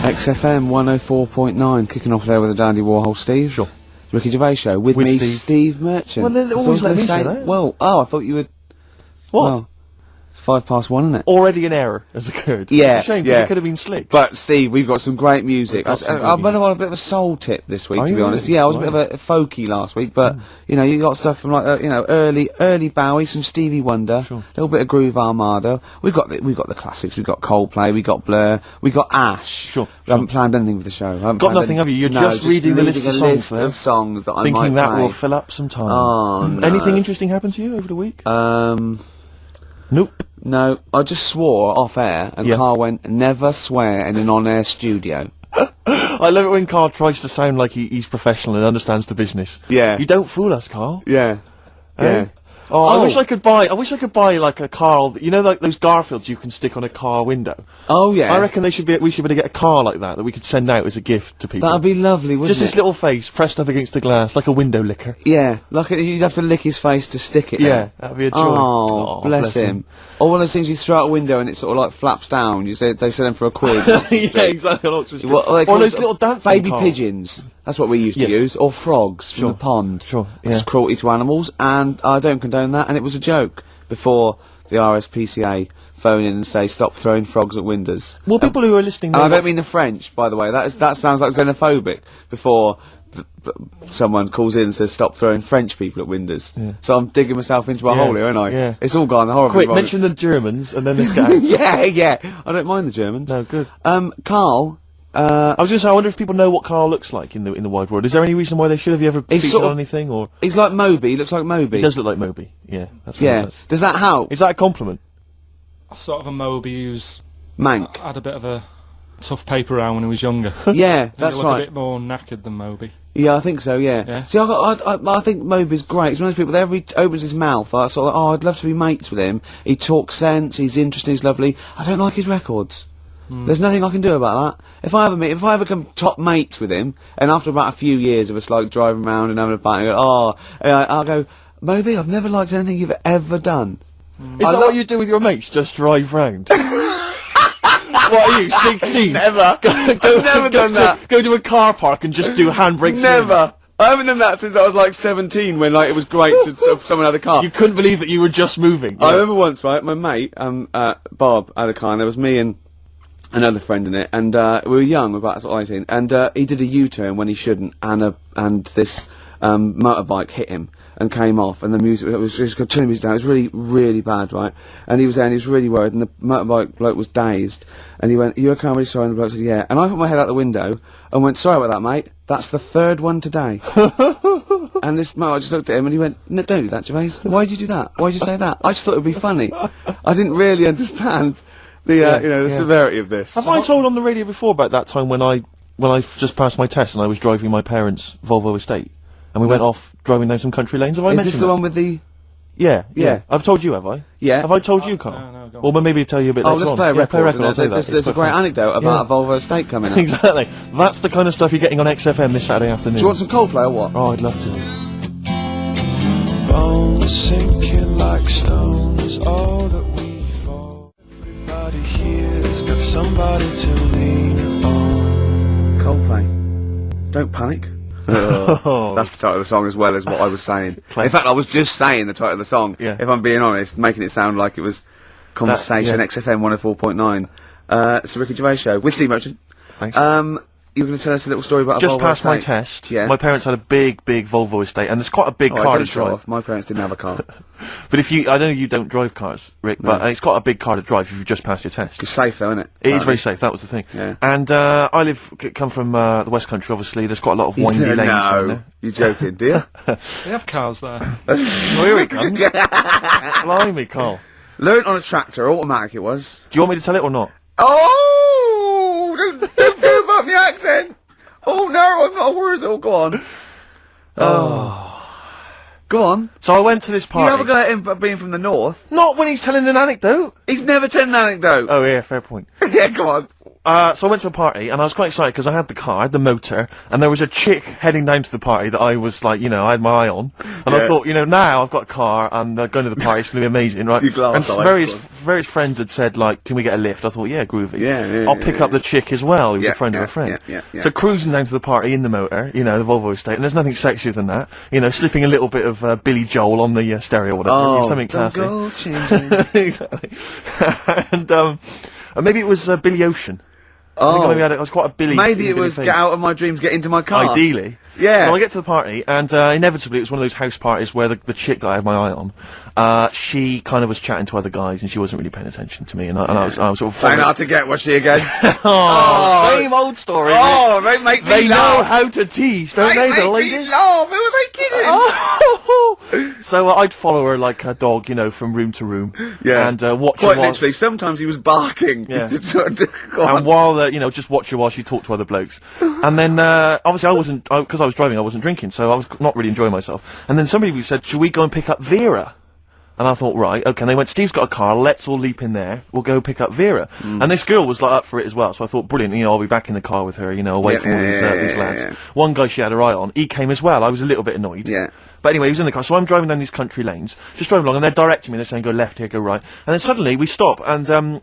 XFM 104.9, kicking off there with the Dandy Warhol Steve. Sure. Ricky Gervais Show with me, Steve Merchant. Well, they always let me say that. Well, I thought you would... What? Well, it's 5:01, isn't it? Already an error has occurred. Yeah, It's a shame, because it could have been slick. But, Steve, we've got some great music. I've been on a bit of a soul tip this week, to be honest. Yeah, I was a bit of a folky last week, but, you know, you got stuff from, like, early Bowie, some Stevie Wonder, a little bit of Groove Armada. We've got the classics. We've got Coldplay, we've got Blur, we've got Ash. We haven't planned anything for the show. Got nothing, have you? You're just reading the list of songs that I might play. Thinking that will fill up some time. Oh, no. Anything interesting happened to you over the week? Nope. No, I just swore off air, and Karl went, never swear in an on-air studio. I love it when Karl tries to sound like he's professional and understands the business. Yeah. You don't fool us, Karl. Yeah. Yeah. Oh, I wish I could buy like a Karl, you know, like those Garfields you can stick on a car window. Oh yeah. I reckon we should be able to get a car like that we could send out as a gift to people. That'd be lovely, wouldn't Just it? this little face pressed up against the glass, like a window licker. Yeah, like you'd have to lick his face to stick it. Yeah, that'd be a joy. Oh, bless him. Or one of those things you throw out a window and it sort of like flaps down. You say they sell them for a quid. Yeah, exactly. Or those little dancing baby cars. Pigeons. That's what we used to use. Or frogs from the pond. Sure. That's cruelty to animals, and I don't condone that. And it was a joke before the RSPCA phone in and say stop throwing frogs at windows. Well, people who are listening, and I don't mean the French, by the way. That sounds like xenophobic. Before someone calls in and says stop throwing French people at windows. Yeah. So I'm digging myself into a hole here, aren't I? Yeah. It's all gone horribly Quick, wrong. mention the Germans and then this guy. Yeah. I don't mind the Germans. No, good. Karl. I was just saying, I wonder if people know what Karl looks like in the wide world. Is there any reason why they should have you ever featured on anything? Or he's like Moby. He looks like Moby. He does look like Moby. Yeah, that's what he does. Does that help? Is that a compliment? Sort of a Moby who's Mank. had a bit of a tough paper round when he was younger. Yeah, that's he right. A bit more knackered than Moby. Yeah, I think so. Yeah. See, I think Moby's great. He's one of those people that every opens his mouth, I sort of, I'd love to be mates with him. He talks sense. He's interesting. He's lovely. I don't like his records. There's nothing I can do about that. If I ever come top mates with him, and after about a few years of us like driving around and having a bite, I'll go, Moby, I've never liked anything you've ever done. Is that what you do with your mates? Just drive round? What are you, 16? Never. I've never done that. Go to a car park and just do handbrakes. Never. I haven't done that since I was like 17, when like it was great to someone had a car. You couldn't believe that you were just moving. I remember once, right, my mate, Bob, had a car, and there was me and another friend in it, and we were young, about sort of 18, and he did a U-turn when he shouldn't, and this motorbike hit him and came off, and the music, it was going to turn the music down. It was really, really bad, right? And he was there, and he was really worried, and the motorbike bloke was dazed, and he went, "Are you okay? I'm really sorry." And the bloke said, "Yeah." And I put my head out the window and went, "Sorry about that, mate. That's the third one today." And this motorbike just looked at him, and he went, "No, don't do that, Gervais. Why did you do that? Why did you say that? I just thought it would be funny." I didn't really understand the severity of this. Have I told on the radio before about that time when I just passed my test and I was driving my parents' Volvo estate, and we went off driving down some country lanes? Have I mentioned Is this the one with the... Yeah. I've told you, have I? Yeah. Have I told you, Carl? No, go on. well, then maybe tell you a bit later on. Let's play a record. I'll tell you that. There's a great anecdote about a Volvo estate coming up. Exactly. That's the kind of stuff you're getting on XFM this Saturday afternoon. Do you want some Coldplay or what? Oh, I'd love to. Bones sinking like stones, all that we fall. Everybody here's got somebody to lean on. Coldplay. Don't panic. That's the title of the song as well as what I was saying. In fact, I was just saying the title of the song, if I'm being honest, making it sound like it was Conversation, XFM 104.9. It's the Ricky Gervais Show with Steve Merchant. Thanks. You were going to tell us a little story about just a Volvo passed my estate. test. Yeah. My parents had a big Volvo estate, and it's quite a big car I to don't drive. drive. My parents didn't have a car. But I know you don't drive cars, Rick, but it's quite a big car to drive if you've just passed your test. It's safe though, isn't it? It is very safe, that was the thing. Yeah. And I come from the West Country, obviously. There's quite a lot of windy lanes around there. You're joking, do you? They have cars there. Well, here it comes. Blimey, Carl. Learnt on a tractor, automatic it was. Do you want me to tell it or not? Oh! Don't go above the accent! Oh no, I'm not a Wurzel, go on. Go on. So I went to this party. You have a go at him being from the north. Not when he's telling an anecdote. He's never told an anecdote. Oh yeah, fair point. Yeah, go on. so I went to a party, and I was quite excited because I had the car, I had the motor, and there was a chick heading down to the party that I was like, you know, I had my eye on, and I thought, you know, now I've got a car, and going to the party, it's going to be amazing, right? You glass and eye, various friends had said, like, can we get a lift? I thought, yeah, groovy. Yeah, I'll pick up the chick as well, who was a friend of a friend. Yeah. So cruising down to the party in the motor, you know, the Volvo estate, and there's nothing sexier than that, you know, slipping a little bit of Billy Joel on the stereo or whatever, something classy. Go changing. Exactly. and maybe it was Billy Ocean. Oh, Maybe it was quite a Billy. maybe it was Get Out of My Dreams, Get Into My Car. Ideally. Yeah. So I get to the party, and inevitably it was one of those house parties where the chick that I had my eye on, she kind of was chatting to other guys, and she wasn't really paying attention to me, and I was sort of Trying hard to get, was she again? same old story. Oh, they make me They know laugh. how to tease, don't they, the ladies? Oh, who are they kidding? Oh. So I'd follow her like a dog, you know, from room to room. Yeah. And watch Quite her while, literally, sometimes he was barking. Yeah. Go on. and while, you know, just watch her while she talked to other blokes. And then, obviously I wasn't, because I was driving, I wasn't drinking, so I was not really enjoying myself. And then somebody said, should we go and pick up Vera? And I thought, right, okay. And they went, Steve's got a car, let's all leap in there, we'll go pick up Vera. And this girl was like up for it as well, so I thought, brilliant, you know, I'll be back in the car with her, you know, away from all these lads. Yeah. One guy she had her eye on, he came as well, I was a little bit annoyed. Yeah. But anyway, he was in the car, so I'm driving down these country lanes, just driving along, and they're directing me, they're saying, go left here, go right. And then suddenly, we stop, and one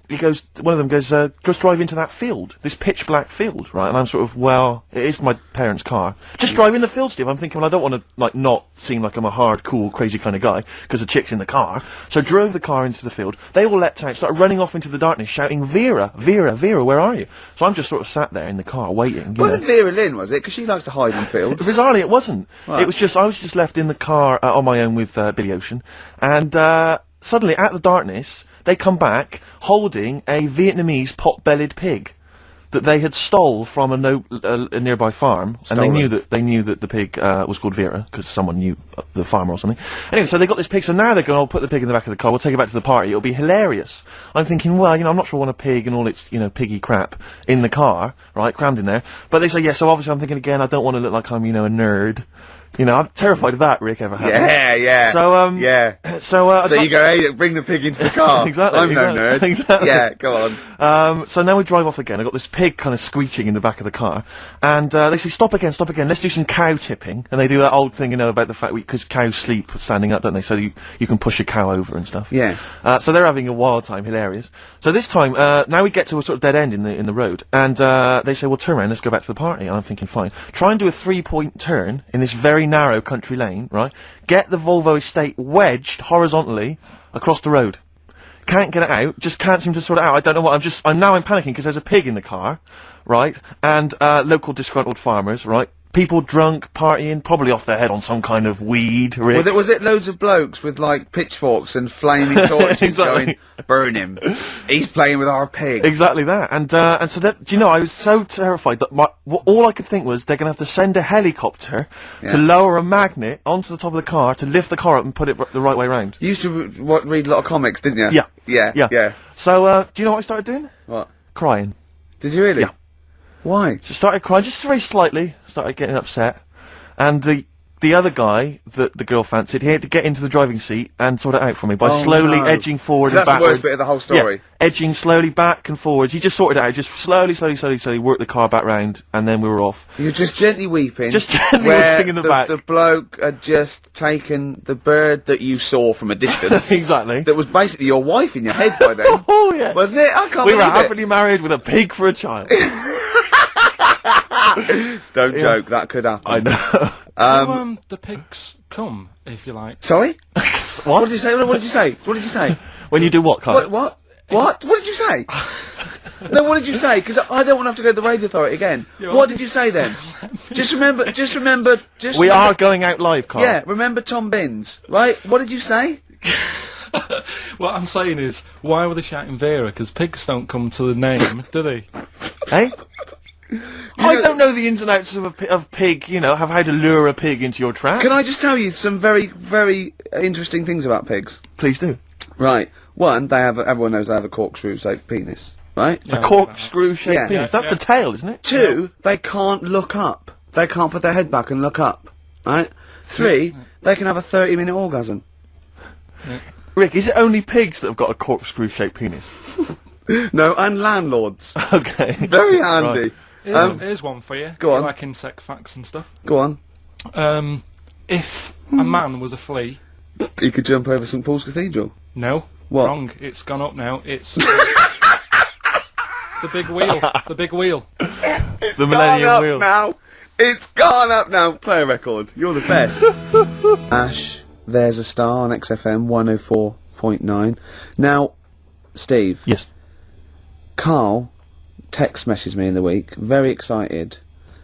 of them goes, just drive into that field, this pitch black field, right? And I'm sort of, well, it is my parents' car. Just drive in the field, Steve. I'm thinking, well, I don't want to, like, not seem like I'm a hard, cool, crazy kind of guy, because the chick's in the car. So drove the car into the field, they all leapt out, started running off into the darkness, shouting, Vera, Vera, Vera, where are you? So I'm just sort of sat there in the car, waiting. Wasn't Vera Lynn, was it? Because she likes to hide in fields. Bizarrely, it wasn't. Right. It was just, I was just left in the car on my own with Billy Ocean, and suddenly, out of the darkness, they come back holding a Vietnamese pot-bellied pig that they had stole from a nearby farm, and they knew that the pig was called Vera because someone knew the farmer or something. Anyway, so they got this pig, so now they're going, "I'll put the pig in the back of the car. We'll take it back to the party. It'll be hilarious." I'm thinking, well, you know, I'm not sure I want a pig and all its, you know, piggy crap in the car, right, crammed in there. But they say, yeah. So obviously, I'm thinking again, I don't want to look like I'm, you know, a nerd. You know, I'm terrified of that, Rick, ever happened. Yeah. So, yeah. So So you go, hey, bring the pig into the car. Exactly, I'm no exactly, nerd. exactly. Yeah, go on. So now we drive off again. I got this pig kind of screeching in the back of the car, and they say, stop again, let's do some cow tipping. And they do that old thing, you know, about the fact because cows sleep standing up, don't they? So you can push a cow over and stuff. Yeah. So they're having a wild time, hilarious. So this time, now we get to a sort of dead end in the road, and they say, well, turn around, let's go back to the party. And I'm thinking, fine. Try and do a 3-point turn in this very narrow country lane, right? Get the Volvo estate wedged horizontally across the road. Can't get it out, just can't seem to sort it out. I don't know what, I'm panicking because there's a pig in the car, right? And, local disgruntled farmers, right? People drunk, partying, probably off their head on some kind of weed, Rick. Was it loads of blokes with, like, pitchforks and flaming torches Exactly. going, burn him. He's playing with our pig. Exactly that. And so that, do you know, I was so terrified that all I could think was they're gonna have to send a helicopter to lower a magnet onto the top of the car to lift the car up and put it the right way round. You used to read a lot of comics, didn't you? Yeah. Yeah. So, do you know what I started doing? What? Crying. Did you really? Yeah. Why? So started crying, just very slightly, started getting upset. And the other guy that the girl fancied, he had to get into the driving seat and sort it out for me by slowly edging forward So and that's the backwards. worst bit of the whole story? Yeah, edging slowly back and forwards. He just sorted it out, just slowly worked the car back round, and then we were off. You're just gently weeping. Just gently where weeping in the back. The bloke had just taken the bird that you saw from a distance. Exactly. That was basically your wife in your head by then. Oh, yes. Wasn't it? I can't We were believe it. happily married with a pig for a child. Don't joke, that could happen. I know. Do, the pigs come, if you like? Sorry? What? What did you say? What did you say? What did you say? When you do what, Karl? What? What did you say? No, what did you say? Because I don't want to have to go to the radio authority again. What did you say then? Just remember. We are going out live, Karl. Yeah, remember Tom Binns, right? What did you say? What I'm saying is, why were they shouting Vera? Because pigs don't come to the name, do they? Eh? I don't know the ins and outs of pig, you know, how to lure a pig into your trap. Can I just tell you some very, very interesting things about pigs? Please do. Right. One, everyone knows they have a corkscrew-shaped penis, right? Yeah, A corkscrew-shaped Yeah. penis. That's Yeah. the tail, isn't it? Two, they can't look up. They can't put their head back and look up, right? Three, they can have a 30-minute orgasm. Rick, is it only pigs that have got a corkscrew-shaped penis? No, and landlords. Okay. Very handy. Here's one for you. Go on. Like insect facts and stuff. Go on. If a man was a flea... You could jump over St Paul's Cathedral. No. What? Wrong. It's gone up now. It's... the big wheel. The big wheel. It's The Millennium gone up Wheel. now. It's gone up now. Play a record. You're the best. Ash, there's a star on XFM 104.9. Now, Steve. Yes. Karl text messaged me in the week, very excited,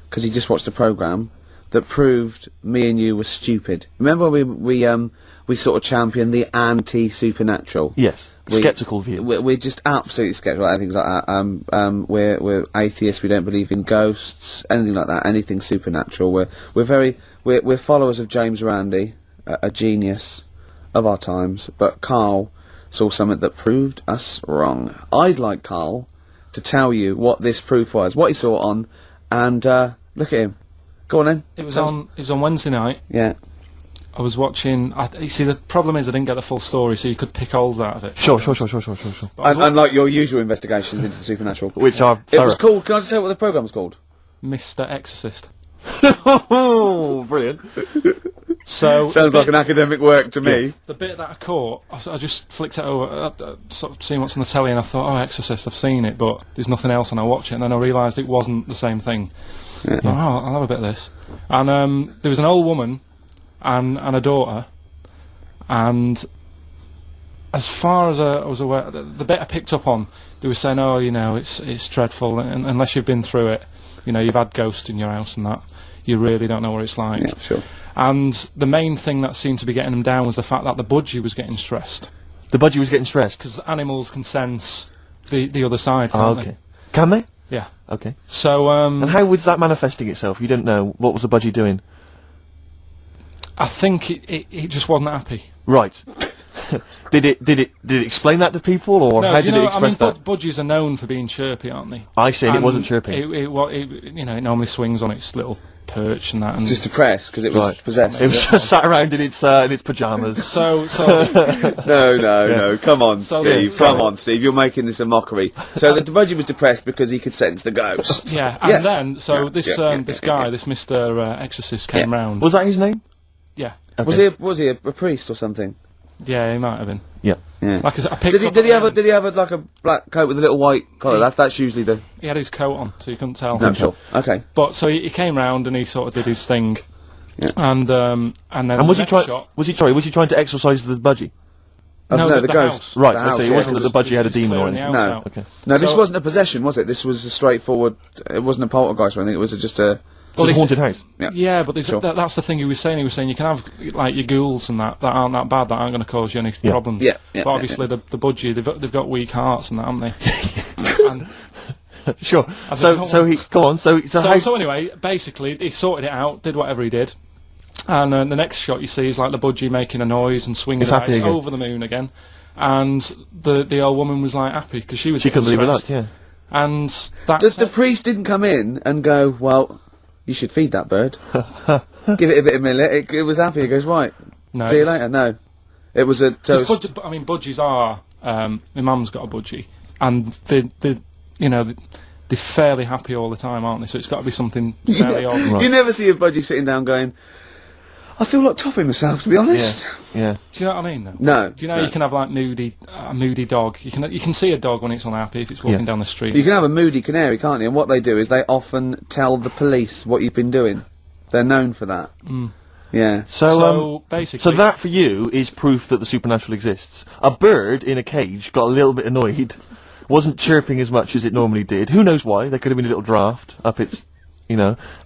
because he just watched a programme that proved me and you were stupid. Remember we sort of championed the anti-supernatural? Yes. Sceptical view. We're just absolutely sceptical about things like that. We're atheists. We don't believe in ghosts, anything like that. Anything supernatural. We're followers of James Randi, a genius of our times. But Karl saw something that proved us wrong. I'd like Karl to tell you what this proof was, what he saw it on, and look at him. Go on then. It was on Wednesday night. Yeah. I was watching... you see, the problem is I didn't get the full story, so you could pick holes out of it. Sure. But I was Unlike your usual investigations into the supernatural. Which are It was thorough. called... Can I just say what the programme was called? Mr. Exorcist. Oh, brilliant. So Sounds like an academic work to me. the bit that I caught, I just flicked it over, sort of seeing what's on the telly, and I thought, oh, Exorcist, I've seen it, but there's nothing else, and I watch it, and then I realised it wasn't the same thing. I thought, oh, I'll have a bit of this. And there was an old woman and a daughter, and as far as I was aware, the bit I picked up on, they were saying, oh, you know, it's dreadful, and unless you've been through it, you know, you've had ghosts in your house and that, you really don't know what it's like. Yeah, sure. And the main thing that seemed to be getting them down was the fact that the budgie was getting stressed. The budgie was getting stressed. Because animals can sense the other side, Oh, can't okay. they? Can they? Yeah. Okay. So, And how was that manifesting itself? You didn't know. What was the budgie doing? I think it just wasn't happy. Right. Did it explain that to people, or No, how do you did it know, express that? budgies are known for being chirpy, aren't they? I see, and it And wasn't chirping. It normally swings on its little perch and that. And Just depressed because it was Right. possessed. It was just sat around in its pyjamas. so No, come on, So Steve. the- Come so- on, Steve. You're making this a mockery. So the budgie was depressed because he could sense the ghost. yeah, and Yeah. then this Yeah. this guy, this Mr. Exorcist, came Yeah. round. Was that his name? Yeah, Was he a priest or something? yeah, he might have been. Yeah. Yeah. Like I picked up Did he at the did he have like a black coat with a little white collar? That's usually the. He had his coat on, so you couldn't tell. No, sure. Okay. But so he came round and he sort of did his thing, Yeah. and then And was the he next trying? shot, Was he trying to exorcise the budgie? No, no, the the ghost. house. Right. The I house, see. It yeah. wasn't that the budgie had a He's demon or clearing the anything. house No. out. Okay. No, this So- wasn't a possession, was it? This was a straightforward. It wasn't a poltergeist or anything. It was just a. Well, he's- a haunted house. Yeah, but Sure. that's the thing he was saying. He was saying you can have like your ghouls and that aren't that bad, that aren't going to cause you any Yeah. problems. Yeah, but obviously the budgie, they've got weak hearts and that, haven't they? and Sure. I So don't so want- he go on. So how? so anyway, basically he sorted it out, did whatever he did, and the next shot you see is like the budgie making a noise and swinging It's about. happy It's again. over the moon again, and the old woman was like happy because she was. She couldn't getting believe it. stressed. Yeah. And that The priest didn't come in and go, well, you should feed that bird. Give it a bit of millet. It was happy. He goes, right. No, See you it's- later. No. It was a. So Because budgies are. My mum's got a budgie, and they're fairly happy all the time, aren't they? So it's got to be something fairly odd. You never see a budgie sitting down going, I feel like topping myself, to be honest. Yeah. Do you know what I mean? Though. No. Do you know no. you can have like a moody dog? You can see a dog when it's unhappy if it's walking Yeah. down the street. You can have a moody canary, can't you? And what they do is they often tell the police what you've been doing. They're known for that. Yeah. So basically, so that for you is proof that the supernatural exists. A bird in a cage got a little bit annoyed, wasn't chirping as much as it normally did. Who knows why? There could have been a little draft up its,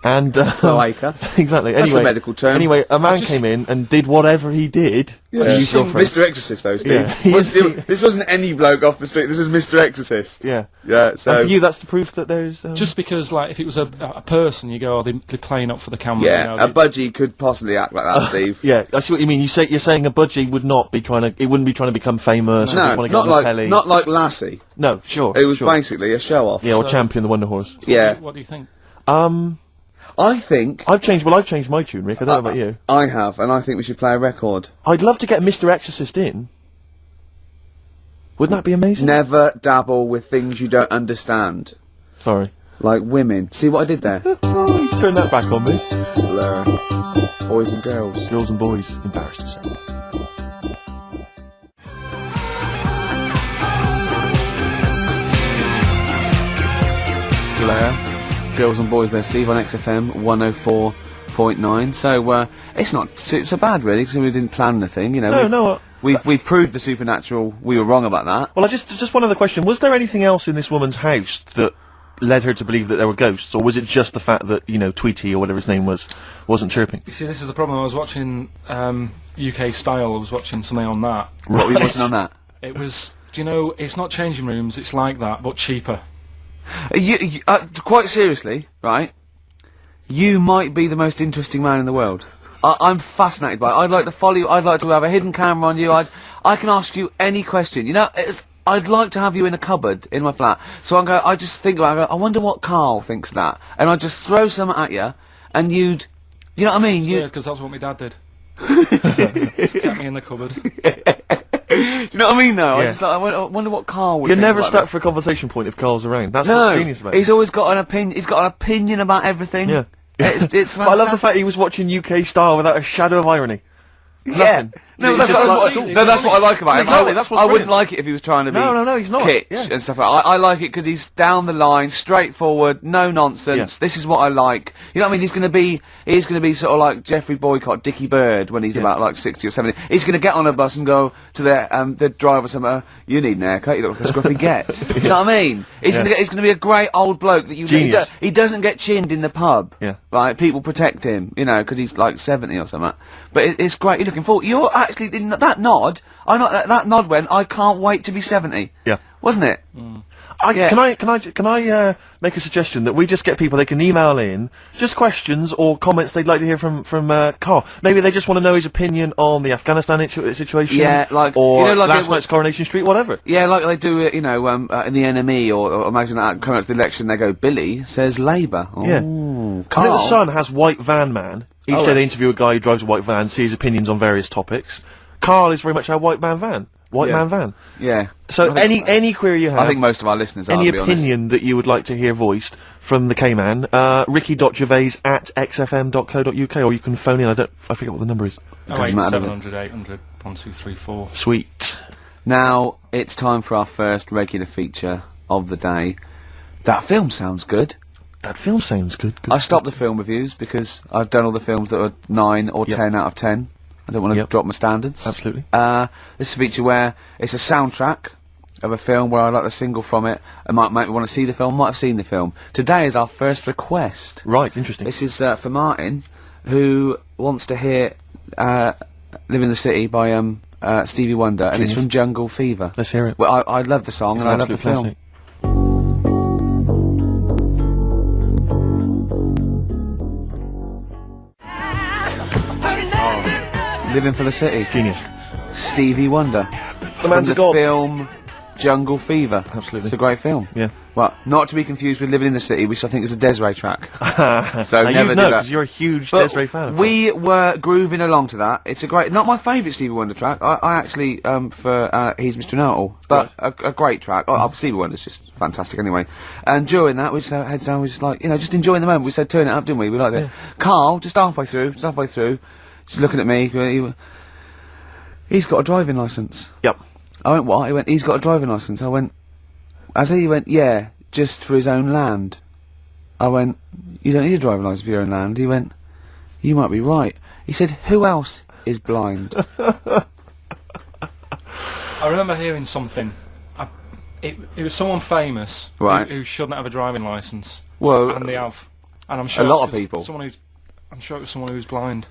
and Cloaca. exactly. That's Anyway, a medical term. Anyway, a man just- came in and did whatever he did. Yeah. to use your phrase. Mr. Exorcist, though, Steve. Yeah. This wasn't any bloke off the street. This was Mr. Exorcist. Yeah. Yeah. So. And for you, that's the proof that there's. just because like if it was a person, you go, they're playing up for the camera. yeah, you know, a budgie could possibly act like that, Steve. Yeah, I see what you mean. You're saying a budgie would not be trying to. It wouldn't be trying to become famous. or No, want to get not on the like telly. not like Lassie. No, sure. It was sure. basically a show off. Yeah, or So- champion the Wonder Horse. Yeah. What do you think? I think I've changed my tune, Rick. I don't know about you. I have, and I think we should play a record. I'd love to get Mr. Exorcist in. Wouldn't that be amazing? Never dabble with things you don't understand. Sorry. Like women. See what I did there? He's turned that back on me. Boys and girls. Girls and boys, embarrassed to say. Blair. Girls and boys there, Steve, on XFM 104.9. So, it's not so bad, really, because we didn't plan anything, you know. No. We've proved the supernatural. We were wrong about that. Well, just one other question. Was there anything else in this woman's house that led her to believe that there were ghosts, or was it just the fact that, you know, Tweety, or whatever his name was, wasn't chirping? You see, this is the problem. I was watching UK Style. I was watching something on that. What were you watching on that? It was, do you know, it's not changing rooms, it's like that, but cheaper. Quite seriously, right? You might be the most interesting man in the world. I'm fascinated by it. I'd like to follow you. I'd like to have a hidden camera on you. I can ask you any question. You know, I'd like to have you in a cupboard in my flat. So I just think about it, I wonder what Karl thinks of that. And I'd just throw something at you, and you know what I mean? It's weird, because that's what my dad did. Just kept me in the cupboard. You know what I mean, though? Yeah. I wonder what Karl would You're think never about stuck this. for a conversation point if Carl's around. That's No, what's genius about it. he's always got an opinion. He's got an opinion about everything. Yeah. It's But I love the fact he was watching UK Style without a shadow of irony. Yeah. No, It's that's just what like- that's what I like about him. Exactly, that's what's I wouldn't brilliant. like it if he was trying to be No, he's not. kitsch Yeah. and stuff like that. I like it because he's down the line, straightforward, no nonsense. Yeah. This is what I like. You know what I mean? He's going to be sort of like Jeffrey Boycott, Dickie Bird when he's about like 60 or 70. He's going to get on a bus and go to the driver somewhere. You need an haircut. You look like a scruffy get. You know what I mean? He's going to be a great old bloke that you. Genius. He doesn't get chinned in the pub. Yeah. Right. People protect him. You know, because he's like 70 or something. But it's great. You're looking forward. You're actually in that nod. That nod went. I can't wait to be 70. Yeah. Wasn't it? Yeah. Can I make a suggestion that we just get people, they can email in just questions or comments they'd like to hear from Karl. Maybe they just want to know his opinion on the Afghanistan situation. Yeah, like, or you know, like last night's Coronation Street, whatever. Yeah, like they do it, you know, in the NME or magazine that coming up to the election, they go, Billy says Labour. Yeah. Ooh, I think the Karl. Sun has White Van Man. Each day they interview a guy who drives a white van, see his opinions on various topics. Karl is very much our White Man Van. White Yeah. Man Van. Yeah. So I think- any query you have, I think most of our listeners are, any to be honest. opinion that you would like to hear voiced from the K-Man, ricky.gervais@xfm.co.uk, or you can phone in. I forget what the number is. Oh, doesn't matter, does it? 700, 800, 1234. Sweet. Now, it's time for our first regular feature of the day. That film sounds good. That film sounds good. I stopped the film reviews because I've done all the films that are 9 or Yep. 10 out of 10. I don't want to Yep. drop my standards. Absolutely. This is a feature where it's a soundtrack of a film where I like the single from it. I might want to see the film, might have seen the film. Today is our first request. Right, interesting. This is for Martin, who wants to hear Live in the City by Stevie Wonder, and it's Genius. from Jungle Fever. Let's hear it. Well, I love the song, and I love the Absolute film. classic. Living for the City. Genius. Stevie Wonder. The man's from a the god. film Jungle Fever. Absolutely. It's a great film. Yeah. Well, not to be confused with Living in the City, which I think is a Desiree track. So never do know, that. because you're a huge But Desiree fan. of we were grooving along to that. It's a great, not my favourite Stevie Wonder track. I actually, for He's Mr. Know-It-All, but a great track. Stevie Wonder's just fantastic anyway. And during that, we just had heads down, we just like, you know, just enjoying the moment. We said turn it up, didn't we? We liked it. Karl, just halfway through, just looking at me, he's got a driving licence. Yep. I went, what? He went, he's got a driving licence. I went, he went, yeah, just for his own land. I went, you don't need a driving licence for your own land. He went, you might be right. He said, who else is blind? I remember hearing something. It was someone famous Right. who shouldn't have a driving licence. Well, And they have. And I'm sure a lot it's of people. I'm sure it was someone who's blind.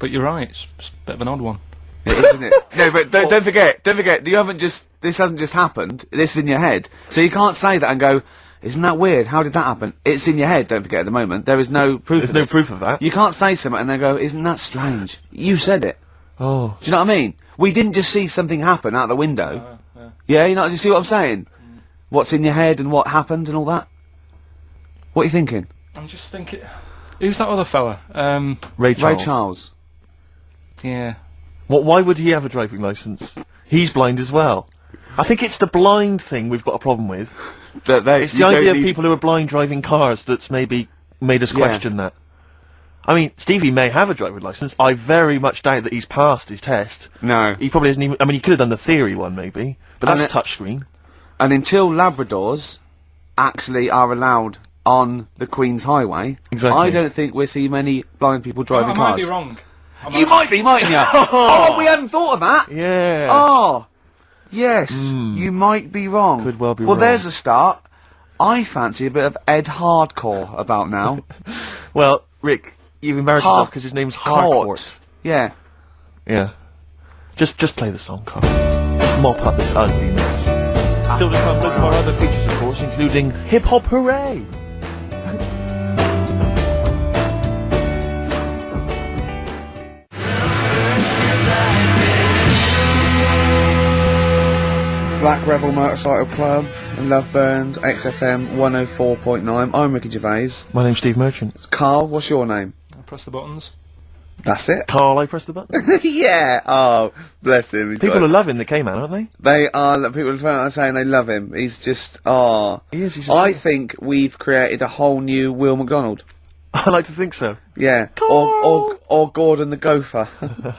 But you're right, it's a bit of an odd one. Isn't it? No, but don't forget, this hasn't just happened, this is in your head. So you can't say that and go, isn't that weird? How did that happen? It's in your head, don't forget at the moment. There is no proof There's of no this. proof of that. You can't say something and then go, isn't that strange? You said it. Oh. Do you know what I mean? We didn't just see something happen out the window. Yeah, you know, do you see what I'm saying? What's in your head and what happened and all that? What are you thinking? I'm just thinking... Who's that other fella? Ray Charles. Ray Charles. Yeah. Why would he have a driving licence? He's blind as well. I think it's the blind thing we've got a problem with. It's the You don't idea of need- people who are blind driving cars that's maybe made us question that. I mean, Stevie may have a driver's license. I very much doubt that he's passed his test. No. He probably hasn't even... I mean, he could have done the theory one, maybe. But And that's touchscreen. And until Labradors actually are allowed on the Queen's Highway, Exactly. I don't think we'll see many blind people I driving might cars. be wrong. You might be, mightn't you? Oh, we hadn't thought of that. Yeah. Oh, yes, you might be wrong. Could well be Well, wrong. there's a start. I fancy a bit of Ed Hardcore about now. Well, Rick, you've embarrassed yourself because his name's Harcourt. Yeah. Yeah. Just play the song, Carl. Let's mop up this ugly mess. Still to come, loads of our other features, of course, including Hip Hop Hooray! Black Rebel Motorcycle Club, Love Burns, XFM 104.9. I'm Ricky Gervais. My name's Steve Merchant. Carl, what's your name? I press the buttons. That's it? Carl, I press the button. Yeah! Oh, bless him. He's People got are loving the K-Man, aren't they? They are, people are saying they love him. He's just, He is, he's I think we've created a whole new Will McDonald. I like to think so. Yeah. Carl! Or Gordon the Gopher.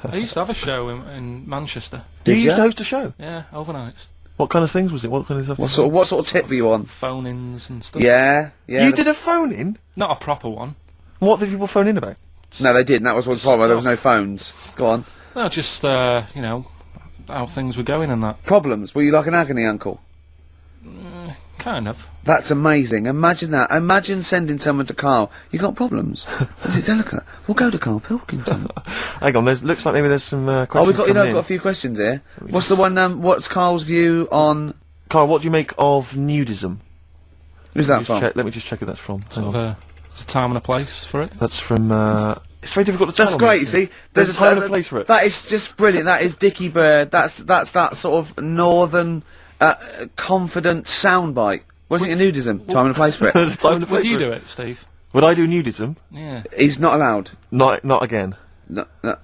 I used to have a show in Manchester. Do you Did used to ya? host a show? Yeah, overnights. What kind of things was it? What kind of stuff? What sort of tip were you on? Phone-ins and stuff. Yeah, yeah. You did a phone-in? Not a proper one. What did people phone in about? No, they didn't. That was what's the problem. There was no phones. Go on. No, just, you know, how things were going and that. Problems. Were you like an agony uncle? Kind of. That's amazing. Imagine that. Imagine sending someone to Carl. You got problems? Is it delicate? We'll go to Carl Pilkington. Hang on, looks like maybe there's some questions Oh, we've got, coming I've in. got a few questions here. What's the one, what's Carl's view on... Carl, what do you make of nudism? Who's that from? Let me just check who that's from. Hang Sort on. of there's a time and a place for it. That's from, it's very difficult to tell. That's on great, you these see. things. There's a time and a place for it. That is just brilliant. That is Dickie Bird. That's that sort of northern, confident soundbite. Wasn't it nudism? Time and a place for it. There's a time and a place Would you for do it, Steve? Would I do nudism? Yeah. He's not allowed. Not again. No, Yeah.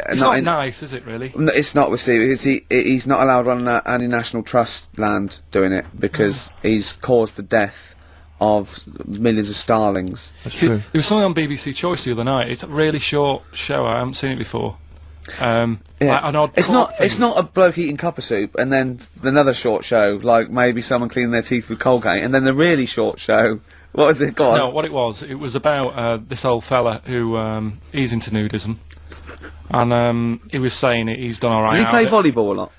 It's not not in- nice, is it, really? No, it's not with Steve. He's not allowed on any National Trust land doing it because he's caused the death of millions of starlings. That's See, true. there was something on BBC Choice the other night. It's a really short show. I haven't seen it before. Like an odd It's court not. It's thing. not a bloke eating cup of soup and then another short show like maybe someone cleaning their teeth with Colgate and then a really short show. What was it? Go on. No, what it was about this old fella who he's into nudism, and he was saying he's done all right. Did he out play of it. volleyball a lot?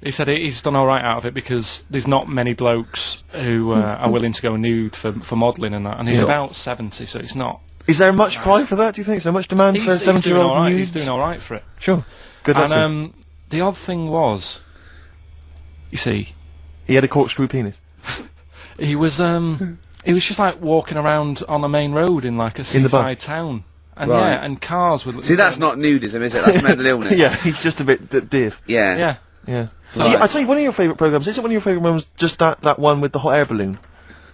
He said he's done all right out of it because there's not many blokes who are willing to go nude for modelling and that, and he's Yeah. about 70, so it's not. Is there much cry for that? Do you think? Is there much demand for a He's doing 70-year-old all right. nude? He's doing all right for it. Sure. Good luck to him. And the odd thing was, you see, He had a corkscrew penis. he was just like walking around on a main road in like a In the bar. seaside town, and Right. yeah, and cars would. See, that's not nudism, is it? That's mental illness. Yeah, he's just a bit deaf. Yeah. Yeah. Yeah. So- I tell you, one of your favourite programmes, is it one of your favourite programmes, just that one with the hot air balloon?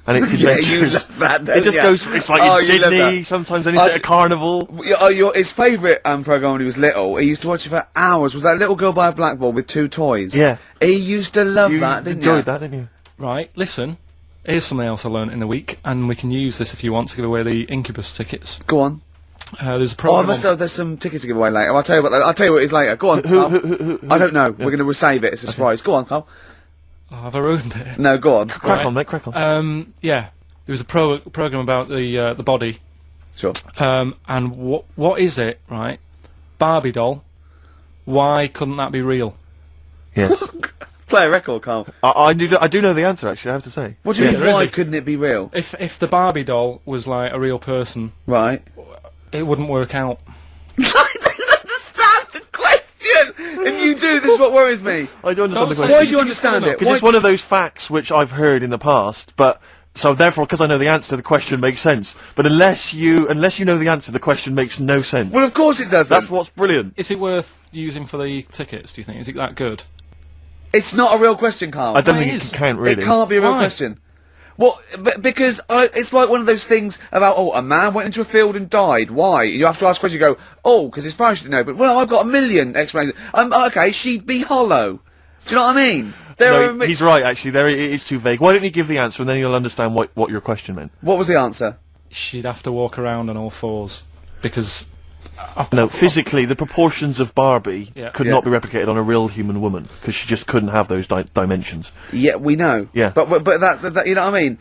And it's Yeah, you adventures. love that, It don't just ya? goes, it's like Oh, in you love Sydney, that. sometimes then it's at a carnival. His favourite programme when he was little, he used to watch it for hours, was that little girl by a blackboard with two toys. Yeah. He used to love You that, didn't enjoyed you? that, didn't you? Right, listen. Here's something else I learnt in the week, and we can use this if you want to give away the Incubus tickets. Go on. There's a Oh, I program. must have, there's some tickets to give away later. I'll tell you what it is later. Go on, Carl. I don't know. We're going to save it. It's a surprise. Go on, Carl. Oh, have I ruined it? No, go on. Crack on, mate, crack on. Yeah. There was a program about the body, Sure. and what is it? Right, Barbie doll. Why couldn't that be real? Yes. Play a record, Carl. I do know the answer, actually, I have to say. What do you Yeah, mean, why really? couldn't it be real? If the Barbie doll was like a real person, Right. it wouldn't work out. I don't understand the question! If you do, this is what worries me. I do understand the Don't say question. Why do you understand it? Because it's one of those facts which I've heard in the past, but so therefore, because I know the answer, the question makes sense. But unless you know the answer, the question makes no sense. Well, of course it doesn't. That's what's brilliant. Is it worth using for the tickets? Do you think? Is it that good? It's not a real question, Carl. I don't Well, think it it is. can count, really. It can't be a real Why? question. Well, because it's like one of those things about, a man went into a field and died. Why? You have to ask a question. You go, because his parachute didn't open. Well, I've got a million explanations. Okay, she'd be hollow. Do you know what I mean? No, he's right, actually. It is too vague. Why don't you give the answer, and then you'll understand what your question meant. What was the answer? She'd have to walk around on all fours, because... No, physically, the proportions of Barbie Yeah. could not be replicated on a real human woman, because she just couldn't have those dimensions. Yeah, we know. Yeah. But that you know what I mean?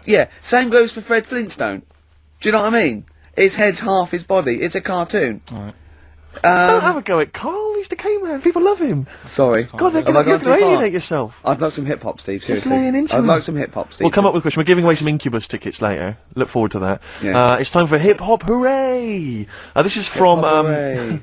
Yeah. Same goes for Fred Flintstone. Do you know what I mean? His head's half his body. It's a cartoon. Right. Don't have a go at Karl. He's the caveman. People love him. Sorry. God, they're Have I going gone to too far? alienate yourself. I'd like some hip hop, Steve. Seriously. laying into I'd him. like some hip hop, Steve. We'll come up with a question. We're giving away some Incubus tickets later. Look forward to that. Yeah. It's time for Hip Hop Hooray! This is from... Hooray.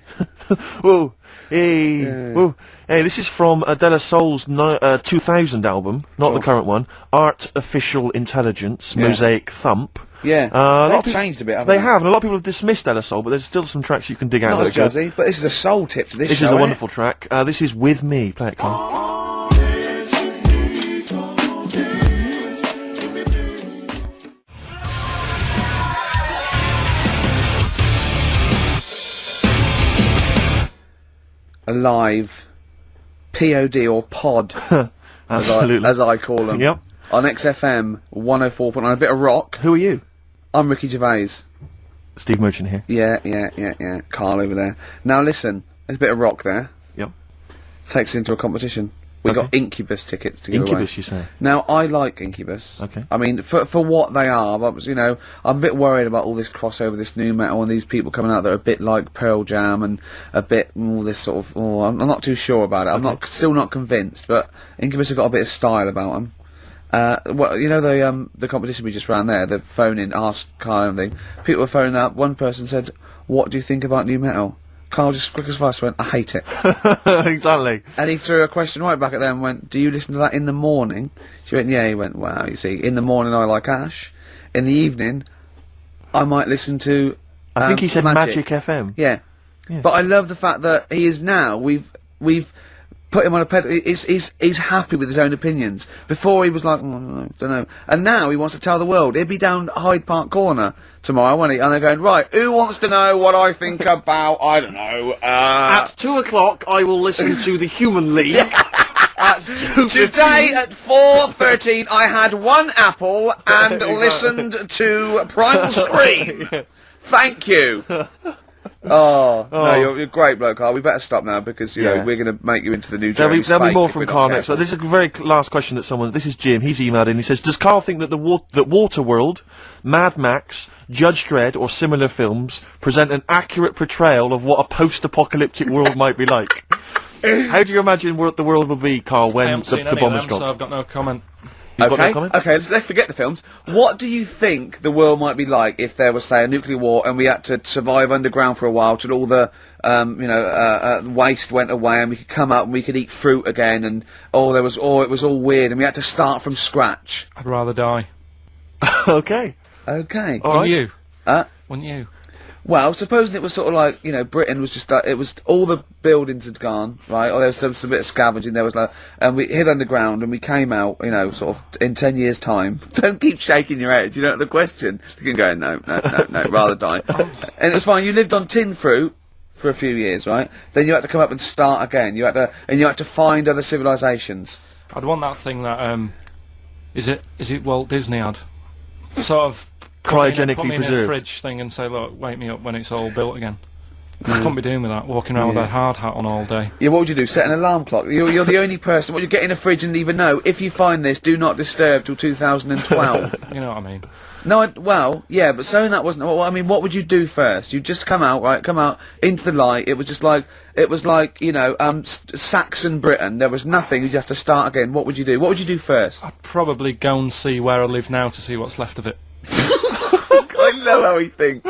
Whoa. Hey. Whoa. Hey, this is from De La Soul's 2000 album, not the current one. Artificial Intelligence, Mosaic Thump. Yeah. They've changed a bit, haven't They they? have, and a lot of people have dismissed De La Soul, but there's still some tracks you can dig out. Not as that are good. jazzy, but this is a soul tip to this This show, is a isn't wonderful track. This is With Me. Play it, Karl. Alive, POD or pod, Absolutely. as I call them. Yep. On XFM 104.9, a bit of rock. Who are you? I'm Ricky Gervais. Steve Merchant here. Yeah. Karl over there. Now listen, there's a bit of rock there. Yep. Takes us into a competition. We Okay. got Incubus tickets to give away. Incubus, you say? Now, I like Incubus. Okay. I mean, for what they are, but, you know, I'm a bit worried about all this crossover, this new metal, and these people coming out that are a bit like Pearl Jam and a bit all this sort of... Oh, I'm not too sure about it. I'm still not convinced, but Incubus have got a bit of style about them. Well, you know the competition we just ran there, the phone in, ask Karl and thing. People were phoning up. One person said, "What do you think about new metal?" Karl just quick as fast went, "I hate it." Exactly. And he threw a question right back at them and went, "Do you listen to that in the morning?" She went, "Yeah." He went, "Wow, you see, in the morning I like Ash. In the evening, I might listen to I think he said Magic FM. Yeah. But I love the fact that he is now, we've put him on a pedal. He's happy with his own opinions. Before he was like, don't know. And now he wants to tell the world. He'll be down Hyde Park Corner tomorrow, won't he? And they're going, right, who wants to know what I think about, I don't know, At 2 o'clock, I will listen to the Human League. At 2:15. Today at 4:13 I had one apple and listened to Primal Scream. Thank you. No, you're a great bloke, Karl. We better stop now because you know we're going to make you into the new. There'll be Jeremy more Spake from if we're Karl not next. careful. This is a very last question that someone. This is Jim. He's emailed in. He says, "Does Karl think that that Waterworld, Mad Max, Judge Dredd, or similar films present an accurate portrayal of what a post-apocalyptic world might be like?" How do you imagine what the world will be, Karl, I when haven't seen the any bomb of is them, so dropped? I've got no comment. You've got no comment? Okay, let's forget the films. What do you think the world might be like if there was, say, a nuclear war and we had to survive underground for a while till all the, waste went away and we could come out and we could eat fruit again and, it was all weird and we had to start from scratch? I'd rather die. Okay. Okay. All right. Wouldn't you? Uh, Wouldn't you? Well, supposing it was sort of like, Britain was just like, it was, all the buildings had gone, right, or there was some bit of scavenging, there was like, and we hid underground and we came out, sort of in 10 years' time. Don't keep shaking your head, you don't know the question. You can go, no, rather die. And it was fine, you lived on tin fruit for a few years, right? Then you had to come up and start again, you had to find other civilizations. I'd want that thing that, is it Walt Disney had? Sort of... Cryogenically put me in a preserved. fridge thing and say, look, wake me up when it's all built again. I couldn't be doing with that, walking around with a hard hat on all day. Yeah, what would you do? Set an alarm clock? You're the only person. What you get in a fridge and even know, if you find this, do not disturb till 2012. You know what I mean? No, but saying that wasn't. Well, I mean, what would you do first? You'd just come out into the light. It was just like Saxon Britain. There was nothing. You'd have to start again. What would you do? What would you do first? I'd probably go and see where I live now to see what's left of it. I love how he thinks.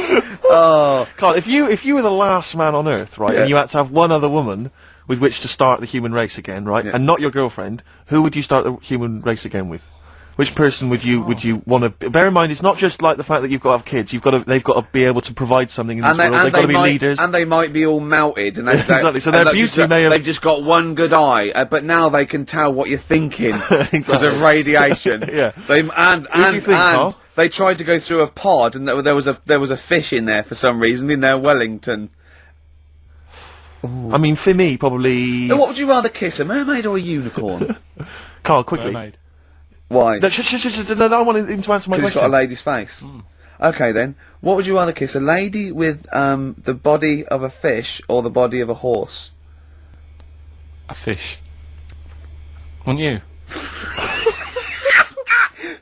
Oh, Karl, if you were the last man on Earth, right, Yeah. and you had to have one other woman with which to start the human race again, right, Yeah. and not your girlfriend, who would you start the human race again with? Which person would you want to? Bear in mind, it's not just like the fact that you've got to have kids. They've got to be able to provide something in this world. They've got to be leaders. and they might be all melted. And Exactly, so their beauty may have- They've just got one good eye, but now they can tell what you're thinking because Exactly. of radiation. Yeah. Who do you think, Karl? they tried to go through a pod, and there was a fish in there for some reason in their Wellington. I mean, for me, probably... Now, what would you rather kiss, a mermaid or a unicorn? Carl, quickly. Mermaid. Why? No, no, I want him to answer my Because it's question. got a lady's face. Okay then, what would you rather kiss, a lady with the body of a fish or the body of a horse? A fish. Wouldn't you?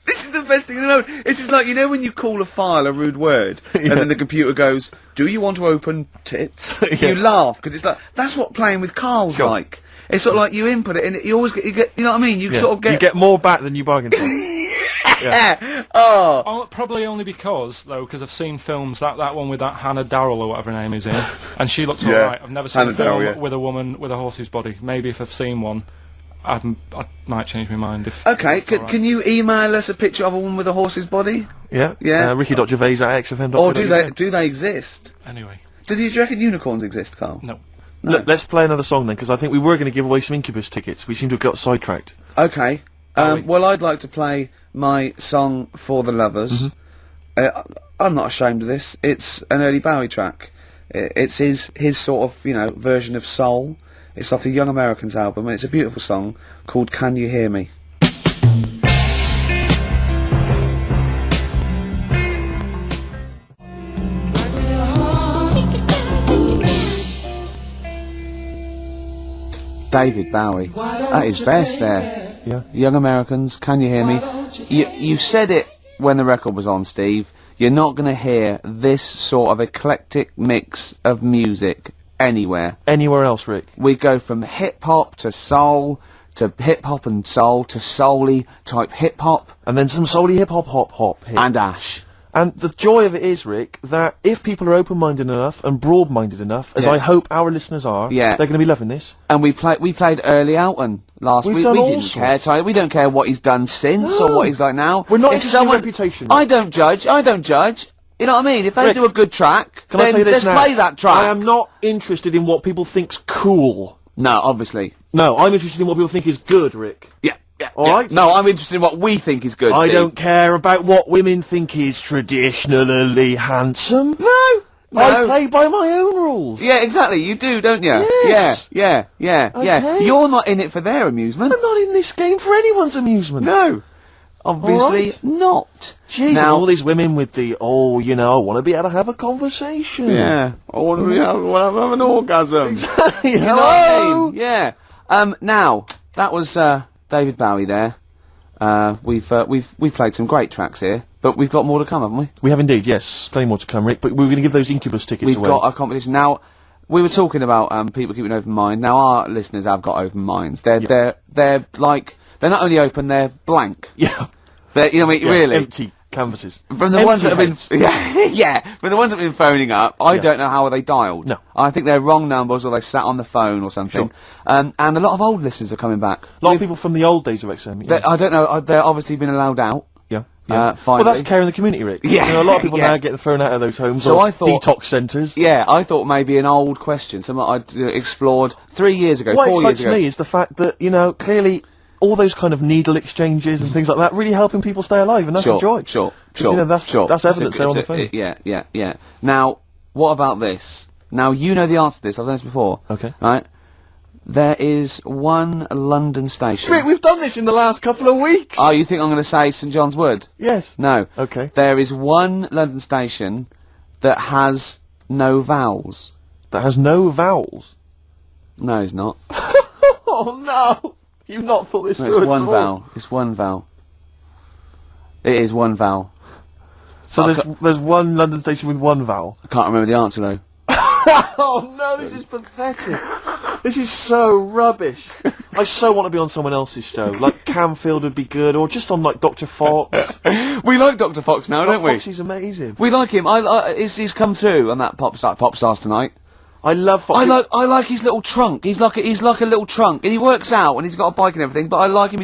This is the best thing to know. This is like, you know when you call a file a rude word, and then the computer goes, do you want to open tits? You laugh, because it's like, that's what playing with Karl's like. It's sort of like you input it, and you always get, you know what I mean? You sort of get... You get more back than you bargained for. Yeah. Oh. Oh, probably only because I've seen films, that one with that Hannah Darrell or whatever her name is in, and she looks alright. I've never seen Hannah a film Darrell, with a woman with a horse's body. Maybe if I've seen one, I might change my mind if... Okay, it's all right. can you email us a picture of a woman with a horse's body? Yeah? Yeah. Ricky.gervais@xfm.co.uk. Or do they exist? Anyway. Do you reckon unicorns exist, Karl? No. Look, let's play another song then, because I think we were going to give away some Incubus tickets. We seem to have got sidetracked. Okay. Well, I'd like to play my song For the Lovers. I'm not ashamed of this. It's an early Bowie track. It's his sort of, version of soul. It's off the Young Americans album, and it's a beautiful song called Can You Hear Me? David Bowie, at his best there. Yeah. Young Americans, Can You Hear Me? You said it when the record was on, Steve. You're not going to hear this sort of eclectic mix of music anywhere. Anywhere else, Rick? We go from hip-hop to soul, to hip-hop and soul, to soul-y type hip-hop, And then some soul-y hip-hop hit. and ash. And the joy of it is, Rick, that if people are open-minded enough and broad-minded enough, as Yeah. I hope our listeners are, Yeah. they're going to be loving this. And we played Early Outen last We've week. done We all didn't care, sorts. Ty. We don't care what he's done since or No. what he's like now. We're not If interested in someone- reputation. I don't judge. You know what I mean? If they Rick, do a good track, Can I then say this let's now? play that track. I am not interested in what people think's cool. No, obviously. No, I'm interested in what people think is good, Rick. Yeah. All right. No, I'm interested in what we think is good. I Steve. don't care about what women think is traditionally handsome. No. I play by my own rules. Yeah, exactly. You do, don't you? Yes. Yeah. Okay. You're not in it for their amusement. I'm not in this game for anyone's amusement. No. Obviously right. not. Jeez, and Now- all these women with the, I want to be able to have a conversation. Yeah. I want to have an orgasm. You You know what I mean? Yeah. Now that was David Bowie there. We've played some great tracks here, but we've got more to come, haven't we? We have indeed, yes. Plenty more to come, Rick. But we're going to give those Incubus tickets We've away. got a competition now. We were talking about people keeping an open mind. Now our listeners have got open minds. They're like they're not only open, they're blank. Yeah. They're, you know what I mean? Yeah, Really. empty canvases. From the ones that have Empty been, heads. yeah, from the ones that have been phoning up, I Yeah. don't know how they dialed. No. I think they're wrong numbers or they sat on the phone or something. Sure. And a lot of old listeners are coming back. A lot of people from the old days of XM. Yeah. I don't know. They're obviously been allowed out. Yeah. Well, Well, that's care in the community, Rick. Yeah, You know, a lot of people yeah. now getting thrown out of those homes So or I thought- detox centres. Yeah, I thought maybe an old question, something I'd explored 3 years ago, What 4 years excites ago. me is the fact that, clearly all those kind of needle exchanges and things like that really helping people stay alive, and that's Sure, a joy. sure, 'Cause, sure. that's sure. evidence It's there on the a- phone. Yeah. Now, what about this? Now, you know the answer to this. I've done this before. Okay. Right? There is one London station. Rick, we've done this in the last couple of weeks. Oh, you think I'm going to say St John's Wood? Yes. No. Okay. There is one London station that has no vowels. That has no vowels. No, it's not. Oh no! You've not thought this No, through it's at one all. vowel. It's one vowel. It is one vowel. So I there's one London station with one vowel. I can't remember the answer though. Oh no, this is pathetic. This is so rubbish. I so want to be on someone else's show. Like Camfield would be good, or just on like Dr. Fox. We like Dr. Fox now, don't we? Foxy's amazing. We like him. He's come through on that Pop Stars tonight. I love Foxy. I like his little trunk. He's like a little trunk, and he works out, and he's got a bike and everything. But I like him.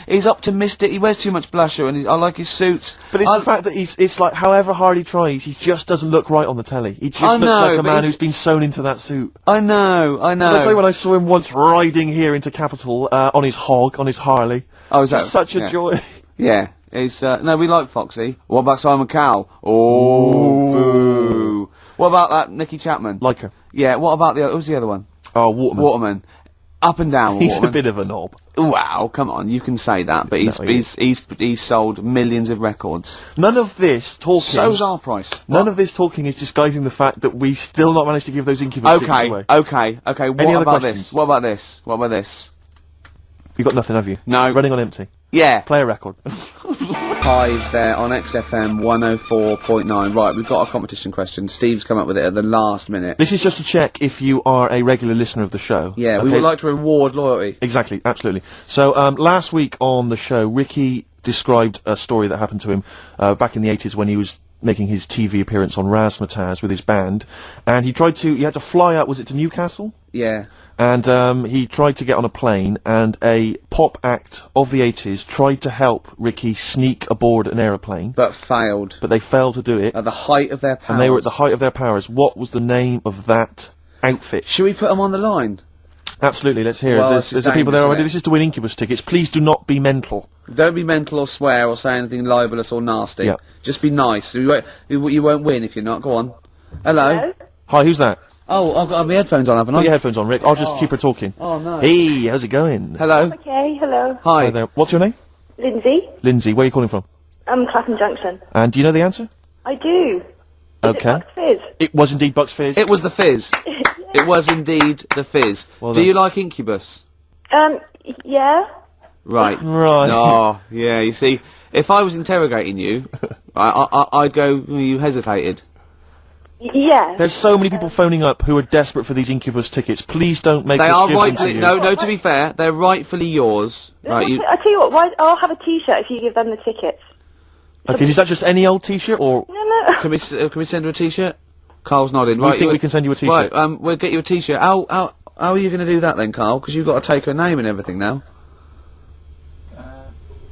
He's optimistic. He wears too much blusher, and I like his suits. But it's the fact that it's like, however hard he tries, he just doesn't look right on the telly. He just looks know, like a but man he's- who's been sewn into that suit. I know. Did I tell you when I saw him once riding here into Capital, on his hog, on his Harley? Oh, is that Just such a yeah. joy. Yeah, it's no, we like Foxy. What about Simon Cowell? Oh, boo. What about that Nicky Chapman? Like her. Yeah. What about who's the other one? Oh, Waterman. Waterman. Up and down, He's Waterman. a bit of a knob. Wow, come on, you can say that, but No, he he's sold millions of records. None of this talking. So's our price. None of this talking is disguising the fact that we've still not managed to give those Incubus tickets away. Okay. Any What other about questions? this? What about this? What about this? You've got nothing, have you? No. Running on empty. Yeah. Play a record. Hives there on XFM 104.9. Right, we've got a competition question. Steve's come up with it at the last minute. This is just to check if you are a regular listener of the show. Yeah, we Okay? would like to reward loyalty. Exactly, absolutely. So, last week on the show, Ricky described a story that happened to him back in the 80s when he was making his TV appearance on Razzmatazz with his band, and he had to fly out, was it to Newcastle? Yeah. And he tried to get on a plane, and a pop act of the 80s tried to help Ricky sneak aboard an aeroplane, But failed. but they failed to do it, At the height of their powers. and they were at the height of their powers. What was the name of that outfit? Should we put them on the line? Absolutely, let's hear Well, it. this There's is the people there dangerous, already. isn't it? This is to win Incubus tickets. Please do not be mental. Don't be mental or swear or say anything libelous or nasty. Yeah. Just be nice. You won't win if you're not. Go on. Hello? Hi, who's that? Oh, I've got my headphones on, haven't Put your I? headphones on, Rick. I'll just keep her talking. Oh, no. Hey, how's it going? Hello? Okay, hello. Hi. Hi there. What's your name? Lindsay. Lindsay. Where are you calling from? I'm Clapham Junction. And do you know the answer? I do. Okay. Is it Bucks Fizz? It was indeed Bucks Fizz. It was the Fizz. It was indeed the Fizz. Well Do done. you like Incubus? Yeah. Right. Right. Oh, yeah, you see, if I was interrogating you, I'd go, you hesitated. Yeah. There's so many people phoning up who are desperate for these Incubus tickets. Please don't make They us are give them to rightfully, you. no, to be fair, they're rightfully yours. Right, you, I tell you what, I'll have a T-shirt if you give them the tickets. Okay, is that just any old T-shirt, or No. can we send her a t-shirt? Carl's nodding. Right, think we can send you a t-shirt? Right, we'll get you a t-shirt. How are you going to do that then, Carl? Because you've got to take her name and everything now.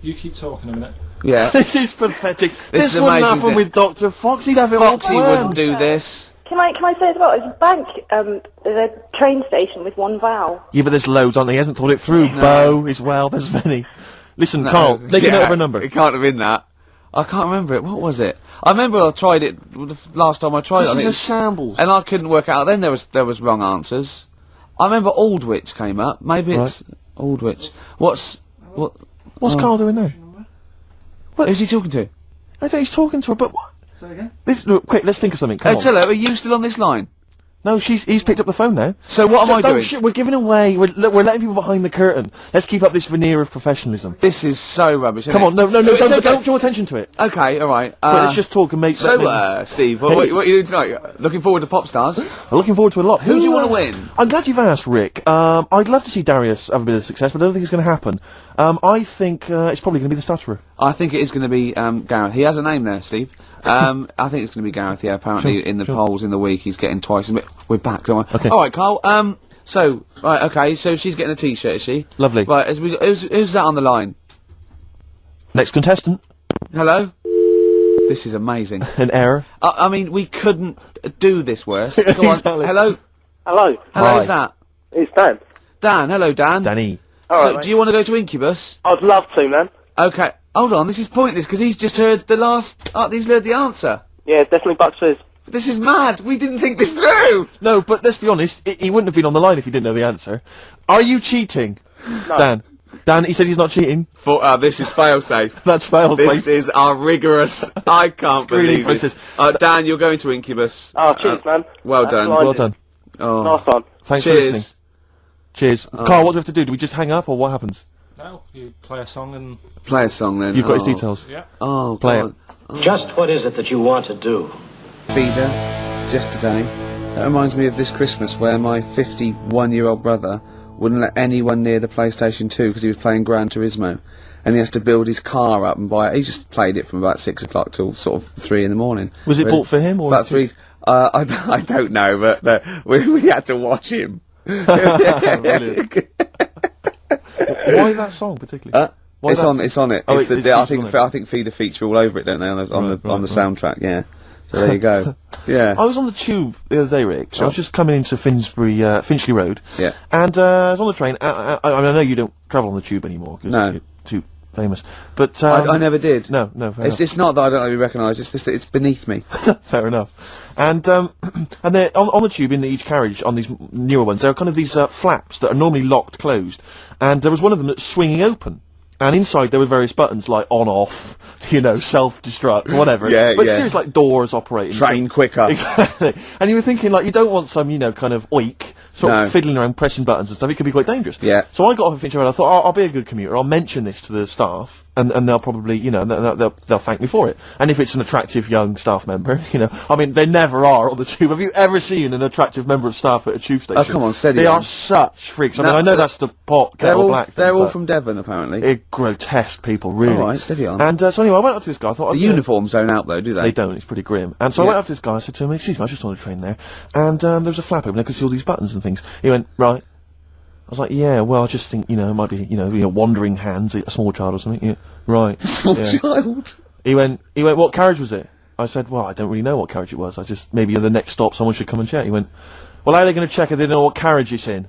You keep talking a minute. Yeah. This is pathetic. This This is wouldn't amazing, happen isn't it? with Dr. Fox. He'd have it all Foxy planned. wouldn't do this. Can I say as well, there's a bank, there's a train station with one vowel. Yeah, but there's loads, aren't there? He hasn't thought it through. Bo as well. There's many. Listen, Carl, take a note of her number. It can't have been that. I can't remember it. What was it? I remember I tried it the last time I tried it. I This think is a shambles. and I couldn't work out. Then there was wrong answers. I remember Aldwych came up. Maybe it's Aldwych. What's Carl doing now? Who's he talking to? I don't. He's talking to her, but what? Say again? Look, quick. Let's think of something. Come on. Hello, are you still on this line? No, he's picked up the phone now. So what am I doing? We're giving away. We're letting people behind the curtain. Let's keep up this veneer of professionalism. This is so rubbish. Come on, no, It's okay. don't draw attention to it. Okay, all right. But let's just talk and make. So, Steve, what are you doing tonight? Looking forward to Pop Stars? I'm looking forward to a lot. Who do you wanna win? I'm glad you've asked, Rick. I'd love to see Darius have a bit of success, but I don't think it's going to happen. I think it's probably going to be the stutterer. I think it is going to be Gareth. He has a name there, Steve. I think it's going to be Gareth. Yeah, apparently in the polls in the week he's getting twice. We're back, don't we? Okay. All right, Carl. So she's getting a T-shirt, is she? Lovely. Right. Who's that on the line? Next contestant, Hello. This is amazing. an error. I mean, we couldn't do this worse. Go on. Exactly. Hello. Hello, Hi. Who's that? it's Dan. Dan. Hello, Dan. Danny. All So, right, do you want to go to Incubus? I'd love to, man. Okay. Hold on. This is pointless because he's just heard the last. He's heard the answer. Yeah, it's definitely Bucks Fizz. This is mad. We didn't think this through. No, but let's be honest. He wouldn't have been on the line if he didn't know the answer. Are you cheating, Dan? Dan, he said he's not cheating. This is fail-safe. That's fail This safe. is our rigorous. I can't Screening believe this. process. Dan, you're going to Incubus. Oh, cheers, man. Well That's done. blinding. Well done. Oh, Nice one. Thanks for listening. cheers. Cheers. Carl, what do we have to do? Do we just hang up, or what happens? No, you play a song and Play a song then. You've got his details. yeah. Oh, Play God. Just what is it that you want to do? Feeder, just today. That reminds me of this Christmas where my 51-year-old brother wouldn't let anyone near the PlayStation 2 because he was playing Gran Turismo. And he has to build his car up and buy it. He just played it from about 6 o'clock till sort of 3 in the morning. Was it Really. bought for him, or About 3. I don't know, but we had to watch him. Brilliant. Why that song particularly? Why It's that on. song? It's on it. Oh, It's it I features think. on it. I think Feeder feature all over it, don't they? On the Right, soundtrack. Yeah. So there you go. Yeah. I was on the tube the other day, Rick. I Sure. was just coming into Finchley Road. Yeah. And I was on the train. I mean, I know you don't travel on the tube anymore because No. you're too famous. But I never did. No, fair enough. It's not that I don't really recognise. It's just that it's beneath me. Fair enough. And and then on the tube in each carriage on these newer ones, there are kind of these flaps that are normally locked closed, and there was one of them that's swinging open. And inside there were various buttons like on, off, self-destruct, whatever. Yeah, but yeah. seriously, like doors operating. Train quicker. Exactly. And you were thinking, like, you don't want some, kind of oik, sort of No. fiddling around pressing buttons and stuff. It could be quite dangerous. Yeah. So I got off of Finch Road. I thought, I'll be a good commuter. I'll mention this to the staff, and they'll probably, they'll thank me for it. And if it's an attractive young staff member, I mean, they never are on the tube. Have you ever seen an attractive member of staff at a tube station? Oh, come on, steady They on. are such freaks. I No, mean, I know that's the pot They're kettle all black. they're thing, all but from Devon, apparently. they're grotesque people, really. All right, steady on. And so anyway, I went up to this guy. I thought The uniforms don't out though, do they? They don't. It's pretty grim. And so I Yeah. went up to this guy. I said to him, "Excuse me, I was just on a train there, and there was a flap open. I could see all these buttons and things." He went, "Right." I was like, "Yeah, well, I just think, it might be, wandering hands, a small child or something." Yeah, right. Small Yeah. child. He went, "What carriage was it?" I said, "Well, I don't really know what carriage it was. I just, maybe at the next stop someone should come and check." He went, "Well, how are they going to check if they don't know what carriage it's in?"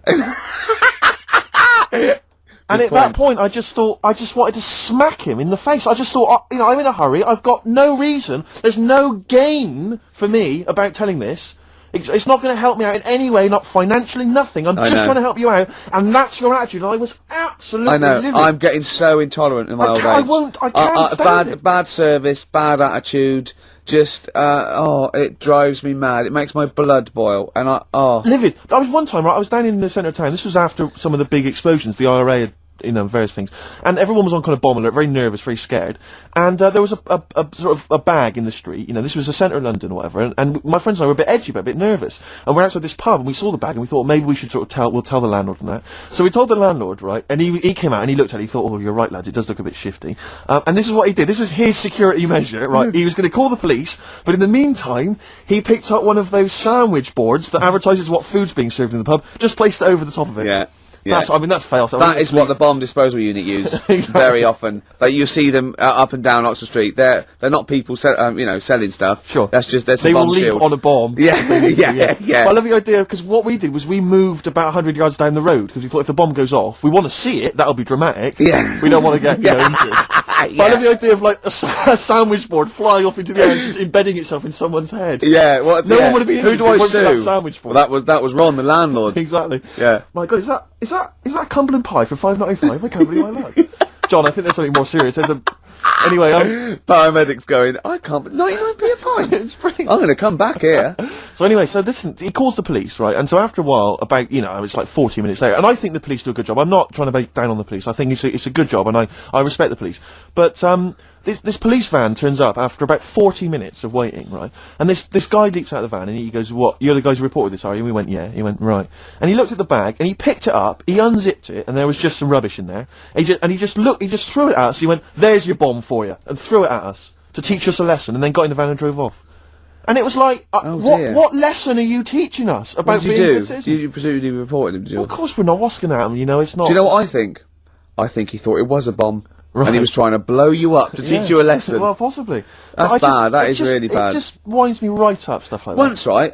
And at that point, I just wanted to smack him in the face. I just thought, I'm in a hurry. I've got no reason. There's no gain for me about telling this. It's not going to help me out in any way, not financially, nothing. I'm just know. trying to help you out, and that's your attitude. And I was absolutely I know. livid. I'm getting so intolerant in my old age. I can't stand it. Bad service, bad attitude. Just it drives me mad. It makes my blood boil, and Livid. I was one time, right, I was down in the centre of town. This was after some of the big explosions. The IRA had, various things. And everyone was on kind of bomb alert, very nervous, very scared. And there was a sort of a bag in the street. This was the centre of London or whatever. And my friends and I were a bit edgy, but a bit nervous. And we're outside this pub, and we saw the bag, and we thought maybe we should we'll tell the landlord from that. So we told the landlord, right, and he came out and he looked at it. He thought, "Oh, you're right, lads, it does look a bit shifty." And this is what he did. This was his security measure, right? He was going to call the police, but in the meantime, he picked up one of those sandwich boards that advertises what food's being served in the pub, just placed it over the top of it. yeah. Yeah. That's fail. So That is what the bomb disposal unit use very often. Like you see them up and down Oxford Street. They're not people selling stuff. Sure. That's just They will leap on a bomb. Yeah, yeah. But I love the idea, because what we did was we moved about 100 yards down the road, because we thought if the bomb goes off, we want to see it, that'll be dramatic. Yeah. We don't want to get, injured. But I love the idea of, like, a sandwich board flying off into the air and just embedding itself in someone's head. Yeah, well, No one would have been Who injured do if I it wasn't for that sue? sandwich board. Well, that was Ron, the landlord. Exactly. Yeah. My God, is that Cumberland pie for $5.95? I can't believe my luck. John, I think there's something more serious. Anyway, Paramedics going, I can't, but 99p a pint. it's free. I'm going to come back here. So anyway, so listen, he calls the police, right? And so after a while, about, it's like 40 minutes later, and I think the police do a good job. I'm not trying to bait down on the police. I think it's a good job, and I respect the police. But, this police van turns up after about 40 minutes of waiting, right? And this guy leaps out of the van and he goes, "What? You're the guys who reported this, are you?" And we went, "Yeah." He went, "Right." And he looked at the bag and he picked it up, he unzipped it, and there was just some rubbish in there. He just threw it at us. He went, "There's your bomb for you," and threw it at us to teach us a lesson, and then got in the van and drove off. And it was like, dear. what lesson are you teaching us about What did you being do? good citizens? You presumably reported him, did you? Well, of course we're not wasking at him, it's not. Do you know what I think? I think he thought it was a bomb. Right. And he was trying to blow you up to teach you a lesson. Well, possibly. That's But bad. That it is really bad. It just winds me right up, stuff like Once, right,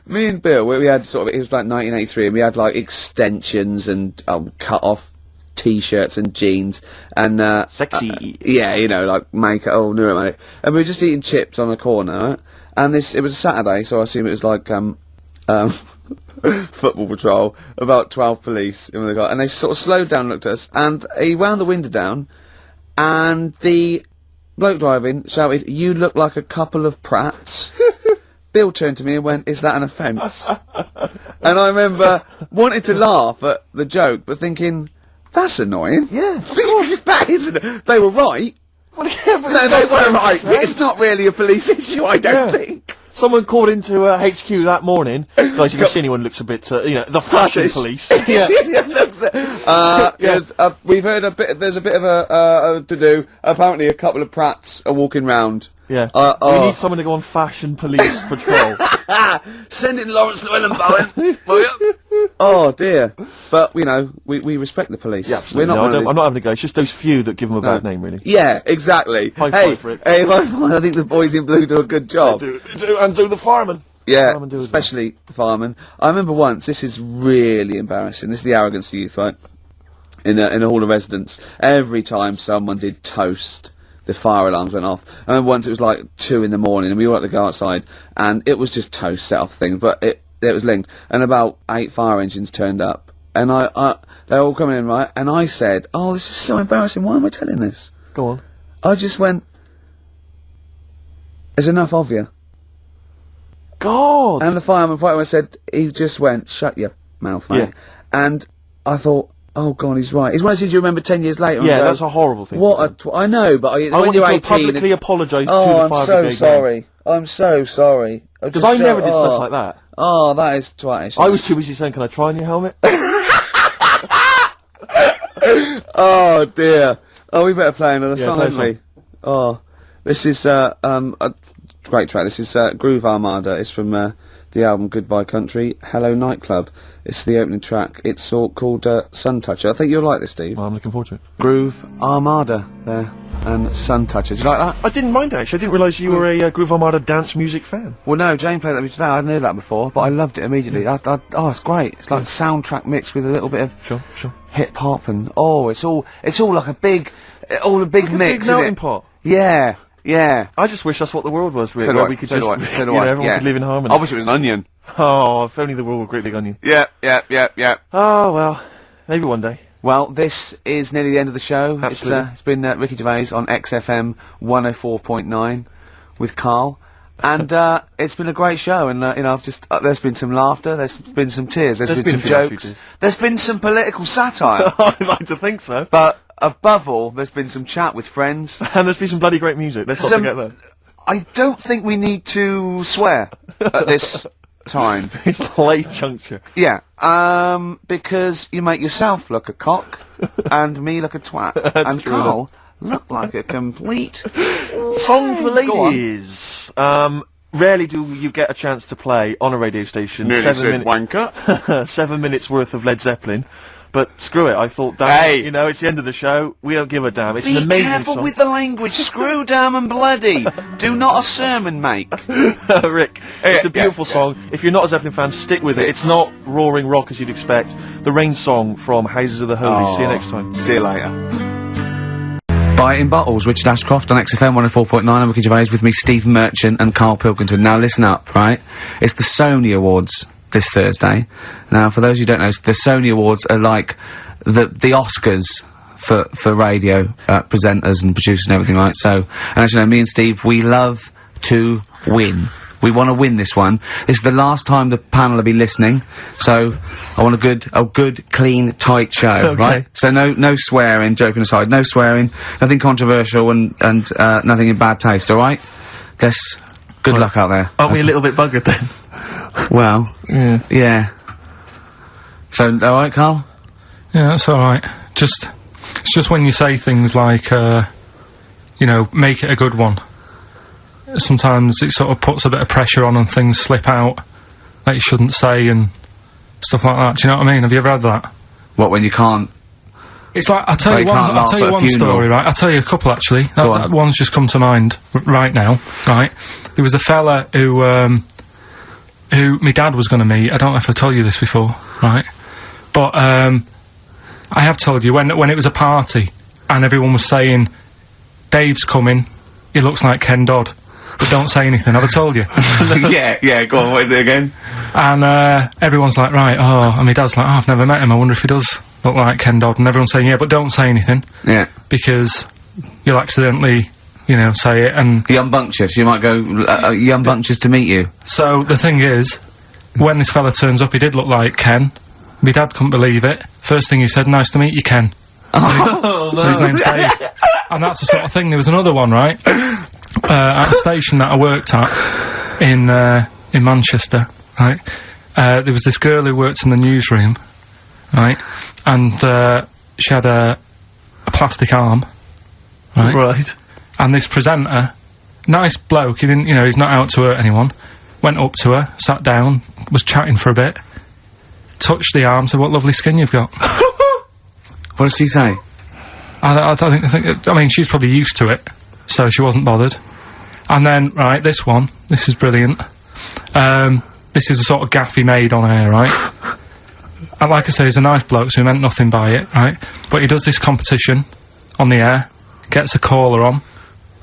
me and Bill, we had it was like 1983, and we had like extensions and cut off t-shirts and jeans and Sexy. like makeup, new money. And we were just eating chips on a corner, right? And it was a Saturday, so I assume it was like football patrol, about 12 police, and they sort of slowed down, looked at us, and he wound the window down, and the bloke driving shouted, "You look like a couple of prats." Bill turned to me and went, "Is that an offence?" And I remember wanting to laugh at the joke, but thinking, that's annoying. Yeah, of course. That isn't. They were right. Well, yeah, but No, they were right. It's not really a police issue, I don't think. Someone called into HQ that morning. Guys, if you see anyone who looks a bit, the flashing police. We've heard there's a bit of a to do. Apparently, a couple of prats are walking round. Yeah. We need someone to go on fashion police patrol. Send in Lawrence Llewellyn Bowen, will you? Oh dear. But we respect the police. Yeah, absolutely. We're not. I'm not having a go. It's just those few that give them a bad name, really. Yeah, exactly. High hey, five for it. hey, I think the boys in blue do a good job. And do the firemen. Yeah, Firemen do as especially the firemen. I remember once, this is really embarrassing, this is the arrogance of youth, right? in a hall of residence. Every time someone did toast, the fire alarms went off. I remember once it was like 2 in the morning, and we all had to go outside, and it was just toast set off thing, but it was linked. And about 8 fire engines turned up, and they're all coming in, right? And I said, "Oh, this is so embarrassing. Why am I telling this?" Go on. I just went, "There's enough of you." God! And the fireman said, he just went, "Shut your mouth, mate." Yeah. And I thought, oh God, he's right. He's one of those things you remember 10 years later. Yeah, and go, that's a horrible thing. I know, but I when want you you're to 18... publicly apologise to the Oh, fire I'm so brigade. sorry. I'm so sorry. Because I never did stuff like that. Oh, that is twatish. I was too busy saying, "Can I try on your helmet?" Oh dear. Oh, we better play another Yeah, song, play a haven't we? Oh, this is a great track. This is Groove Armada. It's from the album Goodbye Country, Hello Nightclub. It's the opening track. It's all called Sun Toucher. I think you'll like this, Steve. Well, I'm looking forward to it. Groove Armada there, and Sun Toucher. Do you like that? I didn't mind it, actually. I didn't realise you were a Groove Armada dance music fan. Well, no, Jane played that with me today. I knew that before, but I loved it immediately. Oh, it's great. It's like a soundtrack mixed with a little bit of Sure. hip hop, and it's all like a big mix. A big isn't melting it? pot. Yeah. I just wish that's what the world was, Rick, So do where I, we could so just, do I, so do you know, I, everyone yeah. could live in harmony. I wish it was an onion. Oh, if only the world were a great big onion. Yeah. Oh, well, maybe one day. Well, this is nearly the end of the show. Absolutely. It's been Ricky Gervais on XFM 104.9 with Karl. And it's been a great show, and I've just there's been some laughter, there's been some tears, there's been been some a few laughter jokes, tears. there's been some political satire, I'd like to think so. but above all, there's been some chat with friends. And there's been some bloody great music. Let's not forget that. I don't think we need to swear at this time. It's late juncture. Yeah, because you make yourself look a cock, and me look a twat, and true Karl look like a complete... Song for the Go on. ladies. Rarely do you get a chance to play on a radio station wanker. 7 minutes worth of Led Zeppelin. But screw it, I thought, damn, Hey. it's the end of the show, we don't give a damn. It's Be an amazing careful song. with the language. Screw damn and bloody. Do not a sermon make. Rick, it's a beautiful song. If you're not a Zeppelin fan, stick with it. It's not roaring rock as you'd expect. The Rain song from Houses of the Holy. See you next time. See you later. Buy it in bottles. Richard Ashcroft on XFM 104.9. I'm Ricky Gervais with me, Steve Merchant and Karl Pilkington. Now listen up, right? It's the Sony Awards this Thursday. Now, for those who don't know, the Sony Awards are like the Oscars for radio presenters and producers and everything, right? So, and as you know, me and Steve, we love to win. We want to win this one. This is the last time the panel will be listening, so I want a good, clean, tight show, Okay. right? So no swearing, joking aside, no swearing, nothing controversial and nothing in bad taste, alright? Good luck out there. Aren't we a little bit buggered then? Well, yeah. So, alright, Karl? Yeah, that's alright. It's just when you say things like, make it a good one. Sometimes it sort of puts a bit of pressure on and things slip out that you shouldn't say and stuff like that. Do you know what I mean? Have you ever had that? What, when you can't... It's like, I'll tell you one story, right? I'll tell you a couple, actually. That one's just come to mind right now, right? There was a fella who my dad was going to meet. I don't know if I told you this before, right? But, I have told you, when it was a party, and everyone was saying, Dave's coming, he looks like Ken Dodd, but don't say anything, have I told you? yeah, go on, what is it again? And, everyone's like, right, and my dad's like, I've never met him, I wonder if he does look like Ken Dodd, and everyone's saying, yeah, but don't say anything. Yeah. Because you'll accidentally, say it, and... Young Bunctious, you might go, Young Bunctious to meet you. So, the thing is, when this fella turns up, he did look like Ken. My dad couldn't believe it. First thing he said, nice to meet you, Ken. Oh, His name's Dave. And that's the sort of thing. There was another one, right? At a station that I worked at in Manchester, right? There was this girl who worked in the newsroom, right? And she had a plastic arm, right? Right. And this presenter, nice bloke, he didn't, he's not out to hurt anyone, went up to her, sat down, was chatting for a bit, touched the arm, said, what lovely skin you've got. what did she say? I mean, she's probably used to it, so she wasn't bothered. And then, right, this is brilliant. This is a sort of gaff he made on air, right? like I say, he's a nice bloke, so he meant nothing by it, right? But he does this competition on the air, gets a caller on,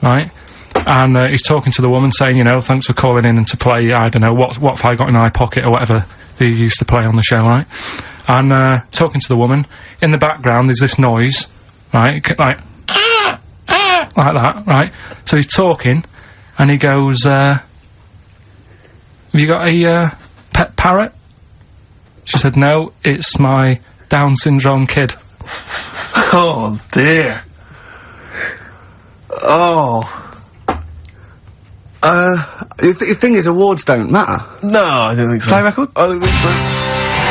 right? And he's talking to the woman saying, you know, thanks for calling in and to play, I don't know, what have I got in my pocket or whatever they used to play on the show, right? And talking to the woman, in the background there's this noise, right? Like that, right? So he's talking, and he goes, have you got a pet parrot? She said, no, it's my Down syndrome kid. Oh, dear. Oh. The thing is, awards don't matter. No, I don't think so. Play record? I don't think so.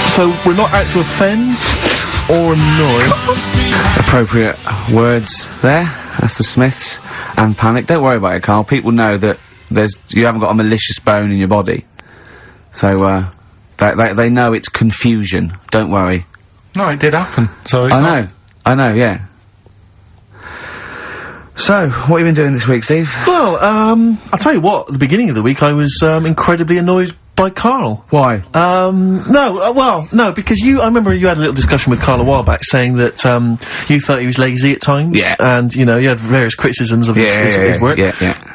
So, we're not out to offend or annoy. Appropriate words there. That's the Smiths. And Panic. Don't worry about it, Carl. People know that you haven't got a malicious bone in your body. So, they know it's confusion. Don't worry. No, it did happen, so it's I know, yeah. So, what have you been doing this week, Steve? Well, I'll tell you what, at the beginning of the week I was, incredibly annoyed by Karl. Why? No, because I remember you had a little discussion with Karl a while back saying that, you thought he was lazy at times. Yeah. And, you know, you had various criticisms of his work. Yeah.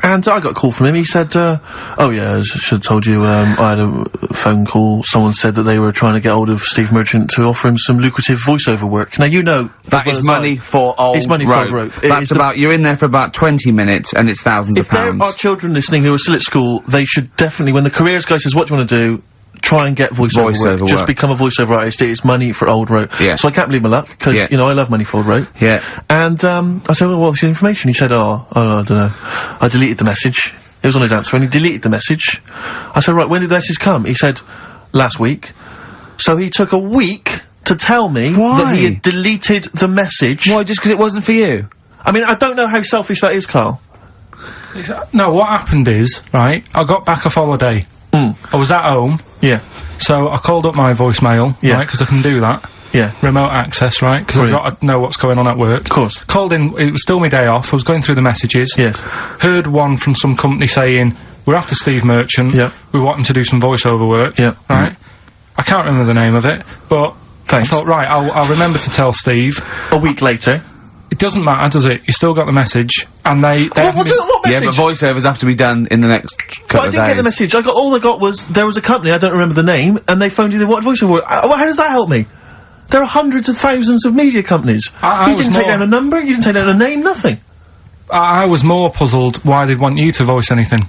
And I got a call from him, he said, oh yeah, I should have told you, I had a phone call, someone said that they were trying to get hold of Steve Merchant to offer him some lucrative voiceover work. Now, you know... That is money for old It's money for old rope. That's you're in there for about 20 minutes, and it's thousands of pounds. If there are children listening who are still at school, they should definitely, when the careers guy says, what do you want to do? Try and get voiceover work. Just become a voiceover artist. It's money for old rope. Yeah. So I can't believe my luck, because, you know, I love money for old rope. Yeah. And, I said, well, what's the information? He said, I don't know. I deleted the message. It was on his answer, and he deleted the message. I said, right, when did the message come? He said, last week. So he took a week to tell me that he had deleted the message. Why, just because it wasn't for you? I mean, I don't know how selfish that is, Karl. No, what happened is, right, I got back off holiday. I was at home. Yeah. So I called up my voicemail, right, because I can do that. Yeah. Remote access, right, because I've got to know what's going on at work. Of course. Called in, it was still my day off, I was going through the messages. Yes. Heard one from some company saying, we're after Steve Merchant. Yeah. We want him to do some voiceover work. Yeah. Right? I can't remember the name of it, but Thanks. I thought, right, I'll remember to tell Steve. A week later. It doesn't matter, does it? You still got the message, and they What message? Yeah, but voiceovers have to be done in the next couple of days. But I didn't get the message. All I got was, there was a company, I don't remember the name, and they phoned you, they wanted voiceover work. How does that help me? There are hundreds of thousands of media companies. You didn't take down a number, you didn't take down a name, nothing. I was more puzzled why they'd want you to voice anything.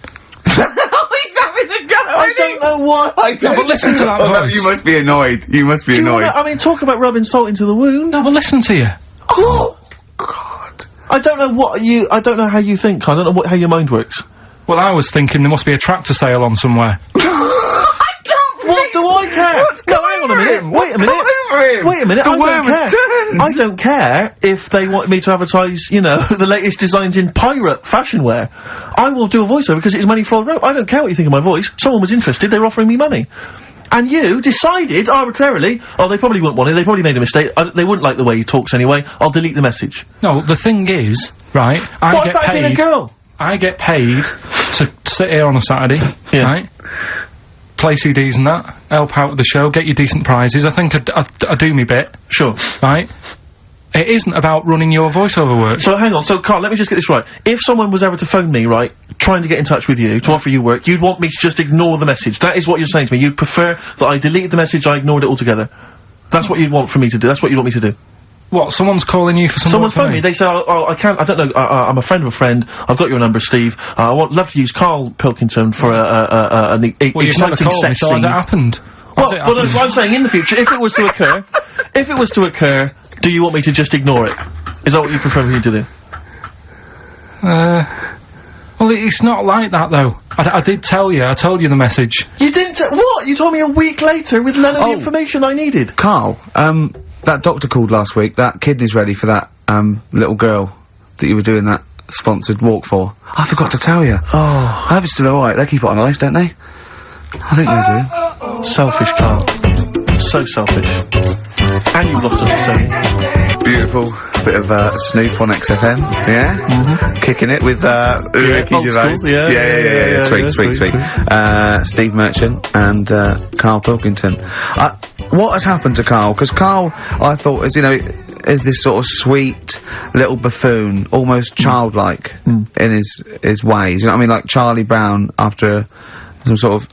He's having a go I don't know why. No, but listen to that voice. No, you must be annoyed. You must be annoyed. I mean, talk about rubbing salt into the wound. No, but listen to you. Oh! God. I don't know how you think, I don't know how your mind works. Well, I was thinking there must be a tractor sale on somewhere. What do I care? No, hang on a minute. Wait a minute. Wait a minute. The worm has turned. I don't care if they want me to advertise, you know, the latest designs in pirate fashion wear. I will do a voiceover because it's money for old rope. I don't care what you think of my voice. Someone was interested. They were offering me money. And you decided arbitrarily, oh, they probably wouldn't want it. They probably made a mistake. They wouldn't like the way he talks anyway. I'll delete the message. No, the thing is, right, What if I'd been a girl? I get paid to sit here on a Saturday, right? Play CDs and that, help out with the show, get you decent prizes. I think I do me bit. Sure. Right? It isn't about running your voiceover work. So hang on, so Karl, let me just get this right. If someone was ever to phone me, right, trying to get in touch with you, to offer you work, you'd want me to just ignore the message. That is what you're saying to me. You'd prefer that I deleted the message, I ignored it altogether. That's what you'd want for me to do. That's what you'd want me to do. What, someone's calling you for some Someone's phoned me, they say, oh, I can't, I don't know, I'm a friend of a friend, I've got your number, Steve, love to use Karl Pilkington for an exciting called me, so has it happened? Well, that's what I'm saying, in the future, if it was to occur, do you want me to just ignore it? Is that what you prefer me to do? Well, it's not like that, though. I did tell you, I told you the message. You didn't what? You told me a week later with none of the information I needed. Carl, that doctor called last week, that kidney's ready for that, little girl that you were doing that sponsored walk for. I forgot to tell you. Oh. I hope it's still alright. They keep it on ice, don't they? I think they do. Selfish, Karl. So selfish. And you've lost us to Sony. Beautiful bit of Snoop on XFM, yeah? Kicking it with Ricky old Gervais. school, yeah, Sweet. Steve Merchant and Karl Pilkington. What has happened to Karl? Because Karl, I thought, is this sort of sweet little buffoon, almost childlike in his ways. You know what I mean? Like Charlie Brown after some sort of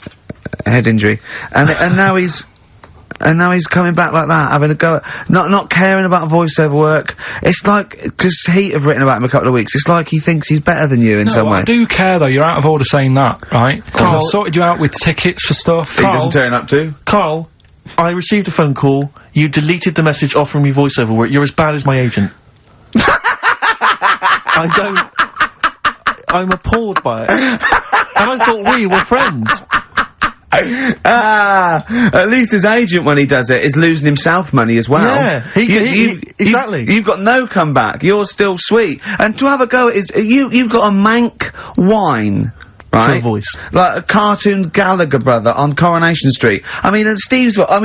head injury, and now he's coming back like that, having a go at, not caring about voiceover work. It's like, because Heat have written about him a couple of weeks, it's like he thinks he's better than you in some way. I do care though, you're out of order saying that, right? Because I've sorted you out with tickets for stuff. He doesn't turn up to. Carl, I received a phone call, you deleted the message offering me voiceover work, you're as bad as my agent. I'm appalled by it. And I thought we were friends. At least his agent, when he does it, is losing himself money as well. Yeah, exactly. You've got no comeback. You're still sweet, and to have a go at you've got a mank whine. Right? Voice. Like a cartoon Gallagher brother on Coronation Street. I mean, and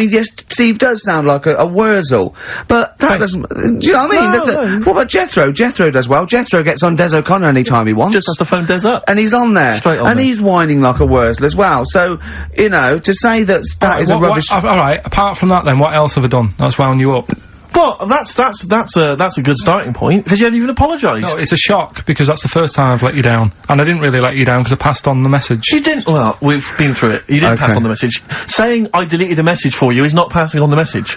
yes, Steve does sound like a Wurzel, but that doesn't, do you know what I mean? No. What about Jethro? Jethro does well. Jethro gets on Des O'Connor anytime he wants. Just has to phone Des up. And he's on there. Straight on and there. he's whining like a Wurzel as well. So, you know, to say that is a rubbish... Alright, apart from that then, what else have I done that's wound you up? Well, that's a good starting point, because you haven't even apologised. No, it's a shock, because that's the first time I've let you down. And I didn't really let you down, because I passed on the message. You didn't, well, we've been through it. You didn't pass on the message. Saying I deleted a message for you is not passing on the message.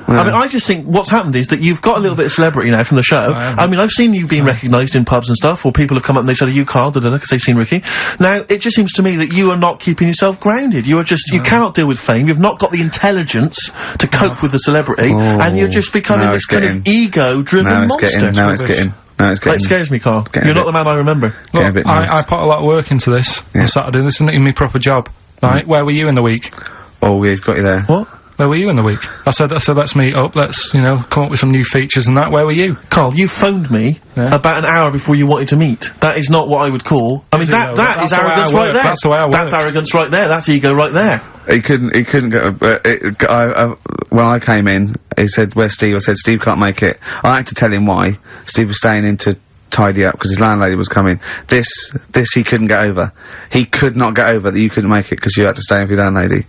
I mean, I just think what's happened is that you've got a little bit of celebrity now from the show. I mean, I've seen you being recognised in pubs and stuff, or people have come up and they said, are you Karl, because they've seen Ricky. Now, it just seems to me that you are not keeping yourself grounded. You are just, you cannot deal with fame, you've not got the intelligence to cope with the celebrity, and you're just becoming this kind of ego-driven monster. Now it's getting. It scares me, Karl. You're not the man I remember. Look, I put a lot of work into this on Saturday. This isn't even my proper job, right? Where were you in the week? Oh, yeah, he's got you there. What? Where were you in the week? I said, let's meet up, let's, you know, come up with some new features and that. Where were you? Karl, you phoned me about an hour before you wanted to meet. That is not what I would call... I mean, that is arrogance right there. That's the way I work. That's arrogance right there. That's ego right there. He couldn't go, when I came in, he said, where's Steve? I said, Steve can't make it. I had to tell him why. Steve was staying in to tidy up, because his landlady was coming. This he couldn't get over. He could not get over that you couldn't make it because you had to stay in for your landlady.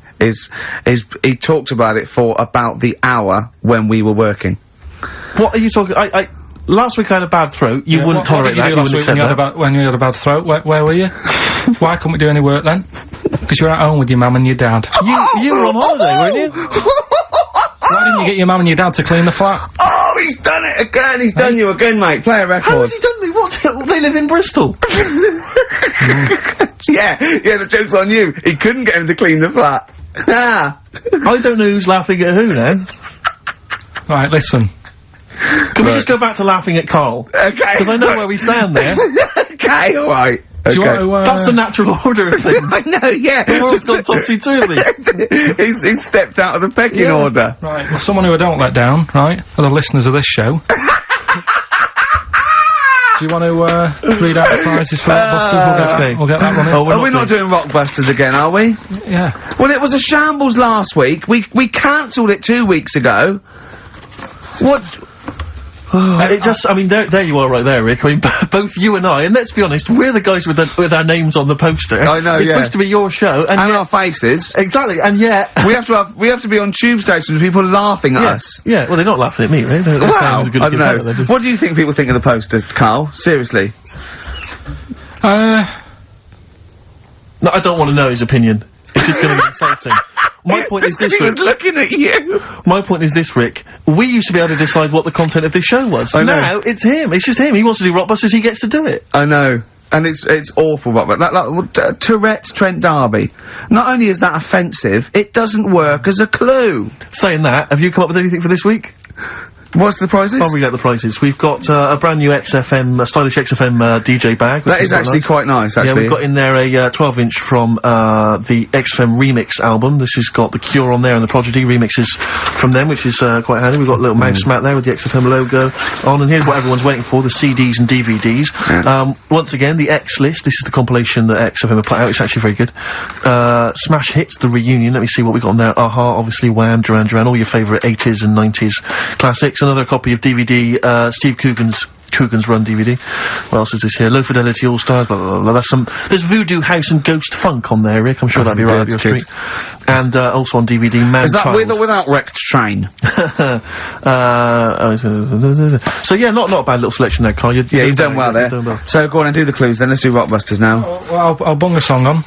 He talked about it for about the hour when we were working. What are you talking... last week I had a bad throat. You wouldn't tolerate that. You wouldn't accept that. When you had a bad throat, where were you? Why couldn't we do any work then? Because you were at home with your mum and your dad. You were on holiday, weren't you? Why didn't you get your mum and your dad to clean the flat? Oh, he's done it again! He's done you again, mate. Play a record. How has he done me? What? They live in Bristol. Yeah, the joke's on you. He couldn't get him to clean the flat. Ah! I don't know who's laughing at who now. Right, listen. Can we just go back to laughing at Karl? Okay. Because I know where we stand there. Okay, alright. Do you want to, That's the natural order of things. I know, yeah. The world's gone topsy-turvy. he's stepped out of the pecking order. Right, well, someone who I don't let down, right, are the listeners of this show. Do you want to, read out the prizes for Rockbusters? We'll get that running. Are we not doing Rockbusters again, are we? Yeah. Well, it was a shambles last week. We cancelled it 2 weeks ago. What? It just, I mean, there you are right there, Rick. I mean, both you and I, and let's be honest, we're the guys with our names on the poster. I know, It's supposed to be your show, and our faces. Exactly, and yet... we have to be on tube stations with people laughing at us. Yeah, well, they're not laughing at me, right? They're saying it was a good I don't know. What do you think people think of the poster, Karl? Seriously? No, I don't want to know his opinion. It's just going to be insulting. My point is this, Rick. He was looking at you. My point is this, Rick. We used to be able to decide what the content of this show was. I know. Now, it's him. It's just him. He wants to do Rockbusters, he gets to do it. I know. And it's awful, but like Tourette's Trent D'Arby. Not only is that offensive, it doesn't work as a clue. Saying that, have you come up with anything for this week? What's the prizes? I'll read out the prizes. We've got a brand new XFM, stylish XFM DJ bag. That is actually quite nice, actually. Yeah, we've got in there a 12-inch from the XFM Remix album. This has got The Cure on there and the Prodigy remixes from them, which is quite handy. We've got a little mouse mat there with the XFM logo on, and here's what everyone's waiting for, the CDs and DVDs. Yeah. Once again, the X List. This is the compilation that XFM have put out. It's actually very good. Smash Hits, the reunion. Let me see what we got on there. Aha, obviously, Wham, Duran Duran, all your favourite 80s and 90s classics. Another copy of DVD, Steve Coogan's Run DVD. What else is this here? Low Fidelity All Stars, blah, blah, blah, blah. There's Voodoo House and Ghost Funk on there, Rick. I'm sure that'd be right up your street. And, also on DVD, Man Is that Child. with or without Wrecked Train? So yeah, not a bad little selection there, Carl. You've done well there. So go on and do the clues then. Let's do Rockbusters now. Well, I'll bung a song on.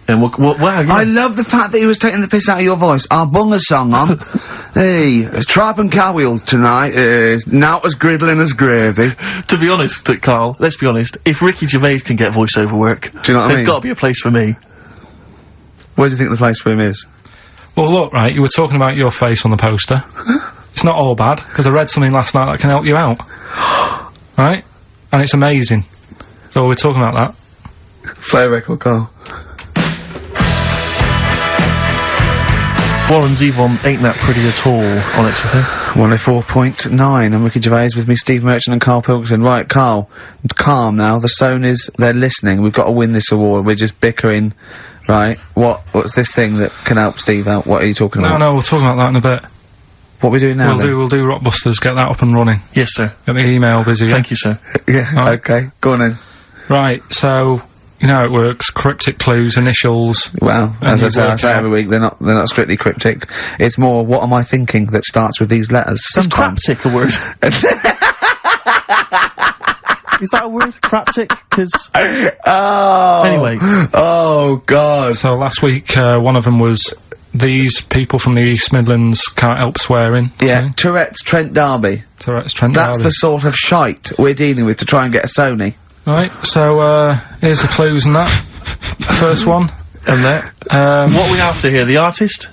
And wow, yeah. I love the fact that he was taking the piss out of your voice. I'll bung a song on. Hey, it's Tripe and Cowwheels tonight. Now as griddling as gravy. To be honest, Carl, let's be honest, if Ricky Gervais can get voiceover work, do you know what I mean? There's got to be a place for me. Where do you think the place for him is? Well, look, right, you were talking about your face on the poster. It's not all bad, because I read something last night that can help you out. Right? And it's amazing. So we're talking about that. Play a record, Carl. Warren Zevon ain't that pretty at all on XFM. 104.9. I'm Ricky Gervais with me, Steve Merchant and Karl Pilkington. Right, Karl, calm now. The Sonys, they're listening. We've got to win this award. We're just bickering. Right, what's this thing that can help Steve out? What are you talking about? No, we'll talk about that in a bit. What are we doing now, We'll do Rockbusters, get that up and running. Yes, sir. Get the email busy. Thank you, sir. Yeah, Right. okay. Go on then. Right, so, you know how it works. Cryptic clues, initials. Well, And as you I work say out. every week, they're not strictly cryptic. It's more, what am I thinking that starts with these letters? Is Sometimes. craptic a word? Is that a word? Craptic? Because... Oh! Anyway. Oh, God. So last week, one of them was, these people from the East Midlands can't help swearing. Yeah, Tourette's Trent D'Arby. Tourette's Trent That's D'Arby. the sort of shite we're dealing with to try and get a Sony. Right, so, here's the clues and that. First one. And that. What are we after here? The artist?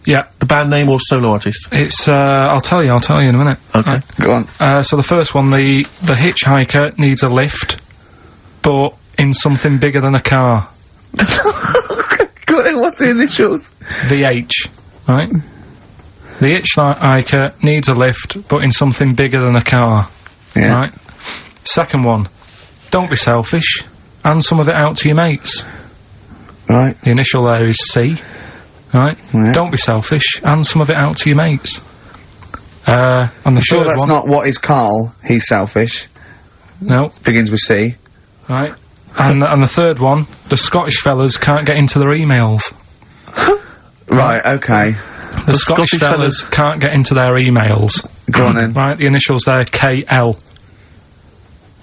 Yeah. The band name or solo artist? It's, I'll tell you in a minute. Okay. Right. Go on. So the first one, the hitchhiker needs a lift, but in something bigger than a car. Go on, what's the initials? VH, right? The hitchhiker needs a lift, but in something bigger than a car. Yeah. Right? Second one, don't be selfish, and some of it out to your mates. Right. The initial there is C. Right? Yeah. Don't be selfish, and some of it out to your mates. And the Sure third that's one... not what is Karl, he's selfish. No. Begins with C. Right. And the third one, the Scottish fellas can't get into their emails. Right, okay. The Scottish fellas can't get into their emails. Go on then. Right, the initials there, KL.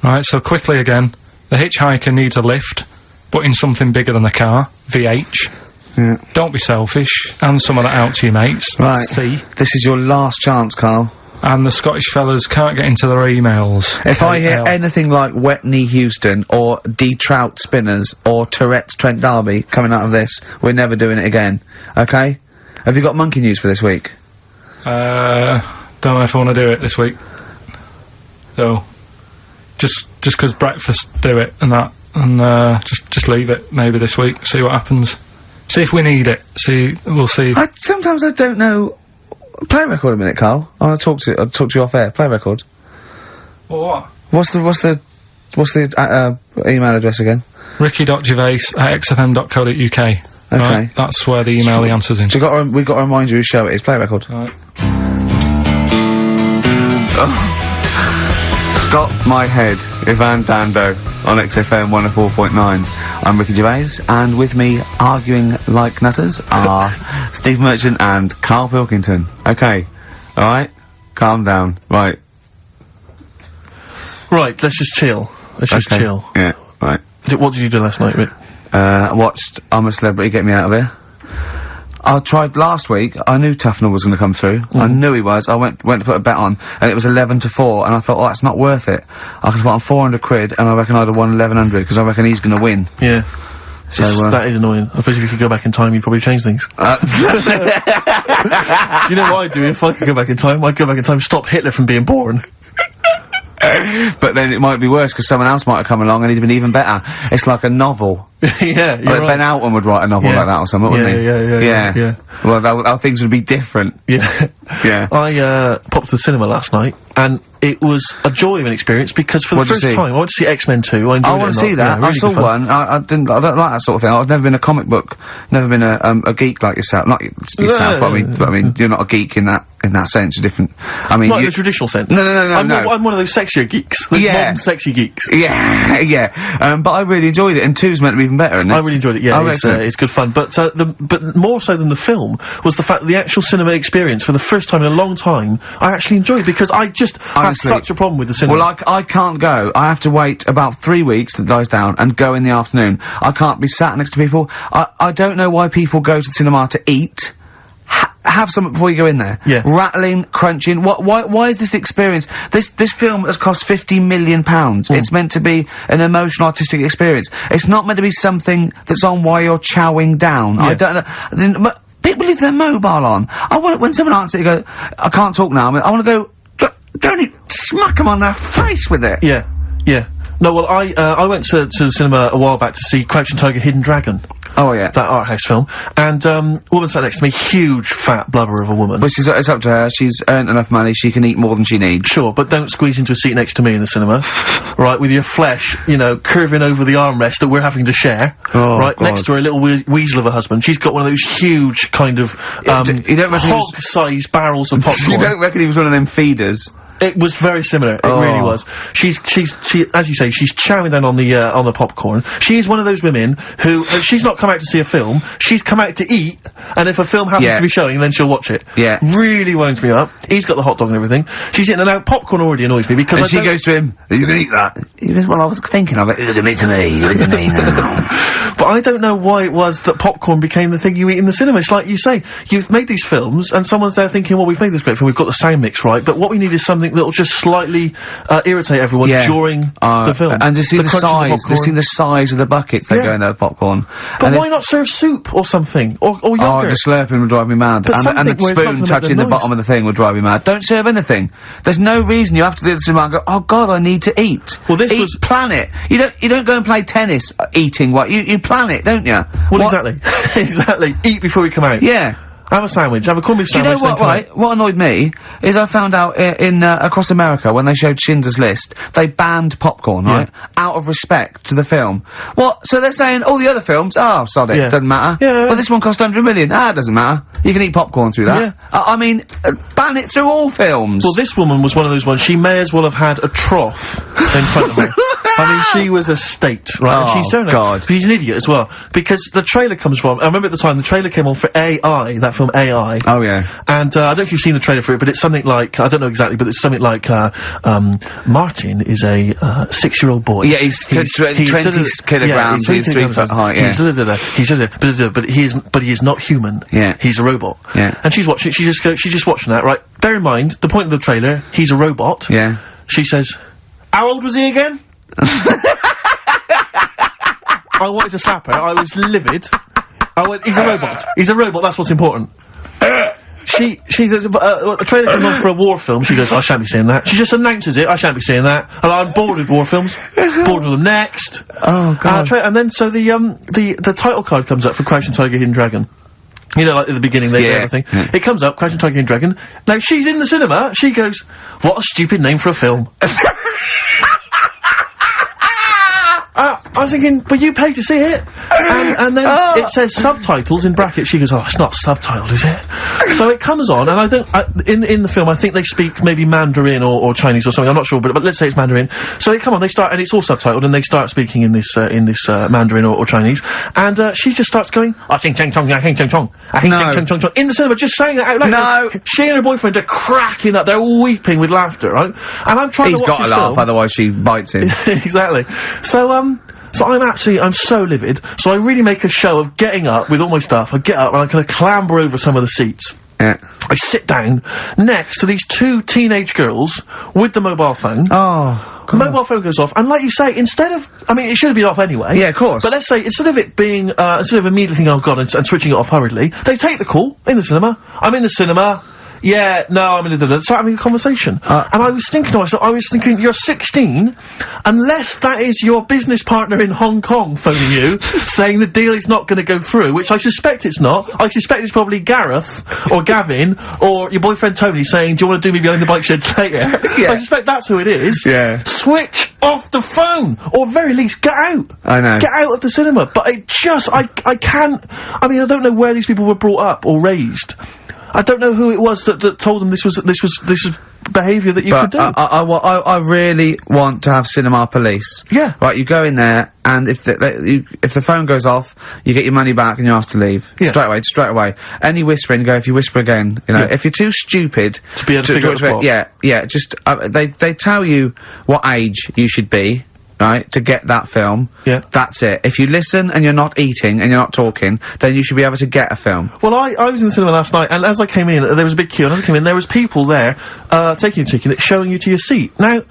Right, so quickly again, the hitchhiker needs a lift, but in something bigger than a car, VH. Yeah. Don't be selfish, and some of that out to your mates, Right. that's C. This is your last chance, Karl. And the Scottish fellas can't get into their emails. If I hear KL. anything like Wet Knee Houston, or D Trout Spinners, or Tourette's Trent D'Arby coming out of this, we're never doing it again. Okay? Have you got monkey news for this week? Don't know if I want to do it this week. So, just 'cause breakfast do it and that, and just leave it maybe this week. See what happens. See if we need it. We'll see. Sometimes I don't know. Play a record a minute, Karl. I'll talk to you off air. Play a record. Well, what? What's the email address again? ricky.gervais@xfm.co.uk. Okay. Right? That's where the email the answer's in. So we've got to remind you whose show it is. Play a record. Right. Stop My Head, Ivan Dando, on XFM 104.9. I'm Ricky Gervais, and with me, arguing like nutters, are Steve Merchant and Karl Pilkington. Okay, alright? Calm down. Right. Right, let's just chill. Let's just Okay. chill. Yeah, right. What did you do last night, Rick? I watched I'm a Celebrity, Get Me Out of Here. I tried last week, I knew Tufnell was going to come through. I knew he was. I went to put a bet on, and it was 11-4, and I thought, oh, that's not worth it. I could put on 400 quid, and I reckon I'd have won 1100, because I reckon he's going to win. Yeah. So, That is annoying. I suppose if you could go back in time, you'd probably change things. You know what I'd do if I could go back in time? I'd go back in time, stop Hitler from being born. But then it might be worse because someone else might have come along and he'd been even better. It's like a novel. Yeah, you're Like right. Ben Alton would write a novel like that or something, wouldn't he? Yeah. Well, how things would be different. Yeah. Yeah. I popped to the cinema last night, and it was a joy of an experience because for the What'd you first see? time I went to see X-Men 2. I enjoyed it. I want to see that. Yeah, really I saw good fun. one. I don't like that sort of thing. I've never been a comic book, never been a geek like yourself. Not yourself, but I mean, you're not a geek in that sense. You're different. I mean, Not in the traditional sense. No. I'm one of those sexier geeks. Those modern sexy geeks. Yeah. But I really enjoyed it, and 2's meant to be even better, isn't it? I really enjoyed it. Yeah, Oh, excellent. it's good fun. But but more so than the film was the fact that the actual cinema experience for the first time in a long time I actually enjoyed because I just Honestly, had such a problem with the cinema. Well, I can't go. I have to wait about 3 weeks till it dies down and go in the afternoon. I can't be sat next to people. I don't know why people go to the cinema to eat. Have something before you go in there. Yeah. Rattling, crunching. Why is this experience? This film has cost £50 million. It's meant to be an emotional, artistic experience. It's not meant to be something that's on while you're chowing down. Yeah. I don't know. But people leave their mobile on. I want when someone answers it, you go, I can't talk now. I want to go, don't smack them on their face with it. Yeah. No, well, I went to the cinema a while back to see Crouching Tiger, Hidden Dragon. Oh, yeah. That art house film. And, woman sat next to me, huge fat blubber of a woman. But it's up to her. She's earned enough money. She can eat more than she needs. Sure, but don't squeeze into a seat next to me in the cinema. Right, with your flesh, you know, curving over the armrest that we're having to share. Oh, right, God. next to her little weasel of a husband. She's got one of those huge kind of, you don't reckon he was- hog-sized barrels of popcorn. You don't reckon he was one of them feeders? It was very similar. It really was. She, as you say, she's chowing down on the popcorn. She is one of those women who, she's not come out to see a film, she's come out to eat, and if a film happens to be showing, then she'll watch it. Yeah. Really winds me up. He's got the hot dog and everything. She's eating, and now popcorn already annoys me because And I she don't- goes to him, "Are you gonna eat that?" He goes, "Well, I was thinking of it." "Give it to me, give it to me now." But I don't know why it was that popcorn became the thing you eat in the cinema. It's like you say, you've made these films, and someone's there thinking, well, we've made this great film, we've got the sound mix right, but what we need is something that'll just slightly irritate everyone during the film. And just see the crunch of size, popcorn. just see the size of the buckets that go in there with popcorn. But And why not serve soup or something? Or Oh, yogurt? the slurping would drive me mad. But And something the where it's not spoon gonna make touching the the noise. bottom of the thing would drive me mad. Don't serve anything. There's no reason you have to do the cinema and go, "Oh God, I need to eat." Well, this Eat, was- plan it. You don't go and play tennis eating what you plan it, don't you? Well, exactly. Exactly. Eat before we come out. Yeah. Have a sandwich. Have a corned beef Do you know sandwich. then what, come right? out. What annoyed me is I found out in across America when they showed Schindler's List, they banned popcorn, right? Out of respect to the film. What? So they're saying all the other films, oh, sod it, Yeah. doesn't matter. Yeah. Well, this one cost 100 million. Ah, it doesn't matter. You can eat popcorn through that. Yeah. I mean, ban it through all films. Well, this woman was one of those ones. She may as well have had a trough in front of her. I mean, she was a state, right? Oh, and she's don't know. God. She's an idiot as well because the trailer comes from. I remember at the time the trailer came on for AI, that film AI. Oh yeah. And I don't know if you've seen the trailer for it, but it's something like I don't know exactly, but it's something like Martin is a 6-year-old boy. Yeah, he's 20 kilograms, he's 3 foot high, yeah. But he is not human. Yeah. He's a robot. Yeah. And she's watching. She's just watching that. Right. Bear in mind the point of the trailer. He's a robot. Yeah. She says, "How old was he again?" I wanted to slap her. I was livid. I went, "He's a robot. He's a robot. That's what's important." She says, a trailer comes on for a war film. She goes, "I shan't be seeing that." She just announces it. "I shan't be seeing that." And I'm bored with war films. Bored with them. Next. Oh God. And then so the title card comes up for Crouching Tiger, Hidden Dragon. You know, like at the beginning, they do everything. Yeah. It comes up, Crouching Tiger, Hidden Dragon. Now she's in the cinema. She goes, "What a stupid name for a film." I was thinking, but you paid to see it. And then it says subtitles in brackets. She goes, "Oh, it's not subtitled, is it?" So it comes on, and I don't, in the film, I think they speak maybe Mandarin or Chinese or something, I'm not sure, but let's say it's Mandarin. So they come on, they start, and it's all subtitled, and they start speaking in this Mandarin or Chinese, and she just starts going, "Ah, ching chong chong, ah, ching chong chong, ah, ching chong chong chong," in the cinema, just saying that out loud. No. She and her boyfriend are cracking up, they're weeping with laughter, right? And I'm trying He's to watch got to this laugh, film. otherwise she bites him. Exactly. So I'm so livid, so I really make a show of getting up with all my stuff. I get up and I kind of clamber over some of the seats. Yeah. I sit down next to these two teenage girls with the mobile phone. Oh, God. Mobile phone goes off, and like you say, instead of, I mean, it should have been off anyway. Yeah, of course. But let's say, instead of it being, instead of immediately thinking, oh God, and switching it off hurriedly, they take the call in the cinema. I'm in the cinema. Yeah, no, I'm in the... Start having a conversation. And I was thinking to myself, you're 16, unless that is your business partner in Hong Kong phoning you, saying the deal is not gonna go through, which I suspect it's not. I suspect it's probably Gareth, or Gavin, or your boyfriend Tony saying, do you want to do me behind the bike sheds later? Yeah. I suspect that's who it is. Yeah. Switch off the phone! Or at very least, get out! I know. Get out of the cinema! But it just, I can't, I mean, I don't know where these people were brought up, or raised. I don't know who it was that told them this was behaviour that you could do. I really want to have cinema police. Yeah. Right, you go in there, and if the phone goes off, you get your money back and you're asked to leave. Yeah. Straight away. Any whispering, go, if you whisper again, you know, if you're too stupid to be able to figure out the plot. yeah, just, they tell you what age you should be, right, to get that film. Yeah. That's it. If you listen and you're not eating and you're not talking, then you should be able to get a film. Well, I was in the cinema last night, and as I came in, there was a big queue, and as I came in, there was people there, taking your ticket, showing you to your seat. Now,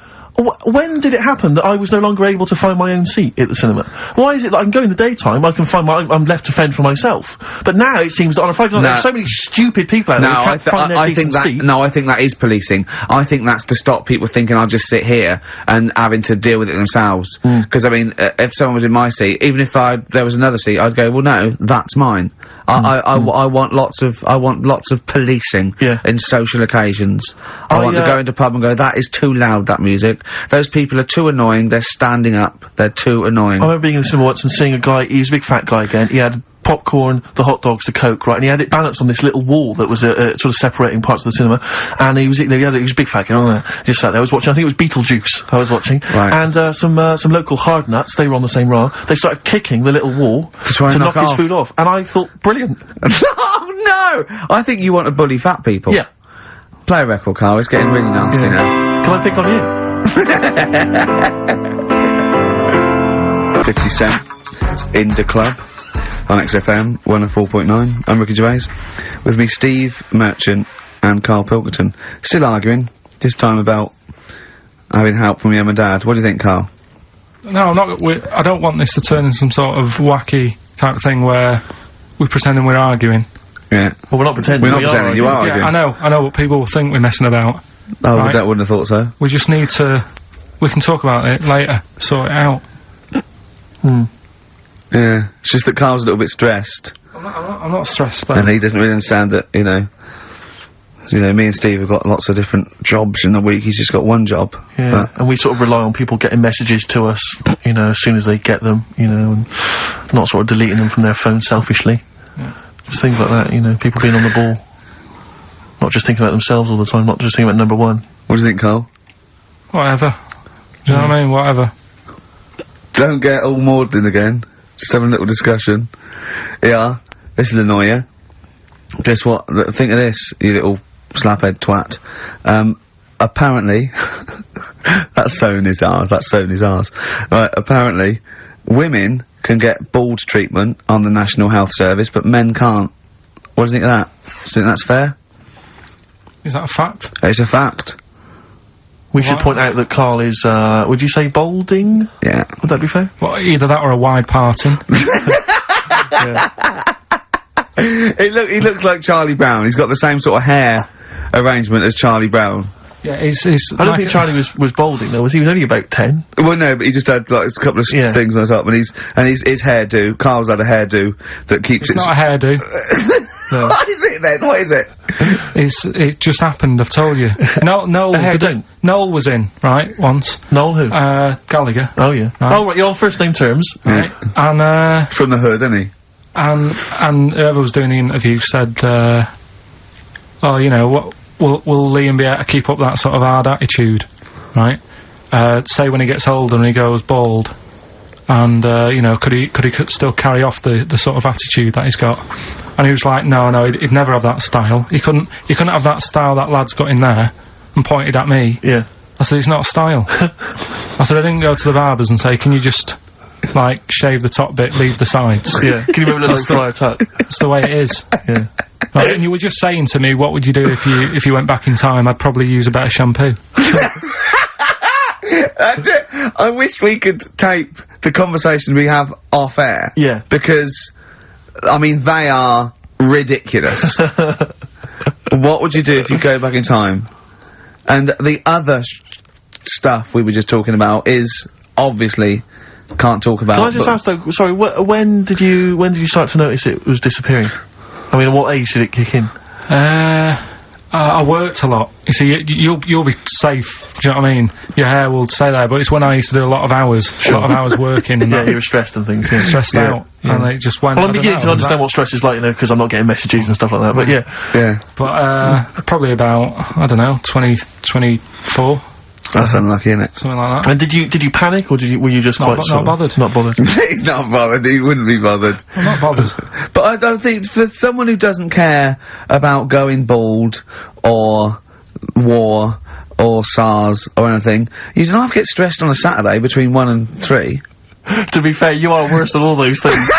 when did it happen that I was no longer able to find my own seat at the cinema? Why is it that I can go in the daytime, I can find I'm left to fend for myself? But now it seems that on a Friday night, there's so many stupid people out there who can't find their decent seat. No, I think that is policing. I think that's to stop people thinking I'll just sit here and having to deal with it themselves. Because, I mean, if someone was in my seat, even if there was another seat, I'd go, well, no, that's mine. I want lots of policing in social occasions. I want to go into a pub and go, that is too loud, that music. Those people are too annoying, they're standing up, they're too annoying. I remember being in the cinema once and seeing a guy, he was a big fat guy again, he had popcorn, the hot dogs, the Coke, right, and he had it balanced on this little wall that was, sort of separating parts of the cinema, and he was a big fat guy, just sat there, I was watching, I think it was Beetlejuice I was watching, right. And, some local hard nuts, they were on the same row, they started kicking the little wall to knock his food off, and I thought, brilliant. Oh no! I think you want to bully fat people. Yeah. Play a record, Karl, it's getting really nasty now. Can I pick on you? 50 Cent in the club on XFM 104.9. I'm Ricky Gervais. With me, Steve Merchant and Karl Pilkington. Still arguing, this time about having help from your mum and dad. What do you think, Karl? No, I'm not. I don't want this to turn into some sort of wacky type thing where we're pretending we're arguing. Yeah. Well, we're not pretending. We're not pretending, you are arguing. Yeah, I know, but people will think we're messing about. Oh, right? I wouldn't have thought so. We just need to... We can talk about it later, sort it out. Yeah, it's just that Karl's a little bit stressed. I'm not stressed, though. And he doesn't really understand that, you know, me and Steve have got lots of different jobs in the week, he's just got one job. Yeah, and we sort of rely on people getting messages to us, you know, as soon as they get them, you know, and not sort of deleting them from their phone selfishly. Yeah. Just things like that, you know, people being on the ball. Not just thinking about themselves all the time, not just thinking about number one. What do you think, Karl? Whatever. Do you know what I mean? Whatever. Don't get all maudlin again. Just having a little discussion. Yeah, this will annoy you. Guess what? Think of this, you little slaphead twat. Apparently... that's so in his arse. Right, apparently, women can get bald treatment on the National Health Service, but men can't. What do you think of that? Do you think that's fair? Is that a fact? It's a fact. We should point out that Karl is, would you say balding? Yeah. Would that be fair? Well, either that or a wide parting. He looks like Charlie Brown. He's got the same sort of hair arrangement as Charlie Brown. Yeah, he's I don't think Charlie was balding though, was he? He was only about 10. Well, no, but he just had, like, a couple of things on top, and his hairdo, Karl's had a hairdo that keeps It's not a hairdo. No. What is it then? What is it? It just happened, I've told you. Noel was in, right, once. Noel who? Gallagher. Oh, yeah. Right. Oh, right, you're on first name terms. Right. And, from the hood, isn't he? And whoever was doing the interview said, oh, you know, what, will Liam be able to keep up that sort of hard attitude, right? Say when he gets older and he goes bald, and, you know, could he still carry off the sort of attitude that he's got? And he was like, no, he'd never have that style. He couldn't have that style that lad's got in there, and pointed at me. Yeah. I said, it's not a style. I said, I didn't go to the barbers and say, can you just, like, shave the top bit, leave the sides. Yeah. Can you remember the Friar Tuck? That's the way it is. Yeah. Right, and you were just saying to me, what would you do if you went back in time? I'd probably use a better shampoo. I wish we could tape the conversations we have off air. Yeah. Because, I mean, they are ridiculous. What would you do if you go back in time? And the other stuff we were just talking about is obviously can't talk about. Can I just ask though? Sorry, when did you start to notice it was disappearing? I mean, at what age did it kick in? I worked a lot. You see, you'll be safe. Do you know what I mean? Your hair will stay there, but it's when I used to do a lot of hours, working. And Yeah, you were stressed and things. Yeah. stressed out, and it just went. Well, I'm beginning to understand what stress is like, you know, because I'm not getting messages and stuff like that. But Yeah. But probably about, I don't know, 24. That's unlucky, isn't it? Something like that. And did you panic, or were you just quite not bothered? Not bothered. He's not bothered. He wouldn't be bothered. I'm not bothered. But I don't think, for someone who doesn't care about going bald, or war, or SARS, or anything, you don't have to get stressed on a Saturday between 1 and 3. To be fair, you are worse than all those things.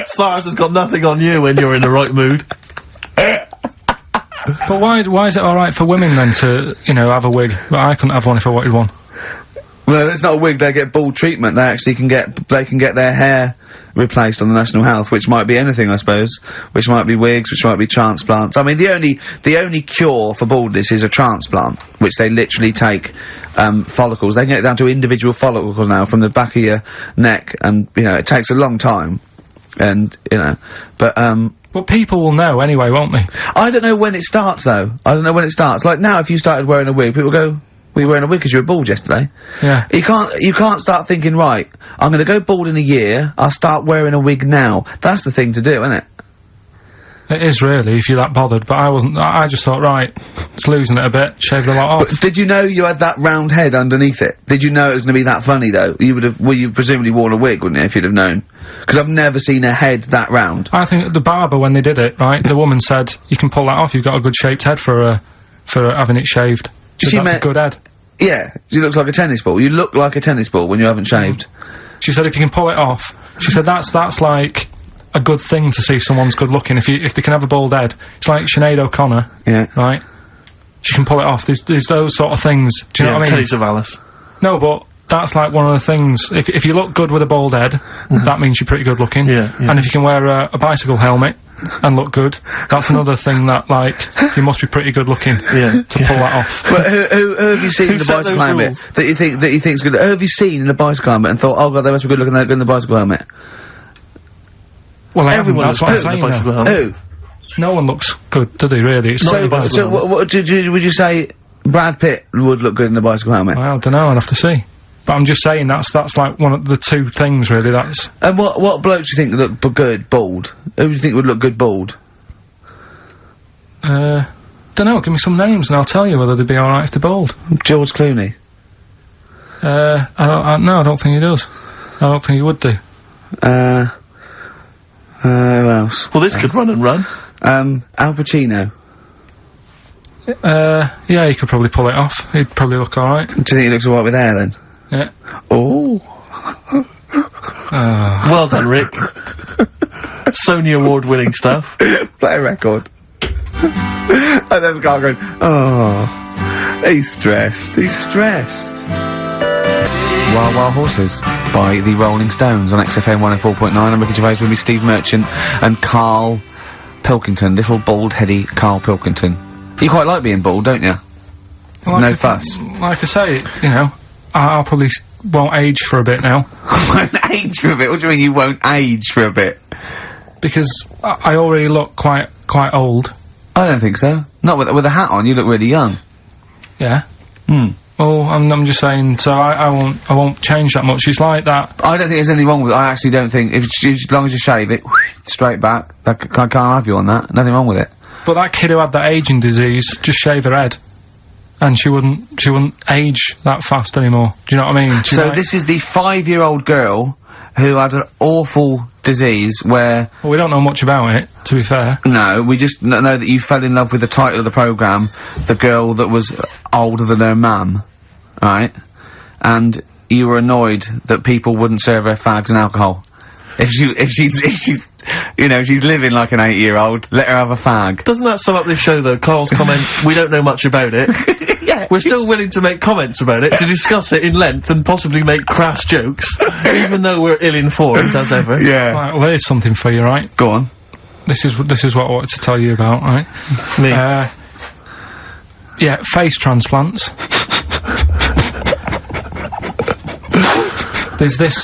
SARS has got nothing on you when you're in the right mood. But why is it alright for women then to, you know, have a wig, but I couldn't have one if I wanted one? Well, it's not a wig, they get bald treatment, they actually can get their hair replaced on the National Health, which might be anything, I suppose. Which might be wigs, which might be transplants. I mean, the only cure for baldness is a transplant, which they literally take, follicles. They can get down to individual follicles now from the back of your neck, and, you know, it takes a long time. And, you know, But people will know anyway, won't they? I don't know when it starts, though. I don't know when it starts. Like, now, if you started wearing a wig, people go, were you wearing a wig because you were bald yesterday? Yeah. You can't start thinking, right, I'm gonna go bald in a year, I'll start wearing a wig now. That's the thing to do, isn't it? It is really, if you're that bothered, but I wasn't. I just thought, right, it's losing it a bit, shave the lot off. But did you know you had that round head underneath it? Did you know it was gonna be that funny, though? You presumably worn a wig, wouldn't you, if you'd have known? Because I've never seen a head that round. I think the barber, when they did it, right, the woman said, you can pull that off, you've got a good shaped head for having it shaved. She That's a good head. Yeah, she looks like a tennis ball. You look like a tennis ball when you haven't shaved. She said if you can pull it off, she said that's like a good thing to see if someone's good looking. If they can have a bald head, it's like Sinead O'Connor, Yeah. right? She can pull it off. There's those sort of things. Do you know what I mean? Telly Savalas. No, but that's like one of the things. If you look good with a bald head, that means you're pretty good looking. Yeah, yeah. And if you can wear a bicycle helmet and look good, that's another thing that, like, you must be pretty good looking to pull that off. But who have you seen in the set bicycle those helmet rules? that you think's good? Who have you seen in a bicycle helmet and thought, oh god, they must be good looking, they're good in the bicycle helmet? Well, Everyone that's what I'm looks good in saying. a bicycle though. helmet. Who? No one looks good, do they, really? It's Not in a bicycle So, helmet. would you say Brad Pitt would look good in a bicycle helmet? Well, I don't know, I'd have to see. But I'm just saying that's like one of the two things, really, that's... And what blokes do you think look good bald? Who do you think would look good bald? Don't know, give me some names and I'll tell you whether they'd be alright if they're bald. George Clooney. No, I don't think he does. I don't think he would do. Who else? Well, this could run and run. Al Pacino. Yeah, he could probably pull it off. He'd probably look alright. Do you think he looks alright with hair then? Yeah. Oh. Well done, Rick. Sony Award-winning stuff. Play a record. And then Karl going, oh, he's stressed. Wild Wild Horses by the Rolling Stones on XFM 104.9. I'm Ricky Gervais with me, Steve Merchant, and Karl Pilkington, little bald-heady Karl Pilkington. You quite like being bald, don't you? Like No fuss. Like I say, you know, I'll probably won't age for a bit now. Won't age for a bit? What do you mean you won't age for a bit? Because I already look quite old. I don't think so. Not with a hat on, you look really young. Yeah. Hmm. Well, I'm just saying, so I won't change that much. It's like that. I don't think there's anything wrong with it. I actually don't think, as long as you shave it, straight back, I can't have you on that. Nothing wrong with it. But that kid who had that aging disease, just shave her head. And she wouldn't age that fast anymore. Do you know what I mean? So this is the 5-year-old girl who had an awful disease where... Well, we don't know much about it, to be fair. No, we just know that you fell in love with the title of the programme, the girl that was older than her mum, right? And you were annoyed that people wouldn't serve her fags and alcohol. If she's, you know, she's living like an 8-year-old, let her have a fag. Doesn't that sum up this show, though? Carl's comment, we don't know much about it. Yeah. We're still willing to make comments about it, to discuss it in length and possibly make crass jokes, even though we're ill-informed, as ever. Yeah. Right, well, there's something for you, right? Go on. This is what I wanted to tell you about, right? Me. Yeah, face transplants. There's there's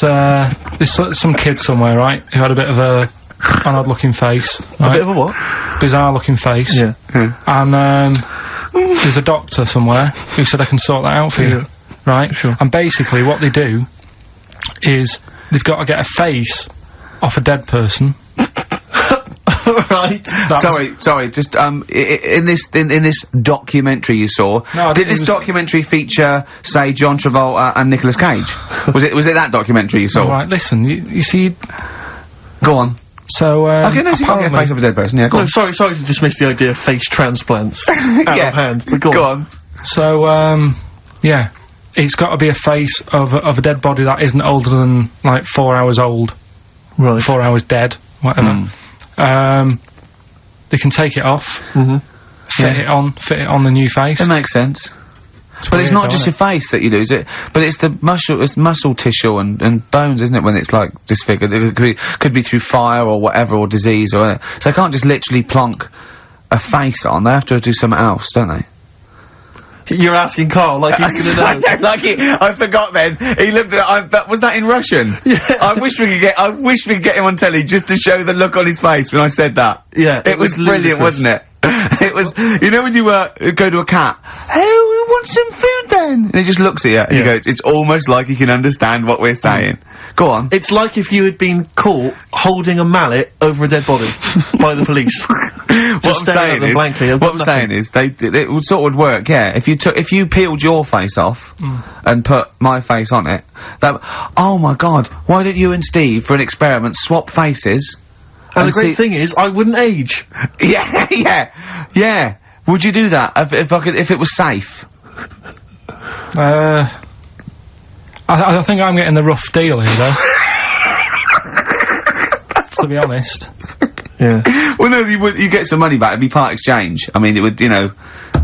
some kid somewhere, right, who had a bit of an odd-looking face. Right? A bit of a what? Bizarre-looking face. Yeah. And, there's a doctor somewhere who said I can sort that out for you. Right? Sure. And basically what they do is they've got to get a face off a dead person. Right. Sorry, just, in this documentary you saw, did this documentary feature, say, John Travolta and Nicolas Cage? was it that documentary you saw? Right, listen, you see... Go on. So, okay, no, so you can't get a face of a dead person, yeah, go on. Sorry to dismiss the idea of face transplants out of hand, but go on. So, yeah, it's got to be a face of a dead body that isn't older than, like, 4 hours old. Right. 4 hours dead, whatever. They can take it off, fit it on the new face. It makes sense. But it's not just your face that you lose it, but it's the muscle tissue and bones, isn't it, when it's, like, disfigured? It could be through fire or whatever, or disease or whatever. So they can't just literally plonk a face on, they have to do something else, don't they? You're asking Karl, like he's gonna know. I forgot then. He looked at was that in Russian? Yeah. I wish we could get him on telly just to show the look on his face when I said that. Yeah. It was brilliant, wasn't it? It was, you know when you, go to a cat, hey, we want some food then? And he just looks at you and he goes, it's almost like he can understand what we're saying. Go on. It's like if you had been caught holding a mallet over a dead body by the police. What I'm saying is, it would sort of work, yeah. If you peeled your face off and put my face on it, oh my god, why don't you and Steve, for an experiment, swap faces? And the great thing is, I wouldn't age. Yeah. Would you do that if it was safe? I think I'm getting the rough deal here, though. To be honest. Yeah. Well, no, you get some money back. It'd be part exchange. I mean, it would, you know,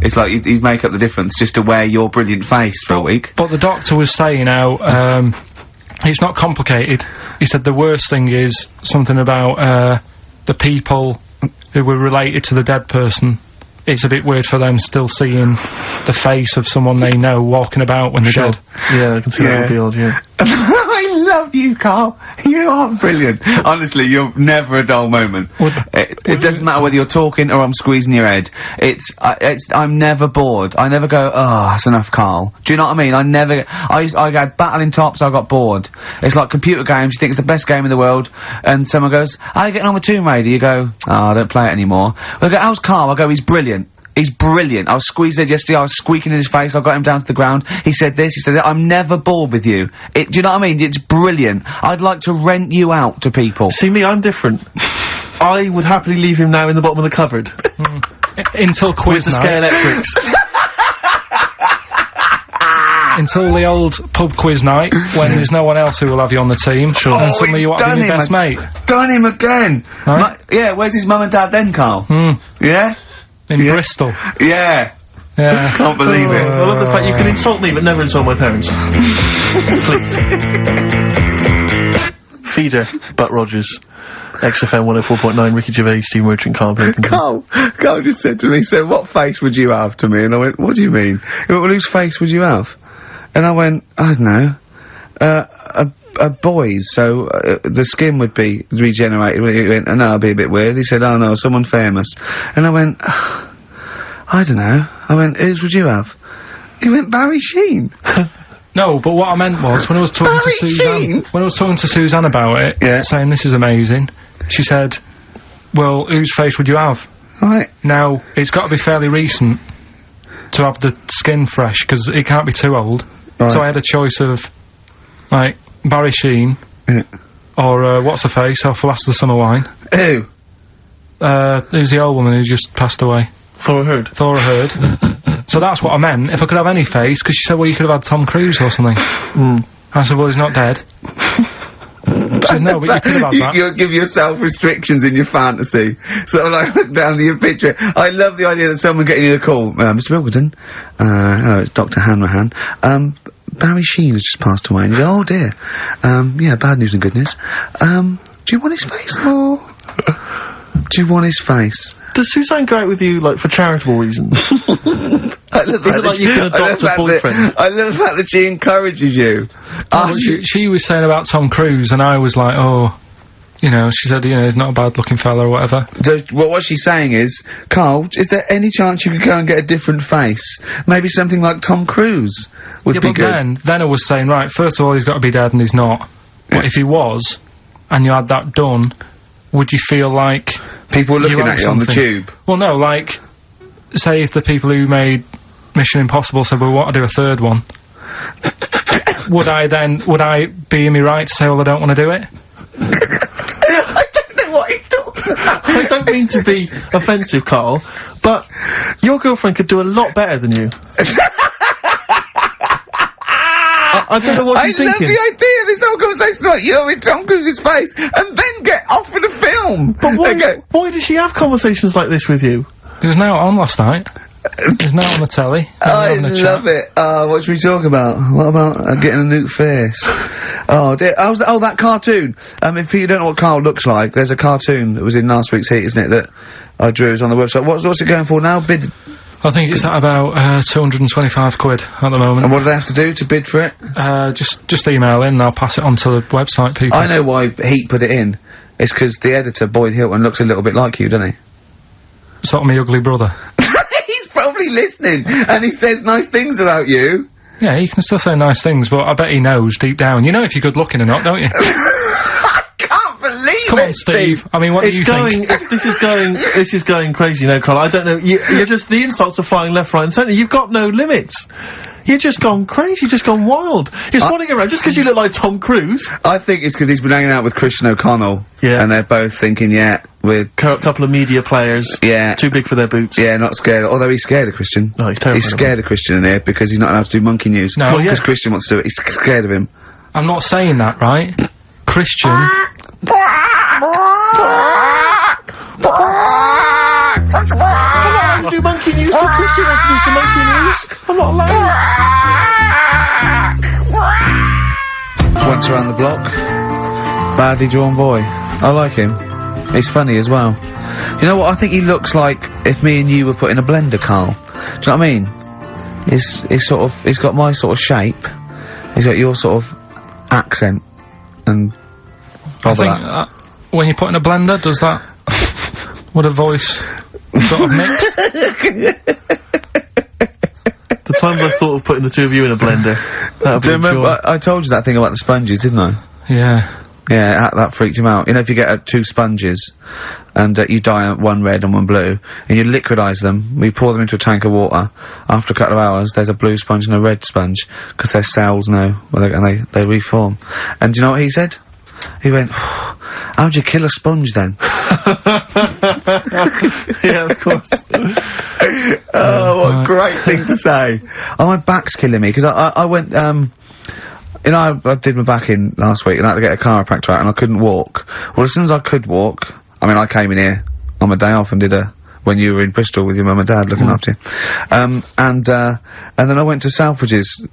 it's like you'd make up the difference just to wear your brilliant face for a week. But the doctor was saying how, it's not complicated. He said the worst thing is something about, the people who were related to the dead person. It's a bit weird for them still seeing the face of someone they know walking about when they're dead. Yeah, I can see that would be odd, yeah. I love you, Karl. You are brilliant. Honestly, you're never a dull moment. It doesn't matter whether you're talking or I'm squeezing your head. I'm never bored. I never go, oh, that's enough, Karl. Do you know what I mean? I had battling tops, I got bored. It's like computer games, you think it's the best game in the world, and someone goes, how are you getting on with Tomb Raider? You go, oh, I don't play it anymore. I go, how's Karl? I go, he's brilliant. He's brilliant. I was squeezed it yesterday, I was squeaking in his face, I got him down to the ground, he said this, he said that. I'm never bored with you. Do you know what I mean? It's brilliant. I'd like to rent you out to people. See me, I'm different. I would happily leave him now in the bottom of the cupboard. Until quiz night. With the Scare Electrics. Until the old pub quiz night, when there's no one else who will have you on the team. Sure. And suddenly you want to be your best mate. Done him again! Right? Yeah, where's his mum and dad then, Karl? Yeah? In Bristol. Yeah. Yeah. Can't believe it. I love the fact you can insult me, but never insult my parents. Please. Feeder, Butt Rogers. XFM 104.9, Ricky Gervais, Steve Merchant, Karl Pilkington. Karl just said to me, so what face would you have to me? And I went, what do you mean? He went, well, whose face would you have? And I went, I don't know. A boy's, so the skin would be regenerated. He went, oh, no, it'll be a bit weird. He said, oh no, someone famous. And I went, I don't know. I went, whose would you have? He went, Barry Sheen. No, but what I meant was, when I was talking to Suzanne about it, saying this is amazing, she said, well, whose face would you have? Right. Now, it's got to be fairly recent to have the skin fresh, because it can't be too old. Right. So I had a choice of, like, Barry Sheen, or, what's-her-face off Last of the Summer Wine. Who? Who's the old woman who just passed away? Thora Hird. Thora Hird. So that's what I meant, if I could have any face, because she said, well, you could have had Tom Cruise or something. I said, well, he's not dead. She said, no, but you could have had that. You give yourself restrictions in your fantasy. Sort of like, look down your picture. I love the idea that someone getting you a call. Mr. Wilkerton. Hello, it's Dr. Hanrahan. Barry Sheen has just passed away. And you go, oh dear. Yeah, bad news and good news. Do you want his face or... Do you want his face? Does Suzanne go out with you, like, for charitable reasons? Is it like you can adopt a boyfriend? I love the fact that she encourages you. She was saying about Tom Cruise, and I was like, oh, you know, she said, you know, he's not a bad-looking fella or whatever. Well, what she's saying is, Carl, is there any chance you could go and get a different face? Maybe something like Tom Cruise would be good. Yeah, but then I was saying, right, first of all, he's got to be dead and he's not. But if he was, and you had that done, would you feel like... People looking at you on the tube? Well, no, like, say if the people who made Mission Impossible said, well, we want to do a third one, would I be in me right to say, well, I don't want to do it? I don't know what he's talking about. I don't mean to be offensive, Carl, but your girlfriend could do a lot better than you. I don't know what you're thinking. I love the idea of this whole conversation about you in Tom Cruise's face, and then get offered a film. But why does she have conversations like this with you? It was now on last night. It was now on the telly. I love it. What should we talk about? What about getting a new face? Oh dear. Oh, that cartoon. If you don't know what Karl looks like, there's a cartoon that was in last week's Heat, isn't it, that I drew. It's on the website. What's it going for now? Bid... I think it's at about 225 quid at the moment. And what do they have to do to bid for it? Just email in and I'll pass it on to the website people. I know why Heat put it in. It's because the editor, Boyd Hilton, looks a little bit like you, doesn't he? Sort of my ugly brother. He's probably listening, and he says nice things about you. Yeah, he can still say nice things, but I bet he knows deep down. You know if you're good looking or not, don't you? Come on, Steve. I mean, what do you think? This is going crazy now, Karl. I don't know. You're just, the insults are flying left, right, and centre. You've got no limits. You've just gone crazy, just gone wild. You're swanning around just because you look like Tom Cruise. I think it's because he's been hanging out with Christian O'Connell. Yeah. And they're both thinking, yeah, we're... couple of media players. Yeah. Too big for their boots. Yeah, not scared. Although he's scared of Christian. No, he's terrified. He's scared of Christian in here because he's not allowed to do monkey news. No. Because Christian wants to do it. He's scared of him. I'm not saying that, right? Christian... to do monkey news, but Christian wants to do some monkey news. I'm not allowed. Once around the block. Badly drawn boy. I like him. He's funny as well. You know what? I think he looks like if me and you were put in a blender, Karl. Do you know what I mean? He's sort of, he's got my sort of shape. He's got your sort of accent. And... I think when you put in a blender, does that... would a voice sort of mix? The times I thought of putting the two of you in a blender. Do you remember, I told you that thing about the sponges, didn't I? Yeah. Yeah, that freaked him out. You know, if you get two sponges, and you dye one red and one blue, and you liquidise them, we pour them into a tank of water, after a couple of hours, there's a blue sponge and a red sponge, because they're cells now, and they reform. And do you know what he said? He went, how'd you kill a sponge then? Yeah, of course. Oh, what a great thing to say. Oh, my back's killing me, because I went, you know, I did my back in last week, and I had to get a chiropractor out, and I couldn't walk. Well, as soon as I could walk, I mean, I came in here on my day off and did when you were in Bristol with your mum and dad looking after you. And then I went to Selfridges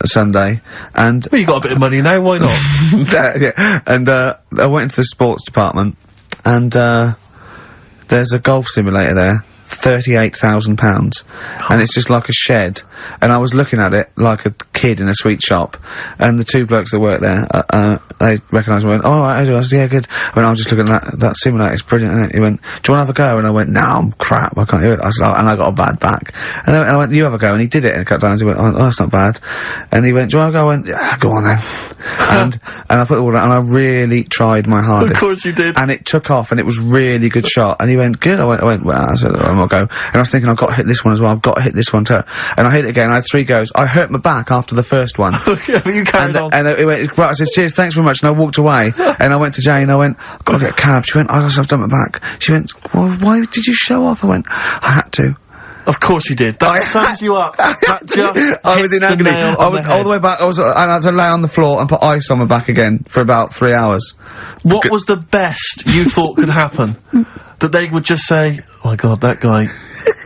Sunday, and... Well, you got a bit of money now, why not? Yeah, and, I went into the sports department, and, there's a golf simulator there, £38,000, and it's just like a shed, and I was looking at it like a kid in a sweet shop, and the two blokes that work there, they recognised me and went, oh, right, I said, yeah, good. When I was just looking at that simulator, it's brilliant, isn't it? He went, do you want to have a go? And I went, no, I'm crap, I can't do it. I said, and I got a bad back. And then I went, you have a go, and he did it in a couple of times. He went, oh, that's not bad. And he went, do you want to go? I went, yeah, go on then. and I put the water on, and I really tried my hardest. Of course you did. And it took off, and it was really good shot. And he went, good. I went, well, I said, I'm gonna go. And I was thinking, I've got to hit this one as well, I've got to hit this one too. And I hit it again, I had 3 goes. I hurt my back after the first one. Yeah, but you carried on. And it went, right, I said, cheers, thanks very much, and I walked away. And I went to Jane, I went, I've got to get a cab. She went, I've done my back. She went, well, why did you show off? I went, I had to. Of course you did. That sums you up. That just I was hits in the agony. nail I on was the all head. the way back. I had to lay on the floor and put ice on my back again for about 3 hours. What was the best you thought could happen? That they would just say, "Oh my God, that guy,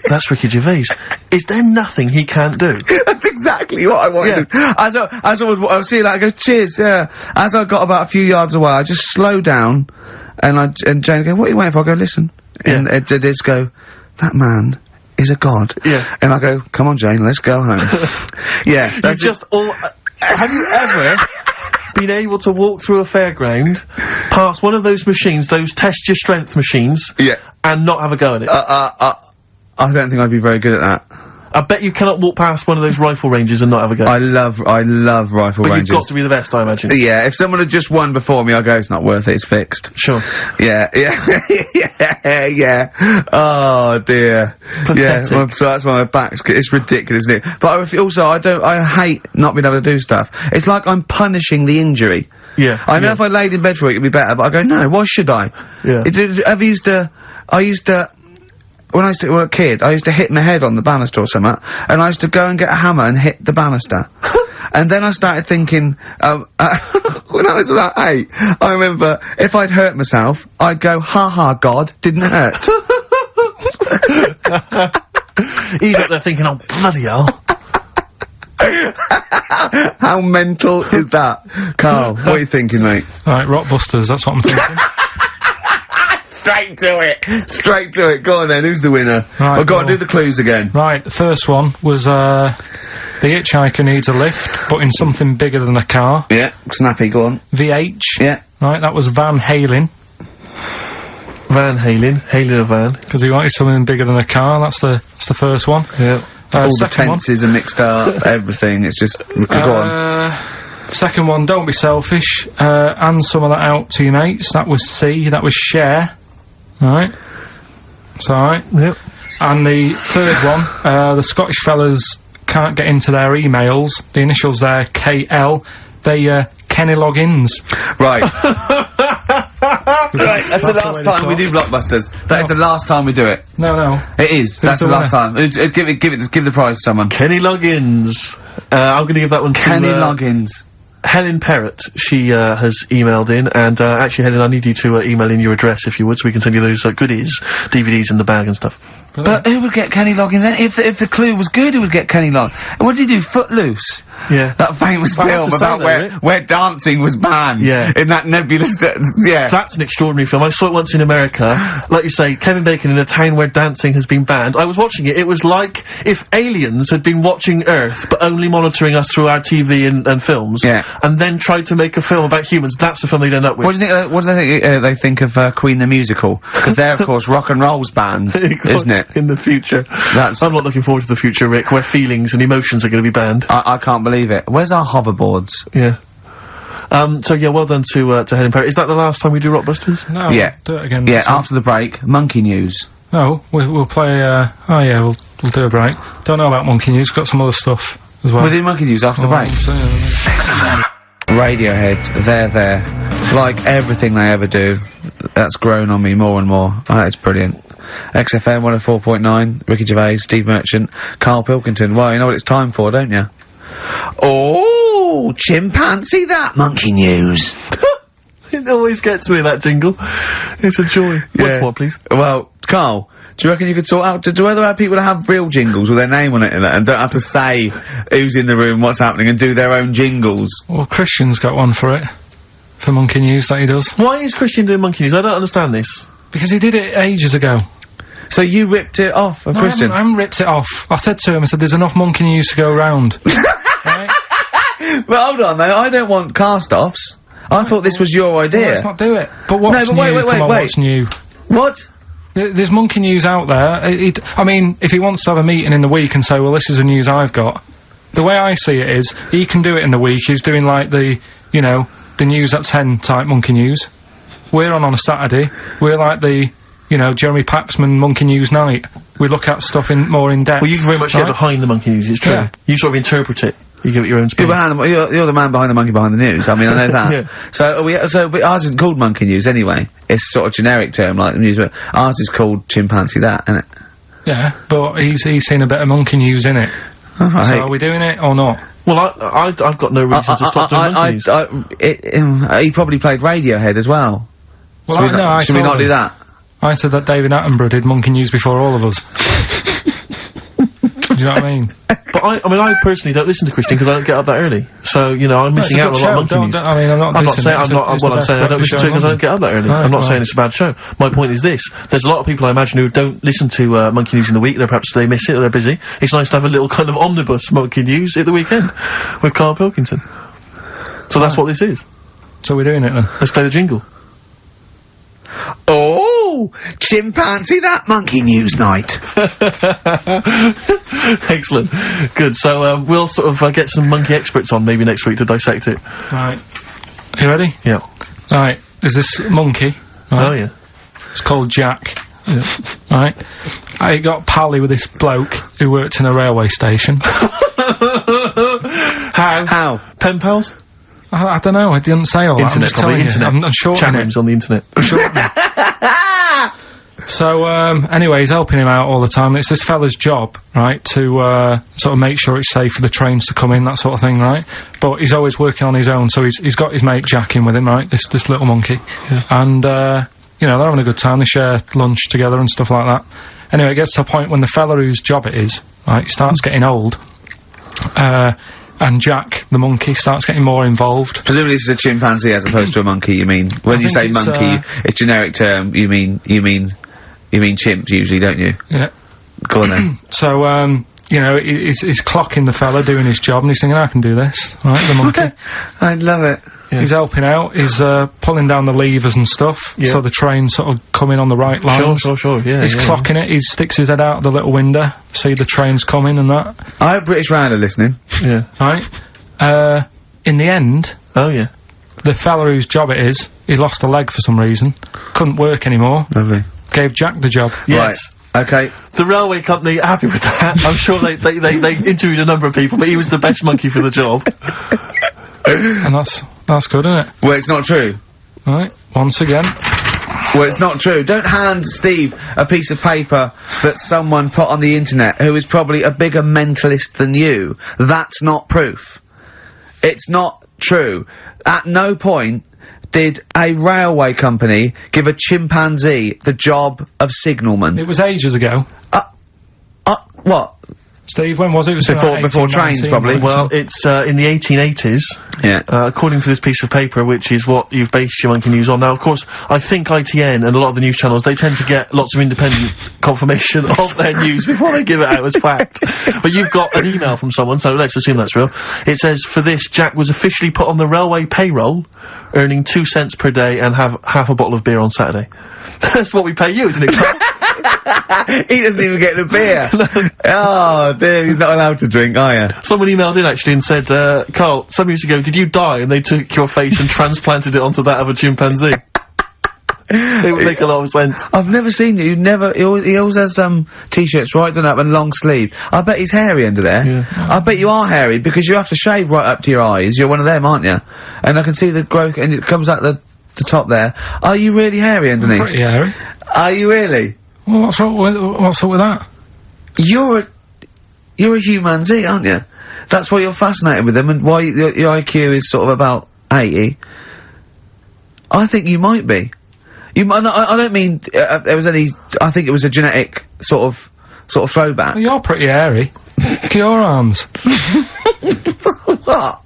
that's Ricky Gervais. Is there nothing he can't do?" That's exactly what I wanted. As I was seeing that, I go, cheers, yeah. As I got about a few yards away, I just slowed down, and Jane go, what are you waiting for? I go, listen. And it did go, that man is a god. Yeah. And I go, come on, Jane, let's go home. Yeah. You've just all. Have you ever been able to walk through a fairground, past one of those machines, those test your strength machines, and not have a go at it? I don't think I'd be very good at that. I bet you cannot walk past one of those rifle ranges and not have a go. I love rifle But ranges. you've got to be the best, I imagine. Yeah, if someone had just won before me, I'd go, it's not worth it, it's fixed. Sure. Yeah. Oh dear. Pathetic. Yeah, so that's why my back's, it's ridiculous, isn't it? But I hate not being able to do stuff. It's like I'm punishing the injury. Yeah. I know if I laid in bed for a week it'd be better, but I go, no, why should I? Yeah. When I used to be a kid, I used to hit my head on the banister or something, and I used to go and get a hammer and hit the banister. And then I started thinking, when I was about 8, I remember, if I'd hurt myself, I'd go, ha ha, God, didn't hurt. He's up there thinking, oh, bloody hell. How mental is that? Carl, what are you thinking, mate? Right, Rockbusters, that's what I'm thinking. Straight to it. Go on then, who's the winner? Right, Oh, go on, well- do the clues again. Right, the first one was, the hitchhiker needs a lift, but in something bigger than a car. Yeah, snappy, go on. VH. Yeah. Right, that was Van Halen, Van Halen. Halen a van. because he wanted something bigger than a car. That's the first one. Yeah. All the Second one. tenses are mixed up, everything, it's just, go on. Second one, don't be selfish, and some of that out to your mates. That was C, that was share. Alright. It's alright. Yep. And the third one, the Scottish fellas can't get into their emails. The initials there, KL. They, Kenny Loggins. Right. Right, that's the last time we do Blockbusters. That is the last time we do it. No. It is. That's the the last time. Give the prize to someone. Kenny Loggins. I'm gonna give that one to Kenny Loggins. Helen Perrott. She has emailed in, and actually, Helen, I need you to email in your address if you would, so we can send you those goodies, DVDs in the bag and stuff. But who would get Kenny Loggins then? If the clue was good, who would get Kenny Loggins? What did he do? Footloose? Yeah. That famous I have film to say about though, where, Rick- where dancing was banned. Yeah. In that nebulous... yeah. That's an extraordinary film. I saw it once in America. Like you say, Kevin Bacon in a town where dancing has been banned. I was watching it. It was like if aliens had been watching Earth, but only monitoring us through our TV and films. Yeah. And then tried to make a film about humans. That's the film they'd end up with. What do you think, what do they think of, Queen the Musical? Because they're, of course, rock and roll's banned, isn't it? In the future. That's... I'm not looking forward to the future, Rick, where feelings and emotions are going to be banned. I can't believe it. Where's our hoverboards? Yeah. So yeah, well done to Helen Perry. Is that the last time we do Rockbusters? No. Yeah. Do it again. Yeah, next week. after the break, Monkey News. No, we'll play, we'll do a break. Don't know about Monkey News, got some other stuff as well. We'll do Monkey News after the break. Radiohead, they're there. Like everything they ever do, that's grown on me more and more. Oh, it's brilliant. XFM 104.9, Ricky Gervais, Steve Merchant, Karl Pilkington. Well, you know what it's time for, don't you? Oh, chimpanzee that Monkey News. It always gets me, that jingle. It's a joy. Once more, please. Well, Karl, do you reckon you could sort out, do other people have real jingles with their name on it and don't have to say who's in the room, what's happening, and do their own jingles? Well, Christian's got one for it. For Monkey News that he does. Why is Christian doing Monkey News? I don't understand this. Because he did it ages ago. So you ripped it off of Christian? I haven't ripped it off. I said to him, I said, there's enough Monkey News to go around. Right? But hold on, though, I don't want cast-offs. I thought this was your Well, idea. let's not do it. But what's No, but new? wait, Come on, wait. what's new? What? There's Monkey News out there. I mean, if he wants to have a meeting in the week and say, well, this is the news I've got, the way I see it is, he can do it in the week. He's doing, like, the news at 10 type Monkey News. We're on a Saturday. We're like the, Jeremy Paxman Monkey News night. We look at stuff more in depth. Well, you can very much get behind the Monkey News, it's true. Yeah. You sort of interpret it. You give it your own spin. You're the man behind the monkey behind the news. I mean, I know that. Yeah. But ours isn't called Monkey News anyway. It's sort of generic term, like the news, but ours is called Chimpanzee That, isn't it? Yeah, but he's seen a bit of monkey news in it. Oh, So are we doing it or not? Well, I've got no reason to stop doing monkey news. He probably played Radiohead as well. Well, Should we not do that? I said that David Attenborough did monkey news before all of us. Do you know what I mean? But I personally don't listen to Christian because I don't get up that early. So, you know, I'm missing out on a lot of monkey news. I mean, I'm not saying I don't listen to it because I don't get up that early. I'm not saying it's a bad show. My point is this. There's a lot of people I imagine who don't listen to monkey news in the week. Perhaps they miss it or they're busy. It's nice to have a little kind of omnibus monkey news at the weekend with Karl Pilkington. So that's what this is. So we're doing it then. Let's play the jingle. Oh, chimpanzee that monkey news night. Excellent. Good. So, we'll sort of get some monkey experts on maybe next week to dissect it. Right. You ready? Yeah. Right. There's this monkey. Right? Oh, yeah. It's called Jack. Yeah. Right. I got pally with this bloke who worked in a railway station. How? Pen pals? I don't know. I didn't say all that. I'm just telling you. I'm shortening it. On the internet. So, anyway, he's helping him out all the time. It's this fella's job, right, to, sort of make sure it's safe for the trains to come in, that sort of thing, right? But he's always working on his own, so he's got his mate Jack in with him, right? This little monkey. Yeah. And, you know, they're having a good time. They share lunch together and stuff like that. Anyway, it gets to a point when the fella whose job it is, right, starts getting old, and Jack, the monkey, starts getting more involved. Presumably this is a chimpanzee as opposed to a monkey, you mean? When you say monkey, it's generic term, you mean chimp usually, don't you? Yeah. Go on then. So, you know, he's clocking the fella doing his job, and he's thinking, I can do this, right, the monkey. I love it. Yeah. He's helping out, he's, pulling down the levers and stuff, so the train's sort of coming on the right lines. Sure, yeah. He's clocking it, he sticks his head out the little window, see the trains coming and that. I hope British Rail are listening. Yeah. Right? In the end... Oh, yeah. The fella whose job it is, he lost a leg for some reason, couldn't work anymore. Lovely. Gave Jack the job. Yes. Right. Okay. The railway company are happy with that. I'm sure they interviewed a number of people, but he was the best monkey for the job. And that's good, isn't it? Well, it's not true. Right, once again. Well, it's not true. Don't hand Steve a piece of paper that someone put on the internet who is probably a bigger mentalist than you. That's not proof. It's not true. At no point did a railway company give a chimpanzee the job of signalman. It was ages ago. What? Steve, when was it? It was before trains, probably. Well, it's in the 1880s. Yeah. According to this piece of paper, which is what you've based your monkey news on. Now, of course, I think ITN and a lot of the news channels, they tend to get lots of independent confirmation of their news before they give it out as fact. But you've got an email from someone, so let's assume that's real. It says, for this, Jack was officially put on the railway payroll, earning 2 cents per day and have half a bottle of beer on Saturday. That's what we pay you, isn't it? He doesn't even get the beer. Oh, dear, he's not allowed to drink, are you? Someone emailed in, actually, and said, Karl, some years ago, did you die? And they took your face and transplanted it onto that of a chimpanzee. It would make a lot of sense. I've never seen you. He always has, t-shirts right done up and long sleeved. I bet he's hairy under there. Yeah. I bet you are hairy, because you have to shave right up to your eyes. You're one of them, aren't you? And I can see the growth, and it comes out the top there. Are you really hairy underneath? Pretty hairy. Are you really? Well, what's up with that? You're a humanzee, aren't you? That's why you're fascinated with them, and why your IQ is sort of about 80. I think you might be. You might. I don't mean there was any. I think it was a genetic sort of throwback. Well, you're pretty hairy. Look at your arms. What?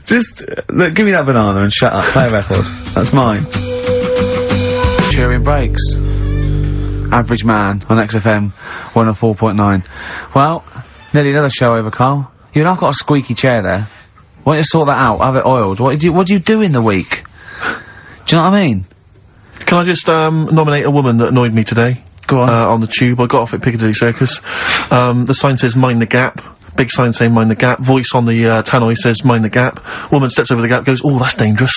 Just look, give me that banana and shut up. Play a record. That's mine. Cheering breaks. Average Man on XFM 104.9. Well, nearly another show over, Karl. You know, I've got a squeaky chair there. Why don't you sort that out? Have it oiled. What do you do in the week? Do you know what I mean? Can I just nominate a woman that annoyed me today? Go on. On the tube. I got off at Piccadilly Circus. The sign says mind the gap. Big sign saying mind the gap. Voice on the tannoy says mind the gap. Woman steps over the gap, goes, oh, that's dangerous.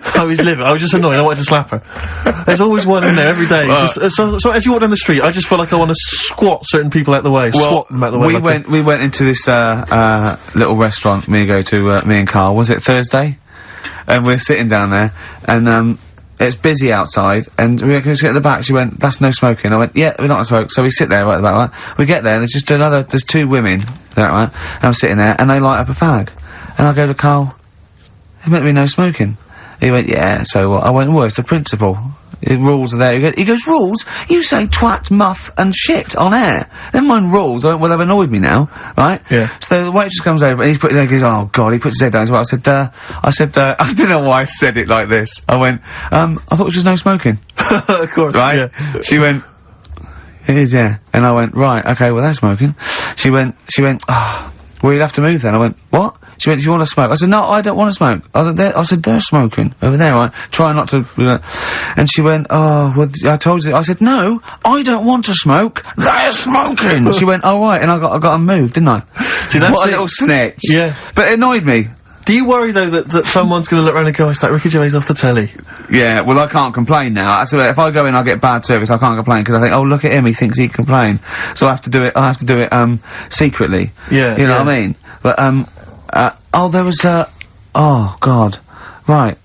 I was livid. I was just annoyed. I wanted to slap her. There's always one in there every day. So as you walk down the street, I just feel like I want to squat certain people out the way. Well, swat them out the way. We went into this little restaurant me and Karl. Was it Thursday? And we're sitting down there, and it's busy outside, and we go to get at the back. She went, that's no smoking. I went, yeah, we're not gonna smoke. So we sit there right at the back, right? We get there, and there's two women, there, right? And I'm sitting there, and they light up a fag. And I go to Karl, there's meant to be no smoking. He went, yeah, so what? I went, well, it's the principle. Rules are there. He goes, rules? You say twat, muff, and shit on air. Never mind rules. I went, well, they've annoyed me now, right? Yeah. So the waitress comes over, and he goes, oh, God, he puts his head down as well. I said, I don't know why I said it like this. I went, I thought it was just no smoking. Of course, right? Yeah. She went, it is, yeah. And I went, right, okay, well, that's smoking. She went, oh, well, you'll have to move then. I went, what? She went, do you want to smoke? I said, no, I don't want to smoke. I said, they're smoking. Over there, right? Try not to, And she went, oh, well, I told you. I said, no, I don't want to smoke. They're smoking! She went, oh, right, and I got them moved, didn't I? See, that's what a little snitch. Yeah. But it annoyed me. Do you worry, though, that someone's gonna look around and go, it's like Ricky Gervais off the telly? Yeah, well, I can't complain now. If I go in, I get bad service, I can't complain, because I think, oh, look at him, he thinks he can complain. So I have to do it, secretly. Yeah. You know what I mean? But, oh, there was, oh, God. Right.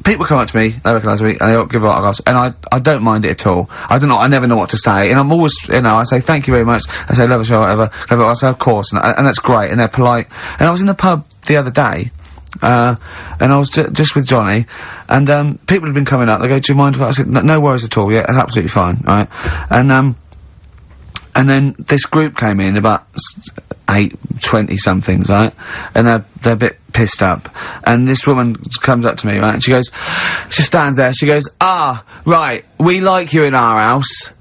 People come up to me, they recognise me, and they give autographs, and I don't mind it at all. I don't know, I never know what to say, and I'm always, I say, thank you very much, I say, love the show, whatever, I say, of course, and that's great, and they're polite. And I was in the pub the other day, and I was just with Johnny, and, people had been coming up, they go, do you mind if I said, no worries at all, yeah, that's absolutely fine, right? And then this group came in, about 20-somethings, right? And they're a bit pissed up. And this woman comes up to me, right? And she stands there, she goes, right, we like you in our house,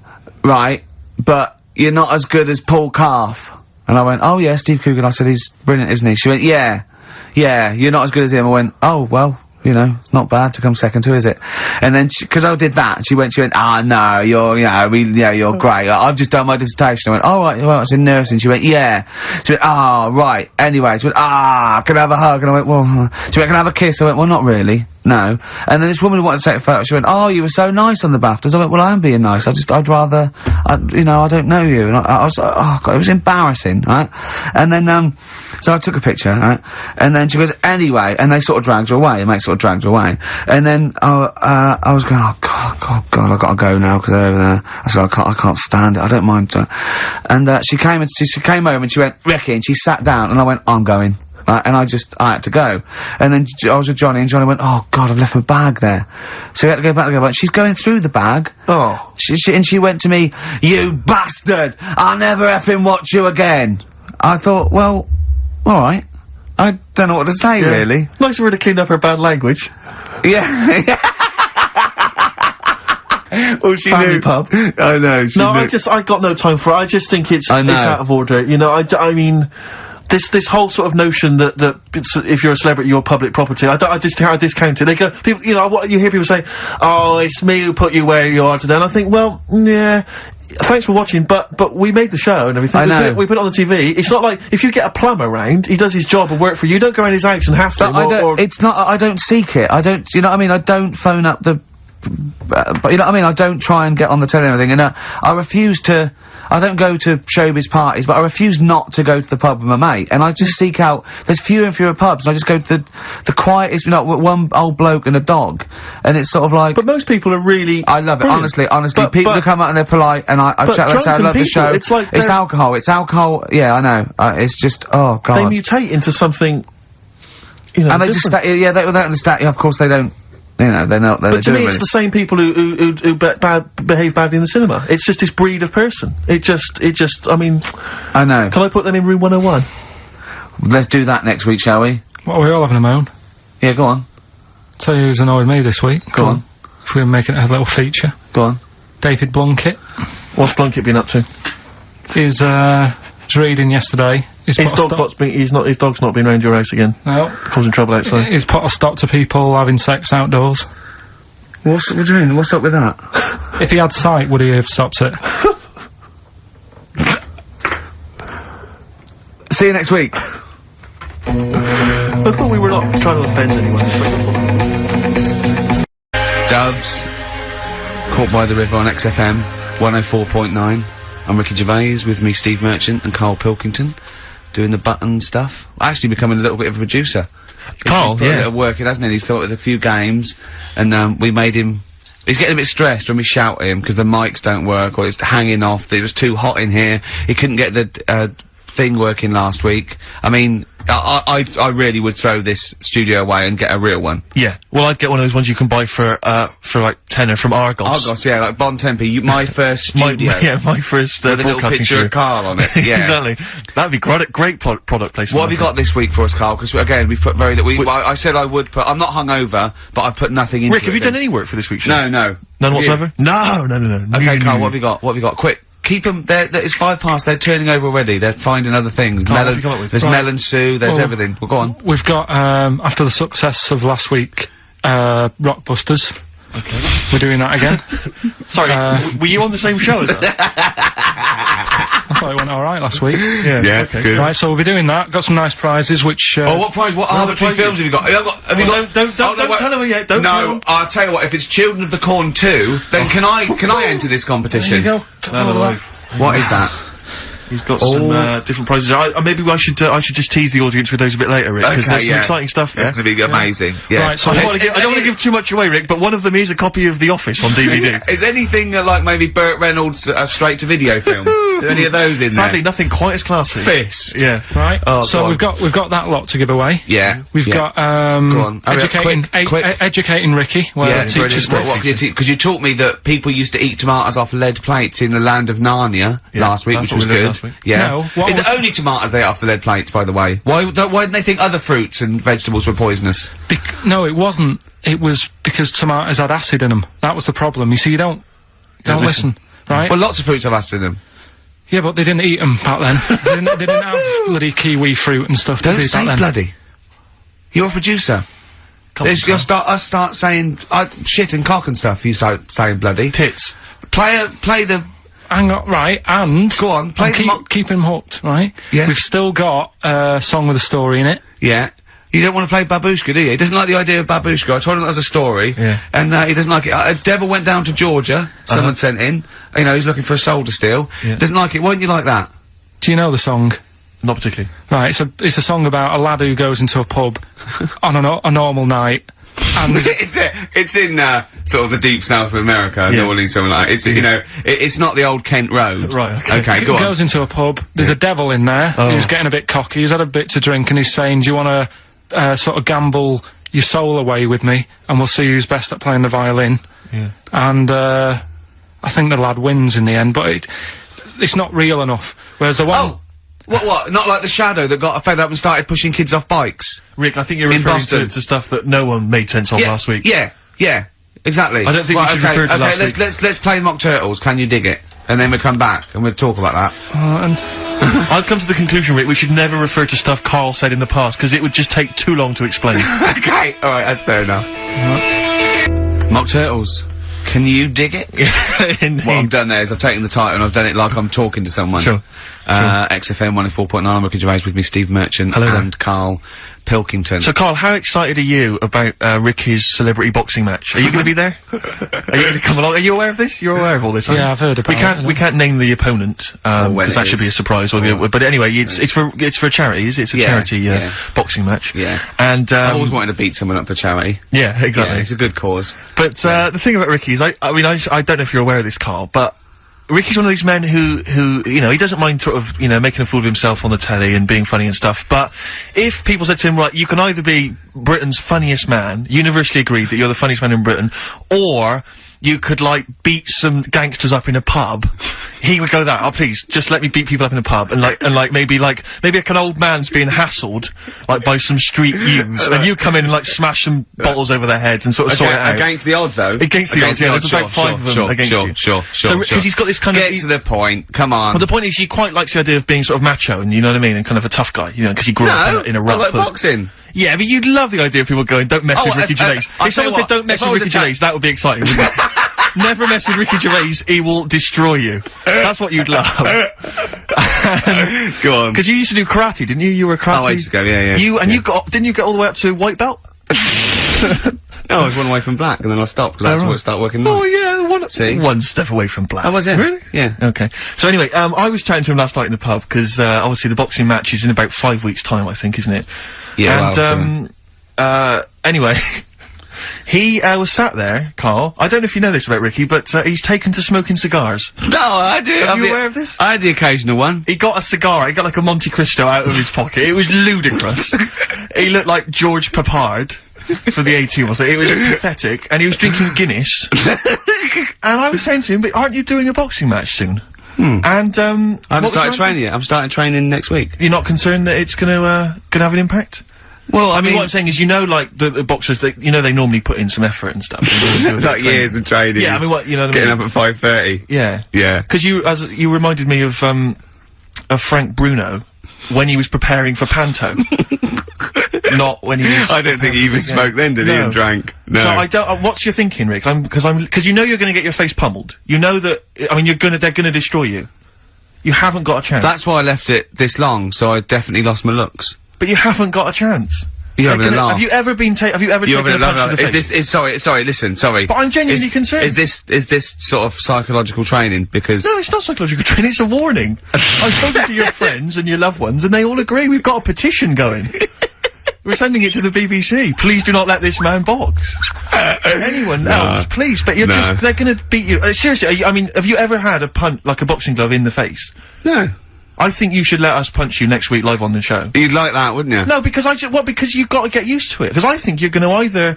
right? But you're not as good as Paul Calf. And I went, oh yeah, Steve Coogan. I said, he's brilliant, isn't he? She went, yeah, you're not as good as him. I went, oh, well, it's not bad to come second to, is it? And then, because I did that, she went, no, you're great. I've just done my dissertation. I went, oh, right, well, it's in nursing. She went, yeah. She went, right. Anyway, she went, can I have a hug? And I went, well, she went, can I have a kiss? I went, well, not really. No. And then this woman who wanted to take a photo, she went, oh, you were so nice on the BAFTAs. I went, well, I am being nice. I'd rather, I don't know you. And I was like, oh, God, it was embarrassing, right? And then, so I took a picture, right? And then she goes, anyway, and they sort of dragged her away, the mate sort of dragged her away. And then, I was going, oh, God, I've got to go now, because they're over there. I said, I can't stand it, I don't mind. And, she came over and she went, Ricky, and she sat down, and I went, I'm going. And I had to go. And then I was with Johnny, and Johnny went, oh, God, I've left my bag there. So we had to go back to and she's going through the bag. Oh. And she went to me, you bastard! I'll never effing watch you again! I thought, well, alright. I don't know what to say, really. Nice of her to clean up her bad language. Yeah. Well, she Family knew. pub. I know, she knew. I got no time for it. I just think it's I know. out of order. I mean, this whole sort of notion that if you're a celebrity, you're public property, I discount it. They go, people, you hear people say, oh, it's me who put you where you are today, and I think, well, yeah, thanks for watching, but we made the show and everything. I know. We put it on the TV. It's not like, if you get a plumber round, he does his job and work for you, you don't go around his house and hassle him, I don't seek it. I don't, you know what I mean? I don't phone up the, but you know what I mean? I don't try and get on the telly and everything, and I refuse to, I don't go to showbiz parties, but I refuse not to go to the pub with my mate, and I just seek out, there's fewer and fewer pubs, and I just go to the quietest, one old bloke and a dog, and it's sort of like... But most people are really... I love it, honestly, people who come out and they're polite, and I chat, I say I love the show. It's like it's alcohol, yeah, I know, it's just, oh, God. They mutate into something, and they different. just, they don't understand, of course they don't. They're not. But to me, it's the same people who behave badly in the cinema. It's just this breed of person. It just. I mean, I know. Can I put them in room 101? Let's do that next week, shall we? What, are we all having a moan? Yeah, go on. Tell you who's annoyed me this week. Go on. If we're making it a little feature. Go on. David Blunkett. What's Blunkett been up to? He's reading yesterday. His dog's not been around your house again. No. Causing trouble outside. He's put a stop to people having sex outdoors. What do you mean? What's up with that? If he had sight, would he have stopped it? See you next week. I thought we were not trying to offend anyone. Doves. Caught by the River on XFM 104.9. I'm Ricky Gervais, with me Steve Merchant and Karl Pilkington, doing the button stuff. Actually becoming a little bit of a producer. Karl, he's put a bit of work in, hasn't he? He's come up with a few games, and we made him He's getting a bit stressed when we shout at him because the mics don't work or it's hanging off. It was too hot in here. He couldn't get the thing working last week. I mean, I really would throw this studio away and get a real one. Yeah. Well, I'd get one of those ones you can buy for like tenner from Argos. Argos, yeah, like Bon Tempe. My first studio. my first with a little broadcasting picture studio. of Karl on it. Yeah, Exactly. That'd be great product placement. What have you got this week for us, Karl? Because again, we've put very little. I said I would put. I'm not hungover, but I've put nothing into Rick, have you done any work for this week's show? No. None Have whatsoever? No. Okay, Karl, what have you got? What have you got? Quick. Keep them. It's 5 past. They're turning over already. They're finding other things. Karl, what have you come up with? There's melon stew. There's everything. Well, go on. We've got, after the success of last week, Rockbusters. Okay. We're doing that again. Sorry, were you on the same show as us? I thought it went alright last week. Yeah, okay. Good. Right, so we'll be doing that. Got some nice prizes, which, What prize? What arbitrary films have you got? Have you got? Don't tell them yet. Don't tell them. I'll tell you what. If it's Children of the Corn 2, then can I enter this competition? There you go. What is that? He's got some different prizes. Maybe I should just tease the audience with those a bit later, Rick, because there's some exciting stuff there. It's going to be amazing. Yeah. Right, so I don't want to give too much away, Rick, but one of them is a copy of The Office on DVD. Is anything like maybe Burt Reynolds' straight-to-video film? Are there any of those in Sadly, there? nothing quite as classy. Fist. Yeah. Right, Oh, so go we've got that lot to give away. Yeah. We've got, on. Hurry up, quick. educating Ricky, where teachers stuff. Because you taught me that people used to eat tomatoes off lead plates in the land of Narnia last week, which was good. Last week. Yeah. No, what Is was- it only tomatoes they ate off the lead plates, by the way? Why didn't they think other fruits and vegetables were poisonous? No, it wasn't. It was because tomatoes had acid in them. That was the problem. You see, you don't listen, right? Well, lots of fruits have acid in them. Yeah, but they didn't eat them back then. they didn't have bloody kiwi fruit and stuff. Don't did they, say back then? bloody. You're a producer. You'll start saying shit and cock and stuff. You start saying bloody. Tits. Play the. Hang on, right, and Go on, play the keep him hooked, right? Yeah. We've still got a song with a story in it. Yeah. You don't want to play Babushka, do you? He doesn't like the idea of Babushka. I told him that was a story. Yeah. And, he doesn't like it. Devil went down to Georgia. Someone sent in. You know, he's looking for a soul to steal. Yeah. Doesn't like it. Why don't you like that? Do you know the song? Not particularly. Right, it's a song about a lad who goes into a pub on a normal night. And it's in, sort of the deep south of America, New Orleans, something like that. It's, you know, it's not the old Kent Road. Right, okay. Go on. goes into a pub. There's a devil in there. Who's getting a bit cocky. He's had a bit to drink, and he's saying, "Do you want to sort of gamble your soul away with me, and we'll see who's best at playing the violin?" Yeah. And I think the lad wins in the end, but it's not real enough. Whereas the one. Oh! What? Not like the Shadow that got fed up and started pushing kids off bikes? Rick, I think you're In referring Boston. to stuff that no one made sense of last week. Yeah, exactly. I don't think we should refer to last week. Let's play Mock Turtles, Can You Dig It? And then we'll come back and we'll talk about that. And I've come to the conclusion, Rick, we should never refer to stuff Karl said in the past, because it would just take too long to explain. Okay, alright, that's fair enough. Mock Turtles. Can you dig it? Indeed. What I've done there is I've taken the title and I've done it like I'm talking to someone. Sure. XFM 104.9, I'm Ricky Gervais, with me Steve Merchant Hello there. and Karl Pilkington. So, Karl, how excited are you about Ricky's celebrity boxing match? Are you going to be there? Are you going to come along? Are you aware of this? You're aware of all this, aren't you? yeah, I've heard about it. We can't name the opponent, when because that it should be a is. surprise. But anyway, it's for a charity. It's a Yeah, charity yeah. boxing match. Yeah. And I've always wanted to beat someone up for charity. yeah, exactly. Yeah, it's a good cause. But the thing about Ricky is, I mean, I don't know if you're aware of this, Karl, but Ricky's one of these men who, you know, he doesn't mind sort of, you know, making a fool of himself on the telly and being funny and stuff, but if people said to him, right, you can either be Britain's funniest man, universally agreed that you're the funniest man in Britain, or you could, like, beat some gangsters up in a pub, he would go that, oh, please, just let me beat people up in a pub, and maybe like an old man's being hassled, like, by some street youths, and you come in and, like, smash some bottles over their heads and sort of sort it out. Against the odds, though. Against the odds, yeah, there's about 5 of them against you. Sure. So, because he's got this kind of... Get to the point, come on. Well, the point is, he quite likes the idea of being sort of macho, and you know what I mean, and kind of a tough guy, you know, because he grew up in a I rough like hood. boxing. Yeah, but you'd love the idea of people going, don't mess with Ricky Gervais. I'll If tell someone you said, what, don't mess if I with was Ricky Gervais, that would be exciting, wouldn't it? Never mess with Ricky Gervais, he will destroy you. That's what you'd love. Go on. Because you used to do karate, didn't you? You were a karate. Oh, I used to go, yeah. Didn't you get all the way up to white belt? No, I was one away from black, and then I stopped, because I started working nights. Oh, yeah, See? one step away from black. Oh, was it? Really? Yeah. Okay. So anyway, I was chatting to him last night in the pub, because, obviously the boxing match is in about 5 weeks' time, I think, isn't it? Yeah, And, anyway, He was sat there, Carl. I don't know if you know this about Ricky, but he's taken to smoking cigars. No, I do. Are you aware of this? I had the occasional one. He got a cigar. He got like a Monte Cristo out of his pocket. It was ludicrous. He looked like George Papard for the A2 was. It was pathetic, and he was drinking Guinness. And I was saying to him, "But aren't you doing a boxing match soon?" And I haven't started training yet. I'm starting training next week. You're not concerned that it's gonna have an impact? Well, I mean, what I'm saying is, you know, like the boxers, they normally put in some effort and stuff. Like years of training. Yeah, I mean, what you know what I mean? Getting up at 5:30. Yeah, Yeah. because you reminded me of Frank Bruno when he was preparing for Panto. Not when he was. I don't think he even smoked then, did he? No. And drank. No. So I don't. What's your thinking, Rick? Because you know you're going to get your face pummeled. You know that. I mean, they're going to destroy you. You haven't got a chance. That's why I left it this long, so I definitely lost my looks. But you haven't got a chance. You're having a laugh. Have you ever taken a punch to the face? Sorry, listen, sorry. But I'm genuinely concerned. Is this sort of psychological training? Because No, it's not psychological training, it's a warning. I've spoken to your friends and your loved ones, and they all agree. We've got a petition going. We're sending it to the BBC. Please do not let this man box. Anyone else, please. But they're gonna beat you. Seriously, I mean, have you ever had a punch, like a boxing glove, in the face? No. I think you should let us punch you next week live on the show. You'd like that, wouldn't you? No, because because you've got to get used to it. Because I think you're gonna either,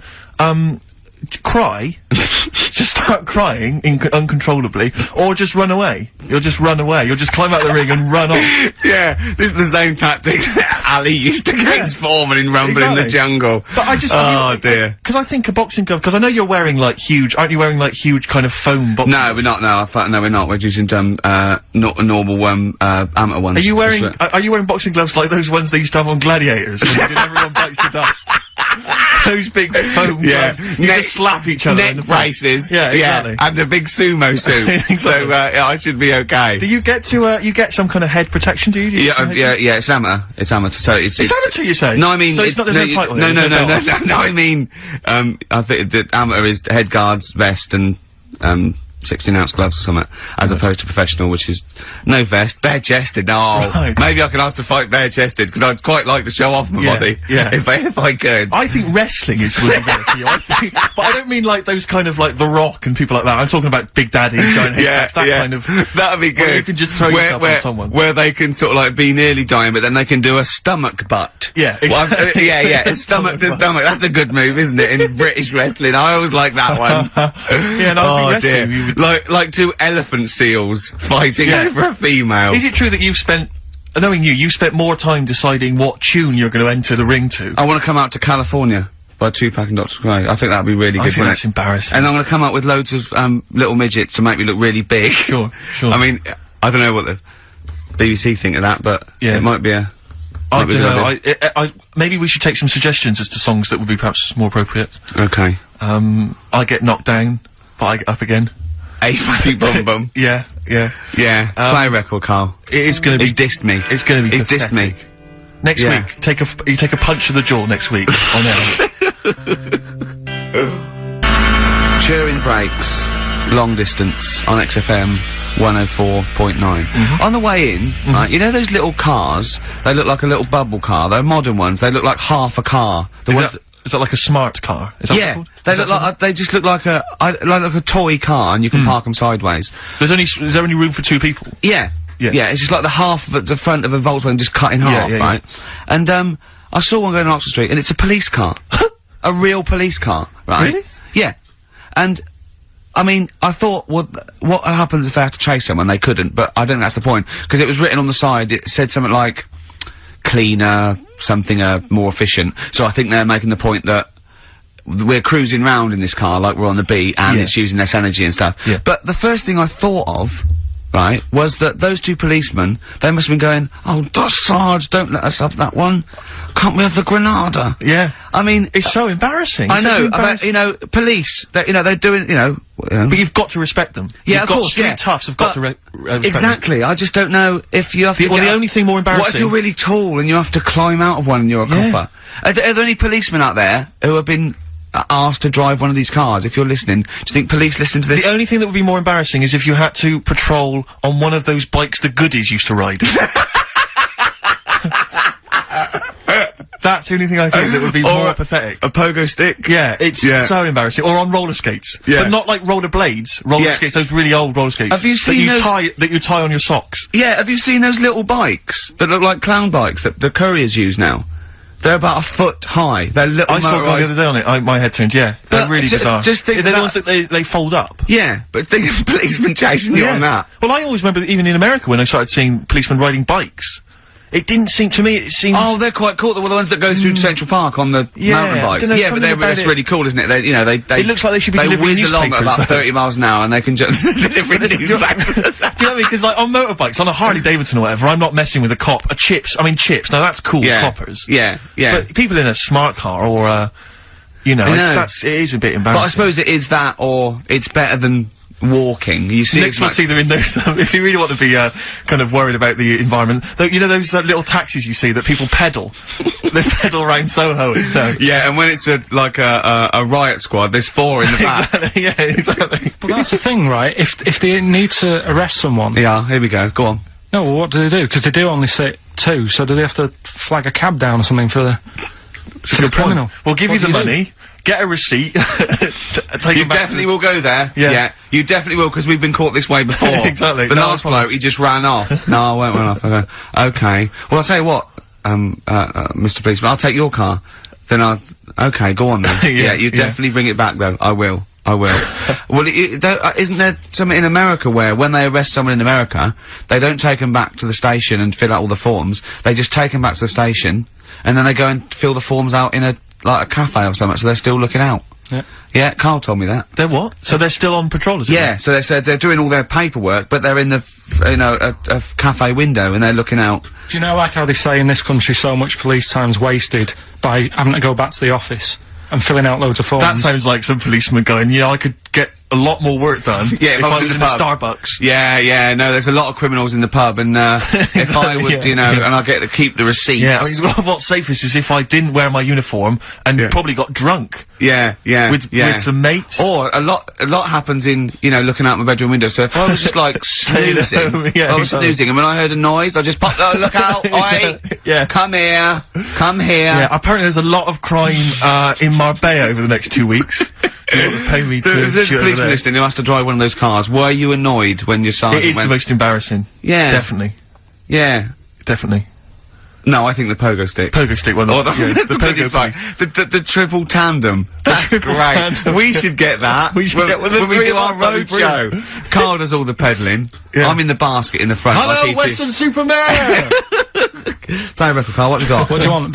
cry, just start crying uncontrollably, or just run away. You'll just run away. You'll just climb out the ring and run off. Yeah, this is the same tactic that Ali used against Foreman in Rumble in the Jungle. But I just, oh dear. Because I think a boxing glove, because I know you're wearing like huge, aren't you wearing like huge kind of foam boxing gloves? No, we're not, no, we're not. We're using, not normal, amateur ones. Are you wearing boxing gloves like those ones they used to have on Gladiators, when everyone bites the dust? Those big foam gloves. You just slap each other in the braces. Yeah, exactly. And a big sumo suit. Exactly. So, I should be okay. Do you get to, you get some kind of head protection, do you? Yeah, it's amateur. It's amateur, so it's amateur, you say? No, I mean, so there's no title. No, I mean, I think the amateur is head guards, vest, and, 16-ounce gloves or something, as opposed to professional, which is no vest, bare-chested. Oh, right. Maybe I can ask to fight bare-chested, because I'd quite like to show off my body. Yeah. If I could. I think wrestling is really good for you. But I don't mean like those kind of like The Rock and people like that. I'm talking about Big Daddy, giant head that kind of. That'd be good. Where you can just throw yourself on someone. Where they can sort of like be nearly dying, but then they can do a stomach butt. Yeah, exactly. It's stomach to stomach. That's a good move, isn't it? In British wrestling, I always like that one. Yeah, no, dear. Like two elephant seals fighting over a female. Is it true that you've spent, knowing you spent more time deciding what tune you're going to enter the ring to? I want to come out to California by Tupac and Dr. Dre. I think that'd be really good. I think that's embarrassing. And I'm going to come out with loads of little midgets to make me look really big. Sure. I mean, I don't know what the BBC think of that, but it might be a. I don't know. Maybe we should take some suggestions as to songs that would be perhaps more appropriate. Okay. I get knocked down, but I get up again. A fatty bum bum. Yeah. Play a record, Carl. It is gonna be. He's dissed me. It's gonna be. He's dissed me. Next week, you take a punch to the jaw next week on air. Cheering breaks, long distance on XFM 104.9. On the way in, right, you know those little cars? They look like a little bubble car. They're modern ones. They look like half a car. Is that like a smart car? Is that what it's called? They look like they just look like a toy car, and you can park them sideways. Is there only room for two people? Yeah. It's just like the half of the front of a Volkswagen just cut in half, right? And I saw one going on Oxford Street, and it's a police car, a real police car, right? Really? Yeah. And I mean, I thought, well, what happens if they have to chase someone? They couldn't, but I don't think that's the point, because it was written on the side. It said something like cleaner, something more efficient. So I think they're making the point that we're cruising round in this car like we're on the beat, and it's using less energy and stuff. But the first thing I thought of, right, was that those two policemen, they must have been going, oh, Sarge, don't let us have that one. Can't we have the Granada? Yeah. I mean, it's so embarrassing. I know, you know, police, they're doing, you know. But you've got to respect them. Yeah, of course, street toughs have got to respect exactly. them. I just don't know if you have to. Well, the only thing more embarrassing. What if you're really tall and you have to climb out of one and you're a copper? Are there any policemen out there who have been asked to drive one of these cars? If you're listening, do you think police listen to this? The only thing that would be more embarrassing is if you had to patrol on one of those bikes the goodies used to ride. That's the only thing I think that would be Or more pathetic. A pogo stick. Yeah, it's Yeah. so embarrassing. Or on roller skates. Yeah. But not like roller blades. Roller Yeah. skates, those really old roller skates. Have you seen those- that you tie on your socks? Yeah, have you seen those little bikes that look like clown bikes that the couriers use now? They're about a foot high. They're little I saw one the motorised- other day on it. My head turned, yeah. They're But really bizarre. just think Yeah, they're that- the ones that they fold up. Yeah, but think of a policeman chasing you on that. Well, I always remember that even in America when I started seeing policemen riding bikes. It didn't seem to me, it seemed... Oh, they're quite cool. They're the ones that go through Central Park on the Yeah, mountain I bikes. dunno, Yeah, but something about that's it- really cool, isn't it? They, you know, they It looks like they should be they delivering whiz along at newspapers, about though. 30 miles an hour, and they can just deliver Do you know what I mean? Because like on motorbikes, on a Harley Davidson or whatever, I'm not messing with a cop. Chips. Now that's cool. Yeah. Coppers. Yeah, yeah. But people in a smart car or you know, I know. it is a bit embarrassing. But I suppose it is that, or it's better than walking. You see, Next we'll see them in those, if you really want to be, kind of worried about the environment. Though, you know those little taxis you see that people pedal? They pedal around Soho. Yeah, and when it's a riot squad, there's 4 in the back. Exactly, yeah, exactly. But that's the thing, right? If they need to arrest someone, Yeah, here we go. Go on. no, well, what do they do? Because they do only sit 2, so do they have to flag a cab down or something for the criminal? We'll give What you the do do? money, get a receipt, take You him back to definitely will go there. Yeah. You definitely will, because we've been caught this way before. Exactly. The No, I last promise. bloke, he just ran off. No, I won't run off. I go, okay. Well, I'll tell you what, Mr. Policeman, I'll take your car. Then okay, go on then. Yeah, you yeah. definitely bring it back though. I will. Well, isn't there something in America where when they arrest someone in America, they don't take them back to the station and fill out all the forms, they just take them back to the station, and then they go and fill the forms out in a cafe or something, so they're still looking out. Yeah. Yeah, Karl told me that. They're what? So they're still on patrol, is it? Yeah, so they said they're doing all their paperwork, but they're in the, a cafe window and they're looking out. Do you know, like how they say in this country so much police time's wasted by having to go back to the office and filling out loads of forms? That sounds like some policeman going, yeah, I could get a lot more work done Yeah, if I was in in the a pub. Starbucks. Yeah, no, there's a lot of criminals in the pub, and if I would, Yeah, yeah. and I get to keep the receipts. Yeah, I mean, what's safest is if I didn't wear my uniform and Yeah. probably got drunk yeah, with some mates. Or a lot happens in, looking out my bedroom window. So if I was just like snoozing, home, yeah, I was exactly. snoozing, and when I heard a noise, I just popped, oh, look out, oi, Yeah. come here. Yeah, apparently there's a lot of crime, in Marbella over the next 2 weeks. You want to pay me So to if there's a shoot over policeman there. listening who has to drive one of those cars, were you annoyed when your sergeant It is went, the most embarrassing. Yeah. Definitely. yeah. Definitely. No, I think the pogo stick. Pogo stick one. Or the, yeah, the pogo stick. The triple tandem. That's triple great. tandem. We should get that. We should when, get one of the when we three do of our us, that'd road be brilliant. show. Karl does all the pedalling. Yeah. I'm in the basket in the front. like Hello, E.T. Western Superman! Play a record, Karl. What have you got? What do you want?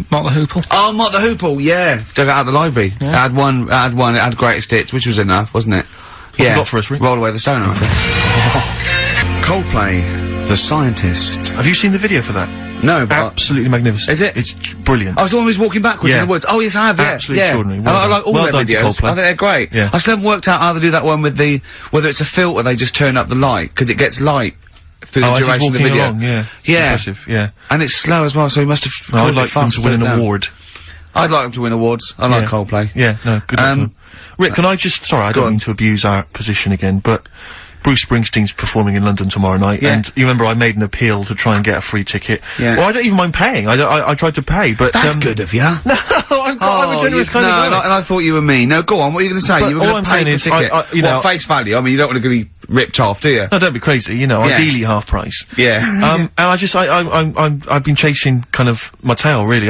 Mott the Hoople? Oh, Mott the Hoople, yeah. Dug it out of the library. Yeah. It had one, it had Greatest Hits, which was enough, wasn't it? What have you got for us, Rick? Roll Away the Stone, I think. Coldplay, The Scientist. Have you seen the video for that? No, but... Absolutely magnificent. Is it? It's brilliant. I was the one who was walking backwards Yeah. in the woods. Oh, yes, I have, yeah. Absolutely yeah. extraordinary. I Well like all done. their Well done to videos. Coldplay. I think they're great. Yeah. I still haven't worked out how to do that one with the... whether it's a filter, they just turn up the light, because it gets light through the as he's duration of the walking video. along, yeah. It's Yeah. impressive, yeah. And it's slow as well, so he must have... No, I'd recorded like it him fast to win an down. award. I'd like him to win awards. I like Yeah. Coldplay. Yeah, no, good luck to them. Rick, can I just... Sorry, I Go don't on. mean to abuse our position again, but... Bruce Springsteen's performing in London tomorrow night, Yeah. and you remember I made an appeal to try and get a free ticket. Yeah. Well, I don't even mind paying. I tried to pay, but That's good of you. No, I'm a generous kind of guy. and I thought you were me. No, go on, what are you going to say? But You were all going I'm to pay saying for is, the ticket. you know- What, face value? I mean, you don't want to be ripped off, do you? No, don't be crazy. You know, Yeah. ideally half price. Yeah. And I've been chasing kind of my tail, really.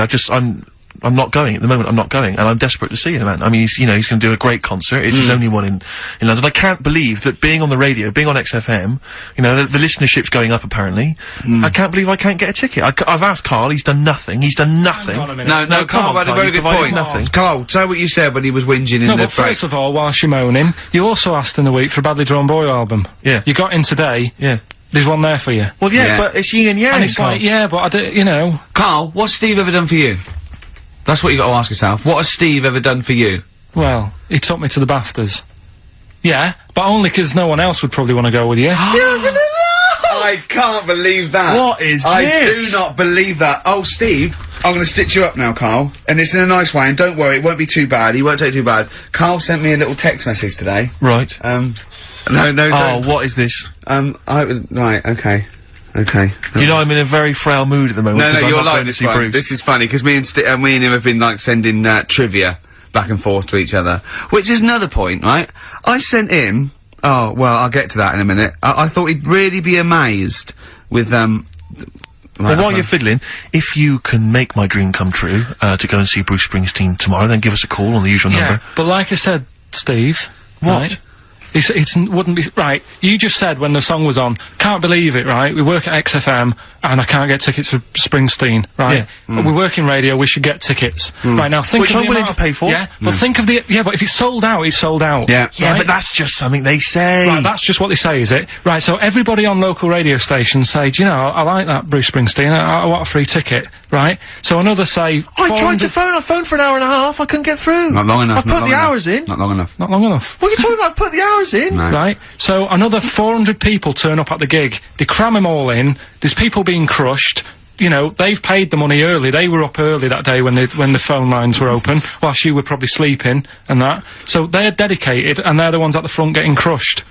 I'm not going at the moment. I'm not going, and I'm desperate to see him, man. I mean, he's going to do a great concert. It's his only one in London. I can't believe that being on the radio, being on XFM, the listenership's going up apparently. I can't believe I can't get a ticket. I've asked Karl. He's done nothing. He's done nothing. Hang on a minute. No, come Karl on, had a Karl, very you good provided point. nothing. Karl, say what you said when he was whinging in No, the but break. first of all, whilst you're moaning, you also asked in the week for a Badly Drawn Boy album. Yeah. You got in today, Yeah. there's one there for you. Well, yeah, Yeah. but it's yin and yang. And it's Karl. like, yeah, but I do, Karl, what's Steve ever done for you? That's what you got to ask yourself. What has Steve ever done for you? well, he took me to the BAFTAs. Yeah, but only 'cause no one else would probably want to go with you. I can't believe that. What is I this? do not believe that. Oh, Steve, I'm going to stitch you up now, Karl. And it's in a nice way, and don't worry, it won't be too bad. He won't take it too bad. Karl sent me a little text message today. Right. No, Oh, don't. what is this? Right, okay. Okay. You know, I'm in a very frail mood at the moment. No, 'cause I'm you're not like going to this see one. Bruce. This is funny, because me and him have been, like, sending, trivia back and forth to each other. Which is another point, right? I sent him... Oh, well, I'll get to that in a minute. I thought he'd really be amazed with, Well, while you're fiddling, if you can make my dream come true, to go and see Bruce Springsteen tomorrow, then give us a call on the usual number. But like I said, Steve... What? Right, wouldn't be... Right, you just said when the song was on, can't believe it, right? We work at XFM, and I can't get tickets for Springsteen, right? Yeah. We work in radio, we should get tickets. Right, now think Which of the I'm willing amount to pay for. Yeah, but think of the... Yeah, but if it's sold out, it's sold out. Yeah. Yeah, right? but that's just something they say. Right, that's just what they say, is it? Right, so everybody on local radio stations say, do you know, I like that Bruce Springsteen, I want a free ticket, right? So another say... I tried to phone, I phoned for an hour and a half, I couldn't get through. Not long enough. I've put the hours in. Not long enough. Not long enough. What are you talking about? I've put the hours in. No. Right, so another 400 people turn up at the gig. They cram them all in. There's people being crushed. You know, they've paid the money early. They were up early that day when the phone lines were open, whilst you were probably sleeping and that. So they're dedicated, and they're the ones at the front getting crushed.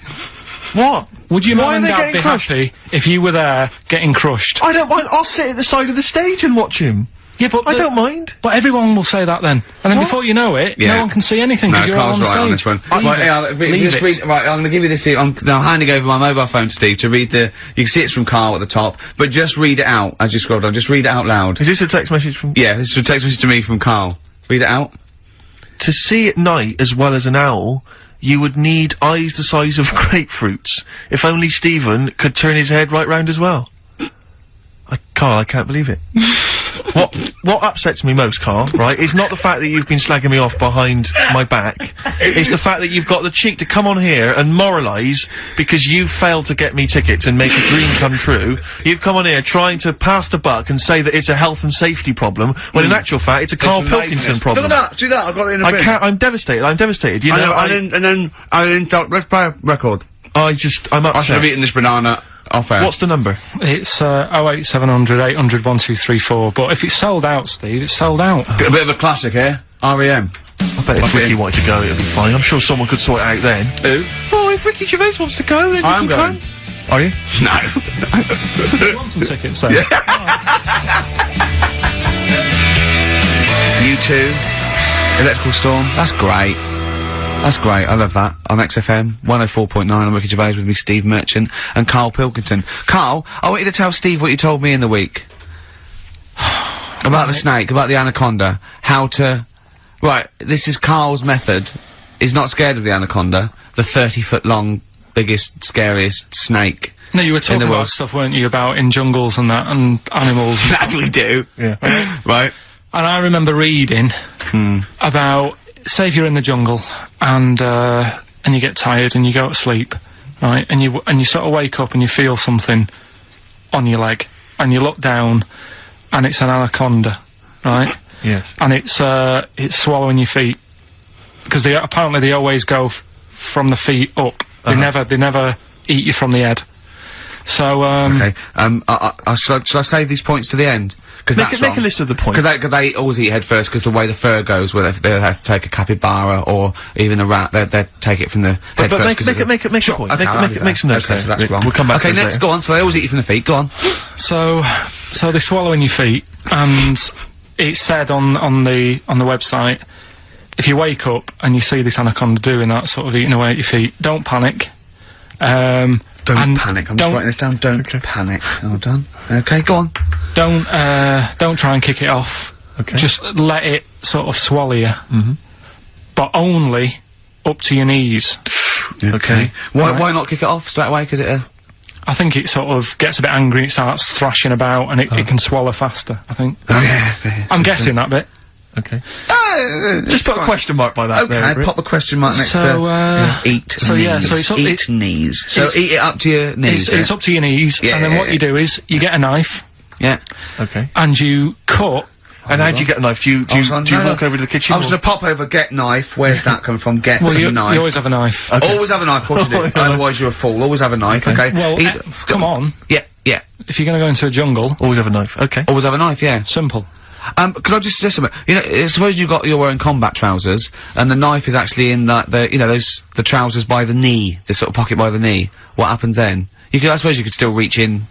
What? Would your Why mum are and they dad getting be crushed? happy if you were there getting crushed? I don't mind. I'll sit at the side of the stage and watch him. Yeah, but I don't mind. But everyone will say that then, and then before you know it, Yeah. no one can see anything No, because you're all on Carl's the right stage. on this one. Right, yeah, Leave just it. read, right, I'm gonna give you this here. I'm handing over my mobile phone to Steve to read the... You can see it's from Karl at the top, but just read it out as you scroll down. Just read it out loud. Is this a text message from... Yeah, this is a text message to me from Karl. Read it out. To see at night as well as an owl, you would need eyes the size of grapefruits. If only Stephen could turn his head right round as well. Carl, I can't believe it. What upsets me most, Carl, right, is not the fact that you've been slagging me off behind my back. It's the fact that you've got the cheek to come on here and moralise because you failed to get me tickets and make a dream come true. You've come on here trying to pass the buck and say that it's a health and safety problem, when in actual fact it's a Carl Pilkington problem. Look at that, see that, I got it in a I can't, I'm devastated, you know, I didn't thought, let's play a record. I'm I should upset. have eaten this banana off air. What's the number? It's 08700 800 1234. But if it's sold out, Steve, it's sold out. A bit of a classic here. R.E.M. I bet if Ricky wanted to go, it'd be fine. I'm sure someone could sort it out then. Who? Oh, if Ricky Gervais wants to go, then I'm you can going. come. Are you? No. You want some tickets, so. U2, Electrical Storm, that's great. That's great, I love that. On XFM, 104.9, I'm Ricky Gervais with me, Steve Merchant, and Karl Pilkington. Karl, I want you to tell Steve what you told me in the week. About the snake, about the anaconda, how to... Right, this is Karl's method. He's not scared of the anaconda, the 30-foot long, biggest, scariest snake. No, you were talking the about world. stuff, weren't you, about in jungles and that, and animals. That's what we do. Yeah. Right. And I remember reading about, say if you're in the jungle, and you get tired and you go to sleep, right, and you sort of wake up and you feel something on your leg, and you look down, and it's an anaconda, right? Yes. And it's swallowing your feet, because apparently they always go from the feet up. They never eat you from the head. So Okay. Shall I save these points to the end? Because Make a list of the points. Because they always eat head first, because the way the fur goes, where they have to take a capybara or even a rat, they take it from the head But first. make a point. Okay, Make some notes okay, there. so that's Rick. wrong. We'll come back to Okay, this next, later. go on. So they always eat you from the feet. Go on. So they're swallowing your feet, and it said on the website, if you wake up and you see this anaconda doing that, sort of eating away at your feet, don't panic. Don't panic. I'm just writing this down. Don't panic. Hold on. Okay, go on. Don't try and kick it off. Okay. Just let it sort of swallow you. But only up to your knees. Okay. Why Right. why not kick it off straight away? Because it. I think it sort of gets a bit angry, it starts thrashing about, and it can swallow faster, I think. Oh yeah. I'm guessing that bit. Okay. Just put a question mark by that. Okay, there, Rick. pop a question mark next So, to eat so knees. yeah, so it's up- eat knees. So eat it up to your knees. It's up to your knees, Yeah, and then yeah, what yeah. you do is, you get a knife, Yeah. Okay. and you cut. And how do you get a knife? Do you walk over to the kitchen? I was or- gonna pop over, get knife. Where's that coming from? Get Well, some you knife. always have a knife. Always have a knife, of course you do. Otherwise you're a fool. Always have a knife, okay? Well, come on. Yeah, yeah. If you're gonna go into a jungle, Always have a knife. Okay. Always have a knife, yeah. simple. Could I just suggest something? You know, suppose you're wearing combat trousers, and the knife is actually in the trousers by the knee, the sort of pocket by the knee. What happens then? I suppose you could still reach in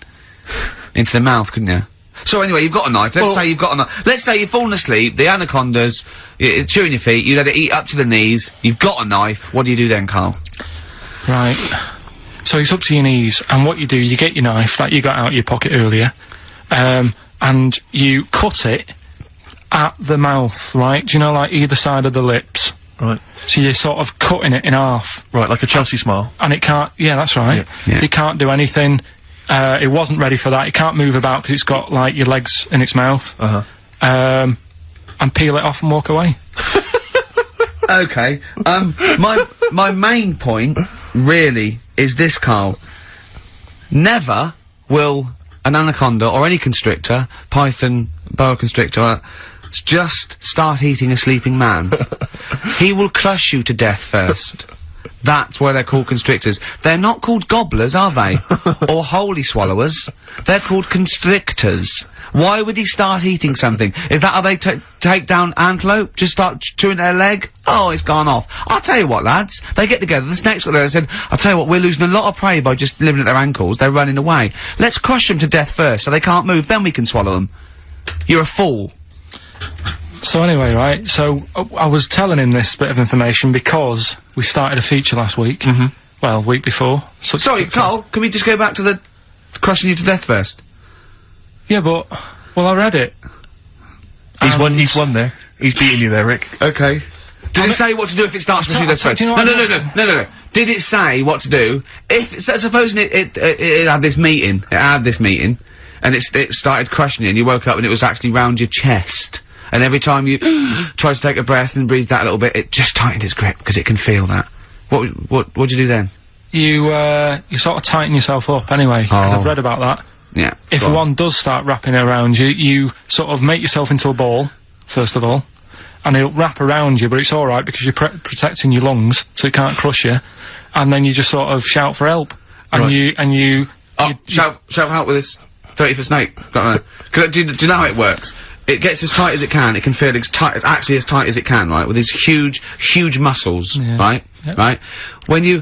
into the mouth, couldn't you? So anyway, you've got a knife. Let's say you've got a knife. Let's say you've fallen asleep. The anaconda's chewing your feet. You let it eat up to the knees. You've got a knife. What do you do then, Karl? Right. So it's up to your knees, and what you do, you get your knife that you got out of your pocket earlier, and you cut it at the mouth, right? Do you know, like either side of the lips? Right. So you're sort of cutting it in half. Right, like a Chelsea smile. And it can't, yeah, that's right. Yeah. It can't do anything. It wasn't ready for that. It can't move about because it's got, like, your legs in its mouth. And peel it off and walk away. Okay. My main point, really, is this, Karl. Never will an anaconda or any constrictor, python, boa constrictor, just start eating a sleeping man. He will crush you to death first. That's why they're called constrictors. They're not called gobblers, are they? Or holy swallowers. They're called constrictors. Why would he start eating something? Is that how they take down antelope? Just start chewing their leg? Oh, it's gone off. I'll tell you what, lads. They get together. This next one there said, I'll tell you what, we're losing a lot of prey by just living at their ankles. They're running away. Let's crush them to death first so they can't move, then we can swallow them. You're a fool. So anyway, right, so I was telling him this bit of information because we started a feature last week. Well, week before. Sorry, Karl, can we just go back to the crushing you to death first? Yeah, but, well, I read it. He's won there. He's beating you there, Rick. Okay. Did it say what to do if it starts crushing you to death first? No. Did it say what to do? If, supposing it had this meeting, and it started crushing you and you woke up and it was actually round your chest. And every time you tried to take a breath and breathed out a little bit, it just tightened its grip, because it can feel that. What'd you do then? You sort of tighten yourself up anyway, because I've read about that. Yeah. If one does start wrapping around you, you sort of make yourself into a ball, first of all, and it'll wrap around you, but it's alright because you're protecting your lungs, so it can't crush you, and then you just sort of shout for help. And you shout for help with this 30-foot snake. Do you know how it works? It gets as tight as it can. It can feel actually as tight as it can, right? With these huge muscles, right? Yep. Right? When you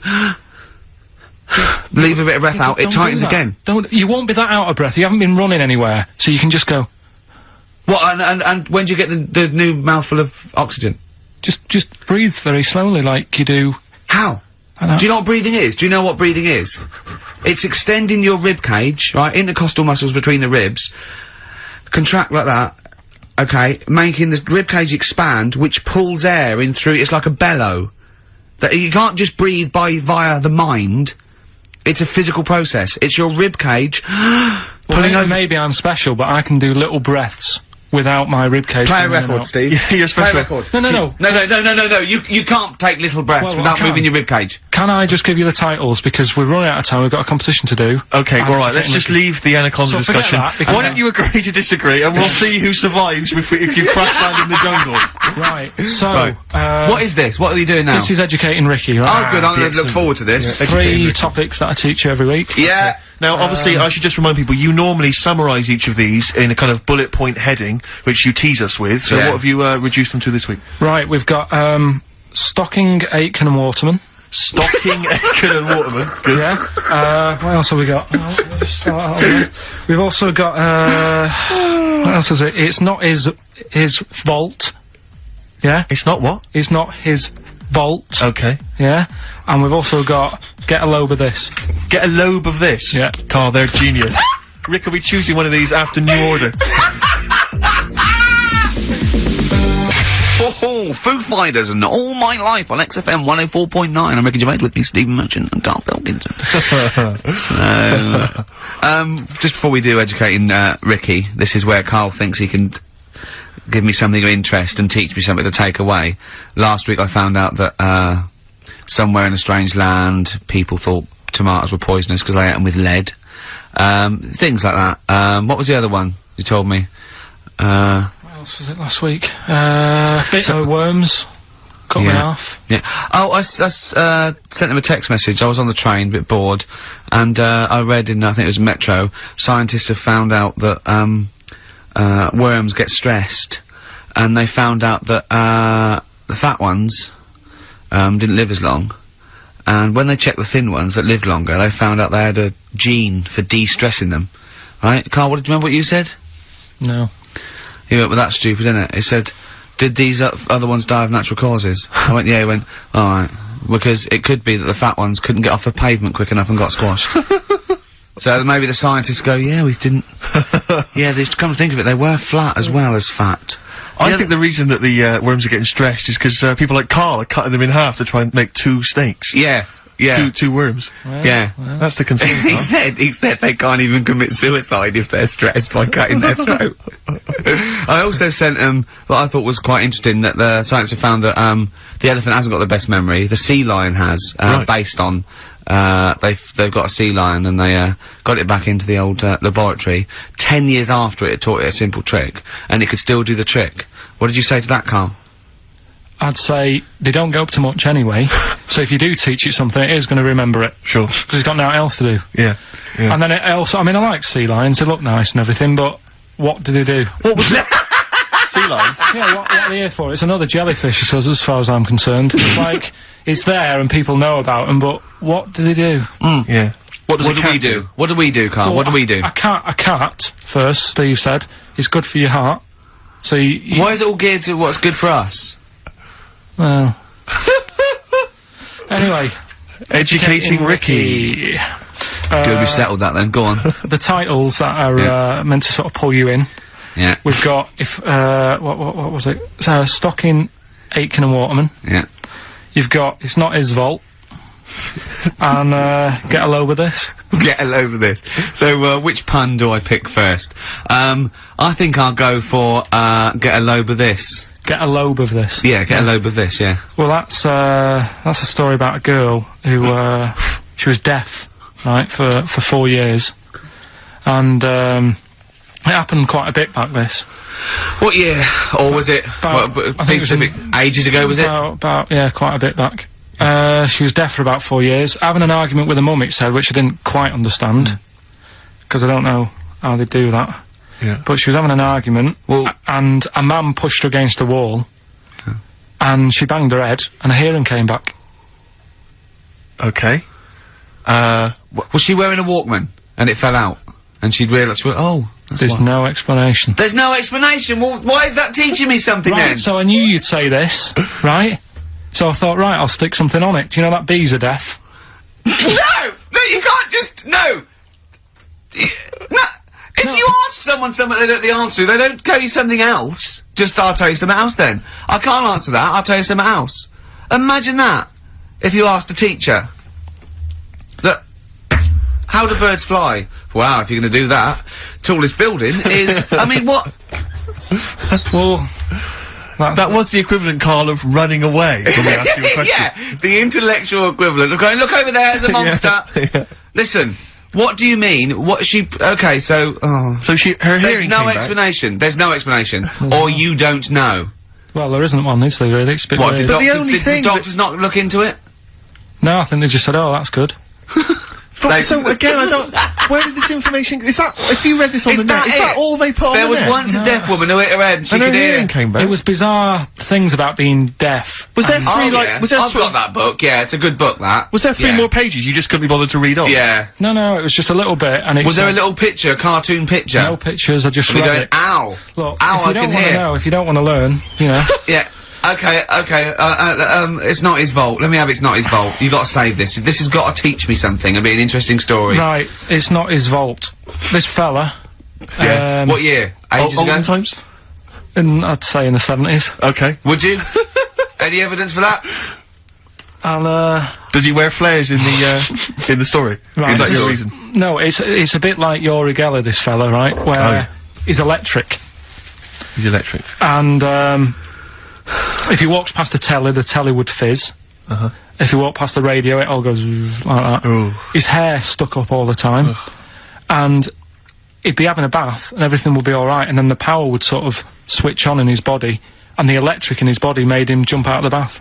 leave a bit of breath out, it tightens again. You won't be that out of breath. You haven't been running anywhere, so you can just go. What? And when do you get the new mouthful of oxygen? Just breathe very slowly, like you do. How? Do you know what breathing is? Do you know what breathing is? It's extending your rib cage, right? Intercostal muscles between the ribs. Contract like that. Okay, making the rib cage expand, which pulls air in through. It's like a bellow. That you can't just breathe via the mind. It's a physical process. It's your rib cage pulling over. Maybe I'm special, but I can do little breaths without my rib cage. Play a record, Steve. You're special. Play a record. No. You can't take little breaths without moving your rib cage. Can I just give you the titles, because we're running out of time, we've got a competition to do. Okay, alright, let's just leave the anaconda discussion. Why don't you agree to disagree, and we'll see who survives if you crash land in the jungle. Right, so, what is this? What are you doing now? This is educating Ricky, right? Oh, good, I'm gonna look forward to this. Yeah. 3 topics that I teach you every week. Yeah. Now, obviously, I should just remind people, you normally summarise each of these in a kind of bullet point heading, which you tease us with, so what have you, reduced them to this week? Right, we've got, Stocking, Aitken and Waterman. Stocking, Aitken and Waterman. Good. Yeah. What else have we got? We've also got, what else is it? It's not his vault. Yeah? It's not what? It's not his vault. Okay. Yeah? And we've also got, get a lobe of this. Get a lobe of this? Yeah. Karl, they're genius. Rick will be choosing one of these after New Order. Foo Fighters and All My Life on XFM 104.9. I'm Ricky Gervais, with me Stephen Merchant and Karl Pilkington. So, just before we do educating, Ricky, this is where Karl thinks he can give me something of interest and teach me something to take away. Last week I found out that, somewhere in a strange land, people thought tomatoes were poisonous because they ate them with lead. Things like that. What was the other one you told me? What else was it last week? Bit of worms. Cut me off. Yeah. Oh, I sent him a text message. I was on the train, a bit bored, and I read in, I think it was Metro, scientists have found out that worms get stressed, and they found out that the fat ones didn't live as long, and when they checked the thin ones that lived longer, they found out they had a gene for de-stressing them. Right, Carl, do you remember what you said? No. He went, well, that's stupid, isn't it? He said, did these other ones die of natural causes? I went, yeah. He went, alright. Because it could be that the fat ones couldn't get off the pavement quick enough and got squashed. So maybe the scientists go, yeah, we didn't... yeah, they come to think of it, they were flat as well as fat. I think the reason that the worms are getting stressed is because people like Karl are cutting them in half to try and make 2 snakes. Yeah. Yeah. Two worms. Well, Yeah. well. That's the concern. he said they can't even commit suicide if they're stressed by cutting their throat. I also sent what I thought was quite interesting, that the scientists have found that the elephant hasn't got the best memory. The sea lion has, Right. based on they've got a sea lion and they got it back into the old laboratory 10 years after it taught it a simple trick, and it could still do the trick. What did you say to that, Carl? I'd say they don't get up to much anyway, so if you do teach it something, it is going to remember it. Sure. Because it's got nothing else to do. Yeah. And then it also, I mean, I like sea lions, they look nice and everything, but what do they do? What was that? Sea lions? Yeah, what are they here for? It's another jellyfish, as far as I'm concerned. It's like, it's there and people know about them, but what do they do? Yeah. What does What a do we cat do? What do we do, Carl? Well, what do we do? A cat, first, Steve said, is good for your heart. So you Why is it all geared to what's good for us? well... Anyway. Educating Ricky. Good, we settled that then. Go on. The titles that are meant to sort of pull you in. Yeah. We've got, what was it? Stocking, Aitken and Waterman. Yeah. You've got It's Not His Vault. And, Get a Load with This. Get all over this. So, which pun do I pick first? I think I'll go for, get a lobe of this. Get a lobe of this. Yeah, get a lobe of this, yeah. Well, that's a story about a girl who, she was deaf, right, for 4 years. And, it happened quite a bit back this. What year? Or was it, About- I think it was specific ages ago, was it? About, yeah, quite a bit back. She was deaf for about 4 years. Having an argument with her mum, it said, which I didn't quite understand. Because I don't know how they do that. Yeah. But she was having an argument, Well- and a man pushed her against a wall, and she banged her head, and her hearing came back. Okay. Was she wearing a Walkman? And it fell out? And she'd realised, oh, that's There's why. no explanation. There's no explanation. Well, why is that teaching me something then? Right, so I knew you'd say this, right? So I thought, right, I'll stick something on it. Do you know that bees are deaf? No! No, you can't just, no! No. If No. you ask someone something they don't know the answer to, they don't tell you something else. Just, I'll tell you something else then. I can't answer that, I'll tell you something else. Imagine that. If you asked a teacher. Look, how do birds fly? Wow, if you're gonna do that, tallest building is, I mean, what? Well, That was the equivalent, Karl, of running away when we asked you a question. Yeah, the intellectual equivalent of going, look over there, there's a monster. Yeah. Listen, what do you mean? What she, okay, so, So her there's hearing no came back. explanation, there's no explanation. Or you don't know. well, there isn't one, is there, really? It's a bit What, weird. did, the doctors, only did thing the doctors not look into it? No, I think they just said, oh, that's good. But, so again, I don't. Where did this information? Is that if you read this on Is the net? that Is that it? all they put on There the was net? once a deaf woman who hit her head and she And her could hear. hearing came back. It was bizarre things about being deaf. Was there And- three like? yeah. Was there I've sort got of, that book, yeah, it's a good book, that. Was there 3 Yeah. more pages you just couldn't be bothered to read on? Yeah. No, it was just a little bit, and it Was there a said- little picture, a cartoon picture? No pictures, I just We're read going, it. ow! Look, Ow, if you I don't can want to hear. know, if you don't want to learn, you know. Yeah. Okay, it's not his fault. Let me have It's Not His Fault. You gotta save this. This has gotta teach me something. It'll be an interesting story. Right, It's Not His Vault. This fella, Yeah. What year? Ages ago? Olden times. I'd say in the 70s, Okay. Would you? Any evidence for that? and Does he wear flares in the story? Right, Is that so- your reason? no, it's a bit like Yuri Geller, this fella, right, where he's electric, He's electric. and if he walks past the telly would fizz. Uh-huh. If he walked past the radio, it all goes zzz, like that. Oh. His hair stuck up all the time, and he'd be having a bath, and everything would be alright, and then the power would sort of switch on in his body, and the electric in his body made him jump out of the bath.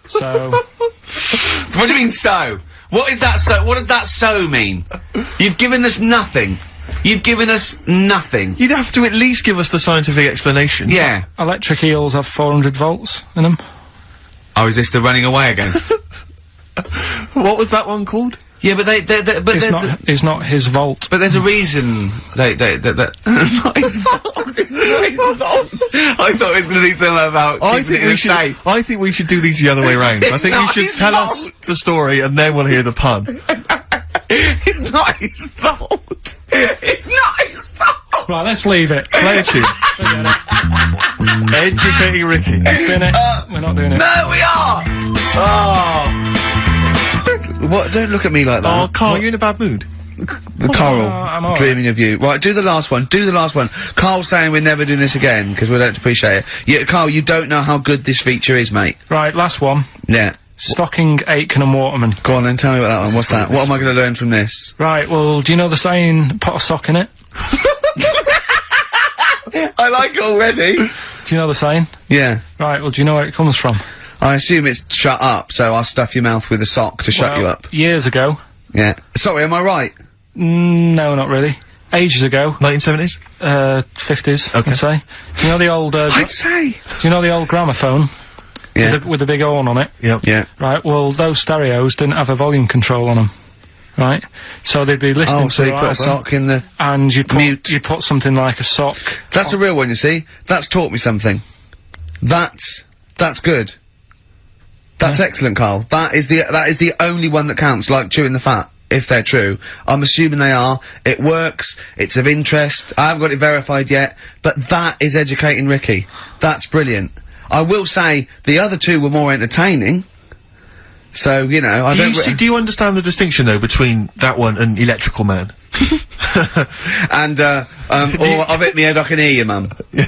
So... What do you mean so? What is that so? What does that so mean? You've given us nothing. You've given us nothing. You'd have to at least give us the scientific explanation. Yeah. Electric eels have 400 volts in them. Oh, is this the running away again? What was that one called? Yeah, but but It's not his vault. But there's a reason not his fault. It's not his fault. I thought it was going to be something about keeping it in a safe. I think we should do these the other way round. I think you should tell us the story and then we'll hear the pun. It's not his fault. It's not his fault. Right, let's leave it. Play a tune. Educating Ricky. Doing it. We're not doing it. No, we are. Oh. What? Don't look at me like that. Oh, Carl, you're in a bad mood. Carl, I'm all right. dreaming of you. Right, do the last one. Do the last one. Carl's saying we're never doing this again because we don't appreciate it. Yeah, Carl, you don't know how good this feature is, mate. Right, last one. Yeah. Stocking, Aitken and Waterman. Go on then, tell me about that one. What's that? What am I going to learn from this? Right, well, do you know the saying, put a sock in it? I like it already. Do you know the saying? Yeah. Right, well, do you know where it comes from? I assume it's shut up, so I'll stuff your mouth with a sock to shut you up. Years ago. Yeah. Sorry, am I right? No, not really. Ages ago. 1970s? 50s, Okay. I'd say. Do you know the old, I'd say. do you know the old gramophone? Yeah. With the big horn on it? Yep. Yeah. Right, well, those stereos didn't have a volume control on them. Right? So they'd be listening Oh, to so you their put a album, sock in the... and you'd mute. put something like a sock. That's a real one, you see. That's taught me something. That's good. That's excellent, Carl. That is the only one that counts, like chewing the fat, if they're true. I'm assuming they are. It works. It's of interest. I haven't got it verified yet, but that is educating Ricky. That's brilliant. I will say, the other two were more entertaining. So, you know, I don't... Do you understand the distinction, though, between that one and Electrical Man? And, or I've hit me head, I can hear you, mum. Yeah.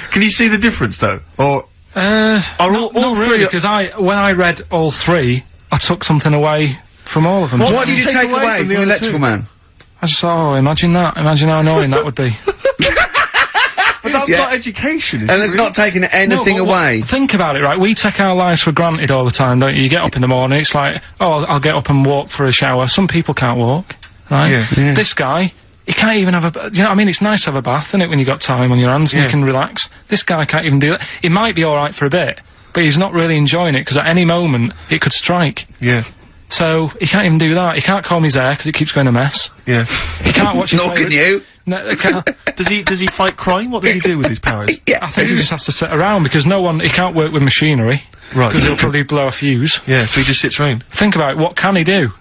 Can you see the difference, though? Or... Are all three... because when I read all three, I took something away from all of them. What did you take away from the Electrical Man? I just thought, oh, imagine that. Imagine how annoying that would be. But that's not education, is And it, it's really? not taking anything No, but away. think about it, right? We take our lives for granted all the time, don't you? You get up in the morning, it's like, oh, I'll get up and walk for a shower. Some people can't walk, right? Yeah. This guy, he can't even have a... You know what I mean? It's nice to have a bath, isn't it, when you've got time on your hands and you can relax. This guy can't even do that. He might be alright for a bit, but he's not really enjoying it, because at any moment, it could strike. Yeah. So, he can't even do that. He can't comb his hair, because it keeps going a mess. Yeah. He can't watch his Nor can favourite- you. No, he can't. Does he fight crime? What does he do with his powers? I think he just has to sit around, because he can't work with machinery. Right. Because he'll probably blow a fuse. Yeah, so he just sits around. Think about it, what can he do?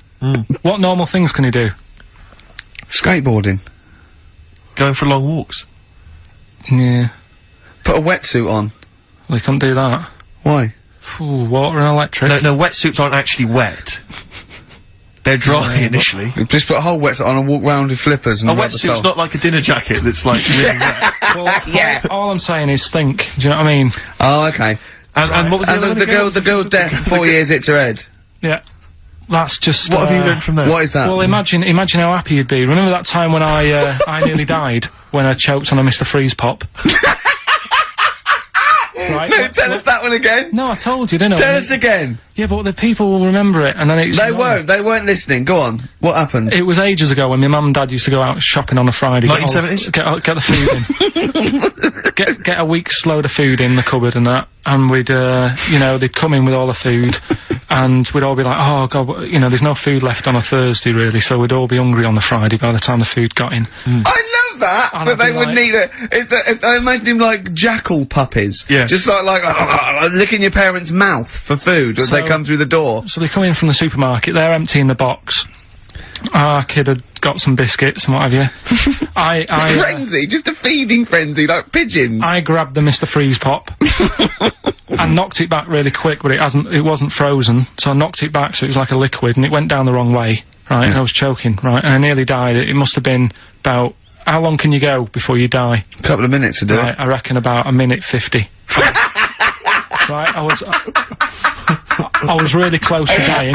What normal things can he do? Skateboarding. Going for long walks. Yeah. Put a wetsuit on. Well, he couldn't do that. Why? Ooh, water and electric. No, wetsuits aren't actually wet. They're dry initially. Just put a whole wetsuit on and walk round with flippers and A rub the wetsuit's sole. not like a dinner jacket that's like really wet. Well, all I'm saying is think. Do you know what I mean? Oh, okay. And what was the And other one the again? girl deaf for 4 years hits her head. Yeah. That's just. What have you learned from that? What is that? Well, imagine how happy you'd be. Remember that time when I nearly died when I choked on a Mr. Freeze pop? Right? No, tell us that one again. No, I told you, didn't I? Tell us again. Yeah, but the people will remember it, and then it's. They weren't listening. Go on. What happened? It was ages ago when my mum and dad used to go out shopping on a Friday. 1970s? Get the food in. get a week's load of food in the cupboard and that, and we'd, you know, they'd come in with all the food, and we'd all be like, oh god, you know, there's no food left on a Thursday really, so we'd all be hungry on the Friday by the time the food got in. I love that. And That I'd they be wouldn't like- eat it. I imagine him like jackal puppies. Yeah. Just like licking your parents' mouth for food as they So- come through the door. So they come in from the supermarket, they're emptying the box. Our kid had got some biscuits and what have you. Frenzy, just a feeding frenzy, like pigeons. I grabbed the Mr. Freeze pop and knocked it back really quick, but it wasn't frozen, so I knocked it back so it was like a liquid, and it went down the wrong way, right, and I was choking, right, and I nearly died. It must have been about, how long can you go before you die? A couple of minutes to do Right, it. I reckon about a minute 50. Right, I was really close to dying.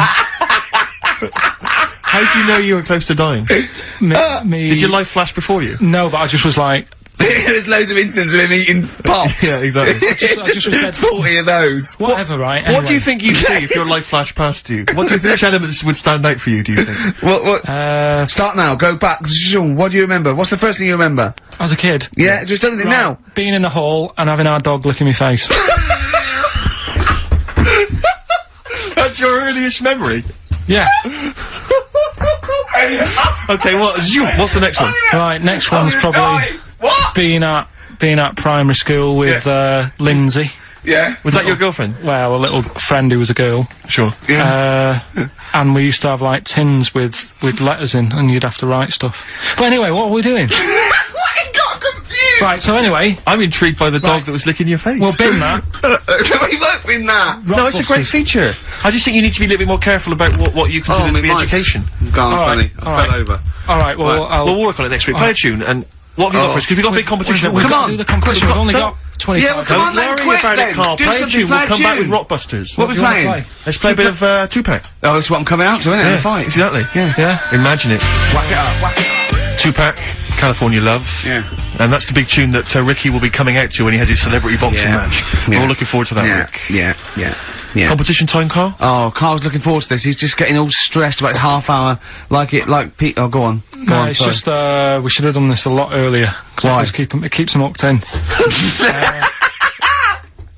How do you know you were close to dying? Did your life flash before you? No, but I just was like, There's loads of instances of him eating pops. Yeah, exactly. I just was dead. 40 of those. whatever, right? What do anyway. you think you'd see if your life flashed past you? What do you think, which elements would stand out for you, do you think? What? Start now, go back. What do you remember? What's the first thing you remember? as a kid. Yeah, just tell it now. Being in a hall and having our dog licking my face. That's your earliest memory? Yeah. Okay, what's the next one? Right, next one's probably being at primary school with Lindsay. Yeah. Was that your girlfriend? Well, a little friend who was a girl. Sure. And we used to have like tins with letters in, and you'd have to write stuff. But anyway, what are we doing? I got confused! Right, so anyway, I'm intrigued by the dog that was licking your face. well, bin that. We won't win that! No, it's a great feature. I just think you need to be a little bit more careful about what you consider to be education. Gone Alright, funny. I fell over. Alright, well, We'll work on it next week. Play a tune, and what have you got for us? Because we've got a big competition. We've Come got on. to do the competition. We've only got 25 Yeah, well, come on Don't then, worry quick about then. it, Carl. Do Play a something, tune. play We'll a come back with tune. Rockbusters. What are we playing? Let's play a bit of Tupac. Oh, that's what I'm coming out to, isn't it? Yeah, The fight. exactly. Yeah. Imagine it. Whack it up, whack it up. Tupac, California Love. Yeah. And that's the big tune that Ricky will be coming out to when he has his celebrity boxing Yeah. match. Yeah. We're all looking forward to that, Rick. Yeah. Competition time, Carl? Oh, Carl's looking forward to this. He's just getting all stressed about his half hour. Like Pete. Oh, go on. Go No, on, it's sorry. just, we should have done this a lot earlier. 'Cause Why? it keeps them hooked in.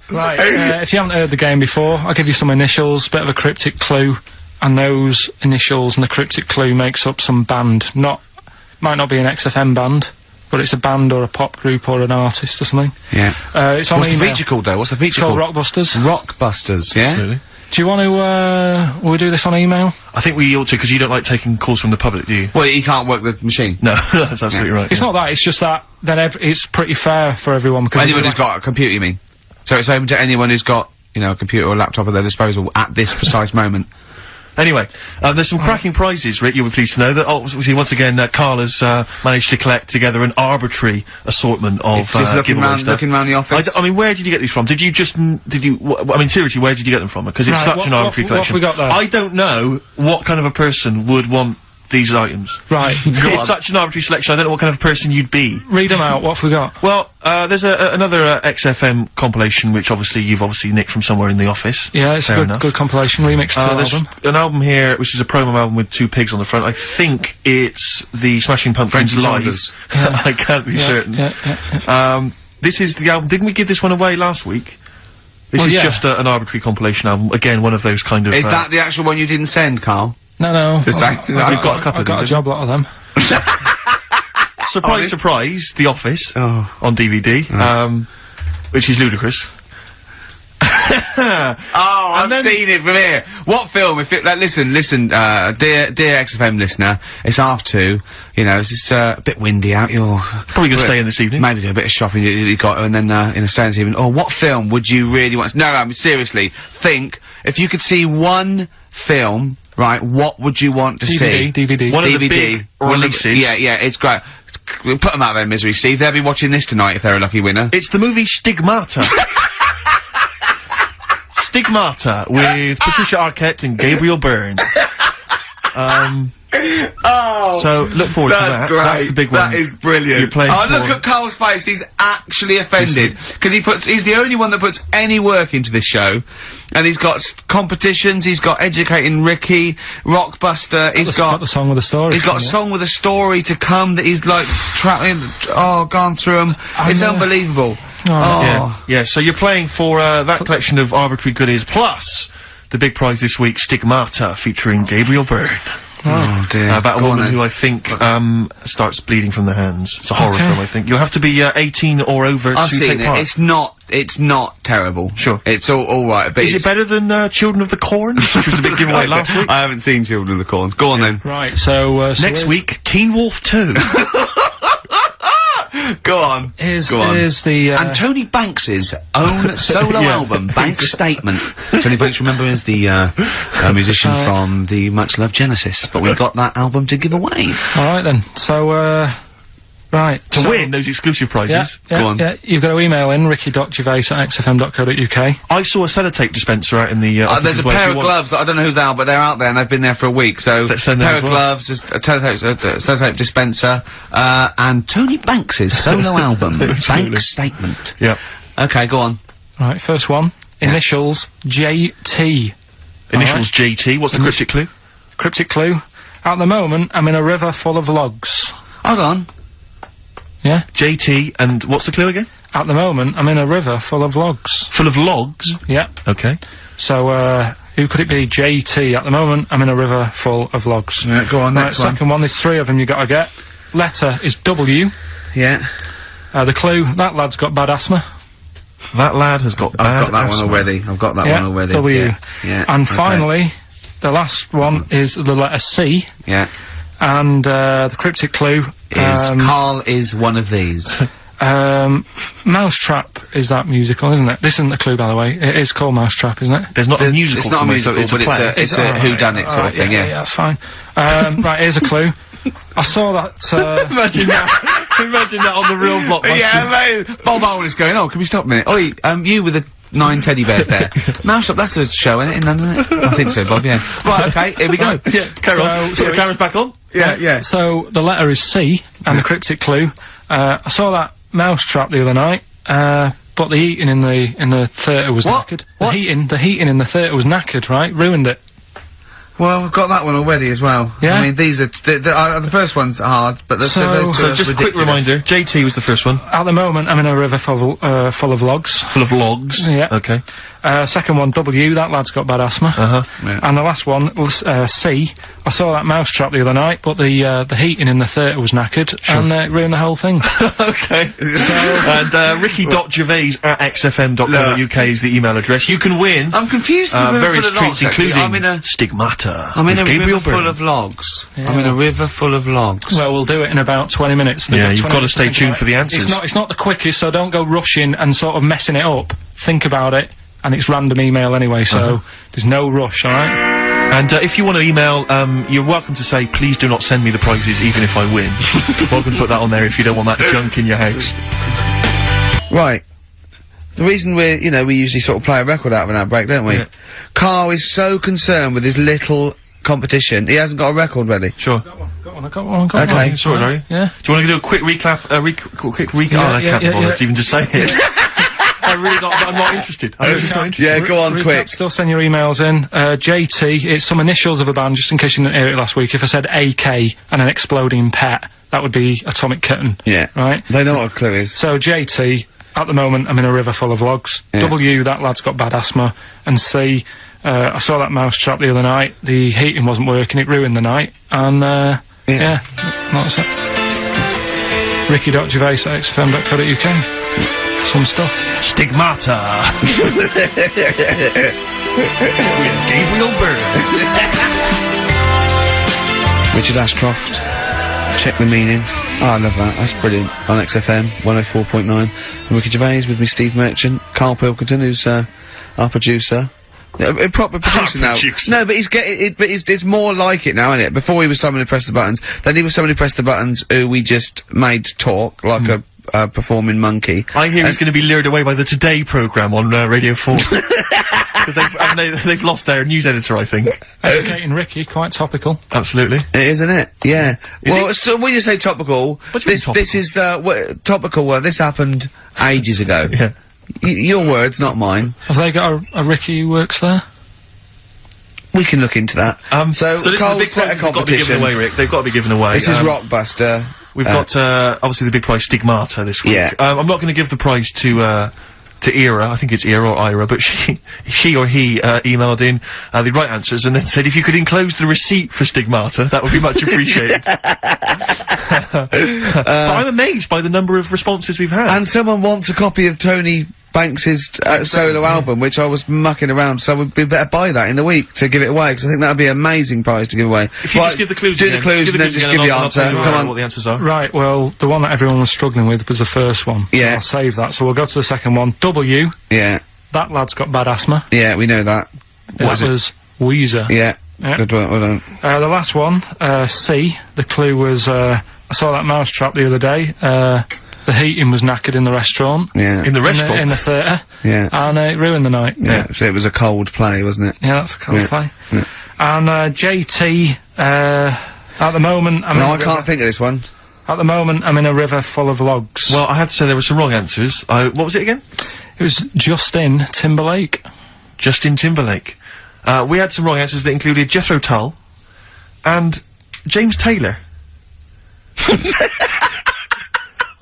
Right, if you haven't heard the game before, I'll give you some initials, bit of a cryptic clue, and those initials and the cryptic clue makes up some band. Might not be an XFM band, but it's a band or a pop group or an artist or something. Yeah. It's on What's the email. feature called, though? What's the It's feature called called? Rockbusters. Rockbusters, yeah? Absolutely. Do you want to, will we do this on email? I think we ought to, because you don't like taking calls from the public, do you? Well, he can't work the machine. No, that's absolutely right. It's not that, it's just that then it's pretty fair for everyone because Anyone who's got a computer, you mean? So it's open to anyone who's got, you know, a computer or a laptop at their disposal at this precise moment. Anyway, there's some cracking prizes, Rick, you'll be pleased to know that, obviously, once again, Karl has managed to collect together an arbitrary assortment of Just looking giveaway round, stuff. looking round the office. I mean, where did you get these from? Did you just, I mean, seriously, where did you get them from? Because it's Right, such what- an arbitrary what- what have collection. we got there? I don't know what kind of a person would want these items. Right. It's such an arbitrary selection, I don't know what kind of person you'd be. Read them out, what have we got? Well, there's another XFM compilation, which you've obviously nicked from somewhere in the office. Yeah, it's Fair a enough. good compilation, remix to There's album. an album here, which is a promo album with two pigs on the front. I think it's the Smashing Pumpkins French live. Saunders. I can't be certain. Yeah. This is the album. Didn't we give this one away last week? This Well, is yeah. just an arbitrary compilation album. Again, one of those kind of. Is that the actual one you didn't send, Carl? No. To say- I've We've got a couple I've of got a these, job lot of them. surprise, Honest? surprise? The Office Oh. on DVD, which is ludicrous. Oh, I've then- seen it from here. What film? If it, like, listen, dear XFM listener, it's 2:30. You know, it's just a bit windy out. You're Probably gonna stay in this evening. Maybe do a bit of shopping. You got, and then in a sense, even. Oh, what film would you really want? No, I mean seriously. Think if you could see one film, right? What would you want to see? DVD. One of the DVD. big One of the- releases. Yeah, it's great. Put them out of their misery, Steve. They'll be watching this tonight if they're a lucky winner. It's the movie Stigmata. Stigmata with Patricia Arquette and Gabriel Byrne. Oh, So look forward to that's that. great. That's the big one. That is brilliant. You're playing oh, for- look at Carl's face. He's actually offended because he's the only one that puts any work into this show, and he's got competitions. He's got educating Ricky, Rockbuster. He's got the song with a story. He's got a song with a story to come that he's like gone through them. It's know. unbelievable. Yeah, yeah. So you're playing for that collection of arbitrary goodies, plus the big prize this week, Stigmata, featuring Gabriel Byrne. Oh dear. About a Go on woman then. who I think starts bleeding from the hands. It's a horror film, I think. You'll have to be 18 or over I've to seen take it. part. It's not terrible. Sure. It's all right. But Is it better than Children of the Corn, which was the big giveaway last week? I haven't seen Children of the Corn. Go on then. Right, so Next here's- week, Teen Wolf 2. Go on. Here's Go on. the, And Tony Banks's own solo album, Bank Statement. Tony Banks, remember, is the musician from the much loved Genesis, but we got that album to give away. alright then, so, right. To win those exclusive prizes. Yeah, Go on. yeah, you've got to email in ricky.gervais@xfm.co.uk. I saw a sellotape dispenser out in the office There's as a well, if pair you of want- gloves that I don't know who's out, but they're out there and they've been there for a week. So, Let's send them pair as of well. gloves, a sellotape dispenser, and Tony Banks's solo album, Bank Statement. Yeah. Okay, go on. Right, first one. Initials JT. Initials JT. What's the cryptic clue? Cryptic clue. At the moment, I'm in a river full of logs. Hold on. Yeah. JT, and what's the clue again? At the moment, I'm in a river full of logs. Full of logs? Yeah. Okay. So, who could it be? JT. At the moment, I'm in a river full of logs. Yeah, go on, next one. Second one, there's 3 of them you gotta get. Letter is W. Yeah. The clue, that lad's got bad asthma. That lad has got I've got that asthma. one already. I've got that Yeah, one already. W. Yeah. And okay. finally, the last one is the letter C. Yeah. And, the cryptic clue, Karl is one of these. Mousetrap is that musical, isn't it? This isn't the clue, by the way. It is called Mousetrap, isn't it? There's not a musical. It's not a musical, but it's a alright, whodunit sort of thing, yeah, that's fine. Right, here's a clue. I saw that, Imagine that. Imagine that on the real blockbusters. Yeah, mate. Bob Owen is going, oh, can we stop a minute? Oi, you with the 9 teddy bears there. Mousetrap, that's a show, isn't it, in London, isn't it? I think so, Bob, yeah. Right, okay, here we go. Yeah, carry on. So Put the camera's back on. Yeah. So, the letter is C, and the cryptic clue, I saw that Mousetrap the other night, but the heating in the theatre was knackered. What? The heating in the theatre was knackered, right? Ruined it. Well, I've got that one already as well. Yeah? I mean, these are, the first one's hard, but those two So are just a quick ridiculous. reminder, JT was the first one. At the moment, I'm in a river full of logs. Full of logs. Yeah. Okay. Second one, W, that lad's got bad asthma. Uh-huh. Yeah. And the last one, C, I saw that Mousetrap the other night, but the heating in the theatre was knackered, and it ruined the whole thing. Okay. And, ricky.gervais@xfm.co.uk is the email address. You can win I'm confused with the various river full of logs, treats, actually. including I'm in a- Stigmata. I'm in with a Gabriel river Byrne. full of logs. Yeah, I'm in a well- river full of logs. Well, we'll do it in about 20 minutes. They've Yeah, got you've 20 gotta minutes stay think tuned about for the it. answers. It's not the quickest, so don't go rushing and sort of messing it up. Think about it, and it's random email anyway, so there's no rush, alright? And if you want to email, you're welcome to say, please do not send me the prizes even if I win. Welcome to put that on there if you don't want that junk in your house. Right. The reason we usually sort of play a record out of an outbreak, don't we? Yeah. Carl is so concerned with his little competition, he hasn't got a record ready. Sure. Got one. Okay, sorry, Larry. Yeah. Do you want to do a quick recap, quick recap? Yeah, Oh, I can't yeah, bother yeah. to even just say it. I'm not interested. I'm just not interested. Yeah, go on, Recap, quick. Still send your emails in. JT, it's some initials of a band, just in case you didn't hear it last week. If I said AK and an exploding pet, that would be Atomic Kitten. Yeah. Right? They know what a clue is. So JT, at the moment, I'm in a river full of logs. Yeah. W, that lad's got bad asthma. And C, I saw that Mousetrap the other night. The heating wasn't working, it ruined the night. And, yeah, that's it. Ricky.gervais@xfm.co.uk. Some stuff. Stigmata. With Gabriel Byrne. Richard Ashcroft. Check the meaning. Oh, I love that. That's brilliant. On XFM 104.9. Ricky Gervais with me, Steve Merchant. Karl Pilkington, who's our producer. A proper producer now. producer. No, but he's getting it. But it's more like it now, isn't it? Before he was someone who pressed the buttons. Then he was someone who pressed the buttons who we just made talk like a performing monkey. I hear he's going to be lured away by the Today programme on Radio 4. Because they've lost their news editor, I think. Educating Ricky, quite topical. Absolutely. It is, isn't it? Yeah. Well, it? so when you say topical, What do you mean this is topical. Well, this happened ages ago. Yeah. Your words, not mine. Have they got a Ricky who works there? We can look into that. So this is the Carl big set a prizes they've got to be given competition. away, Rick. They've got to be given away. This is Rockbuster. We've got, obviously the big prize Stigmata this week. Yeah. I'm not going to give the prize to Ira, I think it's Ira or Ira, but she or he, emailed in, the right answers and then said if you could enclose the receipt for Stigmata, that would be much appreciated. But I'm amazed by the number of responses we've had. And someone wants a copy of Tony Banks's solo album, which I was mucking around, so we better buy that in the week to give it away, because I think that'd be an amazing prize to give away. If you just give the clues do again. the clues and then just give the answer. I'll tell you Come on. what the answers are. Right, well, the one that everyone was struggling with was the first one. Yeah. So I'll save that. So we'll go to the second one. W, Yeah, that lad's got bad asthma. yeah, we know that. That was Weezer. Yeah. Yeah. Good one, well done. The last one, C, the clue was, I saw that Mousetrap the other day. The heating was knackered in the restaurant. Yeah. In the restaurant? In the theatre. Yeah. And it ruined the night. Yeah, so it was a cold play, wasn't it? Yeah, that's a cold Yeah. play. Yeah. And, JT, at the moment, I'm No, in a I river- can't think of this one. At the moment, I'm in a river full of logs. Well, I had to say there were some wrong answers. What was it again? It was Justin Timberlake. Justin Timberlake. We had some wrong answers that included Jethro Tull and James Taylor.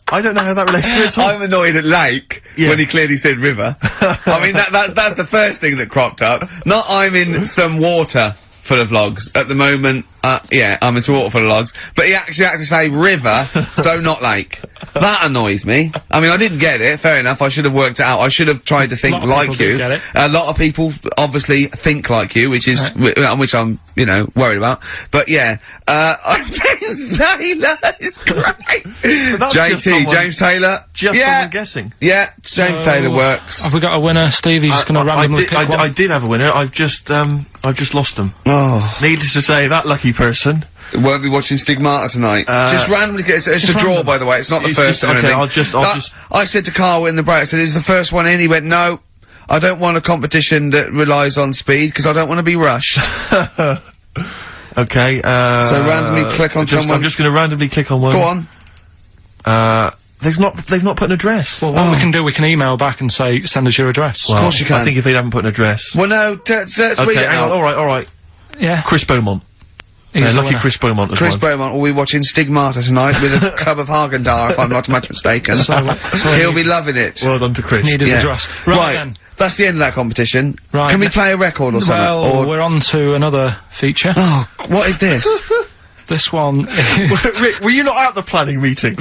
I don't know how that relates to it at all. I'm annoyed at lake when he clearly said river. I mean, that's the first thing that cropped up. Not I'm in some water full of logs at the moment. Yeah, I'm in some water full of logs. But he actually had to say river, so not lake. That annoys me. I mean, I didn't get it. Fair enough. I should have worked it out. I should have tried to think like you. Get it. A lot of people obviously think like you, which is which I'm, you know, worried about. But yeah, James Taylor is great. James Taylor. Just someone guessing. Yeah, James Taylor works. Have we got a winner, Steve? He's just going to randomly pick one. I did have a winner. I've just lost them. Oh. Needless to say, that lucky person won't be watching Stigmata tonight. Just randomly get it's a draw, by the way. It's not the first one. Okay, I said to Karl in the break, I said, "Is the first one in?" He went, "No, I don't want a competition that relies on speed because I don't want to be rushed." Okay. So randomly click on someone. I'm just going to randomly click on one. Go on. They've not put an address. Well, what we can do, we can email back and say, send us your address. Well, of course you can. I think if they haven't put an address. Well, no, let's read it out. All right. Yeah. Chris Beaumont. Lucky Chris Beaumont as Chris one. Beaumont will be watching Stigmata tonight with a club of Haagen-Dazs, if I'm not much mistaken. He'll be loving it. Well done to Chris. Need his address. Right then. That's the end of that competition. Right. Can we play a record or something? Well, we're on to another feature. Oh, what is this? This one is... Rick, were you not at the planning meeting?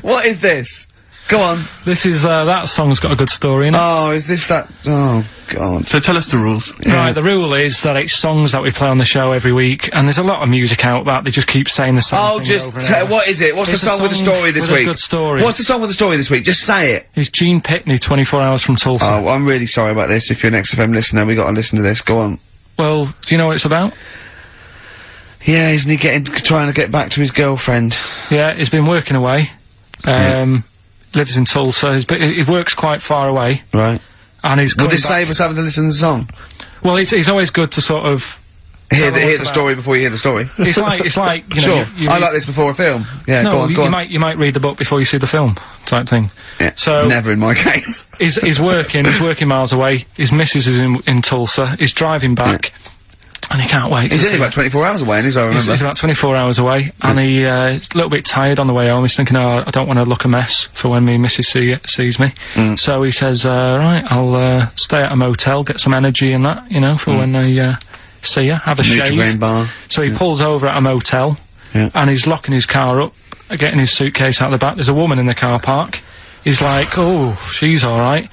What is this? Go on. This is, that song's got a good story in it. Oh, is this that? Oh, God. So tell us the rules. Right, the rule is that it's songs that we play on the show every week, and there's a lot of music out that they just keep saying the same thing over and over. What is it? What's It's the song with the story this with week? a good story. What's the song with the story this week? Just say it. It's Gene Pitney, 24 Hours from Tulsa. Oh, I'm really sorry about this. If you're an XFM listener, we gotta listen to this. Go on. Well, do you know what it's about? Yeah, isn't he trying to get back to his girlfriend? Yeah, he's been working away. Lives in Tulsa. He works quite far away. Right. And he's Would this save us having to listen to the song? Well, it's always good to sort of hear the story before you hear the story. It's like you know. Sure. You I like this before a film. Yeah. no, go on. you might read the book before you see the film, type thing. Yeah. So never in my case. He's working miles away. His missus is in Tulsa. He's driving back. And he can't wait. He's only about 24 hours away, and I remember. He's about 24 hours away, and he's a little bit tired on the way home. He's thinking, oh, I don't want to look a mess for when me missus sees me. So he says, right, I'll stay at a motel, get some energy and that, you know, for when I see you, have a shave. Bar. So he pulls over at a motel, and he's locking his car up, getting his suitcase out the back. There's a woman in the car park. He's like, oh, she's alright.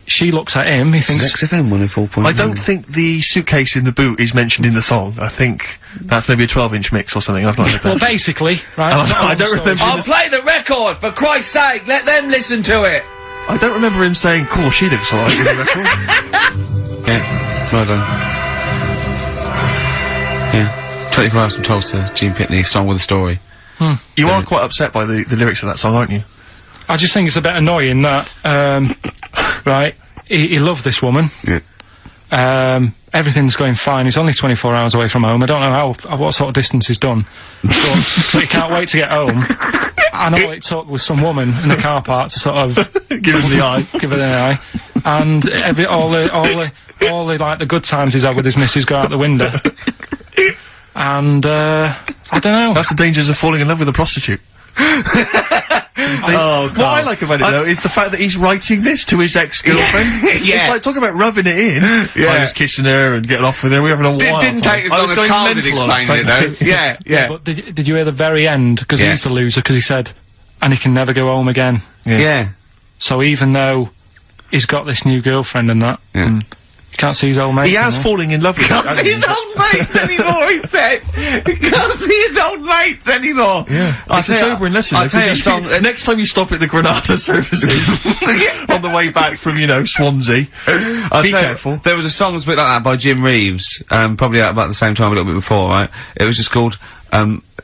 She looks at him, he thinks... XFM 104.9. I don't think the suitcase in the boot is mentioned in the song. I think that's maybe a 12-inch mix or something. I've not heard that. Well, basically, right... I don't remember... I'll play the record, for Christ's sake! Let them listen to it! I don't remember him saying, cool, she looks alright in the record. Yeah, well done. Yeah. 24 Hours from Tulsa, Gene Pitney, song with a story. You are quite upset by the lyrics of that song, aren't you? I just think it's a bit annoying that, right, he loved this woman. Yeah. Everything's going fine. He's only 24 hours away from home. I don't know what sort of distance he's done. But he can't wait to get home. And all it took was some woman in the car park to sort of... give him the eye. Give her the eye. And all the, like, the good times he's had with his missus go out the window. And, I don't know. That's the dangers of falling in love with a prostitute. What I like about it though is the fact that he's writing this to his ex-girlfriend. It's like talking about rubbing it in. I was kissing her and getting off with her. We were having a wild Didn't take as long as Karl did explaining it though. Yeah. But did you hear the very end? Because he's the loser. Because he said, and he can never go home again. Yeah. So even though he's got this new girlfriend and that, he can't see his old mates. He has falling in love with her. Can't see his old mates anymore, he said! He can't see his old mates anymore! Yeah. It's a sobering lesson. I'll tell you a song, next time you stop at the Granada services, on the way back from, you know, Swansea, be careful. There was a song that's a bit like that by Jim Reeves, probably out about the same time, a little bit before, right? It was just called,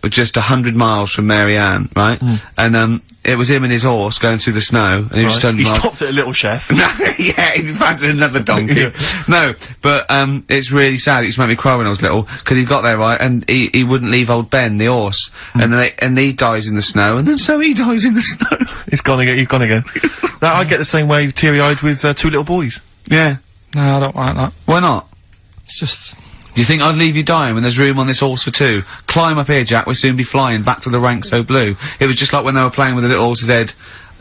just 100 miles from Mary Ann, right? And, it was him and his horse going through the snow, and he was just He stopped at a Little Chef. No, yeah, he fancied another donkey. No, but, it's really sad. It used to make me cry when I was little, because he got there, right, and he wouldn't leave old Ben, the horse, and he dies in the snow, and then so he dies in the snow. He's gone again, you've gone again. Now, I get the same way teary-eyed with, two little boys. Yeah. No, I don't like that. Why not? It's just... You think I'd leave you dying when there's room on this horse for two? Climb up here, Jack, we'll soon be flying back to the ranks so blue. It was just like when they were playing with the little horse's head,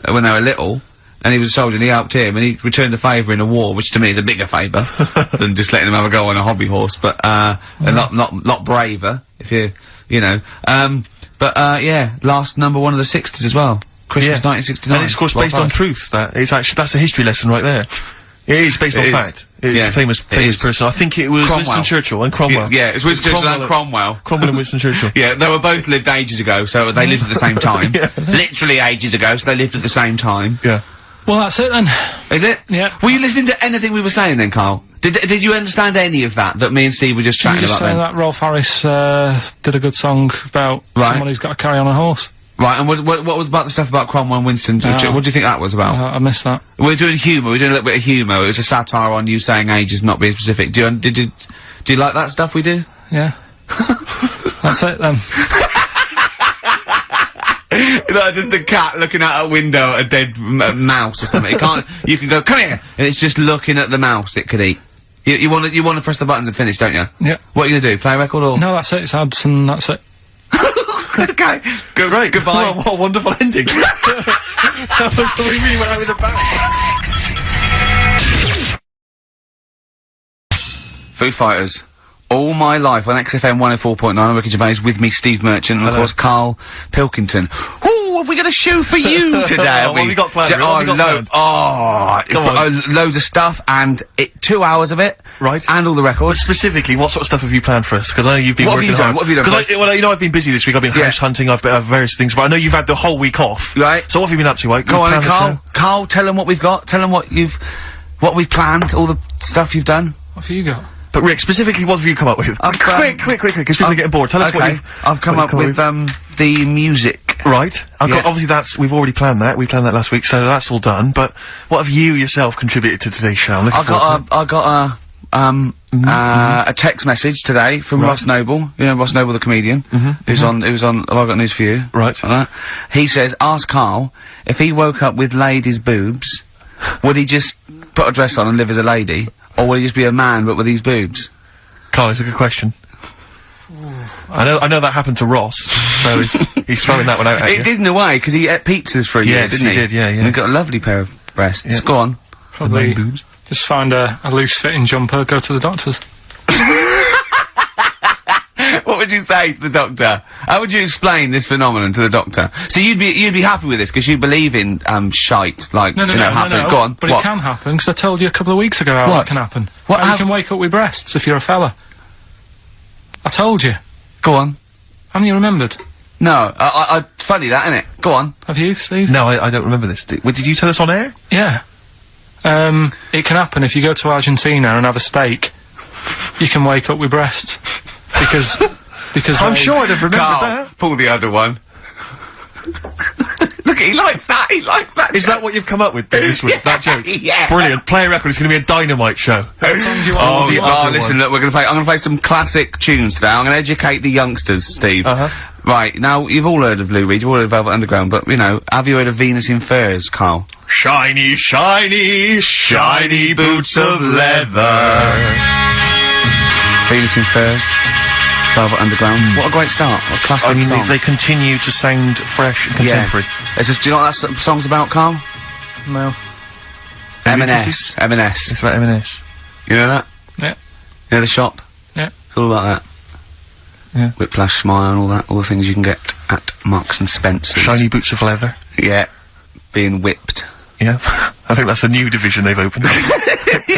when they were little, and he was a soldier and he helped him, and he returned a favour in a war, which to me is a bigger favour than just letting him have a go on a hobby horse, but, a lot braver, if you know. Yeah, last number one of the 60s as well. Christmas 1969. And it's, of course, based on truth. That's a history lesson right there. It is based on fact. It's a famous person. I think it was Winston Churchill and Cromwell. It's Winston Churchill and Cromwell. Cromwell and Winston Churchill. Yeah, they were both lived ages ago, so they lived at the same time. Literally ages ago, so they lived at the same time. Yeah. Well, that's it then. Is it? Yeah. Were you listening to anything we were saying then, Carl? Did you understand any of that me and Steve were just chatting about then? that Rolf Harris, did a good song about someone who's got to carry on a horse. Right, and what was about the stuff about Cromwell and Winston? What do you think that was about? I missed that. We're doing humour, we're doing a little bit of humour. It was a satire on you saying ages not being specific. Do you like that stuff we do? Yeah. That's it then. Like just a cat looking out a window at a dead mouse or something. You can go, come here! And it's just looking at the mouse it could eat. You wanna press the buttons and finish, don't you? Yeah. What are you gonna do, play a record or? No, that's it, it's ads and that's it. Okay. Great, goodbye. What a wonderful ending. That was the way we went out with a bang. Foo Fighters. All my life on XFM 104.9, I'm Ricky Gervais, with me Steve Merchant, and of course Karl Pilkington. Ooh, have we got a show for you today? What have we got planned? Loads of stuff, and 2 hours of it. Right. And all the records. But specifically, what sort of stuff have you planned for us? Because I know you've been working hard. What have you done? Because you know, I've been busy this week, I've been house hunting, I've been various things, but I know you've had the whole week off. Right. So what have you been up to, Go on, Karl. Karl, tell them what we've got. Tell them what we've planned, all the stuff you've done. What have you got? But Rick, specifically, what have you come up with? Quick, because people are getting bored. Tell us what you've... I've come up with, the music. Right. Obviously we've already planned that. We planned that last week, so that's all done. But what have you yourself contributed to today's show? I got a text message today from Ross Noble. You know Ross Noble, the comedian, who's on. Have I got news for you? Right. He says, ask Karl if he woke up with ladies' boobs, would he just put a dress on and live as a lady, or would he just be a man but with these boobs? Karl, it's a good question. I know that happened to Ross, so he's throwing that one out at you. It did in a way, because he ate pizzas for a year, didn't he? Yes, he did, yeah. And he got a lovely pair of breasts. Yeah. Go on. Probably just find a loose-fitting jumper, go to the doctor's. What would you say to the doctor? How would you explain this phenomenon to the doctor? So you'd be happy with this, because you believe in, shite, like, happening. Go on. But it can happen, because I told you a couple of weeks ago how that can happen. How you can wake up with breasts if you're a fella. I told you. Go on. Haven't you remembered? No, funny that, innit? Go on. Have you, Steve? No, I don't remember this. Did you tell us on air? Yeah. It can happen if you go to Argentina and have a steak. You can wake up with breasts. Because I'm sure I'd have remembered that. Pull the other one. Look, he likes that. Is that what you've come up with this week? That joke? Yeah. Brilliant. Play a record. It's going to be a dynamite show. Songs you want listen, look, I'm gonna play some classic tunes today. I'm gonna educate the youngsters, Steve. Right, now, you've all heard of Lou Reed, you've all heard of Velvet Underground, but, have you heard of Venus in Furs, Karl? Shiny, shiny, shiny boots of leather. Venus in Furs, Velvet Underground. What a great start. What a classic song. They continue to sound fresh and contemporary. It's just, do you know what that song's about, Karl? No. M&S. It's about M&S. You know that? Yeah. You know the shop? Yeah. It's all about that. Yeah. Whiplash, Smile and all that, all the things you can get at Marks and Spencer's. Shiny boots of leather. Yeah. Being whipped. Yeah. I think that's a new division they've opened.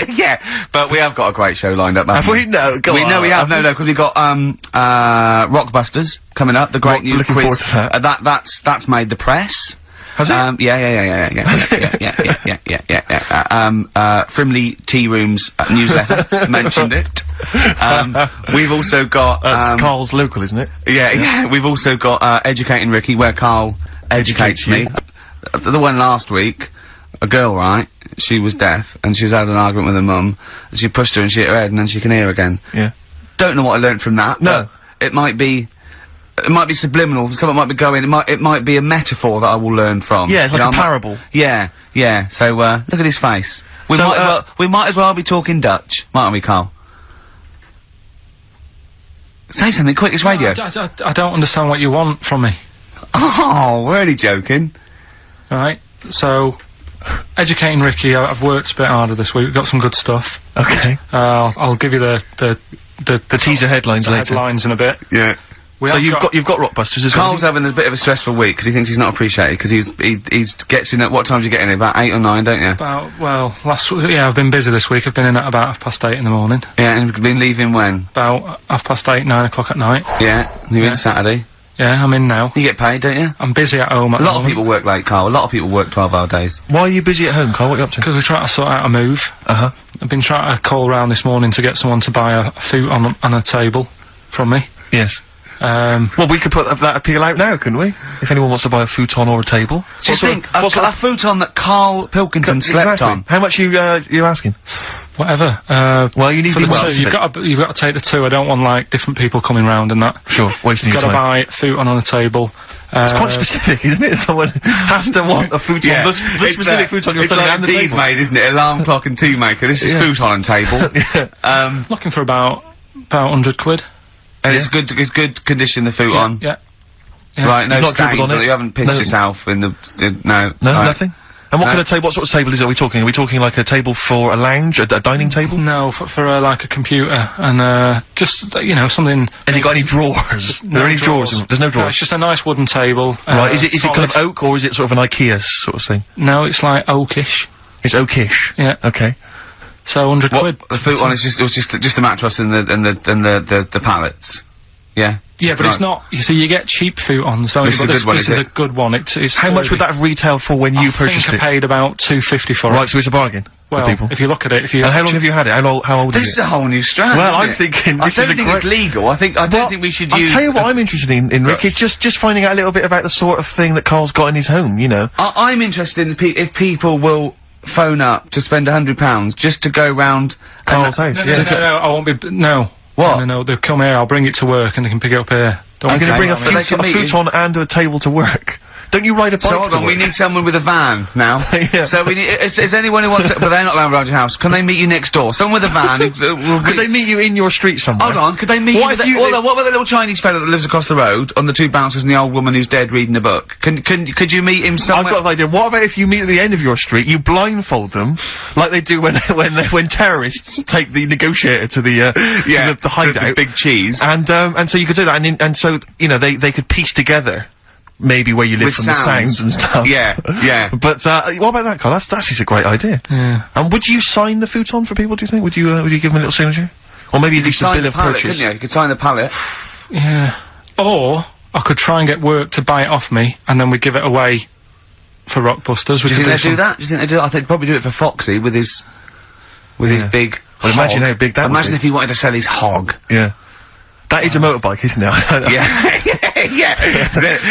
Yeah, but we have got a great show lined up, haven't we? No, we have, because we've got, Rockbusters coming up, the great new looking quiz. forward to that. That's made the press. Has it? Yeah. Frimley Tea Room's newsletter mentioned it. We've also got, that's Karl's local, isn't it? Yeah, we've also got, Educating Ricky, where Karl educates me. The one last week, a girl, right, she was deaf, and she was having an argument with her mum, and she pushed her and she hit her head, and then she can hear again. Yeah. Don't know what I learnt from that. No. It might be subliminal, something might be going, it might be a metaphor that I will learn from. Yeah, it's like a parable. Yeah, so, look at his face. We might as well be talking Dutch, mightn't we, Karl? Say something quick, it's radio. I don't understand what you want from me. Oh, we're only joking. Right, so, educating Ricky, I've worked a bit harder this week, we've got some good stuff. Okay. I'll give you the teaser headlines later. Headlines in a bit. Yeah. So you've got Rockbusters as well. Carl's having a bit of a stressful week because he thinks he's not appreciated because he gets in at what time do you get in? About 8 or 9, don't you? I've been busy this week. I've been in at about 8:30 in the morning. Yeah, and you've been leaving when? About 8:30, 9 o'clock at night. Yeah, you're in Saturday. Yeah, I'm in now. You get paid, don't you? I'm busy at home at A lot of people work late, Carl. A lot of people work 12-hour days. Why are you busy at home, Carl? What are you up to? Because we're trying to sort out a move. Uh-huh. I've been trying to call round this morning to get someone to buy a futon and a table from me. Yes. Well, we could put that appeal out now, couldn't we? If anyone wants to buy a futon or a table. Just think, a futon that Carl Pilkington slept on. How much you asking? Whatever. Well, you need for to the two. You've got to take the two. I don't want, like, different people coming round and that. Sure, wasting your time. You've got to buy a futon on a table. It's quite specific, isn't it? Someone has to want a futon. Yeah. The specific futon you're selling and the tea's table. made, isn't it? Alarm clock and tea maker. This is futon and table. Looking for about 100 quid. And it's good condition, the futon. Yeah. Right, no Not stains, dribbled on it? you haven't pissed yourself in the, no. No, right. nothing? And what kind of table, what sort of table is it? Are we talking like a table for a lounge, a dining table? No, for like a computer, and just, you know, something... Has it got any drawers? Are there any drawers? There's no drawers? No, it's just a nice wooden table. Right, is it kind solid. of oak, or is it sort of an IKEA sort of thing? No, it's like oakish. It's oakish? Yeah. Okay. So 100 quid. The futon is just a mattress and the pallets. Yeah. Yeah, but it's not. You see, you get cheap futons, don't you? This is a good one, This is a good one. It's How much would that have retailed for when you purchased I think I paid about $2.50 for it. Right, so it's a bargain Well, for people. if you look at it, And how long have you had it? How old is it? This is a whole new strand. Well, isn't I'm it? thinking I this don't is a think great- it's legal. I don't think we should use. I'll tell you what I'm interested in Rick, is just finding out a little bit about the sort of thing that Carl's got in his home, you know. I'm interested in if people will phone up to spend £100 just to go round Carl's house, yeah. No, I won't be. No. What? No, they'll come here. I'll bring it to work, and they can pick it up here. I'm going to bring a But they can meet you. futon and a table to work. Don't you ride a bike So hold to on, work? we need someone with a van now. Yeah. So we need. Is anyone who wants to? But they're not allowed around your house. Can they meet you next door? Someone with a van. Could they meet you in your street somewhere? Hold on, could they meet What you? if you- Hold on, what about the little Chinese fellow that lives across the road, on the two bouncers and the old woman who's dead reading a book? Could you meet him somewhere? I've got an idea. What about if you meet at the end of your street, you blindfold them, like they do when terrorists take the negotiator to the the hideout, the big cheese, and so you could do that, and so you know they could piece together maybe where you live With from the sounds and stuff. Yeah, yeah. But what about that, Carl? That's just a great idea. Yeah. And would you sign the futon for people? Do you think? Would you give them a little signature, or maybe at least a Sign bill the of pallet, purchase? couldn't you? You could sign the pallet. Yeah. Or I could try and get work to buy it off me, and then we give it away for Rockbusters. Do you think they do that? Do you think they do that? I think they'd probably do it for Foxy with his big. Well, imagine how big that would Imagine be. if he wanted to sell his hog. Yeah. That is a motorbike, isn't it? Yeah.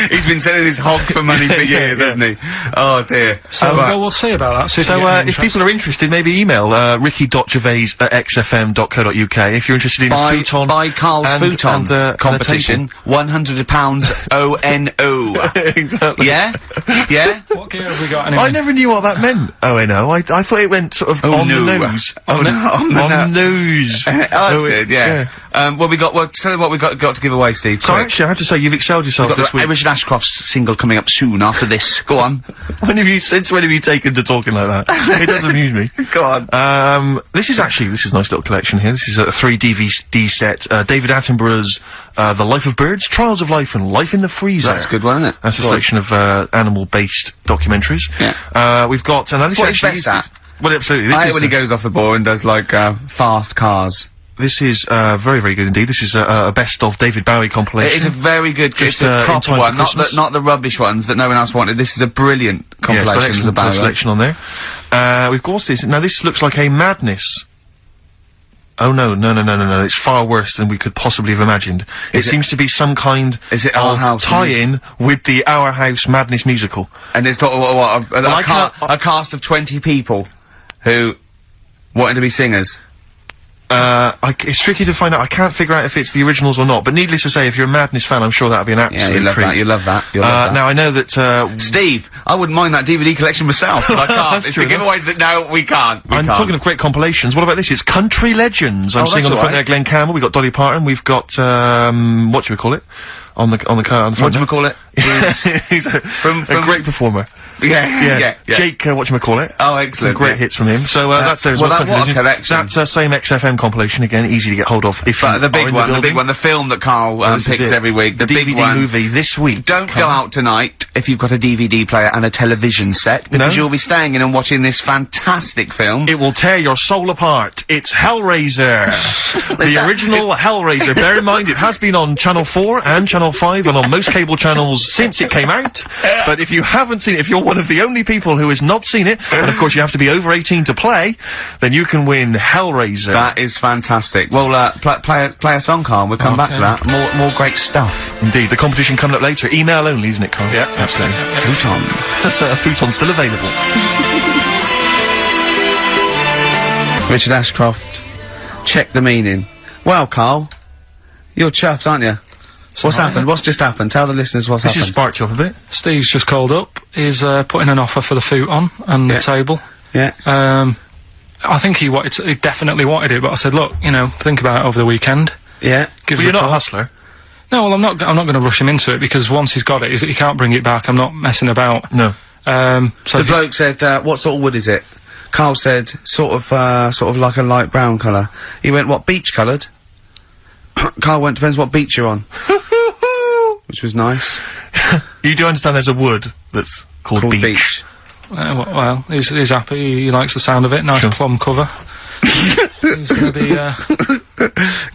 He's been selling his hog for money for years, hasn't he? Oh dear. So well, we'll see about that. So, if people are interested, maybe email ricky.gervais@xfm.co.uk if you're interested in futon. Buy Carl's futon competition, £100 ONO. Exactly. Yeah? Yeah? What gear have we got anyway? I never knew what that meant. ONO. I thought it went sort of on the nose. On the nose. Oh, that's good, yeah. Tell me what we got to give away, Steve. So quick. actually, I have to say, you've excelled yourself We've got this the week. Richard Ashcroft's single coming up soon after this. Go on. Since when have you taken to talking like that? It does amuse me. Go on. This is a nice little collection here. This is a 3 DVD set. David Attenborough's, The Life of Birds, Trials of Life and Life in the Freezer. That's a good one, isn't it? That's a selection of, animal-based documentaries. Yeah. We've got, and this What actually he's best at. Well, absolutely. This I hate is when he goes off the ball and does, like, fast cars. This is, very, very good indeed. This is a best of David Bowie compilation. It is a very good, Just, it's a in proper time for one, Christmas. not the rubbish ones that no one else wanted. This is a brilliant Yeah, compilation it's got of the excellent Bowie. selection on there. We've got this. Now, this looks like a madness. Oh, no. It's far worse than we could possibly have imagined. It seems to be some kind Our of House tie-in with the Our House Madness musical. And it's got a cast of 20 people who wanted to be singers. It's tricky to find out. I can't figure out if it's the originals or not, but needless to say, if you're a Madness fan, I'm sure that'd be an absolute you love treat. that, you love that, you'll love that. Now I know that, Steve, I wouldn't mind that DVD collection myself, but I can't. It's the giveaways that, no, we can't. I'm talking of great compilations. What about this? It's Country Legends. I'm seeing on the front there Glenn Campbell, we've got Dolly Parton, we've got, whatchamacallit? On the front. Whatchamacallit? He's a great performer. Yeah. Jake, whatchamacallit. Oh, excellent. Some great hits from him. So, that's there's well, Country what a Legends. collection. That's, same XFM compilation, again, easy to get hold of if But the big building. one, the film that Karl picks every week, the big DVD one. movie this week. Don't go out tonight if you've got a DVD player and a television set, because you'll be staying in and watching this fantastic film. It will tear your soul apart. It's Hellraiser. The original Hellraiser. Bear in mind, it has been on Channel 4 and Channel 5 and on most cable channels since it came out. But if you haven't seen it, if you're one of the only people who has not seen it, and of course you have to be over 18 to play, then you can win Hellraiser. That is fantastic. Well, play a song, Karl. We'll come back to that. More great stuff. Indeed. The competition coming up later. Email only, isn't it, Karl? Yeah, absolutely. Futon. Futon's still available. Richard Ashcroft. Check the meaning. Well, Karl, you're chuffed, aren't you? What's happened? What's just happened? Tell the listeners what's happened. This has sparked you up a bit. Steve's just called up. He's putting an offer for the futon and the table. Yeah. I think he definitely wanted it, but I said, look, think about it over the weekend. Yeah. Give But you're not a hustler. No, well, I'm not going to rush him into it, because once he's got it, he can't bring it back. I'm not messing about. No. So the bloke said, what sort of wood is it? Karl said, sort of like a light brown colour. He went, what, beach coloured? Karl went, depends what beach you're on. Which was nice. You do understand there's a wood that's called beach. Well, he's happy. He likes the sound of it. Nice plum cover. He's going to be.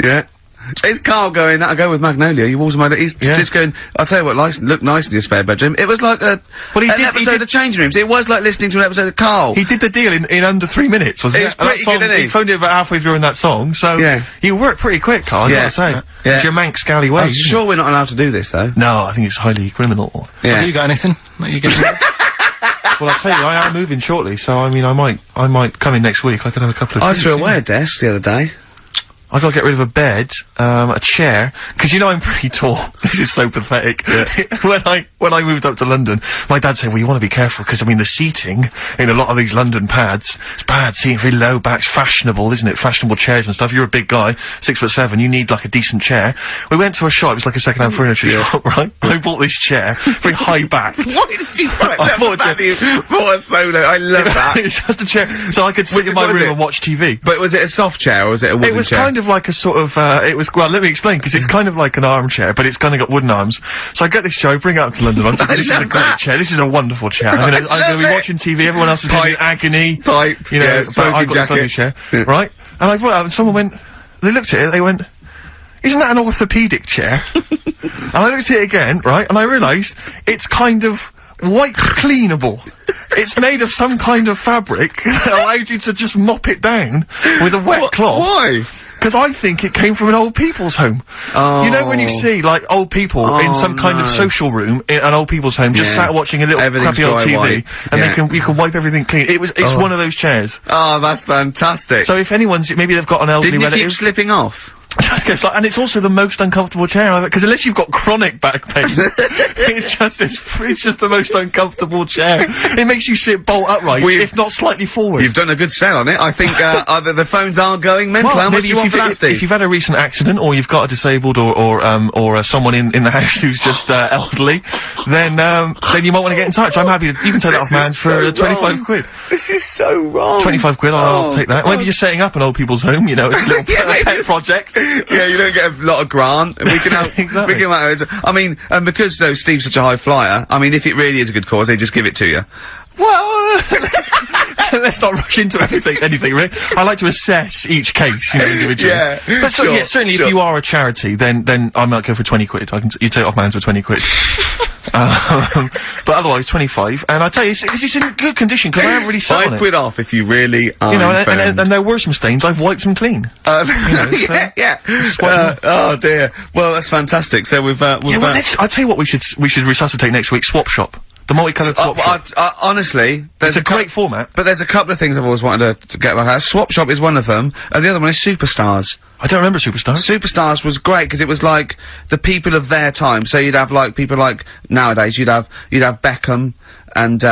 Yeah. It's Karl going, that'll go with Magnolia. You walls he's just going, I'll tell you what, looked nice in your spare bedroom. It was like an episode of Changing Rooms. It was like listening to an episode of Karl. He did the deal in under 3 minutes, wasn't it? It's pretty good, isn't he? He phoned it about halfway through in that song, so you worked pretty quick, Karl, I gotta say. Yeah. It's your Manx scally way. I'm sure we're not allowed to do this, though. No, I think it's highly criminal. Yeah. Have you got anything that you get? Well, I'll tell you, I am moving shortly, so I mean, I might come in next week. I could have a couple of. I threw away a desk the other day. I gotta get rid of a bed, a chair, because I'm pretty tall. This is so pathetic. When I moved up to London, my dad said, well, you want to be careful, because, the seating in a lot of these London pads, it's bad seating, very low backs, fashionable, isn't it? Fashionable chairs and stuff. You're a big guy, 6'7", you need, like, a decent chair. We went to a shop, it was like a second-hand furniture shop, right? I bought this chair, very high back. Why did you buy that? For a solo, I love that. It's just a chair, so I could sit in my room and watch TV. But was it a soft chair, or was it a wooden chair? It was kind of like a sort of, well, let me explain, because it's kind of like an armchair, but it's kind of got wooden arms. So I get this chair, I bring it up to London, I'm thinking, this is a great chair, this is a wonderful chair. I'm gonna be watching TV, everyone else is going in agony. But I've got this lovely chair, right? And I brought it up, and someone went, they looked at it, they went, isn't that an orthopaedic chair? And I looked at it again, right, and I realised, it's kind of white cleanable. It's made of some kind of fabric that allows you to just mop it down with a wet cloth. Why? Because I think it came from an old people's home. Oh. You know when you see, like, old people in some kind of social room in an old people's home, just sat watching a little crappy old TV, and you can wipe everything clean. It's one of those chairs. Oh, that's fantastic. So if anyone's, maybe they've got an elderly relative. Didn't you keep slipping off? And it's also the most uncomfortable chair I've ever, because unless you've got it's just the most uncomfortable chair. It makes you sit bolt upright, if not slightly forward. You've done a good sell on it. I think, the phones are going mental. How much do you want for that, Steve? If you've had a recent accident, or you've got a disabled, or someone in the house who's just, elderly, then you might want to get in touch. I'm happy to, you can take that off, man, for 25 quid. This is so wrong. 25 quid, I'll take that. Maybe you're setting up an old people's home, it's a little pet project. Yeah, you don't get a lot of grant. We can help. Exactly. We can help. Because though Steve's such a high flyer, if it really is a good cause, they just give it to you. Well, let's not rush into anything, really. I like to assess each case, individually. Yeah. But certainly if you are a charity, then I might go for 20 quid. You take off Man's for 20 quid. But otherwise 25, and I tell you, it's in good condition, because I haven't really sat on it. 5 quid off if you really are and there were some stains, I've wiped them clean. Oh dear. Well, that's fantastic. So we've I'll tell you what we should resuscitate next week, Swap Shop. The multicoloured swap shop. Honestly, there's It's a great format. But there's a couple of things I've always wanted to get back at. Swap Shop is one of them, and the other one is Superstars. I don't remember Superstars. Superstars was great because it was like the people of their time. So you'd have like people like nowadays. You'd have Beckham and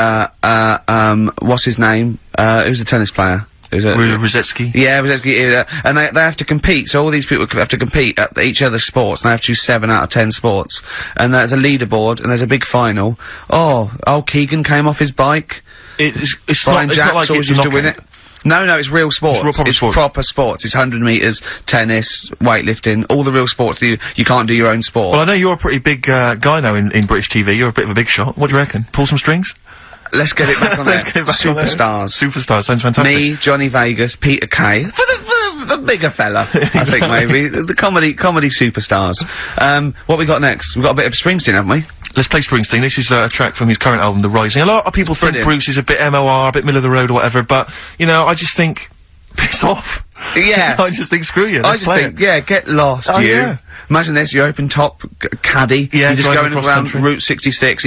what's his name? Who's the tennis player? Rosetsky. Yeah, Rosetsky, and they have to compete, so all these people have to compete at each other's sports, and they have to choose 7 out of 10 sports. And there's a leaderboard, and there's a big final. Oh, Keegan came off his bike. It's Brian not Jacks like always it's used to win it. No, it's real sports. It's proper sports. Proper sports. It's 100 metres, tennis, weightlifting, all the real sports that you can't do your own sport. Well, I know you're a pretty big, guy now in British TV. You're a bit of a big shot. What do you reckon? Pull some strings? Let's get it back on there. Let's get it back on there. Superstars, sounds fantastic. Me, Johnny Vegas, Peter Kay. For the bigger fella, I think maybe. The comedy superstars. What we got next? We've got a bit of Springsteen, haven't we? Let's play Springsteen. This is a track from his current album, The Rising. A lot of people think Bruce is a bit MOR, a bit middle of the road or whatever, but, you know, I just think, piss off. Yeah. I just think, screw you, I just think, get lost, Oh, you. yeah. Imagine this, you're open top caddy, Yeah, you're just driving going across around country. Route 66,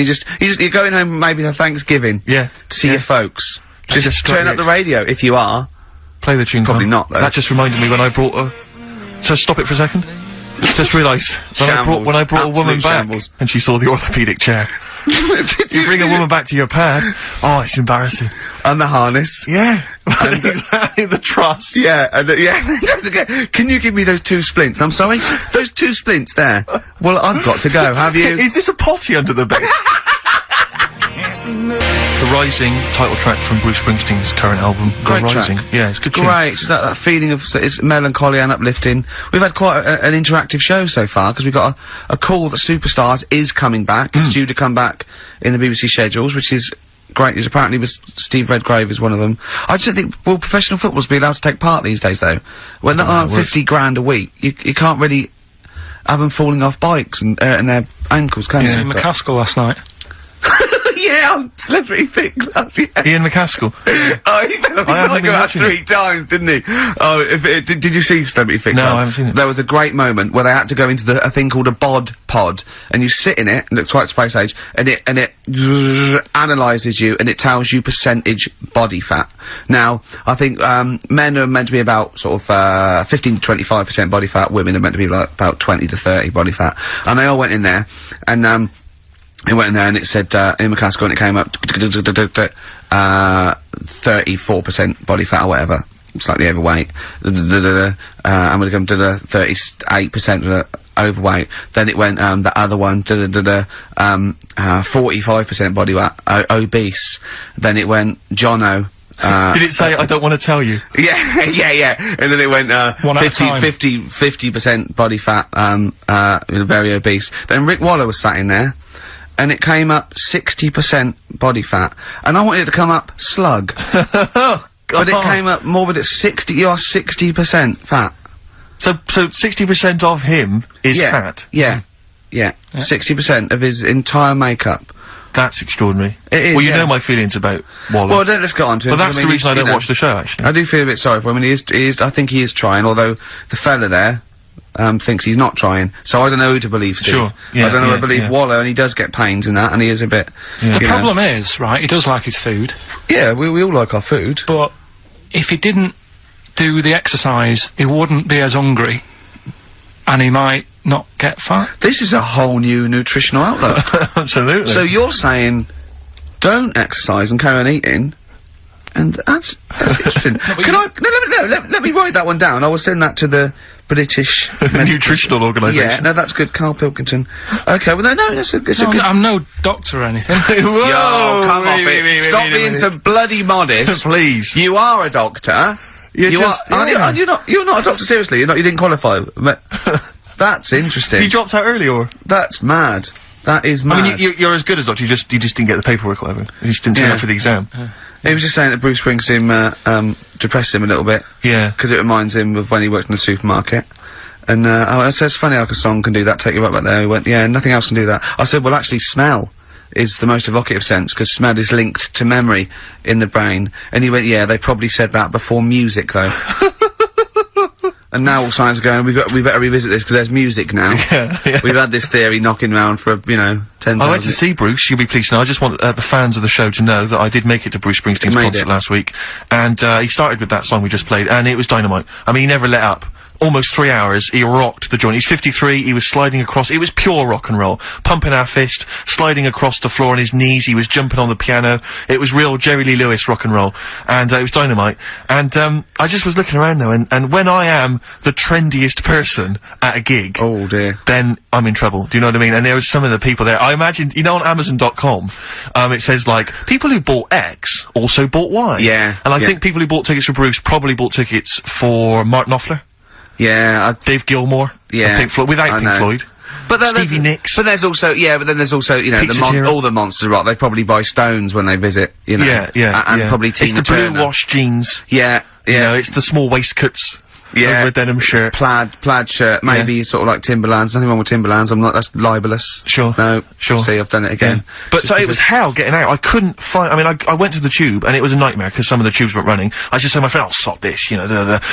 you're going home maybe for Thanksgiving. Yeah. To see Yeah. your folks. That Just just turn struck up me. the radio, if you are. Play the tune, Probably Karl. not, though. That just reminded me when I brought a... So stop it for a second. Just realised, when I brought a woman Absolute back, shambles. and she saw the orthopaedic chair. You bring a woman back to your pad, oh, it's embarrassing. And the harness. Yeah. And, exactly, the truss. Yeah, and, yeah. Just again, can you give me those 2 splints? I'm sorry? Those 2 splints there. Well, I've got to go. Have you? Is this a potty under the bed? The Rising, title track from Bruce Springsteen's current album, The Great Rising. track. Yeah, it's good tune. Great, it's that feeling of, it's melancholy and uplifting. We've had quite an interactive show so far, because we've got a call that Superstars is coming back. It's due to come back in the BBC schedules, which is great news. Apparently Steve Redgrave is one of them. I just don't think, will professional footballers be allowed to take part these days, though? When they're on 50 grand a week, you can't really have them falling off bikes and their ankles, can you? See McCaskill last night. Yeah, slippery thick glove, yeah. Ian McCaskill. Oh, he fell off his haven't bike been about watching 3 times, didn't he? Oh, did you see Celebrity Thick No, Glove? I haven't seen it. There was a great moment where they had to go into a thing called a bod pod, and you sit in it, and it's quite space age, and it analyses you, and it tells you percentage body fat. Now, I think, men are meant to be about, sort of, 15 to 25% body fat, women are meant to be like about 20 to 30 body fat. And they all went in there, and, it went in there and it said, in McCaskill, and it came up, 34% body fat or whatever. Slightly overweight. I'm gonna come to the 38% overweight. Then it went, the other one, 45% body fat, obese. Then it went, Jono. Did it say, I don't want to tell you? Yeah. And then it went, 50% body fat, very obese. Then Rick Waller was sat in there, and it came up 60% body fat. And I wanted it to come up slug. But it came up morbid at 60, you are 60% fat. So 60% of him is fat? Yeah. 60% of his entire makeup. That's extraordinary. It is, well, you yeah. know my feelings about Waller. Well, let's get on to him. Well, that's I mean, the reason I he's, don't watch the show, actually. I do feel a bit sorry for him, and he is, I think he is trying, although the fella there, thinks he's not trying. So I don't know who to believe, Steve. Sure. Yeah, I don't know who to believe yeah. Waller, and he does get pains in that, and he is a bit... The problem is, right, he does like his food. Yeah, we all like our food. But if he didn't do the exercise, he wouldn't be as hungry, and he might not get fat. This is a whole new nutritional outlook. Absolutely. So you're saying, don't exercise and carry on eating, and that's interesting. Let me write that one down. I will send that to the British Nutritional Organisation. Yeah, no, that's good, Karl Pilkington. Okay, well, no, that's a good... I'm no doctor or anything. Whoa, Yo, come off it. Stop being so bloody modest. Please. You are a doctor. You're not a doctor, seriously. You didn't qualify. But that's interesting. You dropped out early, or? That's mad. That is mad. I mean, you're as good as doctor, you just didn't get the paperwork or whatever. You just didn't turn up for the exam. He was just saying that Bruce Springsteen, depressed him a little bit. Yeah. Because it reminds him of when he worked in the supermarket. And, I said, it's funny how a song can do that, take you right back there. He went, yeah, nothing else can do that. I said, well, actually, smell is the most evocative sense, because smell is linked to memory in the brain. And he went, yeah, they probably said that before music, though. And now all signs are going, we better revisit this because there's music now. Yeah. We've had this theory knocking around for, 10,000. I went to see Bruce, you'll be pleased to know. I just want the fans of the show to know that I did make it to Bruce Springsteen's concert last week. And he started with that song we just played, and it was dynamite. I mean, he never let up. Almost 3 hours, he rocked the joint. He's 53, he was sliding across, it was pure rock and roll. Pumping our fist, sliding across the floor on his knees, he was jumping on the piano. It was real Jerry Lee Lewis rock and roll. And, it was dynamite. And, I just was looking around though, and when I am the trendiest person at a gig. Oh dear. Then I'm in trouble. Do you know what I mean? And there was some of the people there. I imagined, on Amazon.com, it says like, people who bought X also bought Y. Yeah. And I think people who bought tickets for Bruce probably bought tickets for Martin Knopfler. Yeah, Dave Gilmour. Yeah. Pink Floyd, without Pink Floyd. But Stevie Nicks. But there's also, all the monsters rock. They probably buy Stones when they visit, And probably Tina It's the Turner. blue wash jeans. Yeah, You know, it's the small waistcoats. Yeah. Over a denim shirt. Plaid shirt, maybe sort of like Timberlands. Nothing wrong with Timberlands. That's libelous. Sure. No. Sure. See, I've done it again. Yeah. But so it was hell getting out. I couldn't find. I mean, I went to the Tube and it was a nightmare because some of the tubes weren't running. I just said to my friend, "I'll sort this,"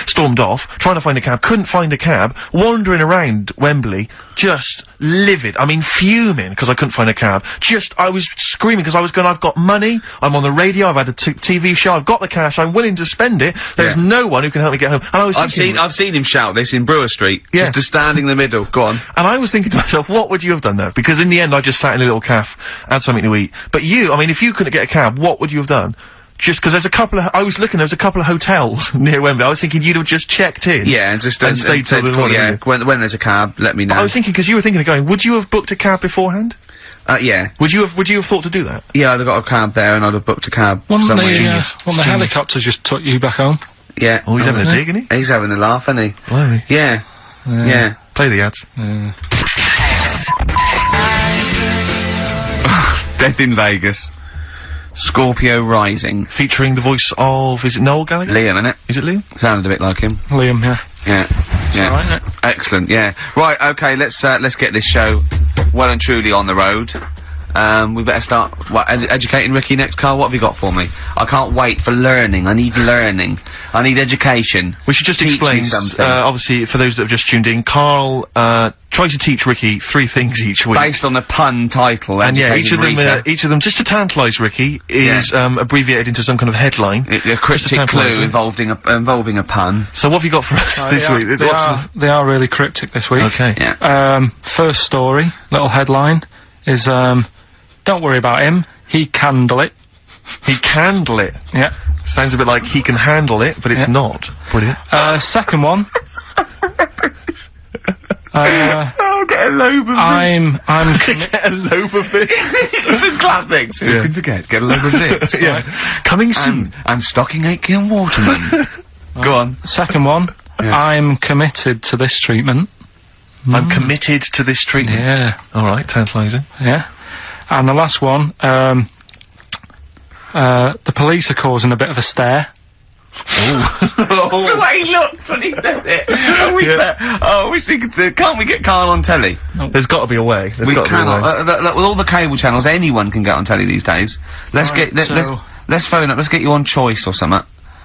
stormed off, trying to find a cab. Couldn't find a cab. Wandering around Wembley, just livid. I mean, fuming because I couldn't find a cab. I was screaming because I was going. I've got money. I'm on the radio. I've had a TV show. I've got the cash. I'm willing to spend it. There's no one who can help me get home. And I was. I've seen him shout this in Brewer Street. Yeah. Just to stand in the middle. Go on. And I was thinking to myself, what would you have done there? Because in the end, I just sat in a little cafe, had something to eat. But you, I mean, if you couldn't get a cab, what would you have done? Just because there's a couple of, there was a couple of hotels near Wembley. I was thinking you'd have just checked in. Yeah, and just and stayed till the morning. Yeah, when there's a cab, let me know. But I was thinking, because you were thinking of going, would you have booked a cab beforehand? Yeah. Would you have thought to do that? Yeah, I'd have got a cab there and I'd have booked a cab. Wouldn't the helicopters just took you back home? Yeah. Oh, he's having a dig, isn't he? He's having a laugh, isn't he? Blimey. Yeah. Yeah. Play the ads. Death in Vegas. Scorpio Rising. Featuring the voice of, is it Noel Gallagher? Liam, innit? Is it Liam? Sounded a bit like him. Liam, yeah. Yeah. Alright, innit? Excellent, yeah. Right, okay, let's get this show well and truly on the road. We better start, educating Ricky next, Carl? What have you got for me? I can't wait for learning. I need learning. I need education. We should just Teach explain, me something. obviously, for those that have just tuned in, Karl, tries to teach Ricky 3 things each week. Based on a pun title, and yeah, educating each of them, just to tantalise Ricky, is, abbreviated into some kind of headline. A cryptic clue involving a pun. So what have you got for us this week? They are really cryptic this week. Okay. Yeah. First story, little headline, is, don't worry about him, he can handle it. He can handle it. Yeah. Sounds a bit like he can handle it, but it's not. Brilliant. Second one. Oh, get a lobe of I'm Get a lobe of this. Some classics. Who can forget? Get a lobe of this. Yeah. Coming soon. And stocking 8 Waterman. Go on. Second one. Yeah. I'm committed to this treatment. I'm committed to this treatment. Yeah. Alright, tantalising. Yeah. And the last one, the police are causing a bit of a stare. The way he looks when he says it. I wish we could see. Can't we get Karl on telly? There's got to be a way. We cannot. With all the cable channels, anyone can get on telly these days. Let's phone up. Let's get you on Choice or something.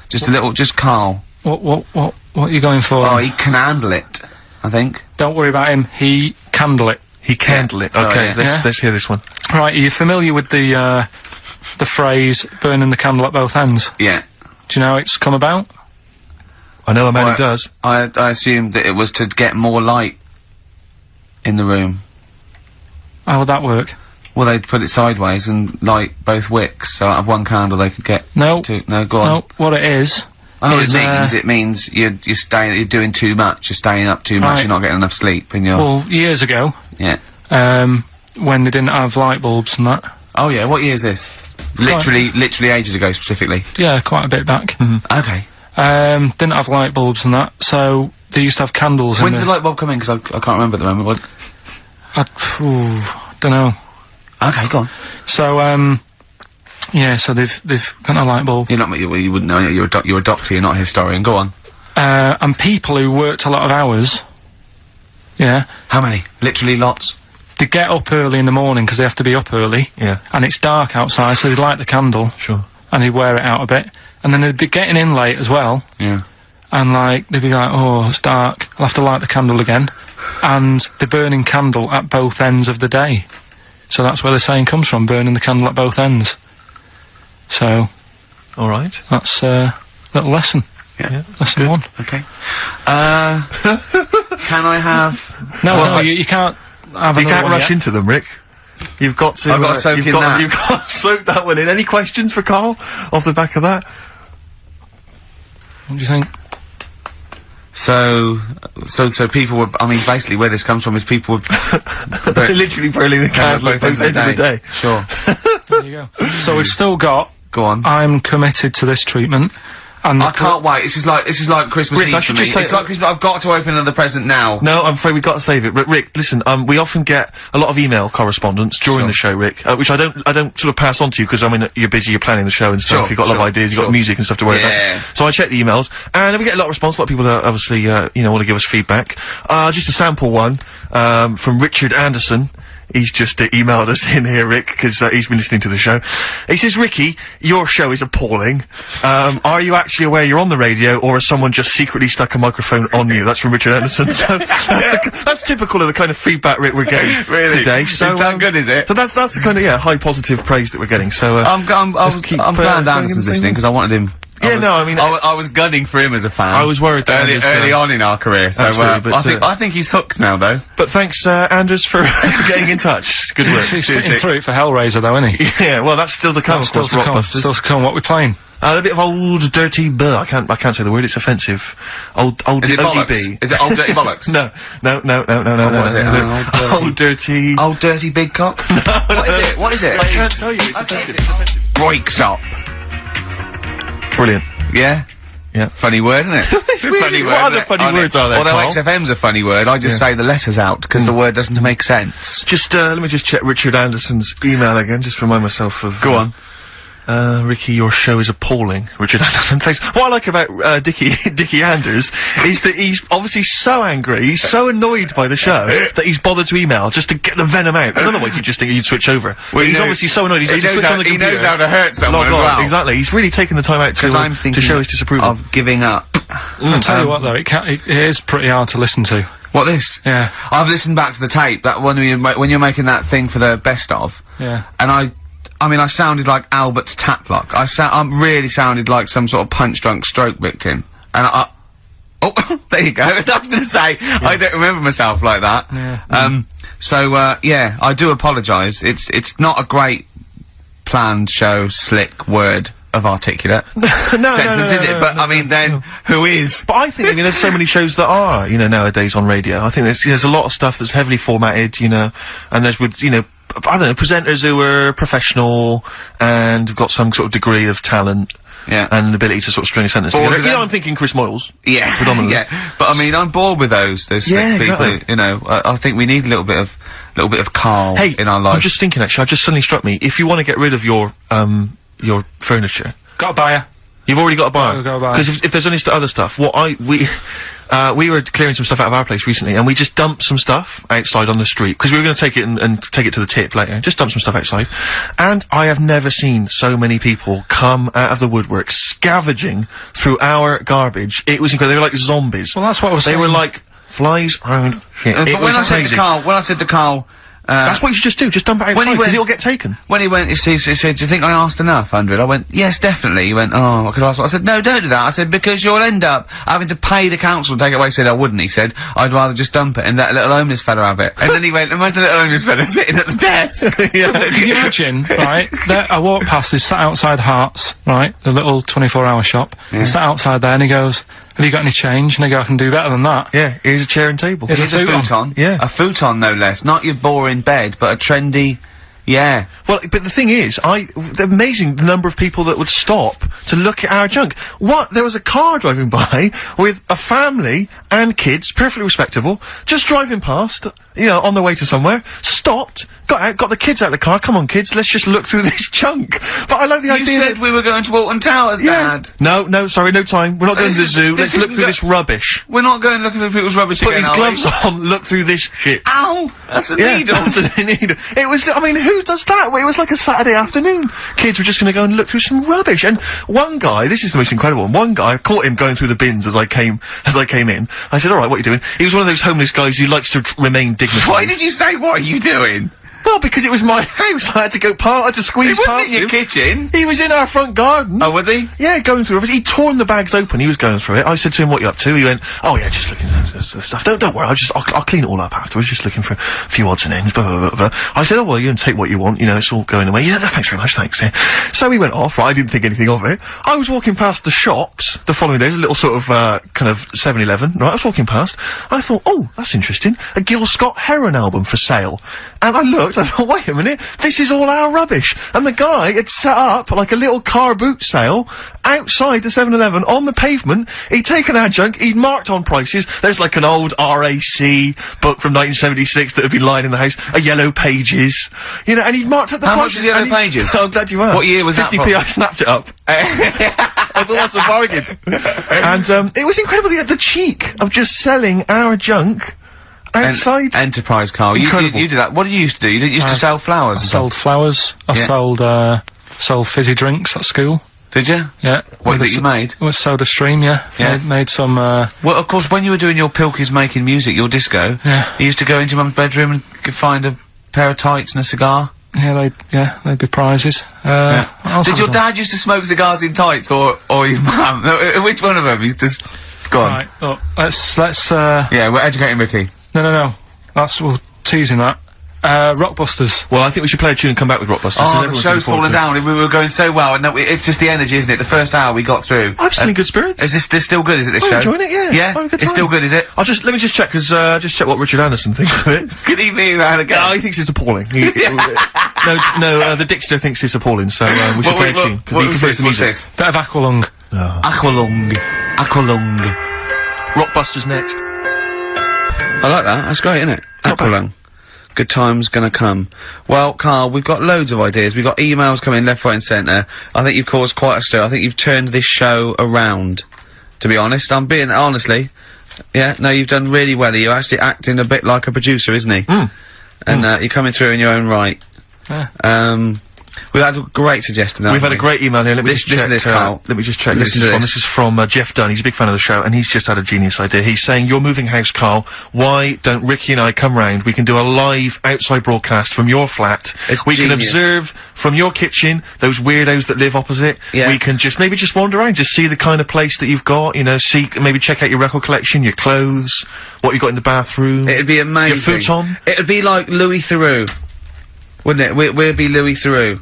Just Karl. What are you going for? Oh, he can handle it, I think. Don't worry about him, he can handle it. He can handle it. Okay, let's hear this one. Right, are you familiar with the phrase, burning the candle at both ends? Yeah. Do you know how it's come about? I know a man who does. I assumed that it was to get more light in the room. How would that work? Well, they'd put it sideways and light both wicks, so out of one candle they could get two. No, go on. No, what it is... I know what it means. It means you're doing too much, you're staying up too much, you're not getting enough sleep, and you're... Well, years ago... Yeah. When they didn't have light bulbs and that. Oh yeah, what year is this? Literally ages ago, specifically. Yeah, quite a bit back. Okay. Didn't have light bulbs and that, so they used to have candles when did the light bulb come in? Because I can't remember at the moment. Don't know. Okay, go on. So, yeah, so they've got a light bulb. You wouldn't know, you're a doctor, you're not a historian, go on. And people who worked a lot of hours, yeah. How many? Literally lots? They get up early in the morning because they have to be up early. Yeah. And it's dark outside, so they light the candle. Sure. And they wear it out a bit. And then they'd be getting in late as well. Yeah. and like they'd be like, oh, it's dark, I'll have to light the candle again, and they're burning candle at both ends of the day. So that's where the saying comes from, burning the candle at both ends. So, all right, that's a little lesson. Yeah. Lesson 1. Okay. Can I have? No, you can't have. You can't rush into them, Rick. You've got to. I've got to soak in that. You've got to soak that one in. Any questions for Karl off the back of that? What do you think? So people were. I mean, basically, where this comes from is people were literally burning the candle at both ends of the day. Sure. There you go. So we've still got. Go on. I'm committed to this treatment. And I can't wait. This is like Christmas Rick, Eve for me. It's like Christmas. I've got to open another present now. No, I'm afraid we've got to save it. Rick, listen. We often get a lot of email correspondence during the show, Rick, which I don't sort of pass on to you because I mean you're busy, you're planning the show and stuff. You've got a lot of ideas, you've got music and stuff to worry about. So I check the emails, and we get a lot of response. A lot of people obviously want to give us feedback. Just a sample one from Richard Anderson. He's just emailed us in here, Rick, because he's been listening to the show. He says, Ricky, your show is appalling. Are you actually aware you're on the radio, or has someone just secretly stuck a microphone on you? That's from Richard Anderson. So that's typical of the kind of feedback, Rick, we're getting today. So, is that good, is it? So that's the kind of, high positive praise that we're getting. So, I'm glad Anderson's listening, because I wanted him. I was gunning for him as a fan. I was worried that early on in our career, so I think he's hooked now, though. But thanks, Anders, for getting in touch. Good work. He's sitting through it for Hellraiser, though, isn't he? Yeah, well, that's still to come. Still to come. Still to come. What we playing? A bit of old dirty I can't say the word. It's offensive. Old is it ODB. Bollocks? Is it old dirty bollocks? No. What is it? Old dirty big cock. What is it? I can't tell you. It's offensive. Breaks up. Brilliant. Yeah? Yeah. Funny word, isn't it? It's a funny word. What other funny words are there, Although Karl? XFM's a funny word, I just say the letters out, because the word doesn't make sense. Just, let me just check Richard Anderson's email again, just remind myself of... Go on. Ricky, your show is appalling. Richard Anderson, thanks. What I like about, Dickie Anders is that he's obviously so angry, he's so annoyed by the show, that he's bothered to email just to get the venom out. Otherwise you'd just think you'd switch over. Well, he's obviously so annoyed, he knows how to hurt someone as well. Exactly, he's really taken the time out to show his disapproval. Of giving up. I'll tell you what though, it is pretty hard to listen to. What, this? Yeah. I've listened back to the tape, that when you're making that thing for the best of. Yeah. And I sounded like Albert Taplock. I really sounded like some sort of punch-drunk stroke victim. And oh, there you go. I was gonna say, I don't remember myself like that. Yeah. Yeah, I do apologise. It's not a great planned show, slick word of articulate sentence, is it? But I mean, then who is? But I think, there's so many shows that are, nowadays on radio. I think there's a lot of stuff that's heavily formatted, and there's with, I don't know, presenters who are professional and have got some sort of degree of talent. Yeah. And an ability to sort of string a sentence together. I'm thinking Chris Moyles. Yeah. Predominantly. Yeah. But I mean, I'm bored with those slick people, exactly. I think we need a little bit of Karl in our life. I'm just thinking actually, just suddenly struck me, if you want to get rid of your furniture. Got a buyer. You've already got a buyer. Got a buyer. Because if there's any other stuff, we were clearing some stuff out of our place recently, and we just dumped some stuff outside on the street, because we were going to take it and take it to the tip later. Just dump some stuff outside. And I have never seen so many people come out of the woodwork scavenging through our garbage. It was incredible. They were like zombies. Well, that's what I was saying. They were like flies around shit. But when I said to Karl, that's what you should just do, just dump it outside, because it'll get taken. When he went, he said, do you think I asked enough, 100? I went, yes, definitely. He went, oh, I could ask what? I said, no, don't do that. I said, because you'll end up having to pay the council to take it away. He said, I wouldn't. He said, I'd rather just dump it and let a little homeless fella have it. And then he went, imagine the little homeless fella sitting at the desk. Can you imagine, right, I walk past, he's sat outside Hearts, right, the little 24-hour shop. Yeah. He's sat outside there and he goes, have you got any change? And I go, I can do better than that. Yeah, here's a chair and table. Here's a futon. Yeah. A futon, no less. Not your boring bed, but a trendy, yeah. Well, but the thing is, amazing the number of people that would stop to look at our junk. There was a car driving by with a family and kids, perfectly respectable, just driving past, on the way to somewhere, stopped, got out, got the kids out of the car, come on kids, let's just look through this junk. But I like the idea You said we were going to Walton Towers, Dad. No, sorry, no time. We're not going to the zoo, let's look through this rubbish. We're not going looking for people's rubbish Put again, these gloves on, look through this shit. Ow! That's a needle! That's a needle. It was, who does that? it was like a Saturday afternoon. Kids were just gonna go and look through some rubbish. And one guy, this is the most incredible one, one guy, I caught him going through the bins as I came in. I said, alright, what are you doing? He was one of those homeless guys who likes to remain dignified. Why did you say, what are you doing? Well, because it was my house, I had to go I had to squeeze It past wasn't in your him. kitchen. He was in our front garden. Oh, was he? Yeah, going through it. He'd torn the bags open, he was going through it. I said to him, what you up to? He went, oh yeah, just looking at stuff. Don't worry, I'll clean it all up afterwards, just looking for a few odds and ends, blah, blah, blah, blah. I said, oh well, you can take what you want, you know, it's all going away. Yeah, thanks very much, thanks, yeah. So he went off, right, I didn't think anything of it. I was walking past the shops the following day, there's a little sort of, kind of 7-Eleven, right, I was walking past. I thought, oh, that's interesting, a Gil Scott Heron album for sale. And I looked, I thought, wait a minute, this is all our rubbish. And the guy had set up like a little car boot sale outside the 7-Eleven on the pavement. He'd taken our junk, he'd marked on prices. There's like an old RAC book from 1976 that had been lying in the house, a Yellow Pages, you know, and he'd marked up the How prices. much is Yellow Pages? So I'm glad you asked. What year was that 50p, from? I snapped it up. I thought that's a bargain. And, it was incredible, the cheek of just selling our junk outside. Enterprise, Carl. You did that. What did you used to do? You used to sell flowers. I sold flowers. I sold fizzy drinks at school. Did you? Yeah. What that you made? It was Soda Stream, yeah. Yeah. Made some, Well, of course, when you were doing your Pilkies making music, your disco, Yeah. you used to go into Mum's bedroom and find a pair of tights and a cigar. they'd be prizes. What else Did have I your done? dad used to smoke cigars in tights, or your mum? No, which one of them? He's just gone. Right, look, let's, Yeah, we're educating Ricky. No. We'll tease him that. Rockbusters. Well, I think we should play a tune and come back with Rockbusters. Oh, the show's fallen down. We were going so well, and no, it's just the energy, isn't it? The first hour we got through. I'm still in good spirits. Is this still good? Is it this I'm show? enjoying it, yeah. Yeah, I'm having a good it's time. still good, is it? Let me just check, just check what Richard Anderson thinks of it. Good evening, round again. No, he thinks it's appalling. The Dixter thinks it's appalling, so, we should play a tune, because he prefers the music. What's this? Bit of Aqualung. Aqualung. Rockbusters next. I like that. That's great, isn't it? Not bad. Aqualung. Good time's gonna come. Well, Carl, we've got loads of ideas. We've got emails coming left, right and centre. I think you've caused quite a stir. I think you've turned this show around, to be honest. I'm being, honestly. Yeah, no, you've done really well. You're actually acting a bit like a producer, isn't he? And, you're coming through in your own right. Yeah. We've had a great suggestion. We've had a great email here. Let me just check. Listen to this, Carl. Let me just check. Listen to This is from Jeff Dunn. He's a big fan of the show, and he's just had a genius idea. He's saying, "You're moving house, Carl. Why don't Ricky and I come round? We can do a live outside broadcast from your flat. We can observe from your kitchen those weirdos that live opposite. Yeah. We can maybe just wander around, just see the kind of place that you've got. You know, maybe check out your record collection, your clothes, what you got in the bathroom. It'd be amazing. Your futon. It'd be like Louis Theroux, wouldn't it? We'd be Louis Theroux.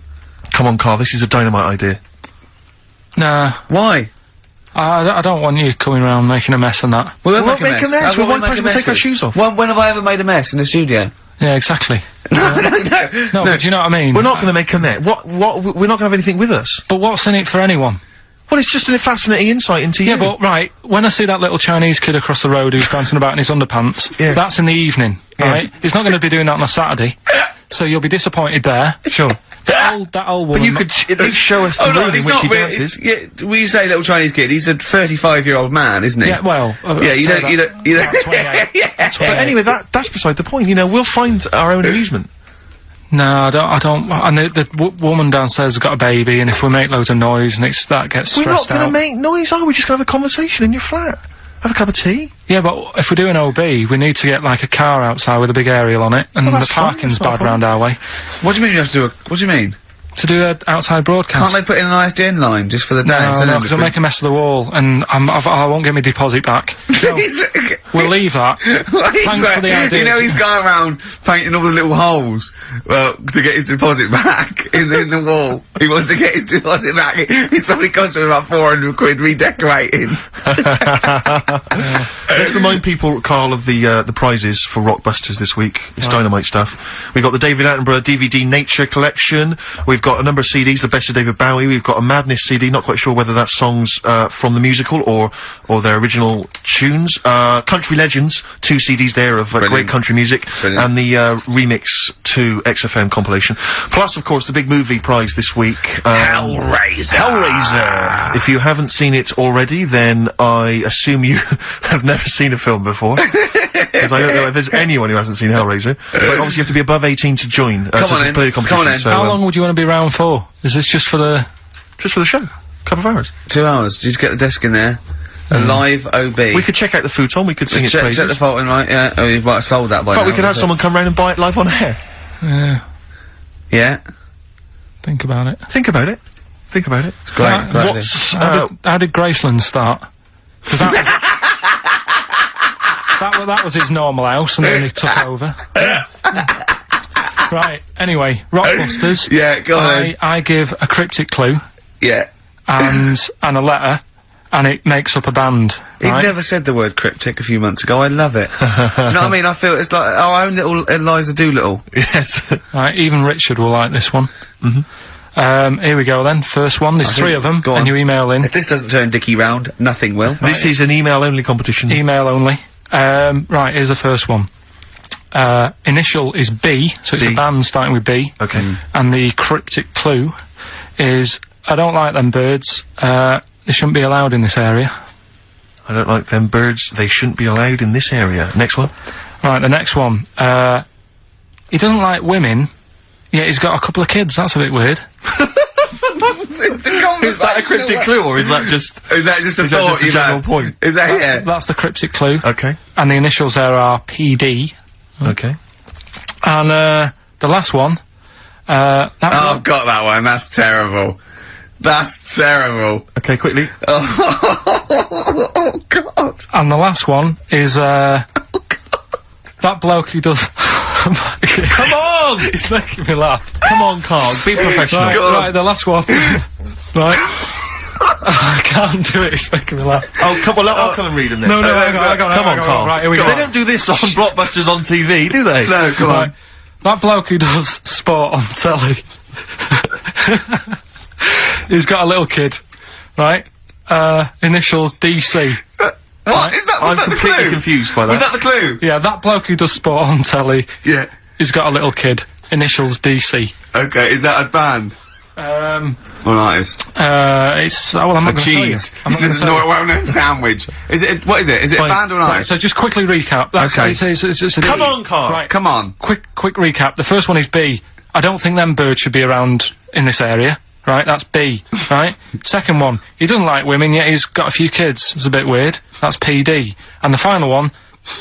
Come on, Carl. This is a dynamite idea. Nah. Why? I don't want you coming around making a mess and that. We won't won't make a mess. What One will we person make will a take our mess shoes off. with? When have I ever made a mess in the studio? Yeah, exactly. No, No, but do you know what I mean? We're not going to make a net. We're not going to have anything with us. But what's in it for anyone? Well, it's just a fascinating insight into you. Yeah, but, right, when I see that little Chinese kid across the road who's dancing about in his underpants, Yeah. that's in the evening, Yeah. right? He's not gonna be doing that on a Saturday. So you'll be disappointed there. Sure. That old woman. But you could at least show us the room in which he dances. Yeah, when you say little Chinese kid, he's a 35-year-old man, isn't he? Yeah, well. Yeah, you don't. That's 28. Yeah. That's But 28. anyway, that's beside the point. You know, we'll find our own amusement. No, I don't. And the woman downstairs has got a baby, and if we make loads of noise and that gets We're not stressed going to out. make noise, are we? We're just going to have a conversation in your flat. Have a cup of tea. Yeah, but if we're doing OB, we need to get like a car outside with a big aerial on it, and Well, the that's fine, parking's that's not a bad round our way. What do you mean you have to do what do you mean? To do an outside broadcast. Can't they put in an ISDN line just for the dance? No, because I'll make a mess of the wall, and I won't get my deposit back. So, we'll leave that. Thanks for the idea. You know, he's going around painting all the little holes, to get his deposit back in the wall. He wants to get his deposit back. He's probably cost him about 400 quid redecorating. Let's remind people, Carl, of the prizes for Rockbusters this week. It's dynamite stuff. We've got the David Attenborough DVD Nature Collection. We've got a number of CDs, the best of David Bowie. We've got a Madness CD, not quite sure whether that's songs from the musical or their original tunes. Country Legends, 2 CDs there of great country music, and the remix to XFM compilation. Plus, of course, the big movie prize this week. Hellraiser! If you haven't seen it already, then I assume you have never seen a film before. Because I don't know if there's anyone who hasn't seen Hellraiser. But obviously you have to be above 18 to join, to play the competition. Come on in. So, How long would you want to be around for? Is this just for the... Just for the show. A couple of hours. 2 hours. Did you get the desk in there? A live OB. We could check out the futon, we could sing its praises. Check the fault right, yeah. Oh, you might have sold that by In fact, now. we could have someone come round and buy it live on air. Yeah. Yeah. Think about it. Think about it. Think about it. It's great. How did Graceland start? 'Cause that was... that was his normal house, and then he took over. Right, anyway, Rockbusters. Yeah, go on. I give a cryptic clue. Yeah. And a letter, and it makes up a band, He right? never said the word cryptic a few months ago. I love it. Do you know what I mean? I feel it's like our own little Eliza Doolittle. Yes. Right, even Richard will like this one. Here we go then, first one, there's 3 of them, go on. and you email in. If this doesn't turn Dickie round, nothing will. This is an email-only competition. Email only. Right, here's the first one. Initial is B, so it's B. a band starting with B. Okay. And the cryptic clue is, I don't like them birds, they shouldn't be allowed in this area. I don't like them birds, they shouldn't be allowed in this area. Next one. Right, the next one. He doesn't like women, yet he's got a couple of kids, that's a bit weird. Is that a cryptic clue, or is that just... Is that just a general point? Is that it? That's the cryptic clue. Okay. And the initials there are PD. Okay. And, the last one, I've got that one. That's terrible. That's terrible. Okay, quickly. Oh, God. And the last one is, that bloke who does... Come on! It's making me laugh. Come on, Karl, be professional. Right, the last one. Right. I can't do it, it's making me laugh. Oh, come on, I'll come and read them then. No, hang on, Come on, Karl. Right, here we go. They don't do this on Blockbusters on TV, do they? No, come on. That bloke who does sport on telly. He's got a little kid, right? Initials DC. What? Is that, was I'm that the completely clue? confused by that. Was that the clue? Yeah, that bloke who does sport on telly. Yeah. He's got a little kid. Initials DC. Okay, is that a band? Or an artist? It's, well, I'm not A gonna tell you. cheese. I'm This not is gonna not tell a well-known sandwich. Is it, what is it? Is it a Fine. band or an you. Right, artist? so just quickly recap. That's Okay. it's a Come on, Karl. Right, Come on. quick recap. The first one is B. I don't think them birds should be around in this area. Right, that's B. Right? Second one, he doesn't like women, yet he's got a few kids. It's a bit weird. That's PD. And the final one,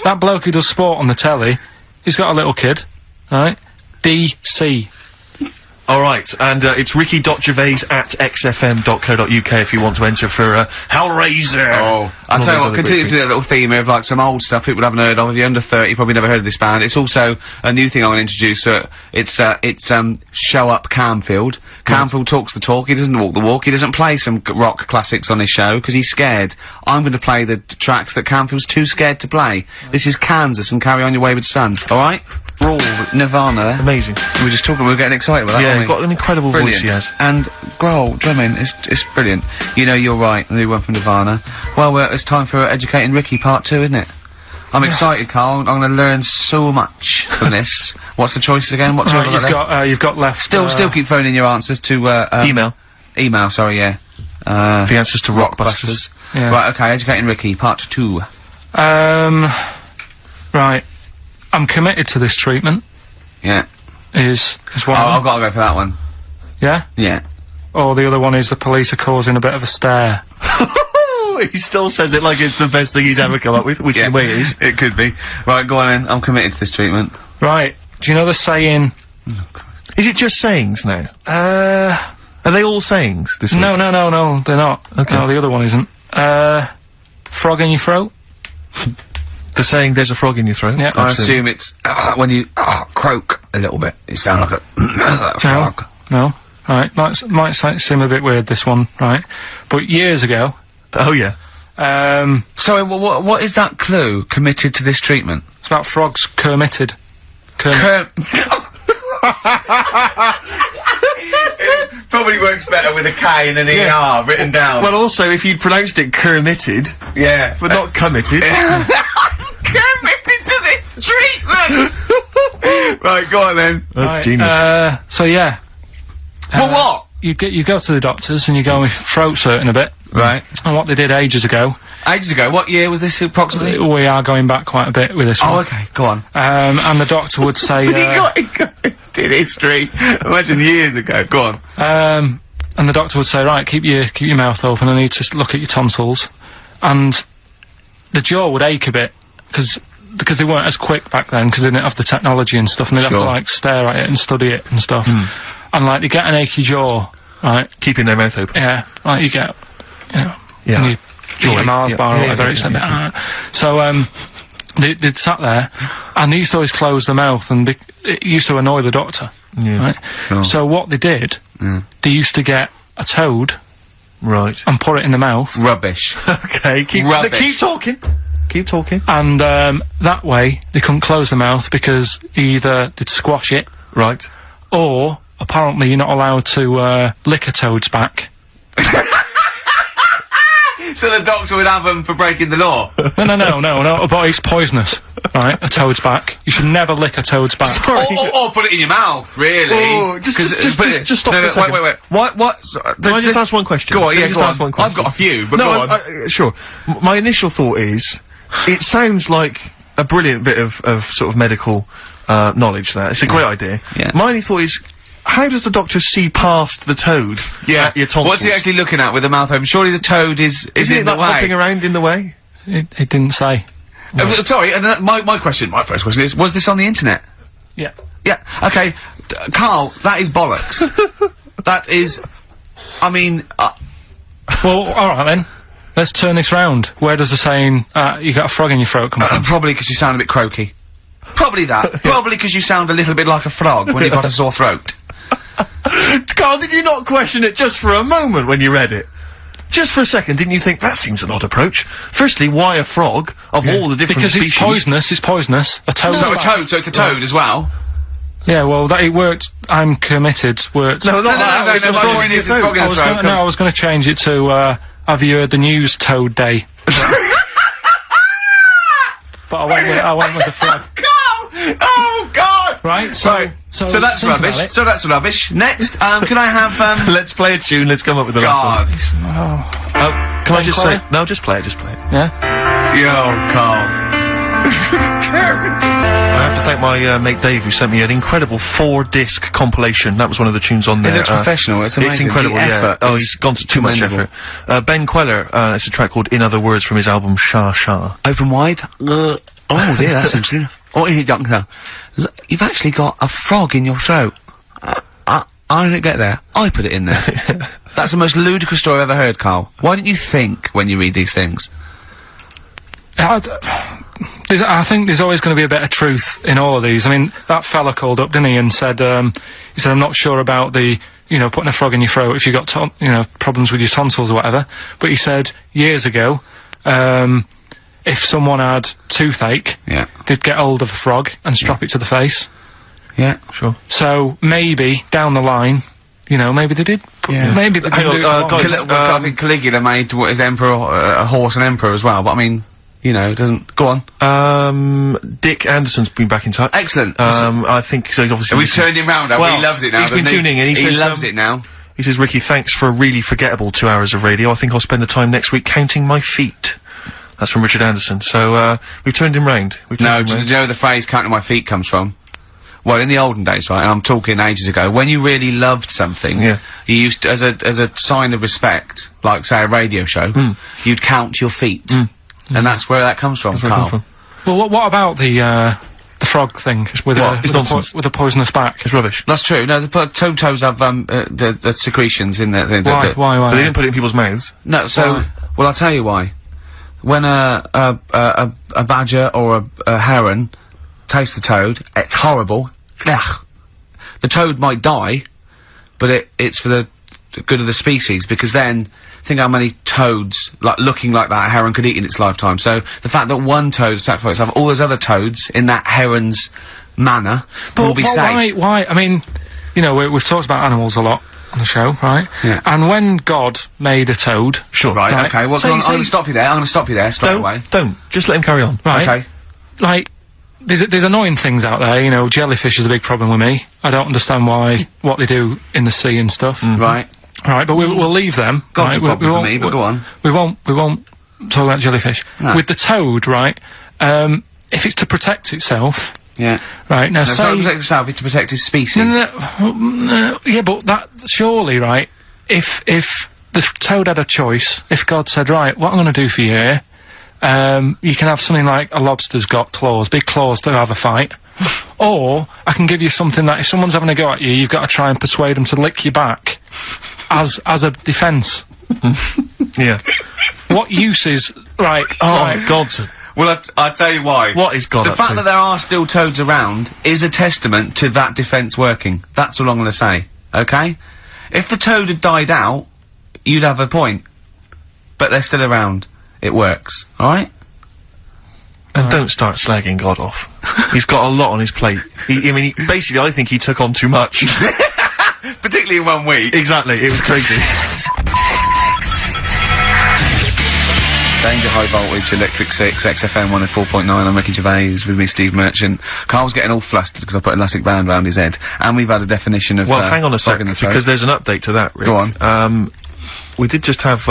that bloke who does sport on the telly, he's got a little kid. Right? DC. Alright, and it's ricky.gervais@xfm.co.uk if you want to enter for Hellraiser. Oh, I'll And tell you all what, those other continue great to do that little theme of like some old stuff people haven't heard of. If you're under 30, you probably never heard of this band. It's also a new thing I'm going to introduce. It's Show Up Camfield. Camfield talks the talk, he doesn't walk the walk, he doesn't play some rock classics on his show, because he's scared. I'm going to play the tracks that Camfield's too scared to play. This is Kansas and Carry On Your Wayward Son, alright? Raw, Nirvana. Amazing. We were just talking, we were getting excited with that, Yeah, weren't he's we? got an incredible Brilliant. voice he has. And Grohl, drumming, it's brilliant. You know, you're right, the new one from Nirvana. Well, it's time for Educating Ricky Part 2, isn't it? I'm excited, Karl. I'm going to learn so much from this. What's the choices again? What Right, you've got left. Still keep phoning your answers to, Email. Email, sorry, yeah. The answers to Rockbusters. Yeah. Right, okay, Educating Ricky, Part 2. Right. I'm committed to this treatment. Yeah. Is one. Oh, of I've them. got to go for that one. Yeah. Yeah. Or the other one is the police are causing a bit of a stir. He still says it like it's the best thing he's ever come up with, which in a way it is. It could be. Right, go on then. I'm committed to this treatment. Right. Do you know the saying? Is it just sayings now? Are they all sayings this week? No, they're not. Okay. No, the other one isn't. Frog in your throat? The saying, there's a frog in your throat? Yeah. I assume it's, when you, croak a little bit. You sound like a frog. No. Right. Might seem a bit weird, this one, right? But years ago, Oh, yeah. Sorry, what is that clue? Committed to this treatment? it's about frogs committed. Is Probably works better with a K and an ER written down. Well, also, if you'd pronounced it committed, yeah. but not committed. Committed to this treatment! Right, go on then. That's genius. So yeah. For what? You go to the doctors and you go with throat hurting a bit. Right. And what they did ages ago. Ages ago? What year was this approximately? We are going back quite a bit with this one. Oh, okay, go on. And the doctor would say, did history. Imagine years ago, go on. and the doctor would say, right, keep your mouth open, I need to look at your tonsils. And the jaw would ache a bit, because they weren't as quick back then, because they didn't have the technology and stuff, and they'd have to, like, stare at it and study it and stuff. And, like, they get an achy jaw, right? Keeping their mouth open. Yeah, like you get, you know, Yeah. when you eat a Mars bar or whatever, it's a bit, So, they'd sat there, and they used to always close their mouth, and it used to annoy the doctor, right? Sure. So what they did, they used to get a toad, Right. and put it in the mouth, Rubbish. Okay, keep talking. Keep talking. and that way they couldn't close the mouth because either they'd squash it, Right. or apparently you're not allowed to lick a toad's back. So the doctor would have them for breaking the law? No, but it's poisonous, right? A toad's back. You should never lick a toad's back. Sorry. Or put it in your mouth, really. Oh, just stop for a second. Wait. What? Can I just ask one question? Go on, Can I just ask one question? I've got a few, but No, go on. sure. My initial thought is, it sounds like a brilliant bit of sort of medical, knowledge there. It's a great idea. Yeah. My only thought is, how does the doctor see past the toad? At your tonsils? What's he actually looking at with the mouth open? Surely the toad is Isn't in it the like way. hopping around in the way? It didn't say. Sorry, and my first question is, was this on the internet? Yeah. Yeah, okay. Carl, that is bollocks. That is, I mean, Well, alright then. Let's turn this round. Where does the saying, you got a frog in your throat come from? probably because you sound a bit croaky. Probably that. Probably because you sound a little bit like a frog when you've got a sore throat. Carl, did you not question it just for a moment when you read it? Just for a second, didn't you think, that seems an odd approach? Firstly, why a frog, of all the different Because species? it's poisonous. A toad. So it's a toad as well? Yeah, well, it worked. I'm committed. Worked. No, not that. no, It's my point is it's frog in the throat. I was gonna change it to, have you heard the news Toad Day? But I went with the frog. Oh God! Right, so that's think rubbish. about it. So that's rubbish. Next, can I have, Let's play a tune, let's come up with the God. last one. Oh, Can I just say, Carl? no, just play it. yeah? Yo, Carl. I have to thank my mate Dave, who sent me an incredible 4-disc compilation. That was one of the tunes on there. It looks professional, it's amazing. It's incredible, The yeah. effort Oh, is he's gone to too much commendable. effort. Ben Queller, it's a track called In Other Words from his album Sha Sha. Open wide. Oh dear, that's interesting. Oh, here, doctor. Look, you've actually got a frog in your throat. I didn't get there. I put it in there. That's the most ludicrous story I've ever heard, Carl. Why don't you think when you read these things? I think there's always going to be a bit of truth in all of these. I mean, that fella called up, didn't he, and said, I'm not sure about the, putting a frog in your throat if you've got, problems with your tonsils or whatever. But he said, years ago, if someone had toothache, Yeah. they'd get hold of a frog and strap it to the face. Yeah, sure. So, maybe, down the line, maybe they did. Yeah. Maybe they Hang did do on, it. guys, I think Caligula made what is emperor, a horse and emperor as well, but I mean, it doesn't, go on. Dick Anderson's been back in touch. Excellent. I think, so he's obviously... We've turned him round, Well, he loves it now, he's been doesn't tuning in, he He says, loves it now. He says, Ricky, thanks for a really forgettable 2 hours of radio. I think I'll spend the time next week counting my feet. That's from Richard Anderson. So, we've turned him round. No, do you know where the phrase counting my feet comes from? Well, in the olden days, right, and I'm talking ages ago, when you really loved something, Yeah. you used to, as a sign of respect, like, say, a radio show, you'd count your feet. And that's where that comes from, Carl. Well, what about the frog thing with It's nonsense. with a poisonous back? It's rubbish. That's true. No, the toes have, the secretions in there. Why? But they didn't put it in people's mouths. No, so, Why? well, I'll tell you why. When a badger or a heron tastes the toad, it's horrible. Ugh. The toad might die, but it's for the good of the species, because then, think how many toads, looking like that, a heron could eat in its lifetime. So, the fact that one toad sacrificed all those other toads in that heron's manner will be safe. Why? I mean, you know, we've talked about animals a lot on the show, right? Yeah. And when God made a toad, Sure. Right, okay, well, So go on, you I'm gonna say- stop you there, straight away. Don't. Just let him carry on. right? Okay. Like, there's annoying things out there, you know, jellyfish is a big problem with me. I don't understand what they do in the sea and stuff. Right. Right, but we'll leave them. God's right? a problem for me, but go on. We won't talk about jellyfish. No. With the toad, right, if it's to protect itself, Yeah. right, now No, it's not to say... protect itself, it's to protect his species. No, yeah, but that, surely, right, if the toad had a choice, if God said, right, what I'm gonna do for you here, you can have something like a lobster's got claws, big claws to have a fight. Or, I can give you something that if someone's having a go at you, you've got to try and persuade them to lick you back. As a defence. Yeah. What use is, right, Oh, right, God's... Well, I'll tell you why. What is God The up fact to? that there are still toads around is a testament to that defence working. That's all I'm gonna say. Okay? If the toad had died out, you'd have a point. But they're still around. It works. Alright? And don't start slagging God off. He's got a lot on his plate. Basically, I think he took on too much. Particularly in 1 week. Exactly, it was crazy. Danger High Voltage, Electric 6, XFM 104.9, I'm Ricky Gervais, with me Steve Merchant. Carl's getting all flustered because I put an elastic band round his head. And we've had a definition of, Well, hang on a frog sec, in the throat. because there's an update to that, Rick. Go on. We did just have,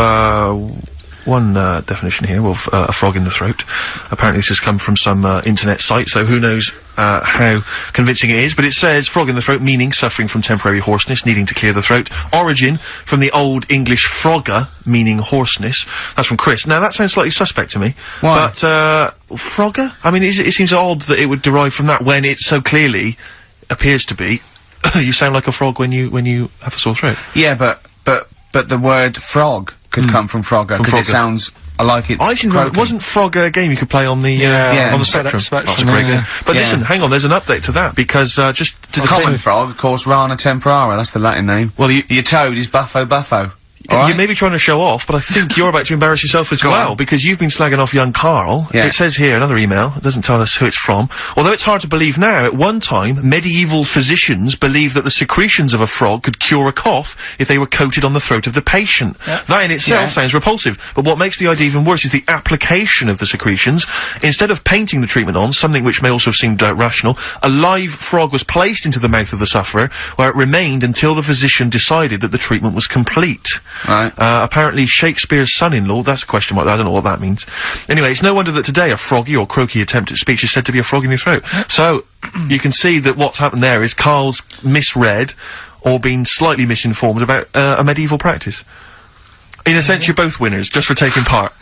one, definition here of, a frog in the throat. Apparently this has come from some, internet site, so who knows, how convincing it is, but it says frog in the throat, meaning suffering from temporary hoarseness, needing to clear the throat. Origin from the Old English frogger, meaning hoarseness. That's from Chris. Now, that sounds slightly suspect to me. Why? But, frogger? I mean, it seems odd that it would derive from that when it so clearly appears to be you sound like a frog when you have a sore throat. Yeah, but the word frog could come from Frogger, because it Frogger. sounds like it's I think croaking. wasn't Frogger a game you could play on the Yeah, on the Spectrum, Spectrum? That's a yeah, great game. yeah. But Yeah. listen, hang on, there's an update to that because just to The common defend, frog, of course, Rana temporara, that's the Latin name. well, Your toad is Buffo Buffo. you Alright? may be trying to show off, but I think you're about to embarrass yourself as Go well on. because you've been slagging off young Karl. Yeah. It says here another email. It doesn't tell us who it's from. Although it's hard to believe now, at one time medieval physicians believed that the secretions of a frog could cure a cough if they were coated on the throat of the patient. That in itself Yeah. sounds repulsive, but what makes the idea even worse is the application of the secretions. Instead of painting the treatment on, something which may also have seemed rational, a live frog was placed into the mouth of the sufferer, where it remained until the physician decided that the treatment was complete. Right. Apparently Shakespeare's son-in-law, that's a question mark, I don't know what that means. Anyway, it's no wonder that today a froggy or croaky attempt at speech is said to be a frog in your throat. So, you can see that what's happened there is Karl's misread, or been slightly misinformed about, a medieval practice. In a sense, you're both winners, just for taking part.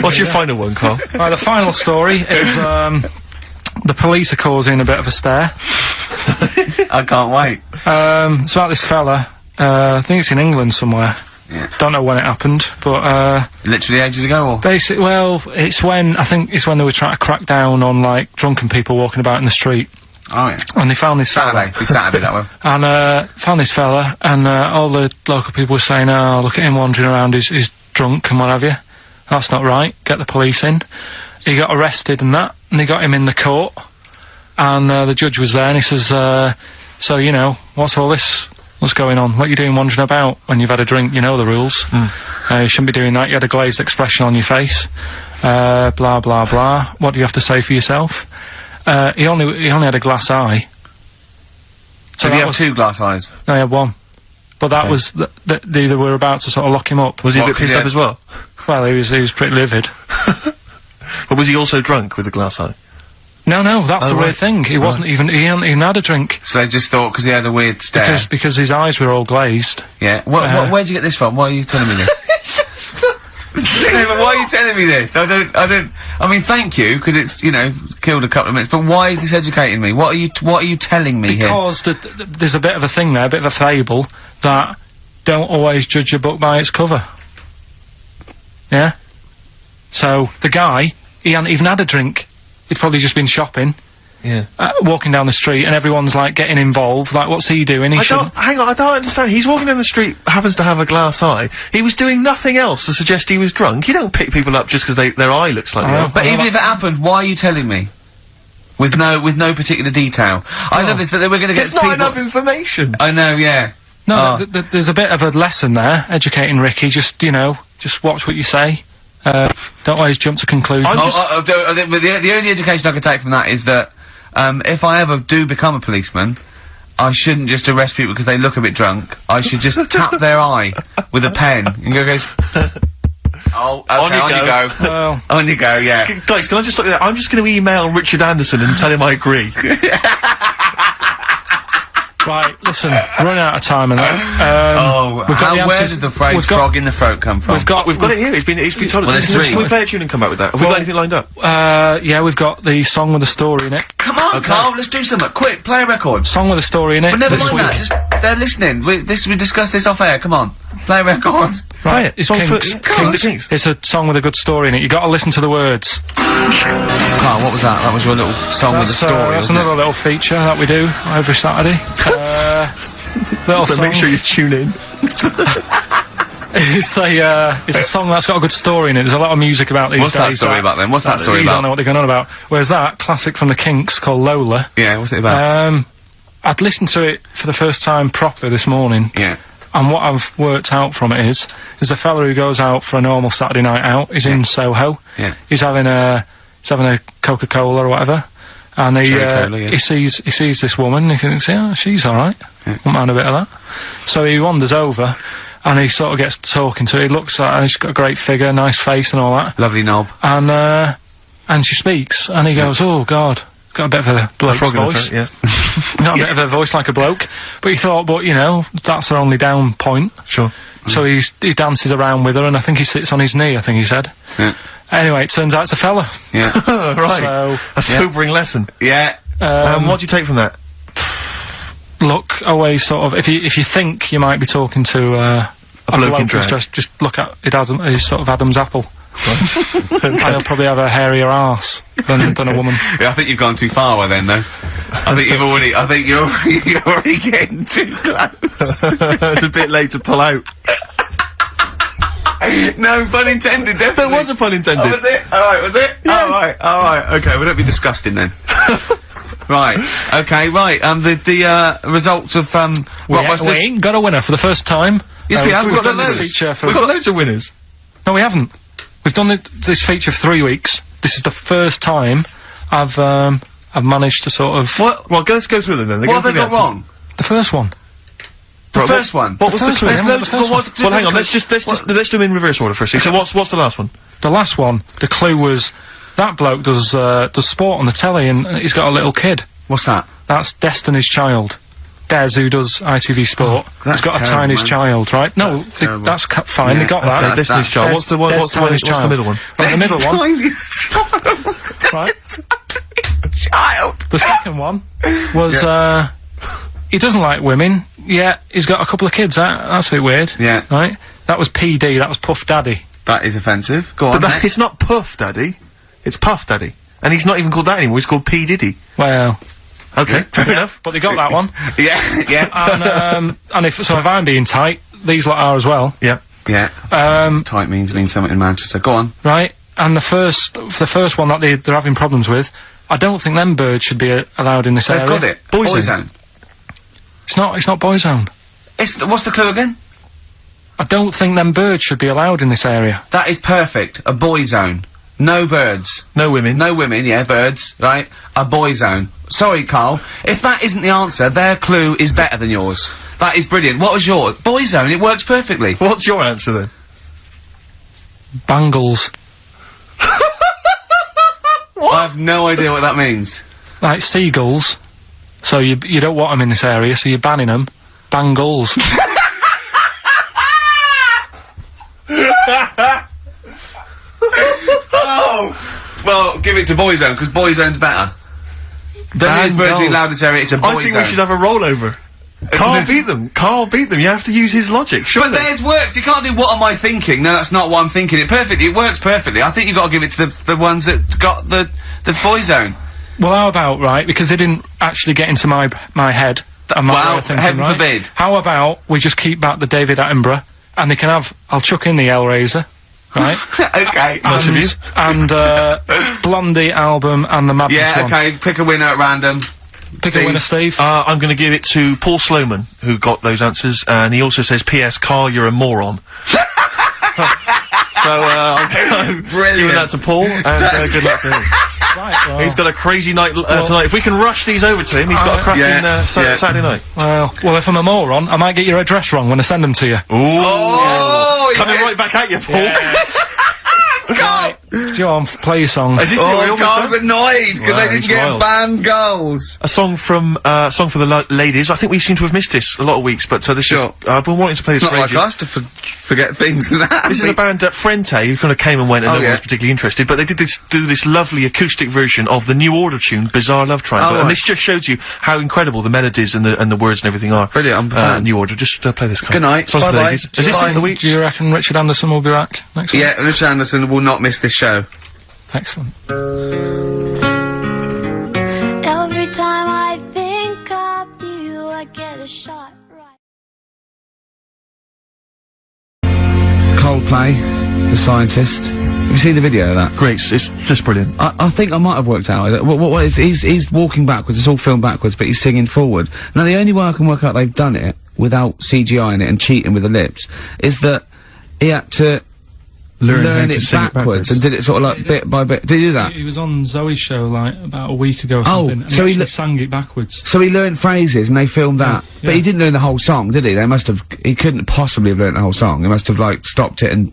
What's your final one, Karl? Right, the final story is, the police are causing a bit of a stir. I can't wait. It's about this fella, I think it's in England somewhere. Yeah. Don't know when it happened, but, Literally ages ago, or? basically, well, I think it's when they were trying to crack down on, like, drunken people walking about in the street. Oh, yeah. And they found this Saturday. fella. Be Saturday, that one. And, found this fella, and, all the local people were saying, oh, look at him wandering around, he's drunk and what have you. That's not right. Get the police in. He got arrested and that, and they got him in the court. And, the judge was there, and he says, so, you know, what's all this? What's going on? What are you doing wandering about when you've had a drink? You know the rules. You shouldn't be doing that. You had a glazed expression on your face. Blah, blah, blah. What do you have to say for yourself? He only had a glass eye. So that you have was- 2 glass eyes? No, he had one. But that was, they were about to sort of lock him up. Was he a What, bit pissed 'cause he up had- as well? Well, he was pretty livid. But was he also drunk with a glass eye? No, that's Oh, the right. weird thing. He wasn't even, he hadn't even had a drink. So they just thought, because he had a weird stare. Because his eyes were all glazed. Yeah. Where'd you get this from? Why are you telling me this? No, but why are you telling me this? I mean, thank you, because it's, you know, killed a couple of minutes, but why is this educating me? What are you telling me here? Because there's a bit of a thing there, a bit of a fable, that don't always judge a book by its cover. Yeah? So, the guy, he hadn't even had a drink. He'd probably just been shopping, Yeah. walking down the street, and everyone's, like, getting involved. Like, what's he doing? He shouldn't. Hang on, I don't understand. He's walking down the street, happens to have a glass eye. He was doing nothing else to suggest he was drunk. You don't pick people up just because their eye looks like Oh. that. But even if it happened, why are you telling me? With no particular detail. I know this, but then we're gonna get It's not enough information. I know, yeah. No, there's a bit of a lesson there, educating Ricky. Just, you know, just watch what you say. Don't always jump to conclusions. The only education I can take from that is that, if I ever do become a policeman, I shouldn't just arrest people because they look a bit drunk. I should just tap their eye with a pen and goes, oh, okay, on you go. Well, On you go, yeah. Guys, can I just stop you there? I'm just going to email Richard Anderson and tell him I agree. right, listen, we're running out of time and that. Where did the phrase frog in the throat come from? We've got it here. It's been told. Well, there's Can three. we play a tune and come back with that? Have we got anything lined up? yeah, we've got the song with a story in it. Come on, Carl, let's do something. Quick, play a record. Song with a story in it. But never this mind week. that, just, they're listening. We discussed this off air, come on. Play a record. Right, it's Song for- Kinks. Kinks. It's a song with a good story in it. You got to listen to the words. Carl, what was that? That was your little song with a story, That's wasn't it? another little feature that we do every Saturday. Little So song. make sure you tune in. It's a song that's got a good story in it. There's a lot of music about these What's that days. story about then? What's that story You about? don't know what they're going on about. Whereas that classic from the Kinks called Lola. Yeah, what's it about? I'd listened to it for the first time properly this morning. Yeah. And what I've worked out from it is a fella who goes out for a normal Saturday night out. He's in Soho. Yeah. He's having a Coca-Cola or whatever. And Cherry Cola, yeah. he sees this woman and he thinks, yeah, she's alright. Won't mind a bit of that. So he wanders over and he sort of gets talking to her. He looks at her and she's got a great figure, nice face and all that. Lovely knob. And she speaks and he goes, oh God. Got a bit of a bloke's Frog in the voice. throat, yeah. Got a bit of a voice like a bloke. But he thought, but you know, that's her only down point. Sure. So he dances around with her and I think he sits on his knee, I think he said. Yeah. Anyway, it turns out it's a fella. Yeah. Right. So, A sobering lesson. Yeah. What do you take from that? look always sort of, if you think you might be talking to, a bloke in who's drag. just look at his sort of Adam's apple. And he'll probably have a hairier arse than a woman. Yeah, I think you've gone too far then, though. I think you're already getting too close. It's a bit late to pull out. No, pun intended, definitely. There was a pun intended. Oh, was it? Alright, was it? Yes. Alright, okay, we don't be disgusting then. Right, okay, right, the results of, We Blockbusters. ain't got a winner for the first time. Yes, we have, we've got done this loads. feature for... We've got loads of winners. No, we haven't. We've done this feature for 3 weeks. This is the first time I've managed to sort of... What? Well, let's go through them then. What have they got wrong? The first one. The first one? What was first the one, clue? yeah, the first one. Well, hang on, let's do them in reverse order first. So what's the last one? The last one, the clue was, that bloke does sport on the telly and he's got a little kid. What's that? That's Destiny's Child. Des, who does ITV Sport, that's has got terrible, a Tiny's man. Child, right? No, That's terrible. that's fine, Yeah, they got that. okay, Destiny's Child. What's the one? Des What's the Tiny's Child. middle one? Right, the middle one, Right. right? Child. The second one was, he doesn't like women, yet he's got a couple of kids, that's a bit weird. Yeah. Right? That was PD, that was Puff Daddy. That is offensive. Go on. But it's not Puff Daddy. It's Puff Daddy. And he's not even called that anymore. He's called P. Diddy. Well, Okay, fair enough. but they got that one. yeah. And if I'm being tight, these lot are as well. Yeah. Yeah. Tight means something in Manchester. Go on. Right? And the first one that they're having problems with, I don't think them birds should be allowed in this They've area. got it. Boyzone. It's not Boyzone. What's the clue again? I don't think them birds should be allowed in this area. That is perfect. A boy zone. No birds. No women. No women, yeah, birds, right? A boy zone. Sorry, Carl. If that isn't the answer, their clue is better than yours. That is brilliant. What was yours? Boy zone, it works perfectly. What's your answer then? Bangles. I have no idea what that means. Like seagulls. So you don't want them in this area, so you're banning them. Bangles. Oh! Well, give it to boy zone, because boy zone's better. Don't use birds to be allowed in this area, it's a boy I think zone. we should have a rollover. Carl beat them. Carl beat them. You have to use his logic, But surely. theirs works. You can't do what am I thinking. No, that's not what I'm thinking. It perfectly. It works perfectly. I think you've got to give it to the ones that got the boy zone. Well, how about, right, because they didn't actually get into my head. And my way Well, of thinking, heaven right? forbid. How about we just keep back the David Attenborough, and they can have, I'll chuck in the Hellraiser, right? Okay. Nice of you. And Blondie album and the Madness Yeah, one. okay, pick a winner at random. Pick a winner, Steve. I'm gonna give it to Paul Sloman, who got those answers, and he also says, P.S. Karl, you're a moron. So, I'm giving that to Paul, and good luck to him. Right, well, He's got a crazy night tonight. If we can rush these over to him, he's got a cracking Saturday night. well, if I'm a moron, I might get your address wrong when I send them to you. Oh, Coming right back at you, Paul. Yes. Right. Joe, play your song. Is this Carl's annoyed because they didn't get banned goals. A song from song for the ladies. I think we seem to have missed this a lot of weeks, but this is I've been wanting to play this. It's for not like ages. us to forget things and that. This is a band Frente who kind of came and went and no one was particularly interested, but they did this lovely acoustic version of the New Order tune Bizarre Love Triangle, and this just shows you how incredible the melodies and the words and everything are. Brilliant. I'm a fan. New Order. Just play this. Good night. Songs for the Bye-bye. ladies. Is this the week? Do you reckon Richard Anderson will be back next week? Yeah, Richard Anderson will not miss this show. Excellent. Every time I think of you, I get a shot right. Coldplay, The Scientist. Have you seen the video of that? Great. It's just brilliant. I think I might have worked out. What is, he's walking backwards, it's all filmed backwards, but he's singing forward. Now, the only way I can work out they've done it, without CGI in it and cheating with the lips, is that he had to learn it backwards and did it sort of like bit by bit. Did he do that? He was on Zoe's show like about a week ago or something, and so he he actually sang it backwards. So he learned phrases and they filmed that. Yeah. But he didn't learn the whole song, did he? He couldn't possibly have learned the whole song. He must have, like, stopped it and...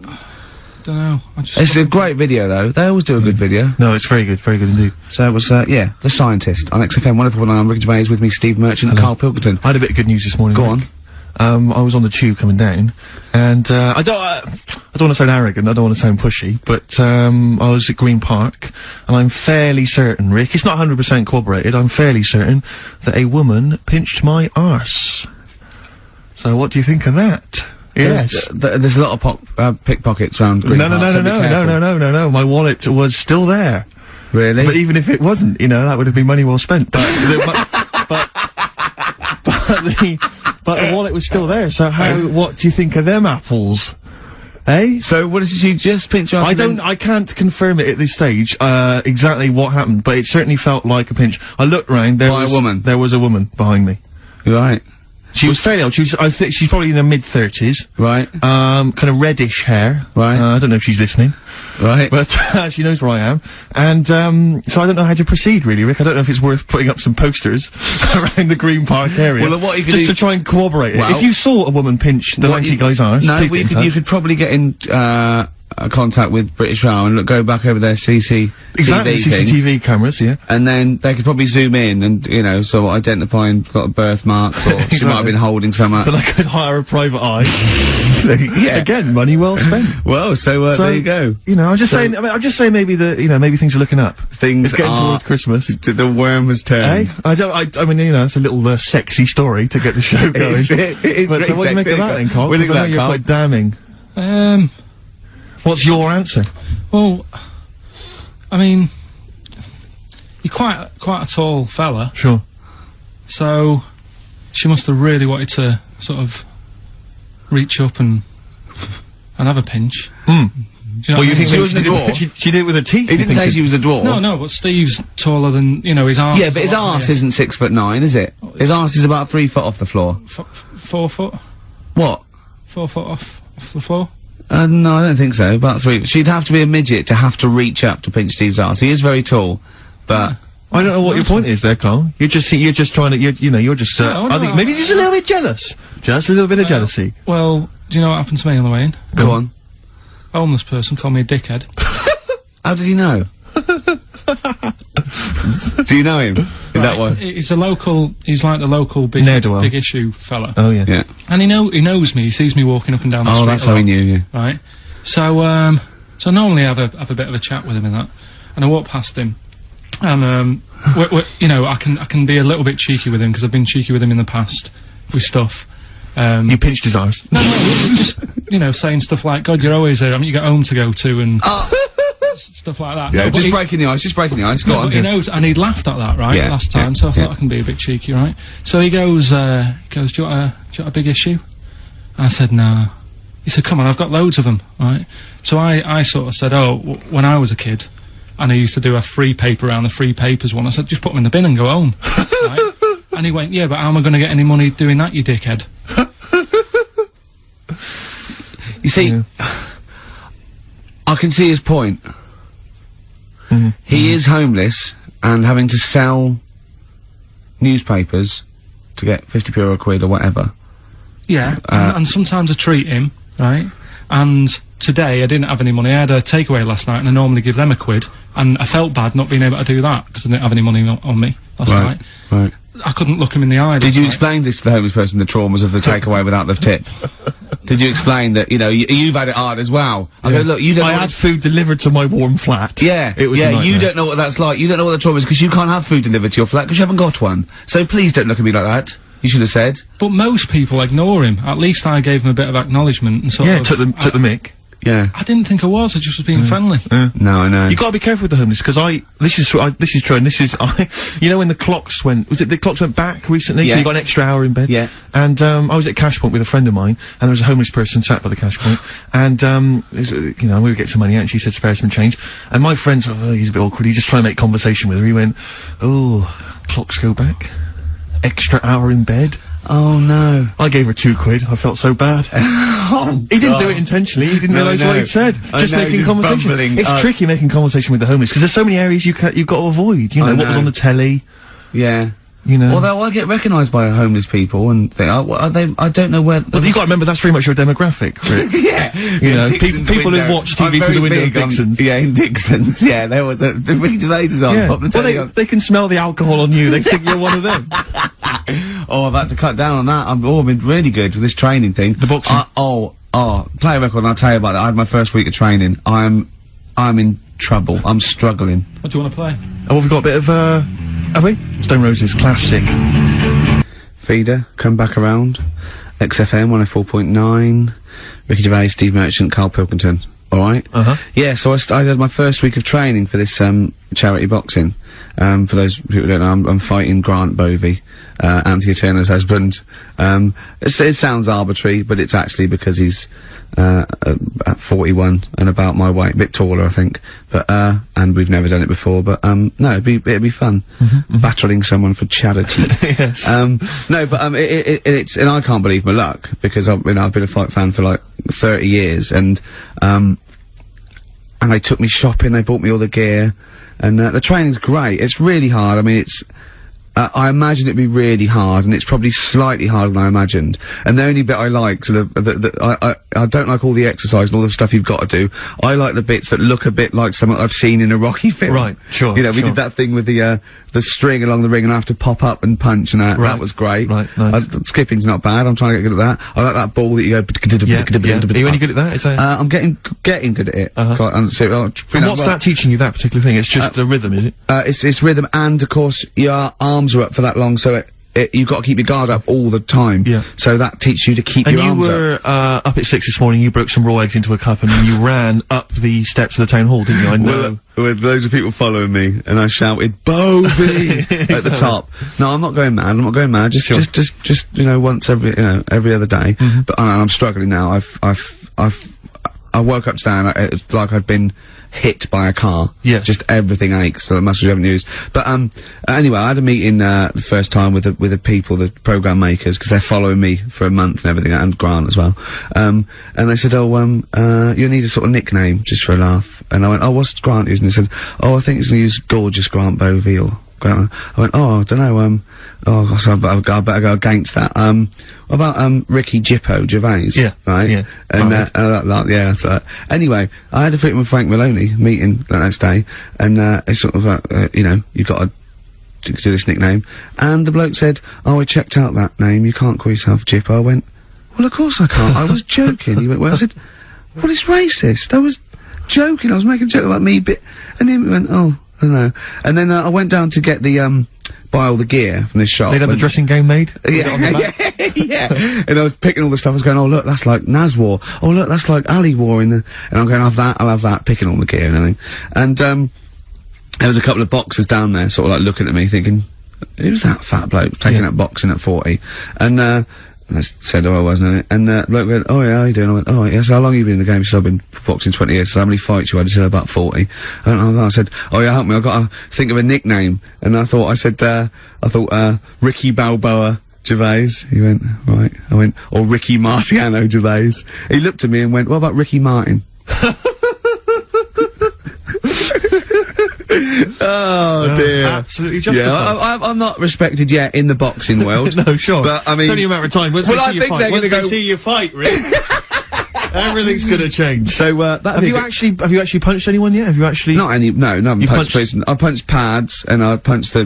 Don't know. It's a great video, though. They always do a good video. No, it's very good indeed. So it was, The Scientist on XFM. Wonderful one. I'm Rick Gervais, with me, Steve Merchant and Carl Pilkington. I had a bit of good news this morning. Go Rick. I was on the tube coming down, and I don't want to sound arrogant, I don't want to sound pushy, but I was at Green Park, and I'm fairly certain, Rick, it's not 100% corroborated, I'm fairly certain that a woman pinched my arse. So what do you think of that? Yes. There's a lot of pickpockets around Green Park. No, my wallet was still there. Really? But even if it wasn't, that would have been money well spent. But but the wallet was still there, so what do you think of them apples? Eh? So what did she just pinch your arse? I can't confirm it at this stage, exactly what happened, but it certainly felt like a pinch. I looked round, there was a woman behind me. Right. She was fairly old. I think she's probably in her mid-30s. Right. Kind of reddish hair. Right. I don't know if she's listening. Right. But, she knows where I am. And, so I don't know how to proceed, really, Rick. I don't know if it's worth putting up some posters around the Green Park area. Well, what you could just to try and corroborate it. If you saw a woman pinch the lanky guy's arse, you could probably get in, contact with British Rail and go back over their CCTV cameras, yeah. And then they could probably zoom in and, sort of identifying sort of birthmarks, or she might have been holding some Then I could hire a private eye. Yeah. Again, money well spent. Well, so there you go. I'm just saying, I'm just saying maybe maybe things are looking up. Things it's getting towards Christmas. The worm has turned. I mean, it's a little, sexy story to get the show going. It is but pretty what do you make of that then, Carl? Because I know you're quite damning. What's your answer? Well, I mean, you're quite a tall fella. Sure. So, she must have really wanted to sort of reach up and have a pinch. Hmm. Well, you think she was a dwarf? She did it with her teeth. He didn't say she was a dwarf. No, but Steve's taller than, his arse. Yeah, but his arse isn't 6'9", is it? His arse is about 3 foot off the floor. 4 foot? What? 4 foot off the floor? No, I don't think so. About 3. She'd have to be a midget to have to reach up to pinch Steve's arse. He is very tall, but... I don't know what your point is there, Carl. You're just trying to, you're just, I think maybe just a little bit jealous. Just a little bit of jealousy. Well, do you know what happened to me on the way in? Go on. A homeless person called me a dickhead. How did he know? Do you know him? Is that why? He's like the local big issue fella. Oh, yeah. Yeah. And he knows me, he sees me walking up and down the street. Oh, that's how he knew you. Right. So I normally have a bit of a chat with him and that. And I walk past him. And, I can be a little bit cheeky with him, because I've been cheeky with him in the past with stuff. You pinched his arse? No, just, saying stuff like, God, you're always there, you got home to go to, and stuff like that. Yeah, just breaking the ice, go on. He knows, and he laughed at that, right, last time, so I thought I can be a bit cheeky, right? So he goes, do you want a big issue? I said, no. He said, come on, I've got loads of them, right? So I sort of said, oh, when I was a kid, and I used to do a free paper around the free papers one, I said, just put them in the bin and go home, right? And he went, yeah, but how am I going to get any money doing that, you dickhead? You see, I can see his point. He is homeless and having to sell newspapers to get 50p or a quid or whatever. Yeah, and sometimes I treat him, right? And today I didn't have any money. I had a takeaway last night and I normally give them a quid, and I felt bad not being able to do that because I didn't have any money on me last night. Right. I couldn't look him in the eye. Did you explain this to the homeless person, the traumas of the takeaway without the tip? Did you explain that, you know, you've had it hard as well? I go, look, you don't I had food delivered to my warm flat. Yeah, it was a nightmare. You don't know what that's like. You don't know what the trauma is because you can't have food delivered to your flat because you haven't got one. So please don't look at me like that. You should have said. But most people ignore him. At least I gave him a bit of acknowledgement and sort of... took the mick. Yeah. I didn't think I was just was being friendly. No, I know. You gotta be careful with the homeless, because this is true, and this is, you know when the clocks went back recently, so you got an extra hour in bed? Yeah. And, I was at Cash Point with a friend of mine, and there was a homeless person sat by the Cash Point, and, you know, we would get some money out, and she said, spare some change, and my friend's, he's a bit awkward, he just trying to make conversation with her, he went, oh, clocks go back? Extra hour in bed? Oh no. I gave her 2 quid, I felt so bad. He didn't do it intentionally, he didn't realise what he'd said. Just making conversation. It's tricky making conversation with the homeless, because there's so many areas you've got to avoid, you know, what was on the telly. Yeah. You know. Although I get recognised by homeless people and think, I don't know where... Well, you gotta remember, that's very much your demographic, Rick. Yeah. You know, people who watch TV through the window of Dixon's. Yeah, in Dixon's, yeah, there was a... Ricky Gervais as well. Yeah. Well, they can smell the alcohol on you, they think you're one of them. Oh, I've had to cut down on that. I've been really good with this training thing. The boxing. Play a record and I'll tell you about that. I had my first week of training. I'm in trouble. I'm struggling. What do you want to play? Oh, we've got a bit of, have we? Stone Roses, classic. Feeder, come back around. XFM 104.9. Ricky Gervais, Steve Merchant, Karl Pilkington. Alright? Yeah, so I had my first week of training for this, charity boxing. For those people who don't know, I'm fighting Grant Bovey, Anthea Turner's husband. It sounds arbitrary, but it's actually because he's, at 41 and about my weight, a bit taller, I think. But, and we've never done it before, but, no, it'd be fun. Battling someone for charity. Yes. No, but, it's, and I can't believe my luck, because I've been a fight fan for like 30 years, and they took me shopping, they bought me all the gear, and, the training's great. It's really hard. I mean, it's, I imagine it'd be really hard, and it's probably slightly harder than I imagined. And the only bit I like, so I don't like all the exercise and all the stuff you've got to do. I like the bits that look a bit like something I've seen in a Rocky film. Right, sure. You know, we did that thing with the string along the ring and I have to pop up and punch and that. Right. That was great. Right, nice. Skipping's not bad. I'm trying to get good at that. I like that ball that you go... Are you any good at that? Is that I'm getting good at it. And what's that teaching you, that particular thing? It's just the rhythm, is it? It's rhythm, and of course your arms are up for that long, so you've got to keep your guard up all the time. Yeah. So that teaches you to keep your arms up. And you were up at 6 this morning, you broke some raw eggs into a cup and then you ran up the steps of the town hall, didn't you? I know. With loads of people following me, and I shouted, Bovey! at the top. No, I'm not going mad. Just, you know, once every other day. But I'm struggling now. I woke up today and it's like I'd been hit by a car. Yeah. Just everything aches, so the muscles you haven't used. But, anyway, I had a meeting, the first time with the people, the program makers, because they're following me for a month and everything, and Grant as well. And they said, you need a sort of nickname, just for a laugh. And I went, what's Grant using? They said, I think he's gonna use Gorgeous Grant Bovey, or Grant. I went, I don't know, so I better go against that. What about, Ricky Jippo Gervais? Yeah. Right? Yeah. And, yeah, so, anyway, I had a meeting with Frank Maloney, meeting the next day, and, it's sort of like, you know, you've got to do this nickname. And the bloke said, I checked out that name, you can't call yourself Jippo. I went, well, of course I can't, I was joking. He went, well, I said, well, it's racist, I was joking, I was making a joke about me, and he went, I don't know. And then, I went down to get the, buy all the gear from this shop. They'd have the dressing gown made? Yeah. And I was picking all the stuff, I was going, look, that's like Nazwar. Oh, look, that's like Ali War and I'm going, I'll have that, picking all the gear and everything. And, there was a couple of boxers down there, sort of like looking at me, thinking, who's that fat bloke taking up boxing at 40? And, I said who I was, and the bloke went, "Oh yeah, how you doing?" I went, "Oh yeah, so how long have you been in the game?" He said, "I've been boxing 20 years, so how many fights you had?" He said, "About 40. I said, "Oh yeah, help me, I've got to think of a nickname." And I thought, Ricky Balboa Gervais. He went, right. I went, or Ricky Marciano Gervais. He looked at me and went, "What about Ricky Martin?" Oh dear. Absolutely justified. Yeah, I'm not respected yet in the boxing world. No, sure. But, I mean... It's only a matter of time. Once they see you fight, once they see you fight, Rick, everything's gonna change. So, have you actually punched anyone yet? Have you actually... No, I haven't punched person. I punched pads, and I punched the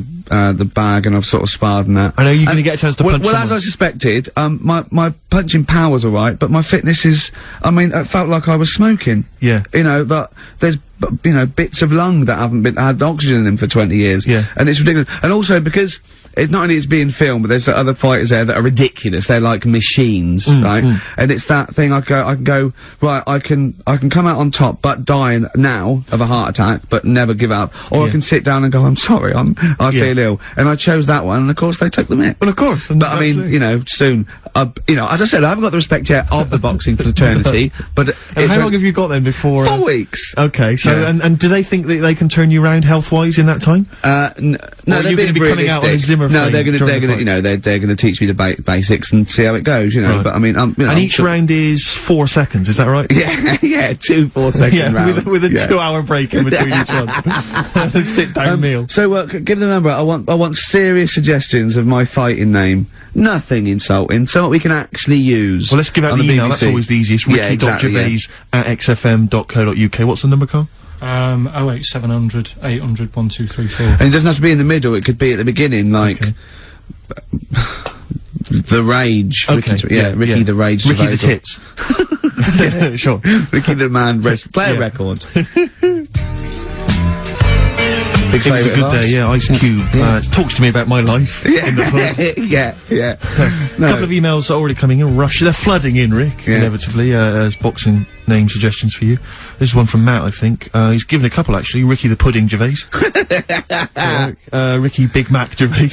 bag, and I've sort of sparred and that. I know you're gonna get a chance to punch Well, someone. as I suspected, my punching power's alright, but my fitness is... I mean, it felt like I was smoking. Yeah. You know, but there's... you know, bits of lung that haven't had oxygen in them for 20 years. Yeah. And it's ridiculous. And also because it's not only it's being filmed, but there's other fighters there that are ridiculous. They're like machines, right? And it's that thing I can go, right, I can come out on top, but die now of a heart attack, but never give up. Or I can sit down and go, I'm sorry, I feel ill. And I chose that one, and of course they took the mick. Well, of course. But I mean, you know, soon, you know, as I said, I haven't got the respect yet of the boxing fraternity, but And how long have you got then before? 4 weeks. Okay, so, and do they think that they can turn you around health-wise in that time? No, Or they're you're gonna being be coming out on a realistic. Zimmer No, frame they're gonna, during the you know, they're gonna teach me the basics and see how it goes, you know. Right. But I mean, you know, And I'm each sure- round is 4 seconds, is that right? Yeah, yeah, 2 4-second rounds. with a 2-hour break in between each one. A sit-down meal. So, give the number. I want serious suggestions of my fighting name. Nothing insulting. Something we can actually use. Well, let's give out on the email. BBC. That's always the easiest. Yeah, exactly, Ricky.gervais@xfm.co.uk. What's the number, Carl? 08700 800 1234. And it doesn't have to be in the middle. It could be at the beginning, like the Rage. Okay, Ricky the Rage. Ricky the Gervais. Tits. Sure. Ricky the Man. Play a record. Big It was a favourite good of day, ours. yeah. Ice Cube talks to me about my life in the hood. yeah. A couple of emails are already coming in. Rush. They're flooding in, Rick, inevitably, as boxing name suggestions for you. This is one from Matt, I think. He's given a couple, actually. Ricky the Pudding Gervais. Ricky Big Mac Gervais.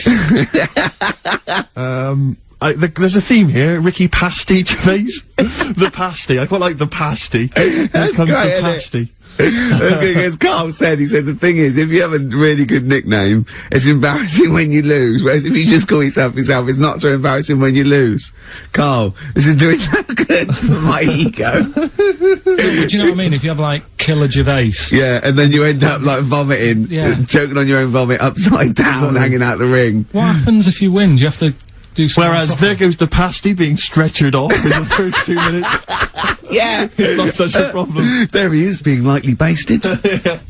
There's a theme here. Ricky Pasty Gervais. The Pasty. I quite like the Pasty. Here comes great, the isn't it? Pasty. As Karl said, he says the thing is, if you have a really good nickname, it's embarrassing when you lose, whereas if you just call yourself, it's not so embarrassing when you lose. Karl, this is doing no good for my ego. But do you know what I mean? If you have, like, Killer Gervais. Yeah, and then you end up, like, vomiting, choking on your own vomit upside down, hanging out the ring. What happens if you win? Do you have to do something Whereas proper? there goes the Pasty being stretchered off in the first 2 minutes. Yeah. It's not such a problem. There he is, being lightly basted.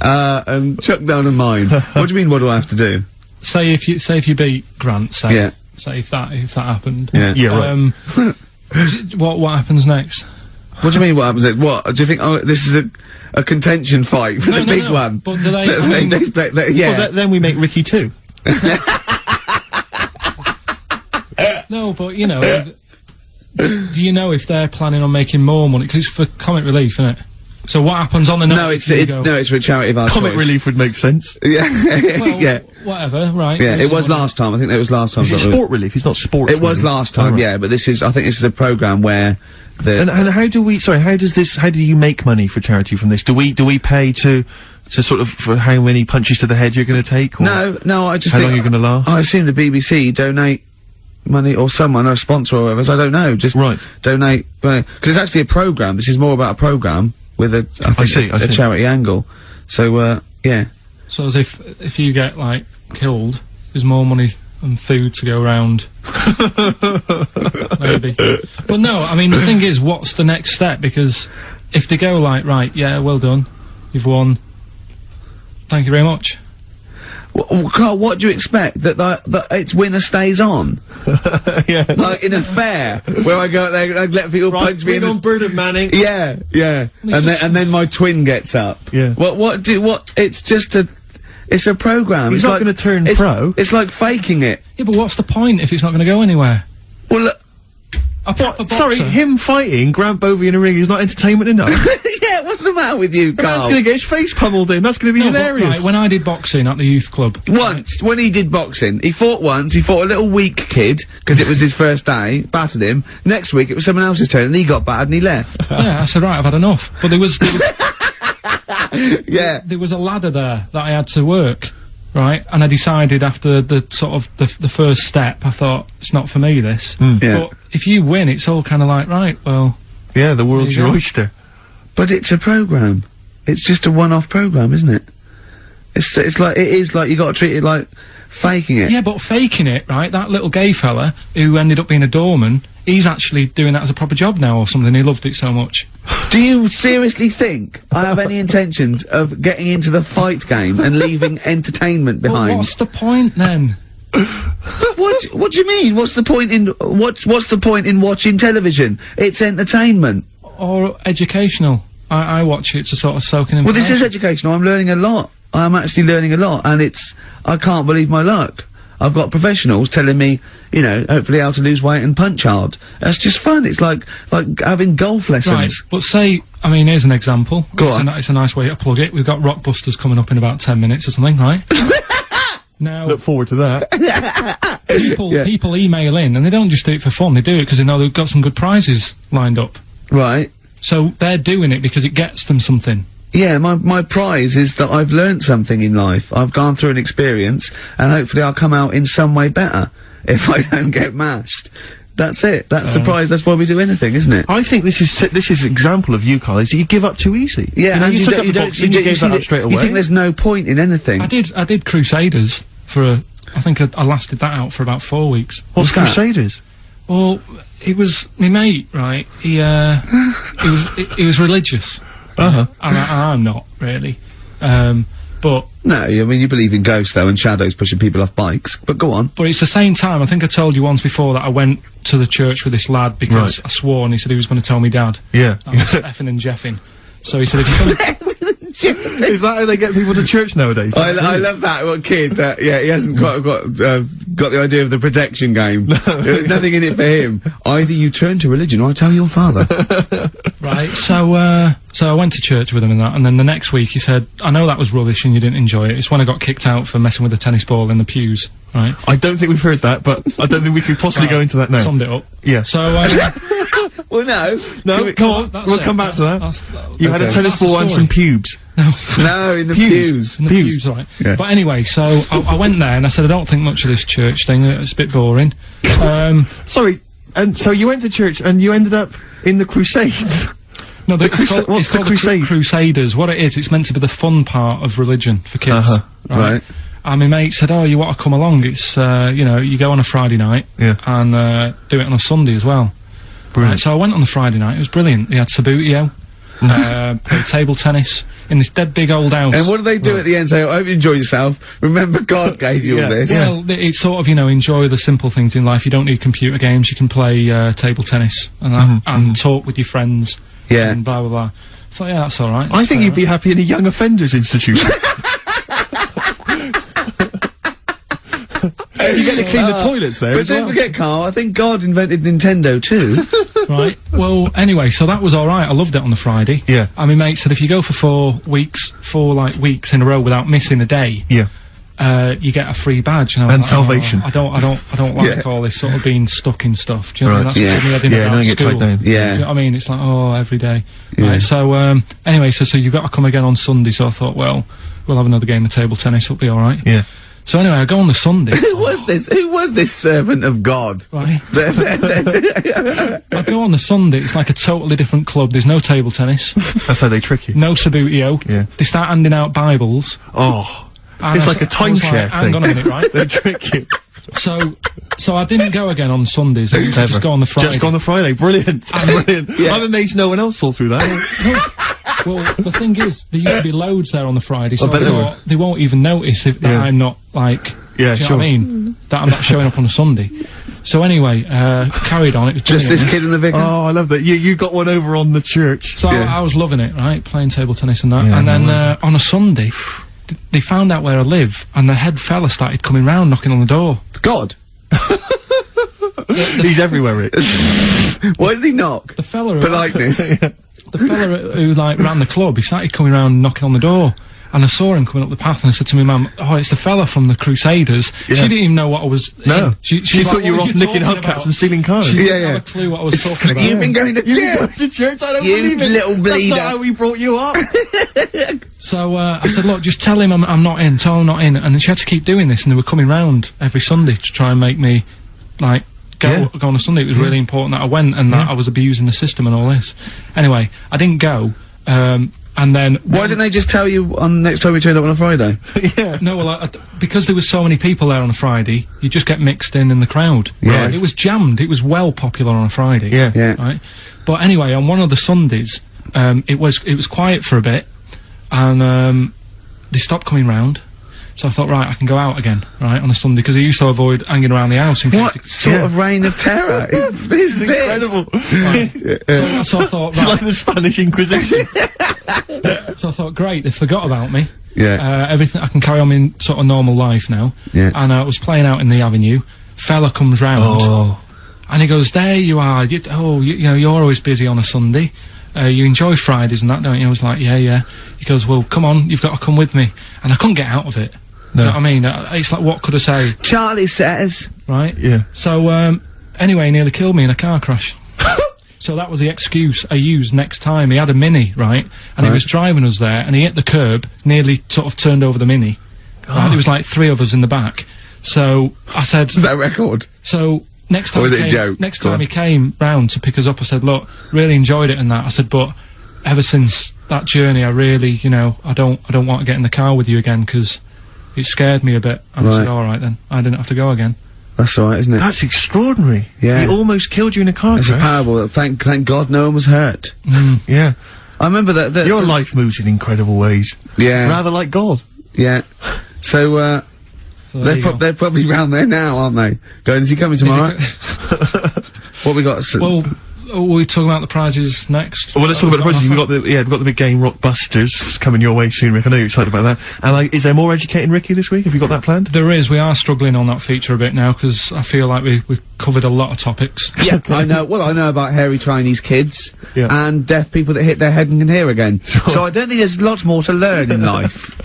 And chucked down a mine. What do you mean, what do I have to do? Say if you beat Grant, say. Yeah. Say if that happened. Yeah. Yeah, right. What happens next? What do you mean, what happens next? What? Do you think, this is a contention fight for the big one? But do they, yeah. Well, then we make Ricky 2. No, but you know, do you know if they're planning on making more money? Because it's for comic relief, isn't it? So what happens on the night? No, it's for a charity of our Comic choice. relief would make sense. Yeah. Well, yeah. Whatever, right. Yeah, it was last time. I think it was last time. Is it sport relief? It's not sports It was relief. last time, Oh, right. yeah, but this is, I think this is a programme where And how do we, sorry, how do you make money for charity from this? Do we pay to sort of, for how many punches to the head you're gonna take? Or No, I just how think... long you're gonna last? I assume the BBC donate money, or someone, or a sponsor or whatever, so I don't know, just donate money. Because it's actually a programme, this is more about a programme with a charity angle. So, yeah. So as if you get, like, killed, there's more money and food to go around. Maybe. But no, I mean, the thing is, what's the next step? Because if they go like, right, yeah, well done, you've won, thank you very much. Well, Karl, what do you expect? That its winner stays on? Yeah. Like in a fair, where I go out there and I let people punch me in on Bird of Manning. Yeah. And then my twin gets up. Yeah. It's just it's a programme. He's it's not like, gonna turn pro. It's like faking it. Yeah, but what's the point if it's not gonna go anywhere? Well, look, A proper boxer. Sorry, him fighting Grant Bovey in a ring is not entertainment enough. yeah, What's the matter with you, Karl? Man's gonna get his face pummeled in. That's gonna be No, but, hilarious. right, when I did boxing at the youth club, Once, when he did boxing, he fought once, he fought a little weak kid, because it was his first day, battered him. Next week, it was someone else's turn, and he got battered and he left. yeah, I said, right, I've had enough. But there was Yeah. there was a ladder there that I had to work, right? And I decided after the sort of the first step, I thought, it's not for me, this. Yeah. But if you win, it's all kind of like, right, well, Yeah, the world's There you your go. oyster. But it's a programme. It's just a one-off programme, isn't it? It's like, it is like, you gotta treat it like faking it. yeah, but faking it, right? That little gay fella who ended up being a doorman, he's actually doing that as a proper job now or something. He loved it so much. Do you seriously think I have any intentions of getting into the fight game and leaving entertainment Well, behind? what's the point then? What do you mean? What's the point in what's the point in watching television? It's entertainment. Or educational? I watch it to sort of soak in Well, information. this is educational. I'm learning a lot. I'm actually learning a lot, and I can't believe my luck. I've got professionals telling me, you know, hopefully how to lose weight and punch hard. That's just fun. It's like having golf lessons. Right, but say, I mean, here's an example. Go It's on. It's a nice way to plug it. We've got Rockbusters coming up in about 10 minutes or something, right? Now, Look forward to that. people email in, and they don't just do it for fun, they do it because they know they've got some good prizes lined up. Right. So they're doing it because it gets them something. Yeah, my prize is that I've learned something in life. I've gone through an experience, and hopefully I'll come out in some way better if I don't get mashed. That's it. That's the prize. That's why we do anything, isn't it? I think this is example of you, Karl, is that you give up too easy. Yeah, you know, and you took don't- up you the don't- boxing, you gave see that that- up straight You away. think there's no point in anything? I did Crusaders for I think I lasted that out for about 4 weeks. What's that? Crusaders? Well, it was my mate, right? He was religious. Uh-huh. And I'm not really. But No, I mean, you believe in ghosts, though, and shadows pushing people off bikes. But go on. it's the same time, I think I told you once before that I went to the church with this lad because Right. I swore and he said he was going to tell me dad. Yeah. I was effing and jeffing. So he said, if you're gonna Is that how they get people to church nowadays? I love that one kid that, yeah, he hasn't got the idea of the protection game. There's nothing in it for him. Either you turn to religion or I tell your father. Right, so I went to church with him and that, and then the next week he said, I know that was rubbish and you didn't enjoy it. It's when I got kicked out for messing with a tennis ball in the pews, right? I don't think we've heard that, but I don't think we could possibly go into that now. Summed it up. Yeah. So, Well, no. No, come on, that's we'll it. come back to that. That's- You had a Okay. tennis That's the ball and story. some pubes. No, in the pews. In the pews, right. Yeah. But anyway, so I went there and I said, I don't think much of this church thing, it's a bit boring. Sorry, and so you went to church and you ended up in the Crusades. No, The it's called, what's it's called the crusade? Crusaders. What it is, it's meant to be the fun part of religion for kids. Uh-huh. Right. And my mate said, oh, you want to come along? It's, you know, you go on a Friday night Yeah. and do it on a Sunday as well. Brilliant. Right, so I went on the Friday night, it was brilliant. They had Sabutio, played table tennis in this dead big old house. And what do they do at the end? Say, I hope you enjoy yourself. Remember, God gave you all this. Well, it's sort of, you know, enjoy the simple things in life. You don't need computer games, you can play table tennis and that, and talk with your friends. Yeah. And blah, blah, blah. I thought, yeah, that's alright. I think you'd be happy in a young offenders institution. You get to clean the toilets there But as don't well. forget, Karl, I think God invented Nintendo too. Right. Well, anyway, so that was alright. I loved it on the Friday. Yeah. And my mate said if you go for 4 weeks in a row without missing a day, Yeah. you get a free badge. And, I was And like, salvation. Oh, I don't like all this sort of being stuck in stuff. Do you know what I mean? Right. That's Yeah. what me heading Yeah, about don't get school. tied down. Do you Yeah. know what I mean? It's like, oh, every day. Yeah. Right, so, anyway, so you've got to come again on Sunday, so I thought, well, we'll have another game of table tennis, it'll be alright. Yeah. So anyway, I go on the Sunday. Who was this? Who was this servant of God? Right. I go on the Sunday, it's like a totally different club, there's no table tennis, That's how they trick you. no Sabutio. Yeah. They start handing out Bibles. Oh. and It's I like a s- I was timeshare like, Hang thing. on a minute, right? They trick you. So I didn't go again on Sundays, I used to just go on the Friday. Just go on the Friday. Brilliant. Brilliant. Yeah. I'm amazed no one else saw through that. Well, the thing is, there used to be loads there on the Friday, so I bet I there thought they won't even notice if that Yeah. I'm not, like, Yeah, do you sure. know what I mean? That I'm not showing up on a Sunday. So anyway, carried on, it was Just this brilliant. kid and the vicar? Oh, I love that. You got one over on the church. So Yeah. I was loving it, right? Playing table tennis and that. Yeah, and no then, on a Sunday, they found out where I live, and the head fella started coming round, knocking on the door. God. He's everywhere, Rick. Why did he knock? The fella who, Politeness. the the fella who like ran the club, he started coming around knocking on the door. And I saw him coming up the path, and I said to my mum, "Oh, it's the fella from the Crusaders." Yeah. She didn't even know what I was. No. She thought like, you were "What off are nicking talking hubcaps about?" and stealing cars. She didn't have a clue what I was talking about. You've been going to church. to church, I don't You believe it. little bleeder. That's not how we brought you up. So I said, "Look, just tell him I'm not in. Tell him I'm not in." And she had to keep doing this, and they were coming round every Sunday to try and make me, like, go on a Sunday. It was really important that I went and that I was abusing the system and all this. Anyway, I didn't go. And then Why didn't they just tell you on next time we turned up on a Friday? Yeah. No, well, because there was so many people there on a Friday, you just get mixed in the crowd. Yeah. It was jammed. It was well popular on a Friday. Yeah. Yeah. Right. But anyway, on one of the Sundays, it was quiet for a bit, and they stopped coming round. So I thought, right, I can go out again, right, on a Sunday, because I used to avoid hanging around the house in case What sort of reign of terror is this? Incredible. So I thought, It's right. like the Spanish Inquisition. So I thought, great, they forgot about me. Yeah. Everything, I can carry on in sort of normal life now. Yeah. And I was playing out in the avenue. Fella comes round. Oh. And he goes, "There you are. You know, you're always busy on a Sunday. You enjoy Fridays and that, don't you?" I was like, yeah. He goes, "Well, come on, you've got to come with me." And I couldn't get out of it. Do you know what I mean? It's like, what could I say? Charlie says. Right? Yeah. So, anyway, he nearly killed me in a car crash. So that was the excuse I used next time. He had a Mini, right? And he was driving us there, and he hit the curb, nearly sort of turned over the Mini. Right? There was like 3 of us in the back. So I said... Is that a record? So next time Or was it a joke? Next time he came round to pick us up, I said, "Look, really enjoyed it and that." I said, "But ever since that journey, I really, you know, I don't want to get in the car with you again, because it scared me a bit." And I said, "All right then, I didn't have to go again." That's all right, isn't it? That's extraordinary. Yeah. He almost killed you in a car It's a crash. parable. Thank God no one was hurt. Yeah. I remember that. Your life moves in incredible ways. Yeah. Rather like God. Yeah. So, So there you go. they're probably round there now, aren't they? Going, is he coming tomorrow? What we got? Well, are we talking about the prizes next? Well, let's talk about the prizes. We've got the big game, Rockbusters, coming your way soon, Rick. I know you're excited about that. And is there more Educating Ricky this week? Have you got that planned? There is. We are struggling on that feature a bit now, because I feel like we've covered a lot of topics. Yeah, I know. Well, I know about hairy Chinese kids and deaf people that hit their head and can hear again. So I don't think there's lots more to learn in life.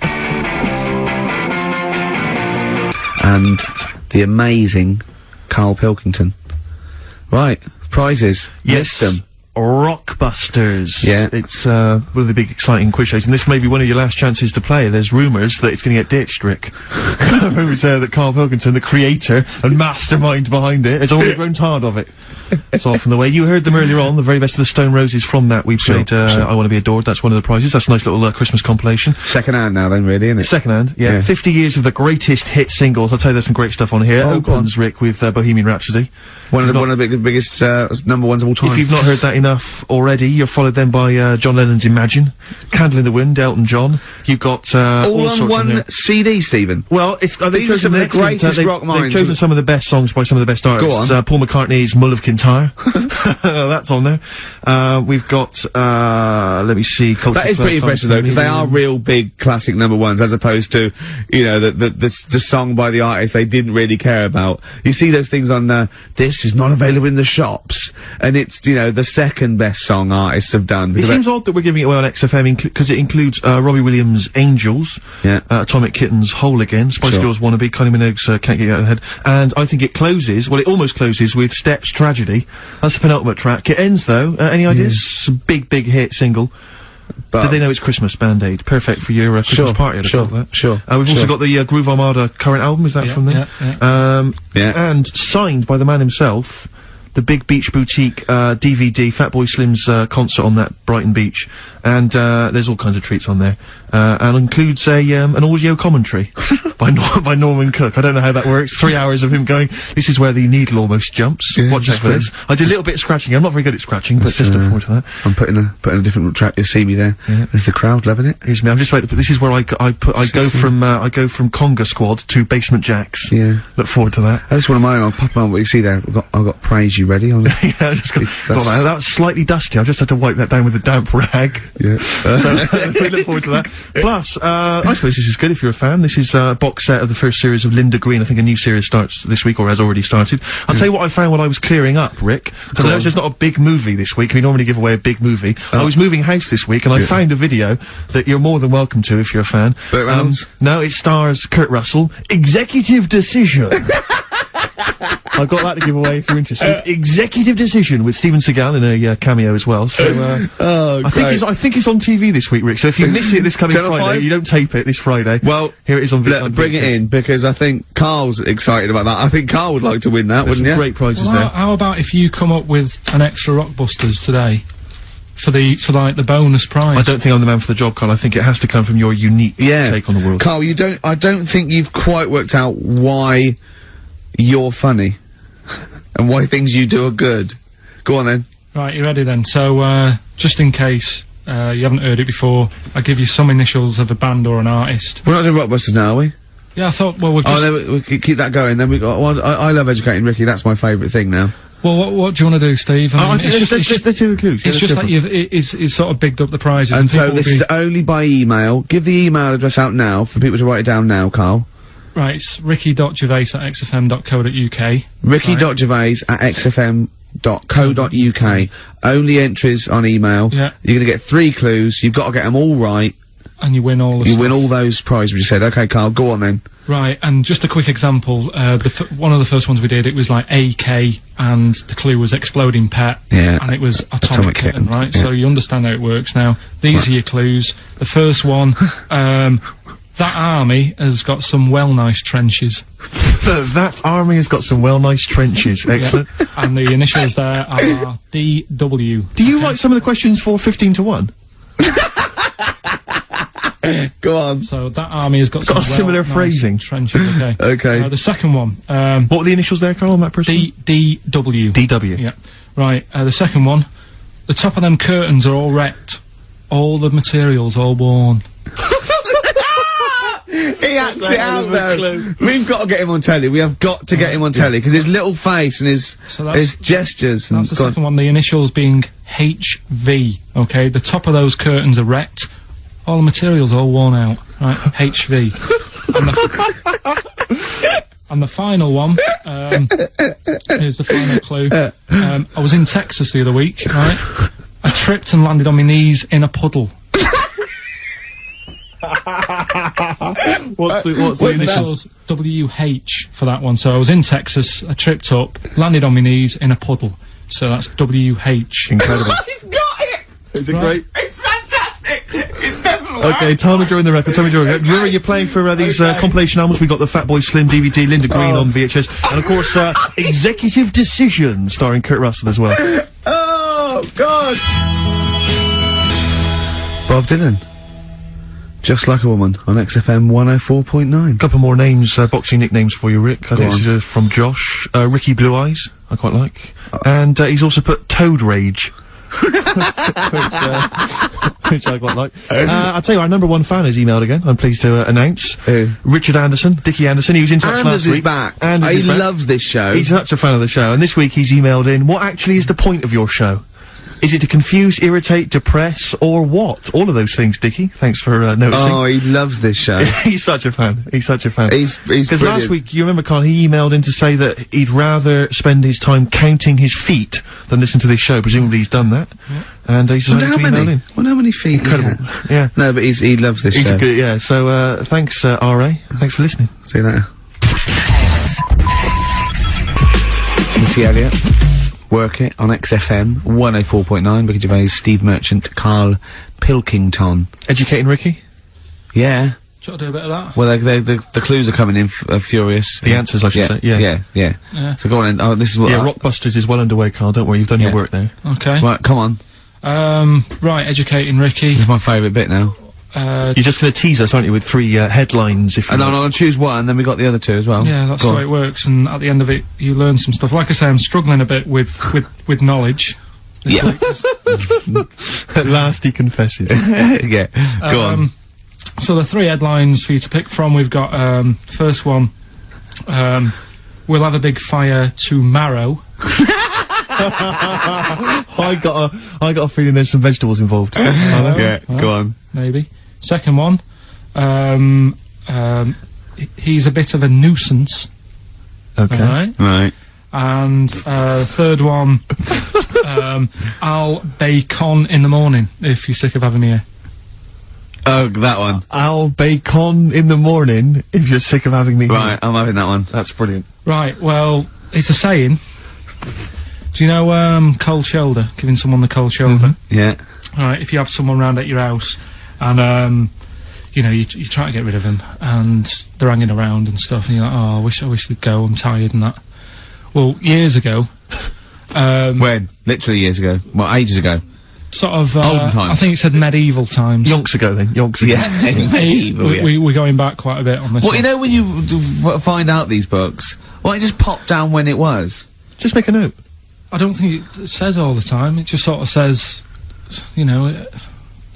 And the amazing Karl Pilkington. Right, prizes. List them. Rockbusters. Yeah. It's, one of the big exciting quiz shows, and this may be one of your last chances to play. There's rumours that it's gonna get ditched, Rick. Rumours that Karl Pilkington, the creator and mastermind behind it, has already grown tired of it. It's off and the way. You heard them earlier on, the very best of the Stone Roses. From that we played, I Want to Be Adored. That's one of the prizes. That's a nice little, Christmas compilation. Second hand now then, really, isn't it? Second hand, yeah. 50 years of the greatest hit singles. I'll tell you there's some great stuff on here. Oh, go on. Opens, Rick, with, Bohemian Rhapsody. One of the biggest, number ones of all time. If you've not heard that enough already, you're followed then by John Lennon's Imagine, Candle in the Wind, Elton John. You've got all on sorts one here. CD, Stephen. Well, it's These are some of the greatest rock minds. They've chosen some of the best songs by some of the best artists. Go on. Paul McCartney's Mull of Kintyre. That's on there. We've got let me see. That is pretty impressive though, because they are real big classic number ones, as opposed to, you know, the song by the artist they didn't really care about. You see those things on this is not available in the shops, and it's, you know, the second best song artists have done. It seems odd that we're giving it away on XFM because it includes Robbie Williams' Angels, Atomic Kitten's Whole Again, Spice Girls Wannabe, Kylie Minogue's Can't Get You Out of the Head, and I think it closes, well, it almost closes with Steps Tragedy. That's the penultimate track. It ends though, any ideas? Big hit single. But Did they know it's Christmas, Band-Aid? Perfect for your Christmas party, I'd have thought that. Sure. We've also got the Groove Armada current album, is that from them? And signed by the man himself, the Big Beach Boutique DVD, Fatboy Slim's concert on that Brighton Beach, and there's all kinds of treats on there, and includes an audio commentary by Norman Cook. I don't know how that works. 3 hours of him going, "This is where the needle almost jumps. Watch us for this." I did a little bit of scratching. I'm not very good at scratching, but just look forward to that. I'm putting a different track. You'll see me there. There's the crowd loving it. Here's me. I'm just waiting. This is where I go from Conga Squad to Basement Jacks. Yeah. Look forward to that. That's one of mine. I'll pop on what you see there. I've got Praise You. you ready on it? Yeah, I just got that was slightly dusty. I just had to wipe that down with a damp rag. Yeah. So we look forward to that. Plus, I suppose this is good if you're a fan. This is a box set of the first series of Linda Green. I think a new series starts this week, or has already started. I'll tell you what I found while I was clearing up, Rick, because I know it's not a big movie this week. We normally give away a big movie. I was moving house this week, and I found a video that you're more than welcome to if you're a fan. Burt Reynolds? No, it stars Kurt Russell. Executive Decision. I've got that to give away if you're interested. Executive Decision with Steven Seagal in a cameo as well. So I think it's on TV this week, Rick. So if you miss it this coming Channel Friday, 5? you don't tape it this Friday. Well, here it is on video. bring it in, because I think Carl's excited about that. I think Carl would like to win that, wouldn't you? Great prizes Well, there. how about if you come up with an extra Rockbusters today for the bonus prize? I don't think I'm the man for the job, Carl. I think it has to come from your unique take on the world. Carl, I don't think you've quite worked out why you're funny. And why things you do are good. Go on then. Right, you ready then? So, just in case you haven't heard it before, I'll give you some initials of a band or an artist. We're not doing Rockbusters now, are we? Yeah, I thought, well, we've just... Oh, then we keep that going. Then we got... Well, I love Educating Ricky. That's my favourite thing now. Well, what do you want to do, Steve? I mean, let's hear the clues. It's just that it's sort of bigged up the prizes. And so people this will is only by email. Give the email address out now for people to write it down now, Carl. Right, it's ricky.gervais@xfm.co.uk. ricky.gervais@xfm.co.uk. Only entries on email. Yeah. You're gonna get 3 clues. You've got to get them all right. And you win all the You stuff. win all those prizes you said. Okay, Carl, go on then. Right, and just a quick example, one of the first ones we did, it was like AK, and the clue was exploding pet. Yeah. And it was atomic Atomic kitten, Kitten, right? yeah. So you understand how it works now. These are your clues. The first one, that army has got some nice trenches. That army has got some nice trenches. Excellent. And the initials there are DW. Do you write some of the questions for 15 to 1? Go on. So that army has got some similar nice phrasing. trenches, okay. Okay. The second one, What were the initials there, Carl, on that person? DW. DW. Yeah. Right, the second one, the top of them curtains are all wrecked. All the materials all worn. He acts it out though. We've got to get him on telly. We have got to get him on telly because his little face and his gestures. And That's the second one. The initials being HV. Okay, the top of those curtains are wrecked. All the materials all worn out. Right, HV. And the final one. Here's the final clue. I was in Texas the other week. Right, I tripped and landed on my knees in a puddle. What's The initials WH for that one. So I was in Texas, I tripped up, landed on my knees in a puddle. So that's WH. Incredible. You've got it. Is it great? It's fantastic. It doesn't work. Okay, time of drawing the record. Remember you're playing for these compilation albums. We got the Fatboy Slim DVD, Linda Green on VHS, and of course Executive Decision, starring Kurt Russell as well. Oh God. Bob Dylan. Just Like a Woman on XFM 104.9. Couple more names, boxing nicknames for you, Rick. I think this is from Josh. Ricky Blue Eyes, I quite like. And he's also put Toad Rage. which I quite like. I'll tell you, our #1 fan has emailed again, I'm pleased to announce. Who? Richard Anderson, Dickie Anderson, he was in touch last week. Is back. Anders He is back. loves this show. He's such a fan of the show, and this week he's emailed in, what actually is the point of your show? Is it to confuse, irritate, depress, or what? All of those things, Dickie. Thanks for noticing. Oh, he loves this show. He's such a fan. He's such a fan. He's Because last week, you remember, Carl, he emailed in to say that he'd rather spend his time counting his feet than listen to this show. Presumably he's done that. Yeah. And he's decided to email in. Wonder how many feet. Incredible. Yeah. No, but he loves this show. Good, yeah. So, thanks, R.A. Thanks for listening. See you later. Missy Elliott. Work it on XFM 104.9. Ricky Gervais, Steve Merchant, Karl Pilkington. Educating Ricky? Yeah. Shall I do a bit of that? Well, the clues are coming in furious. The answers, I should say. Yeah. So go on then. Oh, this is what. Yeah, Rockbusters is well underway, Carl. Don't worry, you've done your work now. Okay. Right, come on. Right, Educating Ricky. This is my favourite bit now. You're just gonna tease us, aren't you, with 3 headlines, if you And I'm gonna choose one, then we got the other 2 as well. Yeah, that's the way it works, and at the end of it, you learn some stuff. Like I say, I'm struggling a bit with knowledge. Yeah. At last he confesses. Yeah. Go on. So the 3 headlines for you to pick from, we've got, first one, we'll have a big fire tomorrow. I got a feeling there's some vegetables involved. Yeah, go on. Maybe. Second one, he's a bit of a nuisance. Okay. Alright? Right. And, third one, I'll bacon in the morning if you're sick of having me here. Oh, that one. I'll bacon in the morning if you're sick of having me here. Right, I'm having that one. That's brilliant. Right, well, it's a saying. Do you know, cold shoulder? Giving someone the cold shoulder? Yeah. Alright, if you have someone round at your house, and, you know, you try to get rid of them, and they're hanging around and stuff, and you're like, oh, I wish they'd go, I'm tired and that. Well, years ago, When? Literally years ago. Well, ages ago. sort of, Olden times. I think it said medieval times. Yonks ago then, yonks ago. Yeah. Medieval, yeah. We're going back quite a bit on this Well, one. you know when you find out these books, why don't you just pop down when it was? Just make a note. I don't think it says all the time, it just sort of says, you know,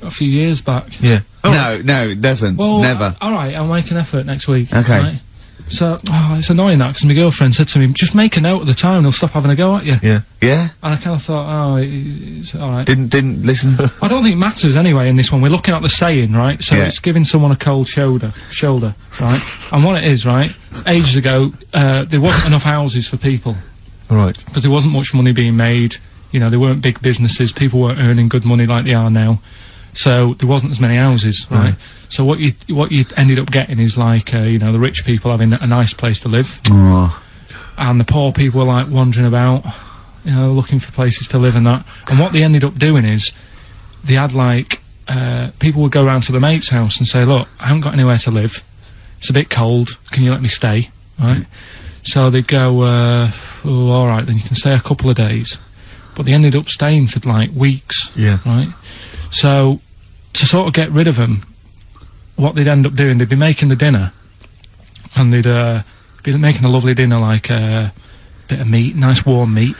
a few years back. Yeah. No, it doesn't. Well, Never. alright, I'll make an effort next week. Okay. Right? So, it's annoying that, because my girlfriend said to me, just make a note of the time and they'll stop having a go at you. Yeah. Yeah? And I kind of thought, oh, it's alright. Didn't listen. I don't think it matters anyway in this one. We're looking at the saying, right? So Yeah. it's giving someone a cold shoulder, right? And what it is, right? Ages ago, there wasn't enough houses for people. Right. Because there wasn't much money being made. You know, there weren't big businesses. People weren't earning good money like they are now. So there wasn't as many houses, right? So what you ended up getting is like, you know, the rich people having a nice place to live. Oh. And the poor people were like wandering about, you know, looking for places to live and that. And what they ended up doing is, they had like, people would go round to the mate's house and say, look, I haven't got anywhere to live. It's a bit cold. Can you let me stay? Right? So they'd go, oh, alright, then you can stay a couple of days. But they ended up staying for like weeks. Yeah. Right? So, to sort of get rid of them, what they'd end up doing, they'd be making the dinner, and they'd, be making a lovely dinner, like, bit of meat, nice warm meat,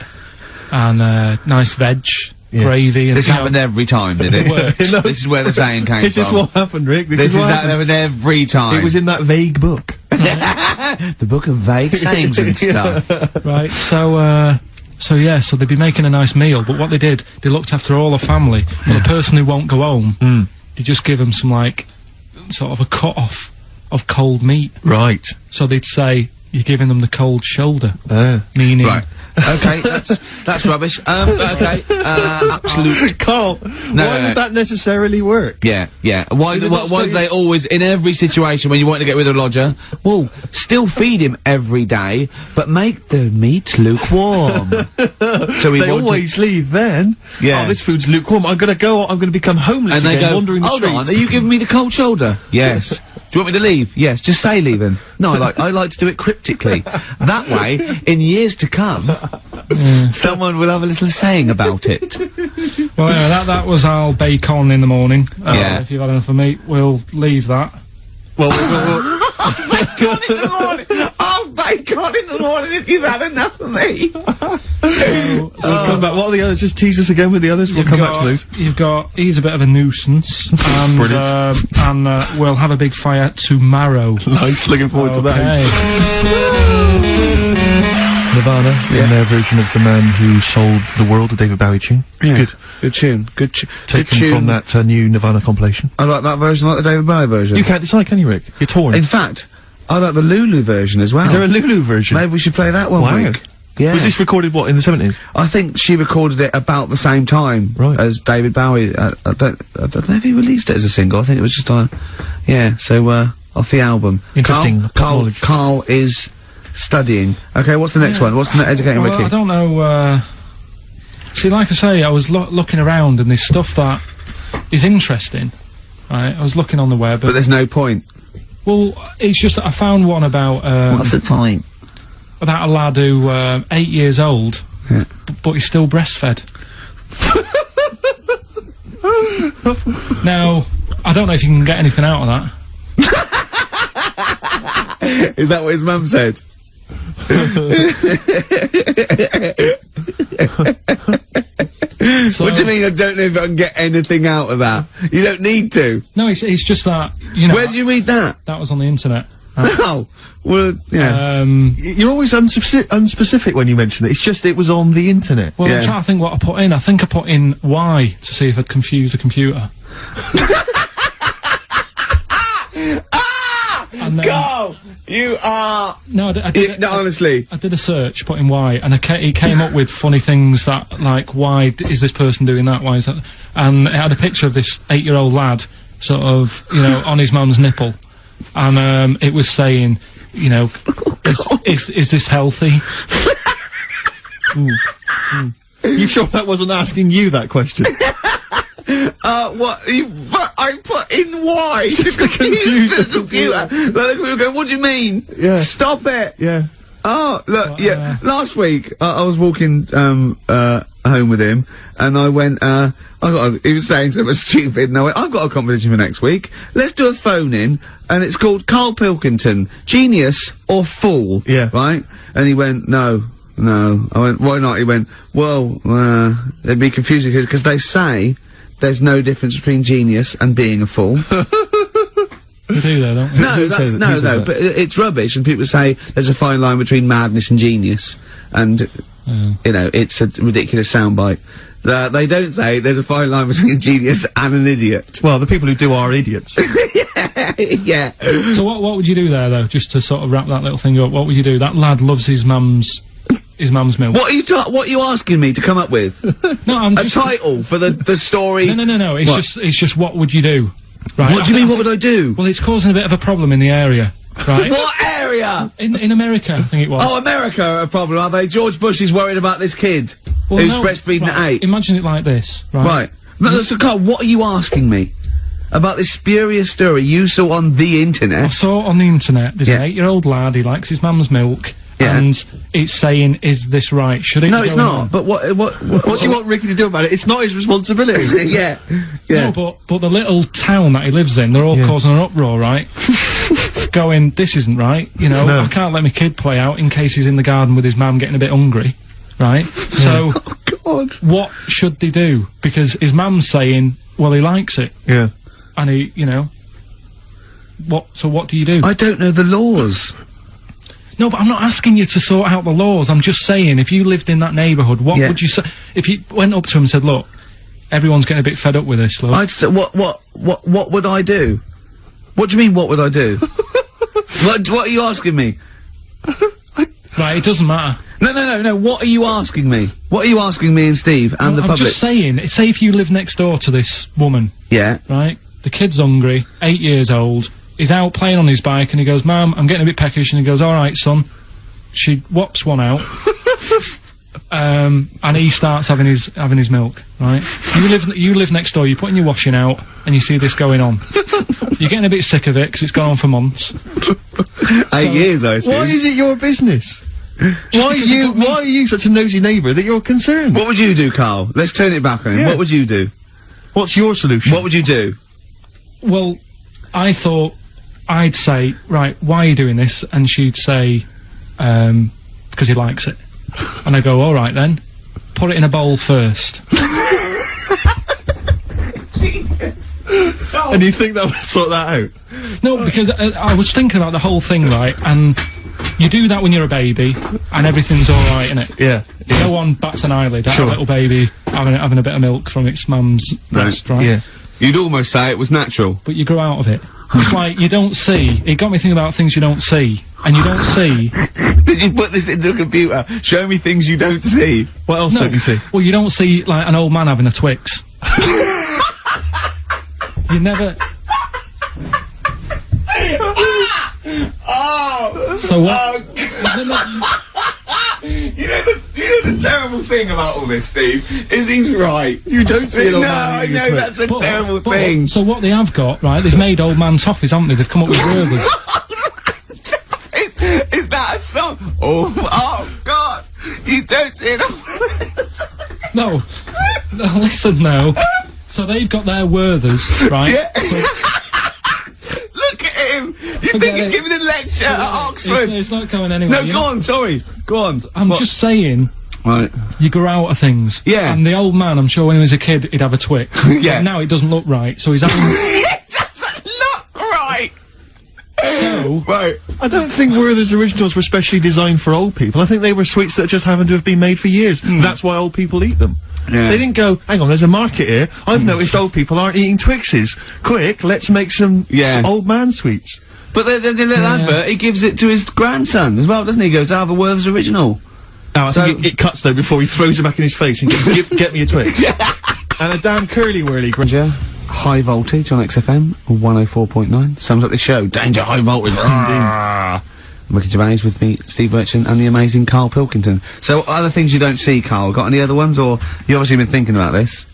and, nice veg, gravy, and This happened every time, did it? works. This is where the saying came This is from. what happened, Rick. This is what happened happened. every time. It was in that vague book. The book of vague sayings and stuff. Right, so yeah, so they'd be making a nice meal, but what they did, they looked after all the family, but the person who won't go home, they just give them some, like, sort of a cut-off of cold meat. Right. So they'd say, you're giving them the cold shoulder, meaning... Right. Okay, that's rubbish. Okay, absolute. Carl, why does that necessarily work? Yeah. Why Is do it not they always, in every situation when you want to get rid of a lodger, well, still feed him every day, but make the meat lukewarm. So we They want always leave then. Yeah. Oh, this food's lukewarm. I'm gonna become homeless and they again, go, wandering the hold streets. on, are you giving me the cold shoulder? Yes. Do you want me to leave? Yes, just say leaving. No, I like to do it cryptically. That way, in years to come, someone will have a little saying about it. Well, yeah, that was our bacon in the morning. Yeah. If you've had enough of meat, we'll leave that. Well, Bacon in the morning! Oh, bacon in the morning if you've had enough of me! we'll come back. What are the others? Just tease us again with the others. We'll come back to those. You've got, he's a bit of a nuisance, and, Brilliant. we'll have a big fire tomorrow. Nice. Looking forward to that. Okay. Nirvana in their version of The Man Who Sold the World, the David Bowie tune. It's Good tune. taken from that new Nirvana compilation. I like that version, I like the David Bowie version. You can't decide, can you, Rick? You're torn. In fact, I like the Lulu version as well. Is there a Lulu version? Maybe we should play that one Wow. week. Yeah. Was this recorded, what, in the 70s? I think she recorded it about the same time as David Bowie. I don't know if he released it as a single. I think it was just on, so, off the album. Interesting. Karl is studying. Okay, what's the next one? What's the educating Well, Ricky? I don't know, see, like I say, I was looking around and there's stuff that is interesting, right? I was looking on the web. But there's no point. Well, it's just that I found one about, What's the point? about a lad who, 8 years old, but he's still breastfed. Now, I don't know if you can get anything out of that. Is that what his mum said? What do you mean I don't know if I can get anything out of that? You don't need to. No, it's just that, you know... Where did you read that? That was on the internet. Oh, well, yeah. You're always unspecific when you mention it. It's just it was on the internet. Well, I'm trying to think what I put in. I think I put in Y to see if I'd confuse the computer. And then, Carl, you are... No, I did no, honestly. I did a search, put in Y, and he came up with funny things that, like, why is this person doing that? Why is that? And it had a picture of this 8-year-old lad, sort of, you know, on his mum's nipple. And, it was saying, you know, is this healthy? You sure that wasn't asking you that question? What? I put in Y just to confuse the computer. Like, the computer go, what do you mean? Yeah. Stop it! Yeah. Oh, look, yeah. Last week, I was walking, home with him, and I went, he was saying something stupid, and I went, I've got a competition for next week. Let's do a phone-in, and it's called Karl Pilkington, Genius or Fool. Yeah. Right? And he went, no. I went, why not? He went, well, it'd be confusing, because they say there's no difference between genius and being a fool. We do though, don't we? No, but it's rubbish, and people say there's a fine line between madness and genius, and, you know, it's a ridiculous soundbite. They don't say there's a fine line between a genius and an idiot. Well, the people who do are idiots. Yeah. So what would you do there, though, just to sort of wrap that little thing up? What would you do? That lad loves his mum's milk. What are you asking me to come up with? No, I'm just... A title for the story? No, it's just what would you do? Right. What do you mean, what would I do? Well, it's causing a bit of a problem in the area, right? What area? In America, I think it was. Oh, America are a problem, are they? George Bush is worried about this kid who's breastfeeding at 8. Imagine it like this, right? Right. No, so Carl, what are you asking me? About this spurious story you saw on the internet? I saw it on the internet. There's an 8-year-old lad, he likes his mum's milk. Yeah. And it's saying, is this right? Should it No, be it's going not. on? But what do you want Ricky to do about it? It's not his responsibility. Yeah. No, but the little town that he lives in, they're all causing an uproar, right? Going, this isn't right, you know, I can't let my kid play out in case he's in the garden with his mum getting a bit hungry, right? So, oh, God. What should they do? Because his mum's saying, well, he likes it. Yeah. And he, you know, so what do you do? I don't know the laws. No, but I'm not asking you to sort out the laws. I'm just saying, if you lived in that neighbourhood, what would you say? If you went up to him and said, look, everyone's getting a bit fed up with this, look. I'd say, what would I do? What do you mean, what would I do? What are you asking me? Right, it doesn't matter. No, what are you asking me? What are you asking me and Steve and the public? I'm just saying, say if you live next door to this woman. Yeah. Right? The kid's hungry, 8 years old. He's out playing on his bike and he goes, Mum, I'm getting a bit peckish, and he goes, alright, son. She whops one out. And he starts having his milk, right? You live next door, you're putting your washing out, and you see this going on. You're getting a bit sick of it, because it's gone on for months. 8 years, I assume. Why is it your business? Why are you such a nosy neighbour that you're concerned? What would you do, Carl? Let's turn it back on him. What would you do? What's your solution? What would you do? Well, I thought I'd say, right, why are you doing this? And she'd say, because he likes it. And I go, alright then, put it in a bowl first. And you think that would sort that out? No, because I was thinking about the whole thing, right, and you do that when you're a baby, and everything's alright, innit? Yeah. No one bats an eyelid at a little baby having a bit of milk from its mum's breast, right? Yeah. You'd almost say it was natural. But you grow out of it. It's like, you don't see. It got me thinking about things you don't see. And you don't see. Did you put this into a computer? Show me things you don't see. What else don't you see? Well, you don't see, like, an old man having a Twix. You never... Oh! So what? You know the terrible thing about all this, Steve, is he's right. You don't see an old man I eating a know, Twix. that's a terrible thing. So what they have got, right, they've made old man toffees, haven't they? They've come up with burgers. Is that a song? Oh God! You don't see it. No, listen now. So they've got their Werthers, right? Yeah. So look at him! You think he's giving a lecture at Oxford? It's not going anywhere. No, go on, sorry. Go on. I'm just saying, right. You grow out of things. Yeah. And the old man, I'm sure when he was a kid, he'd have a Twix. Yeah. But now it doesn't look right, so he's having... It doesn't look right! So, Right. I don't think Werther's originals were specially designed for old people. I think they were sweets that just happened to have been made for years. That's why old people eat them. Yeah. They didn't go, hang on, there's a market here. I've noticed old people aren't eating Twixes. Quick, let's make some old man sweets. But the little advert, he gives it to his grandson as well, doesn't he? He goes, have a Werther's original. Now, I think it cuts, though, before he throws it back in his face and goes, get me a Twix. And a damn curly-whirly. Danger, high voltage on XFM, 104.9. Sums up the show. Danger, high voltage. Indeed. Ricky Gervais with me, Steve Burchin, and the amazing Karl Pilkington. So, other things you don't see, Karl? Got any other ones, or you obviously been thinking about this?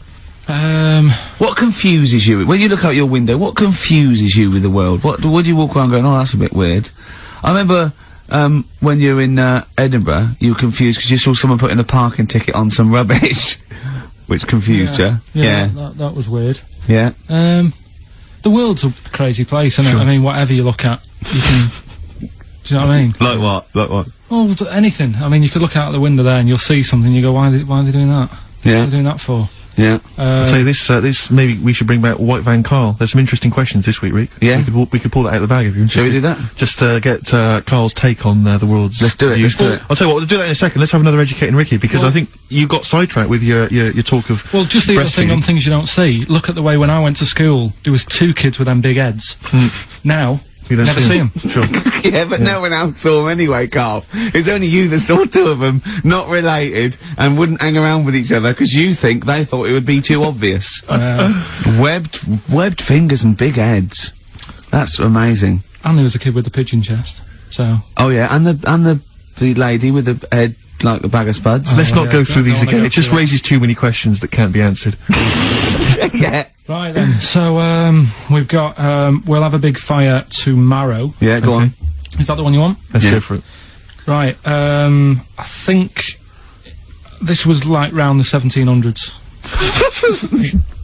What confuses you? When you look out your window, what confuses you with the world? What do you walk around going, oh, that's a bit weird? I remember, when you were in, Edinburgh, you were confused because you saw someone putting a parking ticket on some rubbish. Which confused you. Yeah. That was weird. Yeah. The world's a crazy place, isn't it? I mean, whatever you look at, you can... Do you know what I mean? Like what? Like what? Oh, anything. I mean, you could look out the window there and you'll see something, you go, why are they doing that? Yeah. What are they doing that for? Yeah. I'll tell you this, maybe we should bring back White Van Karl. There's some interesting questions this week, Rick. Yeah. We could pull that out of the bag if you're interested. Shall we do that? Just to get, Karl's take on, the world's Let's do it, views. let's do it. I'll tell you what, we'll do that in a second. Let's have another educating Ricky, because I think you got sidetracked with your talk of Well, just the other thing breastfeeding. on things you don't see. Look at the way when I went to school, there was 2 kids with them big heads. Now, You don't never see them. Sure. Yeah, but no one else saw them anyway, Karl. It was only you that saw 2 of them, not related, and wouldn't hang around with each other, because you think they thought it would be too obvious. Webbed fingers and big heads. That's amazing. And there was a kid with a pigeon chest. So. Oh yeah, and the lady with the head like a bag of spuds. Let's not go through these don't wanna again. go It just through that. raises too many questions that can't be answered. Yeah. Right then. So, we've got, we'll have a big fire tomorrow. Yeah, go on. Is that the one you want? Let's go for it. Right, I think this was like round the 1700s.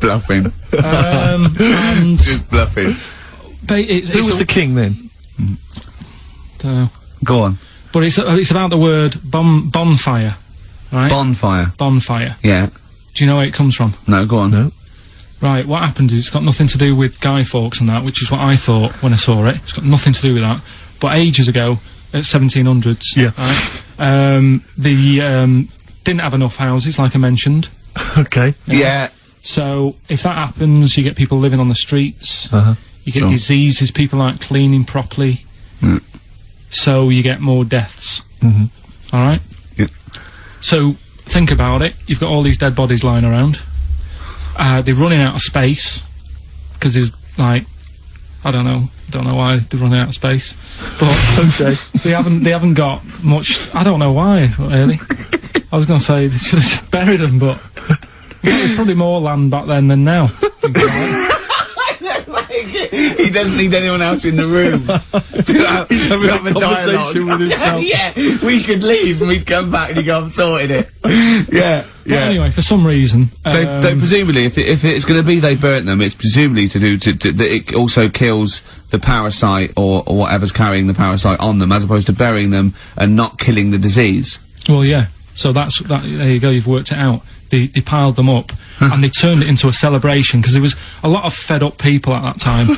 Bluffing. And Just bluffing. Who was the king then? Dunno. Go on. But it's about the word bonfire, right? Bonfire. Bonfire. Yeah. Do you know where it comes from? No, go on. No. Right, what happened is it's got nothing to do with Guy Fawkes and that, which is what I thought when I saw it. It's got nothing to do with that. But ages ago, at 1700s, Yeah. right, didn't have enough houses, like I mentioned. Okay. Yeah. So, if that happens, you get people living on the streets, you get Sure. diseases, people aren't cleaning properly, so you get more deaths. Alright? Yeah. So, think about it, you've got all these dead bodies lying around, they're running out of space, because there's, like, I don't know why they're running out of space, but they haven't got much, I don't know why, really. I was gonna say they should have just buried them, but there's probably more land back then than now. Think about it. He doesn't need anyone else in the room to have a conversation with himself. Yeah, we could leave and we'd come back and you go, I've sorted it. Yeah, But anyway, for some reason, They presumably, if it's going to be they burnt them, it's presumably to do that it also kills the parasite or whatever's carrying the parasite on them, as opposed to burying them and not killing the disease. well, yeah. So there you go, you've worked it out. They piled them up, and they turned it into a celebration, because there was a lot of fed up people at that time.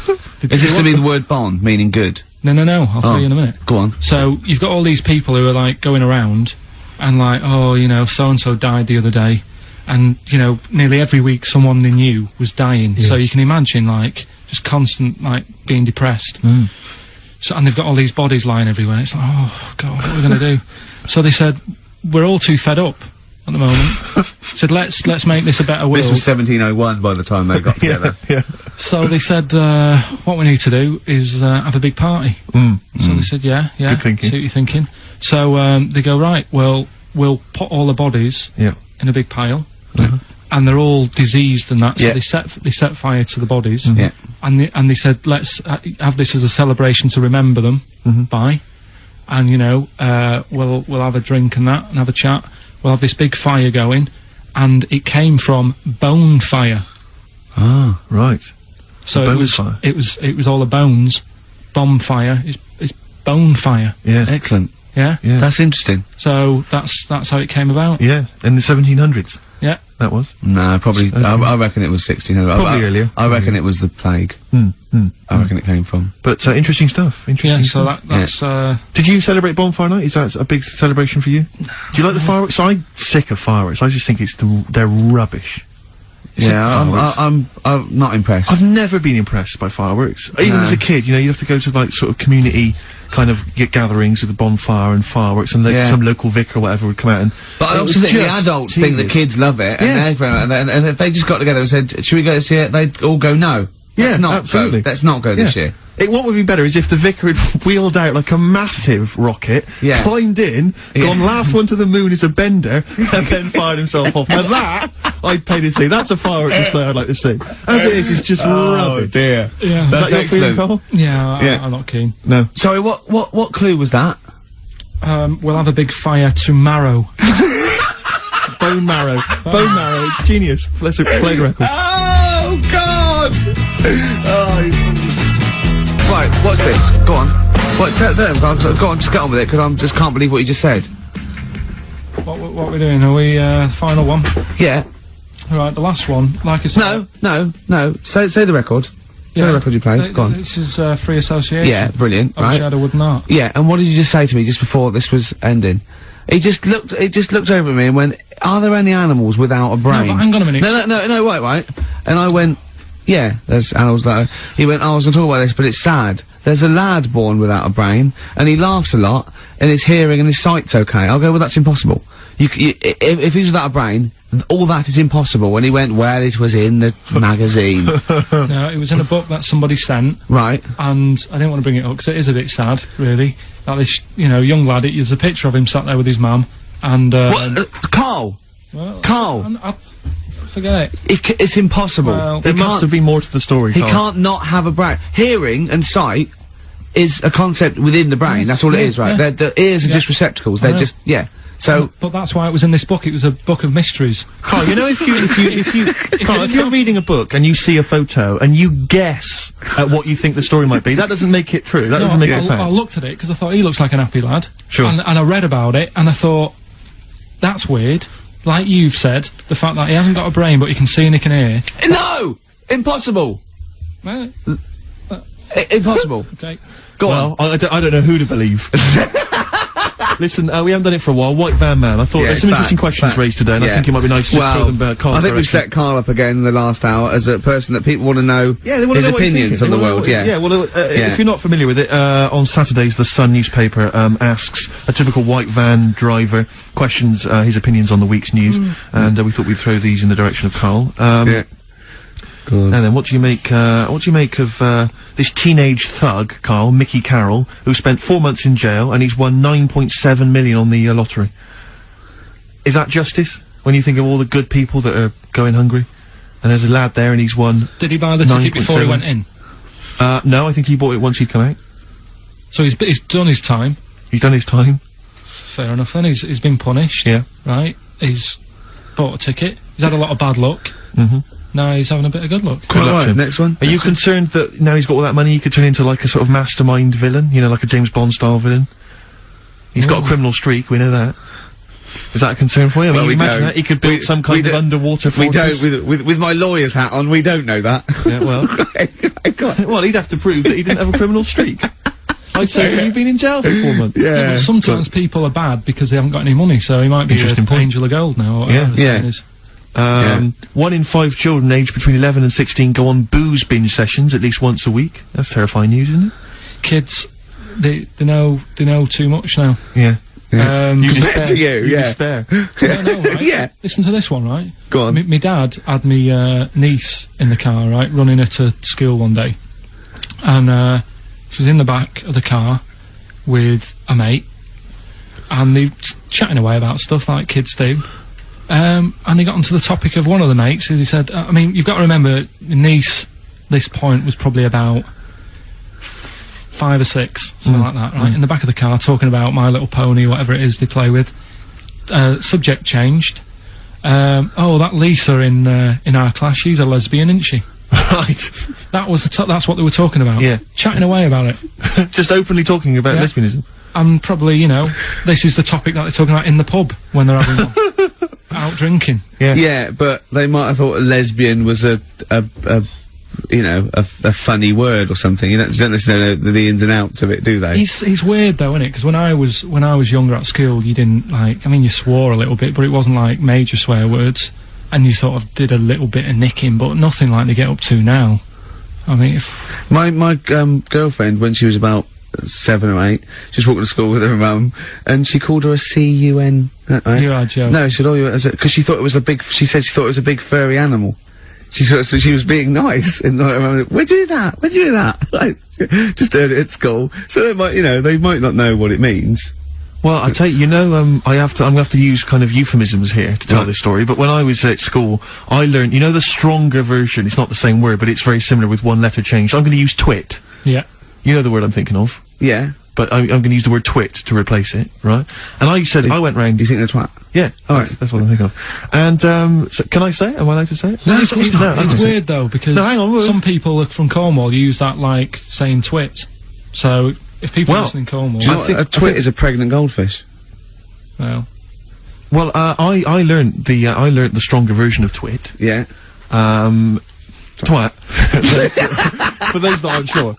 Is this to be the word bon, meaning good? No, I'll tell you in a minute. Go on. So, you've got all these people who are, like, going around, and like, oh, you know, so-and-so died the other day, and, you know, nearly every week someone they knew was dying, so you can imagine, like, just constant, like, being depressed. So, and they've got all these bodies lying everywhere, it's like, oh, God, what are we gonna do? So they said, we're all too fed up at the moment. Said, let's make this a better world. This was 1701 by the time they got together. Yeah. So they said, what we need to do is have a big party. So they said, yeah, Good thinking. see what you're thinking. So they go, right, well, we'll put all the bodies in a big pile, and they're all diseased and that, so they set fire to the bodies, and they said, let's have this as a celebration to remember them by, and, you know, we'll have a drink and that, and have a chat. We'll have this big fire going, and it came from bone fire. Ah, right. So Bone it was fire. it was all the bones. Bonfire is bone fire. Yeah. Excellent. Yeah. Yeah. That's interesting. So that's how it came about. Yeah. In the 1700s. Yeah. That was? No, probably. Okay. I reckon it was 1600. Probably earlier. I reckon it was the plague. I reckon it came from. But interesting stuff. Interesting Yeah, so stuff. that's Did you celebrate Bonfire Night? Is that a big celebration for you? Do you like the fireworks? I'm sick of fireworks. I just think they're rubbish. Yeah, I'm not impressed. I've never been impressed by fireworks. Even as a kid, you know, you have to go to like sort of community kind of gatherings with the bonfire and fireworks, and some local vicar or whatever would come out and. But I also think the adults think the kids love it, and if they just got together and said, "Should we go this year?" They'd all go, "No." Yeah, let's not absolutely. Go. Let's not go this year. What would be better is if the vicar had wheeled out like a massive rocket, climbed in, gone last one to the moon as a bender, and then fired himself off. Now that, I'd pay to see. That's a fireworks display I'd like to see. As it is, it's just rubbish. Dear. Yeah. That's excellent. Karl? Yeah, I'm not keen. No. Sorry, what clue was that? We'll have a big fire tomorrow. Bone marrow. Bone marrow. Genius. Let's play the record. Oh, God! Right, what's this? Go on. Go on, just get on with it, because I just can't believe what you just said. What are we doing? Are we, final one? Yeah. Right, the last one, like I said... No. Say the record. Say the record you played. Go on. This is, free association. Yeah, brilliant, I wish I had a wooden art. Yeah, and what did you just say to me just before this was ending? He just looked over at me and went, "Are there any animals without a brain?" No, but hang on a minute. No, right. And I went, "Yeah, there's animals that." He went, "Oh, I was gonna talk about this, but it's sad. There's a lad born without a brain, and he laughs a lot, and his hearing and his sight's okay." I'll go, "Well, that's impossible. If he's without a brain, all that is impossible." And he went, "Well, it was in the magazine." No, it was in a book that somebody sent. Right. And I didn't want to bring it up because it is a bit sad, really. That this, young lad, there's a picture of him sat there with his mum, and, Karl! Well, Karl! I forget it. It's impossible. Well, there must have been more to the story, He Karl. can't not have a brain. Hearing and sight is a concept within the brain. That's all it is, right? Yeah. The ears are just receptacles. They're just, So, but that's why it was in this book. It was a book of mysteries. Karl, you know, if you're reading a book and you see a photo and you guess at what you think the story might be, that doesn't make it true. That doesn't make it fact. I looked at it because I thought he looks like an happy lad. Sure. And I read about it and I thought, that's weird. Like you've said, the fact that he hasn't got a brain but he can see and he can hear. No! Impossible! Well, impossible. okay. Go on. I don't know who to believe. Listen, we haven't done it for a while. White Van Man. I thought there's some interesting questions raised today, and I think it might be nice to just throw them back. I think we've set Karl up again in the last hour as a person that people want to know they wanna his know what he's opinions on thinking. the world. If you're not familiar with it, on Saturdays the Sun newspaper asks a typical white van driver questions his opinions on the week's news, and we thought we'd throw these in the direction of Karl. Good. And then what do you make of this teenage thug, Karl, Mickey Carroll, who spent 4 months in jail and he's won 9.7 million on the lottery? Is that justice? When you think of all the good people that are going hungry? And there's a lad there and he's won. Did he buy the ticket before he went in? No, I think he bought it once he'd come out. So he's done his time. He's done his time. Fair enough then, he's been punished. Yeah. Right? He's bought a ticket. He's had a lot of bad luck. Now he's having a bit of good luck. Right, next one. Are you concerned that now he's got all that money he could turn into like a sort of mastermind villain? You know, like a James Bond style villain? He's got a criminal streak, we know that. Is that a concern for you? Well, I mean, imagine that? He could build some kind of underwater fortress. We don't, with my lawyer's hat on, we don't know that. Yeah, well. Well, he'd have to prove that he didn't have a criminal streak. I'd say so you've been in jail for 4 months. Yeah, but sometimes people are bad because they haven't got any money, so he might be an angel of gold now, or whatever the saying is. 1 in 5 children aged between 11 and 16 go on booze binge sessions at least once a week. That's terrifying news, isn't it? Kids, they know too much now. Yeah. You despair. You despair. I know, right? Yeah. Listen to this one, right? Go on. My dad had me niece in the car, right, running her to school one day, and she was in the back of the car with a mate, and they chatting away about stuff like kids do. And he got onto the topic of one of the mates, who he said, I mean, you've got to remember, niece, this point was probably about 5 or 6, something like that, right? In the back of the car, talking about My Little Pony, whatever it is they play with. Subject changed. Oh, that Lisa in our class, she's a lesbian, isn't she? Right. That was that's what they were talking about. Yeah. Chatting away about it. Just openly talking about lesbianism. And probably, this is the topic that they're talking about in the pub when they're having one. out drinking. Yeah. Yeah, but they might have thought a lesbian was a funny word or something. You don't necessarily know the ins and outs of it, do they? He's weird though, isn't it? Because when I was younger at school, you didn't like. I mean, you swore a little bit, but it wasn't like major swear words, and you sort of did a little bit of nicking, but nothing like they get up to now. I mean, if My girlfriend, when she was about 7 or 8, she was walking to school with her mum, and she called her a C-U-N. Right? You are joking. No, she said, because she thought it was a big. She said she thought it was a big furry animal. So she was being nice, and like, where'd you do that? Where'd you do that? Like, just heard it at school. So they might not know what it means. Well, I tell you, I'm gonna have to use kind of euphemisms here to tell this story, but when I was at school, I learned, the stronger version, it's not the same word, but it's very similar with one letter changed. I'm gonna use twit. Yeah. You know the word I'm thinking of? Yeah. But I'm gonna use the word twit to replace it, right? And I went round... You think they're twat? Yeah. That's what I'm thinking of. And, so can I say it? Am I allowed to say it? No, it's weird though, because some people from Cornwall use that like saying twit. So, if people listen in Cornwall... Do you know a twit is a pregnant goldfish? Well... Well, I learned the stronger version of twit. Yeah. Twat. For those that aren't sure.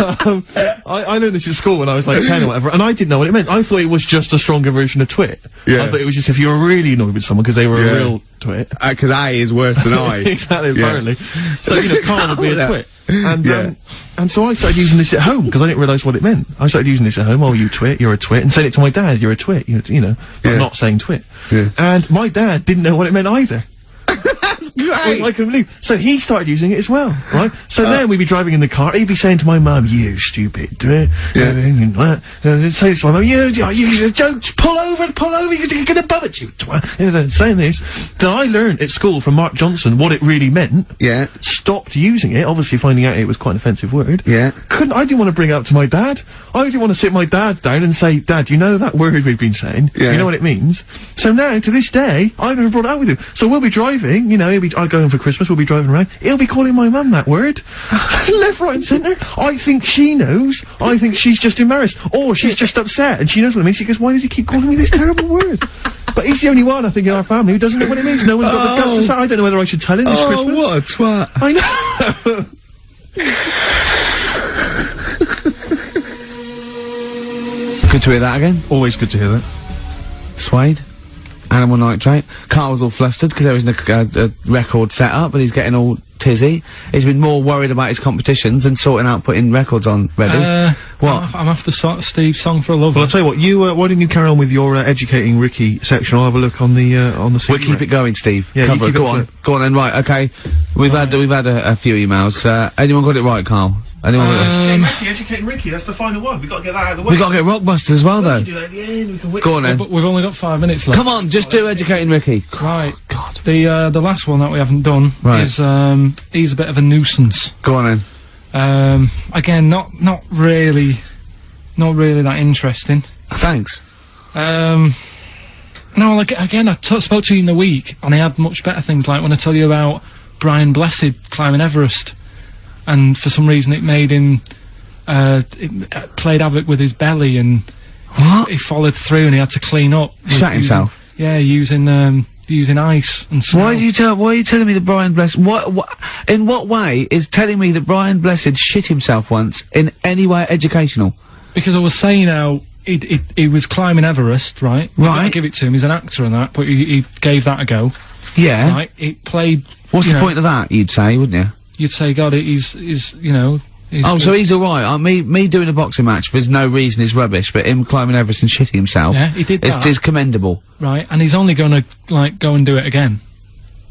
I learned this at school when I was like 10 or whatever, and I didn't know what it meant. I thought it was just a stronger version of twit. Yeah. I thought it was just if you were really annoyed with someone because they were a real twit. Because I is worse than I. Exactly, apparently. So, Karl would be a twit. And so I started using this at home, because I didn't realise what it meant. I started using this at home, oh, you twit, you're a twit, and saying it to my dad, you're a twit, but not saying twit. Yeah. And my dad didn't know what it meant either. That's great! I couldn't believe. So he started using it as well, right? So then we'd be driving in the car, he'd be saying to my mum, you stupid twit. Say to my mum, you don't pull over, you're gonna bum it, you twat. Saying this. Then I learned at school from Mark Johnson what it really meant. Yeah. Stopped using it, obviously finding out it was quite an offensive word. Yeah. I didn't want to bring it up to my dad. I didn't want to sit my dad down and say, Dad, you know that word we've been saying? Yeah. You know what it means? So now, to this day, I've never brought it out with him. So we'll be driving, I'll go home for Christmas, we'll be driving around, he'll be calling my mum that word. Left, right and centre. I think she knows. I think she's just embarrassed. Or she's just upset, and she knows what it means. She goes, why does he keep calling me this terrible word? But he's the only one, I think, in our family who doesn't know what it means. No one's got the guts to say, I don't know whether I should tell him this Christmas. What a twat. I know. Good to hear that again. Always good to hear that. Suede. Animal Nitrate. Karl was all flustered because there isn't a record set up, and he's getting all tizzy. He's been more worried about his competitions than sorting out putting records on ready. What? I'm after Steve's Song for a Lover. Well, I'll tell you what, why don't you carry on with your educating Ricky section? I'll have a look on the CD. We'll keep it going, Steve. Yeah, Cover you it. keep Go on. Go on then, right, okay. We've had a few emails. Anyone got it right, Karl? Anyone got it? Educating Ricky, that's the final one. We've got to get that out of the way. We've got to get Rockbusters as well, though. We can do that at the end, we can Go on then. But we've only got 5 minutes left. Come on, just do Educating Ricky. Right. God. The last one that we haven't done is, he's a bit of a nuisance. Go on then. Again, not really that interesting. Thanks. No, like, again, I spoke to you in the week, and I had much better things, like when I tell you about Brian Blessed climbing Everest, and for some reason it made him, it played havoc with his belly, and he followed through, and he had to clean up. Shut himself? Yeah, using ice and snow. Why are you telling me that Brian Blessed, in what way is telling me that Brian Blessed shit himself once in any way educational? Because I was saying how he was climbing Everest, right? Right. I give it to him, he's an actor and that, but he gave that a go. Yeah. Right, it played... What's the point of that, you'd say, wouldn't you? You'd say, God, he's so he's alright. Me doing a boxing match for no reason is rubbish, but him climbing Everest and shitting himself... Yeah, he did that. ...is commendable. Right, and he's only gonna, like, go and do it again.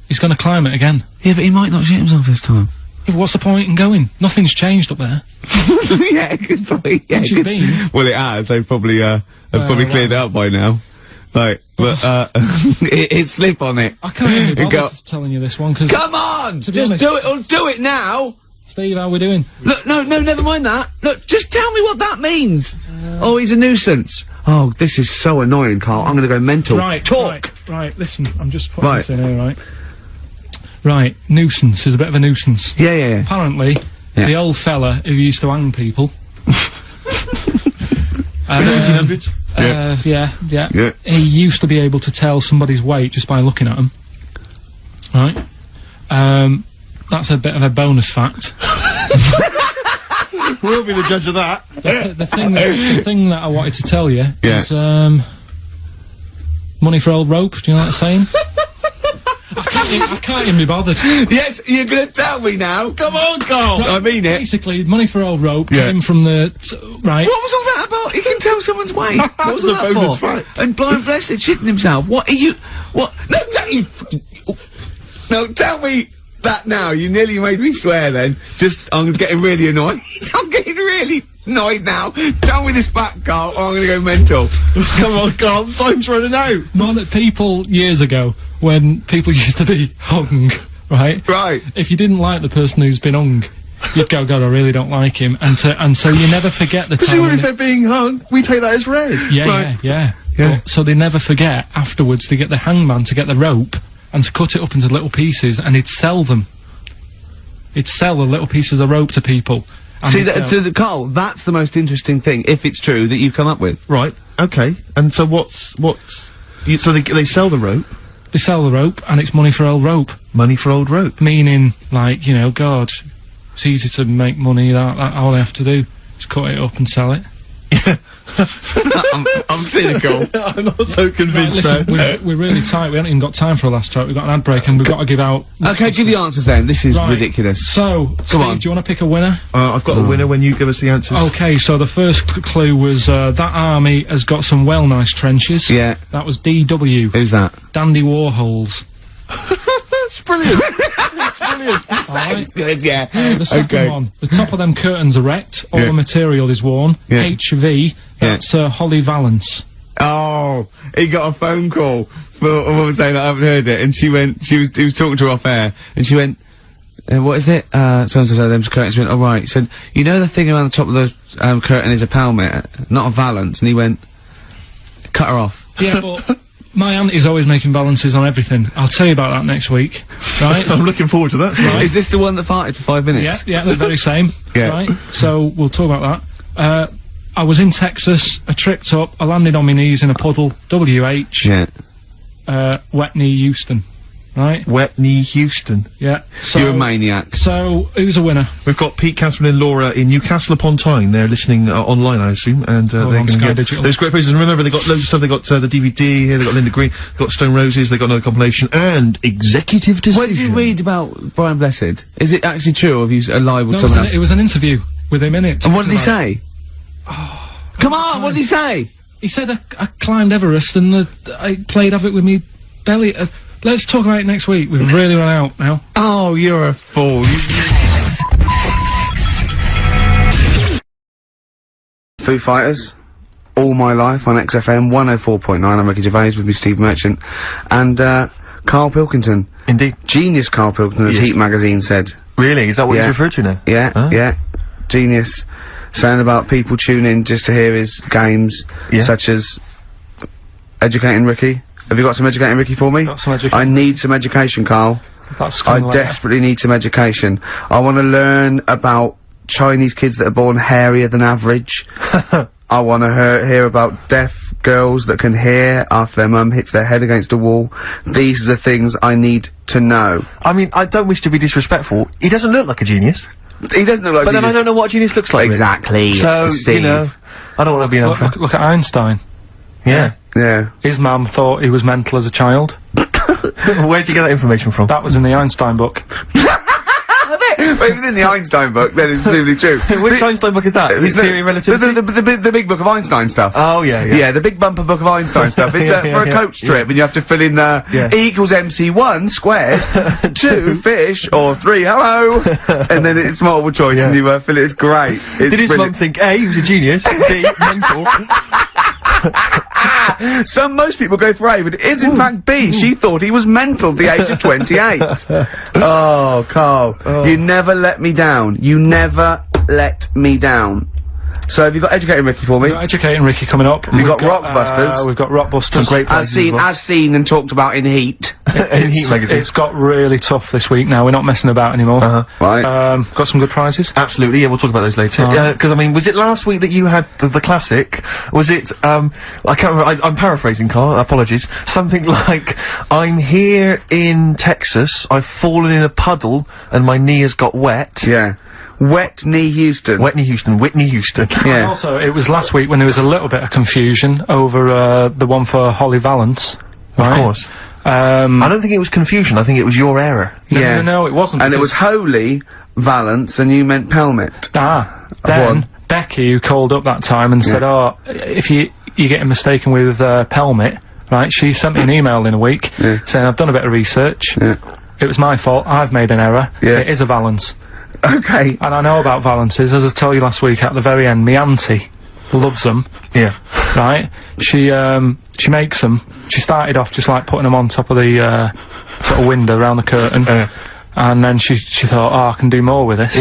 He's gonna climb it again. Yeah, but he might not shit himself this time. Yeah, what's the point in going? Nothing's changed up there. Yeah, good point. Yeah, Once you've been. Well, it has. They've probably cleared it up by now. Like, but, it's slip on it. I can't even be bothered telling you this one, because... Come on! Just honest, do it, or do it now! Steve, how we doing? Look, no, never mind that. Look, just tell me what that means. Oh, he's a nuisance. Oh, this is so annoying, Karl. I'm gonna go mental. Right, talk! Right, listen, I'm just putting this in here, right? Right, nuisance is a bit of a nuisance. Yeah. Apparently, the old fella who used to hang people... 1700s? Yeah. He used to be able to tell somebody's weight just by looking at them. Right? That's a bit of a bonus fact. We'll be the judge of that. The thing that I wanted to tell you is, money for old rope, do you know what I'm saying? I can't even be bothered. Yes, you're gonna tell me now. Come on, Carl. Right, I mean it. Basically, money for old rope came from the... right. What was all that about? He can tell someone's weight. What was a that bonus for? fact. And blind blessed shitting himself. What are you... What? No, don't you... No, tell me that now. You nearly made me swear then. I'm getting really annoyed. I'm getting really annoyed now. Tell me this fact, Carl, or I'm gonna go mental. Come on, Carl, time's running out. More that people, years ago, when people used to be hung, right? Right. If you didn't like the person who's been hung, you'd go, God, I really don't like him. And so you never forget the time. Presumably if they're being hung, we take that as read. Yeah. So they never forget, afterwards, they get the hangman to get the rope and to cut it up into little pieces, and he'd sell them. He'd sell the little pieces of rope to people. See, Carl, that's the most interesting thing, if it's true, that you've come up with. Right, okay. And so so they sell the rope? They sell the rope, and it's money for old rope. Money for old rope? Meaning, like, you know, God, it's easy to make money, that all they have to do is cut it up and sell it. I'm cynical. I'm not so convinced. Right, listen, we're really tight. We haven't even got time for a last track. We've got an ad break, and we've got to give out. Okay, give the answers then. This is ridiculous. So, Steve, do you want to pick a winner? I've got a winner when you give us the answers. Okay, so the first clue was that army has got some well nice trenches. Yeah. That was DW. Who's that? Dandy Warhols. That's brilliant. That's brilliant. That's good, yeah. The second one, the top of them curtains are wrecked, all the material is worn. HV, that's Holly Valance. Oh, he got a phone call for a woman saying I haven't heard it, and he was talking to her off air, and she went, what is it? So-and-so said them curtains. She went, oh right. He said, you know the thing around the top of the curtain is a palmet, not a valance, and he went, cut her off. Yeah, but my auntie's always making balances on everything. I'll tell you about that next week, right? I'm looking forward to that. Right. Is this the one that farted for 5 minutes? Yeah, the very same. Yeah. Right? So, we'll talk about that. I was in Texas, I tripped up, I landed on my knees in a puddle, WH. Yeah. Wet knee Houston. Right? Wet knee Houston. Yeah. So, you're a maniac. So, who's a winner? We've got Pete, Catherine and Laura in Newcastle upon Tyne. They're listening online, I assume, and they're going to get those great prizes. And remember, they got loads of stuff. They got the DVD here. They got Linda Green. They got Stone Roses. They got another compilation and Executive Decision. What did you read about Brian Blessed? Is it actually true, or have you lied with someone else? It was an interview with him in it. And what did he say? Come on, what did he say? He said I climbed Everest and I played havoc with me belly. Let's talk about it next week. We've really run out now. Oh, you're a fool. Foo Fighters, All My Life on XFM 104.9. I'm Ricky Gervais with me, Steve Merchant, and Karl Pilkington. Indeed. Genius Karl Pilkington, as Heat magazine said. Really? Is that what he's referred to now? Yeah, yeah. Genius. Saying about people tune in just to hear his games, such as Educating Ricky. Have you got some Educating Ricky for me? Got some education. I need some education, Karl. That's I desperately need some education. I want to learn about Chinese kids that are born hairier than average. I want to hear about deaf girls that can hear after their mum hits their head against a wall. These are the things I need to know. I mean, I don't wish to be disrespectful. He doesn't look like a genius. He doesn't look like But then I don't know what a genius looks like. Exactly. So, Steve. you know, I don't want to be an unfair. Look at Einstein. Yeah. Yeah. His mum thought he was mental as a child. Where'd you get that information from? That was in the Einstein book. Well, it was in the Einstein book, then it's presumably true. Which Einstein book is that? His Theory of Relativity? The big book of Einstein stuff. Oh, yeah. Yeah, the big bumper book of Einstein stuff. It's for a coach trip, and you have to fill in E equals MC1 squared, 2 fish, or 3 hello, and then it's multiple choice, and you fill it. It's great. It's Did his mum think, A, he was a genius, B, mental? Most people go for A, but it is in fact B. She thought he was mental at the age of 28. Oh, Karl, you never let me down. You never let me down. So have you got Educating Ricky for me? We've got Educating Ricky coming up. We've got Rockbusters. We've got Rockbusters. Some great As seen and talked about in Heat. In Heat magazine. It's got really tough this week now. We're not messing about anymore. Right. Got some good prizes. Absolutely, yeah, we'll talk about those later. Because, I mean, was it last week that you had the classic? Was it, I can't remember, I'm paraphrasing, Karl, apologies. Something like, I'm here in Texas, I've fallen in a puddle, and my knee has got wet. Yeah. Wet Knee Houston. Whitney Houston. And Yeah. also, it was last week when there was a little bit of confusion over, the one for Holly Valance. Of course. I don't think it was confusion, I think it was your error. No, it wasn't. And it was Holy Valance, and you meant Pelmet. Then Becky, who called up that time and said, "Oh, if you're getting mistaken with Pelmet," right? She sent me an email in a week saying, "I've done a bit of research. It was my fault. I've made an error. It is a Valance." Okay. And I know about Valances, as I told you last week. At the very end, me auntie loves them. Yeah. Right? She makes them. She started off just like putting them on top of the sort of window around the curtain. And then she thought, oh, I can do more with this.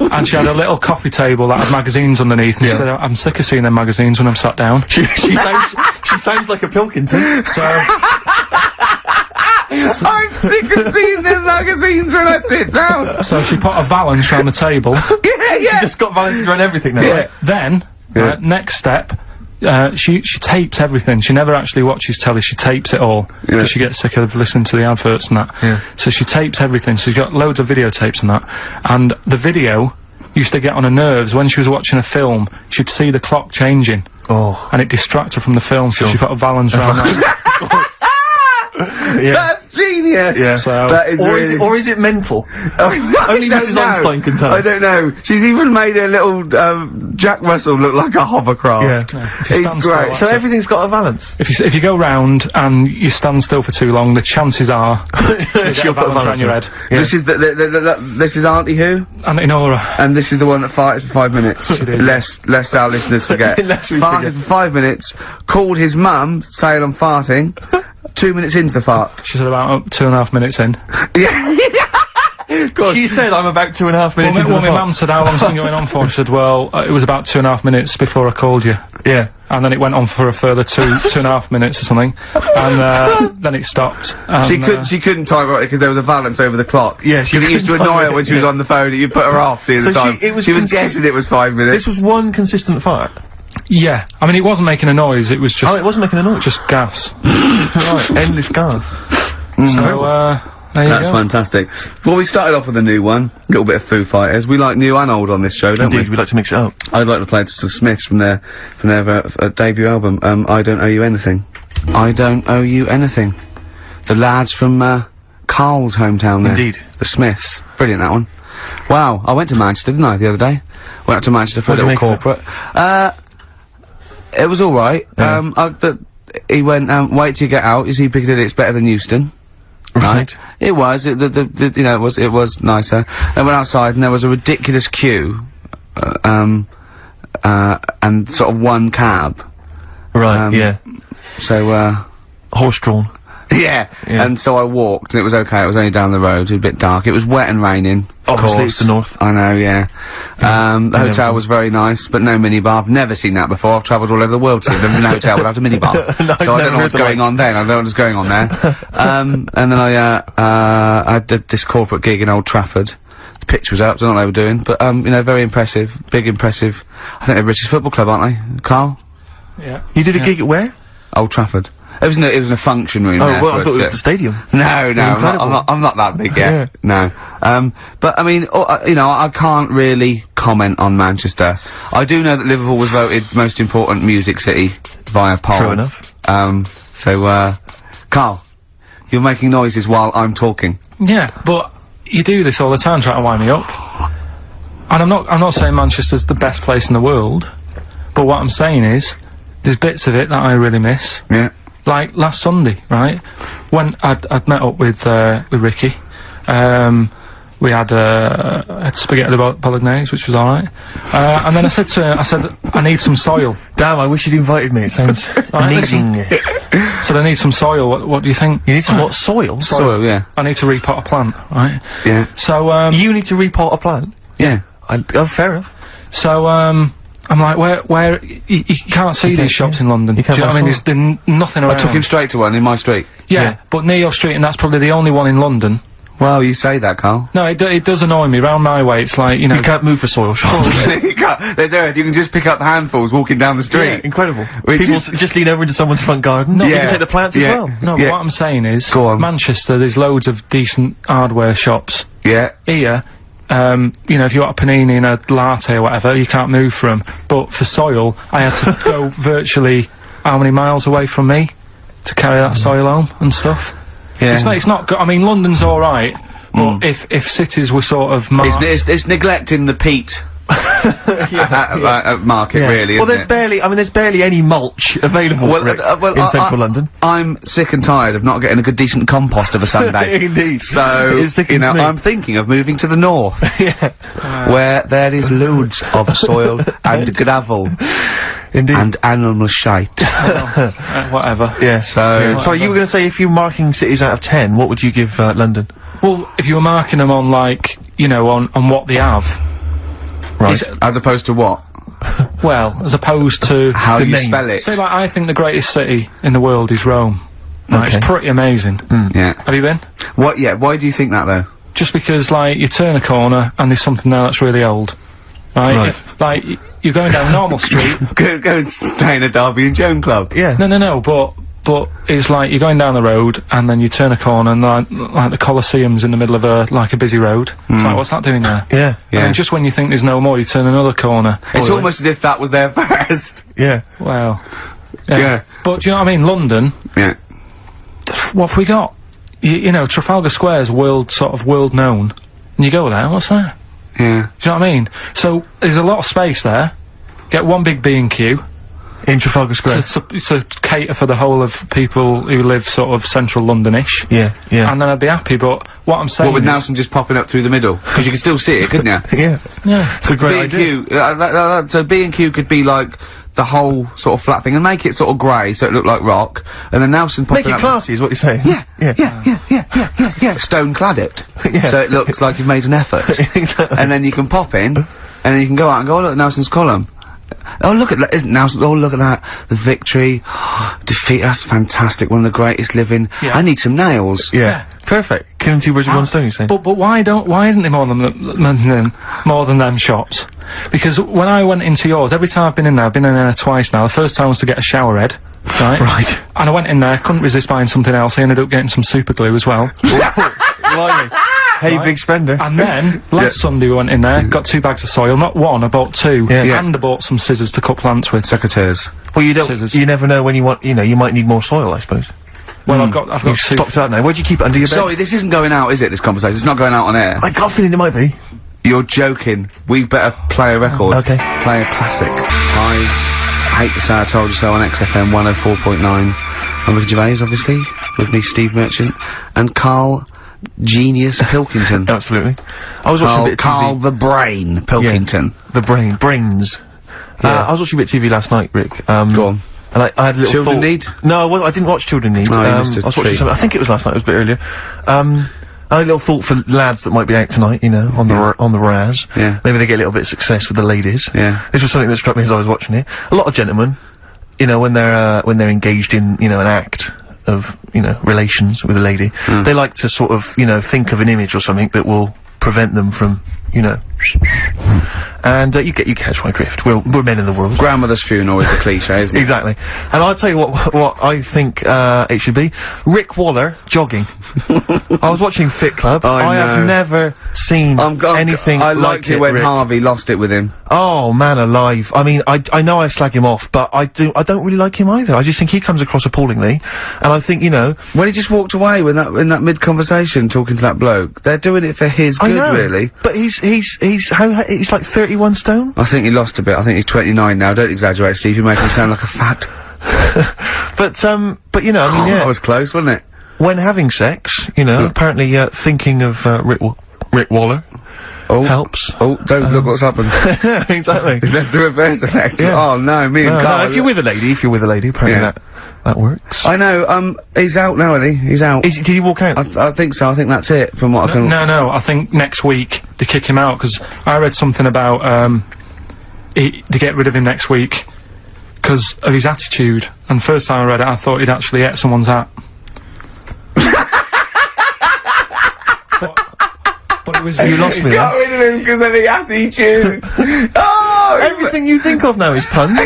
And she had a little coffee table that had magazines underneath, and she said, I'm sick of seeing them magazines when I'm sat down. She sounds like a Pilkington. So I'm sick of seeing them magazines when I sit down. So she put a Valance round the table. Yeah. She just got Valances around everything now. Then, next step, she tapes everything. She never actually watches telly, she tapes it all. Because she gets sick of listening to the adverts and that. So she tapes everything, so she's got loads of videotapes and that. And the video used to get on her nerves. When she was watching a film, she'd see the clock changing. And it distracted her from the film, so she put a Valance round that. That's genius! Yeah. So, that is or is it mental? Only Mrs. Einstein can tell I don't know. She's even made a little, Jack Russell look like a hovercraft. It's great. So everything's got a Valance. If you go round and you stand still for too long, the chances are she'll put a Valance around your head. This is this is Auntie who? Auntie Nora. And this is the one that farted for 5 minutes. Lest our listeners forget. Farted for 5 minutes, called his mum, saying I'm farting. 2 minutes into the fart. She said about 2.5 minutes in. God. She said I'm about 2.5 minutes into the my fart. mum said, how long's it been going on for? She said, well, it was about 2.5 minutes before I called you. Yeah. And then it went on for a further 2.5 minutes or something. And, then it stopped. And, She couldn't time it because there was a Valance over the clock. Yeah, because it used to annoy her when she was on the phone that you put her off seeing the time. She was guessing it was 5 minutes. This was one consistent fart. Yeah. I mean, it wasn't making a noise, it was just... Oh, it wasn't making a noise? Just gas. Right, endless gas. So, there you That's go. fantastic. Well, we started off with a new one. A little bit of Foo Fighters. We like new and old on this show, don't Indeed, we like to mix it up. I'd like to play the Smiths from their debut album, I Don't Owe You Anything. I Don't Owe You Anything. The lads from, Karl's hometown there. Indeed. The Smiths. Brilliant, that one. Wow, I went to Manchester, didn't I, the other day? Went up to Manchester for a little corporate. It was alright. He went, wait till you get out, you see Piccadilly, it's better than Euston. Right. It was, you know, it was nicer. I went outside and there was a ridiculous queue, and sort of one cab. Right, yeah. So, horse-drawn. Yeah. And so I walked, and it was okay, it was only down the road, it was a bit dark. It was wet and raining. Obviously, it's the north. I know, yeah. The hotel was very nice, but no minibar. I've never seen that before. I've travelled all over the world to see them in a hotel without a minibar. No, so I don't know what's going on then. I don't know what's going on there. And then I did this corporate gig in Old Trafford. The pitch was up, I don't know what they were doing, but, you know, very impressive. Big impressive. I think they're British football club, aren't they? Karl? Yeah. You did a gig at where? Old Trafford. It was in a function room. Oh, there well, I thought it was the stadium. No, I'm not that big yet. No. But I mean, you know, I can't really comment on Manchester. I do know that Liverpool was voted most important music city via poll. True enough. So, Karl, you're making noises while I'm talking. Yeah, but you do this all the time trying to wind me up. And I'm not saying Manchester's the best place in the world, but what I'm saying is, there's bits of it that I really miss. Yeah. Like last Sunday, right? When I'd met up with Ricky, we had spaghetti bolognese, which was alright. And then I said to him, I need some soil. Damn, I wish you'd invited me, it sounds amazing. Said I need some soil, what do you think? You need some what, soil? Soil, yeah. I need to repot a plant, right? Yeah. So, you need to repot a plant? Yeah. Oh, fair enough. So, I'm like, where, you can't see these shops in London. Do you know what I mean? There's nothing around. I took him straight to one in my street. Yeah, but near your street, and that's probably the only one in London. Well, you say that, Carl. No, it does annoy me. Round my way, it's like, you know... You can't move for soil shops. You can't. There's earth. You can just pick up handfuls walking down the street. Yeah, incredible. Which People is- just lean over into someone's front garden. No, you can take the plants as well. No, but what I'm saying is, Go on. Manchester, there's loads of decent hardware shops. Yeah. Here, you know, if you want a panini and a latte or whatever, you can't move for 'em. But for soil, I had to go virtually how many miles away from me to carry that soil home and stuff. Yeah. It's not good. I mean, London's alright, but if cities were sort of marked... It's neglecting the peat. Market, really, Well, isn't there's barely any mulch available Rick, in central London. I'm sick and tired of not getting a good decent compost of a Sunday. Indeed. So, It sickens you know, me. I'm thinking of moving to the north. Where there is loads of soil and gravel. Indeed. And animal shite. whatever. Yeah. So, Sorry, you were going to say if you're marking cities out of 10, what would you give London? Well, if you were marking them on, like, you know, on what they have... Right. as opposed to what? Well, as opposed to... How The you name. spell it. Say, like, I think the greatest city in the world is Rome. Right, Okay. It's pretty amazing. Yeah. Have you been? What, yeah, why do you think that, though? Just because, like, you turn a corner and there's something there that's really old. Right? Like, you're going down a normal street. Go and stay in a Derby and Joan club. Yeah. No, but it's like you're going down the road and then you turn a corner and like the Colosseum's in the middle of a busy road. It's like, what's that doing there? Yeah. Yeah. And just when you think there's no more, you turn another corner. It's almost as if that was there first. Yeah. Well, yeah. Yeah. But do you know what I mean? London, Yeah. what have we got? You know, Trafalgar Square's world known. And you go there, what's there? Yeah. Do you know what I mean? So, there's a lot of space there. Get one big B&Q. In Trafalgar Square. To cater for the whole of people who live sort of central Londonish. Yeah, yeah. And then I'd be happy, but what I'm saying What with is... Nelson just popping up through the middle? Because you can still see it, couldn't you? Yeah. Yeah. It's a great idea. B&Q, so B&Q could be like the whole sort of flat thing and make it sort of grey so it looked like rock, and then Nelson popping Make it up... classy is what you're saying. Yeah, stone clad it. Yeah. So it looks like you've made an effort. Exactly. And then you can pop in, and then you can go out and go, oh look, Nelson's column. Oh look at that, isn't Nelson, oh look at that, the victory, defeat, that's fantastic, one of the greatest living. Yeah. I need some nails. Yeah. Perfect. Killing two birds with one stone, you're saying? But why isn't there more than them shops? Because when I went into yours, every time I've been in there twice now. The first time was to get a shower head, right? Right. And I went in there, couldn't resist buying something else. I ended up getting some super glue as well. Blimey. Hey, big spender. And then, last Sunday we went in there, got 2 bags of soil, not one, I bought 2. Yeah. And I bought some scissors to cut plants with. Secateurs. Well, you don't, Scissors. you never know when you want, you know, you might need more soil, I suppose. Well, I've got You've 2. stocked out now. Where'd you keep it under your bed? Sorry, this isn't going out, is it, this conversation? It's not going out on air. I got a feeling it might be. You're joking. We better play a record. Okay. Play a classic. I hate to say I told you so on XFM 104.9. I'm Ricky Gervais, obviously, with me, Steve Merchant, and Karl Genius Pilkington. Absolutely. I was watching a bit of TV. Karl the Brain Pilkington. The brains. Yeah. I was watching a bit of TV last night, Rick. Go on. And I had a little Children thought. Need? No, I didn't watch Children Need. Oh, you missed a I was watching treat. something. I think it was last night. It was a bit earlier. I had a little thought for lads that might be out tonight, you know, on the Raz. Yeah. Maybe they get a little bit of success with the ladies. Yeah. This was something that struck me as I was watching it. A lot of gentlemen, you know, when they're engaged in, you know, an act of, you know, relations with a lady, they like to sort of, you know, think of an image or something that will prevent them from, you know, and you catch my drift. We're men in the world. Grandmother's funeral is the cliche, isn't it? Exactly. And I'll tell you what I think, it should be. Rick Waller, jogging. I was watching Fit Club. I have never seen anything I like liked it it, when Rick. Harvey lost it with him. Oh, man alive. I mean, I know I slag him off, but I don't really like him either. I just think he comes across appallingly. And I think, you know... When he just walked away in that mid-conversation talking to that bloke, they're doing it for his good, really. But he's like 31 stone? I think he lost a bit. I think he's 29 now. Don't exaggerate, Steve. You make him sound like a fat. But you know, I mean, yeah. That was close, wasn't it? When having sex, you know, apparently, thinking of, Rick Waller helps. Oh, don't look what's happened. Exactly. That's the reverse effect. Yeah. Oh, no, me and Karl. No, if you're with a lady, apparently that works. I know, he's out now, isn't he? He's out. Did he walk out? I think so. I think that's it, from what I can... No, I think next week they kick him out, because I read something about, they get rid of him next week because of his attitude. And first time I read it, I thought he'd actually ate someone's hat. But it was... You lost me. Got rid of him because of the attitude. Oh! Everything you think of now is puns.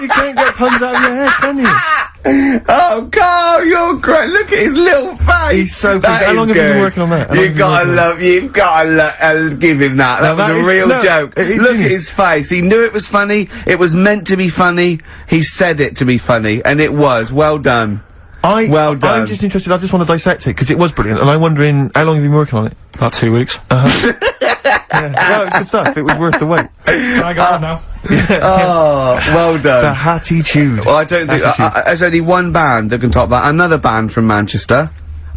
You can't get puns out of your head, can you? Oh, Carl, you're great. Look at his little face. He's so That pleased. How is long have you been good. working on that? How long You've have you been got to you've got to give him that. That was that a is- real no, joke. it is Look genius. at his face. He knew it was funny. It was meant to be funny. He said it to be funny, and it was. Well done. Well done. I'm just interested, I just want to dissect it, because it was brilliant, and I'm wondering, how long have you been working on it? About 2 weeks. Yeah. Well, it's good stuff, it was worth the wait. I got it now. Oh, well done. The attitude. Well, I don't think there's only one band that can top that. Another band from Manchester,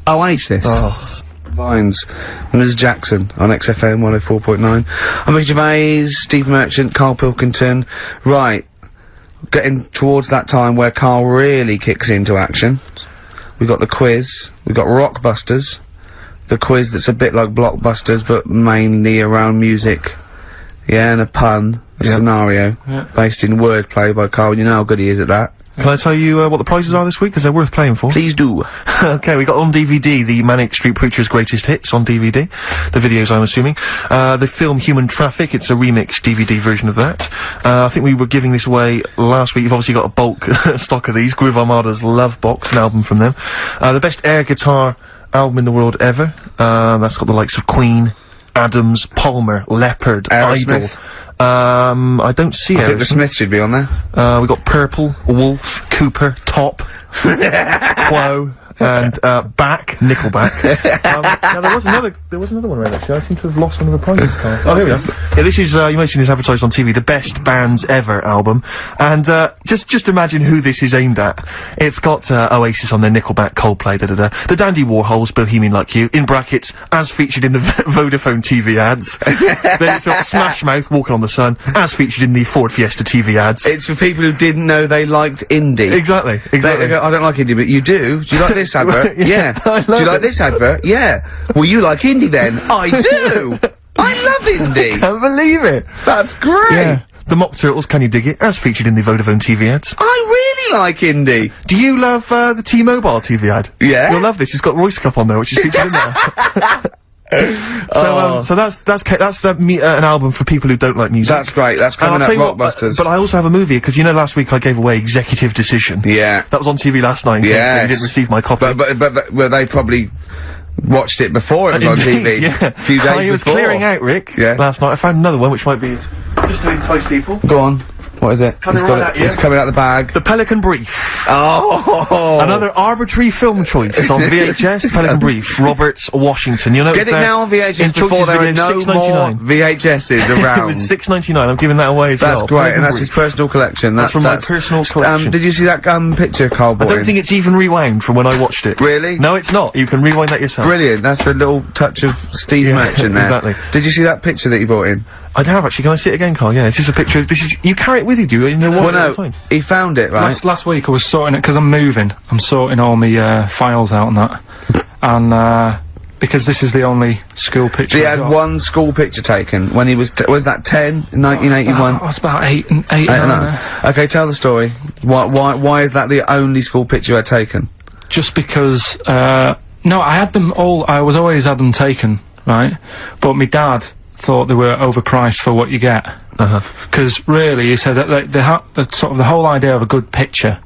Oasis. Oh. Vines. Ms. Jackson on XFM 104.9. I'm Ricky Gervais, Steve Merchant, Karl Pilkington. Right. Getting towards that time where Karl really kicks into action. We've got the quiz. We've got Rockbusters. The quiz that's a bit like Blockbusters, but mainly around music. Yeah, and a pun. A scenario. Yeah. Based in wordplay by Karl. You know how good he is at that. Can I tell you what the prizes are this week, because they're worth playing for? Please do. Okay, we got on DVD the Manic Street Preachers' Greatest Hits on DVD. The videos, I'm assuming. The film Human Traffic, it's a remixed DVD version of that. I think we were giving this away last week. You've obviously got a bulk stock of these. Groove Armada's Love Box, an album from them. The best air guitar album in the world ever. That's got the likes of Queen, Adams, Palmer, Leopard, Aerosmith. Idol. I don't see I think the Aerosmith. Smiths should be on there. We got Purple, Wolf, Cooper, Top, Quo, and Back, Nickelback. Now there was another one around actually. I seem to have lost one of the prizes, Carl. Oh, here we go. Yeah, this is, you may have seen this advertised on TV, the Best Bands Ever album. And, just imagine who this is aimed at. It's got, Oasis on there, Nickelback, Coldplay, da-da-da. The Dandy Warhols, Bohemian Like You, in brackets, as featured in the Vodafone TV ads. Then it's got Smash Mouth, Walking on the Sun, as featured in the Ford Fiesta TV ads. It's for people who didn't know they liked indie. Exactly. They go, I don't like indie, but you do. Do you like this advert? Yeah, I Do love you like it. this advert? Yeah. Well, you like indie then? I do! I love indie! Can't believe it. That's great! Yeah. The Mock Turtles, Can You Dig It? As featured in the Vodafone TV ads. I really like indie! Do you love, the T-Mobile TV ad? Yeah? You'll love this. It's got Royce Cup on there, which is featured in there. So that's an album for people who don't like music. That's great. That's And coming I'll up, tell you what, Rockbusters. but I also have a movie, because you know last week I gave away Executive Decision. Yeah. That was on TV last night, in case Yes. you didn't receive my copy. But well, they probably watched it before it was on Indeed, TV. yeah. A few days I was before. clearing out, Rick, Yeah. last night. I found another one which might be just to entice people. Go on. What is it? Coming right at you. It's coming out the bag. The Pelican Brief. Oh! Another arbitrary film choice on VHS, Pelican Brief, Roberts, Washington. You'll notice Get it now on VHS before there are no more VHSs It around. was $6.99. I'm giving that away as That's well. great, Pelican and that's Brief. his personal collection. That's from my personal collection. Did you see that picture Karl I bought don't in? think it's even rewound from when I watched it. Really? No, it's not. You can rewind that yourself. Brilliant. That's a little touch of Steve Merchant there. Exactly. Did you see that picture that you bought in? I have actually. Can I see it again, Carl? Yeah, it's just a picture of, you carry it with you, do you? In your wallet Well, all the no. time? He found it, right? Last week I was sorting it, because I'm moving. I'm sorting all my, files out and that. And, because this is the only school picture So he I've had got. one school picture taken when he was that 10 in 1981? I was about 8 and I don't 9. know. Okay, tell the story. Why is that the only school picture you had taken? Just because, no, I had them all, I was always had them taken, right? But my dad thought they were overpriced for what you get. Because really, he said that the whole idea of a good picture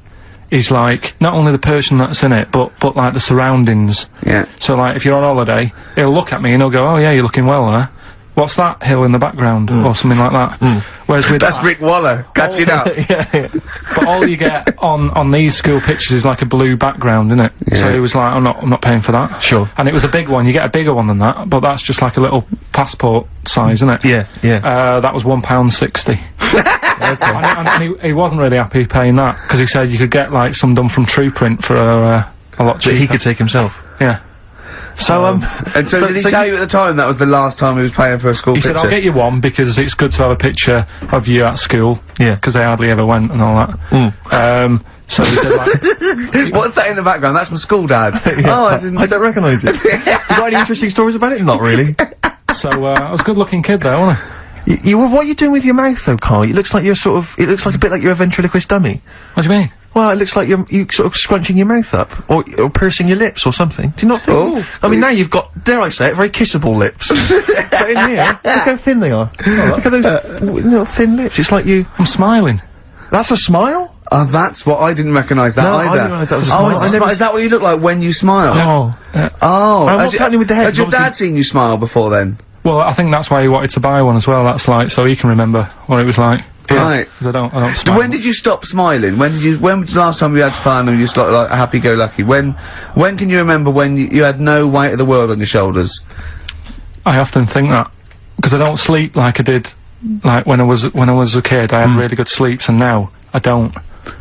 is like, not only the person that's in it, but like the surroundings. Yeah. So like, if you're on holiday, he'll look at me and he'll go, oh yeah, you're looking well, huh? What's that hill in the background? Or something like that. Whereas with That's that, Rick Waller, catching up. but all you get on these school pictures is like a blue background, innit? Yeah. So he was like, I'm not paying for that. Sure. And it was a big one. You get a bigger one than that, but that's just like a little passport size, isn't it? Yeah, yeah. That was £1.60. Okay. and he wasn't really happy paying that, because he said you could get like some done from True Print for a lot cheaper. That he could take himself. Yeah. So, And so did he tell you at the time that was the last time he was paying for a school He picture? said, I'll get you one, because it's good to have a picture of you at school. Yeah. Because they hardly ever went and all that. So he said, like... What's that in the background? That's my school dad. Oh, I didn't... I don't recognise it. You got any interesting stories about it? Not really. So, I was a good-looking kid there, wasn't I? What are you doing with your mouth, though, Carl? It looks like you're sort of. It looks like a bit like you're a ventriloquist dummy. What do you mean? Well, it looks like you sort of scrunching your mouth up, or pursing your lips, or something. Do you not think? I mean, now you've got, dare I say it, very kissable lips. So in here, look how thin they are. Look at those little thin lips. It's like you. I'm smiling. That's a smile? Oh, that's what I didn't recognise that either. I didn't realise that was a smile. Is that what you look like when you smile? Oh. And what's happening with the head? Had your dad seen you smile before then? Well, I think that's why he wanted to buy one as well. That's like, so he can remember what it was like. Right. Because I don't smile. When did you stop smiling? When was the last time you had fun and you just like happy-go-lucky? When can you remember when you had no weight of the world on your shoulders? I often think that. Because I don't sleep like I did, like when I was a kid. I had really good sleeps, and now I don't.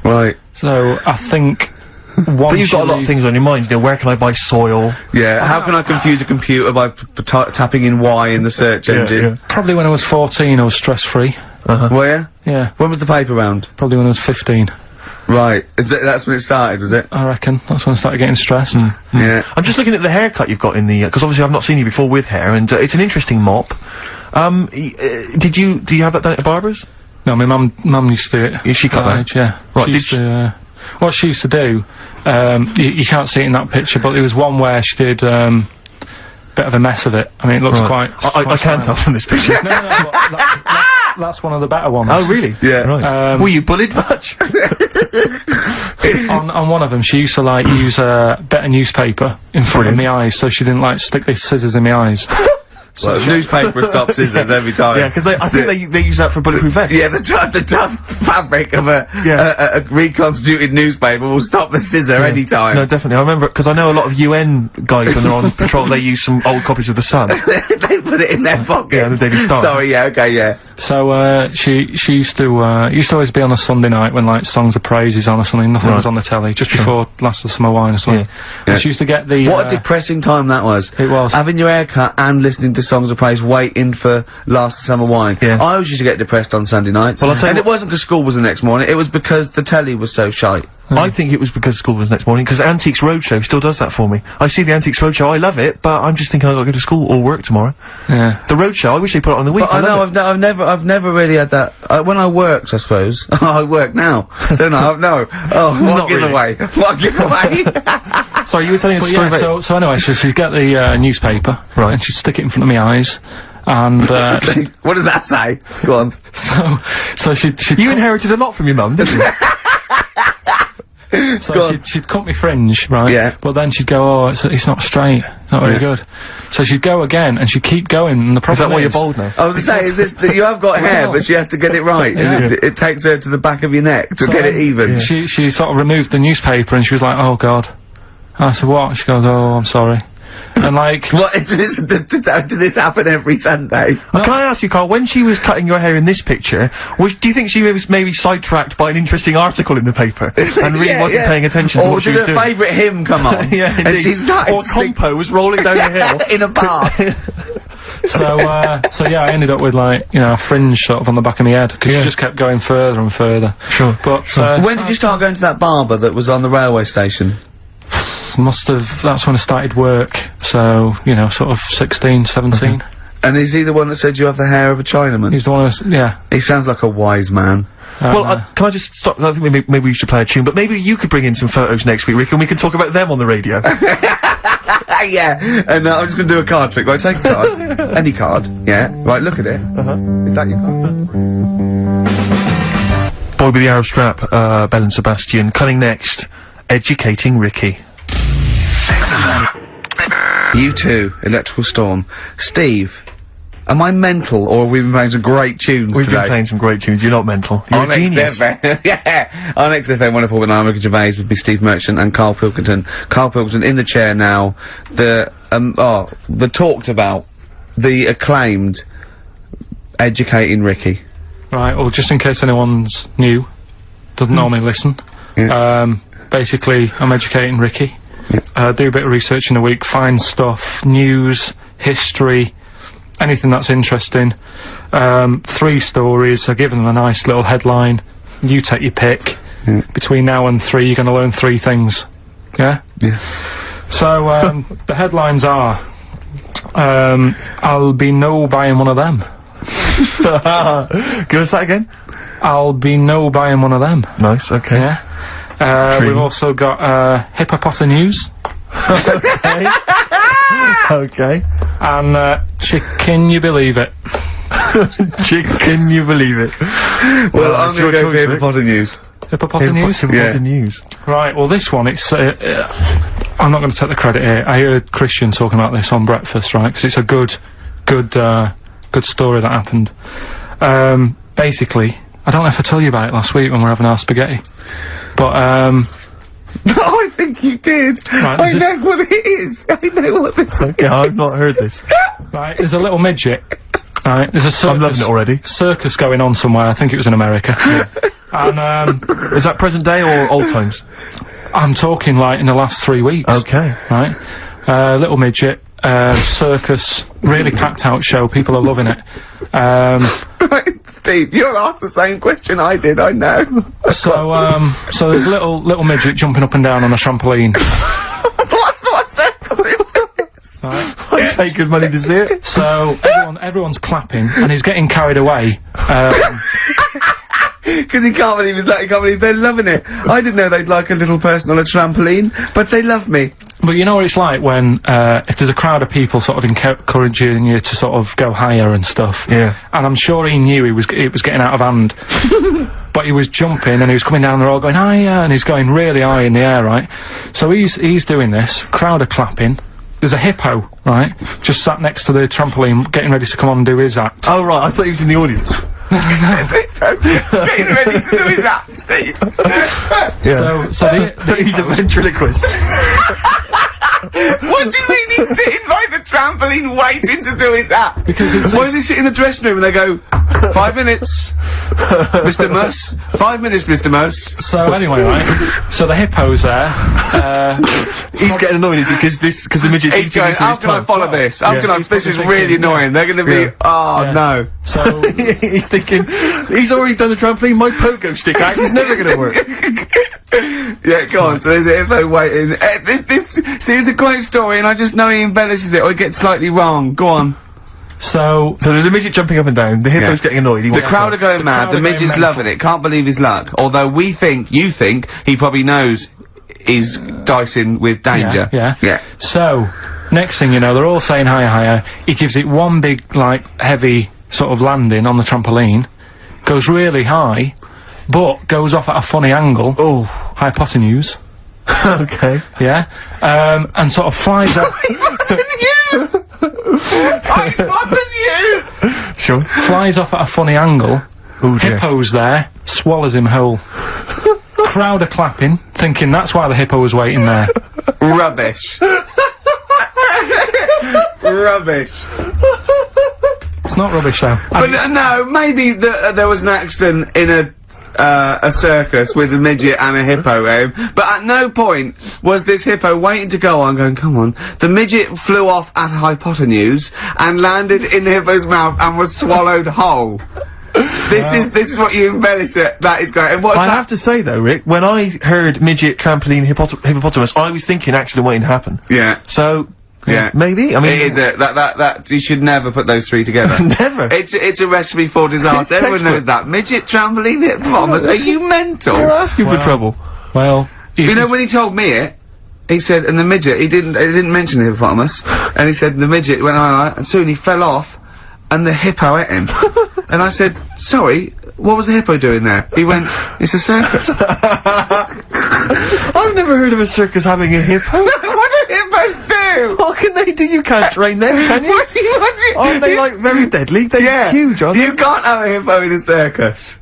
Right. So, I think But you've got a lot of things on your mind, you know, where can I buy soil? Yeah, how can I confuse a computer by tapping in Y in the search engine? Yeah. Probably when I was 14 I was stress-free. Where? Yeah. When was the paper round? Probably when I was 15. Right. That's when it started, was it? I reckon. That's when I started getting stressed. Yeah. I'm just looking at the haircut you've got in the, because obviously I've not seen you before with hair, and it's an interesting mop. Do you have that done at a barber's? No, my mum used to do it. Yeah, she cut that? Age, yeah. Right, What she used to do, you can't see it in that picture, but there was one where she did, bit of a mess of it. I mean, it looks quite I can't tell from this picture. No, that's one of the better ones. Oh, really? Yeah. Right. Were you bullied much? on one of them, she used to, like, use a bit of newspaper in front of my eyes, so she didn't, like, stick these scissors in my eyes. So newspaper stops scissors every time. Yeah, because I think they use that for bulletproof vests. Yeah, the tough fabric of a reconstituted newspaper will stop the scissor any time. No, definitely. I remember, because I know a lot of UN guys, when they're on patrol, they use some old copies of The Sun. They put it in their pocket. Yeah, the Daily Star. Sorry, yeah, okay, yeah. So, she used to always be on a Sunday night when, like, Songs of Praise is on or something, nothing was on the telly, just before Last of the Summer Wine or something. And she used to get the, What a depressing time that was. It was. Having your hair cut and listening to Songs of Praise, waiting for Last Summer Wine. Yeah. I always used to get depressed on Sunday nights. Well, I'll tell you and it wasn't because school was the next morning, it was because the telly was so shite. I think it was because school was next morning, because Antiques Roadshow still does that for me. I see the Antiques Roadshow, I love it, but I'm just thinking I've got to go to school or work tomorrow. Yeah. The Roadshow, I wish they put it on the week. But I know, I've never really had that. When I worked, I suppose. I work now. Don't I? No. Oh, what a giveaway. What a giveaway. Sorry, you were telling us a story about... So anyway, she'd get the, newspaper, right, and she'd stick it in front of my eyes, and, what does that say? Go on. So she'd You inherited a lot from your mum, didn't you? So she'd cut me fringe, right? Yeah. But then she'd go, oh, it's not straight. It's not very good. So she'd go again, and she'd keep going, and the problem is that why you're bald now? I was to say, is this that you have got hair, but she has to get it right. Yeah. It takes her to the back of your neck to get it even. She sort of removed the newspaper, and she was like, oh, God. And I said, what? She goes, oh, I'm sorry. And like... What, did this happen every Sunday? Can I ask you, Carl, when she was cutting your hair in this picture, do you think she was maybe sidetracked by an interesting article in the paper, and really wasn't paying attention to what she was doing? Or did her favourite hymn come on? Yeah, and she started or Compo was rolling down the hill. in a bath. So yeah, I ended up with, like, you know, a fringe sort of on the back of my head, because she just kept going further and further. Sure. But, when did you start going to that barber that was on the railway station? That's when I started work, so, you know, sort of 16, 17. And is he the one that said you have the hair of a Chinaman? He's the one yeah. He sounds like a wise man. Well, can I just stop? I think maybe we should play a tune, but maybe you could bring in some photos next week, Rick, and we can talk about them on the radio. Yeah, and I'm just gonna do a card trick. Right, take a card. Any card. Yeah. Right, look at it. Is that your card? Boy with the Arab strap, Bell and Sebastian. Coming next, Educating Ricky. You too, Electrical Storm. Steve, am I mental, or have we been playing some great tunes We've today? been playing some great tunes, you're not mental. You're on a genius. XFM, yeah, on XFM 104 with Ricky Gervais with me, Steve Merchant and Karl Pilkington. Karl Pilkington in the chair now, the talked about, the acclaimed Educating Ricky. Right, well, just in case anyone's new, doesn't normally listen, basically, I'm educating Ricky. Do a bit of research in a week, find stuff, news, history, anything that's interesting. 3 stories, I give them a nice little headline, you take your pick. Between now and 3, you're gonna learn 3 things. Yeah? Yeah. So, the headlines are, I'll be no buying one of them. Give us that again. I'll be no buying one of them. Nice, okay. Yeah. We've also got, hippopotamus. Okay. Okay. And, can you believe it? Can you believe it? Well, I'm gonna go for hippopotamus. Hippopotamus? Hippopotamus. Right, well this one, it's, I'm not gonna take the credit here. I heard Christian talking about this on breakfast, right? 'Cause it's a good story that happened. Basically, I don't know if I told you about it last week when we were having our spaghetti, but, I think you did. Right, I know what it is. I know what this is. Okay, I've not heard this. Right, there's a little midget. Right, there's a circus. I'm loving it already. Circus going on somewhere. I think it was in America. And is that present day or old times? I'm talking like in the last 3 weeks. Okay. Right, little midget. Circus, really packed out show. People are loving it. Right, Steve, you're asked the same question I did. I know. So there's a little midget jumping up and down on a trampoline. What's circus is this? Right. I'd pay good money to see it. So everyone's clapping, and he's getting carried away. Because he can't believe he's like, he can't believe they're loving it. I didn't know they'd like a little person on a trampoline, but they love me. But you know what it's like when, if there's a crowd of people sort of encouraging you to sort of go higher and stuff. Yeah. And I'm sure he knew it was getting out of hand. But he was jumping and he was coming down, they're all going higher, and he's going really high in the air, right? So he's doing this, crowd are clapping. There's a hippo, right, just sat next to the trampoline, getting ready to come on and do his act. Oh, right, I thought he was in the audience. There's a hippo getting ready to do his act, Steve. Yeah. So he's a ventriloquist. What do you mean he's sitting by the trampoline waiting to do his act? Because it's why does he sit in the dressing room and they go, 5 minutes, Mr. Mus, 5 minutes, Mr. Mus. So anyway, right, so the hippo's there, He's getting annoyed, is he? Because the midget's He's going, how can I follow this? How can I, this is really annoying. They're gonna be, no. So he's thinking, he's already done the trampoline, my pogo stick act is never gonna work. Yeah, go on, so there's a hippo waiting. See, it's a great story and I just know he embellishes it or he gets slightly wrong. Go on. So there's a midget jumping up and down, the hippo's getting annoyed, the crowd are going mad, the midget's loving it, can't believe his luck. Although you think, he probably knows he's dicing with danger. Yeah. So, next thing you know, they're all saying higher, higher. He gives it one big, like, heavy sort of landing on the trampoline, goes really high, but goes off at a funny angle. Oh. Hypotenuse. Okay. Yeah. And sort of flies off. Hypotenuse! Sure. Flies off at a funny angle. Ooh, dear. Hippo's there, swallows him whole. Crowd are clapping, thinking that's why the hippo was waiting there. Rubbish. Rubbish. It's not rubbish though. But no, maybe there was an accident in a circus with a midget and a hippo, but at no point was this hippo waiting to go on, going, come on. The midget flew off at a hypotenuse and landed in the hippo's mouth and was swallowed whole. This is what you embellish it. That is great. And what's I have to say though, Rick, when I heard midget, trampoline, hippopotamus, I was thinking accident waiting to happen. Yeah. So, yeah. Maybe, I mean... It is that, you should never put those three together. Never. It's a recipe for disaster. Everyone knows that. Midget, trampoline, hippopotamus, are you mental? You're asking for trouble. Well... You know, when he told me it, he said, and the midget, he didn't mention the hippopotamus, and he said the midget went on, and soon he fell off, and the hippo ate him. And I said, sorry, what was the hippo doing there? He went, it's a circus. I've never heard of a circus having a hippo. What do hippos do? What can they do? You can't train them, can you? What do you... Aren't they, like, very deadly? They're huge, aren't they? You can't have a hippo in a circus.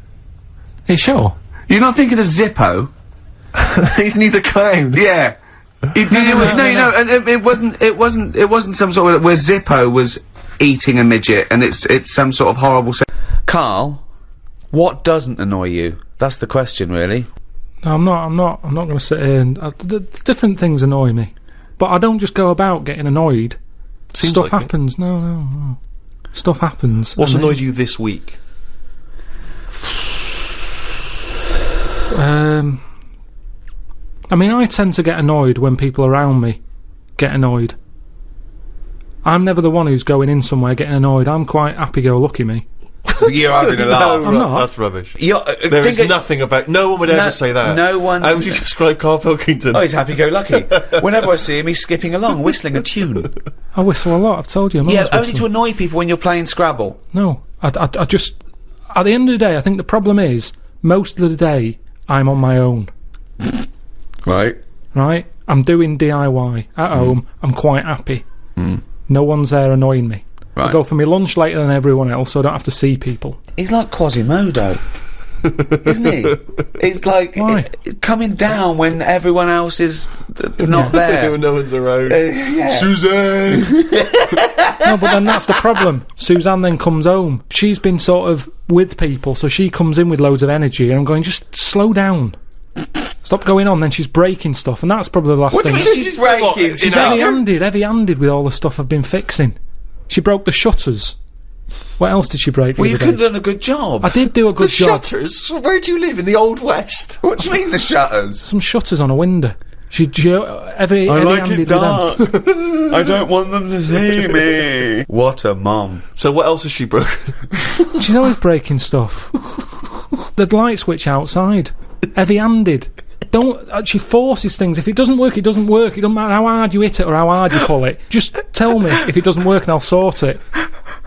Are you sure? You're not thinking of Zippo? He's neither clown. Yeah. No, and it wasn't some sort of, where Zippo was eating a midget, and it's some sort of horrible... Karl, what doesn't annoy you? That's the question, really. No, I'm not going to sit here and... different things annoy me. But I don't just go about getting annoyed. Stuff happens. No. Stuff happens. What's annoyed you this week? I mean, I tend to get annoyed when people around me get annoyed. I'm never the one who's going in somewhere getting annoyed. I'm quite happy-go-lucky, me. You're having a laugh. No, not. that's rubbish. There is nothing about. No one would ever say that. No one. How would you describe Karl Pilkington? Oh, he's happy-go-lucky. Whenever I see him, he's skipping along, whistling a tune. I whistle a lot. I've told you. I'm Yeah, always only to whistling. annoy people when you're playing Scrabble. No, I just. At the end of the day, I think the problem is most of the day I'm on my own. Right. Right? I'm doing DIY at home. I'm quite happy. No one's there annoying me. Right. I go for my lunch later than everyone else, so I don't have to see people. He's like Quasimodo. Isn't he? It's like Why? coming down when everyone else is not there. No one's around. Yeah. Suzanne! No, but then that's the problem. Suzanne then comes home. She's been sort of with people, so she comes in with loads of energy, and I'm going, just slow down. Stop going on. Then she's breaking stuff, and that's probably the last What do thing. you mean she's breaking? She's She's heavy-handed with all the stuff I've been fixing. She broke the shutters. What else did she break? Well, the you other could have day? done a good job. I did do a good The job. shutters? Where do you live? In the Old West? What do you mean the shutters? Some shutters on a window. She heavy-handed with them. I don't want them to see me. What a mum. So what else has she broken? She's always breaking stuff. The light switch outside. Heavy-handed. She forces things. If it doesn't work, it doesn't work. It doesn't matter how hard you hit it or how hard you pull it. Just tell me if it doesn't work and I'll sort it.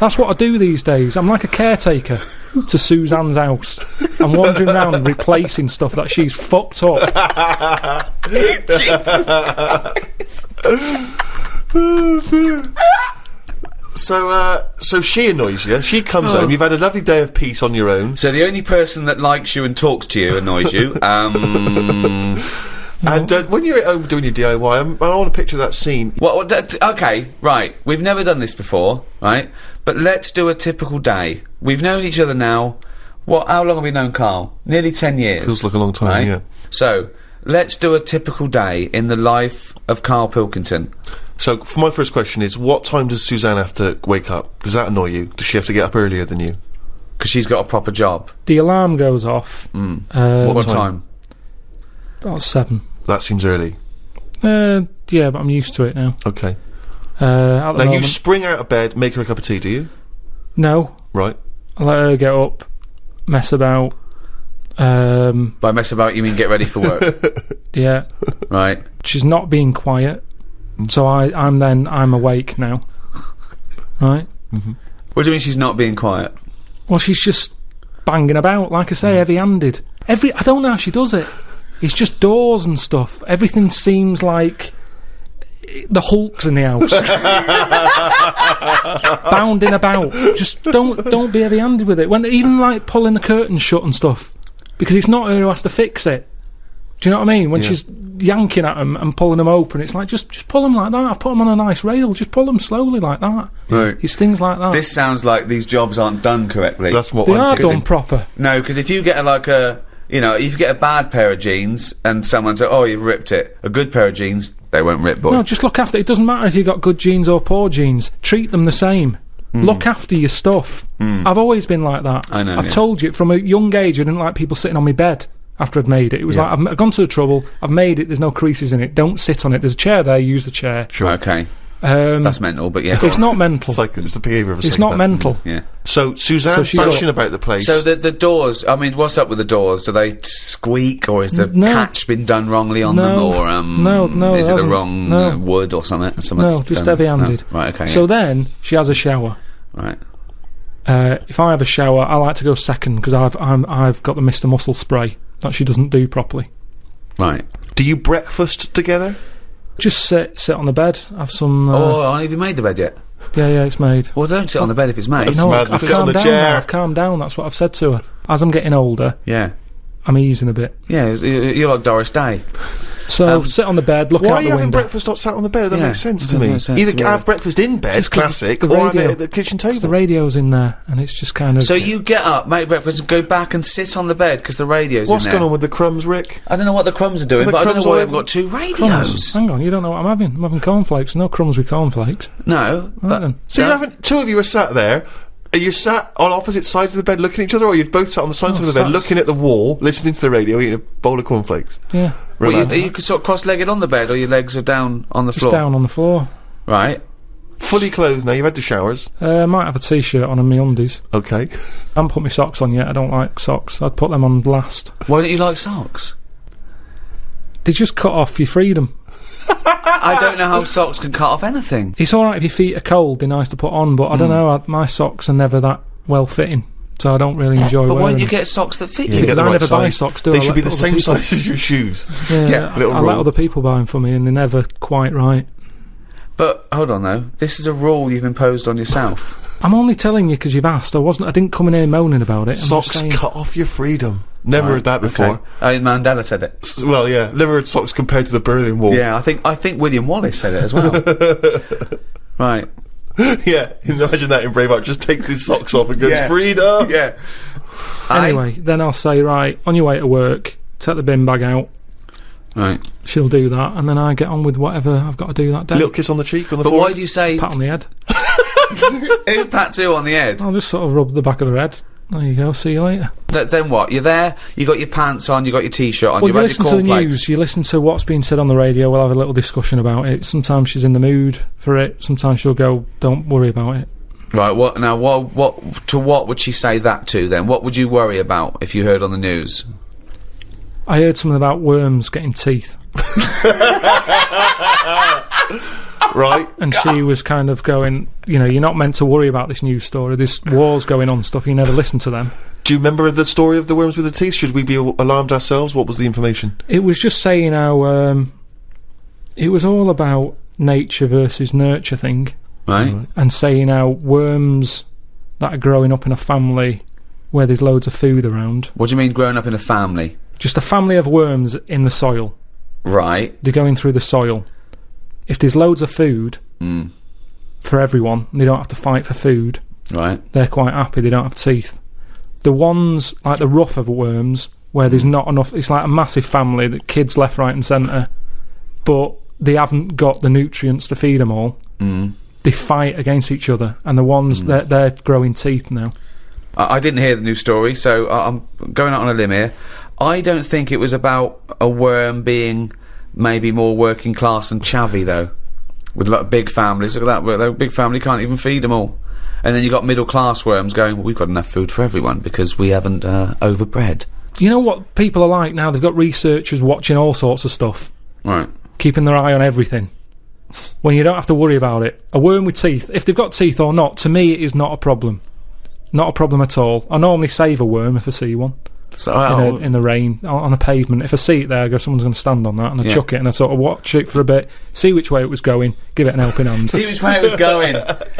That's what I do these days. I'm like a caretaker to Suzanne's house. I'm wandering around replacing stuff that she's fucked up. Jesus Christ. Oh, dear. So she annoys you. She comes home. You've had a lovely day of peace on your own. So the only person that likes you and talks to you annoys you. And when you're at home doing your DIY, I want to picture that scene. Okay, right. We've never done this before, right? But let's do a typical day. We've known each other now. How long have we known Karl? Nearly 10 years. Feels like a long time, right? yeah. So, let's do a typical day in the life of Karl Pilkington. So, for my first question is, what time does Suzanne have to wake up? Does that annoy you? Does she have to get up earlier than you? Because she's got a proper job. The alarm goes off. What time? About 7. That seems early. Yeah, but I'm used to it now. Okay. At the Now, you moment, spring out of bed, make her a cup of tea, do you? no. Right. I let her get up, mess about. By mess about, you mean get ready for work? Yeah. Right. She's not being quiet, so I'm awake now. Right? What do you mean she's not being quiet? Well, she's just banging about, like I say, heavy-handed. I don't know how she does it. It's just doors and stuff. Everything seems like the Hulk's in the house. Bounding about. Just don't be heavy-handed with it. When even like pulling the curtains shut and stuff, because it's not her who has to fix it. Do you know what I mean? When she's yanking at them and pulling them open, it's like just pull them like that. I've put them on a nice rail. Just pull them slowly like that. Right. It's things like that. This sounds like these jobs aren't done correctly. That's what They I'm are thinking. done proper. No, because if you get if you get a bad pair of jeans and someone says, "Oh, you've ripped it," a good pair of jeans, they won't rip, boy. No, just look after it. Doesn't matter if you've got good jeans or poor jeans. Treat them the same. Look after your stuff. I've always been like that. I know, I've yeah. told you from a young age I didn't like people sitting on my bed after I'd made it. It was like, I've gone to the trouble, I've made it, there's no creases in it, don't sit on it. There's a chair there, use the chair. Sure. Okay. That's mental, but yeah. It's not mental. It's the behaviour of a It's not psychopath. mental. Yeah. So, Suzanne's she's bashing about the place. So the doors, I mean, what's up with the doors? Do they squeak, or is the No. catch been done wrongly on them, No. or No, is it the hasn't. wrong No. wood or something? No, just heavy-handed. No. Right, okay. So then, she has a shower. right. If I have a shower, I like to go second, because I've got the Mr. Muscle spray that she doesn't do properly. Right. do you breakfast together? Just sit on the bed, have some... Have you made the bed yet? Yeah, it's made. Well, don't sit on the bed if it's made. No, madness. I've Sit on calmed the down chair. now. I've calmed down. That's what I've said to her. As I'm getting older, Yeah. I'm easing a bit. Yeah, you're like Doris Day. So sit on the bed, look Why out are you the having window. breakfast not sat on the bed? That doesn't Yeah, make sense it to doesn't me. make sense Either to me. have breakfast in bed, Just 'cause classic, the or have it radio- at the kitchen The table. radio's in there, and it's just kind of... So you get up, make breakfast, and go back and sit on the bed because the radio's What's in there. going on with the crumbs, Rick? I don't know what the crumbs are doing, The but I don't crumbs know why all they've over- got two Crumbs. radios. Hang on, you don't know what I'm having. I'm having cornflakes. No crumbs with cornflakes. No, but then. So you're having, two of you are sat there. Are you sat on opposite sides of the bed looking at each other, or you're both sat on the sides of the bed sat- looking at the wall, listening to the radio, eating a bowl of cornflakes? Yeah, well, Relax. you sort of cross-legged on the bed, or your legs are down on the just floor. down on the floor. Right. Fully clothed now, you've had the showers. Might have a t-shirt on and my undies. Okay. I haven't put my socks on yet. I don't like socks. I'd put them on last. Why don't you like socks? They just cut off your freedom. I don't know how socks can cut off anything. It's alright if your feet are cold, they're nice to put on, but I don't know, my socks are never that well fitting, so I don't really enjoy But wearing why don't you them. get socks that fit Yeah, you? get Because the I right never buy size. socks, do I? They I should let be the other same people- size as your shoes. Yeah, little I let rule. other people buy them for me and they're never quite right. But, hold on though, this is a rule you've imposed on yourself. I'm only telling you because you've asked. I didn't come in here moaning about it. I'm just Socks saying. cut off your freedom. Never heard that before. Okay. Mandela said it. Well, yeah, never heard socks compared to the Berlin Wall. Yeah, I think William Wallace said it as well. Right. Yeah, imagine that in Braveheart. Just takes his socks off and goes, Yeah. freedom! Yeah. Anyway, then I'll say, right, on your way to work, take the bin bag out. Right. She'll do that, and then I get on with whatever I've got to do that day. A little kiss on the cheek, on the But forehead. why do you say... Pat on the head. Who pats who on the head? I'll just sort of rub the back of her head. There you go, see you later. Then what? You're there, you got your pants on, you got your t-shirt on, Well, you've you had listen your to the cornflakes. news, you listen to what's being said on the radio, we'll have a little discussion about it. Sometimes she's in the mood for it, sometimes she'll go, don't worry about it. Right, what would she say that to then? What would you worry about if you heard on the news? I heard something about worms getting teeth. Right. And she was kind of going, you know, you're not meant to worry about this news story. This war's going on stuff, you never listen to them. Do you remember the story of the worms with the teeth? Should we be alarmed ourselves? What was the information? It was just saying how, it was all about nature versus nurture thing. Right. And saying how worms that are growing up in a family where there's loads of food around. What do you mean growing up in a family? Just a family of worms in the soil. Right. They're going through the soil. If there's loads of food for everyone, they don't have to fight for food. Right. They're quite happy, they don't have teeth. The ones, like the rougher worms, where there's not enough, it's like a massive family, that kids left, right and centre, but they haven't got the nutrients to feed them all. They fight against each other, and the ones, they're growing teeth now. I didn't hear the news story, so I'm going out on a limb here. I don't think it was about a worm being maybe more working class and chavvy, though. With like big families, look at that, their big family can't even feed them all. And then you got middle class worms going, well, we've got enough food for everyone because we haven't overbred. You know what people are like now? They've got researchers watching all sorts of stuff. Right. Keeping their eye on everything. When you don't have to worry about it. A worm with teeth, if they've got teeth or not, to me it is not a problem. Not a problem at all. I normally save a worm if I see one. So, In the rain, on a pavement. If I see it there, I go, someone's going to stand on that, and I chuck it, and I sort of watch it for a bit, see which way it was going, give it an helping hand. see which way it was going,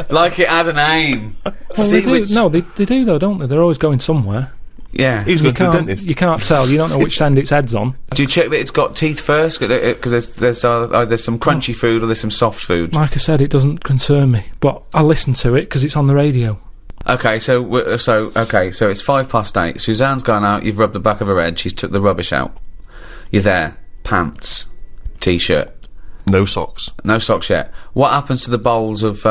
like it had an aim. Well, See they do. which... No, they do though, don't they? They're always going somewhere. Yeah. He was going to the dentist. You can't tell. You don't know which end its head's on. Do you check that it's got teeth first? Because there's some crunchy food or there's some soft food. Like I said, it doesn't concern me, but I listen to it because it's on the radio. Okay, so it's 8:05. Suzanne's gone out. You've rubbed the back of her head. She's took the rubbish out. You're there. Pants, t-shirt, No socks. no socks yet. What happens to the bowls of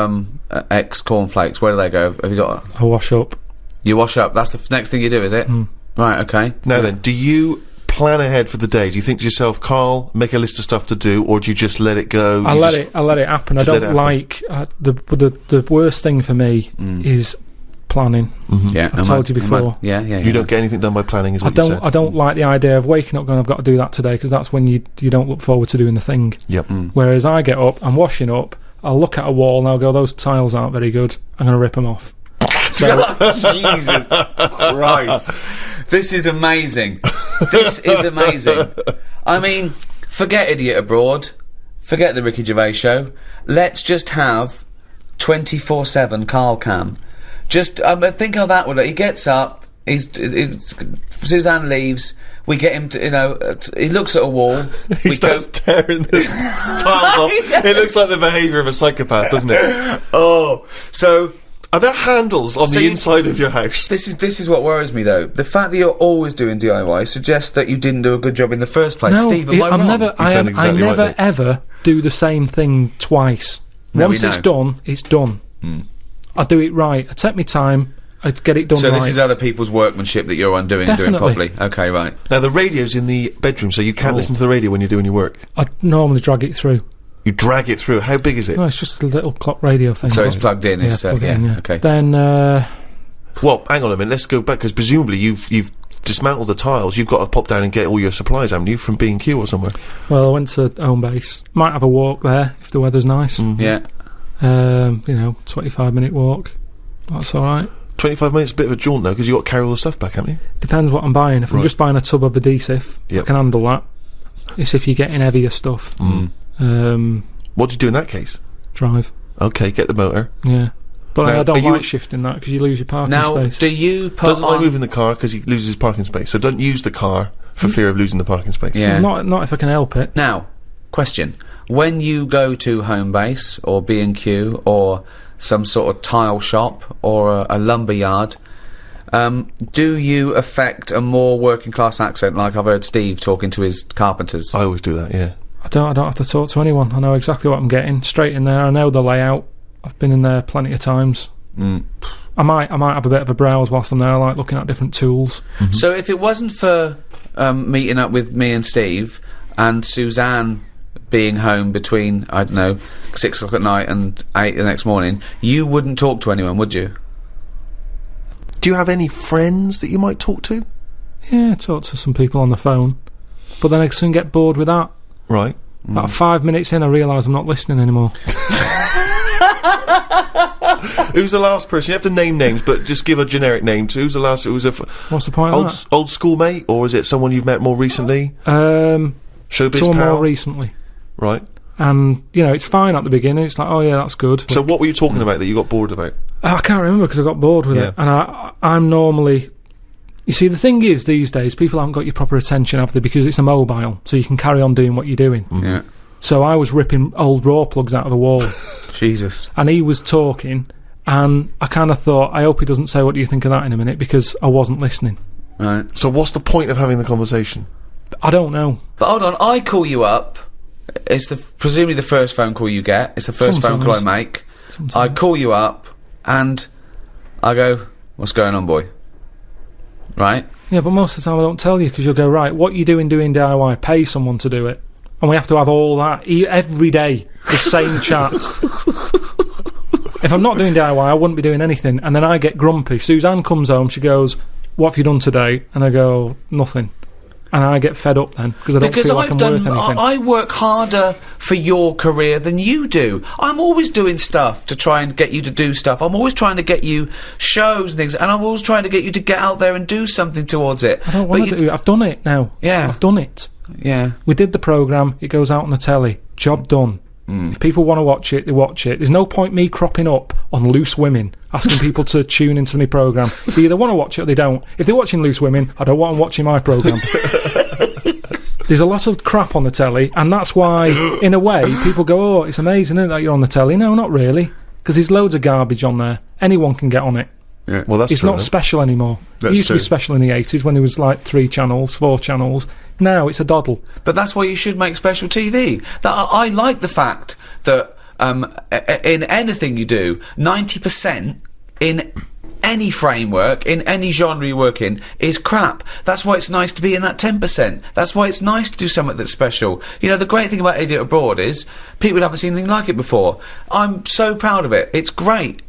X cornflakes? Where do they go? Have you got? I wash up. You wash up. That's the next thing you do, is it? Right. Okay. Now then, do you plan ahead for the day? Do you think to yourself, Carl, make a list of stuff to do, or do you just let it go? I let it happen. I just let don't it happen. like the worst thing for me is planning. Yeah. I've told you before. Yeah. You don't get anything done by planning, is what you said. I don't like the idea of waking up going, I've got to do that today, because that's when you don't look forward to doing the thing. Yep. Whereas I get up, I'm washing up, I'll look at a wall and I'll go, those tiles aren't very good, I'm going to rip them off. So, Jesus Christ. This is amazing. This is amazing. I mean, forget Idiot Abroad. Forget the Ricky Gervais show. Let's just have 24/7 Karl Cam. Just, think how that would... He gets up, Suzanne leaves, we get him to, he looks at a wall. He starts tearing the tiles off. It looks like the behaviour of a psychopath, doesn't it? Oh, so... Are there handles on the inside of your house? This is what worries me, though. The fact that you're always doing DIY suggests that you didn't do a good job in the first place. no, Steve, am I wrong? I never ever do the same thing twice. No, Once it's done, it's done. I do it right. I take my time. I get it done So right. this is other people's workmanship that you're undoing and doing Definitely. properly. Okay, right. Now, the radio's in the bedroom, so you can't listen to the radio when you're doing your work. I normally drag it through. You drag it through. How big is it? No, it's just a little clock radio thing. So it's plugged in. It's plug it in, yeah. okay. Then, Well, hang on a minute. Let's go back because presumably you've dismantled the tiles. You've got to pop down and get all your supplies, haven't you, from B&Q or somewhere? well, I went to home base. Might have a walk there if the weather's nice. Yeah. 25-minute walk. That's all right. 25 minutes, a bit of a jaunt though, because you've got to carry all the stuff back, haven't you? Depends what I'm buying. If I'm just buying a tub of adhesive, I Yep. can handle that. It's if you're getting heavier stuff. What do you do in that case? Drive. Okay, get the motor. Yeah. But Now, I don't are you- like shifting that because you lose your parking Now, space. do you put Doesn't like on... moving the car because he loses his parking space. So don't use the car for fear of losing the parking space. Yeah. Not if I can help it. Now, question. When you go to Homebase or B&Q or some sort of tile shop or a lumber yard, do you affect a more working class accent like I've heard Steve talking to his carpenters? I always do that, yeah. I don't have to talk to anyone. I know exactly what I'm getting. Straight in there. I know the layout. I've been in there plenty of times. I might have a bit of a browse whilst I'm there, like looking at different tools. So if it wasn't for meeting up with me and Steve and Suzanne being home between, I don't know, 6 o'clock at night and 8 the next morning, you wouldn't talk to anyone, would you? Do you have any friends that you might talk to? Yeah, talk to some people on the phone. But then I soon get bored with that. Right. About 5 minutes in, I realise I'm not listening anymore. Who's the last person? You have to name names, but just give a generic name. Who's the last? Who's What's the point of that? old schoolmate, or is it someone you've met more recently? Showbiz Someone pal? more recently. Right. And, it's fine at the beginning. It's like, oh yeah, that's good. So what were you talking about that you got bored about? I can't remember because I got bored with Yeah. it. And I'm normally... You see, the thing is, these days, people haven't got your proper attention, have they? Because it's a mobile, so you can carry on doing what you're doing. Yeah. So I was ripping old raw plugs out of the wall. Jesus. And he was talking, and I kind of thought, I hope he doesn't say, what do you think of that in a minute? Because I wasn't listening. Right. So what's the point of having the conversation? I don't know. But hold on, I call you up. It's presumably the first phone call you get. It's the first phone call I make. I call you up, and I go, what's going on, boy? Right? Yeah, but most of the time I don't tell you because you'll go, right, what you doing DIY? Pay someone to do it. And we have to have all that every day, the same chat. If I'm not doing DIY, I wouldn't be doing anything. And then I get grumpy. Suzanne comes home, she goes, what have you done today? And I go, nothing. And I get fed up then because I don't feel like I'm worth anything. I work harder for your career than you do. I'm always doing stuff to try and get you to do stuff. I'm always trying to get you shows and things, and I'm always trying to get you to get out there and do something towards it. I don't want to do it. I've done it now. Yeah. I've done it. Yeah. We did the programme, it goes out on the telly. Job done. If people want to watch it, they watch it. There's no point me cropping up on Loose Women, asking people to tune into my programme. They either want to watch it or they don't. If they're watching Loose Women, I don't want them watching my programme. There's a lot of crap on the telly, and that's why, in a way, people go, oh, it's amazing, isn't it, that you're on the telly? No, not really, because there's loads of garbage on there. Anyone can get on it. Yeah. Well, that's It's true, not special anymore. It That's used to true. be special in the 80s when there was like 3 channels, 4 channels. Now it's a doddle. But that's why you should make special TV. I like the fact that in anything you do, 90% in any framework, in any genre you work in, is crap. That's why it's nice to be in that 10%. That's why it's nice to do something that's special. You know, the great thing about Idiot Abroad is people haven't seen anything like it before. I'm so proud of it. It's great.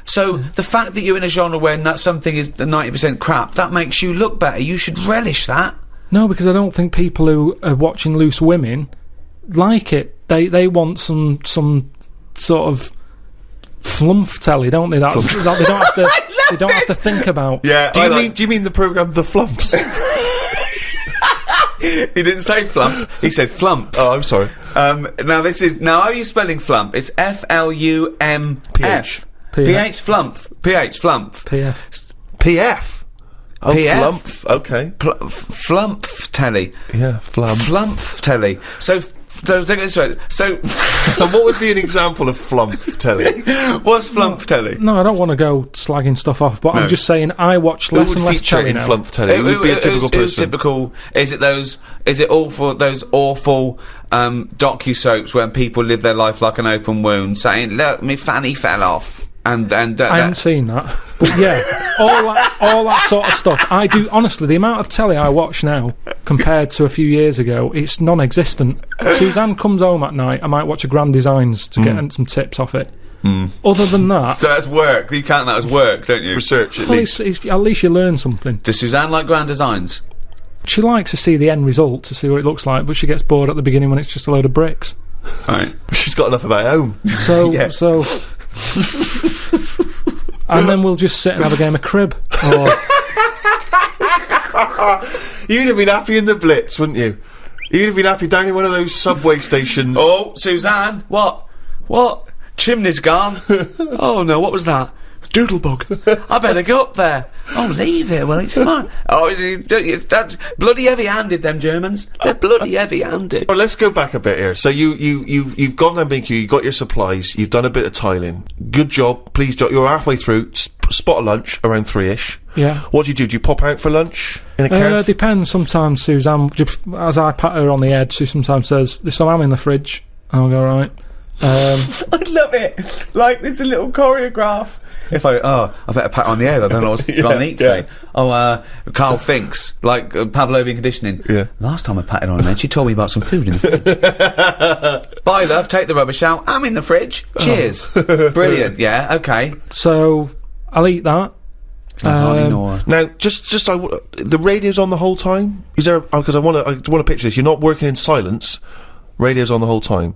So the fact that you're in a genre where something is 90% crap, that makes you look better. You should relish that. No, because I don't think people who are watching Loose Women like it. They want some sort of flump telly, don't they? That's that they don't have to. They don't have to think about. Yeah. Do you mean the programme The Flumps? He didn't say flump. He said flump. Oh, I'm sorry. Now how are you spelling flump? It's FLUMF. PH flump. PH flump. PF. PF. Oh, PF? Flump. Okay. Flump telly. Yeah, flump. Flump telly. So take it this way. So And what would be an example of flump telly? what's flump telly? No, I don't want to go slagging stuff off, but I'm just saying I watch Who less would and less feature telly in now. flump telly? Who would be a typical Who's person? typical? Is it those awful docu-soaps when people live their life like an open wound, saying, "Look, me fanny fell off." And I haven't seen that, but yeah, all that sort of stuff. I do honestly. The amount of telly I watch now compared to a few years ago, it's non-existent. Suzanne comes home at night. I might watch a Grand Designs to get some tips off it. Other than that, so that's work. You count that as work, don't you? Research, at well, least. at least you learn something. Does Suzanne like Grand Designs? She likes to see the end result, to see what it looks like, but she gets bored at the beginning when it's just a load of bricks. Right. She's got enough of that at home. So and then we'll just sit and have a game of crib. Or You'd have been happy in the Blitz, wouldn't you? You'd have been happy down in one of those subway stations. Oh, Suzanne, what? Chimney's gone. Oh no, what was that? Doodlebug. I better go up there. Oh, leave it. Well, it's fine. Oh, that's bloody heavy-handed. Them Germans. They're bloody heavy-handed. Well, let's go back a bit here. So you've gone down B&Q. You got your supplies. You've done a bit of tiling. Good job. Please, you're halfway through. Spot a lunch around 3ish. Yeah. What do you do? Do you pop out for lunch in a cab? Depends. Sometimes Suzanne, as I pat her on the head, she sometimes says, "There's some ham in the fridge." I'll go, right. I love it. Like, there's a little choreograph. If I better pat her on the head. I don't know what's going to eat today. Karl thinks, like Pavlovian conditioning. Yeah. Last time I patted her on the head, she told me about some food in the fridge. Bye, love. Take the rubbish out. I'm in the fridge. Cheers. Brilliant. Yeah. Okay. So I'll eat that. Now, just the radio's on the whole time. Is there? Because I want to picture this. You're not working in silence. Radio's on the whole time.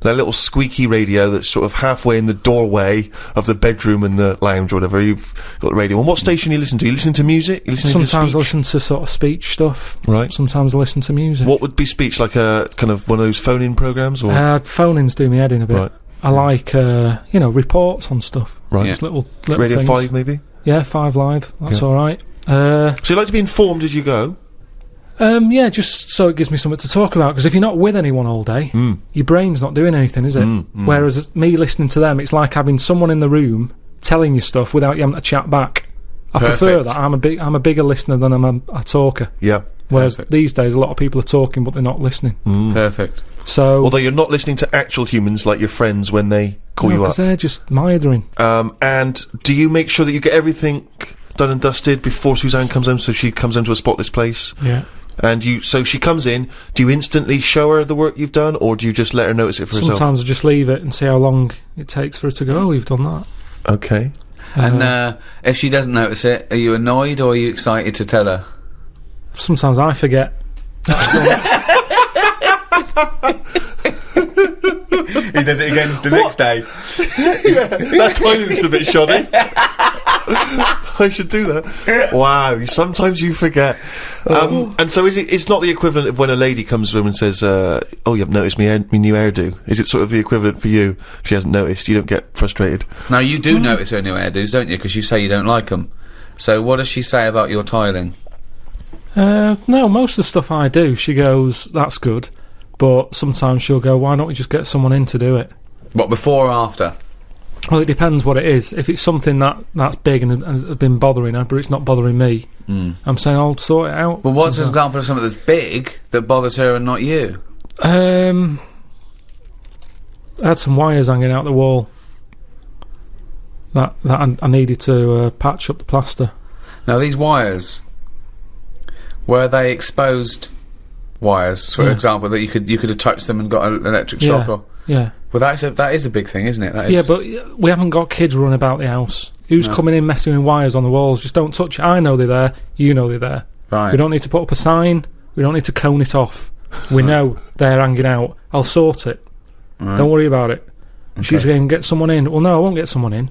That little squeaky radio that's sort of halfway in the doorway of the bedroom and the lounge or whatever. You've got the radio. And what station you listen to? You listen to music? You listen Sometimes to speech? I listen to sort of speech stuff. Right. Sometimes I listen to music. What would be speech? Like a kind of one of those phone-in programs, or phone-ins do me head in a bit. Right. I like reports on stuff. Right. Just little Radio things. 5 maybe? Yeah, 5 Live. That's all right. So you like to be informed as you go? Yeah, just so it gives me something to talk about, because if you're not with anyone all day, your brain's not doing anything, is it? Whereas me listening to them, it's like having someone in the room telling you stuff without you having to chat back. I prefer that. I'm a bigger listener than I'm a talker. Yeah. Whereas these days, a lot of people are talking, but they're not listening. Perfect. So, although you're not listening to actual humans like your friends when they call you up. because they're just mithering. And do you make sure that you get everything done and dusted before Suzanne comes home, so she comes home to a spotless place? Yeah. And so she comes in, do you instantly show her the work you've done, or do you just let her notice it for herself? Sometimes I just leave it and see how long it takes for her to go, oh, you've done that. Okay. And if she doesn't notice it, are you annoyed or are you excited to tell her? Sometimes I forget. He does it again the next day. That timing's a bit shoddy. I should do that. Wow, sometimes you forget. And so it's not the equivalent of when a lady comes to him and says, oh, you haven't noticed my new hairdo. Is it sort of the equivalent for you? If she hasn't noticed, you don't get frustrated? Now, you do notice her new hairdos, don't you? Because you say you don't like them. So what does she say about your tiling? No, most of the stuff I do, she goes, that's good. But sometimes she'll go, why don't we just get someone in to do it? What, before or after? Well, it depends what it is. If it's something that's big and has been bothering her, but it's not bothering me, I'm saying I'll sort it out. Well, what's an example of something that's big that bothers her and not you? I had some wires hanging out the wall that I needed to patch up the plaster. Now, these wires, were they exposed wires, for example, that you could have touched them and got an electric shock? Or? Yeah. Well, that is a big thing, isn't it? That is. Yeah, but we haven't got kids running about the house. Who's coming in messing with wires on the walls? Just don't touch it. I know they're there. You know they're there. Right. We don't need to put up a sign. We don't need to cone it off. We know they're hanging out. I'll sort it. Right. Don't worry about it. Okay. She's going to get someone in. Well, no, I won't get someone in.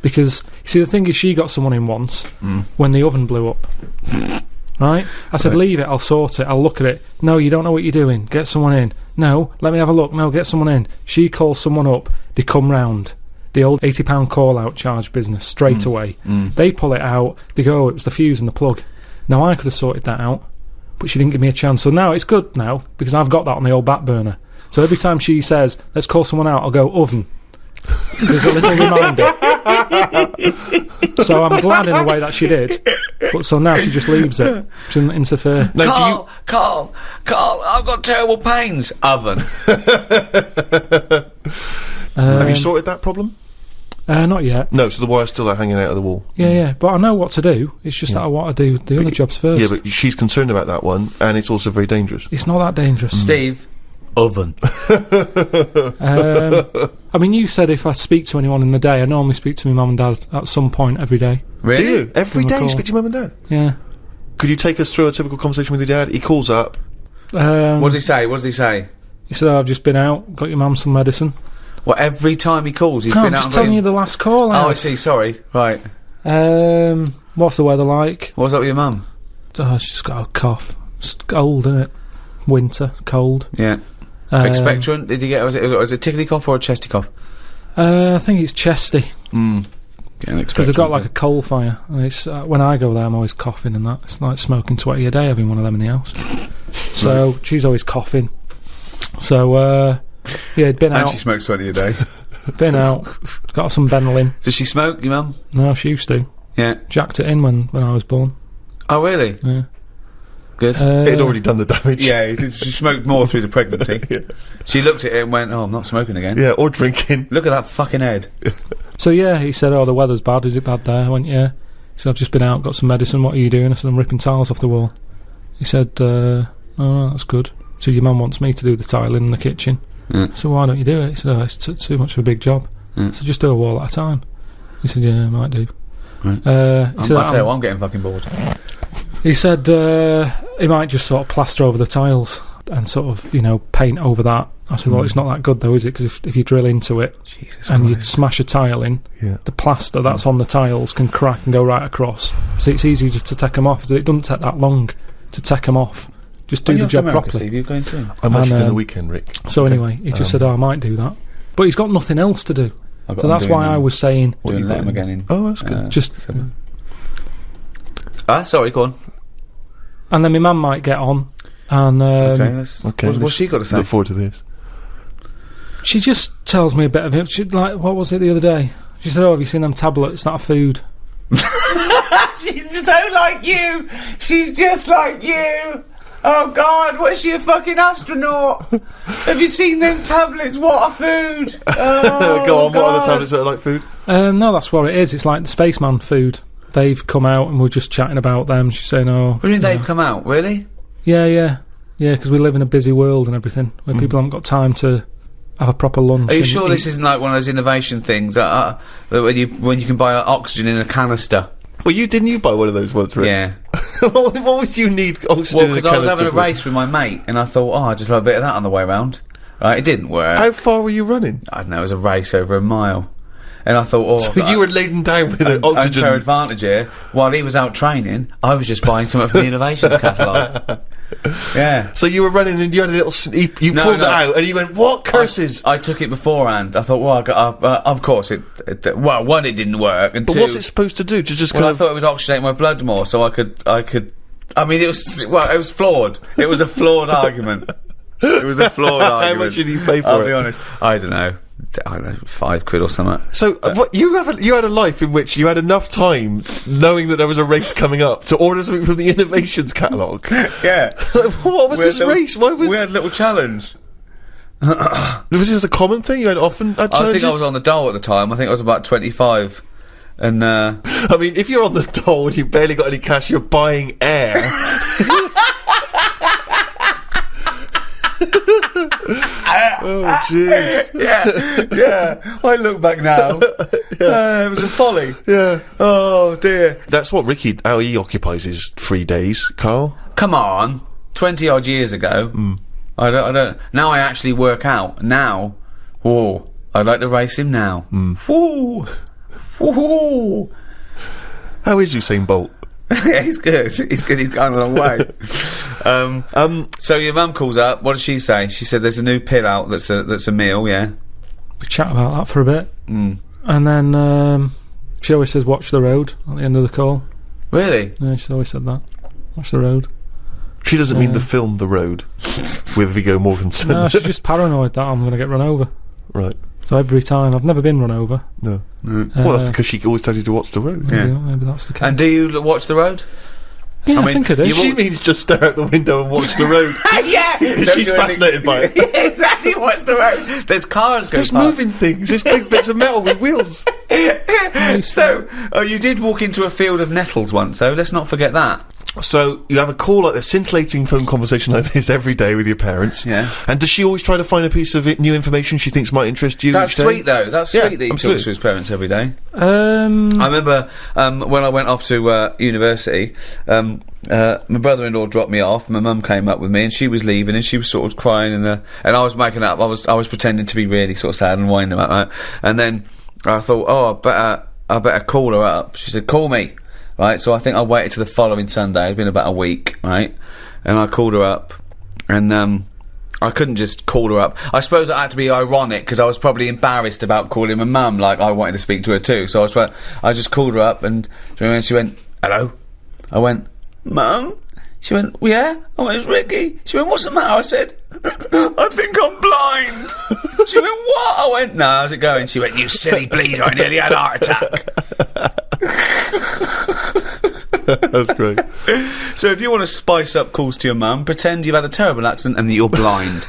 Because, you see, the thing is, she got someone in once when the oven blew up. Right? I said, leave it, I'll sort it, I'll look at it. No, you don't know what you're doing, get someone in. No, let me have a look, no, get someone in. She calls someone up, they come round. The old £80 call-out charge business, straight away. They pull it out, they go, it was the fuse and the plug. Now, I could have sorted that out, but she didn't give me a chance. So now it's good now, because I've got that on the old back burner. So every time she says, let's call someone out, I'll go, oven. There's a little reminder. So I'm glad in a way that she did. But so now she just leaves it. She doesn't interfere. No, Karl, I've got terrible pains. Oven. Have you sorted that problem? Not yet. No, so the wire's still hanging out of the wall. Yeah, but I know what to do. It's just that I want to do the other jobs first. Yeah, but she's concerned about that one, and it's also very dangerous. It's not that dangerous. Steve. Oven. I mean, you said if I speak to anyone in the day, I normally speak to my mum and dad at some point every day. Really? Do you? Every Give them a day you call. speak to your mum and dad? Yeah. Could you take us through a typical conversation with your dad? He calls up. What does he say? What does he say? He said, I've just been out, got your mum some medicine. Well, every time he calls, he's No, been I'm out. just telling you the last call out. Oh, I see. Sorry. Right. What's the weather like? What's up with your mum? Oh, she's got a cough. It's cold, isn't it? Winter, cold. Yeah. Expectorant? Did you get? Was it a tickly cough or a chesty cough? I think it's chesty. Because They've got like a coal fire, and it's when I go there, I'm always coughing and that. It's like smoking 20 a day, having one of them in the house. So she's always coughing. So yeah, he'd been And out. she smokes 20 a day. Been out. Got some Benylin. Does she smoke, your mum? No, she used to. Yeah. Jacked it in when I was born. Oh, really? Yeah. Good. It had already done the damage. Yeah, she smoked more through the pregnancy. She looked at it and went, "Oh, I'm not smoking again." Yeah, or drinking. Look at that fucking head. So yeah, he said, "Oh, the weather's bad. Is it bad there?" I went, "Yeah." He said, "I've just been out, got some medicine. What are you doing?" I said, "I'm ripping tiles off the wall." He said, "Oh, that's good." He said, "Your mum wants me to do the tiling in the kitchen." Yeah. I said, "Why don't you do it?" He said, "Oh, it's too much of a big job." I said, "Just do a wall at a time." He said, "Yeah, I might do." Right. He said, I'll tell you what, I'm getting fucking bored. He said he might just sort of plaster over the tiles and sort of, paint over that. I said, well, it's not that good though, is it? Because if you drill into it and you smash a tile in, the plaster that's on the tiles can crack and go right across. So it's easy just to take them off. So it doesn't take that long to take them off. Just do the job properly. Steve, you're going soon. I'm actually going the weekend, Rick. So anyway, he just said, I might do that. But he's got nothing else to do. So that's why I was saying... Doing let him again in. Oh, that's good. Just... sorry, go on. And then my mum might get on, and what's she got to say? Look forward to this. She just tells me a bit of it. She, like, what was it the other day? She said, "Oh, have you seen them tablets? It's not a food." She's so like you. She's just like you. Oh God, was she a fucking astronaut? Have you seen them tablets? What a food! Oh, Go on. What are the tablets that are like food? No, that's what it is. It's like the spaceman food. They've come out and we're just chatting about them. She's saying, "Oh, what do you mean they've come out? Really?" Yeah. Because we live in a busy world and everything, where people haven't got time to have a proper lunch. Are you and sure this isn't like one of those innovation things that when you can buy oxygen in a canister? Well, didn't you buy one of those ones, Rick? Yeah. What would you need oxygen Well, in a because I was canister having a race with my mate, and I thought, I'd just have a bit of that on the way round. Right, it didn't work. How far were you running? I don't know, it was a race over a mile. And I thought, So you were laden down with an oxygen... unfair advantage here. While he was out training, I was just buying something from the innovations catalogue. Yeah. So you were running and you had a little... You pulled it out and you went, what curses? I took it beforehand. I thought, well, of course, well, one, it didn't work, and But two... what's it supposed to do? To just I thought it would oxygenate my blood more, so I could... I mean, it was flawed. It was a flawed argument. It was a flawed argument. How much did you pay for it? I'll be honest. I don't know, £5 or something. So, you had a life in which you had enough time, knowing that there was a race coming up, to order something from the innovations catalogue. Yeah. What was this race? We had a little challenge. Was this a common thing? You had often had challenges? I think I was on the dole at the time. I think I was about 25. And, I mean, if you're on the dole and you've barely got any cash, you're buying air. Oh, jeez. Yeah. I look back now. It was a folly. Yeah. Oh, dear. That's what how he occupies his free days, Karl. Come on. 20 odd years ago. I don't. Now I actually work out. Now. Whoa. I'd like to race him now. Woo. Woo. How is Usain Bolt? Yeah, he's good. He's good. He's gone a long way. So your mum calls up. What does she say? She said there's a new pill out that's a meal. Yeah. We chat about that for a bit, and then she always says, "Watch the road" at the end of the call. Really? Yeah, she's always said that. Watch the road. She doesn't mean the film The Road with Viggo Mortensen. No, she's just paranoid that I'm going to get run over. Right. So every time, I've never been run over. No. Well, that's because she always tells you to watch the road. Yeah. Maybe that's the case. And do you watch the road? Yeah, I think I do. She means just stare out the window and watch the road. Yeah! She's fascinated by it. Yeah, exactly, watch the road. There's cars going There's past. moving things. There's big bits of metal with wheels. So, you did walk into a field of nettles once, though. Let's not forget that. So you have a call like this, scintillating phone conversation like this every day with your parents. Yeah. And does she always try to find a piece of new information she thinks might interest you? That's each day? sweet, though. That's Yeah, sweet that he absolutely. talks to his parents every day. I Um, remember when I went off to university, my brother-in-law dropped me off. My mum came up with me, and she was leaving, and she was sort of crying, and I was making up. I was pretending to be really sort of sad and winding up, right? And then I thought, I better call her up. She said, "Call me." Right, so I think I waited to the following Sunday. It'd been about a week, right? And I called her up, and I couldn't just call her up. I suppose I had to be ironic because I was probably embarrassed about calling my mum. Like I wanted to speak to her too, so I just called her up, and she went, "Hello." I went, "Mum." She went, "Well, yeah." I went, "It's Ricky." She went, "What's the matter?" I said, "I think I'm blind." She went, "What?" I went, "No, how's it going?" She went, "You silly bleeder, I nearly had a heart attack." That's great. So if you want to spice up calls to your mum, pretend you've had a terrible accident and that you're blind.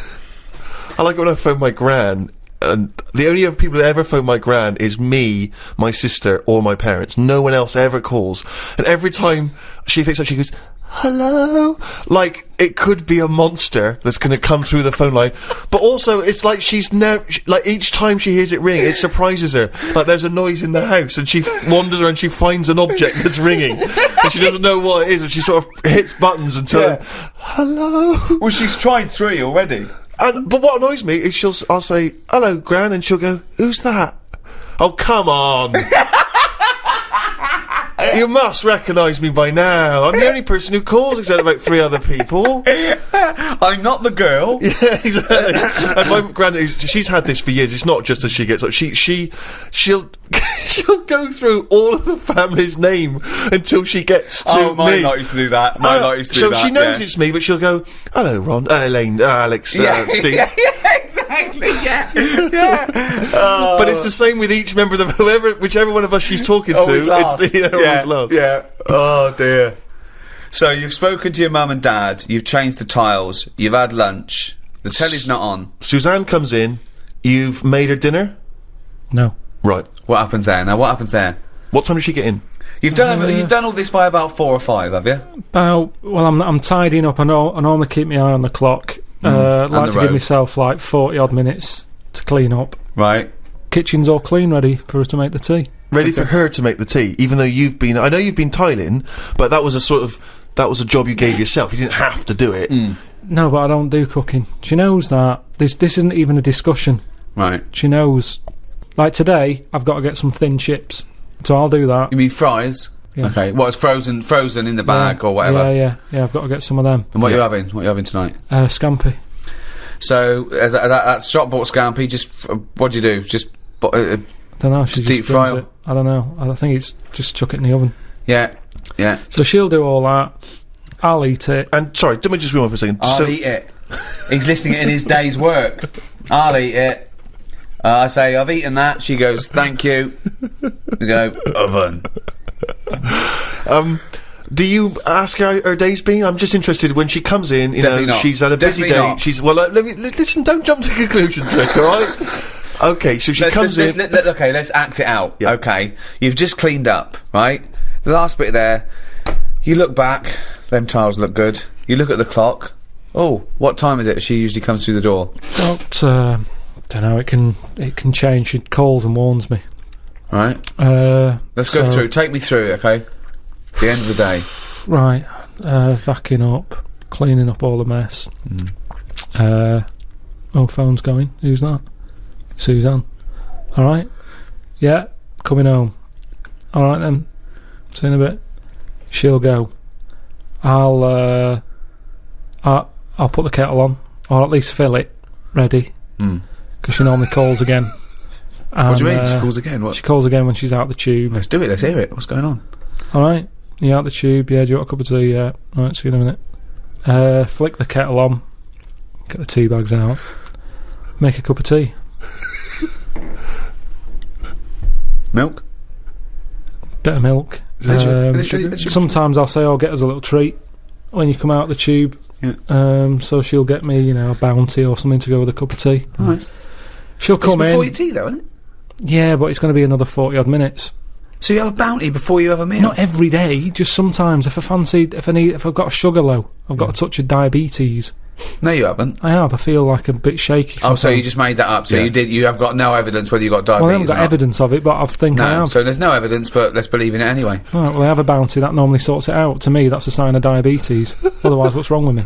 I like when I phone my gran, and the only other people who ever phone my gran is me, my sister, or my parents. No one else ever calls. And every time she picks up, she goes, "Hello?" Like, it could be a monster that's going to come through the phone line. But also, it's like she's never... Like, each time she hears it ring, it surprises her. Like, there's a noise in the house, and she wanders around, she finds an object that's ringing. And she doesn't know what it is, and she sort of hits buttons until... Hello? Well, she's tried 3 already. But what annoys me is I'll say, "Hello, Gran," and she'll go, "Who's that?" "Oh, come on." You must recognise me by now. I'm the only person who calls, except about 3 other people. I'm not the girl. Yeah, exactly. And my granddad, she's had this for years. It's not just as she gets up. She'll go through all of the family's name until she gets to me. Mine not used to do that. Mine not used to do that. So she knows it's me, but she'll go, "Hello, Ron, Elaine, Alex, Steve." Yeah, exactly. Yeah. But it's the same with each member of whichever one of us she's talking Always to. last. It's always last. Yeah. Oh dear. So you've spoken to your mum and dad. You've changed the tiles. You've had lunch. The telly's not on. Suzanne comes in. You've made her dinner. no. Right. What happens there? Now, what happens there? What time does she get in? You've done all this by about 4 or 5, have you? Well, I'm tidying up. I normally keep my eye on the clock. and Like the to road. give myself like 40 odd minutes to clean up. Right. Kitchen's all clean, ready for us to make the tea. Ready for her to make the tea, even though I know you've been tiling, but that was a job you gave yourself. You didn't have to do it. No, but I don't do cooking. She knows that. This isn't even a discussion. Right. She knows. Like today, I've got to get some thin chips, so I'll do that. You mean fries? Yeah. Okay. What is frozen in the bag or whatever? Yeah. I've got to get some of them. And what are you having? What are you having tonight? Scampi. So that's shop bought scampi. Just what do you do? Just I don't know. She Just just deep fry brings it? it. I don't know. I think it's just chuck it in the oven. yeah. So she'll do all that. I'll eat it. And sorry, let me just rewind for a second. I'll eat it. He's listing it in his day's work. I'll eat it. I say, "I've eaten that." She goes, "Thank you." We go, "Oven." Do you ask her how her day's been? I'm just interested when she comes in. Definitely not. She's had a busy Definitely day. not. She's listen. Don't jump to conclusions, Rick. All right. Okay, so she comes in. Okay, let's act it out. Yeah. Okay, you've just cleaned up, right? The last bit there. You look back. Them tiles look good. You look at the clock. Oh, what time is it? She usually comes through the door. Don't know. It can change. She calls and warns me. Right. Let's go through. Take me through, okay? The end of the day. Right. Vacuuming up, cleaning up all the mess. Phone's going. Who's that? Suzanne. All right. Yeah. Coming home. All right then. See you in a bit. She'll go. I'll put the kettle on, or at least fill it, ready. Because she normally calls again. What do you mean? She calls again? What? She calls again when she's out the tube. Let's do it. Let's hear it. What's going on? All right. You out the tube? Yeah. Do you want a cup of tea? Yeah. All right. See you in a minute. Flick the kettle on. Get the tea bags out. Make a cup of tea. Milk. Bit of milk. Sometimes I'll say, "Oh, get us a little treat when you come out the tube." Yeah. So she'll get me, a bounty or something to go with a cup of tea. Right. She'll come in. Before your tea, though, isn't it? Yeah, but it's going to be another 40-odd minutes. So you have a bounty before you have a meal? Not every day, just sometimes. If I've got a sugar low, I've got a touch of diabetes. No, you haven't. I have. I feel like a bit shaky sometimes. Oh, so you just made that up. So you have got no evidence whether you got diabetes. Well, I haven't got evidence of it, but I think I have. So there's no evidence, but let's believe in it anyway. Right, well, I have a bounty. That normally sorts it out. To me, that's a sign of diabetes. Otherwise, what's wrong with me?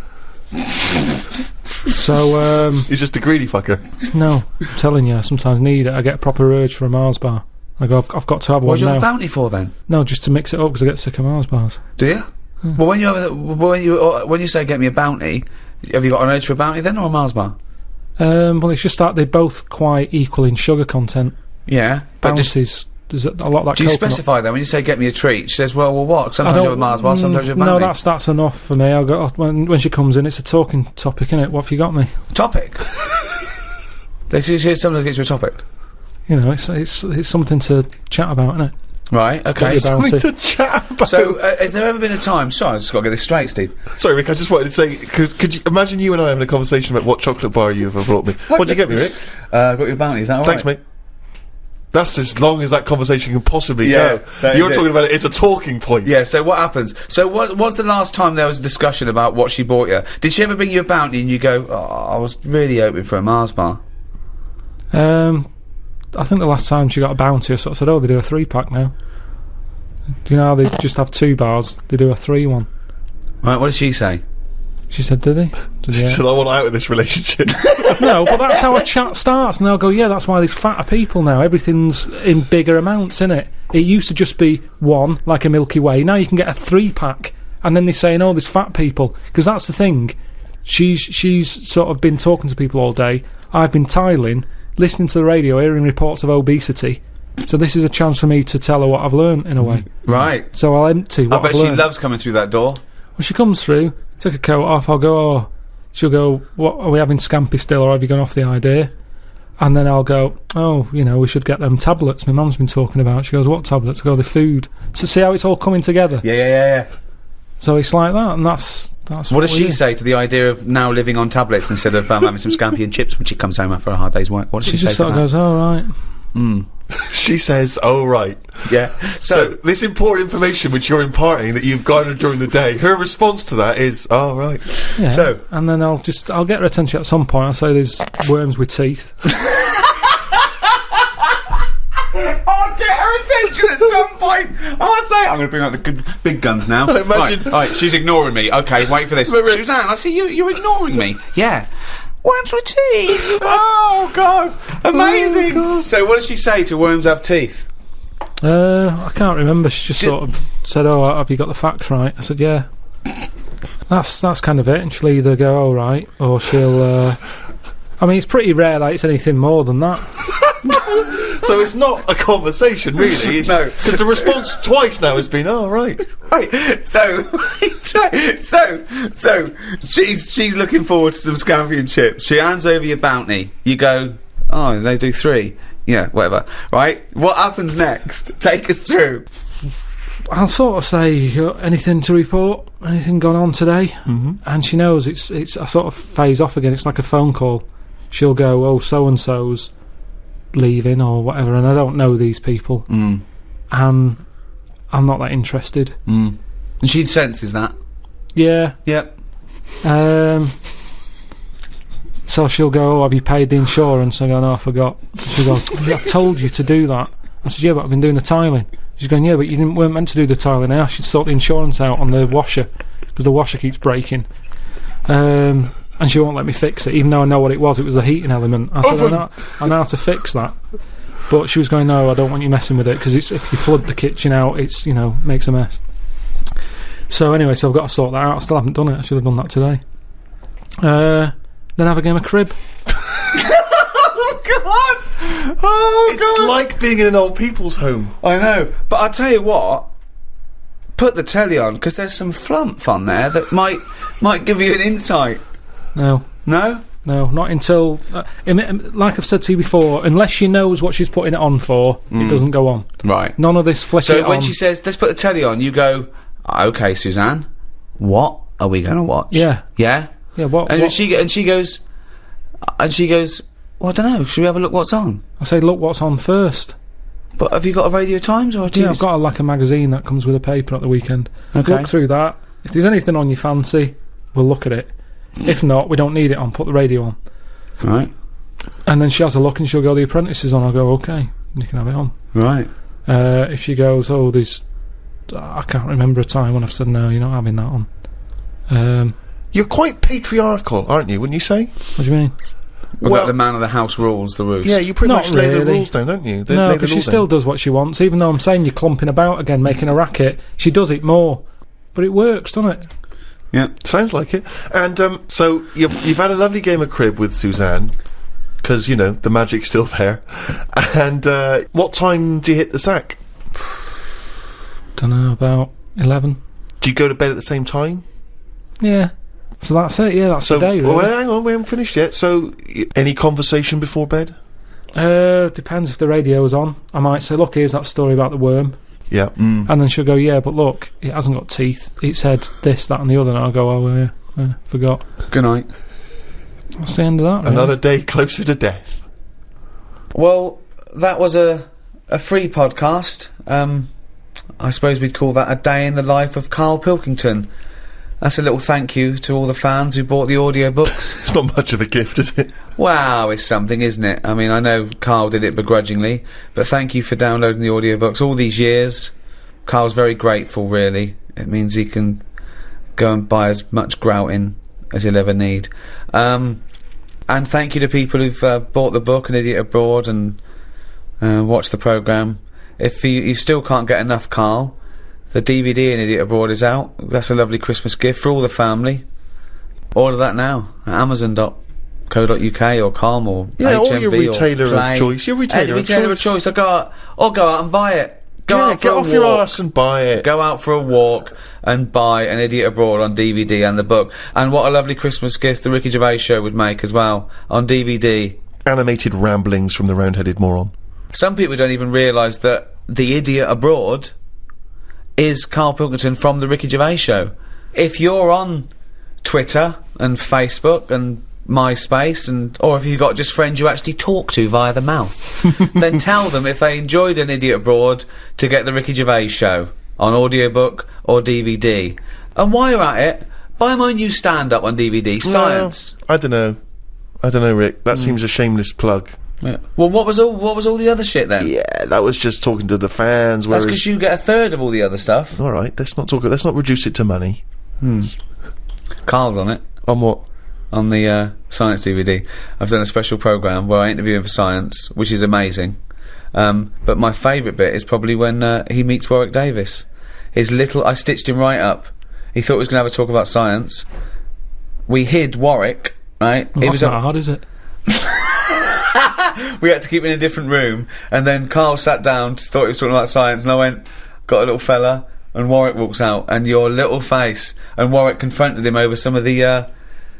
So, You're just a greedy fucker. No, I'm telling you, I sometimes need it. I get a proper urge for a Mars bar. I go, I've got to have one now. What do you have a bounty for, then? No, just to mix it up, because I get sick of Mars bars. Do you? Well, when you say get me a bounty, have you got an urge for a bounty then, or a Mars bar? Well, it's just that they're both quite equal in sugar content. Yeah, but bounties, there's a lot of that. Do you coconut. specify then when you say get me a treat? She says, well, what? Sometimes you have a Mars bar, sometimes you have a bounty. No, that's enough for me. I'll go when she comes in. It's a talking topic, innit? What have you got me? Topic. She sometimes gets you a topic. It's something to chat about, isn't it? Right, okay. Something to chat about. So, has there ever been a time... Sorry, I just got to get this straight, Steve. Sorry, Rick, I just wanted to say, could you imagine you and I having a conversation about what chocolate bar you ever brought me? What'd you get me, Rick? Got your bounty, is that all Thanks, right? mate. That's as long as that conversation can possibly Yeah, go. You're talking about it's a talking point. Yeah, so what happens? So what's the last time there was a discussion about what she bought you? Did she ever bring you a bounty and you go, oh, I was really hoping for a Mars bar? I think the last time she got a bounty, I sort of said, oh, they do a 3-pack now. Do you know how they just have 2 bars? They do a 3 one. Right, what did she say? She said, did he? She said, I want out of this relationship. No, but that's how a chat starts, and they'll go, yeah, that's why there's fatter people now. Everything's in bigger amounts, innit? It used to just be 1, like a Milky Way. Now you can get a 3-pack, and then they're saying, oh, there's fat people. Because that's the thing. She's sort of been talking to people all day. I've been tiling, listening to the radio, hearing reports of obesity. So this is a chance for me to tell her what I've learned, in a way. Right. So I'll empty what I bet I've she learned. loves coming through that door. Well, she comes through, took her coat off, I'll go, oh... She'll go, what, are we having scampi still, or have you gone off the idea? And then I'll go, oh, we should get them tablets my mum's been talking about. She goes, what tablets? I go, the food. So see how it's all coming together? Yeah. So it's like that, and that's what does she say to the idea of now living on tablets instead of having some scampi and chips when she comes home after a hard day's work? What does she say just sort to of that? goes, oh, right. She says, oh, right. Yeah. So this important information which you're imparting that you've garnered during the day, her response to that is, oh, right. Yeah, so, and then I'll get her attention at some point. I'll say there's worms with teeth. I'll get her attention at some point. I'll say, I'm going to bring out the good big guns now. Imagine. Right, she's ignoring me. Okay, wait for this. Suzanne, I see you're ignoring me. Yeah. Worms with teeth. Oh, God. Amazing. Oh, God. So what does she say to worms have teeth? I can't remember. She just sort of said, oh, have you got the facts right? I said, yeah. That's kind of it. And she'll either go, oh, right, or she'll... I mean, it's pretty rare that it's anything more than that. So it's not a conversation, really. No, because the response twice now has been, "Oh, right." Right. So she's looking forward to some scampi and chips. She hands over your bounty. You go, oh, they do 3. Yeah, whatever. Right. What happens next? Take us through. I'll sort of say, anything to report? Anything gone on today? And she knows it's. I sort of phase off again. It's like a phone call. She'll go, oh, so and so's leaving or whatever, and I don't know these people, and I'm not that interested. And she senses that. Yeah. Yep. So she'll go, oh, have you paid the insurance? I go, no, I forgot. She'll go, I told you to do that. I said, yeah, but I've been doing the tiling. She's going, yeah, but you weren't meant to do the tiling. I asked you to sort the insurance out on the washer because the washer keeps breaking. And she won't let me fix it, even though I know what it was. It was a heating element. I said, I know how to fix that. But she was going, no, I don't want you messing with it, because if you flood the kitchen out, it's, makes a mess. So anyway, so I've got to sort that out. I still haven't done it. I should have done that today. Then have a game of crib. Oh, God! Oh, it's God! like being in an old people's home. I know. But I'll tell you what, put the telly on, because there's some flump on there that might give you an insight. No. No? No, not until... like I've said to you before, unless she knows what she's putting it on for, it doesn't go on. Right. None of this flick it So on. when she says, let's put the telly on, you go, OK, Suzanne, what are we going to watch? Yeah. Yeah? Yeah, what... And what- she goes, well, I don't know, should we have a look what's on? I say, look what's on first. But have you got a Radio Times or a TV? Yeah, I've got a magazine that comes with a paper at the weekend. Okay. Look through that. If there's anything on your fancy, we'll look at it. If not, we don't need it on. Put the radio on. Right. And then she has a look and she'll go, The Apprentice is on. I'll go, OK, you can have it on. Right. If she goes, oh, there's... I can't remember a time when I've said, no, you're not having that on. You're quite patriarchal, aren't you, wouldn't you say? What do you mean? Well, that the man of the house rules the roost. Yeah, you pretty Not much lay the really. rules down, don't you? No, because she still does what she wants. Even though I'm saying you're clumping about again, making a racket, she does it more. But it works, doesn't it? Yeah. Sounds like it. And so you've had a lovely game of crib with Suzanne, because, you know, the magic's still there. And what time do you hit the sack? Don't know, about 11. Do you go to bed at the same time? Yeah. So that's it, yeah, that's So, the day, really. well, hang on, we haven't finished yet. So, any conversation before bed? Depends if the radio's on. I might say, look, here's that story about the worm. Yeah. And then she'll go, yeah, but look, it hasn't got teeth. It said this, that and the other. And I'll go, oh, yeah, forgot. Good night. That's the end of that, really. Another day closer to death. Well, that was a free podcast. I suppose we'd call that a day in the life of Karl Pilkington. That's a little thank you to all the fans who bought the audiobooks. It's not much of a gift, is it? Wow, it's something, isn't it? I mean, I know Karl did it begrudgingly, but thank you for downloading the audiobooks all these years. Karl's very grateful, really. It means he can go and buy as much grouting as he'll ever need. And thank you to people who've bought the book, An Idiot Abroad, and watched the programme. If you still can't get enough Karl, the DVD An Idiot Abroad is out. That's a lovely Christmas gift for all the family. Order that now at amazon.co.uk or Com or Yeah, HMV or your retailer or Play. of choice. Your retailer of choice. Or go out and buy it. Go out for get a off your walk. arse and buy it. Go out for a walk and buy An Idiot Abroad on DVD and the book. And what a lovely Christmas gift the Ricky Gervais show would make as well on DVD. Animated ramblings from the round-headed moron. Some people don't even realise that The Idiot Abroad is Karl Pilkington from the Ricky Gervais show. If you're on Twitter and Facebook and MySpace, or if you've got just friends you actually talk to via the mouth, then tell them if they enjoyed An Idiot Abroad to get the Ricky Gervais show on audiobook or DVD. And while you're at it, buy my new stand-up on DVD, Science. I don't know, Rick. That seems a shameless plug. Yeah. Well, what was all the other shit then? Yeah, that was just talking to the fans. That's because you get a third of all the other stuff. All right, let's not reduce it to money. Karl's on it. On what? On the Science DVD. I've done a special programme where I interview him for Science, which is amazing. But my favourite bit is probably when he meets Warwick Davis. I stitched him right up. He thought he was going to have a talk about science. We hid Warwick, right? Well, that's not hard, is it? We had to keep him in a different room, and then Karl sat down, thought he was talking about science, and I went, got a little fella, and Warwick walks out, and your little face, and Warwick confronted him over some of the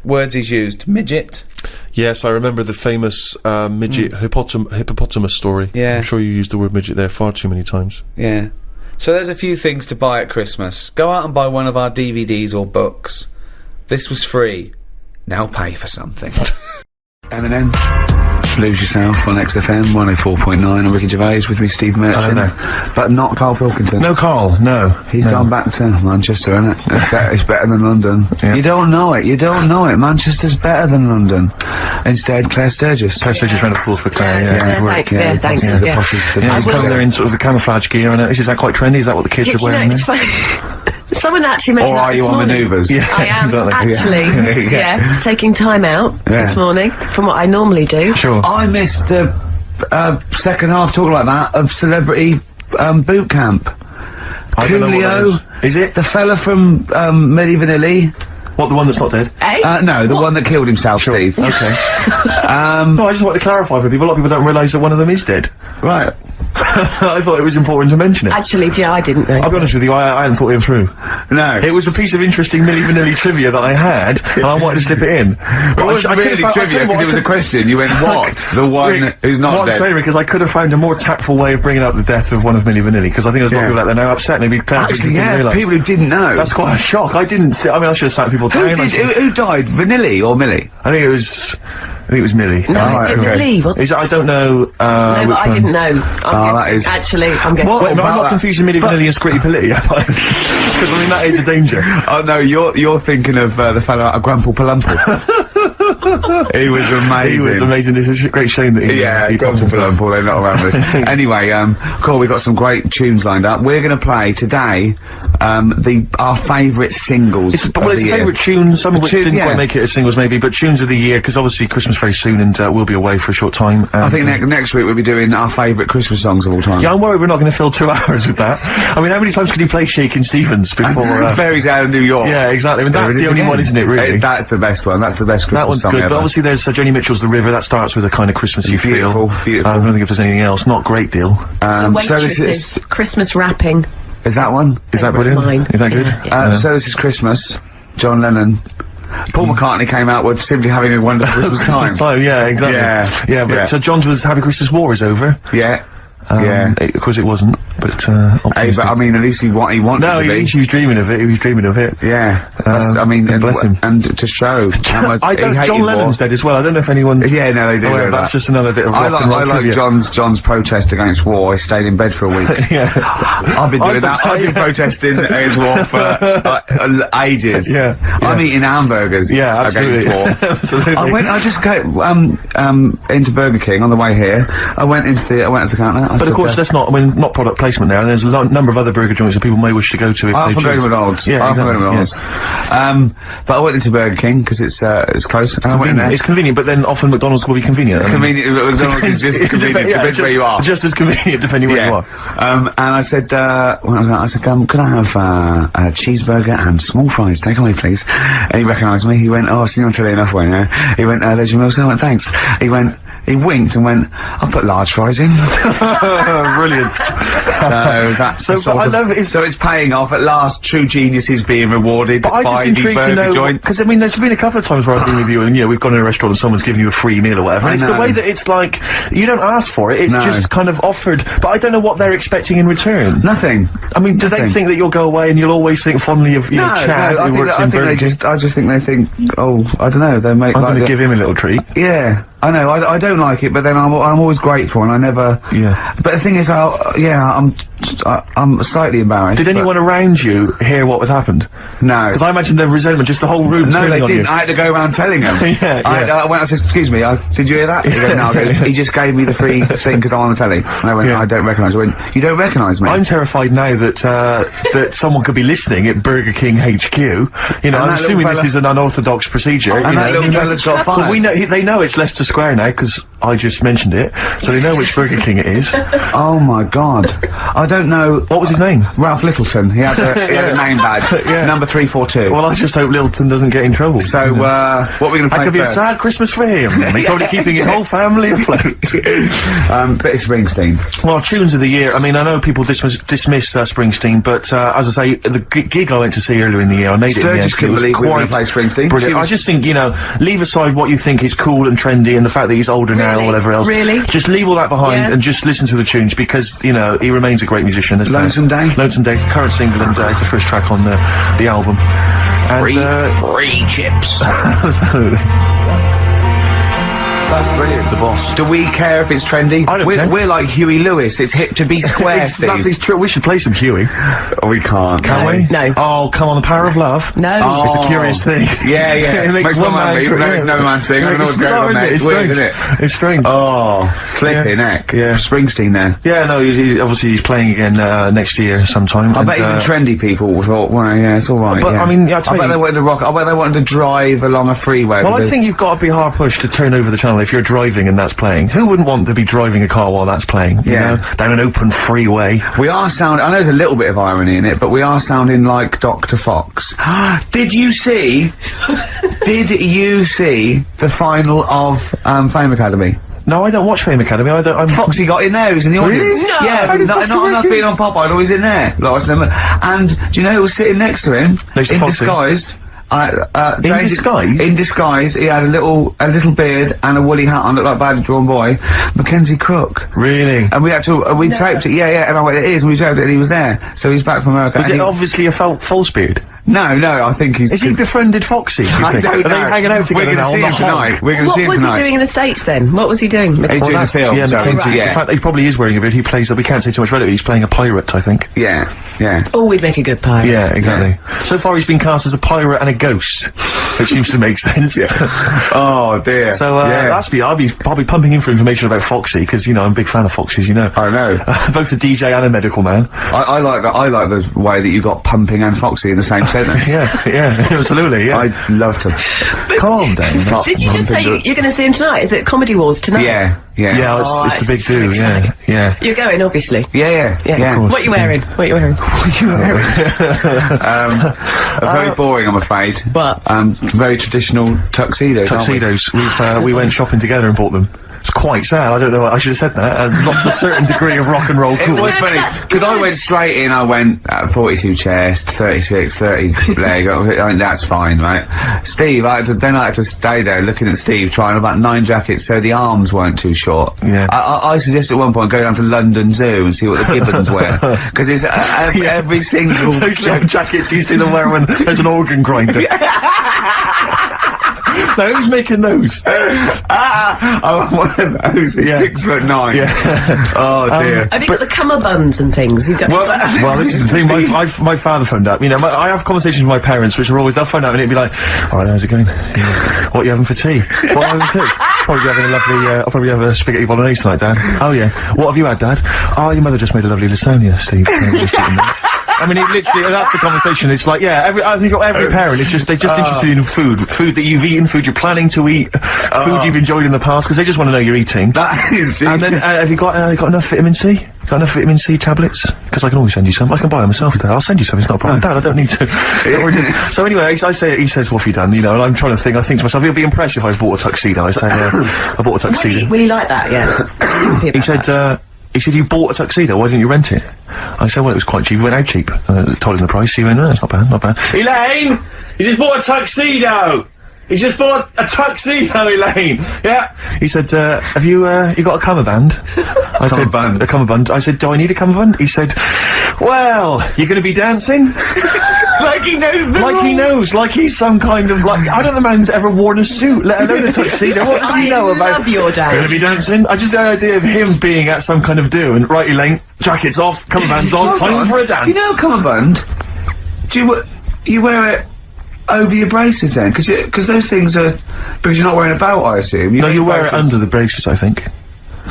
words he's used. Midget. Yes, I remember the famous midget hippopotamus story. Yeah. I'm sure you used the word midget there far too many times. Yeah. So there's a few things to buy at Christmas. Go out and buy one of our DVDs or books. This was free. Now pay for something. Eminem. Lose Yourself on XFM 104.9 on Ricky Gervais with me, Steve Merchant. But not Karl Pilkington. No Karl, no. He's gone back to Manchester, isn't it? It's better than London. Yeah. You don't know it. Manchester's better than London. Instead, Claire Sturgis. Claire Sturgis ran, of course, for Claire, Thanks. The posses. He's coming there in sort of the camouflage gear, and is that quite trendy? Is that what the kids are wearing? It's funny. Someone actually mentioned Or that are this you on morning. manoeuvres? Yeah, I am exactly. actually, taking time out this morning from what I normally do. Sure. I missed the second half, talk like that, of Celebrity Boot Camp. I don't know what that Coolio. is it? The fella from Medieval Italy. What, the one that's not dead? No, the one that killed himself, Steve. Okay. No, I just want to clarify for people. A lot of people don't realise that one of them is dead. Right. I thought it was important to mention it. Actually, yeah, I didn't know. I'll be honest with you, I hadn't thought it through. No. It was a piece of interesting Milli Vanilli trivia that I had, and I wanted to slip it in. It wasn't really trivia, because it was a question. You went, what? The one who's not What I'm dead. saying, because I could have found a more tactful way of bringing up the death of one of Milli Vanilli, because I think there's a lot of people out there now upset, and it'd be clever if Actually, people didn't yeah, realise. people who didn't know. That's quite a shock. I didn't see, I mean, I should have sat people Who down. who died? Vanilli or Millie? I think it was Milli. No, is it Milli? What? I don't know, No, but I didn't know. that is... Actually, I'm guessing. Wait, no, I'm about not that? confusing Milli Vanilli and Scritti Politti, am I? Because, I mean, that is a danger. Oh no, you're thinking of the fellow out of Grumple Palumple. He was amazing. He was amazing. It's a great shame that he talked Grumple himself. Palumple, they're not around with us. Anyway, cool, we've got some great tunes lined up. We're gonna play today, our favourite singles It's of the year. favourite tunes, some of which didn't yeah. quite make it as singles maybe, but tunes of the year, because obviously Christmas very soon and we'll be away for a short time. And, I think next week we'll be doing our favourite Christmas songs of all time. yeah, I'm worried we're not going to fill 2 hours with that. I mean, how many times can you play Shakin' Stevens before... Fairies Out of New York. Yeah, exactly. I mean, that's the only one, isn't it, really? That's the best one. That's the best Christmas That one's song good, ever. but obviously there's Joni Mitchell's The River, that starts with a kind of Christmassy Beautiful, feel. beautiful. I don't think if there's anything else, not a great deal. The so this Waitresses, is... Christmas wrapping. Is that one? Is that Favourite brilliant? mine. Is that good? Yeah. So this is Christmas. John Lennon. Paul McCartney came out with Simply Having a Wonderful Christmas Time. Christmas time, yeah, exactly. Yeah, but yeah. so John's was Happy Christmas War is over. Yeah. Of course it wasn't, but, Hey, but I mean, at least he wanted no, to be. he was dreaming of it, Yeah. That's, I mean, and, bless him. and to show how much I don't, he hated John Lennon's war. dead as well, I don't know if anyone's... Yeah, no, they do. Oh, know that's that. just another bit of I rock and roll like trivia. John's protest against war. He stayed in bed for a week. Yeah. I've been doing that. I've been protesting against war for ages. Yeah. I'm eating hamburgers absolutely. against war. Absolutely. I just go into Burger King on the way here. I went to the counter. But of course, let's not, I mean, not product placement there, and there's a number of other burger joints that people may wish to go to if I they often go to choose. McDonald's. Yeah, I often go to exactly, McDonald's. But I went into Burger King because it's close. And I went in there. It's convenient, but then often McDonald's will be convenient. I mean, Convenient. McDonald's is just it convenient. Depends where you are. Just as convenient depending where you are. And I said, could I have a cheeseburger and small fries? Take away, please. And he recognised me. He went, oh, I've seen you on telly enough, won't you? He went, there's your meal, sir. I went, thanks. He winked and went, I'll put large fries in. Brilliant. So that's so it's paying off at last. True genius is being rewarded But I'm by just the intrigued to burger know, joints. because I mean, there's been a couple of times where I've been with you, and we've gone to a restaurant and someone's given you a free meal or whatever. And it's the know. way that it's like you don't ask for it; it's No. just kind of offered. But I don't know what they're expecting in return. Nothing. I mean, do they think that you'll go away and you'll always think fondly of Chad who works in Burger King? I just think they think, oh, I don't know, they make I'm like going to give him a little treat. Yeah, I know. I don't like it, but then I'm always grateful, and I never. Yeah. But the thing is, I'm slightly embarrassed. Did anyone around you hear what had happened? No. Because I imagine the resentment, just the whole room. No, they turning on didn't. you. I had to go around telling them. I went. I said, "Excuse me. Did you hear that?" He goes, "No." I go, he just gave me the free thing because I'm on the telly. And I went, "I don't recognise." I went, "You don't recognise me?" I'm terrified now that that someone could be listening at Burger King HQ. You know, I'm assuming this is an unorthodox procedure. And that little fella's got fired. Well, we know they know it's Leicester Square now because I just mentioned it, so they know which Burger King it is. Oh my God! I don't know. What was his name? Ralph Littleton. He had a name badge. Number 342. Well, I just hope Littleton doesn't get in trouble. So, what are we going to play That could be a first? sad Christmas for him. He's probably keeping his whole family afloat. But it's Springsteen. Well, tunes of the year. I mean, I know people dismiss Springsteen, but as I say, the gig I went to see earlier in the year, I made it in the end. Just couldn't believe we were going to play Springsteen. Brilliant. I just think, you know, leave aside what you think is cool and trendy and the fact that he's older now or whatever else. Really? Just leave all that behind and just listen to the tunes because, you know, he remains a great musician. Lonesome Day? Lonesome Day, current single, and it's the first track on the album. And, free chips. Absolutely. That's brilliant. The boss. Do we care if it's trendy? I don't care. We're like Huey Lewis. It's hip to be square, Steve. That's true. We should play some Huey. Oh, we can't. Can we? No. Oh, come on, the power of love. No. It's a curious thing. Yeah, yeah. It makes one man even though it's no man sing. I don't know what's going on there. It's weird, isn't it? It's strange. Oh, flipping heck. Yeah. Springsteen there. Yeah, no, obviously he's playing again next year sometime. I bet even trendy people thought, well, yeah, it's alright. But, yeah. I mean, I bet they wanted to rock. I bet they wanted to drive along a freeway. Well, I think you've got to be hard pushed to turn over the channel if you're driving and that's playing. Who wouldn't want to be driving a car while that's playing? You know, down an open freeway. We are sounding, I know there's a little bit of irony in it, but we are sounding like Dr. Fox. Did you see the final of Fame Academy? No, I don't watch Fame Academy. Foxy got in there. He was in the audience. Really? No. Yeah, How did not Foxy enough work being on Popeye. Always in there. And do you know who was sitting next to him Next to in Foxy? disguise? In disguise? In disguise, he had a little beard and a woolly hat on, looked like a badly drawn boy. Mackenzie Crook. Really? And we had to, we taped it, yeah, and I went, it is, and we taped it, and he was there. So he's back from America. Was and it obviously a false beard? No, I think he's... Is he befriended Foxy? Do you I think? don't know. Are they hanging out together We're now going to on see the him honk? tonight. We're going to see him What was tonight. he doing in the States then? What was he doing? He's doing the film, Yeah, so Mackenzie. yeah. In fact, he probably is wearing a beard. He plays, we can't say too much about it, he's playing a pirate, I think. Yeah. Oh, we'd make a good pirate. Yeah, exactly. So far he's been cast as a pirate and a ghost, which seems to make sense. Oh dear. So, I'll be pumping in for information about Foxy, because, you know, I'm a big fan of Foxy's, you know. I know. Both a DJ and a medical man. I like that. I like the way that you got Pumping and Foxy in the same sentence. yeah, absolutely, yeah. I loved him. Calm down. Did you just say you're going to see him tonight? Is it Comedy Wars tonight? Yeah. Yeah, it's the big so do, yeah. You're going, obviously. Yeah. of course. What are you wearing? Very boring, I'm afraid. What? Very traditional tuxedos. Tuxedos. We went shopping together and bought them. It's quite sad. I don't know. I should have said that. And lost a certain degree of rock and roll cool. It was funny, because I went straight in, I went 42 chest, 36, 30 leg, I mean, that's fine, right? Steve, I had to stay there looking at Steve trying about 9 jackets so the arms weren't too short. Yeah. I suggested at one point go down to London Zoo and see what the gibbons wear. Because it's every single... Those jackets you see them wear when there's an organ grinder. Now, who's making those? I want one of those. He's 6'9". Yeah. Oh dear. Have you got the cummerbunds and things? You've got Well, this is the thing. My father phoned up. You know, I have conversations with my parents, which are always, they'll phone up and it'd be like, "All right, how's it going? Yeah. What are you having for tea? What are you having for tea? Probably having a lovely. I'll probably have a spaghetti bolognese tonight, Dad. Oh yeah. What have you had, Dad? Oh, your mother just made a lovely lasagna, Steve. I mean, it literally, that's the conversation. It's like, yeah, I think every parent, it's just, they're just interested in food that you've eaten, food you're planning to eat, food you've enjoyed in the past, because they just want to know you're eating. That is And then, have you got enough vitamin C? Got enough vitamin C tablets? Because I can always send you some. I can buy them myself, Dad. I'll send you some, it's not a problem. Dad, I don't need to. So anyway, he says, what have you done? You know, and I'm trying to think, I think to myself, he'll be impressed if I bought a tuxedo. I say, I bought a tuxedo. Will he like that, yeah? He said, you bought a tuxedo, why didn't you rent it? I said, well, it was quite cheap. We went out cheap. Told him the price. He went, no, it's not bad, not bad. Elaine! You just bought a tuxedo! You just bought a tuxedo, Elaine! Yeah! He said, have you got a cummerbund? I said, a cummerbund. I said, do I need a cummerbund? He said, well, you're gonna be dancing? Like he knows the Like he knows, like he's some kind of, like, I don't know the man's ever worn a suit, let alone a tuxedo. What does he know about? I love your dad. Gonna be dancing? I just had the idea of him being at some kind of do, and right, Elaine, jackets off, cummerbunds on, time for a dance. You know a cummerbund? Do you wear it over your braces then? Because those things are, because you're not wearing a belt, I assume. No, you wear it under the braces, I think.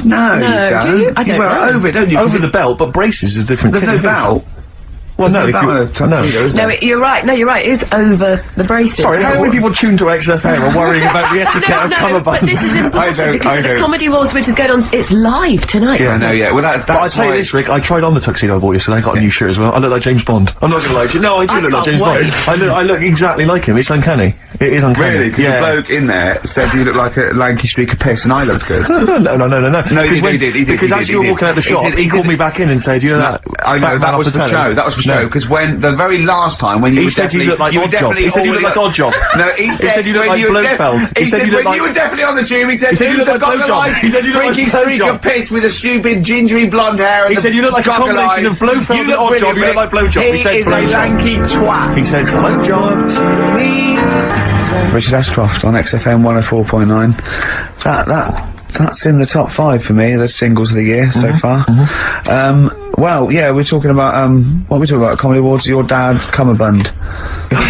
No, you don't. Do you? I don't wear know. it over it, don't you? Over the belt, but braces is different. There's no belt. Well, no, There's if no belt in a you... tuxedo, is there? No, you're right. No, you're right. It is over the braces. Sorry, how many people tuned to XFM are worrying about the etiquette of cummerbunds? But this is important because the Comedy Wars, which is going on, it's live tonight. Yeah, no, yeah. Well, that's But I tell you this, Rick, I tried on the tuxedo I bought yesterday. I got a new shirt as well. I look like James Bond. I'm not gonna lie to you. No, I do look like James Bond. I look exactly like him. It's uncanny. It is uncanny. Really? Because the bloke in there said you look like a lanky streak of piss, and I looked good. No. No, he did. Because as you were walking out the shop, he called me back in and said, you know that... I know, that was for show. That was for show. Because when the very last time when you he said you looked like Oddjob. He said you looked like Oddjob. No, he said you looked like Blofeld. He said when you were definitely on the tube. He said you looked like Blowjob. He said you looked like streak of piss with a stupid gingery blonde hair. He said you look like a combination of Blofeld and Oddjob. You look like Blowjob. He is a lanky twat. He said Blowjob to me. Richard Ashcroft on XFM 104.9. That's in the top 5 for me, the singles of the year so far. Well, yeah, we're talking about, what are we talking about? Comedy Awards, your dad's cummerbund.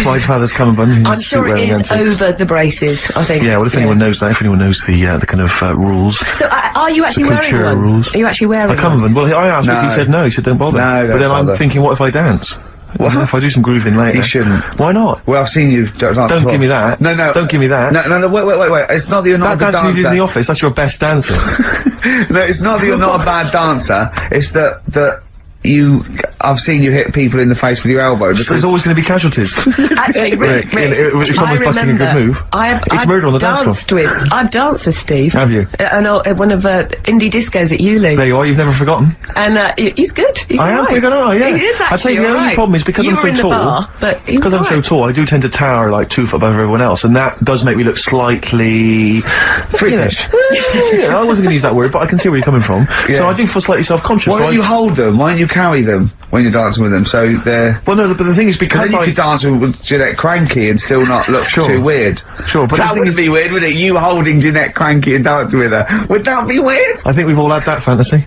My father's cummerbund. I'm sure it is over the braces, I think. Yeah, well, if anyone knows that, if anyone knows the kind of, rules. So, are you actually wearing one? Rules. Are you actually wearing a cummerbund? Well, I asked him, he said no, he said don't bother. No, but then I'm thinking, what if I dance? Well, if I do some grooving later. You shouldn't. Why not? Well, I've seen you Don't give me that. No. Don't give me that. No, wait. It's not that you're not a good dancer. That dance you did in the office, that's your best dancer. No, it's not that you're not a bad dancer. It's that you I've seen you hit people in the face with your elbow. So there's always going to be casualties. Actually, Rick, if someone's busting a good move, it's murder on the dance floor. I've danced with Steve. Have you? At one of indie discos at Uli. There you are, you've never forgotten. And he's good. He's I am right. pretty good, aren't I? Yeah. He is actually. I tell you, the only problem is because I'm so tall. Because I'm so tall, I do tend to tower like 2 foot above everyone else, and that does make me look slightly freakish. I wasn't going to use that word, but I can see where you're coming from. Yeah. So I do feel slightly self-conscious. Why don't you hold them? Why don't you carry them when you're dancing with them? So they're... Well, no, but the thing is, because you could dance with Jeanette Cranky and still not look too weird. Sure, but that wouldn't be weird, would it? You holding Jeanette Cranky and dancing with her. Would that be weird? I think we've all had that fantasy.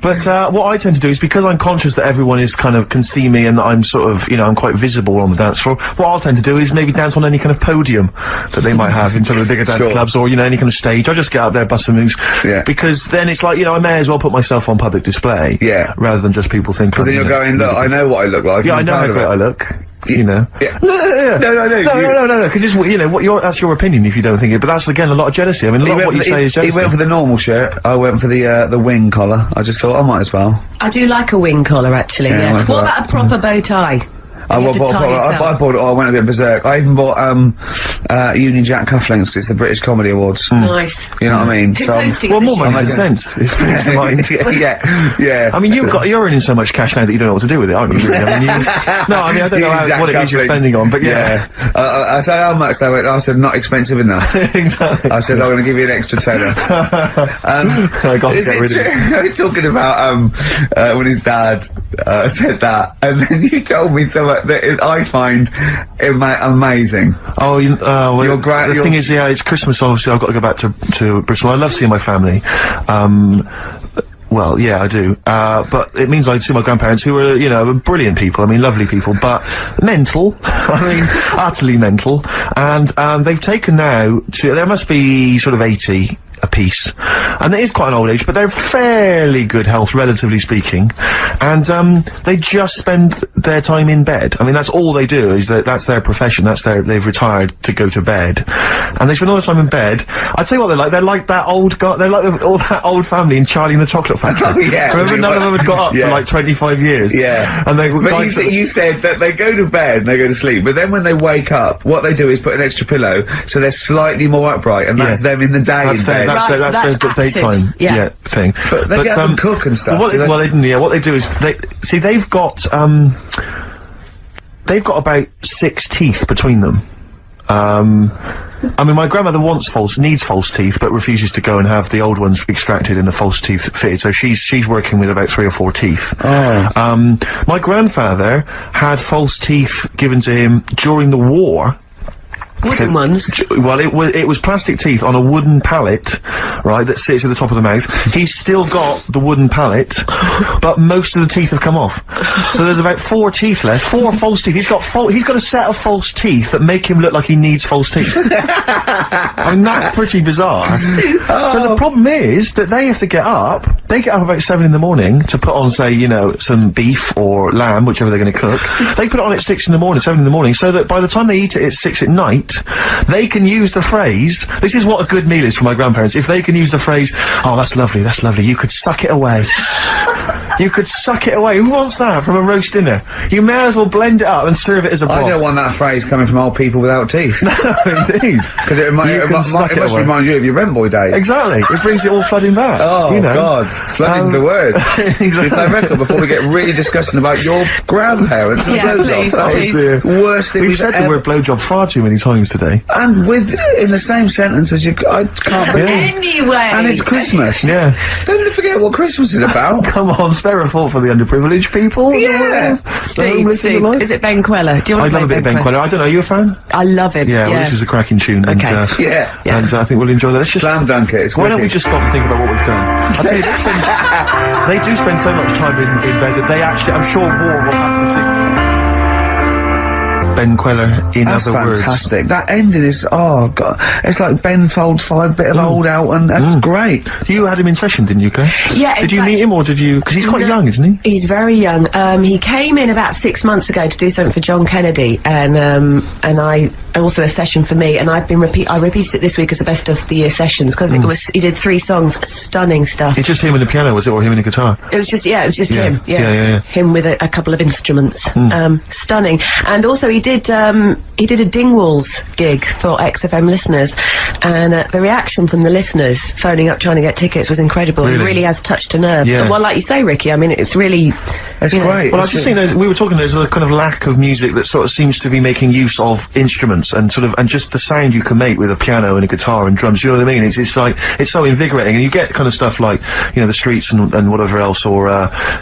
But what I tend to do is, because I'm conscious that everyone is can see me and that I'm sort of, I'm quite visible on the dance floor, what I'll tend to do is maybe dance on any kind of podium that they might have in some of the bigger dance clubs, or, any kind of stage. I just get up there, bust some moves. Yeah. Because then it's like, I may as well put myself on public display. Yeah. Rather than just people think. Because then you're going, look, I know what I look like. Yeah, I know how great I look. Yeah. No, because it's, that's your opinion if you don't think it, but that's, again, a lot of jealousy. I mean, a lot of what you say is jealousy. He went for the normal shirt, I went for the wing collar. I just thought I might as well. I do like a wing collar, actually, yeah. What about a proper bow tie? I went a bit berserk. I even bought Union Jack cufflinks because it's the British Comedy Awards. Nice. You know what I mean? So more money than sense. It's mind. Yeah. I mean, you're earning so much cash now that you don't know what to do with it, aren't you? Really? I don't know what it is you're spending on, but yeah. I said how much they went. I said not expensive enough. Exactly. I said I'm going to give you an extra tenner. I got to get rid of it. Talking about when his dad said that, and then you told me so much that I find amazing. Oh, the thing is, it's Christmas, obviously I've got to go back to Bristol. I love seeing my family. Well, yeah, I do. But it means I see my grandparents, who are, brilliant people. I mean, lovely people, but mental. I mean, utterly mental. And they've taken now there must be sort of 80 apiece. And it is quite an old age, but they're fairly good health, relatively speaking. And they just spend their time in bed. I mean, that's all they do, that's their profession, they've retired to go to bed. And they spend all the time in bed. I tell you what they're like that old guy, they're like all that old family in Charlie and the Chocolate Factory. Oh, yeah. Remember, none of them had got up for like 25 years. Yeah. And you said that they go to bed and they go to sleep, but then when they wake up, what they do is put an extra pillow, so they're slightly more upright, and that's them in the day in bed. That's their daytime thing. But they get up and cook and stuff. What they do is they've got about 6 teeth between them. I mean, my grandmother needs false teeth, but refuses to go and have the old ones extracted and the false teeth fitted, so she's working with about 3 or 4 teeth. Oh. My grandfather had false teeth given to him during the war. Wooden ones? Well, it was plastic teeth on a wooden pallet, right, that sits at the top of the mouth. He's still got the wooden pallet, but most of the teeth have come off. So there's about 4 teeth left, 4 false teeth. He's got a set of false teeth that make him look like he needs false teeth. I mean, that's pretty bizarre. So the problem is that they have to get up. They get up about 7 in the morning to put on, say, some beef or lamb, whichever they're going to cook. They put it on at 6 in the morning, 7 in the morning, so that by the time they eat it at 6 at night, they can use the phrase, this is what a good meal is for my grandparents, if they can use the phrase, oh, that's lovely, you could suck it away. You could suck it away. Who wants that from a roast dinner? You may as well blend it up and serve it as a broth. I don't want that phrase coming from old people without teeth. No, indeed. Because it must remind you of your rent boy days. Exactly. It brings it all flooding back. Oh, God. Flooding's the word. Exactly. Should we play a record before we get really discussing about your grandparents and blowjob? That is the worst thing we've said the word blowjob far too many times today. And in the same sentence as you, I can't believe. Anyway. And it's Christmas. Yeah. Don't forget what Christmas is about. Come on, spare a thought for the underprivileged people. Yeah. Steve, is it Ben Queller? Do you want to play love a bit of Ben Queller. I don't know, are you a fan? I love him. Yeah, well, this is a cracking tune. Okay. And I think we'll enjoy that. Let's just slam dunk it. Why don't we just stop and think about what we've done? I'll tell you, they do spend so much time in bed that they actually, I'm sure, war will have to see. Ben Queller, in That's other words. fantastic. That ending is, oh god, it's like Ben Folds 5, bit of old out, and that's great. You had him in session, didn't you, Claire? Yeah. Did you meet him, or did you? Because he's quite young, isn't he? He's very young. He came in about 6 months ago to do something for John Kennedy, and I also a session for me, and I repeated it this week as a best of the year sessions because he did 3 songs, stunning stuff. It's just him and the piano, was it, or him and the guitar? It was just him. Yeah. Him with a couple of instruments. Stunning. And also he did a Dingwalls gig for XFM listeners, and the reaction from the listeners phoning up trying to get tickets was incredible. Really? It really has touched a nerve. Yeah. Well, like you say, Ricky, I mean, it's really... It's great. Well, I just think we were talking, there's a kind of lack of music that sort of seems to be making use of instruments and just the sound you can make with a piano and a guitar and drums, you know what I mean? It's like, it's so invigorating, and you get kind of stuff like, you know, the Streets and whatever else, or,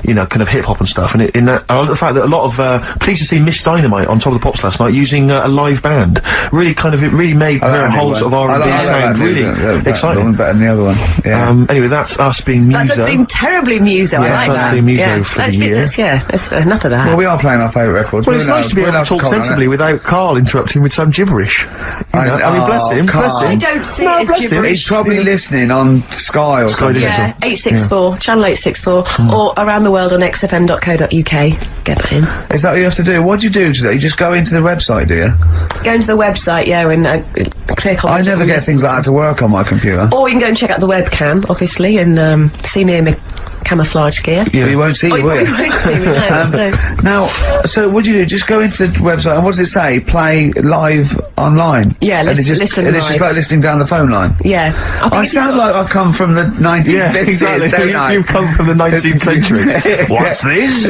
you know, kind of hip-hop and stuff, and the fact that a lot of, pleased to see Miss Dynamite on Top of the Pops last night using a live band, really made her whole sort of R&B sound really exciting. Better than the other one. Yeah. Anyway, that's us being Muso. That's us being terribly Muso, I like that. That's being Muso for the year. That's enough of that. Well, we are playing our favourite records. Well, it's nice to be able to talk sensibly without Carl interrupting with some gibberish. I mean, bless him, bless him. I don't see it as gibberish. He's probably listening on Sky or something. Yeah, 864, channel 864, or around the world on xfm.co.uk. Get that in. Is that what you have to do? What do you do today? You just go into the website, do you? Go into the website, and click on... I never get things like that to work on my computer. Or you can go and check out the webcam, obviously, and see me in my camouflage gear. Yeah, you won't see you, will you? You won't see me, no. Now, so what do you do? Just go into the website, and what does it say? Play live online? Yeah, listen and it's just like listening down the phone line? Yeah. I sound like I've come from the 1950s, yeah, exactly. don't I? You come from the 19th century. What's this?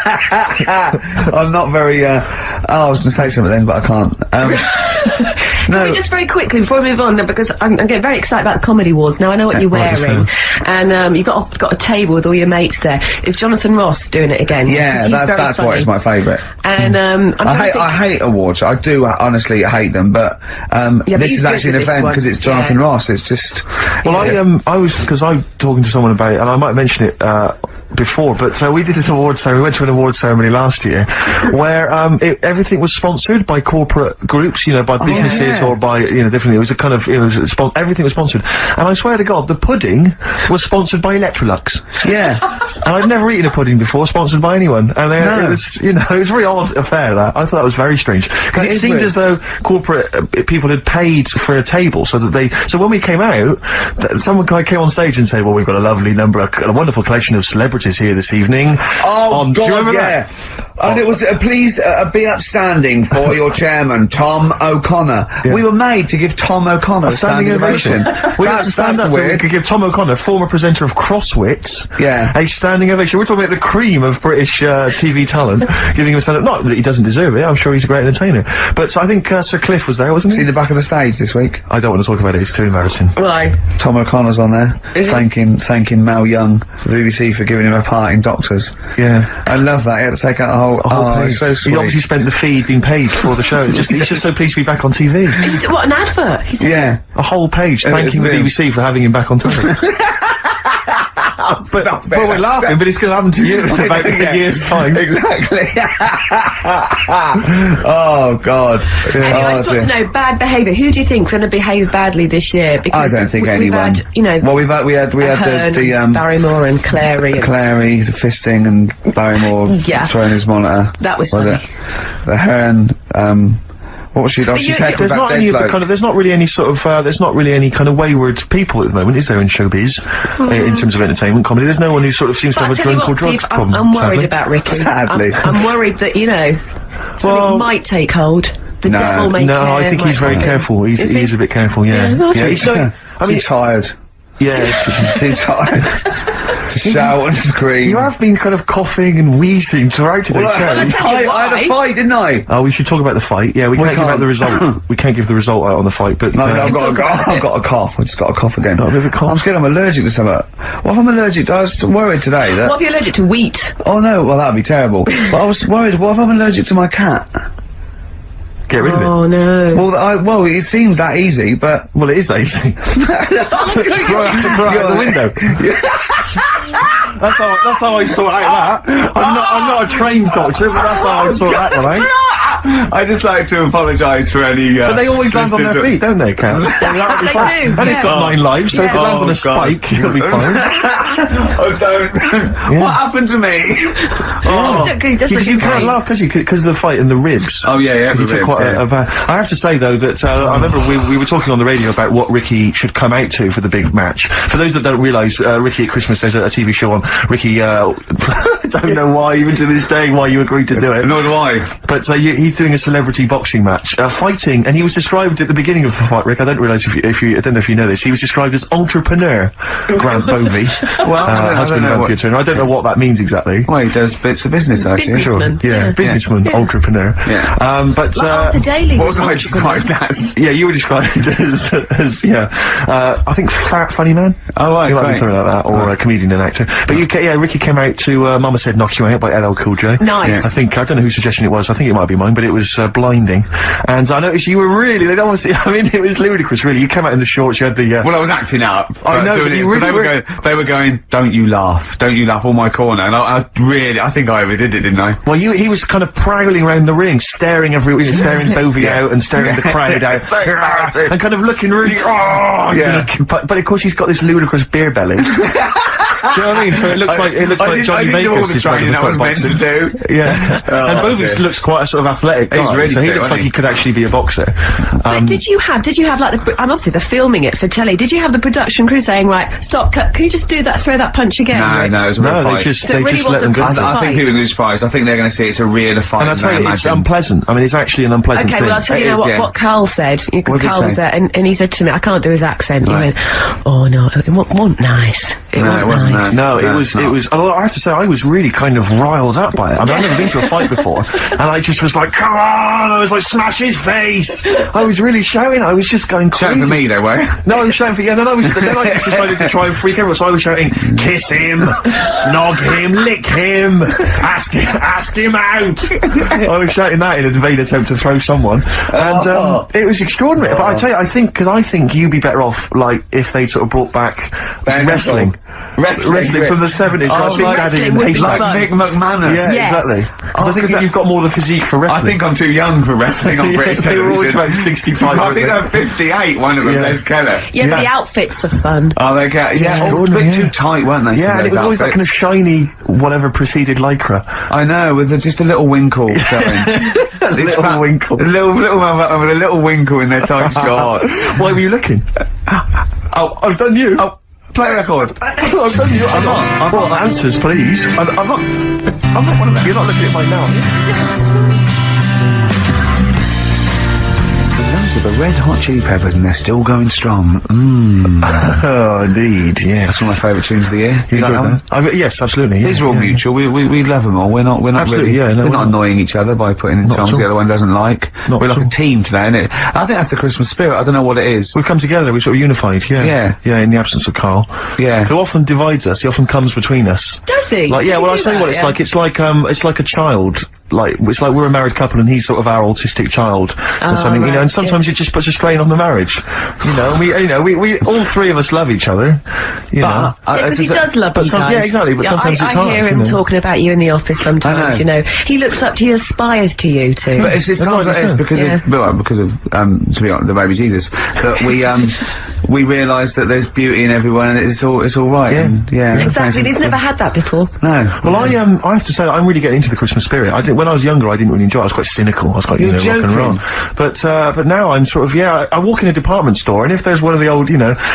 I'm not very, I was going to say something then, but I can't. No. Just very quickly, before we move on, because I'm getting very excited about the Comedy Awards. Now, I know what you're wearing, and you've got a table with all your mates there. Is Jonathan Ross doing it again? Yeah, that's why it's my favourite. And I hate awards. I do honestly hate them, but this is actually an event because it's Jonathan Ross. It's just. Well, I was talking to someone about it, and I might mention it before, but we did an awards ceremony. We went to an awards ceremony last year where everything was sponsored by corporate groups, you know, by businesses or by, you know, different. It was a kind of, everything was sponsored. And I swear to God, the pudding was sponsored by Electrolux. Yeah. And I'd never eaten a pudding before sponsored by anyone. And it was, you know, it was a very odd affair, that. I thought that was very strange. Because it seemed as though corporate people had paid for a table so that so when we came out, someone came on stage and said, well, we've got a lovely number, a wonderful collection of celebrities here this evening. Oh, God, do you remember that? And it was, please be upstanding for your chairman, Tom O'Connor. Yeah. We were made to give Tom O'Connor a standing ovation. We had to stand up so we could give Tom O'Connor, former presenter of Crosswits, a standing ovation. We're talking about the cream of British TV talent, giving him a stand-up. Not that he doesn't deserve it, I'm sure he's a great entertainer. But so I think Sir Cliff was there, wasn't he? See the back of the stage this week? I don't want to talk about it, it's too embarrassing. Why? Tom O'Connor's on there, thanking Mel Young, the BBC, for giving him a part in Doctors. Yeah. I love that, he had to take out a whole page. So sweet. He obviously spent the feed being paid for the show. He's just so pleased to be back on TV. What, an advert? Yeah. A whole page thanking the BBC for having him back on TV. Stop it. Well, we're laughing, but it's going to happen to you in about a year's time. Exactly. Oh, God. Anyway, I just want to know, bad behaviour. Who do you think's going to behave badly this year? Because I don't think anyone. Had, you know, well, we had the Barrymore and Clary. Clary, the fisting, and Barrymore throwing his monitor. That was funny. The Hearn, what was she? There's not any of the kind of. There's not really any sort of. There's not really any kind of wayward people at the moment, is there, in showbiz? In terms of entertainment comedy, there's no one who sort of seems to have a drunk or drugs problem. I'm worried about Ricky. Sadly, I'm worried that something might take hold. The devil may care. No, I think he's very careful. He's a bit careful. Yeah. He's too tired. Yeah, too tired. To shout and scream. You have been kind of coughing and wheezing throughout today's show. I had a fight, didn't I? Oh, we should talk about the fight. Yeah, we can't give out the result. We can't give the result out on the fight, but... No, I've got a cough. I just got a cough again. Got a bit of a cough? I'm scared I'm allergic to something. What if I'm allergic to... I was worried today that... What if you're allergic to wheat? Oh, no, well, that'd be terrible. But I was worried, what if I'm allergic to my cat? Get rid of it. Oh, no. Well, it seems that easy, but... Well, it is that easy. Throw it out the window. That's how I sort out that. I'm not a trained doctor, but that's how I sort that one out. I just like to apologise for any. But they always land on their feet, don't they, Cal? So that'll be They fine. do, And it's got 9 lives, so if it lands on a spike, it'll be fine. Oh, don't. What happened to me? Because you can't laugh, because of the fight in the ribs. Oh, yeah, You took quite a bad... I have to say, though, that I remember we were talking on the radio about what Ricky should come out to for the big match. For those that don't realise, Ricky at Christmas, there's a TV show on. Ricky, I don't know why, even to this day, why you agreed to do it. Nor do I. But he's doing a celebrity boxing match, fighting, and he was described at the beginning of the fight, Rick, I don't realise if you, I don't know if you know this, he was described as entrepreneur, Grant Bovey. Well, husband of Anthea Turner. I don't know what that means exactly. Well, he does bits of business, actually. Businessman. Sure. Yeah, businessman, entrepreneur. Yeah. But, Arthur Daly what was was I entrepreneur. described as? yeah, you were described as I think fat funny man. Oh, right, You might be great. something like that, or a comedian and actor. But Ricky came out to Mama Said Knock You Out by LL Cool J. Nice. I don't know whose suggestion it was, I think it might be mine, but it was blinding. And I noticed you were really, they'd obviously, I mean, it was ludicrous, really. You came out in the shorts, you had the, Well, I was acting up. I know, doing but it, you really they were going, don't you laugh, all my corner. And I think I overdid it, didn't I? well, he was kind of prowling around the ring, staring staring Bovey out and staring the crowd out. So embarrassing. And kind of looking really, but of course he's got this ludicrous beer belly. Do you know what I mean? So it looks like Johnny I didn't do all Vegas the is like training the I was meant boxing. to do. Yeah. And Bovey looks quite a sort of athletic guy, He's really so he fit, looks wasn't like he? he could actually be a boxer. But did you have like and obviously they're filming it for telly, did you have the production crew saying, right, stop, cut, can you just do that, throw that punch again? No, it was a real No, fight. they just So it really let them wasn't go. part of the I think fight. people are going to be surprised. I think they're going to see it's a realer fight And I than tell they you, it's imagined. unpleasant. I mean, it's actually an unpleasant Okay, thing. well, I'll tell you It now is, yeah. what Karl said, because What did he Karl was say? there, and he said to me, I can't do his accent. Right. He went, oh no, it wasn't nice. It No, it wasn't wasn't nice. nice. No, No, it it's was, although I have to say, I was really kind of riled up by it. I mean, I've never been to a fight before, and I just was like, come on, I was like, smash his face! I was really shouting, I was just going crazy. Shouting for me, though, were you? No, I was shouting for, then I just decided to try and freak everyone, so I was shouting, kiss him, snog him, lick him, ask him out! I was shouting that in a vain attempt to throw someone, and, it was extraordinary, but I tell you, I think you'd be better off, like, if they sort of brought back wrestling. Wrestling from the 70s, like Big Daddy wrestling and would be Hayes fun. Like Mick McManus. Yeah, Yes. exactly. Because I think you've got more the physique for I wrestling. think I'm too young for wrestling on British they were always television. about 65. I think they're 58, one of them, Yeah. Les Keller. Yeah, but the outfits are fun. Oh, they get, all a bit too tight, weren't they? Yeah, and it was always that kind of shiny, whatever preceded lycra. I know, with just a little winkle showing. Little winkle. A little man with a little winkle in their tight shorts. Why were you looking? Oh, I've done you. Oh, play a record. I've done you. I'm not. Well, answers, please. I'm not one of them. You're not looking at mine now, are you? Those are the Red Hot Chili Peppers, and they're still going strong. Oh, indeed, yes. That's one of my favourite tunes of the year. You like enjoyed that? Yes, absolutely. Yeah, These are all yeah. mutual. We love them all. We're not Absolutely, really, yeah, no, we're we're not not. annoying each other by putting in Not songs at all. the other one doesn't like. Not We're at like all. a team today, isn't it? I think that's the Christmas spirit. I don't know what it is. We've come together, we're sort of unified, yeah. Yeah. Yeah, in the absence of Karl. Yeah. Who often divides us, he often comes between us. Does he? Like, yeah, Does he well, I'll do tell you that, what it's yeah? like. It's like a child. Like, it's like we're a married couple and he's sort of our autistic child or something, you know, right, and sometimes it just puts a strain on the marriage. You know, we all three of us love each other, you know. Yeah, because he does love you guys. Yeah, exactly, but sometimes it's I hard, hear you him know. talking about you in the office sometimes, I you know. He looks up to you, aspires to you too. But it's not that's it's it. because Yeah. of to be honest, the baby Jesus that we realise that there's beauty in everyone and it's all right. Yeah. And, yeah. Exactly, he's never had that before. No. Well, I have to say that I'm really getting into the Christmas spirit. When I was younger, I didn't really enjoy it. I was quite cynical. I was quite, You're rock and joking. roll. But now I'm sort of, I walk in a department store, and if there's one of the old,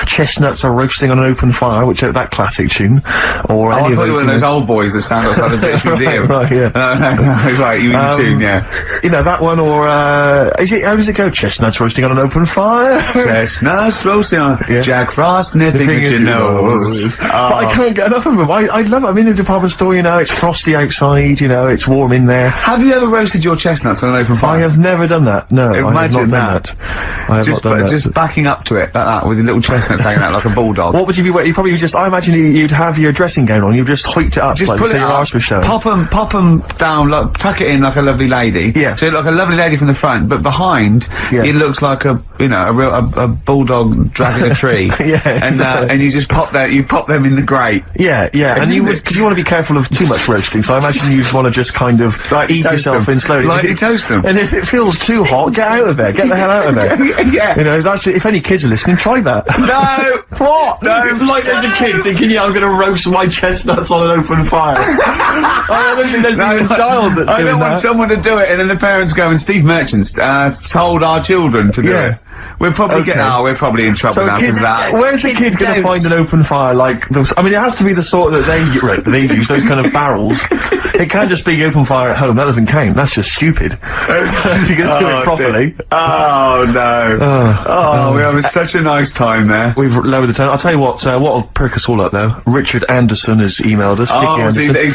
chestnuts are roasting on an open fire, which that classic tune, or I any of thought you were those, one of those old boys that stand outside the British Museum. right, yeah. No, right, you mean the tune, yeah. You know, that one, or, how does it go? Chestnuts roasting on an open fire? Chestnuts roasting on Yeah. Jack Frost nipping at your nose. But I can't get enough of them. I love it. I'm in a department store, it's frosty outside, it's warm in there. Have you ever roasted your chestnuts on an open fire? I have never done that. No, I have Imagine not done that. that. I have Just, not done that. just backing up to it like that with your little chestnuts hanging out like a bulldog. What would you be wearing? You probably just, I imagine you'd have your dressing gown on, you'd just hoiked it up, Just like, pull so it your up, arse was showing. pop them down, tuck it in like a lovely lady. Yeah. So you look like a lovely lady from the front, but behind, Yeah. it looks like a bulldog dragging back in a tree. And you just pop them in the grate. Yeah, and you would, because you want to be careful of too much roasting, so I imagine you'd want to just kind of ease yourself in slowly. Like you toast them. And if it feels too hot, get out of there. Get the hell out of there. Yeah. You know, if any kids are listening, try that. No! What? No. Like there's a kid thinking, I'm going to roast my chestnuts on an open fire. I don't think there's even a child that's doing that. I don't want someone to do it, and then the parents go, and Steve Merchant's told our children to do it. We'll probably we're probably in trouble now because of that. Where's the kid going to find an open fire like those? I mean, it has to be the sort that they use, those kind of barrels. It can't just be open fire at home. That doesn't count. That's just stupid. If you're going to do it properly. Oh, no. We had such a nice time there. We've lowered the tone. I'll tell you what'll perk us all up, though. Richard Anderson has emailed us.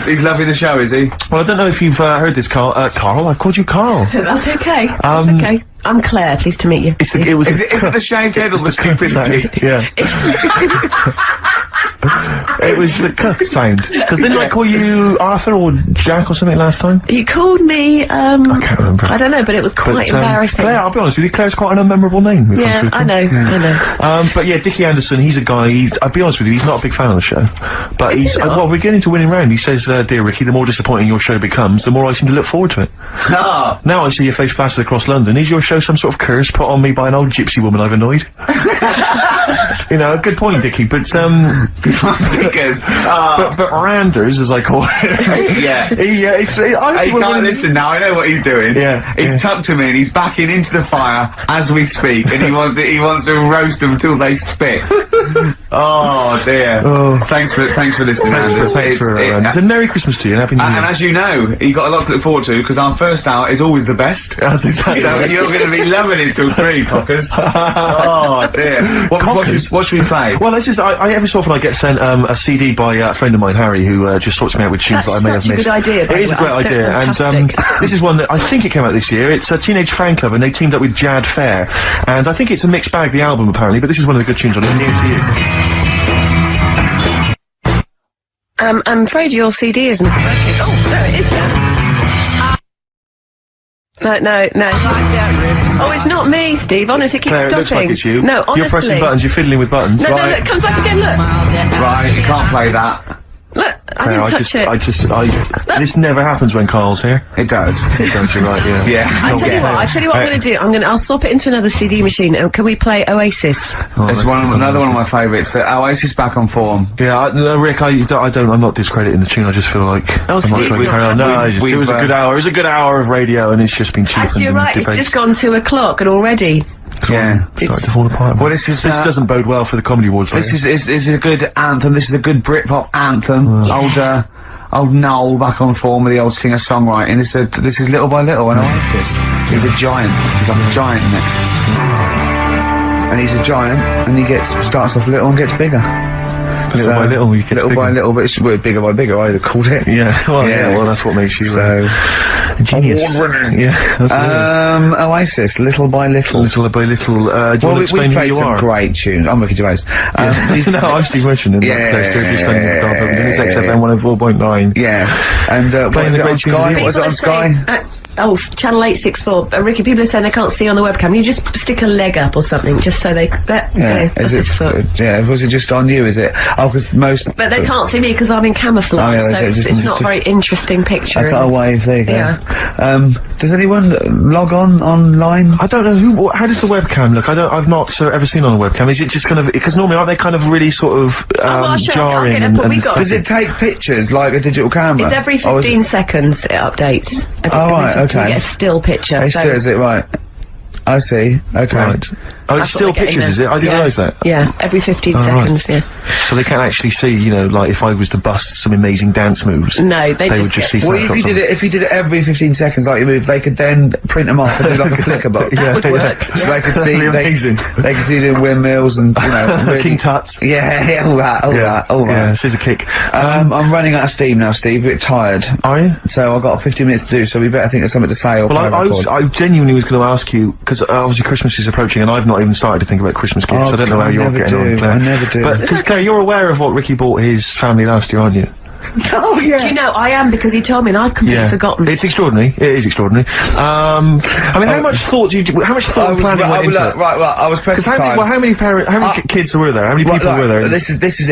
He's loving the show, is he? Well, I don't know if you've heard this, Carl. Carl? I called you Carl. That's okay. That's okay. I'm Claire, pleased to meet you. Is it the shaved head or the stupidity? Yeah. It was the k sound. Because didn't I call you Arthur or Jack or something last time? You called me, I can't remember. I don't know, but it was quite embarrassing. Claire, I'll be honest with you, Claire's quite an unmemorable name. Yeah, I know. But yeah, Dickie Anderson, he's a guy, I'll be honest with you, he's not a big fan of the show. But well, we're getting to winning round. He says, dear Ricky, the more disappointing your show becomes, the more I seem to look forward to it. Now I see your face plastered across London. Is your show some sort of curse put on me by an old gypsy woman I've annoyed? You know, good point, Dickie, but, but Randers, as I call it. Yeah. He can't listen now, I know what he's doing. Yeah. He's tucked him in, he's backing into the fire as we speak, and he wants to roast them till they spit. Oh, dear. Thanks for listening, Anders. It's a Merry Christmas to you, and Happy New Year. And as you know, you've got a lot to look forward to, because our first hour is always the best. That's exactly. So you're going to be loving it till 3, cockers. Oh, dear. What should we play? Well, this is, every so often I get sent, a CD by a friend of mine, Harry, who, just sorts me out with tunes that I may have missed. That's such a good idea. It is a great idea, and, this is one that I think it came out this year. It's a Teenage Fan Club, and they teamed up with Jad Fair, and I think it's a mixed bag, the album, apparently, but this is one of the good tunes on it, Near to You. I'm afraid your CD isn't working. Oh, no, it is there. No. Oh, it's not me, Steve. Honestly, it keeps Claire, stopping. It looks like it's you. No, honestly. You're pressing buttons, you're fiddling with buttons. No, look, it comes back again, look. Right, you can't play that. Look, I didn't touch it. This never happens when Carl's here. It does. It does, you're right, yeah. Yeah. I tell you what I'm going to do. I'll swap it into another CD machine. Can we play Oasis? It's another one of my favourites. The Oasis Back on Form. Yeah, no, Rick, I'm not discrediting the tune. I just feel like it was a good hour. It was a good hour of radio, and it's just been cheap. Actually, you're right. It's just gone 2 o'clock, and already. Yeah. It's starting to fall apart. Well, this doesn't bode well for the Comedy Awards. This is a good anthem. This is a good Britpop anthem. Old Noel back on form with the old singer-songwriting. This is Little by Little, and Oasis. He's a giant. He's like a giant, isn't it? And he's a giant, and he starts off little and gets bigger. Little by little, you get little by little, but it's bigger by bigger. I'd have called it. Yeah. Well, that's what makes you genius. Award-winning. Yeah. Oasis, Little by Little. Little by Little. Do you want to explain who you are? Great tunes. I'm Ricky Gervais. No, I'm Steve Merchant, and that's close to it's XFM 104.9. Yeah. And what is it on Sky? What is it on Sky? Channel 864. Ricky, people are saying they can't see on the webcam. You just stick a leg up or something, just so that's his foot. Yeah, was it just on you, is it? Oh, because most... But they can't see me because I'm in camouflage, so it's not a very interesting picture. I got a wave, there you go. Yeah. Does anyone log online? I don't know how does the webcam look? I've not ever seen on the webcam. Is it just kind of, because normally aren't they kind of really sort of, jarring Does it take pictures like a digital camera? It's every 15 seconds it updates. Okay. You get a still picture. Is it right? I see. Okay. Right. Oh, it's still pictures, is it? I didn't realise that. Yeah, every 15 seconds, right. So they can't actually see, like, if I was to bust some amazing dance moves. No, they would just see. Well, if you did it every 15 seconds like you move, they could then print them off and do like a flicker book. That would work. So they could see, they could see doing windmills and, really, King Tuts. Yeah, all that. Yeah, scissor kick. I'm running out of steam now, Steve, a bit tired. Are you? So I've got 15 minutes to do, so we better think of something to say. Well, I genuinely was going to ask you, because obviously Christmas is approaching, and I've not even started to think about Christmas gifts. I don't know how you're getting on, Claire. I never do. But, Claire, you're aware of what Ricky bought his family last year, aren't you? Oh, yeah. Do you know, I am, because he told me and I've completely forgotten. It's extraordinary. It is extraordinary. I mean, how much thought and planning went into it? Right, I was pressed for time. How many kids were there? How many people were there? This is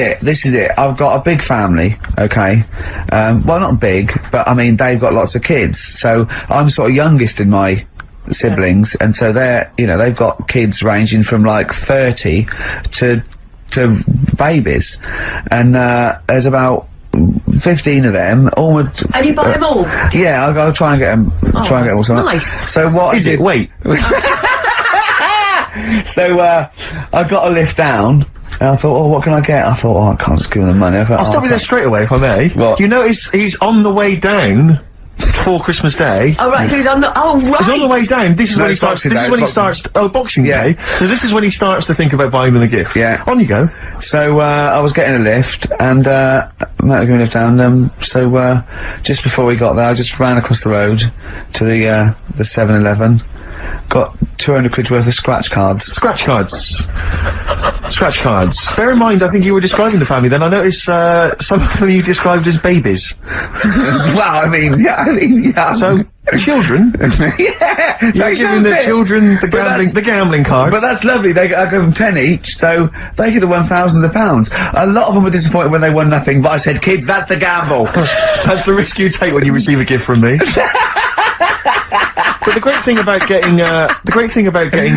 it. I've got a big family, okay? Well, not big, but I mean, they've got lots of kids. So I'm sort of youngest in my siblings, and so they've got kids ranging from like 30 to babies, and there's about 15 of them. And you buy them all? Yeah, I'll try and get them. Try and get them all. Nice. So what is it? Wait. So I got a lift down. And I thought, what can I get? I thought, I can't just give them the money. I'll stop you there straight away, if I may. What? You notice he's on the way down for Christmas Day. Oh, right, so he's on the... Oh, right! He's on the way down. This is when he starts... Boxing Day. So this is when he starts to think about buying them a gift. Yeah. On you go. So, I was getting a lift, and, Matt was giving a lift down, so, just before we got there, I just ran across the road to the 7-Eleven. Got 200 quid worth of scratch cards. Scratch cards. Bear in mind, I think you were describing the family then. I noticed, some of them you described as babies. Well, I mean, yeah. So, children? Yeah! You're giving the children the gambling cards. But that's lovely. I give them 10 each, so they could have won thousands of pounds. A lot of them were disappointed when they won nothing, but I said, kids, that's the gamble. That's the risk you take when you receive a gift from me. But the great thing about getting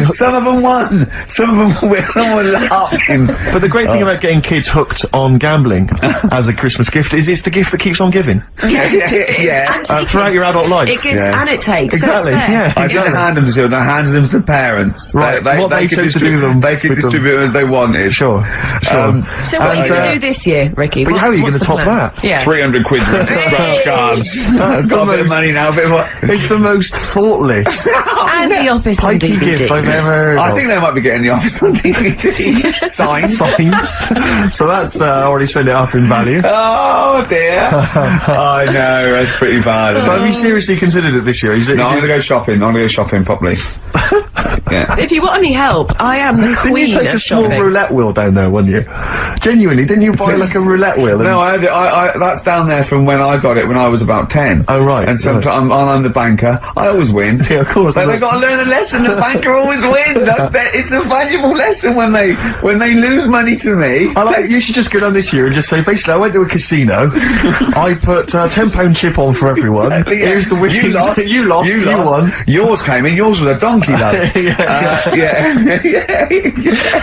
some of them won. Some of them were laughing. But the great thing about getting kids hooked on gambling as a Christmas gift is it's the gift that keeps on giving. Yeah. Throughout your adult life. It gives and it takes. Exactly. So yeah. I didn't hand them to children. I handed them to the parents. Right. They could distribute them. They could distribute them as they wanted. Sure. So what are you going to do this year, Ricky? But how are you going to top that? Yeah. 300 quid worth of scratch cards. I've got a bit of money now. It's the most thoughtless and the Office on pikey DVD. gift I've ever heard I think they might be getting the Office on DVD. Signed. So that's already sent it up in value. Oh dear. I know, that's pretty bad. So have you seriously considered it this year? No, I'm going to go shopping. I'm going to go shopping properly. Yeah. If you want any help, I am the queen Didn't you take of a small shopping. roulette wheel down there, wouldn't you? Genuinely, didn't you buy like a roulette wheel? No, I had it. That's down there from when I got it when I was about 10. Oh right. And sometimes I'm the banker. I always win. Yeah, of course. But they've got to learn a lesson. The banker always wins. It's a valuable lesson when they lose money to me. You should just go down this year and just say, basically, I went to a casino. I put £10 chip on for everyone. Exactly, yeah. Here's the win. You lost. You won. Yours came in. Yours was a donkey, love.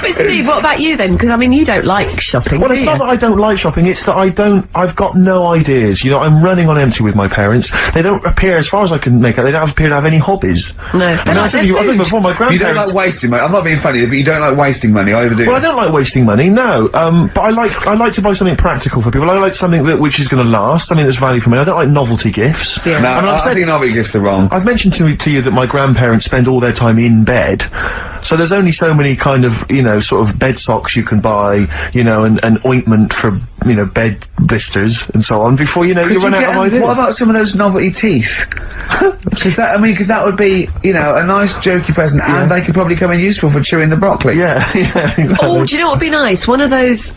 But Steve, what about you then? Because I mean, you don't like shopping. Well, it's not that I don't like shopping. It's that I've got no ideas. You know, I'm running on empty with my parents. They don't appear, as far as I can make out, they don't appear to have any hobbies. No. And I think before my grandparents. You don't like wasting money. I'm not being funny, but you don't like wasting money either, do you? Well, I don't like wasting money, no. But I like to buy something practical for people. I like something which is going to last, something that's value for me. I don't like novelty gifts. Yeah. No, I think novelty gifts are wrong. I've mentioned to you that my grandparents spend all their time in bed. So there's only so many kind of, you know, sort of bed socks you can buy, you know, and ointment for, you know, bed blisters and so on before, you know, you run out of ideas. What about some of those novelty teeth? Because that would be, you know, a nice jokey present, and they could probably come in useful for chewing the broccoli. Yeah, exactly. Oh, do you know what would be nice? One of those...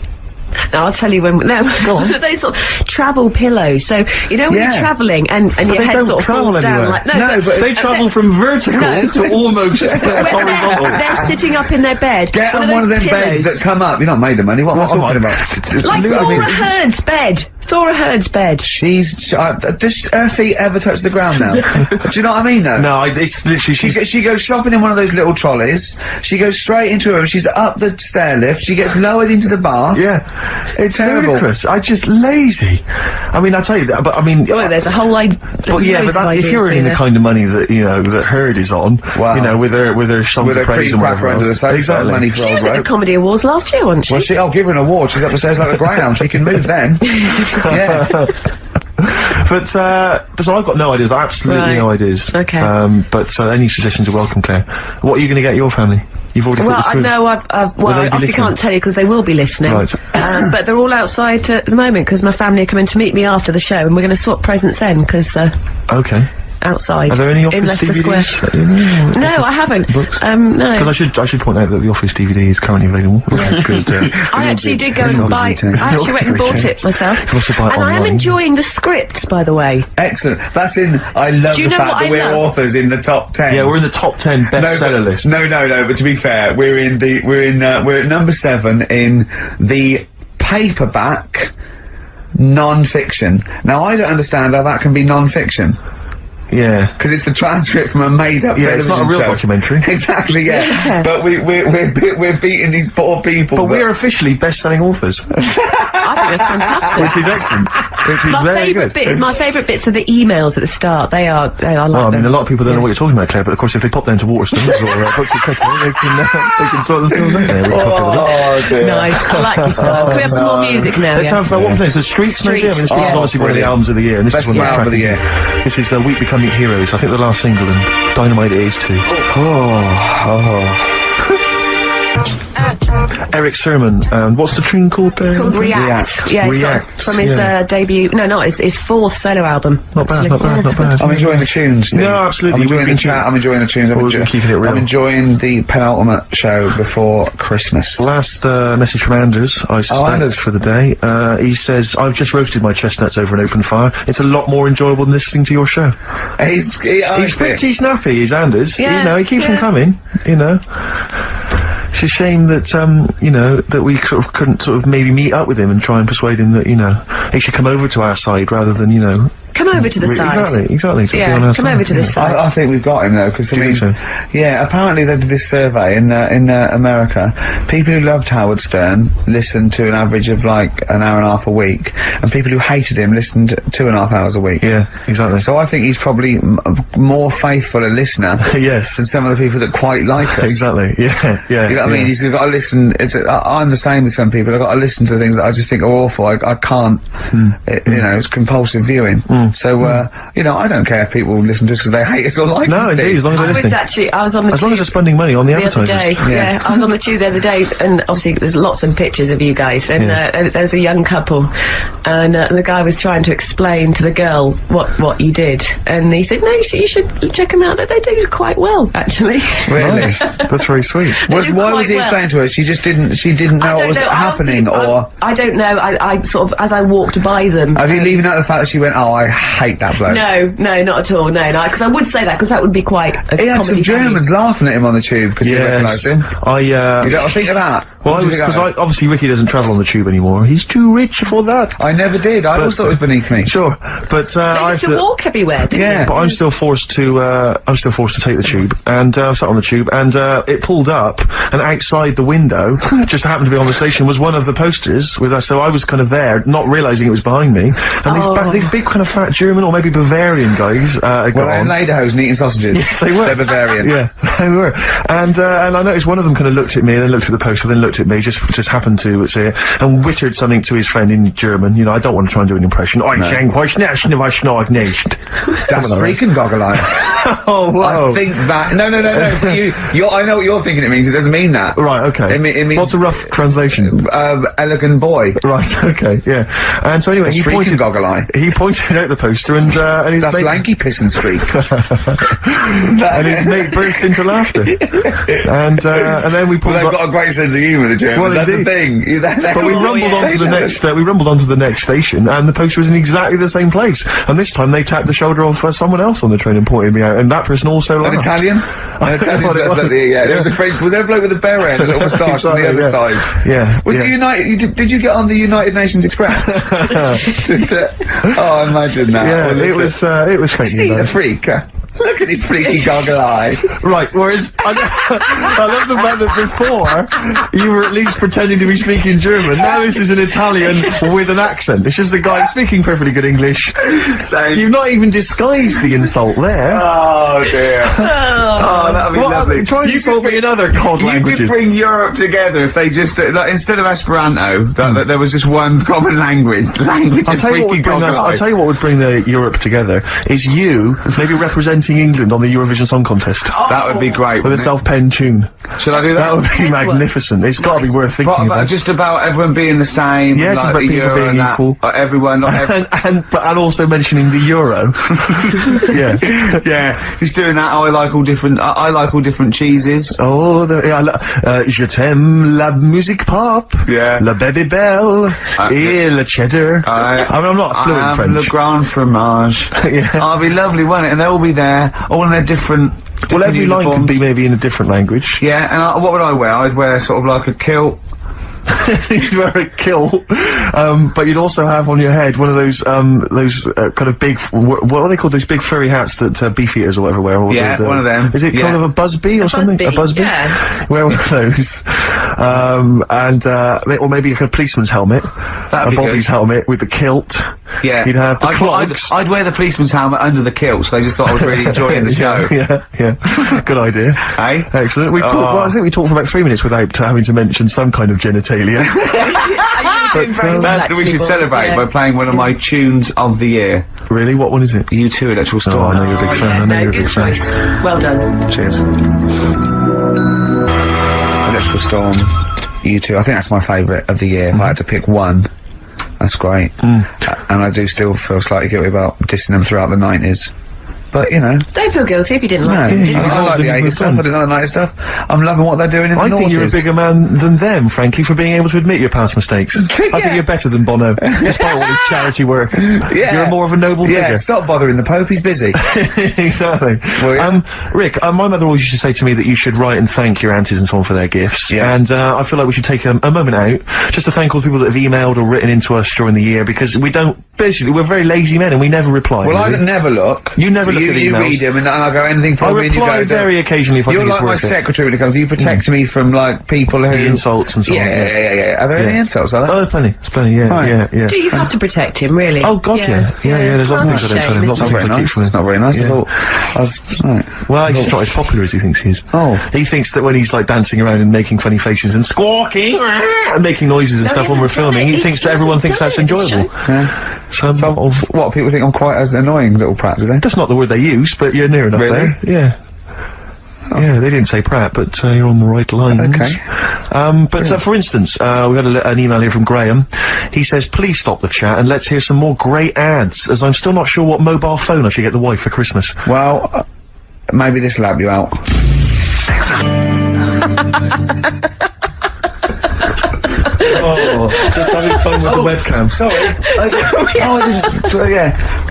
No, I'll tell you when. No, those sort of travel pillows. So you know when you're travelling and your head sort of falls down like but they travel from vertical to almost horizontal. They're sitting up in their bed. Get on one of them beds that come up. You're not made of money. What am I talking about? Like Thora Heard's bed. Thora Heard's bed. Does her feet ever touch the ground now? Do you know what I mean, though? No, it's literally... She goes shopping in one of those little trolleys. She goes straight into her room. She's up the stair lift. She gets lowered into the bath. Yeah. It's terrible. Ludicrous. I'm just lazy. I mean, I tell you that, but I mean... Well, there's a whole line... But yeah, but if you're earning the kind of money that, you know, that Heard is on, you know, with her songs of praise and whatever else. Exactly. Money for she was at the Comedy Awards last year, wasn't she? Well, I'll give her an award. She's up the stairs like a greyhound. She can move then. Yeah. But so I've got no ideas, absolutely no ideas. Okay. But any suggestions are welcome, Claire. What are you going to get your family? You've already Well, I know I've obviously can't tell you because they will be listening. Right. But they're all outside at the moment because my family are coming to meet me after the show and we're going to swap presents then because, Okay. outside. Are there any in Office Leicester DVDs? Square. No, I haven't. No. Because I should point out that the Office DVD is currently available. Good, I actually did go and buy. I actually went and bought it myself. You can also buy it and I am online. enjoying the scripts, by the way. Excellent. That's in. I love Do you the know fact what that I we're love? authors in the top 10. Yeah, we're in the top 10 bestseller list. No. But to be fair, we're at number 7 in the paperback non-fiction. Now I don't understand how that can be non-fiction. Yeah. Because it's the transcript from a made-up television it's not a real show. documentary. Exactly, yeah. But we're beating these poor people. But we're officially best-selling authors. I think that's fantastic. Which is excellent. Which is very good. My favourite bits are the emails at the start. I like Well, I mean, them. a lot of people don't know what you're talking about, Claire, but of course if they pop down to Waterstones or Books of Petrol, they can sort themselves out there. Oh, dear. Nice. I like your style. Can we have some more music now? Let's have, what plays? The Streets, maybe? I mean, the Streets is obviously one of the albums of the year, and this Best is one album of the year. This is Week Becoming Heroes, I think the last single, and Dynamite it is too. Eric Sermon, and what's the tune called there? It's called React. Yeah, it's got from his debut. No, his 4th solo album. Not bad. I'm enjoying the tunes. Steve. No, absolutely. I'm enjoying the chat. I'm enjoying the tunes. Keeping it real. I'm enjoying the penultimate show before Christmas. Last message from Anders, I suspect, for the day. He says, I've just roasted my chestnuts over an open fire. It's a lot more enjoyable than listening to your show. He's pretty snappy, is Anders. Yeah, You know, he keeps them coming, you know. It's a shame that, you know, that we sort of couldn't sort of maybe meet up with him and try and persuade him that, you know, he should come over to our side rather than, you know... Come over to the side. Exactly. To be on Yeah, our come side. over to the side. I think we've got him though, because I mean, yeah, apparently they did this survey in America. People who loved Howard Stern listened to an average of like an hour and a half a week, and people who hated him listened 2.5 hours a week. Yeah, exactly. So I think he's probably more faithful a listener, yes, than some of the people that quite like us. Exactly. Yeah. You know what I mean? He's got to listen. I'm the same with some people. I've got to listen to things that I just think are awful. I can't. You know, it's compulsive viewing. So, you know, I don't care if people listen to us because they hate us or like us. No, indeed, as long as they're listening. I was on the as long as they're spending money on the advertisers. other day. Yeah, I was on the tube the other day, and obviously there's lots of pictures of you guys, and there's a young couple, and the guy was trying to explain to the girl what you did, and he said, no, you should check them out, that they do quite well, actually. Really? Nice. That's very sweet. Why was he explaining to her? She didn't know what was happening, or... I don't know, I sort of, as I walked by them... Have you leaving out the fact that she went, oh, I hate that bloke? No, not at all, no, because I would say that, because that would be quite a He had some Germans laughing at him on the tube because he recognised him. You don't think of that? Well, because obviously Ricky doesn't travel on the tube anymore. He's too rich for that. I never did. I always thought it was beneath me. Sure, but I used to walk everywhere, didn't you? But I'm still forced to take the tube, and I sat on the tube, and it pulled up, and outside the window, just happened to be on the station, was one of the posters with us. So I was kind of there, not realising it was behind me, and these big kind of fat German or maybe Bavarian guys. Well, they're in lederhosen eating sausages. Yes, they were. They're Bavarian. Yeah, they were. And I noticed one of them kind of looked at me, then looked at the poster, then looked at me, just happened to say it, and whispered something to his friend in German. You know, I don't want to try and do an impression. That's freaking goggle-eye. Oh, wow. I think that... No, but I know what you're thinking it means. It doesn't mean that. Right, okay. It means... What's the rough translation? Elegant boy. Right, okay, yeah. And so anyway, That's freaking goggle-eye. He pointed out the poster, and his That's mate... lanky piss and streak. And his mate burst into laughter. And then we pulled they've got a great sense of humour, the Germans. Well, that's indeed. the thing. But we rumbled onto the next. We rumbled onto the next station, and the poster was in exactly the same place. And this time they tapped the shoulder of someone else on the train and pointed me out, and that person also laughed. An Italian? An Italian. There was a French. Was there a bloke with a beret and a little moustache on the other side? Yeah. Was the United? Did you get on the United Nations Express? Just to, oh, imagine that. Yeah, it was fake. See the freak. Look at his freaky goggle eye. Right, whereas I love the fact that before you were at least pretending to be speaking German. Now this is an Italian with an accent. It's just the guy speaking perfectly good English. Same. You've not even disguised the insult there. Oh dear. Oh, that'd be lovely. Try and insult me in other cod languages. You could bring Europe together if they just, like, instead of Esperanto, that there was just one common language. The language is freaky goggle eye. I'll tell you what would bring the Europe together is you maybe representing representing England on the Eurovision Song Contest. That would be great. With a self-penned tune. Should I do that? That would be magnificent. It's got to be worth thinking about. Just about everyone being the same. Yeah, just about people being equal. Everyone, not and also mentioning the euro. Yeah. Yeah, just doing that. I like all different. I like all different cheeses. Oh, je t'aime la musique pop. Yeah. La baby belle. Et le cheddar. I mean, I'm not fluent French. Le grand fromage. Yeah. Oh, it'd be lovely, wouldn't it? And they'll all be there, all in their different. Well, every line could be maybe in a different language. Yeah, and what would I wear? I'd wear sort of like a kilt. You'd wear a kilt, but you'd also have on your head one of those kind of big, what are they called? Those big furry hats that beefeaters or whatever wear. Or yeah, one of them. Is it kind of a busby or something? A busby? Yeah. Wear one of those, or maybe a policeman's helmet, a Bobby's helmet with the kilt. Yeah, you'd have the clogs. I'd wear the policeman's helmet under the kilt, so they just thought I was really enjoying the show. Yeah, good idea. Hey, excellent. We talked. Well, I think we talked for about 3 minutes without having to mention some kind of genitalia. We should celebrate by playing one of my tunes of the year. Really? What one is it? U2 Electrical Storm. Oh, I know you're a big fan. I know you're a big fan. Well done. Cheers. Electrical Storm, U2. I think that's my favourite of the year. If I had to pick one, that's great. And I do still feel slightly guilty about dissing them throughout the 90s. But, you know. Don't feel guilty if you didn't like it. I like the 80s stuff, I didn't like the 90s stuff. I'm loving what they're doing in the noughties. I think you're a bigger man than them, Frankie, for being able to admit your past mistakes. I think you're better than Bono, despite all his charity work. You're more of a noble figure. Yeah, stop bothering the Pope, he's busy. Exactly. Well, Rick, my mother always used to say to me that you should write and thank your aunties and so on for their gifts. Yeah. And I feel like we should take a moment out just to thank all the people that have emailed or written into us during the year, because we don't, basically, we're very lazy men and we never reply. Well, I never look. You never look at emails. You read them and I go, anything from me, and you go, I reply very occasionally if I think it's worth it. You're like my secretary when it comes, you protect me from, like, people who... The insults and so on. Yeah. Are there any insults, are there? Oh, there's plenty, yeah. Do you have to protect him, really? Oh, God, yeah. There's lots of things I don't tell him, lots of things I keep from him. It's not very nice at all. Well, he's not as popular as he thinks he is. Oh. He thinks that when he's, like, dancing around and making funny faces and squawking and making noises and stuff when we're filming, he thinks that everyone thinks that's enjoyable. Yeah. What, people think I'm quite an annoying little prat, do they? That's not the word they use, but you're near enough there. Yeah. Oh. Yeah, they didn't say prat, but you're on the right lines. Okay. For instance, we had an email here from Graham. He says, please stop the chat and let's hear some more great ads, as I'm still not sure what mobile phone I should get the wife for Christmas. Well, maybe this will help you out. Just having fun with the webcam. Sorry.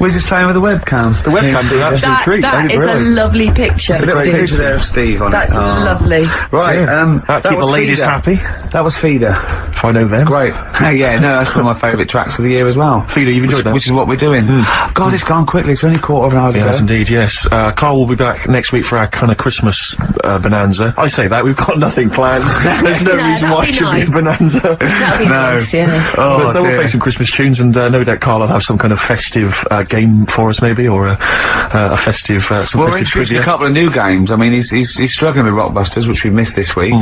We're just playing with the webcam. The webcam's an absolute treat. That is a lovely picture. There's a little picture there of Steve on That's it. lovely. Right, that keep the ladies happy. That was Feeder. If I know them. Great. Yeah, no, that's one of my favourite tracks of the year as well. Feeder, you've enjoyed that? Which is what we're doing. God, it's gone quickly. It's only quarter of an hour to go. Yes, indeed, yes. Karl will be back next week for our kind of Christmas bonanza. I say that, we've got nothing planned. There's no reason why it should be a bonanza. That'd be nice, yeah. So we'll play some Christmas tunes, and no doubt Karl will have some kind of festive game for us, maybe, or a festive, some festive trivia. A couple of new games. I mean, he's struggling with Rockbusters, which we missed this week.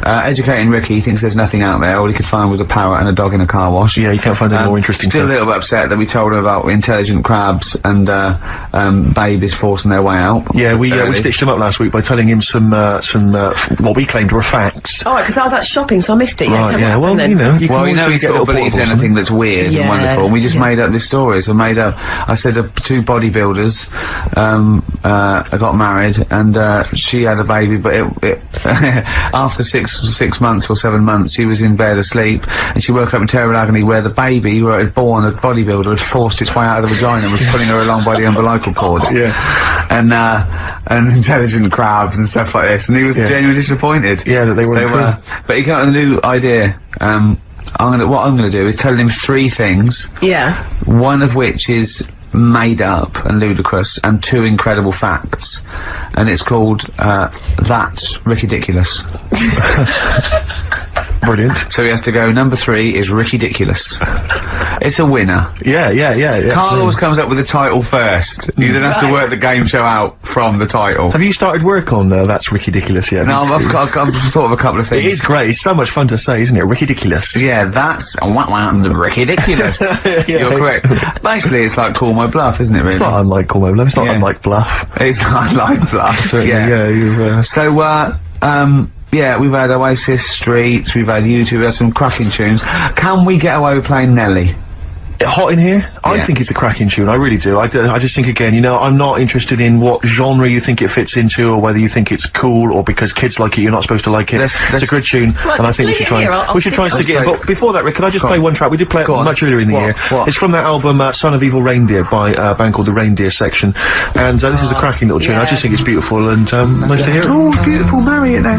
Educating Ricky, he thinks there's nothing out there. All he could find was a parrot and a dog in a car wash. Yeah, you can't find any more interesting Still stuff. a little bit upset that we told him about intelligent crabs and babies forcing their way out. Yeah, we stitched him up last week by telling him some what we claimed were facts. Oh, because I was out shopping, so I missed it. Right, yeah. Well, you know, he sort of believes anything that's weird and wonderful. And we just made up this story. So I said two bodybuilders got married, and she had a baby, but after 6 months or 7 months, she was in bed asleep, and she woke up in terrible agony where the baby, who had born a bodybuilder, had forced its way out of the vagina and was pulling her along by the umbilical cord. Yeah. And intelligent crabs and stuff like this, and he was genuinely disappointed. Yeah, that they weren't true. But he got a new idea. What I'm gonna do is tell him 3 things. Yeah. One of which is made up and ludicrous, and 2 incredible facts. And it's called, That's Ridiculous. Brilliant. So he has to go, number 3 is Ridiculous. It's a winner. Yeah. Karl always comes up with the title first. You don't have to work the game show out from the title. Have you started work on That's Ridiculous yet? No, I've thought of a couple of things. It is great. It's so much fun to say, isn't it? Ridiculous. Yeah, that's Ridiculous. You're correct. Basically, it's like Call My Bluff, isn't it, really? It's not unlike Call My Bluff. It's not unlike Bluff. It's not unlike Bluff. Certainly, you've, yeah, we've had Oasis, Streets, we've had U2, we've had some cracking tunes. Can we get away with playing Nelly? Hot in Here? I think it's a cracking tune, I really do. I just think, again, you know, I'm not interested in what genre you think it fits into, or whether you think it's cool, or because kids like it, you're not supposed to like it. It's a good tune, and I think we should try and stick it in. But before that, Rick, can I just play one track? We did play it much earlier in the year. It's from that album, Son of Evil Reindeer, by a band called The Reindeer Section, and this is a cracking little tune. I just think it's beautiful, and nice to hear it. Oh, beautiful, marry it then.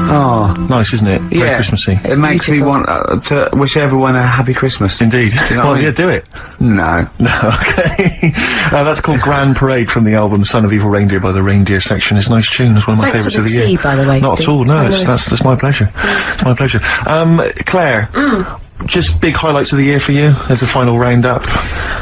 Oh, nice, isn't it? Very Christmassy. It makes me want to wish everyone a happy Christmas. Indeed. You know well, yeah, do it. No. Okay. That's called Grand Parade from the album Son of Evil Reindeer by The Reindeer Section. It's a nice tune. It's one of my favourites of the year. By the way, not at all. No, that's my pleasure. It's my pleasure. Claire. Just big highlights of the year for you as a final roundup.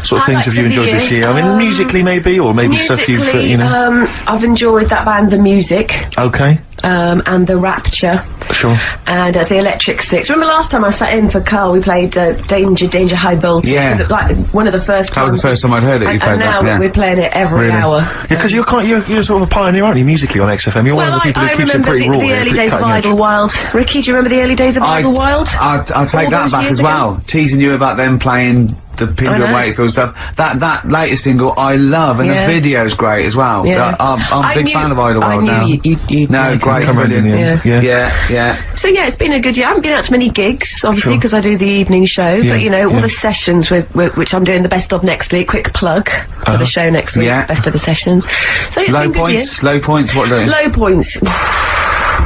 Sort of things have you enjoyed this year? I mean, musically maybe, or maybe stuff you've, you know. I've enjoyed that band, The Music. Okay. And The Rapture. Sure. And The Electric Sticks. Remember last time I sat in for Karl, we played Danger High Voltage. Yeah. Like one of the first times. That was the first time I'd heard it. You played that. And now we're playing it every hour. Yeah, because you're sort of a pioneer, aren't you, musically on XFM? You're one of the people who keeps it pretty raw. The early days of Idlewild. Ricky, do you remember the early days of Idlewild? I'll take that back as well. Teasing you about them playing the Pindar and Wakefield stuff. That latest single I love, and the video's great as well. Yeah. I'm a big fan of Idlewild now. You'd no, great, brilliant. Yeah. So yeah, it's been a good year. I haven't been out to many gigs, obviously, because I do the evening show. But you know, all the sessions which I'm doing the best of next week. Quick plug for the show next week. Best of the sessions. So it's been a good year. Low points. What are those? Low points.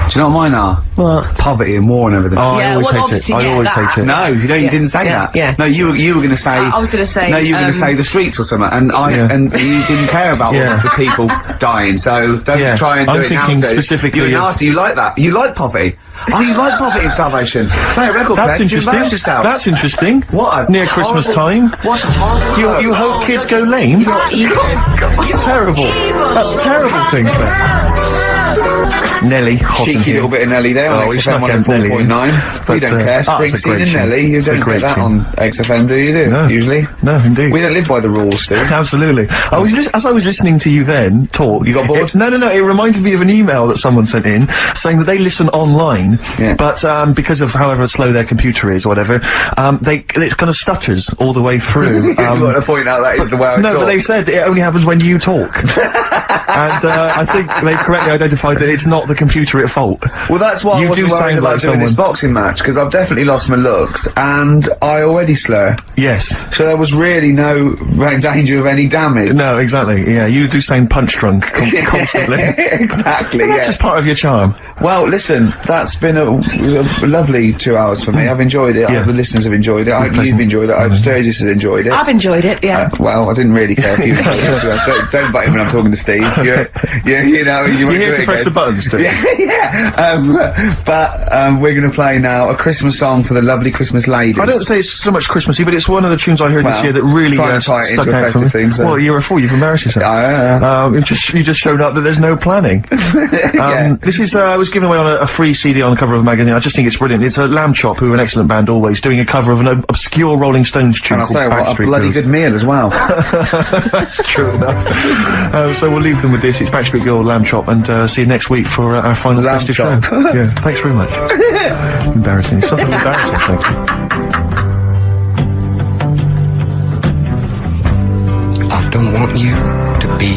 Do you know what mine are? What? Poverty and war and everything. Oh, I always hate it. I always hate it. No, you didn't say that. Yeah. No, you were going to say. I was going to say. No, you were going to say the streets or something, and and you didn't care about all the people dying. So don't try and do it now. Specifically, you're nasty. You like that? You like poverty? Oh, you like poverty and starvation? Play a record. That's interesting. That's interesting. What? Near Christmas time. What a horrible. You hope kids go lame? You're terrible. That's a terrible thing, Claire. Nelly, cheeky little bit of Nelly there on XFM 104.9. We don't care. Springsteen and Nelly, you don't get that on XFM, do you? No. Usually? No, indeed. We don't live by the rules, Stu. Absolutely. As I was listening to you then talk, you got bored? No. It reminded me of an email that someone sent in saying that they listen online, but because of however slow their computer is or whatever, it kind of stutters all the way through. You want to point out that is the way I talk. No, but they said it only happens when you talk. And I think they correctly identified that it's not the computer at fault. Well, that's why I wasn't worried about doing this boxing match, because I've definitely lost my looks, and I already slur. Yes. So there was really no danger of any damage. No, exactly, yeah, you do sound punch-drunk constantly. Exactly, but that's just part of your charm. Well, listen, that's been a lovely 2 hours for me. I've enjoyed it, I hope the listeners have enjoyed it, I hope you've enjoyed it, I hope Sturgis has enjoyed it. I've enjoyed it, well, I didn't really care if you don't butt in when I'm talking to Steve. You know, you You're here to press the buttons, Steve. But we're going to play now a Christmas song for the lovely Christmas ladies. I don't say it's so much Christmassy, but it's one of the tunes I heard this year that really stuck out for me. Thing, so. Well, you're a fool, you've embarrassed yourself. You just showed up that there's no planning. This is, I was given away on a free CD on the cover of a magazine. I just think it's brilliant. It's a Lamb Chop, who are an excellent band always, doing a cover of an obscure Rolling Stones tune called Backstreet. A bloody good meal as well. That's true enough. So we'll leave them with this. It's Backstreet Girl, Lamb Chop, and see you next week for our final festive show. Yeah, thanks very much. Embarrassing. Something embarrassing, thank you. I don't want you to be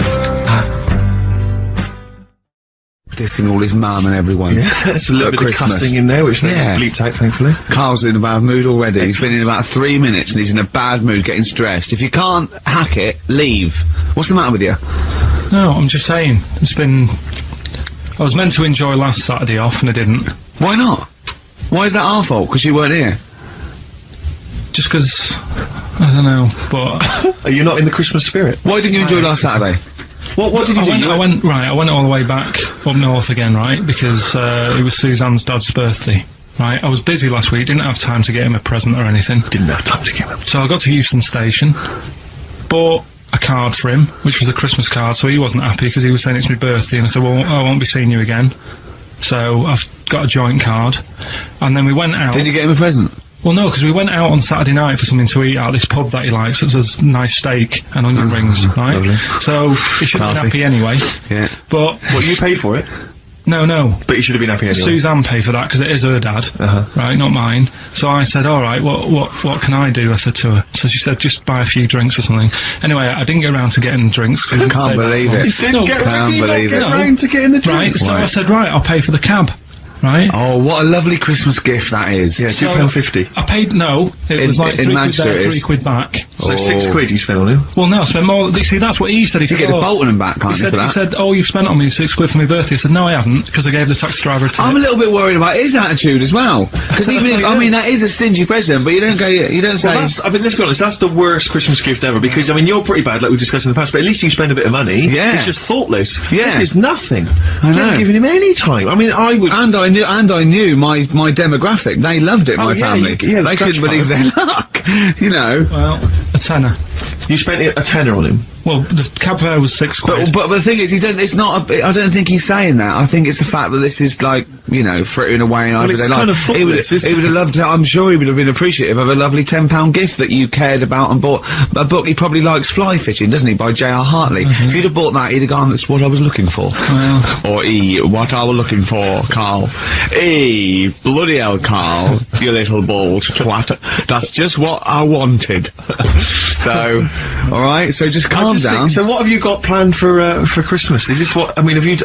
dissing all his mum and everyone. Yeah, there's a little bit of cussing in there, which they bleeped out, thankfully. Carl's in a bad mood already. He's been in about 3 minutes and he's in a bad mood, getting stressed. If you can't hack it, leave. What's the matter with you? No, I'm just saying, I was meant to enjoy last Saturday off and I didn't. Why not? Why is that our fault? Because you weren't here? Just because, I don't know, but... Are you not in the Christmas spirit? Why didn't you enjoy last Saturday? What did you do? I went all the way back up north again, right, because it was Suzanne's dad's birthday. right? I was busy last week, didn't have time to get him a present or anything. Didn't have time to get him. So I got to Euston Station, bought a card for him, which was a Christmas card, so he wasn't happy because he was saying it's my birthday, and I said, well, I won't be seeing you again. So I've got a joint card, and then we went out. Did you get him a present? Well, no, because we went out on Saturday night for something to eat at this pub that he likes. It was a nice steak and onion rings, right? Lovely. So he should have been happy anyway. Yeah. But What, you paid for it? no. But you should have been happy anyway. Suzanne paid for that because it is her dad, right, not mine. So I said, all right, what can I do? I said to her. So she said, just buy a few drinks or something. Anyway, I didn't get around to getting drinks. I can't believe it. Can't believe it. Round to getting the Right, drinks. so I said, right, I'll pay for the cab. Right? Oh, what a lovely Christmas gift that is. Yeah, £2.50. I paid, no, it was like £3 quid there, £3 back. So £6 you spent on him? Well, no, I spent more. See, that's what he said. He You said, get the Bolton and back, can't you, for that? He said, oh, you've spent on me £6 for my birthday. I said, no, I haven't, because I gave the taxi driver a tip. I'm a little bit worried about his attitude as well. Because even if, I mean, that is a stingy present, but you don't say... Well, I mean, let's be honest, that's the worst Christmas gift ever, because, I mean, you're pretty bad, like we discussed in the past, but at least you spend a bit of money. Yeah. It's just thoughtless. Yeah. This is nothing. I know. You haven't given him any time. I mean, I would... And I knew my demographic. They loved it, my family. Yeah, they couldn't believe their luck. You know. Well, a tenner. You spent a tenner on him? Well, the cab fare was £6. But the thing is, it's not I don't think he's saying that. I think it's the fact that this is like, you know, frittering away in everyday life. Kind of he would have loved to, I'm sure he would have been appreciative of a lovely £10 gift that you cared about and bought. A book, he probably likes Fly Fishing, doesn't he, by J.R. Hartley. If you'd have bought that, he'd have gone, that's what I was looking for. Or what I was looking for, Karl. Bloody hell, Karl, you little bald twat. That's just what I wanted. So, alright, so just calm down. So what have you got planned for Christmas? Is this what, I mean, are you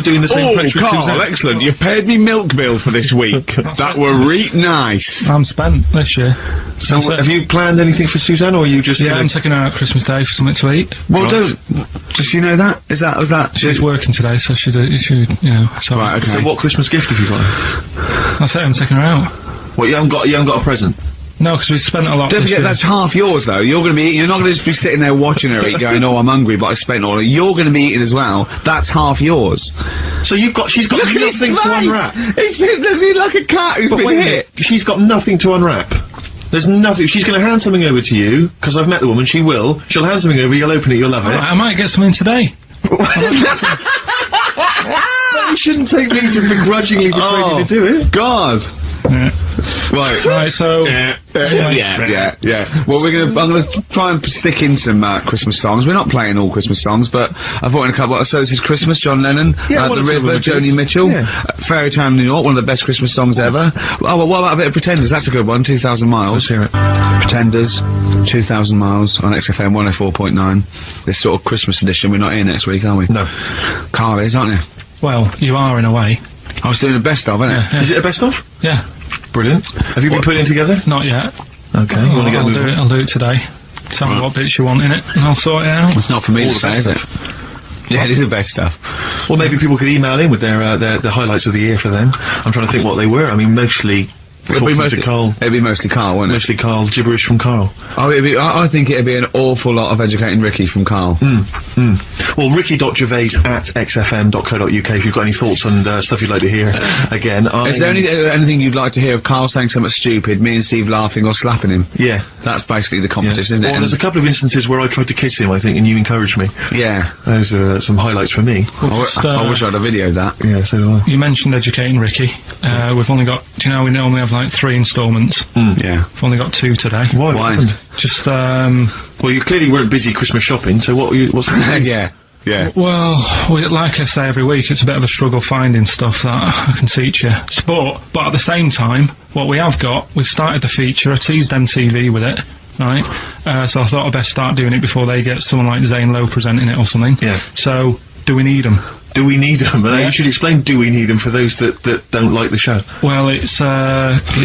doing the same approach with Karl, Suzanne? excellent. You've paid me milk bill for this week. That were reet nice. I'm spent this year. So have you planned anything for Suzanne, or are you just... Yeah, I'm taking her out Christmas Day for something to eat. Well, does you know that? Was that? She's working today, so she, you know, so... Right, okay. So what Christmas gift have you got? That's it, I'm taking her out. What, you haven't got a present? No, because we spent a lot Don't this forget, year. that's half yours, though. You're gonna be eating, you're not gonna just be sitting there watching her eat, going, oh, I'm hungry, but I spent all of it. You're gonna be eating as well. That's half yours. So she's got nothing to unwrap. He's like a cat who's been hit. She's got nothing to unwrap. There's nothing. She's going to hand something over to you, because I've met the woman, she will. She'll hand something over, you'll open it, you'll love it. I might get something today. You shouldn't take me to begrudgingly persuade you to do it. God. Yeah. Right, so... yeah. Well, I'm gonna try and stick in some, Christmas songs. We're not playing all Christmas songs, but I've brought in a couple. So this is Christmas, John Lennon, The River, Joni Mitchell, Fairy Tale New York, one of the best Christmas songs ever. Oh, well, what about a bit of Pretenders? That's a good one, 2,000 Miles. Let's hear it. Pretenders, 2,000 Miles on XFM 104.9. This sort of Christmas edition, we're not here next week, are we? No. Karl is, aren't you? Well, you are in a way. I was doing the best of, isn't it? Yeah. Is it a best of? Yeah. Brilliant. Have you been putting it together? Not yet. Okay. I'll do it today. Tell me what bits you want in it, and I'll sort it out. It's not for me to say, is it? Yeah, it is the best stuff. Well, maybe people could email in with their highlights of the year for them. I'm trying to think what they were. I mean, mostly... It'd be mostly Karl, wouldn't it? Mostly Karl, gibberish from Karl. Oh, I think it'd be an awful lot of educating Ricky from Karl. Well, ricky.gervais@xfm.co.uk if you've got any thoughts on stuff you'd like to hear again. Is there anything you'd like to hear of Karl saying something stupid, me and Steve laughing or slapping him? Yeah. That's basically the competition, isn't it? Well, there's a couple of instances where I tried to kiss him, I think, and you encouraged me. Yeah. Those are some highlights for me. I wish I'd have videoed that. Yeah, so do I. You mentioned educating Ricky. We've only got, do you know, we normally have like 3 instalments. Yeah. We've only got 2 today. Why? Just, well, you clearly weren't busy Christmas shopping, so what's the Yeah. Well, like I say every week, it's a bit of a struggle finding stuff that I can teach you. But at the same time, what we have got, we've started the feature, I teased MTV with it, right? So I thought I'd best start doing it before they get someone like Zane Lowe presenting it or something. Yeah. So, do we need them? Do we need them? And you should explain do we need them for those that don't like the show. Well, it's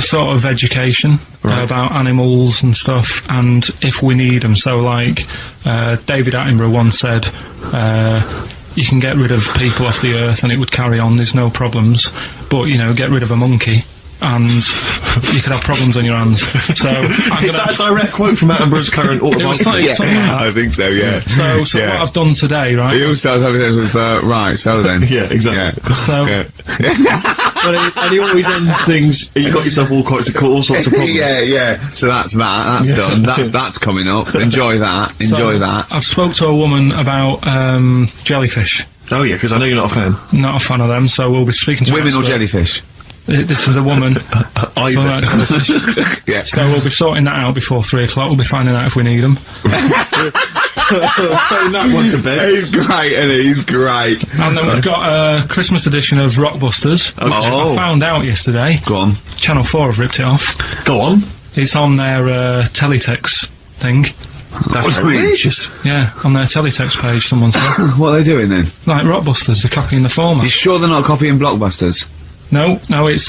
sort of education about animals and stuff, and if we need them. So, like, David Attenborough once said, you can get rid of people off the earth and it would carry on, there's no problems, but, you know, get rid of a monkey and you could have problems on your hands. So is that a direct quote from Attenborough's current autobiography? I think so, yeah. So what I've done today, right? He also starts having with, right, so then. Yeah, exactly. So and he always ends things. You got yourself all sorts of problems. yeah. So that's done. That's coming up. Enjoy that. That. I've spoke to a woman about jellyfish. Oh yeah, because I know you're not a fan. Not a fan of them, so we'll be speaking to women or jellyfish. This is a woman. Either. Yeah. So we'll be sorting that out before 3 o'clock. We'll be finding out if we need them. Putting that one to bed. He's great, and he's great. And then we've got a Christmas edition of Rockbusters, which I found out yesterday. Go on. Channel 4 have ripped it off. Go on. It's on their teletext thing. That's outrageous. Yeah, on their teletext page, someone said. What are they doing then? Like Rockbusters, they're copying the format. You sure they're not copying Blockbusters? No, it's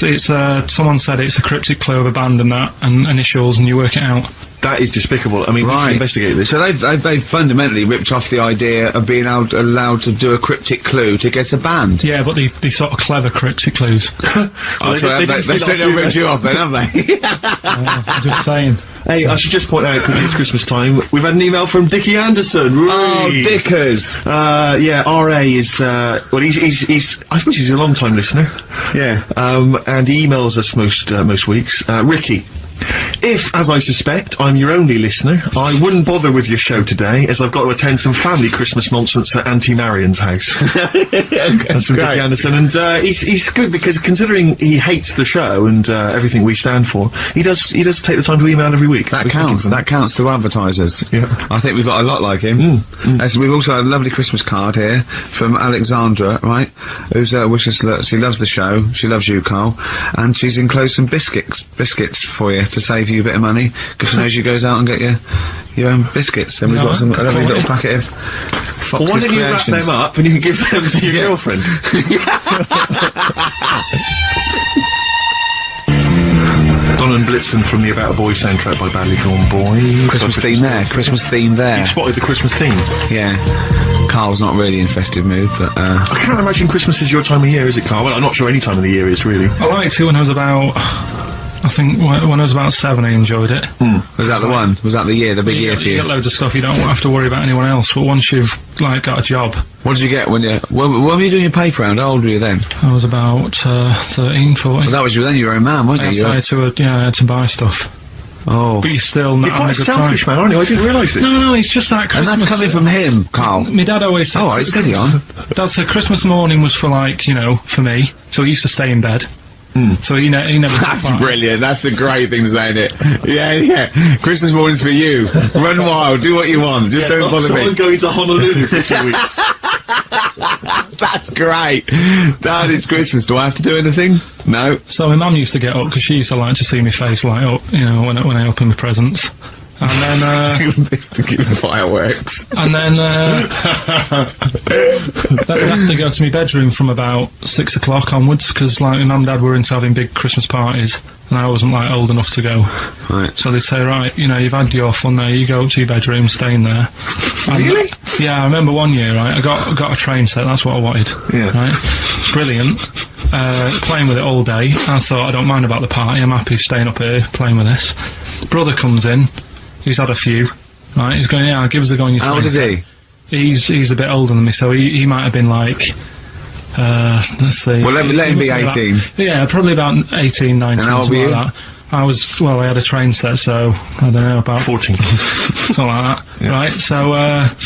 someone said it's a cryptic clue of a band and that, and initials, and you work it out. That is despicable. I mean, we should investigate this. So they've fundamentally ripped off the idea of being allowed to do a cryptic clue to guess a band. Yeah, but they sort of clever cryptic clues. They certainly ripped you off then, haven't they? I'm just saying. Hey, I should just point out, because it's Christmas time, we've had an email from Dickie Anderson. Oh, Dickers! Yeah, RA is, well, he's I suppose he's a long-time listener. Yeah. And he emails us most weeks. Ricky. If, as I suspect, I'm your only listener, I wouldn't bother with your show today, as I've got to attend some family Christmas nonsense at Auntie Marion's house. That's from Dickie Anderson, and he's good because considering he hates the show and everything we stand for, he does take the time to email every week. That counts. That counts to advertisers. Yeah. I think we've got a lot like him. As we've also had a lovely Christmas card here from Alexandra, right? Who's wishes she loves the show. She loves you, Karl, and she's enclosed some biscuits for you to save you a bit of money, because she knows you goes out and get your own biscuits, and we've got a lovely little packet of Fox's Well, why don't you wrap them up and you can give them to your girlfriend? Don and Blitzman from the About a Boy soundtrack by Badly Drawn Boy. Christmas theme there. You spotted the Christmas theme? Yeah. Karl's not really in festive mood, but I can't imagine Christmas is your time of year, is it, Karl? Well, I'm not sure any time of the year is, really. I liked it when I was about... I think when I was about 7 I enjoyed it. Was that the one? Was that the big year for you? You get loads of stuff, you don't have to worry about anyone else, but once you've, like, got a job... What did you get when were you doing your paper round? How old were you then? I was about 13, 14. Well, that was then you were a man, weren't you? I had to buy stuff. Oh. But you're still not having a good time. You're quite selfish, man, aren't you? I didn't realise this. No, it's just that Christmas... And that's coming from him, Karl. My dad always said... Oh, right, steady on. Dad said Christmas morning was for, like, you know, for me, so he used to stay in bed. So he never... That's brilliant. That's a great thing to say, isn't it? Yeah. Christmas morning's for you. Run wild. Do what you want. Just don't bother me. I'm going to Honolulu for 2 weeks. That's great. Dad, it's Christmas. Do I have to do anything? No. So my mum used to get up, because she used to like to see my face light up, you know, when I open my presents. And then, to keep the fireworks. And then, then I had to go to my bedroom from about 6 o'clock onwards, because, like, my mum and dad were into having big Christmas parties, and I wasn't, like, old enough to go. Right. So they'd say, right, you know, you've had your fun there, you go up to your bedroom, stay in there. Really? Yeah, I remember one year, right, I got a train set, that's what I wanted. Yeah. Right? It's brilliant. Playing with it all day. I thought, I don't mind about the party, I'm happy staying up here, playing with this. Brother comes in. He's had a few, right? He's going, yeah, give us a go on your train. How old is he? He's a bit older than me, so he might have been like, let's see. Well, let him be 18. Yeah, probably about 18, 19, and how old were you? Like that. I had a train set, so, I don't know, about 14. Something like that, yeah. Right? So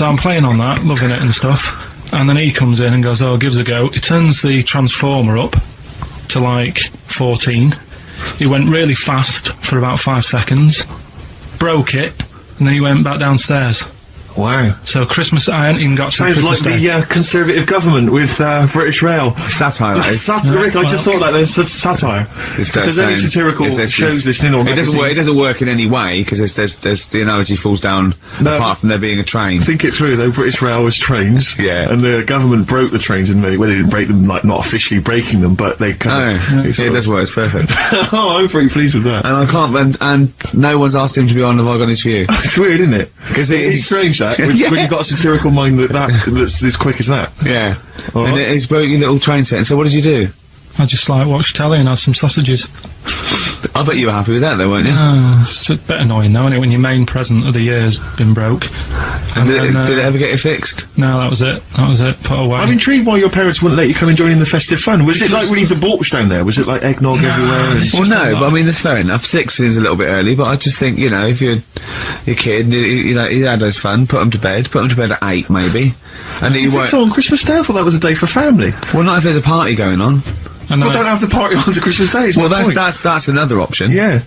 I'm playing on that, loving it and stuff, and then he comes in and goes, oh, give us a go. He turns the transformer up to, like, 14. He went really fast for about 5 seconds. Broke it, and then he went back downstairs. Wow. So Christmas, I hadn't even got to Sounds Christmas like Day. the Conservative government with British Rail. Satire, though. Rick, I just thought that there's satire. If there's any satirical shows listening or it doesn't work in any way, because there's the analogy falls down, apart from there being a train. Think it through, though. British Rail was trains. Yeah. And the government broke the trains in many, well, they didn't break them, like, not officially breaking them, but they kind of... it does work, it's perfect. Oh, I'm pretty pleased with that. And I can't, and no one's asked him to be on Have I Got News For You. It's weird, isn't it? Because it's strange, that, when you've got a satirical mind that's as quick as that. Yeah. All and right. it's broke your little train set, and so what did you do? I just like watched telly and had some sausages. I bet you were happy with that though, weren't you? It's a bit annoying though, isn't it, when your main present of the year's been broke. And did it ever get you fixed? No, that was it. That was it. Put away. I'm intrigued why your parents wouldn't let you come and join in the festive fun. Was it like really debauched down there? Was it like eggnog everywhere? Well, no, but I mean, that's fair enough. 6 is a little bit early, but I just think, you know, if you're your kid, you know, he had his fun, put him to bed at 8 maybe. And you think so on Christmas Day? I thought that was a day for family. Well, not if there's a party going on. Well, don't have the party on to Christmas Day. Well, that's another option. Yeah.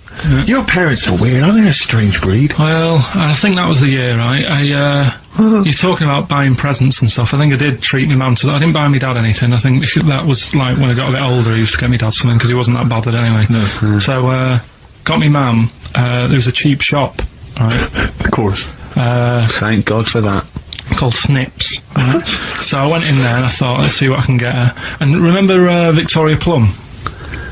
Your parents are weird. Aren't they a strange breed? Well, I think that was the year, right? You're talking about buying presents and stuff. I think I did treat my mum to that. I didn't buy my dad anything. I think that was like when I got a bit older, I used to get my dad something because he wasn't that bothered anyway. No. So, got me mum. There was a cheap shop, right? Of course. Thank God for that. Called Snips. Right? So I went in there and I thought, let's see what I can get her. And remember Victoria Plum?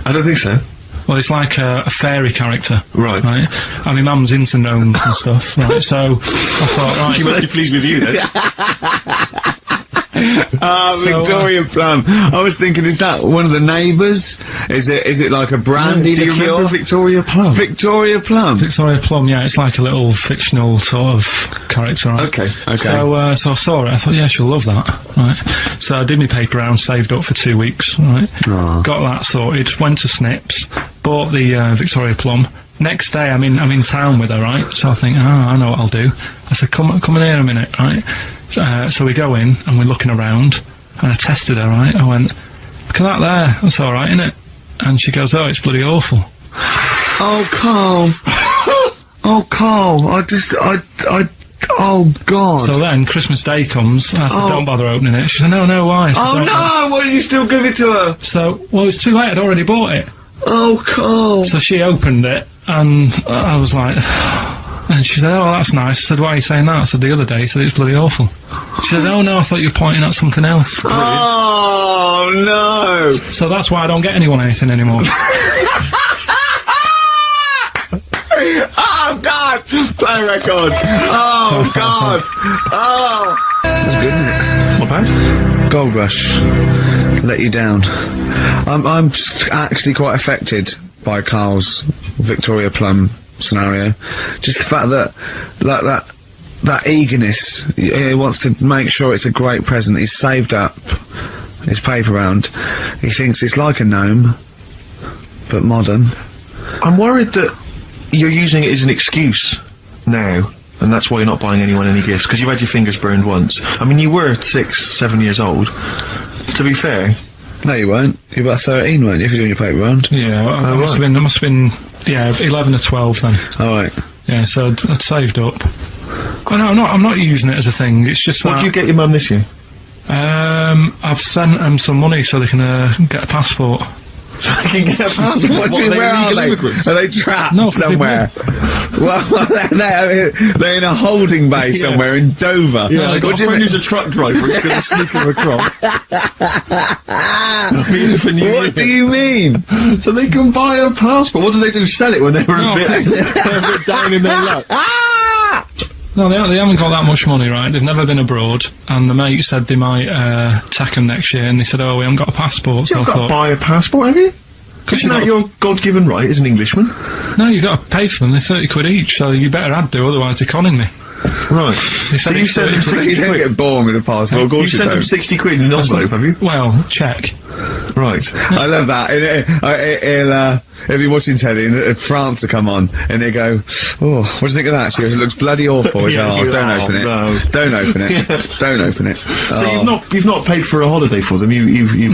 I don't think so. Well, it's like a fairy character. Right. Right? And my mum's into gnomes and stuff, right? So I thought, right. She must be pleased with you then. Victoria Plum. I was thinking, is that one of the neighbours? Is it like a brandy do you liqueur? remember Victoria Plum? Victoria Plum. Victoria Plum, yeah, it's like a little fictional sort of character, right? Okay. So I saw it, I thought, yeah, she'll love that, right? So I did my paper round, saved up for 2 weeks, right? Got that sorted, went to Snips, bought the Victoria Plum. Next day, I'm in town with her, right? So I think, I know what I'll do. I said, come in here a minute, right? So we go in, and we're looking around, and I tested her, right? I went, look at that there, that's alright, innit? And she goes, oh, it's bloody awful. Oh, Karl. Oh, Karl, oh, God. So then, Christmas Day comes, and I said, don't bother opening it. She said, no, why? I said, oh, no, why did you still give it to her? So, well, it's too late, I'd already bought it. Oh, Karl. So she opened it, and I was like... And she said, oh, that's nice. I said, why are you saying that? I said, the other day, so it's bloody awful. She said, oh, no, I thought you were pointing at something else. Oh, no. So that's why I don't get anyone anything anymore. Oh, God. Play record. Oh, God. Oh. That's good, isn't it? Not bad. Gold Rush. Let you down. I'm actually quite affected by Karl's Victoria Plum scenario. Just the fact that that eagerness, he wants to make sure it's a great present. He's saved up his paper round. He thinks it's like a gnome, but modern. I'm worried that you're using it as an excuse now, and that's why you're not buying anyone any gifts, because you've had your fingers burned once. I mean, you were 6, 7 years old. To be fair. No, you weren't. You were about 13, weren't you, if you're doing your paper round? Yeah, well, I must have been, yeah, 11 or 12 then. Alright. Yeah, so I'd saved up. Oh, no, I'm not using it as a thing, it's just What did you get your mum this year? I've sent them some money so they can get a passport. So they can get a passport? What do you mean, where are they? Are they trapped somewhere? Well, they're in a holding bay somewhere in Dover. Yeah, I got a friend who's a truck driver, he's gonna sneak them across. What do you mean? So they can buy a passport. What do they do, sell it when they're a bit down in their luck? No, they haven't got that much money, right? They've never been abroad, and the mate said they might take them next year, and they said, oh, we haven't got a passport, so I thought... You've got to buy a passport, have you? Isn't that your God-given right as an Englishman? No, you've got to pay for them, they're 30 quid each, so you better had to, otherwise they're conning me. Right. They said you sent them 60 quid. You don't get born with a passport, of course you sent them 60 quid in an envelope, have you? Well, check. Right. I love that. He'll be watching telly and France will come on and he'll go, oh, what do you think of that? She goes, it looks bloody awful. Yeah, don't open it. No. Don't open it. Yeah. Don't open it. So you've not paid for a holiday for them,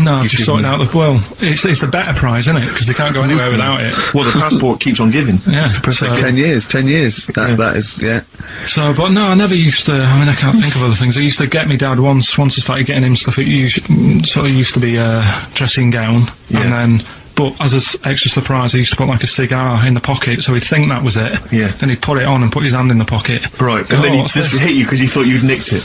No, I've just sorted out it's the better prize, isn't it? Because they can't go anywhere without it. Well, the passport keeps on giving. Yeah. So 10 years. That is, yeah. So, but no, I never used to, I mean, I can't think of other things. I used to get me dad once I started getting him stuff, it used to be a dressing gown, and then but as an extra surprise, he used to put like a cigar in the pocket, so he'd think that was it. Yeah. Then he'd put it on and put his hand in the pocket. Right, and then he'd just hit you because he thought you'd nicked it.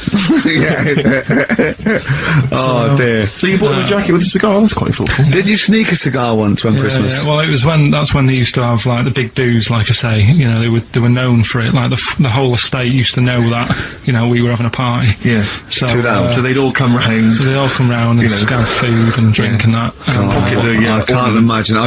Oh dear. So you bought him a jacket with a cigar? That's quite thoughtful. Did you sneak a cigar once one Christmas? Yeah, well, that's when they used to have like the big do's, like I say. You know, they were known for it. Like the whole estate used to know that. You know, we were having a party. Yeah. So they'd all come round. So they'd all come round and have food and drink and that. I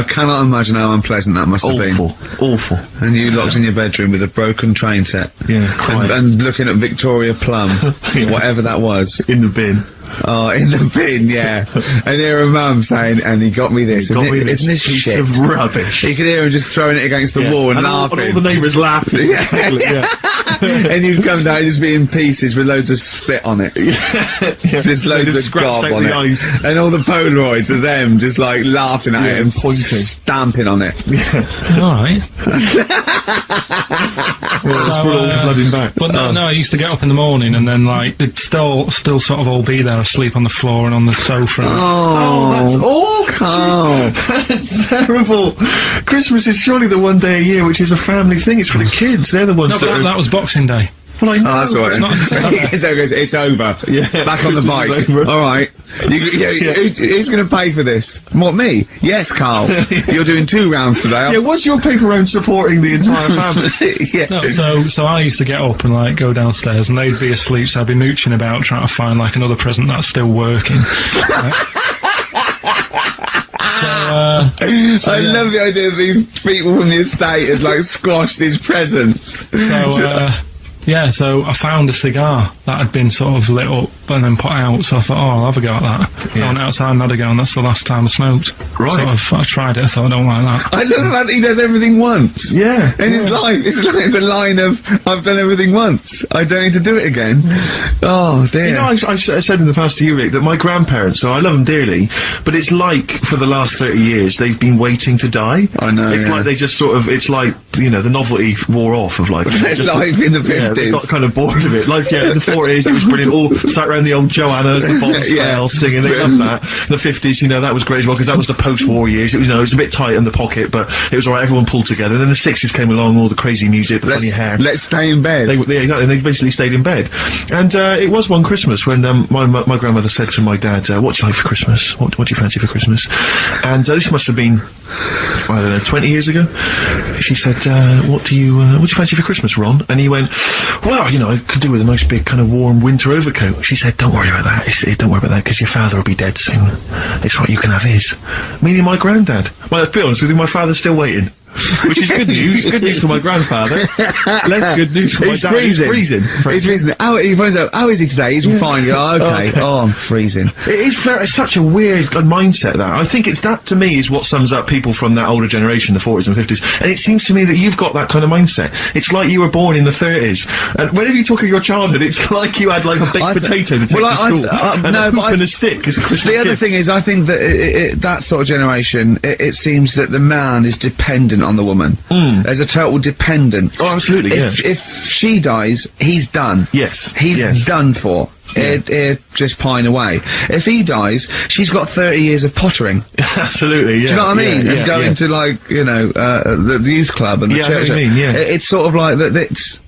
cannot imagine how unpleasant that must have been. Awful. And you locked in your bedroom with a broken train set. Yeah, and looking at Victoria Plum, whatever that was. In the bin. Oh, in the bin, yeah. And hear a mum saying, and he got me this. Isn't this piece shit? of rubbish. You could hear him just throwing it against the wall and laughing. And all the neighbours laughing. And you'd come down just be in pieces with loads of spit on it. Just loads of gob on it. And all the Polaroids of them just like laughing at it and pointing. Stamping on it. Alright. Flooding back. But no, I used to get up in the morning and then like they'd still sort of all be there asleep on the floor and on the sofa. Oh, that's awful. That's terrible. Christmas is surely the one day a year which is a family thing. It's for the kids. They're the ones that was Boxing Day. Well, I know. Oh, that's all right. It's over. Yeah. Back on the bike. All right. Who's going to pay for this? What, me? Yes, Karl. You're doing 2 rounds today. Yeah, what's your paper round supporting the entire family? No, so I used to get up and like go downstairs and they'd be asleep, so I'd be mooching about trying to find like another present that's still working. I love the idea that these people from the estate had like squashed his presents. So I found a cigar that had been sort of lit up and then put out, so I thought, I'll have a go at that. I went outside and had a go, and that's the last time I smoked. Right. So I tried it, I thought, I don't like that. I love that he does everything once. Yeah. In his life, it's a line of, I've done everything once, I don't need to do it again. Oh, dear. You know, I've said in the past to you, Rick, that my grandparents, so I love them dearly, but it's like, for the last 30 years, they've been waiting to die. I know, It's like they just sort of, it's like, you know, the novelty wore off of like... life in the 50s. Yeah, they got kind of bored of it. Life, in the 40s, it was brilliant. All sat around the old Joannas, the Bonds singing. They loved that. The 50s, you know, that was great as well, because that was the post-war years. It was, you know, it was a bit tight in the pocket, but it was alright, everyone pulled together. And then the 60s came along, all the crazy music, the funny hair. Let's stay in bed. Exactly, they basically stayed in bed. And, it was one Christmas when, my grandmother said to my dad, what do you like for Christmas? What do you fancy for Christmas? And, this must have been, I don't know, 20 years ago. She said, what do you fancy for Christmas, Ron? And he went, well, you know, I could do with a nice big kind of warm winter overcoat. She said, don't worry about that. Don't worry about that, because your father will be dead soon. It's right, you can have his. Meaning my granddad. Well, to be honest with you, my father's still waiting. Which is good news. Good news for my grandfather. Less good news for my dad. He's freezing. He's freezing. How is he today? He's fine. Oh, okay. Oh, I'm freezing. It's such a weird mindset, that. I think that, to me, is what sums up people from that older generation, the 40s and 50s. And it seems to me that you've got that kind of mindset. It's like you were born in the 30s. And whenever you talk of your childhood, it's like you had, like, a baked potato to take to school. And a hoop and a stick as a Christmas The other thing is, I think that that sort of generation, it seems that the man is dependent on the woman. There's a total dependence. Oh, absolutely, If she dies, he's done. Yes. He's done for. He'd just pine away. If he dies, she's got 30 years of pottering. Absolutely, yeah. Do you know what I mean? And going to, like, you know, the youth club and the church. I mean, it's sort of like that.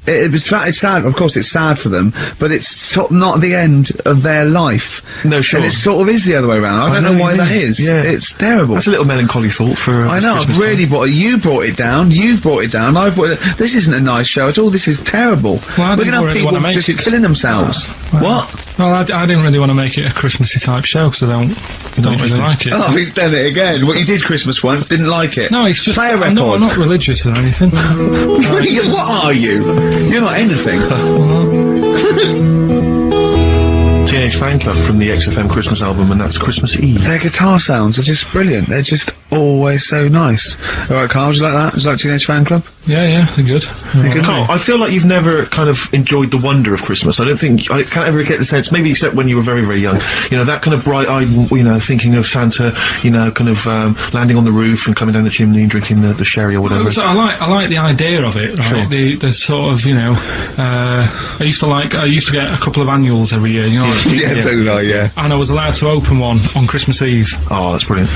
It's sad. Of course, it's sad for them, but it's sort of not the end of their life. No, sure. And it sort of is the other way around. I don't know why that is. Yeah. It's terrible. That's a little melancholy thought for. I know. I've really you brought it down. You've brought it down. I've brought it. This isn't a nice show at all. This is terrible. Well, we're gonna have people just killing themselves. What? Well, I didn't really want to make it a Christmassy type show because I don't really like it. Oh, he's done it again. What, you did Christmas once, didn't like it? No, it's just play a record. I'm not religious or anything. What are you? You're not anything. Teenage Fan Club from the XFM Christmas album, and that's Christmas Eve. Their guitar sounds are just brilliant. They're just always so nice. Alright, Karl, would you like that? Would you like Teenage Fan Club? Yeah, they're good. Karl, I feel like you've never kind of enjoyed the wonder of Christmas. I can't ever get the sense, maybe except when you were very, very young, you know, that kind of bright-eyed, you know, thinking of Santa, you know, kind of, landing on the roof and coming down the chimney and drinking the sherry or whatever. So I like the idea of it, right? Sure. The sort of, you know, I used to get a couple of annuals every year, you know, like Yeah, so did I, yeah. And I was allowed to open one on Christmas Eve. Oh, that's brilliant.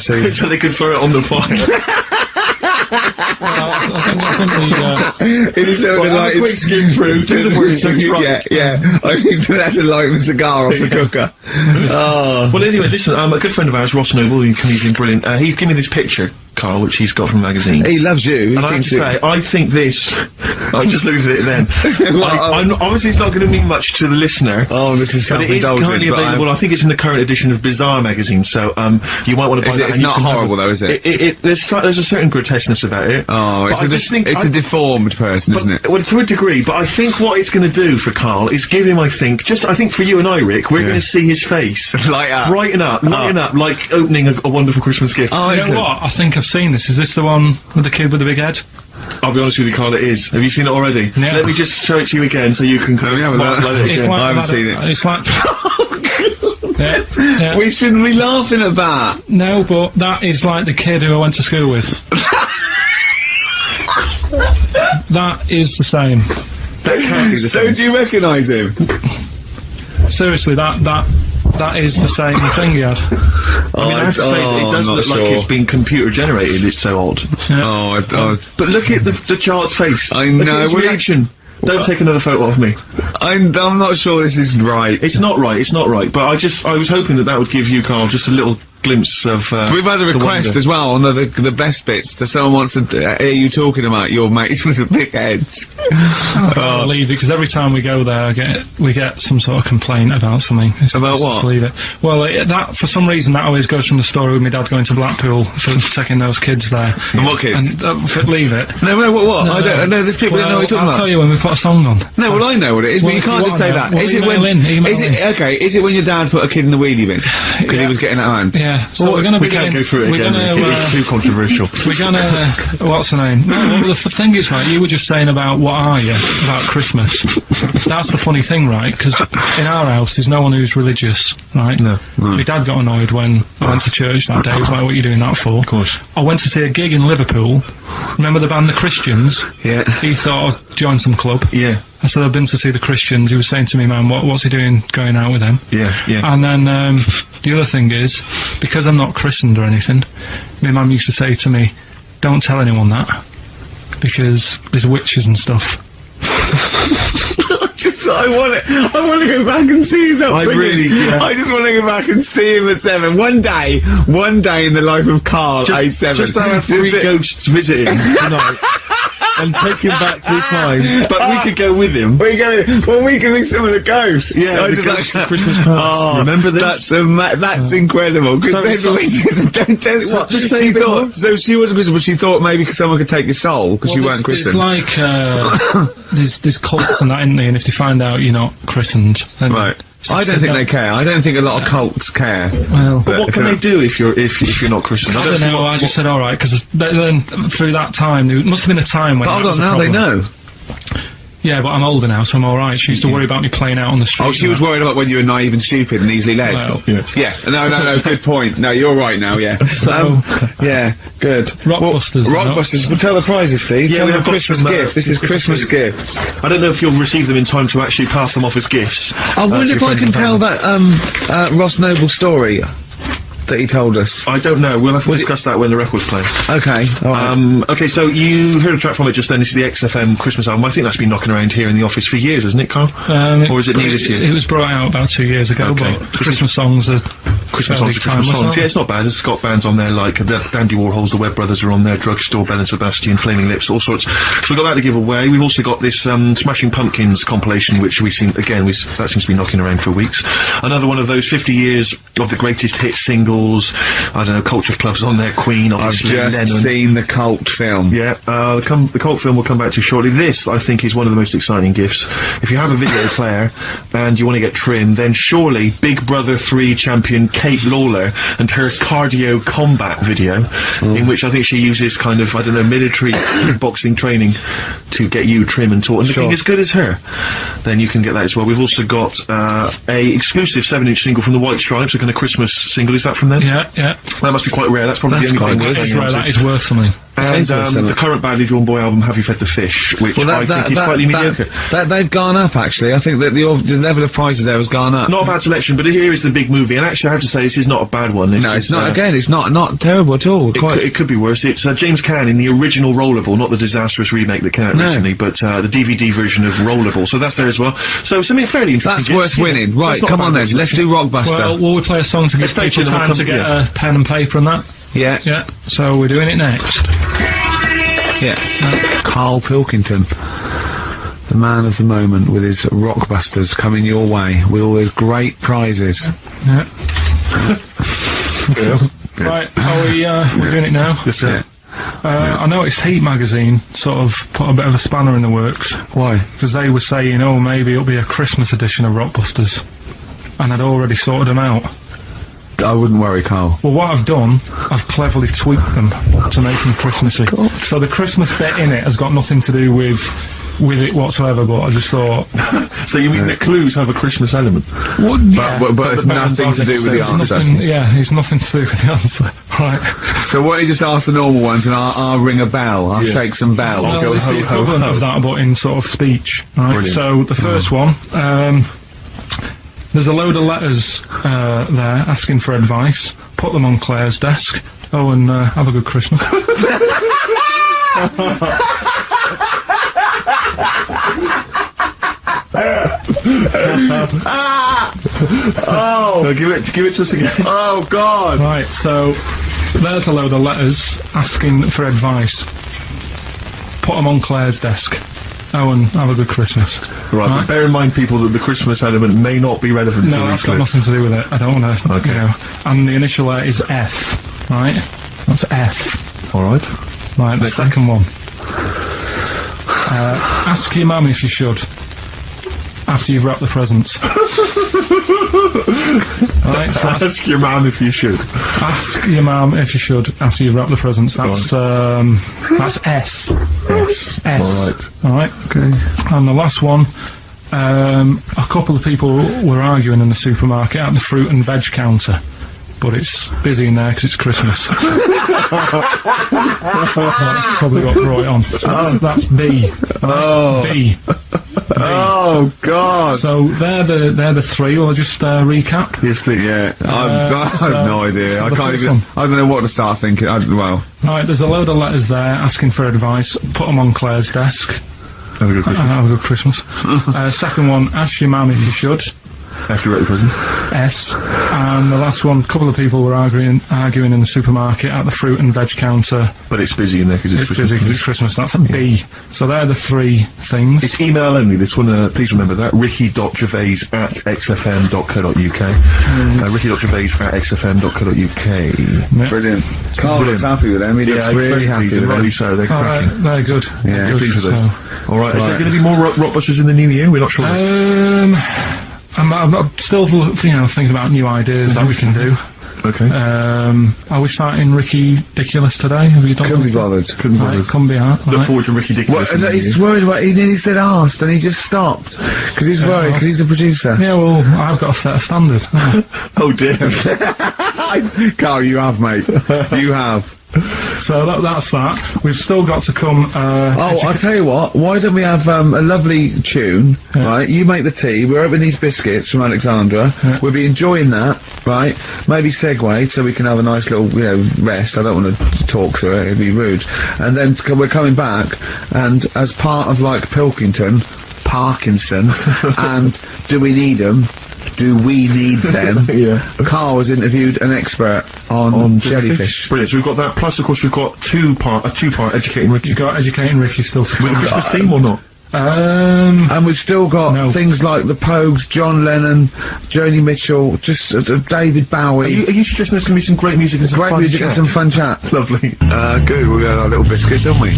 So they could throw it on the fire. I think It is like quick skim through, do the work, yeah. I think that's a light of a cigar off the cooker. Oh. Well, anyway, listen, a good friend of ours, Ross Noble, a comedian, brilliant, he gave me this picture, Carl, which he's got from a magazine. He loves you. And I have to say, I think this, I'm just looking at it then. Obviously it's not going to mean much to the listener. Oh, this is but it is currently available, I think it's in the current edition of Bizarre magazine, so, you might want to buy that. It's not horrible though, is it? There's a certain grotesqueness about it. Oh, it's a deformed person, isn't it? Well, to a degree, but I think what it's going to do for Karl is give him, I think for you and I, Rick, we're going to see his face. Light up. Lighten up, like opening a wonderful Christmas gift. Oh, you know what? I think I've seen this. Is this the one with the kid with the big head? I'll be honest with you, Karl, it is. Have you seen it already? Yeah. Let me just show it to you again so you can I haven't seen it. It's like... Yeah. We shouldn't be laughing at that. No, but that is like the kid who I went to school with. That is the same. That can't be the same. So do you recognise him? Seriously, that is the same thing he had. I mean, I have to say, it does look like it's been computer generated, it's so odd. Yeah. But look at the child's face. I know. Look at his reaction. Don't take another photo of me. I'm not sure this is right. It's not right, but I was hoping that would give you, Karl, just a little glimpse of, we've had a request as well on the best bits, so someone wants to hear you talking about your mates with the big heads. I can't believe it, because every time we go there, we get some sort of complaint about something. About what? Just leave it. Well, that, for some reason, that always goes from the story with my dad going to Blackpool for taking those kids there. And what kids? And, leave it. No, what? I don't know, there's people that know what you're talking about. I'll tell you when we put a song on. No, well, I know what it is, but you can't just say that. Is it when your dad put a kid in the wheelie bin? Because he was getting out of hand? Yeah, so we're going to be... We can't go through it again, it's too controversial. We're gonna... what's her name? No, the thing is, right, you were just saying about what are you, about Christmas. That's the funny thing, right, because in our house there's no one who's religious, right? No. My dad got annoyed when I went to church that day. He was like, what are you doing that for? Of course. I went to see a gig in Liverpool. Remember the band The Christians? Yeah. He thought I'd join some club. Yeah. I said, I've been to see The Christians. He was saying to me, man, what's he doing going out with them? Yeah. And then, the other thing is, because I'm not christened or anything, my mum used to say to me, don't tell anyone that, because there's witches and stuff. I want to go back and see his upbringing. I just want to go back and see him at 7. One day in the life of Karl, age 7. Just have 3 ghosts visit him tonight. And take him back to his time. But we could go with him. Well, we can be some of the ghosts. Yeah, the ghosts of Christmas past. Oh, remember this? That's incredible. Because there's witches. What? Just say so she wasn't Christian, but she thought maybe someone could take your soul because you weren't Christian. It's like, there's cults and that, isn't there? And if they find out you're not christened, then... Right. I don't think they care. I don't think a lot of cults care. Well, but what can they do if you're not Christian? I don't know. I just said all right, because then through that time there must have been a time when. But hold on, now they know. Yeah, but I'm older now, so I'm alright. She used to worry about me playing out on the street. Oh, she was worried about when you were naive and stupid and easily led. Well, yeah. No, good point. No, you're right now, yeah. Yeah, good. Rockbusters. Rockbusters. We'll tell the prizes, Steve. Yeah, we have Christmas gift. This is Christmas gifts. I don't know if you'll receive them in time to actually pass them off as gifts. I wonder if I can tell that, Ross Noble story that he told us. I don't know. We'll have to discuss that when the record's playing. Okay. Alright. Okay, so you heard a track from it just then. This is the XFM Christmas album. I think that's been knocking around here in the office for years, hasn't it, Karl? Or is it new this year? It was brought out about 2 years ago, but Christmas songs are Christmas songs. Yeah, it's not bad. There's Scott bands on there, like Dandy Warhols, the Webb Brothers are on there, Drugstore, Bell and Sebastian, Flaming Lips, all sorts. So we've got that to give away. We've also got this Smashing Pumpkins compilation, which that seems to be knocking around for weeks. Another one of those 50 years of the greatest hit singles. I don't know, Culture Club's on there, Queen, obviously, I've just seen the cult film. Yeah, the cult film will come back to shortly. This, I think, is one of the most exciting gifts. If you have a video player and you want to get trim, then surely Big Brother 3 champion Kate Lawler and her cardio combat video, in which I think she uses kind of, I don't know, military boxing training to get you trim and taut and looking as good as her, then you can get that as well. We've also got a exclusive 7-inch single from the White Stripes, a kind of Christmas single. Is that from them? Yeah. That must be quite rare. That's probably the only thing that is worth something. and the current Badly Drawn Boy album, Have You Fed the Fish, which I think is slightly mediocre. They've gone up, actually. I think that the level of prices there has gone up. Not a bad selection, but here is the big movie, and actually I have to say this is not a bad one. It's not, again, it's not terrible at all. It could be worse. It's James Caan in the original Rollerball, not the disastrous remake that came out recently, but the DVD version of Rollerball, so that's there as well. So something fairly interesting. That's worth winning. Right, come on then, let's do Rockbuster. Well, will we play a song to give people time to get a pen and paper and that? Yeah. Yeah, so we're doing it next. Yeah. Karl Pilkington, the man of the moment, with his Rockbusters coming your way with all those great prizes. Yeah. Right, we're doing it now? Yes, sir. I noticed Heat magazine sort of put a bit of a spanner in the works. Why? Because they were saying, oh, maybe it'll be a Christmas edition of Rockbusters. And I'd already sorted them out. I wouldn't worry, Karl. Well, what I've done, I've cleverly tweaked them to make them Christmassy. So the Christmas bit in it has got nothing to do with it whatsoever, but I just thought... So you mean that clues have a Christmas element? Well, yeah, but it's nothing to do with the answer. It's nothing to do with the answer. Right. So why don't you just ask the normal ones and I'll ring a bell, I'll shake some bells. Well, it's the equivalent of that, but in sort of speech. Right. Brilliant. So the first one, there's a load of letters there asking for advice. Put them on Claire's desk. Oh, and have a good Christmas. Oh, give it to us again. Oh God! Right, so there's a load of letters asking for advice. Put them on Claire's desk. Oh, and have a good Christmas. Right, but bear in mind, people, that the Christmas element may not be relevant to these clips. No, that's got nothing to do with it. I don't want to, you know. And the initial there is F, right? That's F. Alright. Right, the second one. Ask your mum if you should. After you've wrapped the presents. Right, so ask your mum if you should. Ask your mum if you should after you've wrapped the presents. That's S. S. Alright. Okay. And the last one, a couple of people were arguing in the supermarket at the fruit and veg counter. But it's busy in there because it's Christmas. That's probably what brought it on. So that's B. Oh. B. Oh God! So they're the three. Will I just recap? Yes, please. Yeah, I have no idea. I can't even. I don't know what to start thinking. Well, right. There's a load of letters there asking for advice. Put them on Claire's desk. Have a good Christmas. Have a good Christmas. Second one, ask your mum if you should. After you wrote the present. S. And the last one, a couple of people were arguing in the supermarket at the fruit and veg counter. But it's busy in there because it's Christmas. Busy because it's Christmas. That's a B. So they're the three things. It's email only, this one, please remember that. ricky.gervais@xfm.co.uk. ricky.gervais@xfm.co.uk. Yeah. Brilliant. Karl looks happy with them. He looks really happy with them. Rightly so, they're cracking. They're good. Yeah, they're good, so. Alright, is there going to be more Rockbusters in the new year? We're not sure. I'm still, thinking about new ideas that we can do. Okay. Are we starting Ricky Ridiculous today? Have you done Couldn't be bothered. Couldn't be hard. Look forward to Ricky Ridiculous. Well, he's worried about. He nearly said asked, and he just stopped because he's worried because he's the producer. Yeah, well, I've got to set a standard. Oh dear. Karl, you have, mate. You have. So that's that. We've still got to come. I'll tell you what. Why don't we have a lovely tune, right? You make the tea. We're opening these biscuits from Alexandra. Yeah. We'll be enjoying that, right? Maybe segue so we can have a nice little, rest. I don't want to talk through it. It'd be rude. And then we're coming back, and as part of Parkinson, and Do We Need Them? Do we need them? Yeah. Karl has interviewed an expert on jellyfish. Brilliant. So we've got that. Plus, of course, we've got a two-part Educating Ricky. You've got Educating Ricky still to come. With a Christmas theme or not? And we've still got things like the Pogues, John Lennon, Joni Mitchell, just David Bowie. Are you suggesting there's going to be some great music and some fun chat? And some fun chat. Lovely. Good. We've got our little biscuits, haven't we?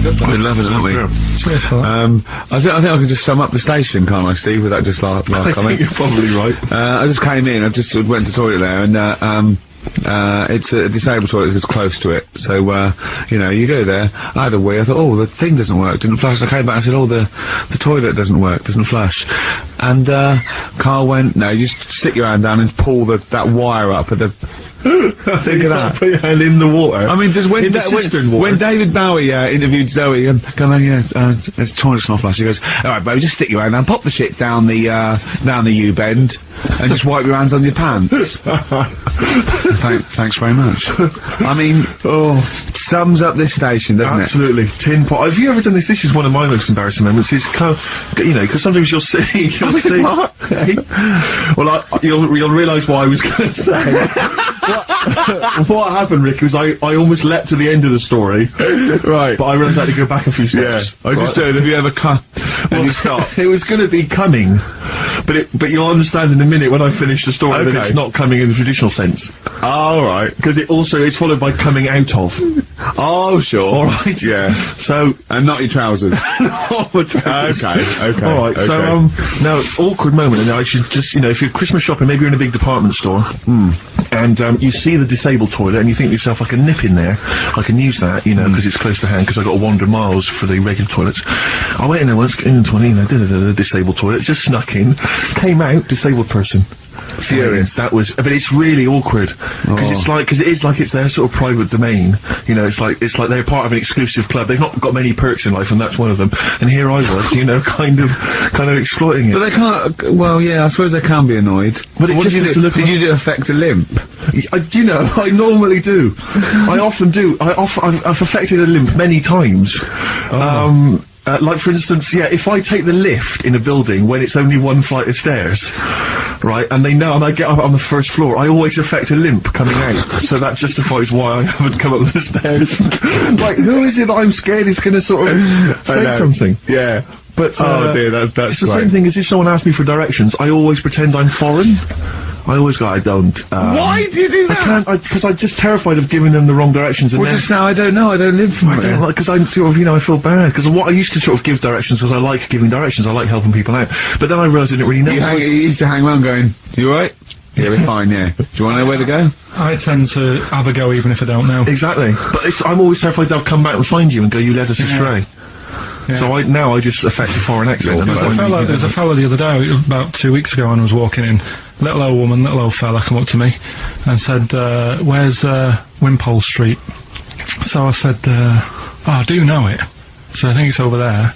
We're loving it, aren't we? Cheers for that. I think I can just sum up the station, can't I, Steve, with that just last comment? I think you're probably right. I just came in, I just went to the toilet there, and it's a disabled toilet that's close to it, so you go there. I had a wee, I thought, oh, the thing doesn't work, didn't flush. I came back and I said, oh, the toilet doesn't work, doesn't flush. And Karl went, no, you just stick your hand down and pull that wire up at the Think of that. Put your hand in the water. I mean, just when, In the cistern water. when David Bowie interviewed Zoe, there's a toilet smell flash. He goes, "All right, Bowie, just stick your hand down, pop the shit down the U-bend, and just wipe your hands on your pants." Thanks very much. I mean, sums up this station, doesn't Absolutely. Tin pot. Have you ever done this? This is one of my most embarrassing moments. Is because sometimes you'll see. Well, you'll realise what I was going to say. What happened, Rick, was I almost leapt to the end of the story. Right. But I realised I had to go back a few steps. I just said, have you ever you stopped? It was going to be coming, but you'll understand in a minute when I finish the story that it's not coming in the traditional sense. Oh, right. Because it's followed by coming out of. Oh, sure. Alright. Yeah. So. And not your trousers. Okay. Alright, so, now, awkward moment, and I should just, if you're Christmas shopping, maybe you're in a big department store, and, you see the disabled toilet, and you think to yourself, I can nip in there, I can use that, because it's close to hand, because I've got to wander miles for the regular toilets. I went in there once, in the toilet, disabled toilet, just snuck in, came out, disabled person. Furious. That was, but it's really awkward because it is like it's their sort of private domain. It's like they're part of an exclusive club. They've not got many perks in life, and that's one of them. And here I was, kind of exploiting it. But they can't. Well, yeah, I suppose they can be annoyed. But what did you do? Did you affect a limp? I normally do. I often do. I've affected a limp many times. Like, for instance, if I take the lift in a building when it's only one flight of stairs, right, and they know, and I get up on the first floor, I always affect a limp coming out, so that justifies why I haven't come up the stairs. Like, who is it that I'm scared is gonna sort of say something? Yeah. But, oh dear, that's it's the same thing as if someone asks me for directions, I always pretend I'm foreign. I always go, I don't. Why do you do that? I can't, because I'm just terrified of giving them the wrong directions. And well, just now, I don't know, I don't live from I don't like, because I'm sort of, I feel bad, because what I used to sort of give directions, because I like giving directions, I like helping people out. But then I realised I didn't really know. You used to hang around going, you alright? Yeah, we're fine, yeah. Do you want to know where to go? I tend to have a go even if I don't know. Exactly. But I'm always terrified they'll come back and find you and go, you led us astray. Yeah. So I just affect a foreign accent. There's a fella the other day, about 2 weeks ago, when I was walking in. Little old woman, little old fella come up to me and said, where's Wimpole Street? So I said, I do know it. So I think it's over there.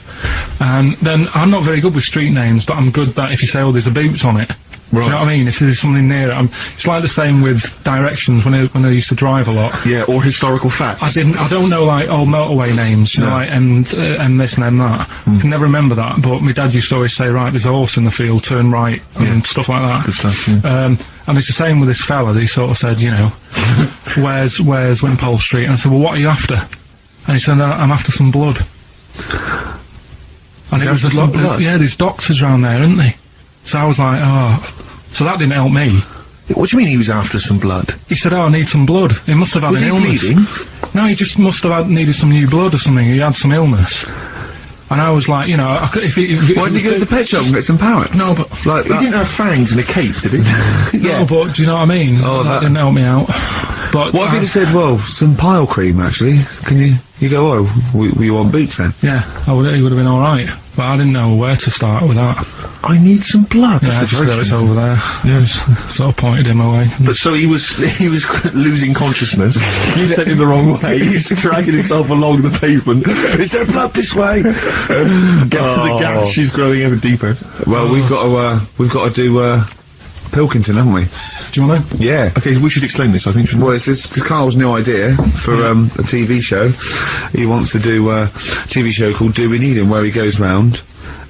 And then I'm not very good with street names, but I'm good that if you say, there's a Boots on it. Right. Do you know what I mean? If there's something near it, it's like the same with directions when I used to drive a lot. Yeah, or historical facts. I don't know like old motorway names, you know, like and this and M that. I can never remember that, but my dad used to always say, right, there's a horse in the field, turn right, and stuff like that. Good stuff, yeah. And it's the same with this fella, he sort of said, where's Wimpole Street? And I said, well, what are you after? And he said, I'm after some blood. And it was a lot, yeah, there's doctors around there, isn't they? So I was like, so that didn't help me. What do you mean he was after some blood? He said, I need some blood. He must have had an illness. Bleeding? No, he just must have needed some new blood or something. He had some illness. And I was like, why didn't you go to the pet shop and get some parrots? No, but... Like, he didn't have fangs and a cape, did he? Yeah. No, but do you know what I mean? Oh, that didn't help me out. But what if he'd have said, well, some pile cream, actually? Can you go, you want boots then? Yeah, he would have been alright. But I didn't know where to start with that. I need some blood. Yeah, That's it's over there. Yeah, sort of pointed him away. But so he was losing consciousness. You sent him the wrong way. He's dragging himself along the pavement. Is there blood this way? The gash is growing ever deeper. Well, we've got to do Pilkington, haven't we? Do you want to? Yeah. Okay, we should explain this, I think. Well, it's Carl's new idea for a TV show. He wants to do a TV show called Do We Need Him, where he goes round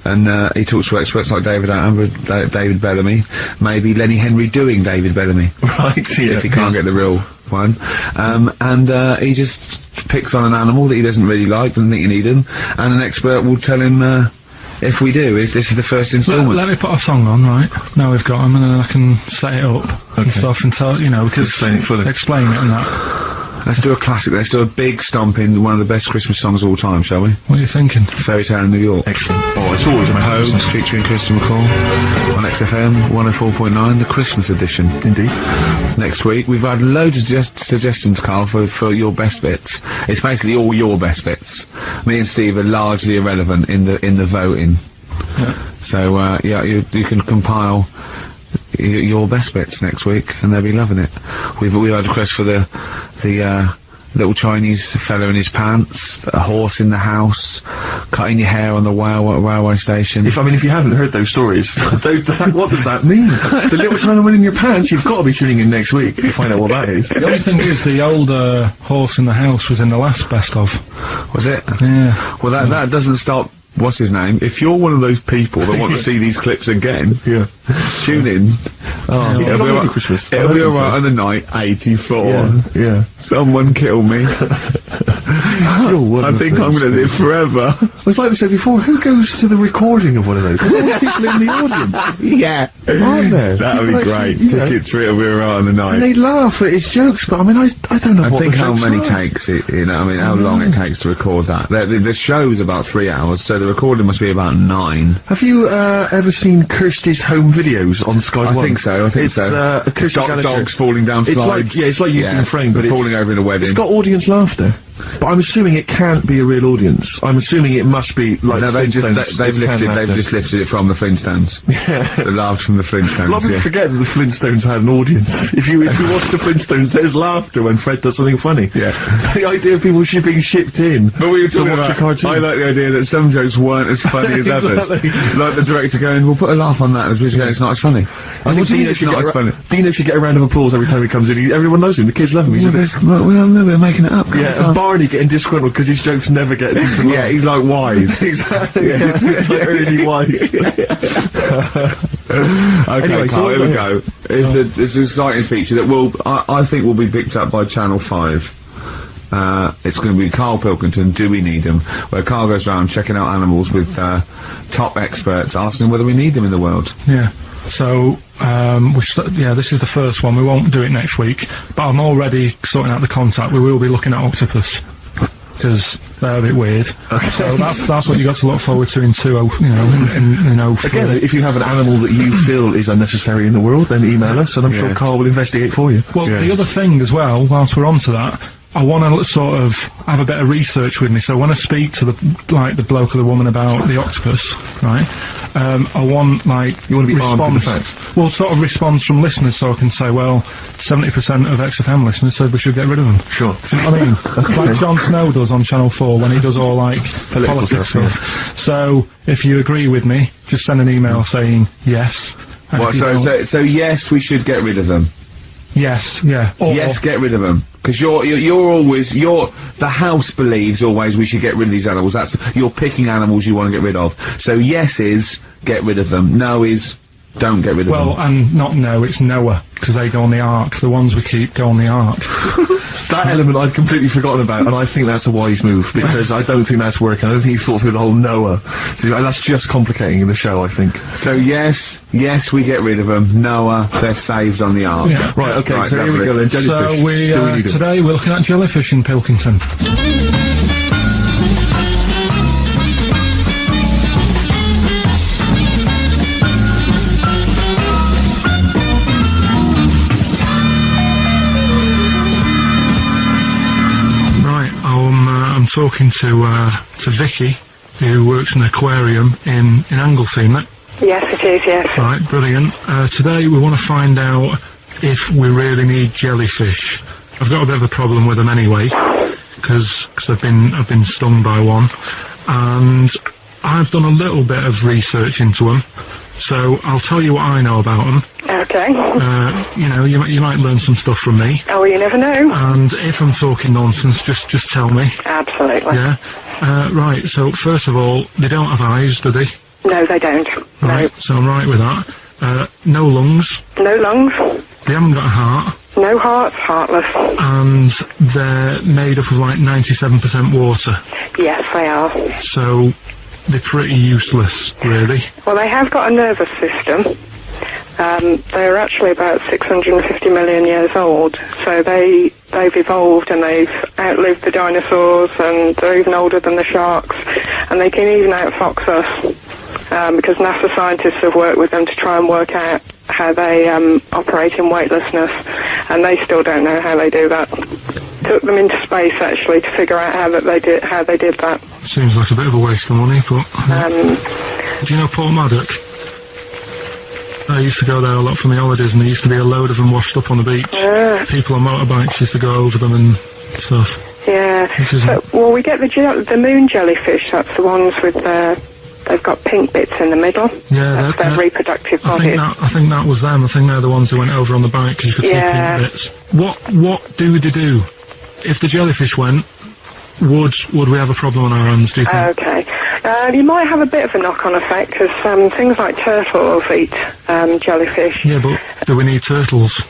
and he talks to experts like David Attenborough, David Bellamy, maybe Lenny Henry doing David Bellamy. Right, yeah. If he can't get the real one. And he just picks on an animal that he doesn't really like, doesn't think you need him, and an expert will tell him, if we do, this is the first instalment. Let me put a song on, right? Now we've got him, and then I can set it up and stuff and tell, we can explain it fully. Explain it and that. Let's do a classic. Let's do a big stomp in one of the best Christmas songs of all time, shall we? What are you thinking? Fairy Tale in New York. Excellent. Oh, it's always my home. Featuring Christian McCall on XFM 104.9, the Christmas edition. Indeed. Next week, we've had loads of suggestions, Carl, for your best bits. It's basically all your best bits. Me and Steve are largely irrelevant in the voting. Yeah. So, you can compile your best bits next week, and they'll be loving it. We had a request for the little Chinese fella in his pants, a horse in the house, cutting your hair on the railway station. If you haven't heard those stories, what does that mean? The little Chinaman in your pants, you've got to be tuning in next week to find out what that is. The only thing is, the older horse in the house was in the last best of. Was it? Yeah. Well, that doesn't stop. What's his name? If you're one of those people that want to see these clips again, tune in. Oh, it'll be alright. Christmas. It'll be alright on the night 84. Yeah. Someone kill me. I think I'm going to live forever. It's like we said before, who goes to the recording of one of those? There's always people in the audience. Yeah. Aren't there? That would be great. Tickets for it'll be alright on the night. And they laugh at his jokes, but I don't know I what think the how jokes many are. takes it, how long it takes to record that. The show's about 3 hours, so the recording must be about 9. Have you ever seen Kirsty's home videos on Sky I One? think so. It's Kirsty Gallagher. dogs falling down slides. It's like you've been framed, but falling over in a wedding. It's got audience laughter. But I'm assuming it can't be a real audience. I'm assuming it must be like No, they've Flintstones. just lifted it from the Flintstones. Yeah. They laughed from the Flintstones. A lot of people forget that the Flintstones had an audience. If you watch the Flintstones, there's laughter when Fred does something funny. Yeah. The idea of people being shipped in But we were talking to watch about, a cartoon. I like the idea that some jokes weren't as funny as others. Like the director going, we'll put a laugh on that, and the producer going, it's not as funny. I think Dino it's not as funny. Dino should get a round of applause every time he comes in. Everyone knows him. The kids love him. We're making it up. Yeah, and Barney getting disgruntled because his jokes never get decent laughs. Yeah, he's like wise. Exactly. Yeah. He's like early wise. Okay, Anyway, Carl, so here we go. It's an exciting feature that I think will be picked up by Channel 5. It's going to be Karl Pilkington, Do We Need Them? Where Karl goes around checking out animals with top experts, asking them whether we need them in the world. Yeah. So, this is the first one. We won't do it next week, but I'm already sorting out the contact. We will be looking at octopus, because they're a bit weird. Okay. So that's what you got to look forward to in 20, Again, if you have an animal that you feel is unnecessary in the world, then email us, and I'm sure Karl will investigate for you. Well, the other thing as well, whilst we're on to that, I want to sort of have a bit of research with me, so when I speak to the bloke or the woman about the octopus, right, I want, you want to be armed with the facts? Well, sort of response from listeners, so I can say, well, 70% of XFM listeners said we should get rid of them. Sure. Do you know what I mean? Like Jon Snow does on Channel 4 when he does all, politics stuff. So, if you agree with me, just send an email saying yes. Well, so yes, we should get rid of them. Yes, yeah. Yes, get rid of them. Because the house believes always we should get rid of these animals. You're picking animals you want to get rid of. So yes is, get rid of them. No is, don't get rid of them. Well, and not no, it's Noah, because they go on the ark. The ones we keep go on the ark. That element I'd completely forgotten about, and I think that's a wise move, because I don't think that's working. I don't think you've thought through the whole Noah. So that's just complicating the show, I think. So yes, we get rid of them. Noah, they're saved on the ark. Yeah. Right, okay, so here we go then, jellyfish. So today we're looking at jellyfish in Pilkington. I'm talking to Vicky, who works in an aquarium in Anglesey, isn't it? Yes, it is, yes. Right, brilliant. Today we want to find out if we really need jellyfish. I've got a bit of a problem with them anyway, because I've been stung by one, and I've done a little bit of research into them, so I'll tell you what I know about them. Okay. You might learn some stuff from me. Oh, well, you never know. And if I'm talking nonsense, just tell me. Absolutely. Yeah. Right, so first of all, they don't have eyes, do they? No, they don't. Right, so I'm right with that. No lungs. No lungs. They haven't got a heart. No hearts, heartless. And they're made up of 97% water. Yes, they are. So they're pretty useless, really. Well, they have got a nervous system. They're actually about 650 million years old, so they've evolved and they've outlived the dinosaurs, and they're even older than the sharks, and they can even outfox us, because NASA scientists have worked with them to try and work out how they operate in weightlessness, and they still don't know how they do that. Took them into space actually to figure out how they did that. Seems like a bit of a waste of money, but do you know Paul Maddock? I used to go there a lot for my holidays, and there used to be a load of them washed up on the beach. People on motorbikes used to go over them and stuff. Yeah. Well, we get the moon jellyfish. That's the ones with they've got pink bits in the middle. Yeah, that's their reproductive bodies. I think that was them. I think they're the ones who went over on the bike because you could see pink bits. What do they do? If the jellyfish went, would we have a problem on our hands, do you think? Okay. You might have a bit of a knock-on effect, because things like turtles eat jellyfish. Yeah, but do we need turtles?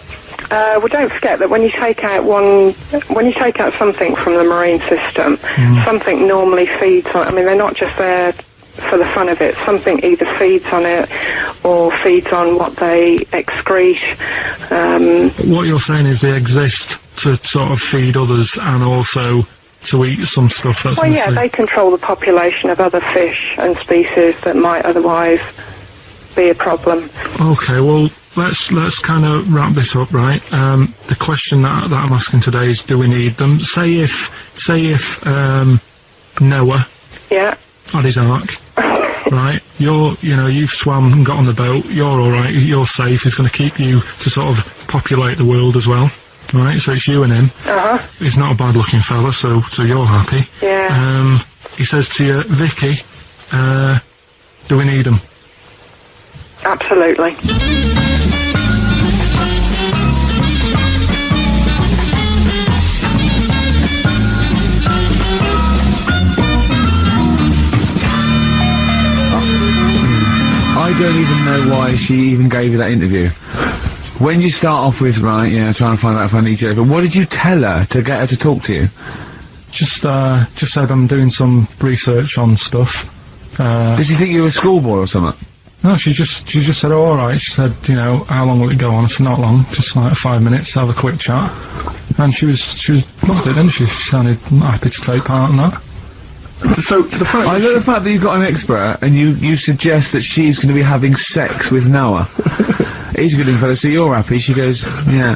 Well, don't forget that when you take out something from the marine system, something normally feeds on. I mean, they're not just there for the fun of it. Something either feeds on it or feeds on what they excrete. What you're saying is they exist to sort of feed others and also to eat some stuff that's in the sea. They control the population of other fish and species that might otherwise be a problem. Okay, well, let's kind of wrap this up, right? The question that I'm asking today is, do we need them? Say if Noah had his ark, right? You've swam and got on the boat, you're alright, you're safe, he's going to keep you to sort of populate the world as well. Right, so it's you and him. He's not a bad-looking fella, so you're happy. Yeah. He says to you, Vicky, do we need him? Absolutely. I don't even know why she even gave you that interview. When you start off with, right, trying to find out if I need you, but what did you tell her to get her to talk to you? Just said I'm doing some research on stuff. Did she think you were a schoolboy or something? No, she just said, oh, alright. She said, how long will it go on? I said, not long, just like 5 minutes, have a quick chat. And she loved it, didn't she? She sounded happy to take part in that. So, the fact I love the fact that you've got an expert, and you suggest that she's going to be having sex with Noah. He's a good fella, so you're happy. She goes, yeah.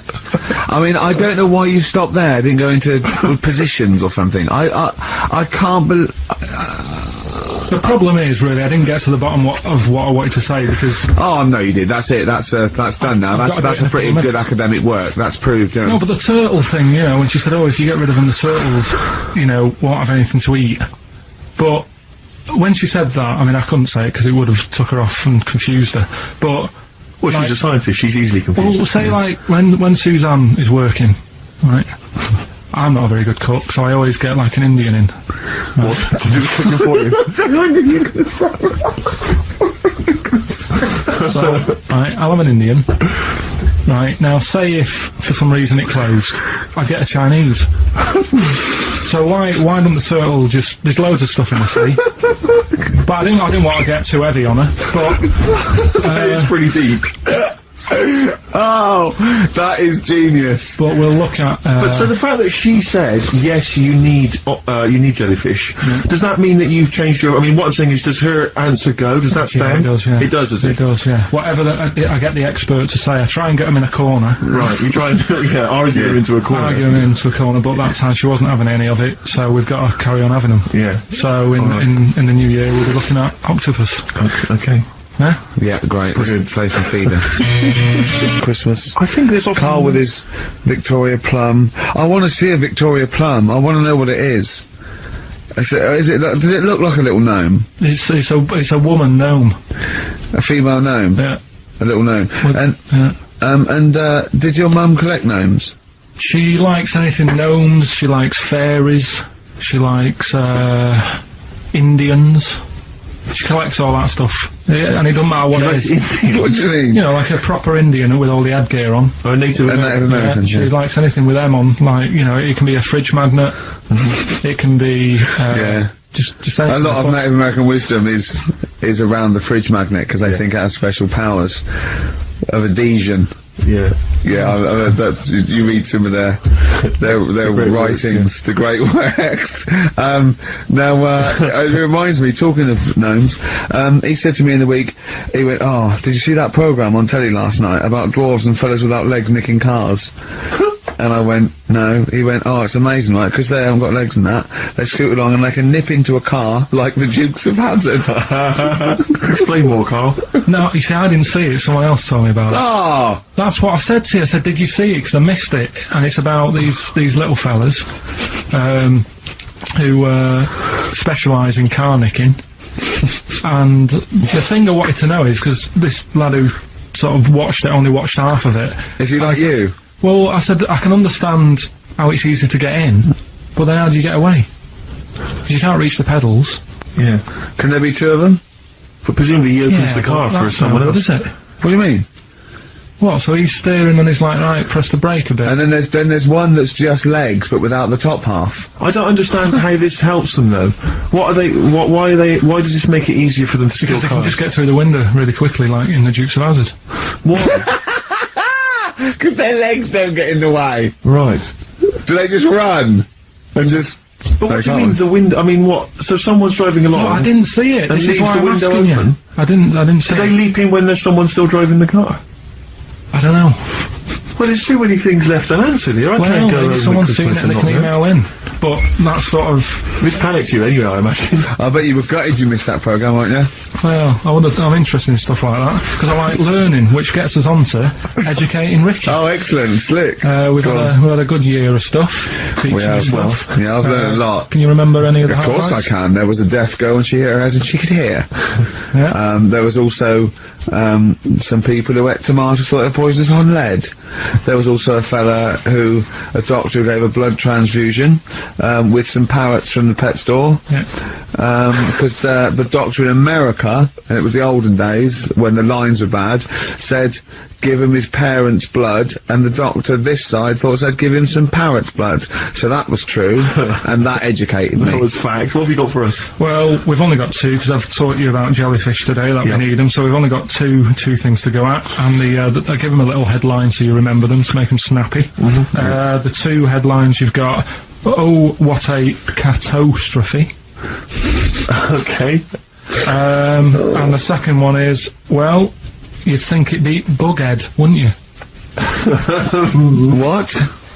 I mean, I don't know why you stopped there, didn't go into positions or something. I can't believe... The problem is, really, I didn't get to the bottom of what I wanted to say, because... Oh, no, you did. That's it. That's done now. That's a pretty good academic work. That's proved, No, but the turtle thing, when she said, oh, if you get rid of them, the turtles, won't have anything to eat. But when she said that, I mean, I couldn't say it because it would have took her off and confused her. But... Well, she's a scientist. She's easily confused. Well, say, like, when Suzanne is working, right... I'm not a very good cook, so I always get, like, an Indian in. What? To do cooking for you? So, right, I'll have an Indian. Right, now, say if, for some reason, it closed, I get a Chinese. So why don't the turtle just... There's loads of stuff in the sea. But I didn't want to get too heavy on her, but... It's pretty deep. Oh, that is genius. But we'll look at... But so the fact that she said, yes, you need jellyfish, does that mean that you've changed your... I mean, what I'm saying is, does her answer go? Does that stand? Yeah, it does, yeah. It does, does it? It does, yeah. Whatever I get the expert to say, I try and get them in a corner. Right, you try and, argue them into a corner. Argue them into a corner, but that time she wasn't having any of it, so we've got to carry on having them. Yeah. So in the new year, we'll be looking at octopus. Okay. Yeah? Yeah, great. Brilliant. Place and feeder. Christmas. I think there's Karl with his Victoria Plum. I want to see a Victoria Plum. I want to know what it is. Does it look like a little gnome? It's a woman gnome. A female gnome? Yeah. A little gnome. Did your mum collect gnomes? She likes anything gnomes, she likes fairies, she likes, Indians. She collects all that stuff. And it doesn't matter what it is. What do you mean? Like a proper Indian with all the headgear on. Or a Native American. She likes anything with them on, like, it can be a fridge magnet, it can be, just a lot of Native American wisdom is around the fridge magnet, because they think it has special powers of adhesion. Yeah. Yeah, that's, you read some of their writings, the great works. It reminds me, talking of gnomes, he said to me in the week, he went, oh, did you see that programme on telly last night about dwarves and fellas without legs nicking cars? And I went, no. He went, oh, it's amazing, right? Because they haven't got legs and that. They scoot along and they can nip into a car like the Dukes of Hazzard. Explain more, Carl. No, you see, I didn't see it. Someone else told me about it. Oh! That's what I said to you. I said, did you see it? Because I missed it. And it's about these little fellas, who, specialise in car nicking. And the thing I wanted to know is, because this lad who sort of watched it only watched half of it. Is he like you? Well, I said, I can understand how it's easy to get in, but then how do you get away? Because you can't reach the pedals. Yeah. Can there be two of them? But presumably he opens the car for someone else. What is it? What do you mean? What, so he's steering and he's like, right, press the brake a bit. And then there's one that's just legs, but without the top half. I don't understand how this helps them, though. Why does this make it easier for them to steal Because they can cars? just get through the window really quickly, like in the Dukes of Hazzard. Why? Because their legs don't get in the way. Right. Do they just run? And just... But what do you mean, the window? I mean, what? So someone's driving along... No, I didn't see it. And This is leaves why the I'm window asking open? you. I didn't see Do it. they leap in when there's someone still driving the car? I don't know. Well, there's too many things left unanswered here. I can't go Well, over maybe someone's seen Christmas it and they and can not know. email in. But that's sort of... This panicked you anyway, I imagine. I bet you were gutted you missed that programme, weren't you? Well, I'm interested in stuff like that. Because I like learning, which gets us on to educating Ricky. Oh, excellent. Slick. We've had a good year of stuff. Teaching We have, stuff. well, yeah, I've learned a lot. Can you remember any of the Of course I highlights? can. There was a deaf girl and she hit her head and she could hear. Yeah. There was also some people who ate tomatoes thought they were poisonous on lead. There was also a doctor who gave a blood transfusion with some parrots from the pet store. Yeah. Because the doctor in America, and it was the olden days when the lines were bad, said give him his parents' blood, and the doctor this side thought said give him some parrot's blood. So that was true, and that educated me. That was facts. What have you got for us? Well, we've only got two, because I've taught you about jellyfish today, that we need them, so we've only got two things to go at, and I give them a little headline so you remember them, to make them snappy. The two headlines you've got, oh, what a catastrophe. Okay. And the second one is, well, you'd think it'd be Bughead, wouldn't you? What?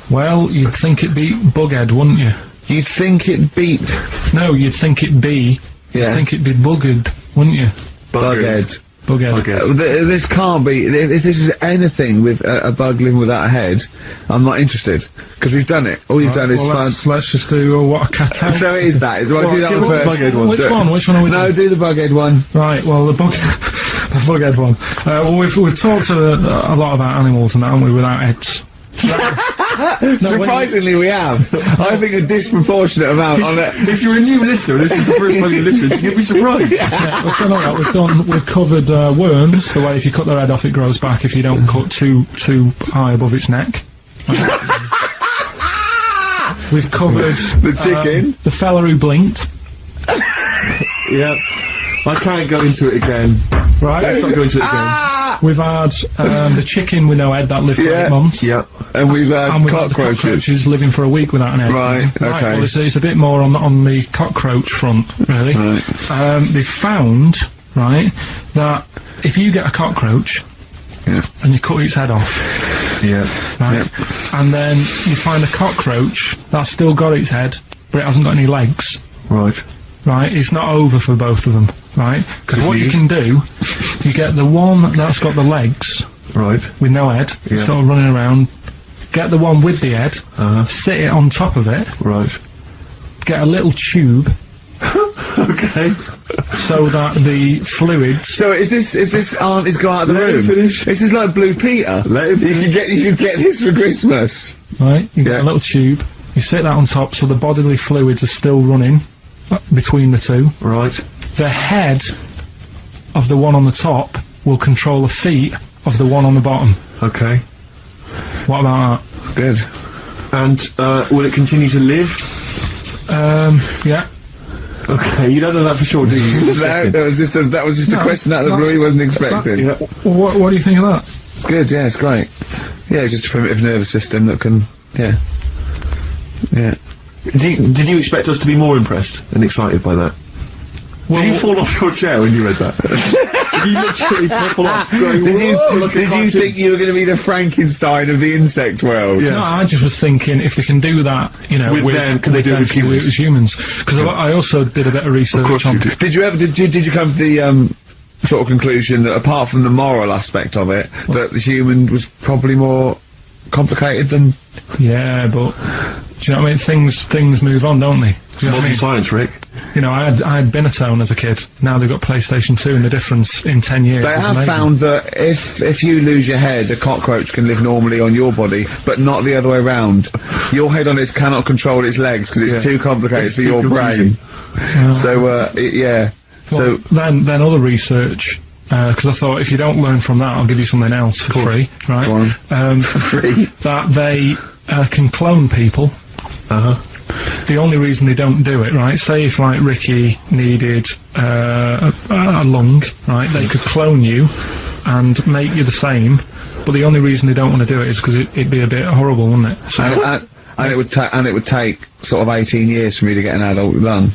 Well, you'd think it'd be Bughead, wouldn't you? You'd think it beat... No, you'd think it'd be... Yeah. You'd think it'd be Buggered, wouldn't you? Bughead. Bughead. This can't be... If this is anything with a bug living without a head, I'm not interested. Because we've done it. All you've done is Well, let's just do what a catastrophe. So it is that. Right, do that one first. Which one? Which one are we doing? No, do the Bughead one. Right, well, the Bughead one. Well, we've talked a lot about animals and that, haven't we, without heads. Surprisingly, we have. I think a disproportionate amount on it. If you're a new listener, this is the first time you listen, you'll be surprised. Yeah, we've done all that. We've covered worms, the way if you cut their head off it grows back if you don't cut too high above its neck. We've covered the chicken, the fella who blinked. Yeah. I can't go into it again. Right. Let's not go into it again. We've had the chicken with no head that lived for 8 months. Yeah. And we've had the cockroaches living for a week without an head. Right, okay. Well, it's a bit more on the cockroach front, really. Right. They've found, right, that if you get a cockroach and you cut its head off, right, and then you find a cockroach that's still got its head, but it hasn't got any legs. Right. Right, it's not over for both of them, right? Because what you can do, you get the one that's got the legs, right, with no head, sort of running around, get the one with the head, sit it on top of it, right, get a little tube, okay, so that the fluids... So is this aunt is go out of the room? Finish. This is like Blue Peter. You can get this for Christmas. Right, you get a little tube, you sit that on top so the bodily fluids are still running between the two. Right. The head of the one on the top will control the feet of the one on the bottom. Okay. What about that? Good. And will it continue to live? Yeah. Okay, you don't know that for sure, do you? That was just a question out of the blue he wasn't expecting. What do you think of that? It's good, yeah, it's great. Yeah, it's just a primitive nervous system that can, yeah. Did you expect us to be more impressed and excited by that? Did you fall off your chair when you read that? Did you literally topple off? Going, Did you cartoon? think you were going to be the Frankenstein of the insect world? Yeah. No, I just was thinking if they can do that, you know, With them, can they do it with humans? With humans? Because I also did a bit of research on. Did you come to the sort of conclusion that apart from the moral aspect of it, that the human was probably more complicated than? Yeah, but do you know what I mean? Things move on, don't they? Do you know what I Modern mean? science, Rick. You know, I had Binatone as a kid. Now they've got PlayStation 2, and the difference in 10 years. They is have amazing. found that if you lose your head, a cockroach can live normally on your body, but not the other way around. Your head on it cannot control its legs because it's too complicated for your brain. So, yeah. Well, then other research, because I thought if you don't learn from that, I'll give you something else for free, right? Go on. For free. That they can clone people. The only reason they don't do it, right? Say if like Ricky needed a lung, right? They could clone you and make you the same, but the only reason they don't want to do it is because it'd be a bit horrible, wouldn't it? So and it would take sort of 18 years for me to get an adult lung.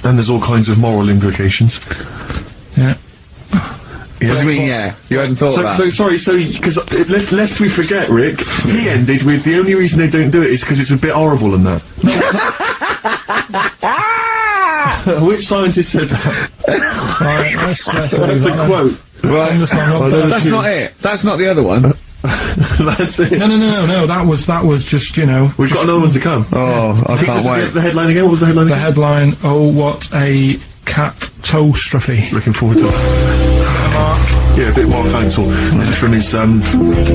And there's all kinds of moral implications. Yeah. What do you mean, yeah? You hadn't thought of that? So, sorry, because lest we forget, Rick, he ended with the only reason they don't do it is because it's a bit horrible and that. Which scientist said that? Right, let's That's a quote. Right. That's not it. That's not the other one. That's it. No, that was just, you know. We've got another one to come. Oh, I can't wait. The headline again? What was the headline The again? headline, oh, what a catastrophe. Looking forward to it. Yeah, a bit more counsel. This is from his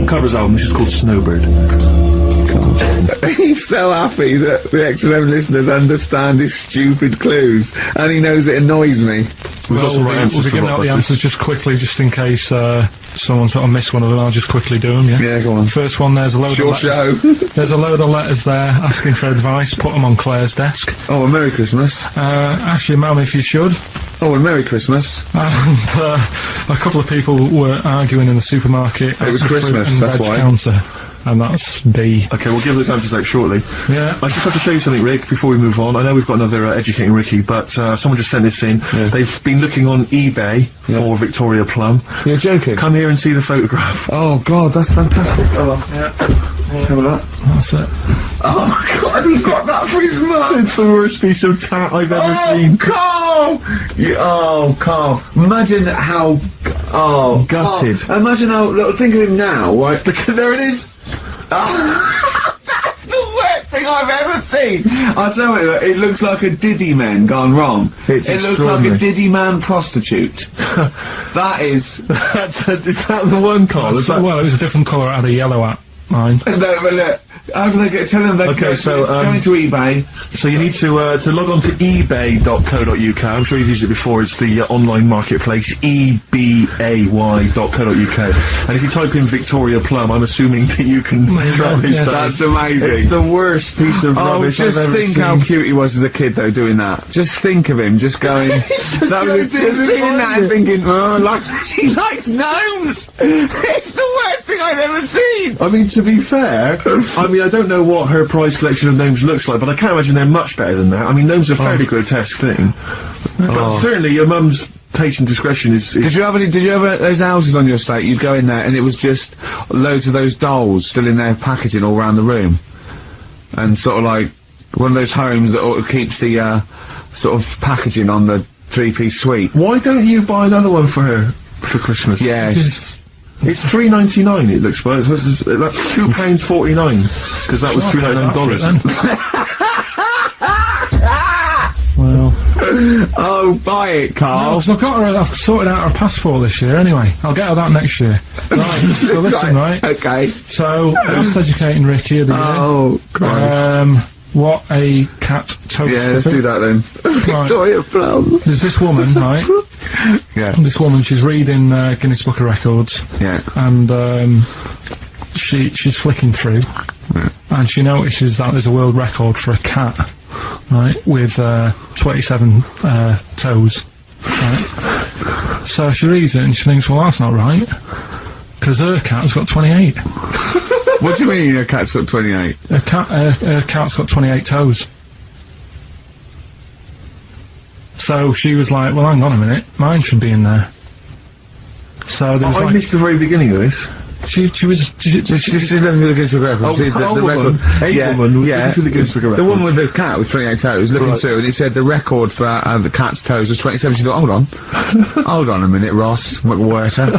covers album. This is called Snowbird. He's so happy that the XFM listeners understand his stupid clues, and he knows it annoys me. We've got some right answers We'll be for giving out the Blockbusters. answers just quickly, just in case someone sort of missed one of them. I'll just quickly do them, yeah? Yeah, go on. First one, there's a load It's your of letters. There's a load of letters there asking for advice. Put them on Claire's desk. Oh, a Merry Christmas. Ask your mum if you should. Oh, a Merry Christmas. And a couple of people were arguing in the supermarket. It was at the fruit Christmas, and that's veg why. counter. And that's B. Okay, we'll give those answers out shortly. Yeah. I just have to show you something, Rick, before we move on. I know we've got another Educating Ricky, but someone just sent this in. Yeah. They've been looking on eBay for Victoria Plum. You're joking? Come here and see the photograph. Oh, God, that's fantastic. Oh, well. Yeah. Have a look. That's it. Oh, God, he got that for his mum. It's the worst piece of tat I've ever seen. Carl! Carl. Imagine how... Oh, Gutted. Carl. Imagine how... Look, think of him now, right? There it is. Oh, that's the worst thing I've ever seen. I'll tell you, it looks like a Diddy man gone wrong. It's it looks like extraordinary. a Diddy man prostitute. That is... Is that the one, Carl? Is that... Well, it was a different colour. It had a yellow at mine. No, but look, how do they get... Tell them they Okay, so, going to eBay. So you need to log on to ebay.co.uk. I'm sure you've used it before. It's the online marketplace, ebay.co.uk. And if you type in Victoria Plum, I'm assuming that you can track this down. That's amazing. It's the worst piece of rubbish just I've ever think seen. how cute he was as a kid, though, doing that. Just think of him, just going... just seeing that and thinking, oh, like, he likes gnomes! It's the worst thing I've ever seen! I mean, to be fair, I don't know what her prize collection of gnomes looks like, but I can't imagine they're much better than that. I mean, gnomes are a fairly grotesque thing. But certainly your mum's taste and discretion is... Did you have those houses on your estate? You'd go in there and it was just loads of those dolls still in their packaging all around the room. And sort of like one of those homes that keeps the sort of packaging on the three-piece suite. Why don't you buy another one for her for Christmas? Yeah. It's $3.99. It looks like that's £2.49 because that was $3.99. Well. Oh, buy it, Carl. No, 'cause I've sorted out her passport this year anyway. I'll get her that next year. Right, so listen, right? Okay. So, that's Educating Ricky of the year. Oh, Christ. What a cat toast. Yeah, let's do that then. Victoria Plum. There's this woman, right? Yeah. This woman, she's reading Guinness Book of Records. Yeah. And, she's flicking through. Yeah. And she notices that there's a world record for a cat, right, with 27 toes, right? So she reads it and she thinks, well, that's not right, because her cat's got 28. What do you mean a cat's got 28? Her cat's got 28 toes. So she was like, well, hang on a minute, mine should be in there. So there was I missed the very beginning of this. She was She's looking for the Guinness Book of Records. She's the woman. record. Woman was looking for the Guinness Book of The Records. woman with the cat with 28 toes looking through, and it said the record for the cat's toes was 27. She thought, hold on. Hold on a minute, Ross McWhirter.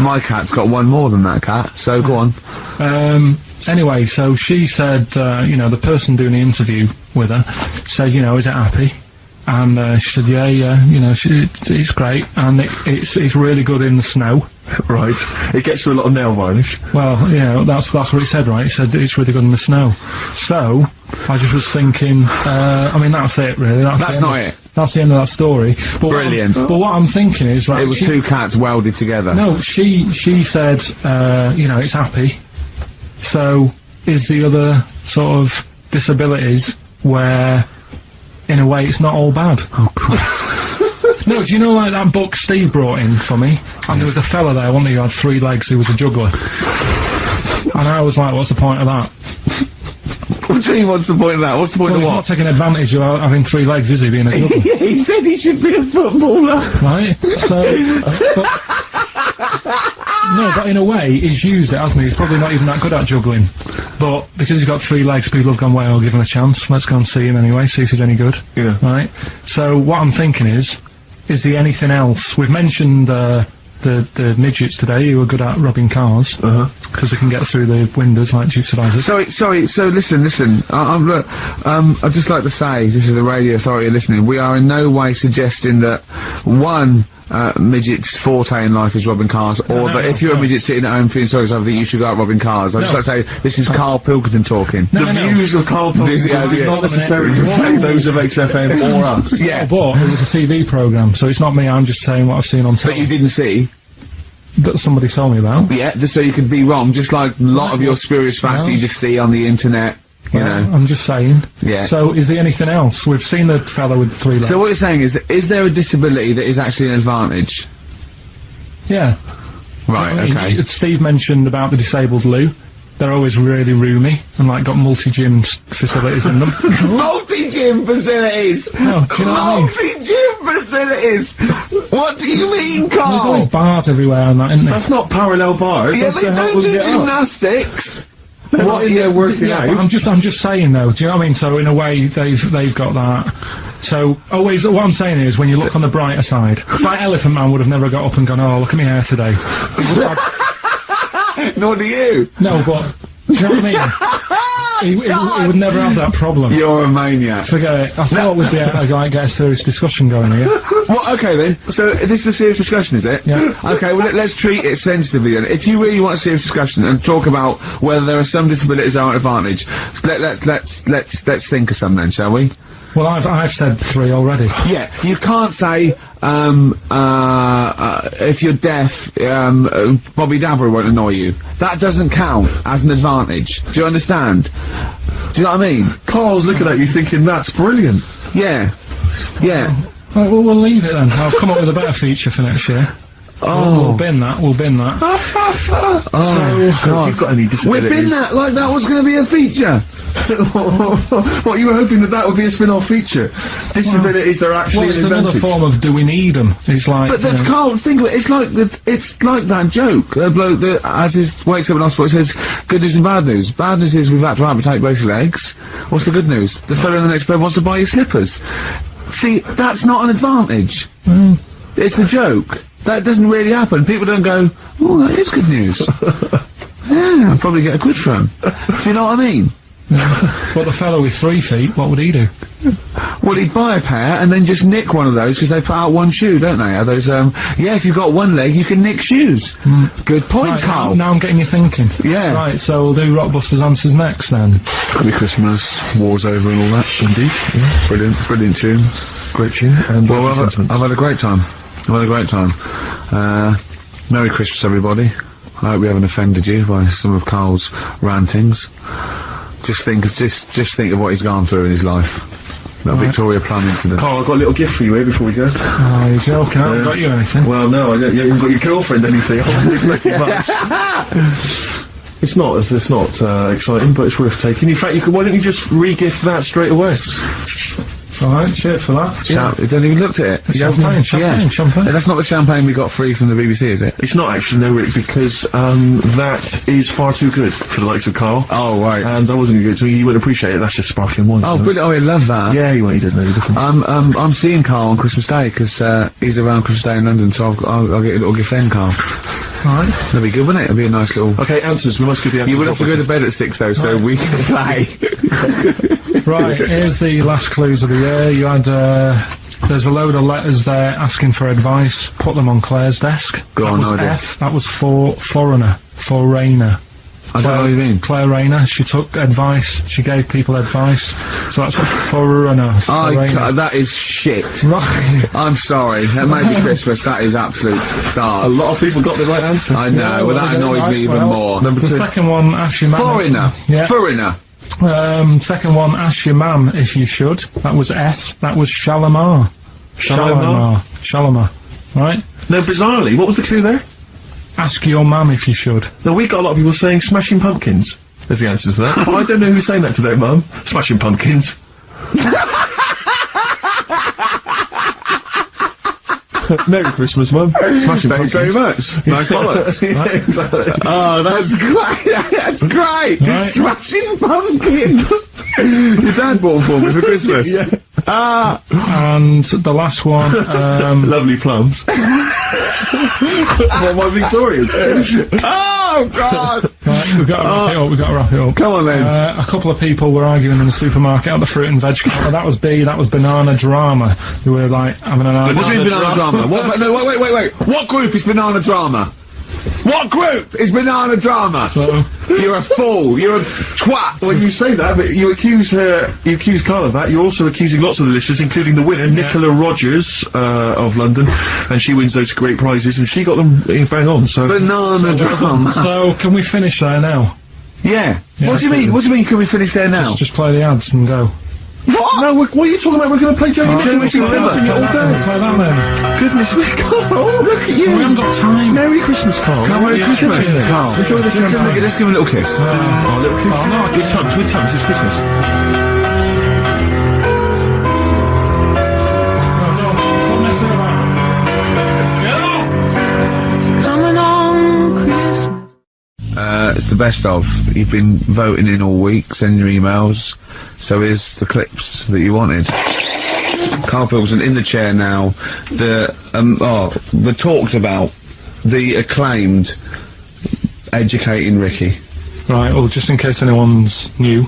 My cat's got one more than that cat, so go on. Anyway, so she said, you know, the person doing the interview with her said, you know, is it happy? And she said, yeah, you know, it's great, and it's really good in the snow. Right. It gets through a lot of nail varnish. Well, yeah, that's what it said, right? It said it's really good in the snow. So, I just was thinking, I mean, that's it, really. That's not it. That's the end of that story. But Brilliant. But what I'm thinking is, right... It was two cats welded together. No, she said, you know, it's happy. So, is the other sort of disabilities where, in a way, it's not all bad? Oh, Christ. No, do you know, like, that book Steve brought in for me? And there was a fella there, wasn't he, who had 3 legs, who was a juggler. And I was like, what's the point of that? What do you mean, what's the point of that? What's the point of he's what? not taking advantage of having 3 legs, is he, being a juggler? Yeah, he said he should be a footballer. Right? So... no, but in a way, he's used it, hasn't he? He's probably not even that good at juggling. But because he's got 3 legs, people have gone, well, give him a chance. Let's go and see him anyway, see if he's any good. Yeah. Right? So what I'm thinking is there anything else? We've mentioned, the midgets today who are good at robbing cars. Because they can get through the windows like Dukes of Hazzard. Sorry, so listen, look, I'd just like to say, this is the radio authority listening, we are in no way suggesting that one midget's forte in life is robbing cars, or that if you're a midget sitting at home feeling sorry for something, you should go out robbing cars. I'd just like to say, this is Karl Pilkington talking. The views of Karl Pilkington do not necessarily reflect those of XFM or us. Yeah, but it was a TV programme, so it's not me, I'm just saying what I've seen on TV. But you didn't see? That somebody told me about. Yeah, just so you could be wrong, just like a lot of your spurious facts that you just see on the internet, you know. I'm just saying. Yeah. So, is there anything else? We've seen the fellow with 3 legs. So what you're saying is there a disability that is actually an advantage? Yeah. Right, I mean, okay. Steve mentioned about the disabled loo. They're always really roomy, and like got multi-gym facilities in them. Multi-gym facilities! Oh, do you know what I mean? Multi-gym facilities! What do you mean, Karl? There's always bars everywhere and that, isn't there? That's not parallel bars. Yeah, That's they to help don't them do get up. gymnastics! They're not in there working out. But I'm just saying though, do you know what I mean? So in a way, they've got that. So, always, what I'm saying is, when you look on the brighter side, it's like Elephant Man would have never got up and gone, oh, look at me hair today. Nor do you. No, but, do you know what I mean? He would never have that problem. You're a maniac. Forget it. I thought we'd be able to like, get a serious discussion going here. Well, okay then. So, this is a serious discussion, is it? Yeah. Okay, well, let's treat it sensitively then. If you really want a serious discussion and talk about whether there are some disabilities that are an advantage, let's think of some then, shall we? Well, I've said 3 already. Yeah, you can't say, if you're deaf, Bobby Davery won't annoy you. That doesn't count as an advantage. Do you understand? Do you know what I mean? Karl's looking at you thinking, that's brilliant. Yeah. Yeah. Well, we'll leave it then. I'll come up with a better feature for next year. Oh. We'll bin that, Oh, So, if you've got any disabilities... We've been that like that was going to be a feature. What, you were hoping that would be a spin-off feature? Disabilities, they're actually Well, it's an another advantage. form of do we need them? It's like... But that's Karl, think of it, it's like that joke, a bloke that, as he wakes up in hospital, says, good news and bad news. Bad news is we've had to amputate both legs. What's the good news? The fellow in the next bed wants to buy you slippers. See, that's not an advantage. It's a joke. That doesn't really happen. People don't go, oh, that is good news. Yeah, I'll probably get a quid from. Do you know what I mean? But the fellow with 3 feet, what would he do? Well, he'd buy a pair and then just nick one of those, because they put out one shoe, don't they? Are those, yeah, if you've got one leg, you can nick shoes. Good point, Right, Karl. now I'm getting you thinking. Yeah. Right, so we'll do Rockbusters Answers next then. Happy Christmas, war's over and all that. Indeed. Yeah. Brilliant tune. Great tune. And Well, lovely sentiments. I've had a great time. Merry Christmas, everybody. I hope we haven't offended you by some of Karl's rantings. Just think of what he's gone through in his life. That Victoria Plum incident. Karl, I've got a little gift for you here before we go. Oh, you're joking. I haven't got you anything. Well, no, you haven't got your girlfriend anything. I wasn't expecting much. It's not exciting, but it's worth taking. In fact, why don't you just re-gift that straight away? It's alright, cheers for that. He hasn't even looked at it. It's champagne. That's not the champagne we got free from the BBC, is it? It's not actually, no, Rick, because that is far too good for the likes of Karl. Oh, right. And I wasn't good, so you wouldn't appreciate it. That's just sparkling wine. Oh, brilliant. Oh, I love that. Yeah, he doesn't know the difference. I'm seeing Karl on Christmas Day, because he's around Christmas Day in London, so I'll get a little gift then, Karl. Alright. That'd be good, wouldn't it? It'd be a nice little... Okay, answers. We must give the answers. You would have to go to bed at 6, though, so we can play. Right, here's the last clues of the year. You had, there's a load of letters there asking for advice. Put them on Claire's desk. Go on, that was F. That was for foreigner. For Rayner. I don't know what you mean. Claire Rayner. She took advice. She gave people advice. So that's a foreigner. That is shit. Right. I'm sorry. That may be Christmas. That is absolute start. A lot of people got the right answer. I know. Well, that annoys me even more. The second one, ask your mum. Foreigner. Yeah. Foreigner. Second one, ask your mum if you should. That was S. That was Shalimar. Shalimar. Right? No, bizarrely, what was the clue there? Ask your mum if you should. No, we got a lot of people saying Smashing Pumpkins as the answer to that. I don't know who's saying that today, Mum. Smashing Pumpkins. Merry Christmas, Mum. Smashing Thanks Pumpkins. very much. Nice bollocks. Oh, that's great. That's great. Right. Smashing Pumpkins. Your dad bought them for me for Christmas. Yeah. And the last one, Lovely plums. Well, my Victorias. Oh, God. Right, we've got to wrap it up. Come on, then. A couple of people were arguing in the supermarket at the fruit and veg counter. That was B, that was Banana Drama. They were, like, having an argument. What do you mean Banana Drama? What? No, wait. What group is Banana Drama? What group is Banana Drama? So? You're a fool. You're a twat. Well, you say that, but you accuse Karl of that. You're also accusing lots of the listeners, including the winner, Nicola Rogers, of London, and she wins those great prizes, and she got them bang on, so... Banana Drama. So, can we finish there now? Yeah. What do you mean? What do you mean, can we finish there now? Just play the ads and go. What? No, what are you talking about? We're going to play Generation Play Play that then. Goodness me, Karl, look at you. We haven't got time. Merry Christmas, Karl. Merry Christmas, Karl. Enjoy the champagne. Let's give him a little kiss. Oh, a little kiss? Oh, no, with tongues, it's Christmas. Stop messing about. It's coming on Christmas. It's the best of. You've been voting in all week, sending your emails. So here's the clips that you wanted. Karl Pilson in the chair now. The talks about the acclaimed Educating Ricky. Right, well, just in case anyone's new,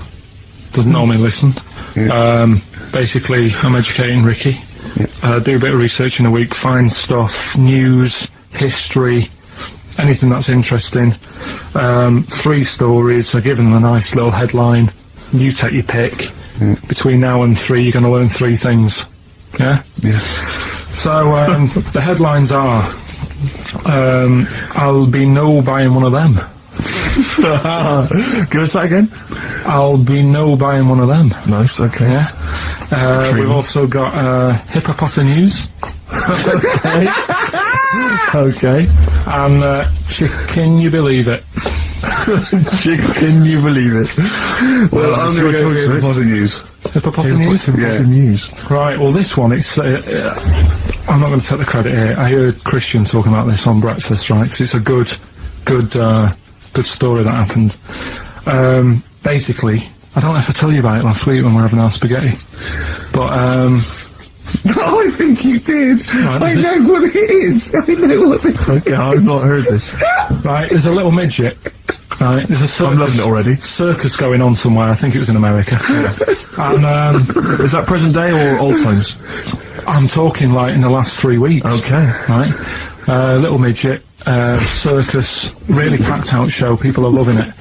doesn't normally listen, basically, I'm educating Ricky. Do a bit of research in a week, find stuff, news, history, anything that's interesting. 3 stories, I give them a nice little headline. You take your pick. Between now and 3, you're going to learn 3 things. Yeah? Yeah. So, the headlines are, I'll be no buying one of them. Give us that again. I'll be no buying one of them. Nice, okay. Yeah. We've also got, Hippopotamus. Okay. And, Can You Believe It? Can you believe it? Well, I'm going to go with Hippopotamus. Hippopotamus? News. Right, well, this one, it's, I'm not going to take the credit here. I heard Christian talking about this on breakfast, right? 'Cause it's a good story that happened. Basically, I don't know if I told you about it last week when we were having our spaghetti, but, No, I think you did. Right, I know what it is. I know what this is. Okay, I've not heard this. Right, there's a little midget. Right, there's a circus. I'm loving it already. Circus going on somewhere. I think it was in America. And is that present day or old times? I'm talking like in the last 3 weeks. Okay. Right, little midget. Circus, really packed out show. People are loving it.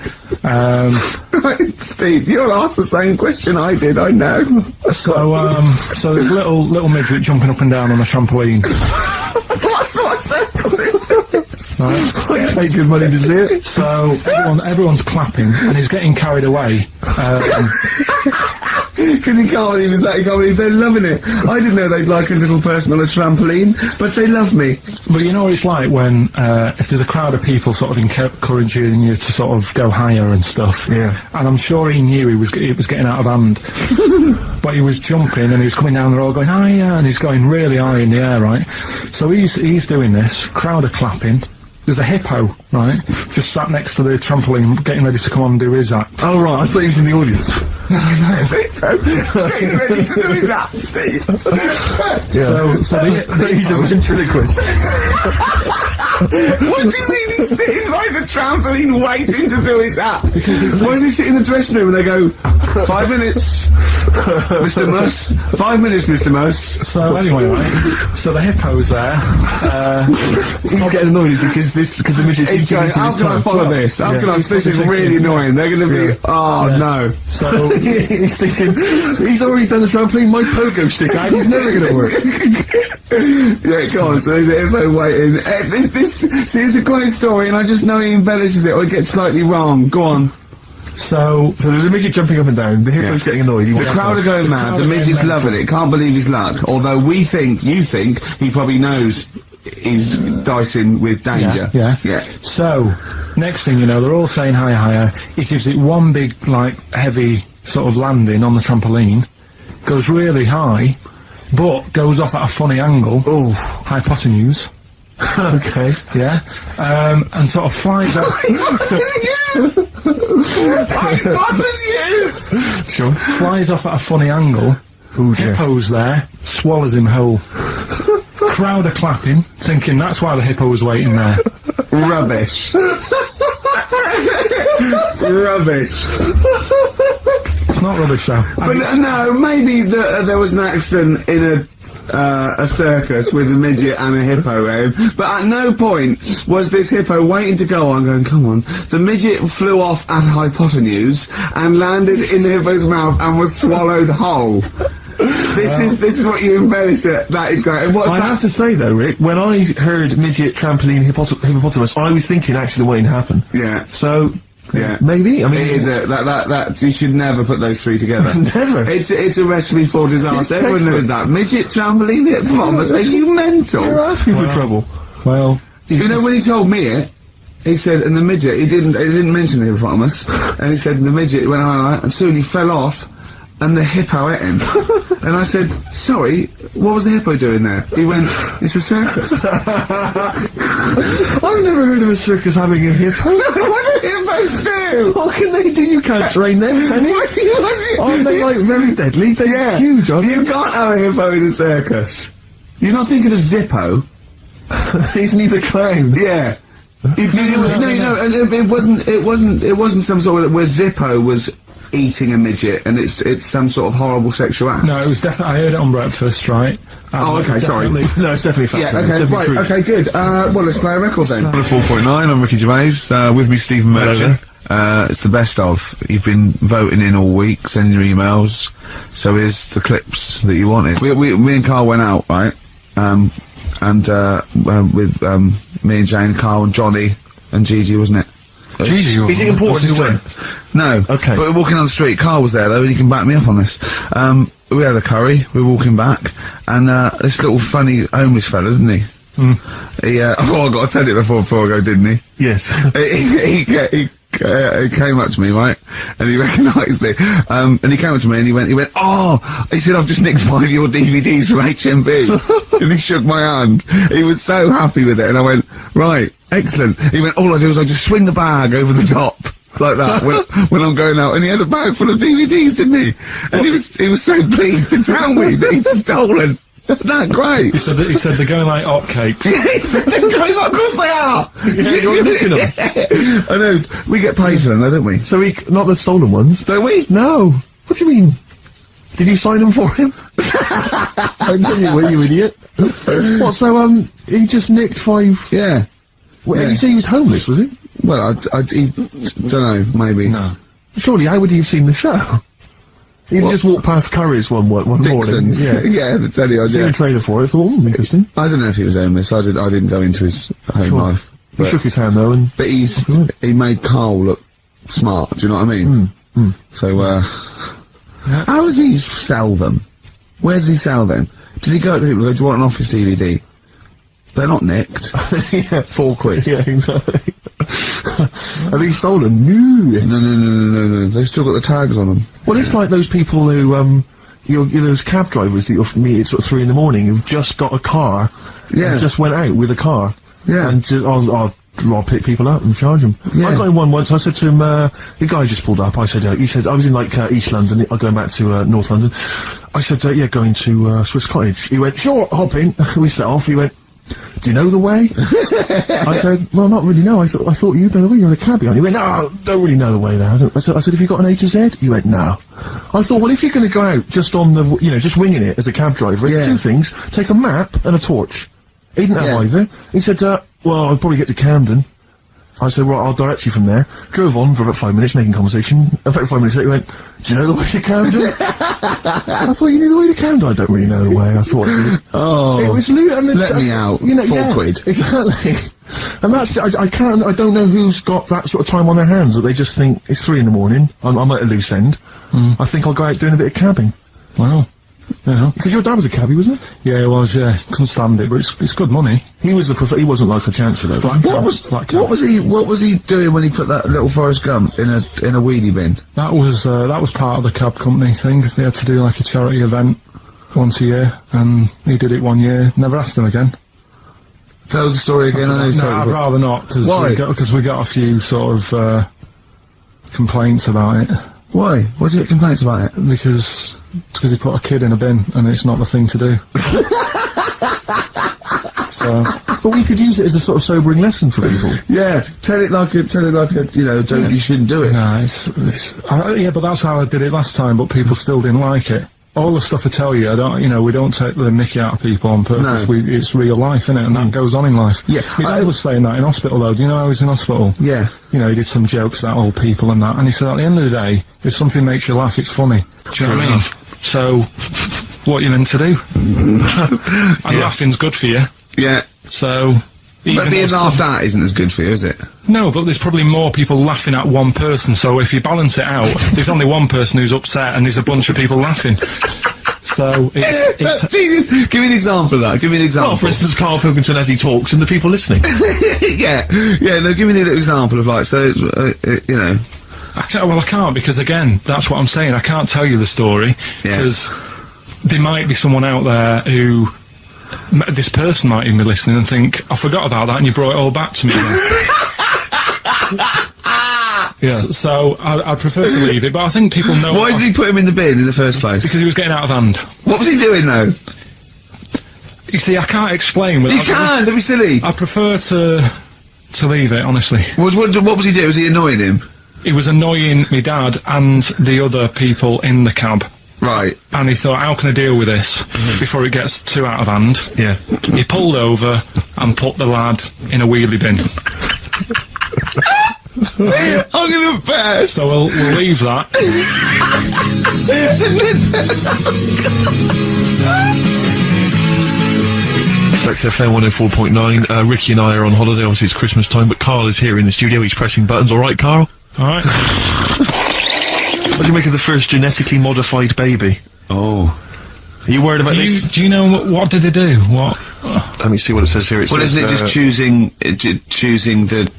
Right, Steve, you'll ask the same question I did. I know. So there's a little midget jumping up and down on a trampoline. What circus is this? Right. Pay good money to see it. So everyone's clapping and he's getting carried away. Because he can't believe it's that, he can't believe they're loving it. I didn't know they'd like a little person on a trampoline, but they love me. But you know what it's like when, if there's a crowd of people sort of encouraging you to sort of go higher and stuff. Yeah. And I'm sure he knew it was getting out of hand. But he was jumping and he was coming down the road going, higher, and he's going really high in the air, right? So he's doing this, crowd are clapping. There's a hippo, right, just sat next to the trampoline, getting ready to come on and do his act. Oh, right, I thought he was in the audience. There's a hippo getting ready to do his act, Steve. Yeah. So he's the ventriloquist. What do you mean he's sitting by the trampoline waiting to do his act? Because why does he sit in the dressing room and they go, 5 minutes, Mr. Muss, 5 minutes, Mr. Muss. So anyway, right, so the hippo's there, He's getting annoyed because the midget's He's going, how can I follow this? How can I, this is really annoying. They're going to be, no. So he's thinking, he's already done the trampoline, my pogo stick out, he's never going to work. Yeah, go on, so there's a hippo waiting. See, it's a great story, and I just know he embellishes it, or it gets slightly wrong. Go on. So there's a midget jumping up and down, the hippo's getting annoyed. The crowd are going mad, the midget's loving it, can't believe his luck. Although you think, he probably knows he's dicing with danger. Yeah. Yeah. So, next thing you know, they're all saying higher, higher. He gives it one big, like, heavy sort of landing on the trampoline, goes really high, but goes off at a funny angle. Oh. Hypotenuse. Okay. Yeah. And sort of flies up. Hypotenuse! Sure. Flies off at a funny angle. Ooh, dear. Hippo's there, swallows him whole. Crowd are clapping, thinking that's why the hippo was waiting there. Rubbish. Rubbish. It's not rubbish, though. But no, maybe there was an accident in a circus with a midget and a hippo, but at no point was this hippo waiting to go on, going, come on. The midget flew off at hypotenuse and landed in the hippo's mouth and was swallowed whole. This is what you embellish it. That is great. And I have to say though, Rick, when I heard midget trampoline hippopotamus, I was thinking actually the waiting happened. Yeah. So. Yeah, maybe. I mean, it is that you should never put those three together. Never. It's a recipe for disaster. Everyone knows that. Midget trampoline hippopotamus. Are you mental? You're asking for trouble. Well, you know when he told me it, he said, and the midget. He didn't mention the hippopotamus, and he said the midget went on, and soon he fell off, and the hippo ate him. And I said, sorry, what was the hippo doing there? He went, it's a circus. I've never heard of a circus having a hippo. What do hippos do? What can they do? You can't train them, can you? Aren't they, like, very deadly? They're huge, aren't they? You can't have a hippo in a circus. You're not thinking of Zippo. Isn't he the clown? Yeah. It wasn't some sort of where Zippo was eating a midget, and it's some sort of horrible sexual act. No, it was definitely. I heard it on breakfast, right? Oh, okay, sorry. No, it's definitely fact. Yeah, okay, right, okay, good. Well, let's play a record then. 4.9, I'm Ricky Gervais, with me Stephen Merchant. It's the best of. You've been voting in all week, sending your emails, so here's the clips that you wanted. Me and Karl went out, right? With me and Jane, Karl and Johnny and Gigi, wasn't it? Gigi, is it important to win? No. Okay. But we're walking on the street. Karl was there though, and he can back me up on this. We had a curry. We were walking back, and this little funny homeless fella, didn't he? He I got to tell it before I go, didn't he? Yes. He came up to me, right, and he recognised it. And he came up to me and he went, oh, he said, I've just nicked 5 of your DVDs from HMV. And he shook my hand. He was so happy with it, and I went, right, excellent. He went, all I do is I just swing the bag over the top. Like that, when I'm going out, and he had a bag full of DVDs, didn't he? And he was so pleased to tell me that he'd stolen. Isn't that great? He said they're going like hotcakes. Yeah, he said they're going like, of course they are! Yeah, you're nicking them. I know, we get paid for them though, don't we? So not the stolen ones? Don't we? No. What do you mean? Did you sign them for him? Well, you idiot. What, so, he just nicked 5... Yeah. Well, you say he was homeless, was he? Well, he don't know, maybe. No. Surely, how would he have seen the show? He just walked past Curry's one morning. Dixon's. Yeah, the telly idea. Seen a trailer for it, thought, interesting. I don't know if he was homeless, I didn't go into his home life. He shook his hand though, but he made Karl look smart, do you know what I mean? So, How does he sell them? Where does he sell them? Does he go to people and go, do you want an Office DVD? They're not nicked. Yeah. £4. Yeah, exactly. Have they stolen? No. They've still got the tags on them. Well, it's like those people who, those cab drivers that you'll meet at sort of 3 in the morning who've just got a car. Yeah. And just went out with a car. Yeah. And just, I'll pick people up and charge them. Yeah. I got in one once, I said to him, the guy just pulled up, I said, he said, I was in like, East London, going back to, North London. I said, yeah, going to, Swiss Cottage. He went, sure, hop in. We set off, he went, do you know the way? I said, well, not really, no, I thought you'd know the way, you're in a cabbie, aren't you? He went, no, don't really know the way there. I said, have you got an A to Z? He went, no. I thought, well, if you're gonna go out just on the, just winging it as a cab driver, two things, take a map and a torch. He didn't have either. He said, well, I'll probably get to Camden. I said, well, I'll direct you from there. Drove on for about 5 minutes, making conversation. About 5 minutes later, he went, do you know the way to Camden? I thought you knew the way to Camden. I don't really know the way. I thought I did. Oh. It was loot. Let me out. £4. Exactly. And that's, I don't know who's got that sort of time on their hands that they just think, it's 3 in the morning, I'm at a loose end. I think I'll go out doing a bit of cabbing. Wow. Yeah. Because your dad was a cabbie, wasn't he? Yeah, he was, yeah. Couldn't stand it, but it's good money. He was he wasn't like a chancer though. What was he doing when he put that little Forrest Gump in a wheelie bin? That was part of the cab company thing. They had to do like a charity event once a year, and he did it 1 year, never asked him again. Tell us the story again. I'd rather not, because we got a few sort of, complaints about it. Why? What did you get complaints about it? Because he put a kid in a bin, and it's not the thing to do. So, but we could use it as a sort of sobering lesson for people. Yeah, tell it like a, you shouldn't do it. No, yeah, but that's how I did it last time, but people still didn't like it. All the stuff I tell you, we don't take the mickey out of people on purpose. No. it's real life, innit? And that goes on in life. Yeah. My dad was saying that in hospital, though. Do you know I was in hospital? Yeah. He did some jokes about old people and that, and he said at the end of the day, if something makes you laugh, it's funny. Do you know what I mean? So, what are you meant to do? And laughing's good for you. Yeah. So... But being laughed at isn't as good for you, is it? No, but there's probably more people laughing at one person, so if you balance it out, there's only one person who's upset and there's a bunch of people laughing. So, it's... Jesus! Give me an example of that, give me an example. Well, for instance, Karl Pilkington as he talks and the people listening. Yeah, no, give me an example of like, so, I can't, because again, that's what I'm saying, I can't tell you the story, because there might be someone out there who... This person might even be listening and think, I forgot about that and you brought it all back to me again. So I'd prefer to leave it, but I think people know... Why did he put him in the bin in the first place? Because he was getting out of hand. What was he doing, though? You see, I can't explain. You can't, don't be silly. I prefer to leave it, honestly. What was he doing? Was he annoying him? He was annoying my dad and the other people in the cab. Right. And he thought, how can I deal with this before it gets too out of hand? Yeah. He pulled over and put the lad in a wheelie bin. I'm gonna bet. So we'll leave that. XFM 104.9, Ricky and I are on holiday, obviously it's Christmas time, but Karl is here in the studio, he's pressing buttons. Alright, Karl? Alright. What do you make of the first genetically modified baby? Oh. Are you worried about this? Do you know what did they do? What? Let me see what it says here. Well, isn't it just choosing the,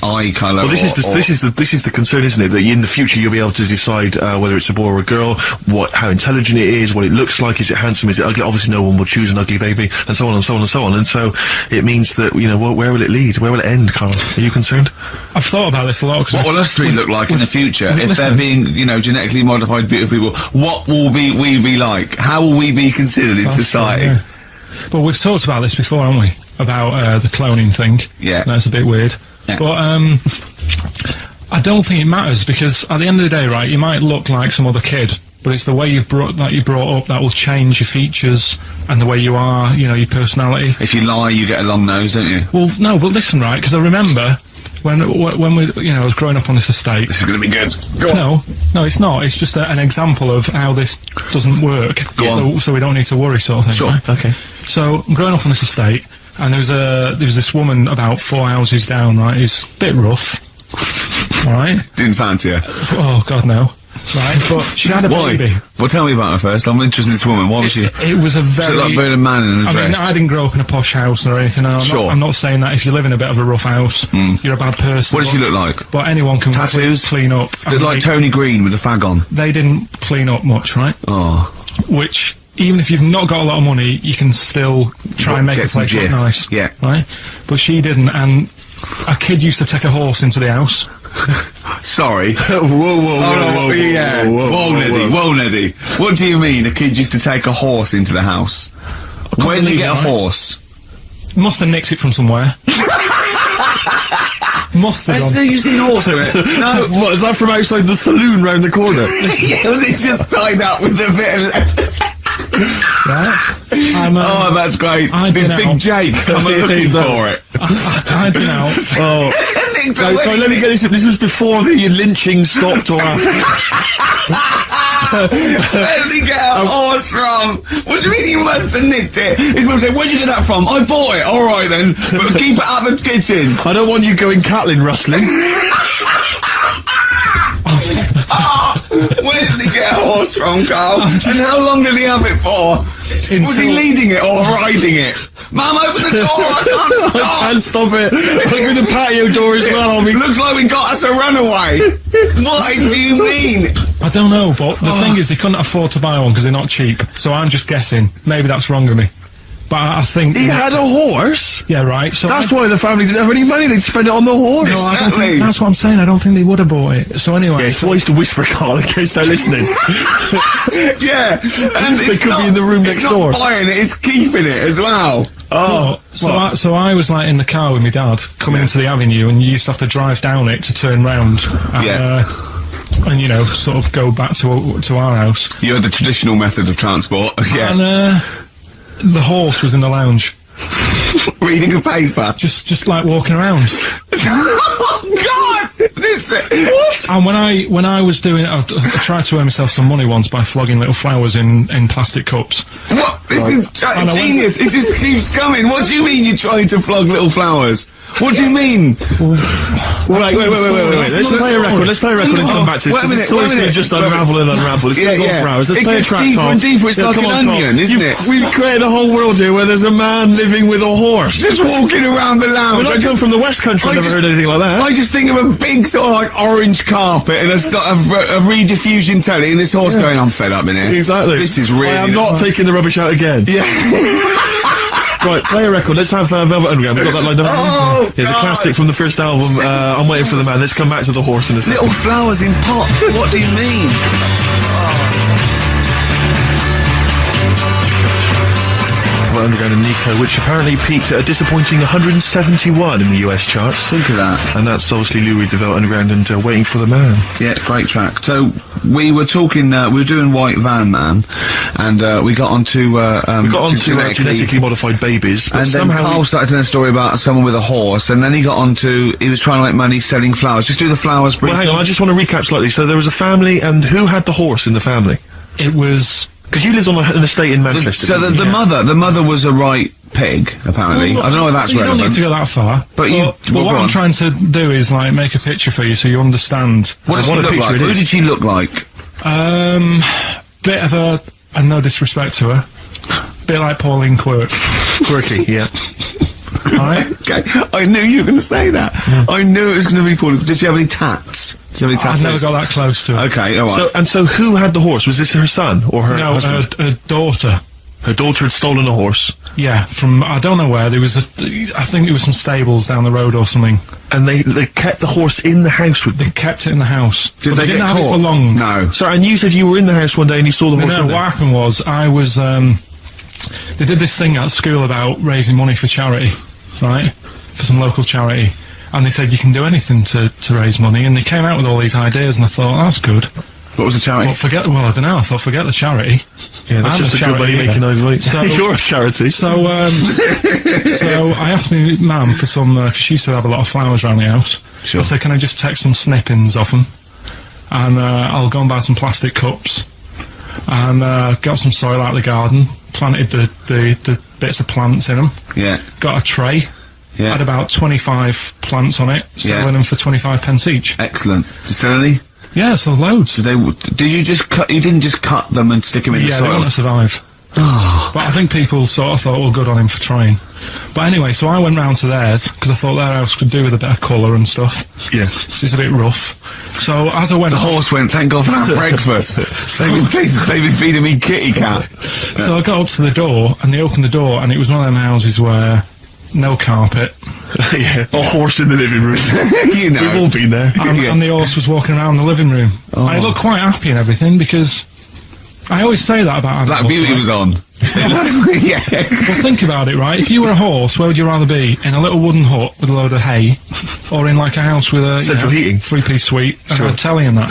eye colour? Well, this is the concern, isn't it? That in the future you'll be able to decide whether it's a boy or a girl, how intelligent it is, what it looks like, is it handsome, is it ugly? Obviously, no one will choose an ugly baby, and so on and so on and so on. And so it means that where will it lead? Where will it end, Karl? Are you concerned? I've thought about this a lot. What will us three look like in the future if they're being, genetically modified beautiful people? What will we be like? How will we be considered in society? Yeah. But we've talked about this before, haven't we? About the cloning thing. Yeah. That's a bit weird. Yeah. But I don't think it matters, because at the end of the day, right, you might look like some other kid, but it's the way you're brought up that will change your features and the way you are, your personality. If you lie, you get a long nose, don't you? Well, no, but listen, right, because I remember when we, I was growing up on this estate. This is going to be good. Go on. No, it's not. It's just an example of how this doesn't work. Go on. So we don't need to worry, sort of thing. Sure. Right? Okay. So I'm growing up on this estate, and there was this woman about 4 houses down, right, who's a bit rough, alright? Didn't fancy her. Oh, God, no. right? But she had a baby. Well, tell me about her first. I'm interested in this woman. Why was she? It was a very... She looked like being a man in a dress. I mean, I didn't grow up in a posh house or anything. I'm not saying that if you live in a bit of a rough house, you're a bad person. What does she look like? But anyone can tattoos, clean up. Look like Tony Green with a fag on. They didn't clean up much, right? Oh. Which, even if you've not got a lot of money, you can still try and make a place look nice. Yeah. Right? But she didn't, and a kid used to take a horse into the house. Sorry. Whoa, Neddy. What do you mean a kid used to take a horse into the house? Where did they get a horse? Must have nicked it from somewhere. Must have gone. You seen a horse in it? No. What, is that from outside the saloon round the corner? Yeah, was it just tied up with a bit of Right. Oh, that's great. Big Jake, I'm looking for it. I'd been out. Oh. Sorry, let me get this. This was before the lynching stopped or after. Where did he get a horse from? What do you mean he must have nicked it? He's going to say, where'd you get that from? I bought it. All right then, but keep it out of the kitchen. I don't want you going cattling rustling. Where did he get a horse from, Carl? And how long did he have it for? Was he leading it or riding it? Mum, open the door! I can't stop! I can't stop it! Open the patio door as well. Looks like we got us a runaway. What do you mean? I don't know, but the thing is, they couldn't afford to buy one because they're not cheap. So I'm just guessing. Maybe that's wrong of me. But I think... He had a horse? Yeah, right. So that's why the family didn't have any money, they'd spend it on the horse. No, I don't think, that's what I'm saying, I don't think they would have bought it. So anyway... Yeah, it's wise to whisper, Carl, in case they're listening. Yeah, and they could be in the room next door. It's not buying it, it's keeping it as well. Oh, so I was like in the car with my dad, coming into the avenue, and you used to have to drive down it to turn round. And, and, you know, sort of go back to our house. You had the traditional method of transport, yeah. And, the horse was in the lounge. Reading a paper? Just like walking around. Oh, God! What? And when I was doing it, I tried to earn myself some money once by flogging little flowers in plastic cups. What? This is genius! It just keeps coming. What do you mean you're trying to flog little flowers? What do you mean? Wait. Let's play a record. Let's play a record and come back to this. Wait a minute. It's going to just unravel and unravel. It's going to go for hours. Let's play a track, deeper and deeper. It's like an onion, isn't it? We've created a whole world here where there's a man living with a horse. Just walking around the lounge. I come from the West Country. I've never heard anything like that. I just think of a big sort of like orange carpet and it's got a rediffusion telly and this horse going, I'm fed up in here. Exactly. This is really... I am not taking the rubbish out again. Yeah. Right, play a record. Let's have Velvet Underground. We've got that lined up. Oh, yeah, the classic from the first album. I'm Waiting for the Man. Let's come back to the horse in a second. Little flowers in pots. What do you mean? Underground and Nico, which apparently peaked at a disappointing 171 in the US charts. Think of that. And that's obviously Lou Reed, the Velvet Underground, and Waiting for the Man. Yeah, great track. So, we were talking, we were doing White Van Man, and we got onto, genetically modified babies, but and then somehow Karl started telling a story about someone with a horse, and then he got onto, he was trying to make money selling flowers. Just do the flowers briefly. Well, hang on, I just want to recap slightly. So there was a family, and who had the horse in the family? It was... Because you lived on an estate in Manchester. So the mother was a right pig, apparently. Well, I don't know whether that's relevant. You don't need to go that far. But what I'm trying to do is, like, make a picture for you so you understand. What does she look like? Who did she look like? Bit of a, and no disrespect to her, bit like Pauline Quirk. Quirky, yeah. Alright? Okay, I knew you were going to say that. I knew it was going to be Pauline. Did she have any tats? I've never got that close to her. Okay, alright. So who had the horse? Was this her son or her husband? No, her daughter. Her daughter had stolen a horse? Yeah, from, I don't know where, there was I think it was some stables down the road or something. And they kept the horse in the house with them? They kept it in the house. Did they didn't get have caught? it for long. No. Sorry, and you said you were in the house one day and you saw the horse in there? What happened was, I was, they did this thing at school about raising money for charity, right? For some local charity. And they said you can do anything to raise money, and they came out with all these ideas, and I thought, that's good. What was the charity? Well, I don't know, I thought, forget the charity. Yeah, that's just a good way of making overweight. So, you're a charity. So, so I asked my mum for some, cause she used to have a lot of flowers around the house. Sure. I said, can I just take some snippings off them? And, I'll go and buy some plastic cups. And, got some soil out of the garden, planted the bits of plants in them. Yeah. Got a tray. Yeah. Had about 25 plants on it, selling them for 25 pence each. Excellent. Did you sell any? Yeah, so loads. Did you just cut? You didn't just cut them and stick them in the Yeah, soil? they want to survive. But I think people sort of thought, well, good on him for trying. But anyway, so I went round to theirs, because I thought their house could do with a bit of colour and stuff. Yeah. 'Cause it's a bit rough. So as I went... The horse went, thank God for that breakfast. They've been feeding me kitty cat. So I got up to the door, and they opened the door, and it was one of them houses where no carpet. Yeah, a horse in the living room. You know. We've all been there. And the horse was walking around the living room. I looked quite happy and everything, because I always say that about animals. Black Beauty was on. Yeah. Well, think about it, right? If you were a horse, where would you rather be? In a little wooden hut with a load of hay, or in like a house with a central heating, 3-piece suite, and a telly and that?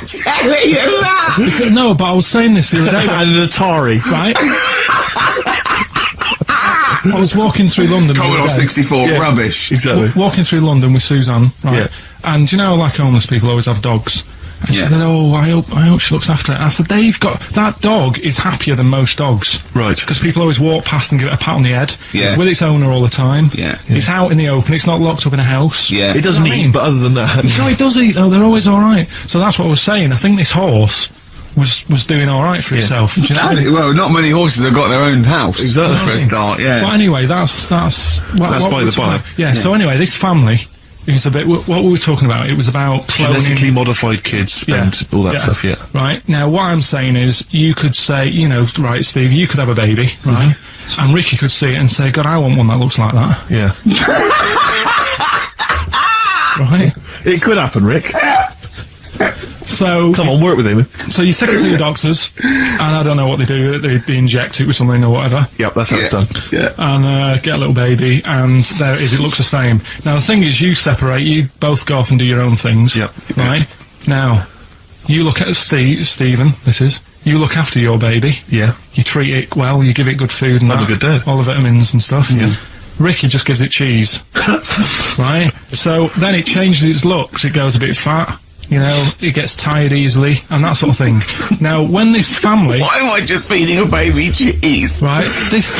Telly and that. No, but I was saying this the other day. And an Atari, right? I was walking through London. Commodore 64, rubbish. Exactly. Walking through London with Suzanne, right? Yeah. And you know, like homeless people always have dogs. And she said, "Oh, I hope she looks after it." I said, that dog is happier than most dogs. Right. Because people always walk past and give it a pat on the head. Yeah. It's with its owner all the time. Yeah. It's out in the open, it's not locked up in a house. Yeah. It doesn't eat, but other than that... No, it does eat though, they're always alright. So that's what I was saying, I think this horse was doing alright for itself. Do you know what I mean? Well, not many horses have got their own house. Exactly. For a start, yeah. Well, anyway, that's by the by. Yeah, so anyway, this family... It was a bit, what were we talking about? It was about cloning. Genetically modified kids and all that stuff, yeah. Right, now what I'm saying is, you could say, you know, right, Steve, you could have a baby, right? And Ricky could see it and say, God, I want one that looks like that. Yeah. Right? It could happen, Rick. So... Come on, work with him. So you take it to your doctors, and I don't know what they do, they inject it with something or whatever. Yep, that's how it's done. Yeah. And get a little baby, and there it is, it looks the same. Now the thing is, you separate, you both go off and do your own things. Yep. Right? Now, you look at Stephen, you look after your baby. Yeah. You treat it well, you give it good food and I'm a good dad. all the vitamins and stuff. Yeah. Ricky just gives it cheese. Right? So then it changes its looks, it goes a bit fat. You know, it gets tired easily, and that sort of thing. Now, when this family... Why am I just feeding a baby cheese? Right, this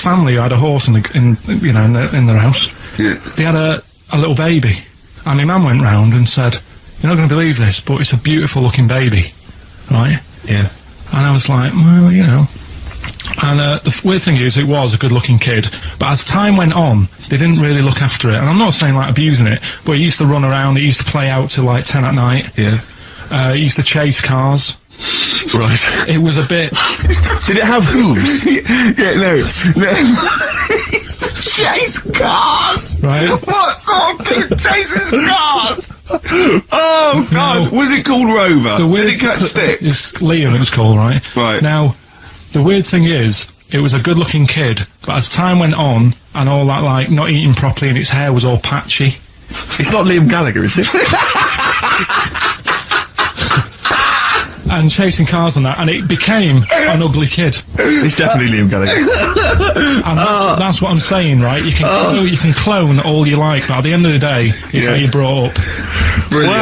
family who had a horse in their house. Yeah. They had a little baby, and my mum went round and said, "You're not going to believe this, but it's a beautiful looking baby," right? Yeah. And I was like, well, you know. And the weird thing is, it was a good-looking kid, but as time went on, they didn't really look after it. And I'm not saying, like, abusing it, but it used to run around, it used to play out till, like, 10 at night. Yeah. It used to chase cars. Right. It was a bit... Did it have hooves? Yeah, no. Chase cars! Right. What sort of kid chases cars? Oh, God. Was it called Rover? Did it catch stick? It's Liam, it was called, right? Right. Now, the weird thing is, it was a good-looking kid, but as time went on, and all that, like, not eating properly and its hair was all patchy... It's not Liam Gallagher, is it? and chasing cars and that, and it became an ugly kid. It's definitely Liam Gallagher. And that's what I'm saying, right? You can clone all you like, but at the end of the day, it's how you brought up. Brilliant.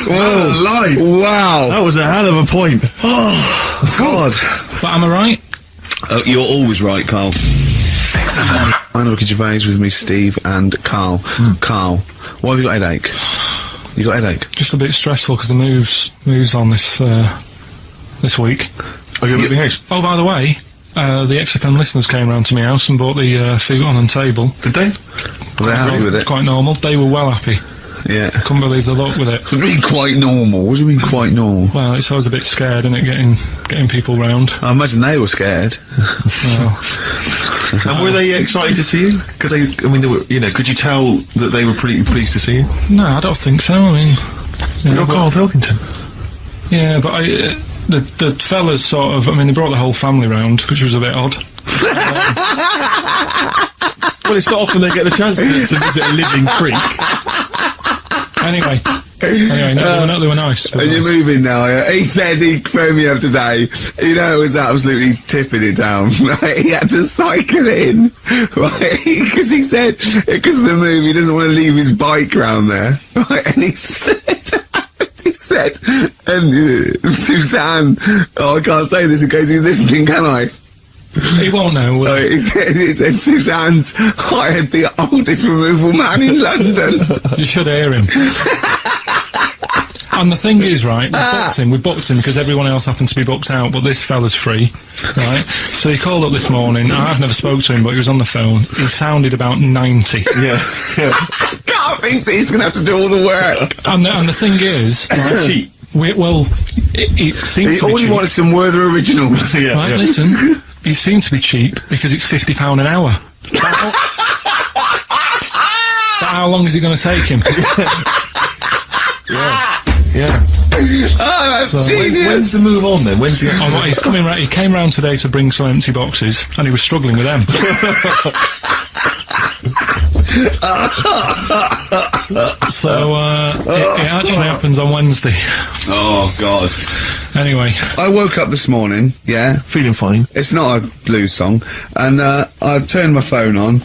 Wow. Live. Wow. That was a hell of a point. Oh, God. But am I right? You're always right, Carl. I'm Ricky Gervais with me, Steve and Karl. Karl, why have you got a headache? You got a headache? Just a bit stressful because the moves on this week. Are you moving house? Oh, by the way, the XFM listeners came round to my house and bought the futon and table. Did they? Were they happy with it? Quite normal. They were well happy. Yeah. Couldn't believe the luck with it. What do you mean quite normal? What do you mean quite normal? Well, it's always a bit scared, isn't it, getting people round. I imagine they were scared. Well. And were they excited to see you? Could they, I mean, they were, you know, could you tell that they were pretty pleased to see you? No, I don't think so. I mean... You're Carl Pilkington. Yeah, but the fellas sort of, I mean, they brought the whole family round, which was a bit odd. Well, it's not often they get the chance to visit a living creek. Anyway, no, they were nice. And you're moving now, yeah? He said he phoned me up today. You know, it was absolutely tipping it down. Right? He had to cycle in, right? Because he said, because of the move, he doesn't want to leave his bike round there. Right? And he said, and Suzanne, oh, I can't say this in case he's listening, can I? He won't know. will he? It says Suzanne's hired the oldest removal man in London. You should hear him. And the thing is, right, we booked him because everyone else happened to be booked out, but this fella's free, right? So he called up this morning. I've never spoke to him, but he was on the phone. He sounded about 90. Yeah. Carl thinks that he's going to have to do all the work. And the thing is, right, it seems to be all he cheap. wanted some Werther originals. Right, listen, he seemed to be cheap because it's £50 an hour. But how long is it going to take him? Yeah. Oh, that's genius. When's the move on then? When's he? He's coming round. He came round today to bring some empty boxes, and he was struggling with them. So it actually happens on Wednesday. Oh God. Anyway, I woke up this morning, feeling fine. It's not a blues song, and I turned my phone on,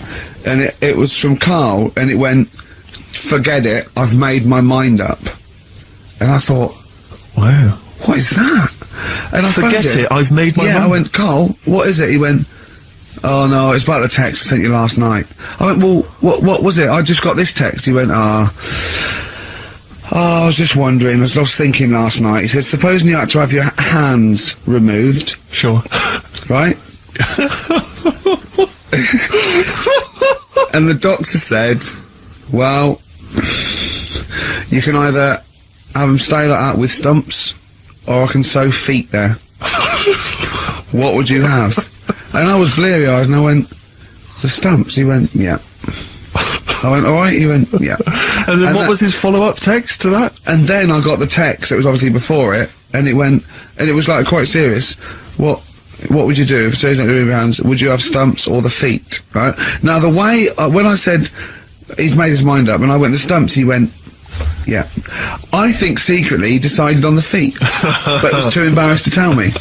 and it was from Karl, and it went, "Forget it, I've made my mind up." And I thought, wow, what is that? And I forget phoned it, I've made my mind. I went, "Karl, what is it?" He went, "Oh no, it's about the text I sent you last night." I went, "Well, what was it? I just got this text." He went, I was just wondering, I was thinking last night. He said, supposing you had to have your hands removed. Sure. Right? And the doctor said, well, you can either have them stay like that with stumps, or I can sew feet there. What would you have? And I was bleary-eyed, and I went, the stumps? He went, yeah. I went, alright? He went, yeah. And then what was his follow-up text to that? And then I got the text, it was obviously before it, and it went, and it was like quite serious. What would you do if surgery don't remove your hands? Would you have stumps or the feet? Right? Now the way, when I said, he's made his mind up, and I went, the stumps, he went, yeah. I think secretly he decided on the feet, but was too embarrassed to tell me.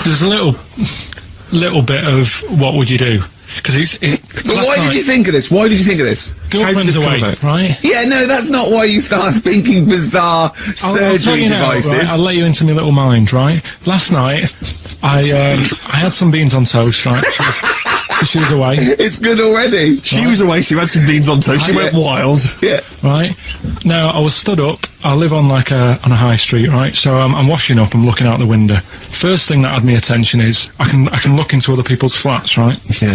There's a little bit of what would you do? Because But why did you think of this? Why did you think of this? Girlfriend's away, right? Yeah, no, that's not why you start thinking bizarre I'll tell you now, devices. right? I'll let you into my little mind, right? Last night, I had some beans on toast, right? She was away. It's good already. She was away, she had some beans on toast, she went wild. Yeah. Right? Now, I was stood up, I live on like on a high street, right? So I'm washing up, I'm looking out the window. First thing that had my attention is, I can look into other people's flats, right? Yeah.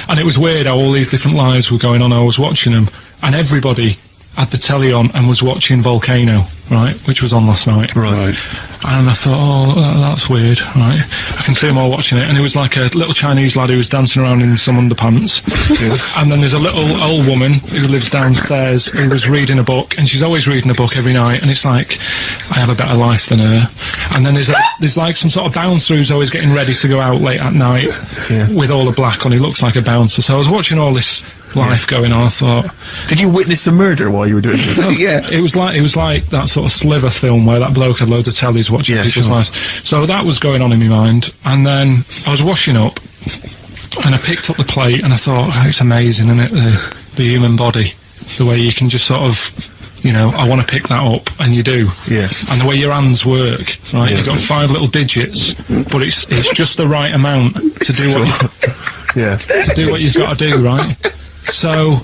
And it was weird how all these different lives were going on, I was watching them, and everybody had the telly on and was watching Volcano, right? Which was on last night. Right. And I thought, oh, that's weird, right? I can see them all watching it, and it was like a little Chinese lad who was dancing around in some underpants. And then there's a little old woman who lives downstairs who was reading a book, and she's always reading a book every night, and it's like, I have a better life than her. And then there's like some sort of bouncer who's always getting ready to go out late at night with all the black on. He looks like a bouncer. So I was watching all this life going on, I thought... Did you witness a murder while you were doing it? Yeah. It was like that sort of Sliver film where that bloke had loads of tellies watching people's lives. So that was going on in my mind, and then I was washing up, and I picked up the plate, and I thought, oh, it's amazing, isn't it, the human body, the way you can just sort of, you know, I want to pick that up, and you do. Yes. And the way your hands work, right? You've got 5 little digits, but it's just the right amount to do what to do what you've got to do, right? So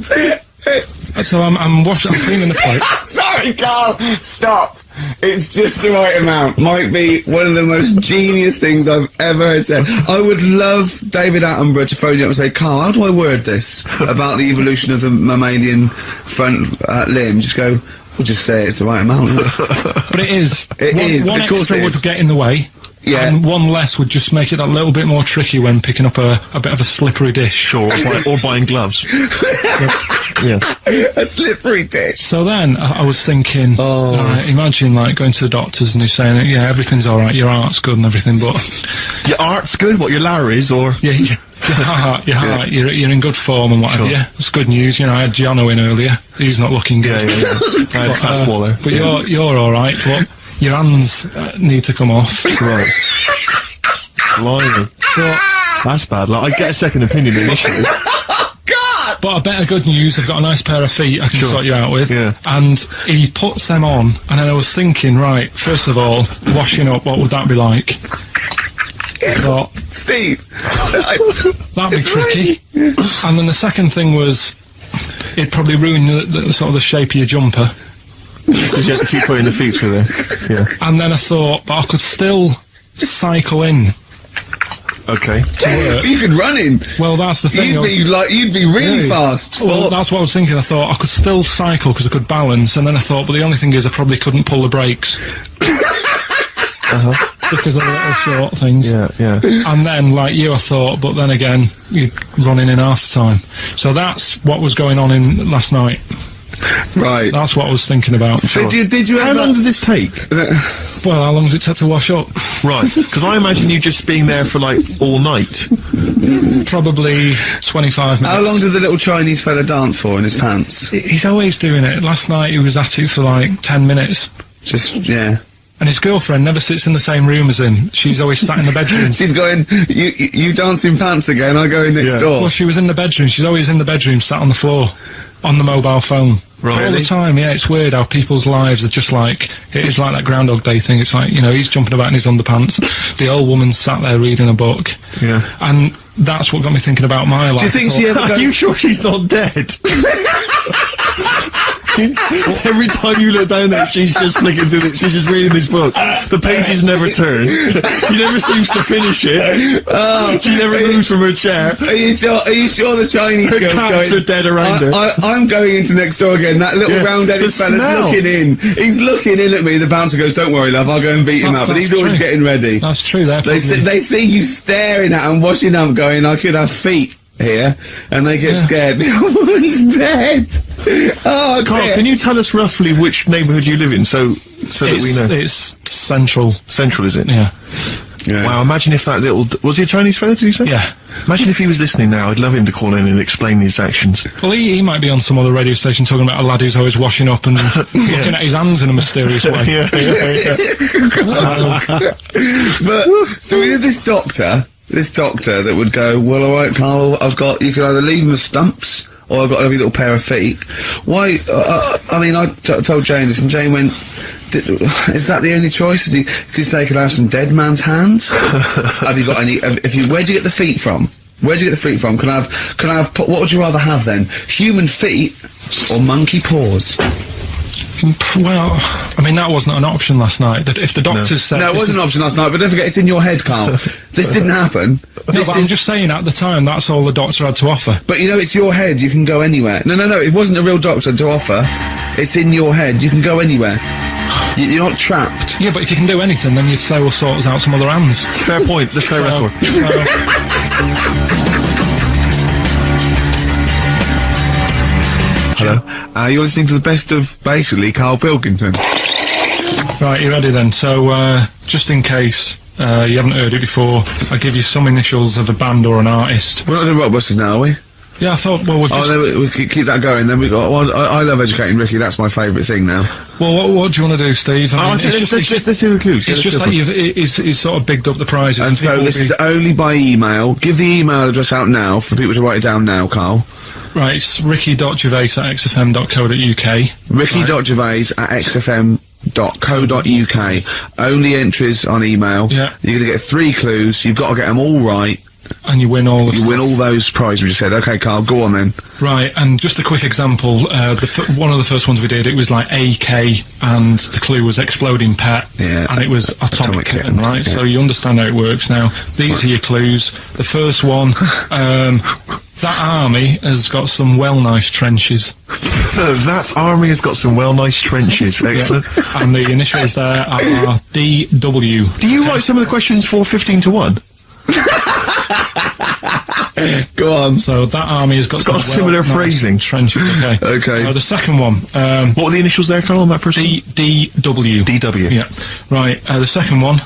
I'm washing, I'm cleaning the plate. Sorry, Karl, stop. It's just the right amount. Might be one of the most genius things I've ever heard said. I would love David Attenborough to phone you up and say, Karl, how do I word this about the evolution of the mammalian front limb? Just go, we'll just say it's the right amount. But it is. One of course extra it would is. get in the way. Yeah. And one less would just make it a little bit more tricky when picking up a bit of a slippery dish. Sure, or buying gloves. Yeah. A slippery dish. So then, I was thinking, alright, imagine like going to the doctors and he's saying, yeah, everything's alright, your heart's good and everything, but... Your art's good? What, your Larry's, or...? Yeah, your heart, you're in good form and whatever, yeah. It's good news, you know, I had Giano in earlier, he's not looking good. Yeah. I had fastball there. But you're alright, but your hands need to come off. Right. Blimey. That's bad. Like, I'd get a second opinion initially. God! But a better good news, I've got a nice pair of feet I can sort you out with. Yeah. And he puts them on, and then I was thinking, right, first of all, washing up, what would that be like? Thought, Steve, that'd be tricky. And then the second thing was, it'd probably ruin the sort of the shape of your jumper. Because you have to keep putting the feet through there. Yeah. And then I thought, but I could still cycle in. Okay. To work. You could run in. Well, that's the thing. You'd be really fast. Well, that's what I was thinking. I thought I could still cycle because I could balance, and then I thought, but the only thing is I probably couldn't pull the brakes. Because of the little short things. Yeah. And then, like you, I thought, but then again, you're running in half the time. So that's what was going on in last night. Right. That's what I was thinking about. Did you How long did this take? Well, how long does it take to wash up? Right, because I imagine you just being there for, like, all night. Probably 25 minutes. How long did the little Chinese fella dance for in his pants? He's always doing it. Last night he was at it for like 10 minutes. Yeah. And his girlfriend never sits in the same room as him. She's always sat in the bedroom. She's going, you dance in pants again, I go in next door. Well, she was in the bedroom. She's always in the bedroom, sat on the floor, on the mobile phone. Right. All the time, yeah. It's weird how people's lives are just like, it is like that Groundhog Day thing. It's like, you know, he's jumping about in his underpants. The old woman's sat there reading a book. Yeah. And that's what got me thinking about my life. Do you think she ever goes... Are you sure she's not dead? Every time you look down there, she's just flicking through it. She's just reading this book. The pages never turn. She never seems to finish it. She never moves from her chair. Are you sure the Chinese her girl's cats going... are dead around her. I'm going into next door again. That little round-headed fella's smell. looking in. He's looking in at me. The bouncer goes, "Don't worry, love, I'll go and beat him up." But he's always getting ready. That's true. They see you staring at him, washing up, going, "I could have feet here," and they get scared. The old woman's dead. Oh, Carl, dear. can you tell us roughly which neighbourhood you live in, so that we know? It's central. Central, is it? Yeah. Wow, imagine if that little... Was he a Chinese fella, did you say? Yeah. Imagine if he was listening now. I'd love him to call in and explain his actions. Well, he might be on some other radio station talking about a lad who's always washing up and looking at his hands in a mysterious way. But, so we had this doctor that would go, "Well, alright, Carl, you could either leave him with stumps, or I've got every little pair of feet." Why, I mean, I told Jane this, and Jane went, "Is that the only choice? Could you say, could I have some dead man's hands?" Have you got any, where'd you get the feet from? Where'd you get the feet from? Can I have, what would you rather have then? Human feet, or monkey paws? Well, I mean, that wasn't an option last night. That if the doctors said... No, it wasn't an option last night, but don't forget, it's in your head, Carl. This didn't happen. No, but I'm just saying, at the time, that's all the doctor had to offer. But, you know, it's your head, you can go anywhere. No, it wasn't a real doctor to offer. It's in your head, you can go anywhere. You're not trapped. Yeah, but if you can do anything, then you'd say, we'll sort us out some other hands. Fair point, the fair record. Hello. You're listening to the best of, basically, Carl Pilkington. Right, you ready then? So, just in case you haven't heard it before, I'll give you some initials of a band or an artist. We're not doing Rockbusters now, are we? Yeah, I thought, well, we've just... Oh, then we keep that going, then we got... Well, I love educating Ricky, that's my favourite thing now. Well, what do you want to do, Steve? I think let's hear the clues. It's just like he's sort of bigged up the prizes. And so this is only by email. Give the email address out now for people to write it down now, Carl. Right, it's ricky.gervais@xfm.co.uk. ricky.gervais@xfm.co.uk. Only entries on email. Yeah. You're gonna get 3 clues. You've got to get them all right. And you win all. You win all those prizes we just said. Okay, Carl, go on then. Right, and just a quick example. One of the first ones we did, it was like AK, and the clue was exploding pet. Yeah. And it was atomic kitten, right? Yeah. So you understand how it works now. These are your clues. The first one, that army has got some well nice trenches. That army has got some well nice trenches. Excellent. Yeah. And the initials there are DW. Do you write some of the questions for 15 to 1? Go on. So that army has got some similar phrasing. Trenches. Okay. Okay. The second one. What were the initials there, Karl, on that person? DW. DW. Yeah. Right. The second one.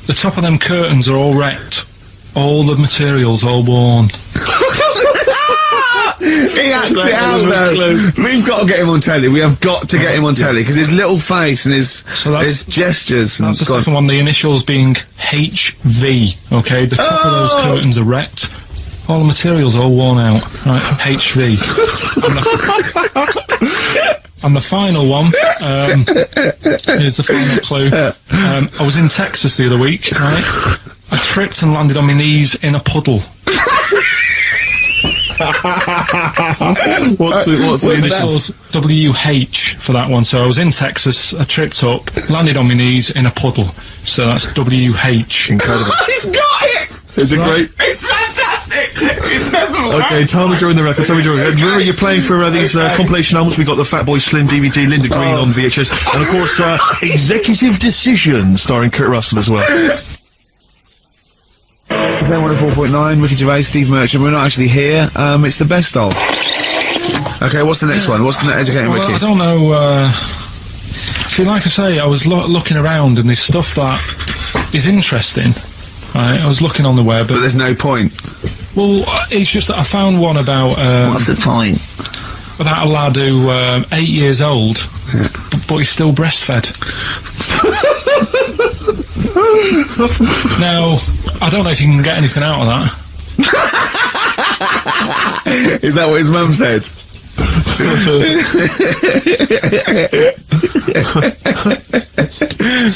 The top of them curtains are all wrecked. All the materials all worn. He acts it out though. We've got to get him on telly. We have got to get him on telly because his little face and his gestures. That's the second one. The initials being HV. Okay, the top of those curtains are wrecked. All the materials all worn out. Right, HV. And the final one, here's the final clue. I was in Texas the other week, right? I tripped and landed on my knees in a puddle. What's the initials? WH for that one. So I was in Texas, I tripped up, landed on my knees in a puddle. So that's WH. Incredible. You've got it! Is it great? It's fantastic! It doesn't Okay, time of drawing the record, time of drawing the record. Remember, you're playing for these compilation albums. We got the Fatboy Slim DVD, Linda Green on VHS, and of course, Executive Decision, starring Kurt Russell as well. Then 104.9, Ricky Gervais, Steve Merchant. We're not actually here. It's the best of. Okay, what's the next one? What's the educating Well, Ricky? I don't know, see, like I say, I was looking around and there's stuff that is interesting. Right, I was looking on the web. But there's no point. Well, it's just that I found one about, What's the point? about a lad who, 8 years old, but he's still breastfed. Now, I don't know if you can get anything out of that. Is that what his mum said?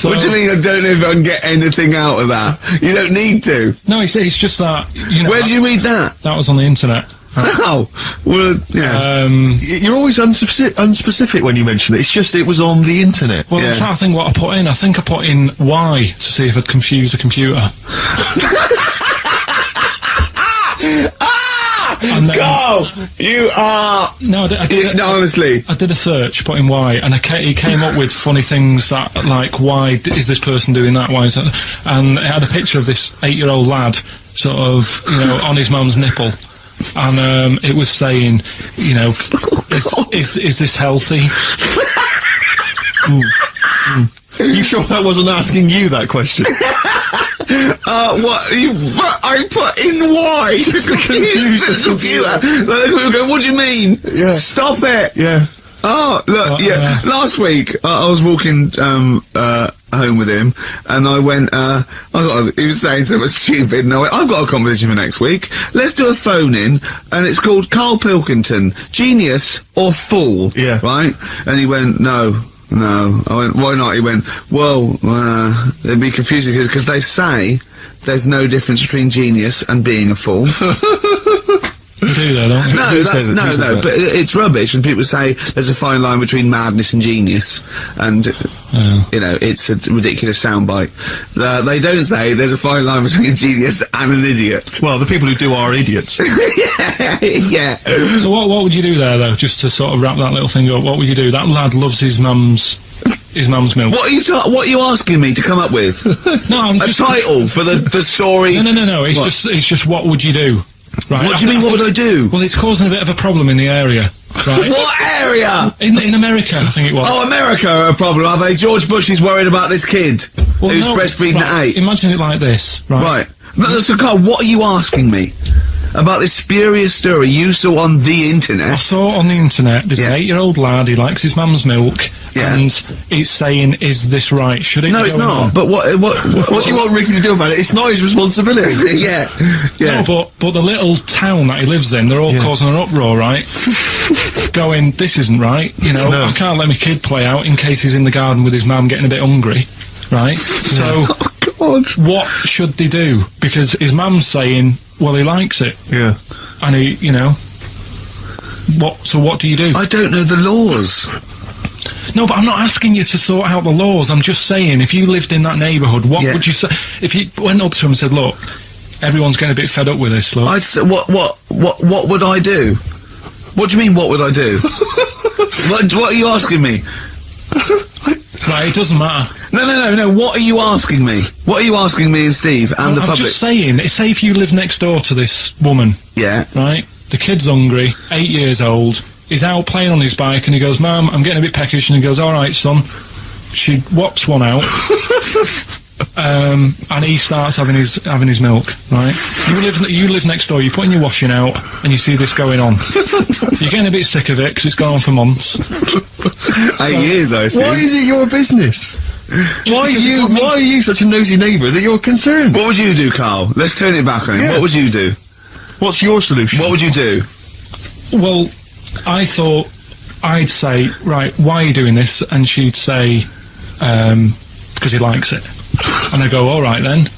So, What do you mean I don't know if I can get anything out of that? You don't need to. no, it's just that, you know... Where did you read that? That was on the internet. Oh, well, yeah. You're always unspecific when you mention it. It's just it was on the internet. Well, I'm trying to think what I put in. I think I put in Y to see if I'd confuse a computer. And then, Go! You are... No, I did No, honestly. I did a search, put in Y, and he came up with funny things that, like, why is this person doing that? Why is that? And it had a picture of this 8-year-old lad, sort of, you know, on his mum's nipple. And, it was saying, you know, is this healthy? You sure that wasn't asking you that question? What? I put in Y to confuse the computer. Like, go, what do you mean? Yeah. Stop it! Yeah. Oh, look, yeah. Last week, I was walking, home with him, and I went, he was saying something stupid, and I went, I've got a competition for next week. Let's do a phone-in, and it's called Karl Pilkington, Genius or Fool. Yeah. Right? And he went, No. I went, why not? He went, well, it'd be confusing because they say there's no difference between genius and being a fool. You do that, don't you? No, but it's rubbish, and people say there's a fine line between madness and genius, and, you know, it's a ridiculous soundbite. They don't say there's a fine line between genius and an idiot. Well, the people who do are idiots. Yeah. So what would you do there, though, just to sort of wrap that little thing up? What would you do? That lad loves his mum's milk. What are you asking me to come up with? No, I'm a just... title for the story? No, it's just what would you do? Right. What do you mean, what would I do? Well, it's causing a bit of a problem in the area, right? What area? In America, I think it was. Oh, America are a problem, are they? George Bush is worried about this kid who's breastfeeding at 8. Imagine it like this, right? Right. But, so, Carl, what are you asking me? About this spurious story you saw on the internet? I saw it on the internet. There's an 8-year-old lad, he likes his mum's milk, and it's saying, is this right? Should it No, it's not. on? But what do you want Ricky to do about it? It's not his responsibility. Yeah. No, but the little town that he lives in, they're all causing an uproar, right? Going, this isn't right, you know, I can't let my kid play out in case he's in the garden with his mum getting a bit hungry, right? So, what should they do? Because his mum's saying, well, he likes it. Yeah. And he, you know, so what do you do? I don't know the laws. No, but I'm not asking you to sort out the laws. I'm just saying, if you lived in that neighbourhood, what would you say? If you went up to him and said, look, everyone's getting a bit fed up with this, look. I'd say, what would I do? What do you mean, what would I do? what are you asking me? Right, it doesn't matter. No, what are you asking me? What are you asking me and Steve and the public? I'm just saying, say if you live next door to this woman. Yeah. Right? The kid's hungry, 8 years old, he's out playing on his bike and he goes, Mum, I'm getting a bit peckish, and he goes, alright, son. She whops one out. And he starts having his milk, right? You live next door, you're putting your washing out, and you see this going on. You're getting a bit sick of it, because it's gone on for months. 8 years, I see. Why is it your business? Why are you such a nosy neighbour that you're concerned? What would you do, Carl? Let's turn it back on him. What would you do? What's your solution? What would you do? Well, I thought I'd say, right, why are you doing this? And she'd say, because he likes it. And I go, all right then,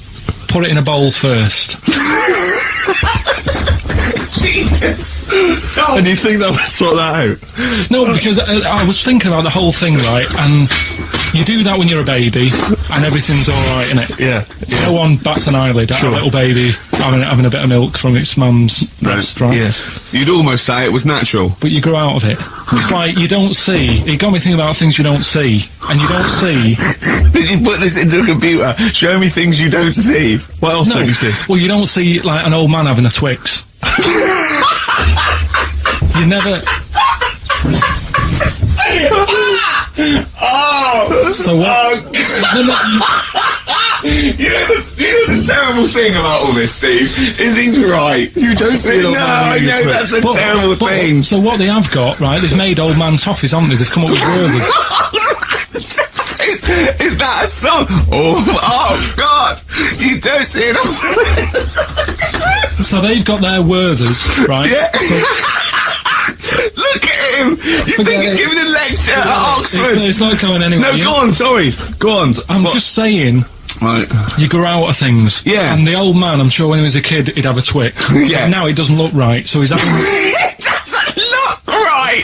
put it in a bowl first. And you think that would sort that out? No, because I was thinking about the whole thing, right, and you do that when you're a baby, and everything's alright, innit? Yeah. No one bats an eyelid at a little baby having a bit of milk from its mum's breast, right? Yeah. You'd almost say it was natural. But you grow out of it. It's like, you don't see. It got me thinking about things you don't see. And you don't see. Did you put this into a computer? Show me things you don't see. What else don't you see? Well, you don't see, like, an old man having a Twix. You never... So what? You know the terrible thing about all this, Steve, is he's right. You don't see it. No, I know that's a terrible thing. So what they have got, right, they've made old man toffees, haven't they? They've come up with Werther's. Is that a song? Oh God! You don't see it. So they've got their Werther's, right? Yeah. Look at him! You think he's giving a lecture at Oxford? It's not going anywhere. No, go on, sorry. Go on. I'm just saying... Right. You grow out of things. Yeah. And the old man, I'm sure when he was a kid, he'd have a Twix. Yeah. Now it doesn't look right, so he's having... It doesn't look right!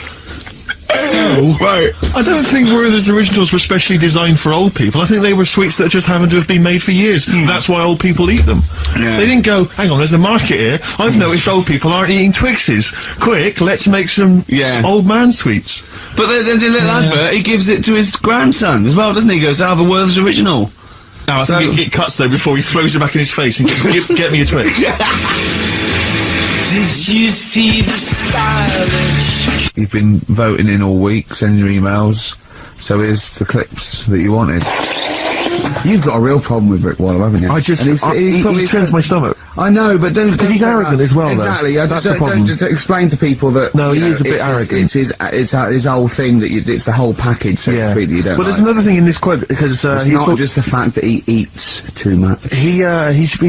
So... Right. I don't think Werther's originals were specially designed for old people. I think they were sweets that just happened to have been made for years. That's why old people eat them. Yeah. They didn't go, hang on, there's a market here. I've noticed old people aren't eating Twixes. Quick, let's make some old man sweets. But the little advert, he gives it to his grandson as well, doesn't he? He goes, have a Werther's original. No, I think it cuts though before he throws it back in his face and goes, get me a Twix. Did you see the stylish? You've been voting in all week, sending your emails, so here's the clips that you wanted. You've got a real problem with Rick Waller, haven't you? He turns my stomach. I know, but don't... Because he's arrogant as well, exactly, though. That's the problem. Don't explain to people that... No, he is a bit arrogant. It's his whole thing that it's the whole package, so to speak, that you don't Well, there's another thing in this quote, because it's not just the fact that he eats too much. He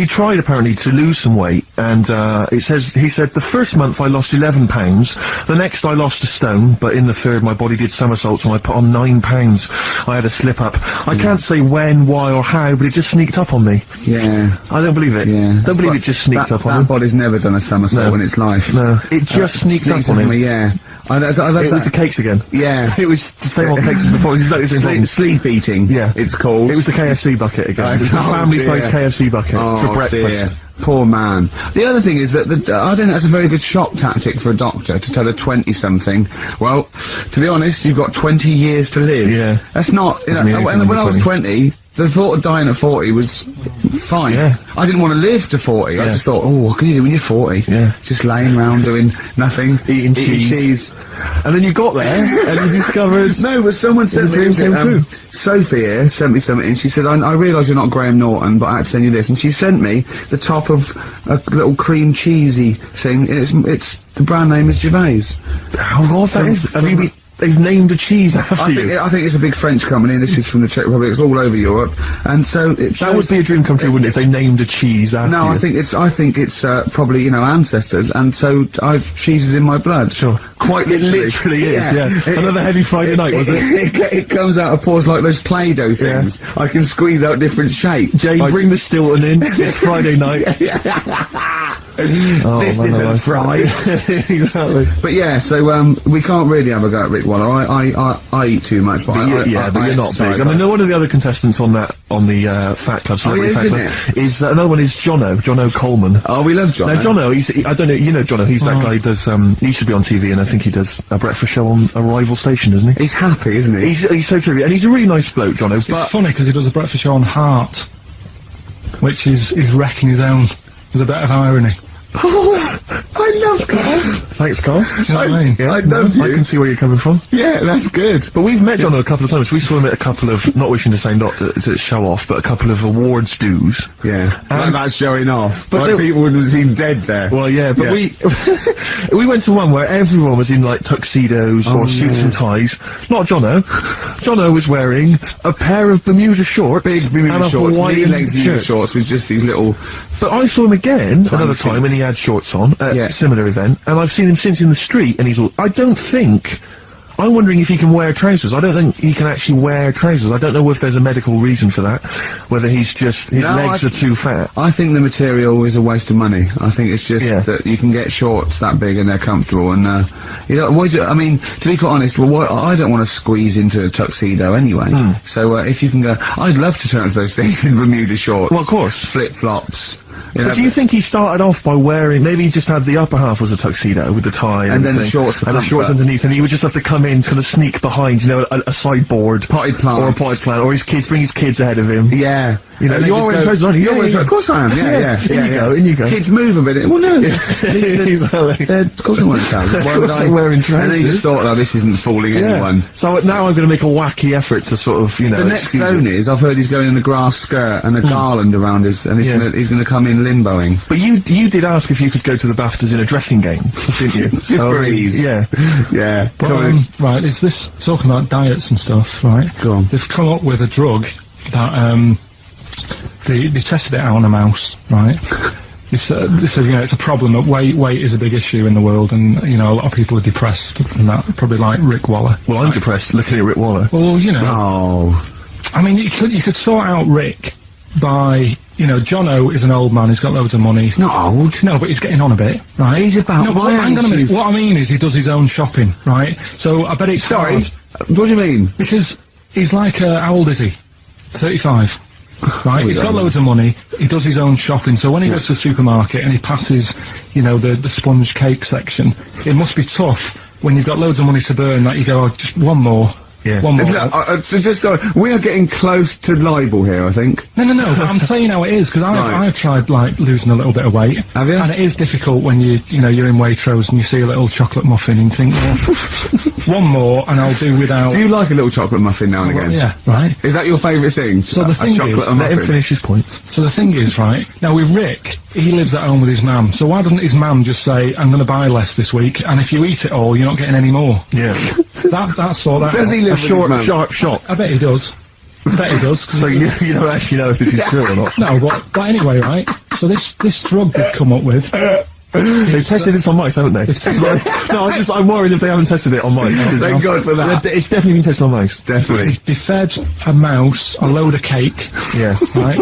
tried, apparently, to lose some weight, and, he said, the first month I lost 11 pounds, the next I lost a stone, but in the third my body did somersaults and I put on 9 pounds. I had a slip-up. I can't say when, why, or how, but it just sneaked up on me. Yeah. I don't believe it. Yeah. Don't believe it just sneaked up on me. That body's never done a somersault in its life. No. It just sneaked up on him. Yeah. It was the cakes again. Yeah. It was the same old cakes as before. It was exactly the same problem. Sleep eating. Yeah. It's called. It was the KFC bucket again. It was the family-sized KFC bucket for breakfast. Dear. Poor man. The other thing is that I don't think that's a very good shock tactic for a doctor to tell a 20-something, well, to be honest, you've got 20 years to live. Yeah. That's not, when I was 20, the thought of dying at 40 was fine. Yeah. I didn't want to live to 40. I just thought, what can you do when you're 40? Yeah. Just laying around doing nothing. Eating cheese. And then you got there, and you discovered... No, but someone sent me... Sophie here sent me something, and she said, I realise you're not Graham Norton, but I had to send you this. And she sent me the top of a little cream cheesy thing. It's the brand name is Gervais. How odd that is. They've named a cheese after you. I think it's a big French company, and this is from the Czech Republic. It's all over Europe, and so that would be a dream come true, wouldn't it? If they named a cheese after you? No, I think it's probably ancestors, and so I've cheeses in my blood. Sure, quite literally is. Yeah. Another heavy Friday night, was it? It comes out of pores like those Play-Doh things. I can squeeze out different shapes. Jay, bring the Stilton in. It's Friday night. This isn't fried. Exactly. But yeah, so we can't really have a go at Rick Waller. I eat too much, but but you're not big. I mean, one of the other contestants on the Fat Club, Celebrity Fat Club, is another one is Jono Coleman. Oh, we love Jono. Now Jono, I don't know, you know Jono, he's that guy who does, he should be on TV, and I think he does a breakfast show on a rival station, doesn't he? He's happy, isn't he? He's so true, and he's a really nice bloke, Jono. It's funny because he does a breakfast show on Heart, which is wrecking his own. There's a bit of irony. Oh, I love Karl. Thanks, Karl. Do you know what I mean? Yeah, I love you. I can see where you're coming from. Yeah, that's good. But we've met Jono a couple of times. We saw him at a couple of, not wishing to say not to show off, but a couple of awards dues. Yeah. Like that's showing off. But like people would have seen dead there. Well, yeah, but we went to one where everyone was in like tuxedos or suits and ties. Not Jono. Jono was wearing a pair of Bermuda shorts. Big Bermuda shorts. Knee-length Bermuda shorts with just these little... But I saw him again another time and he had shorts on at a similar event, and I've seen him since in the street, and he's all... I I'm wondering if he can wear trousers. I don't think he can actually wear trousers. I don't know if there's a medical reason for that. Whether he's just his legs are too fat. I think the material is a waste of money. I think it's just that you can get shorts that big and they're comfortable, and you know, I mean, to be quite honest, I don't want to squeeze into a tuxedo anyway. So if you can go, I'd love to turn up those things in Bermuda shorts. Well, of course, flip flops. But do you think he started off by wearing, maybe he just had the upper half was a tuxedo with the tie and then the shorts and the shorts underneath, and he would just have to come in, kind of sneak behind, you know, a sideboard. Potted plant. Or a potted plant, or his kids, bring his kids ahead of him. Yeah. You know, you're wearing trousers, aren't you? You're wearing trousers. Of course I am, yeah. In you go. Kids move a bit. Well, no. Of course I'm wearing trousers. Why would I? Wearing trousers. And then you just thought, oh, this isn't fooling anyone. So now I'm going to make a wacky effort to sort of, you know... The next zone is, I've heard he's going in a grass skirt and a garland around his, and he's going to come in limboing. But you did ask if you could go to the BAFTAs in a dressing gown, didn't you? Just for ease. Yeah. But, right, is this talking about diets and stuff, right? Go on. They've come up with a drug that, they tested it out on a mouse, right? They said, you know, it's a problem that weight is a big issue in the world, and, you know, a lot of people are depressed, and that, probably like Rick Waller. Well, I'm depressed looking at Rick Waller. Well, you know. Oh. I mean, you could sort out Rick by, you know, Jono is an old man, he's got loads of money. He's not old. No, but he's getting on a bit, right? He's about hang on a minute. What I mean is he does his own shopping, right? So I bet it's hard. What do you mean? Because he's like, how old is he? 35. Right, he's got loads of money, he does his own shopping, so when he goes to the supermarket and he passes, you know, the sponge cake section, it must be tough when you've got loads of money to burn that you go, oh, just one more. Yeah. One more. So just sorry, we are getting close to libel here, I think. No, but I'm saying how it is, because I've tried, like, losing a little bit of weight. Have you? And it is difficult when you're in Waitrose and you see a little chocolate muffin and you think, well, one more and I'll do without... Do you like a little chocolate muffin now and again? Yeah, right. Is that your favourite thing? So the thing is... Let him finish his point. So the thing is, right, now with Rick, he lives at home with his mum, so why doesn't his mum just say, I'm going to buy less this week, and if you eat it all, you're not getting any more? Yeah. That's all that... Does he live with his mum? Sharp shot. I bet he does. So you don't actually know if this is true or not? No, but anyway, right? So this drug they've come up with... They've tested this on mice, haven't they? No, I'm worried if they haven't tested it on mice. Thank God for that. It's definitely been tested on mice. Definitely. They fed a mouse a load of cake. Yeah. Right?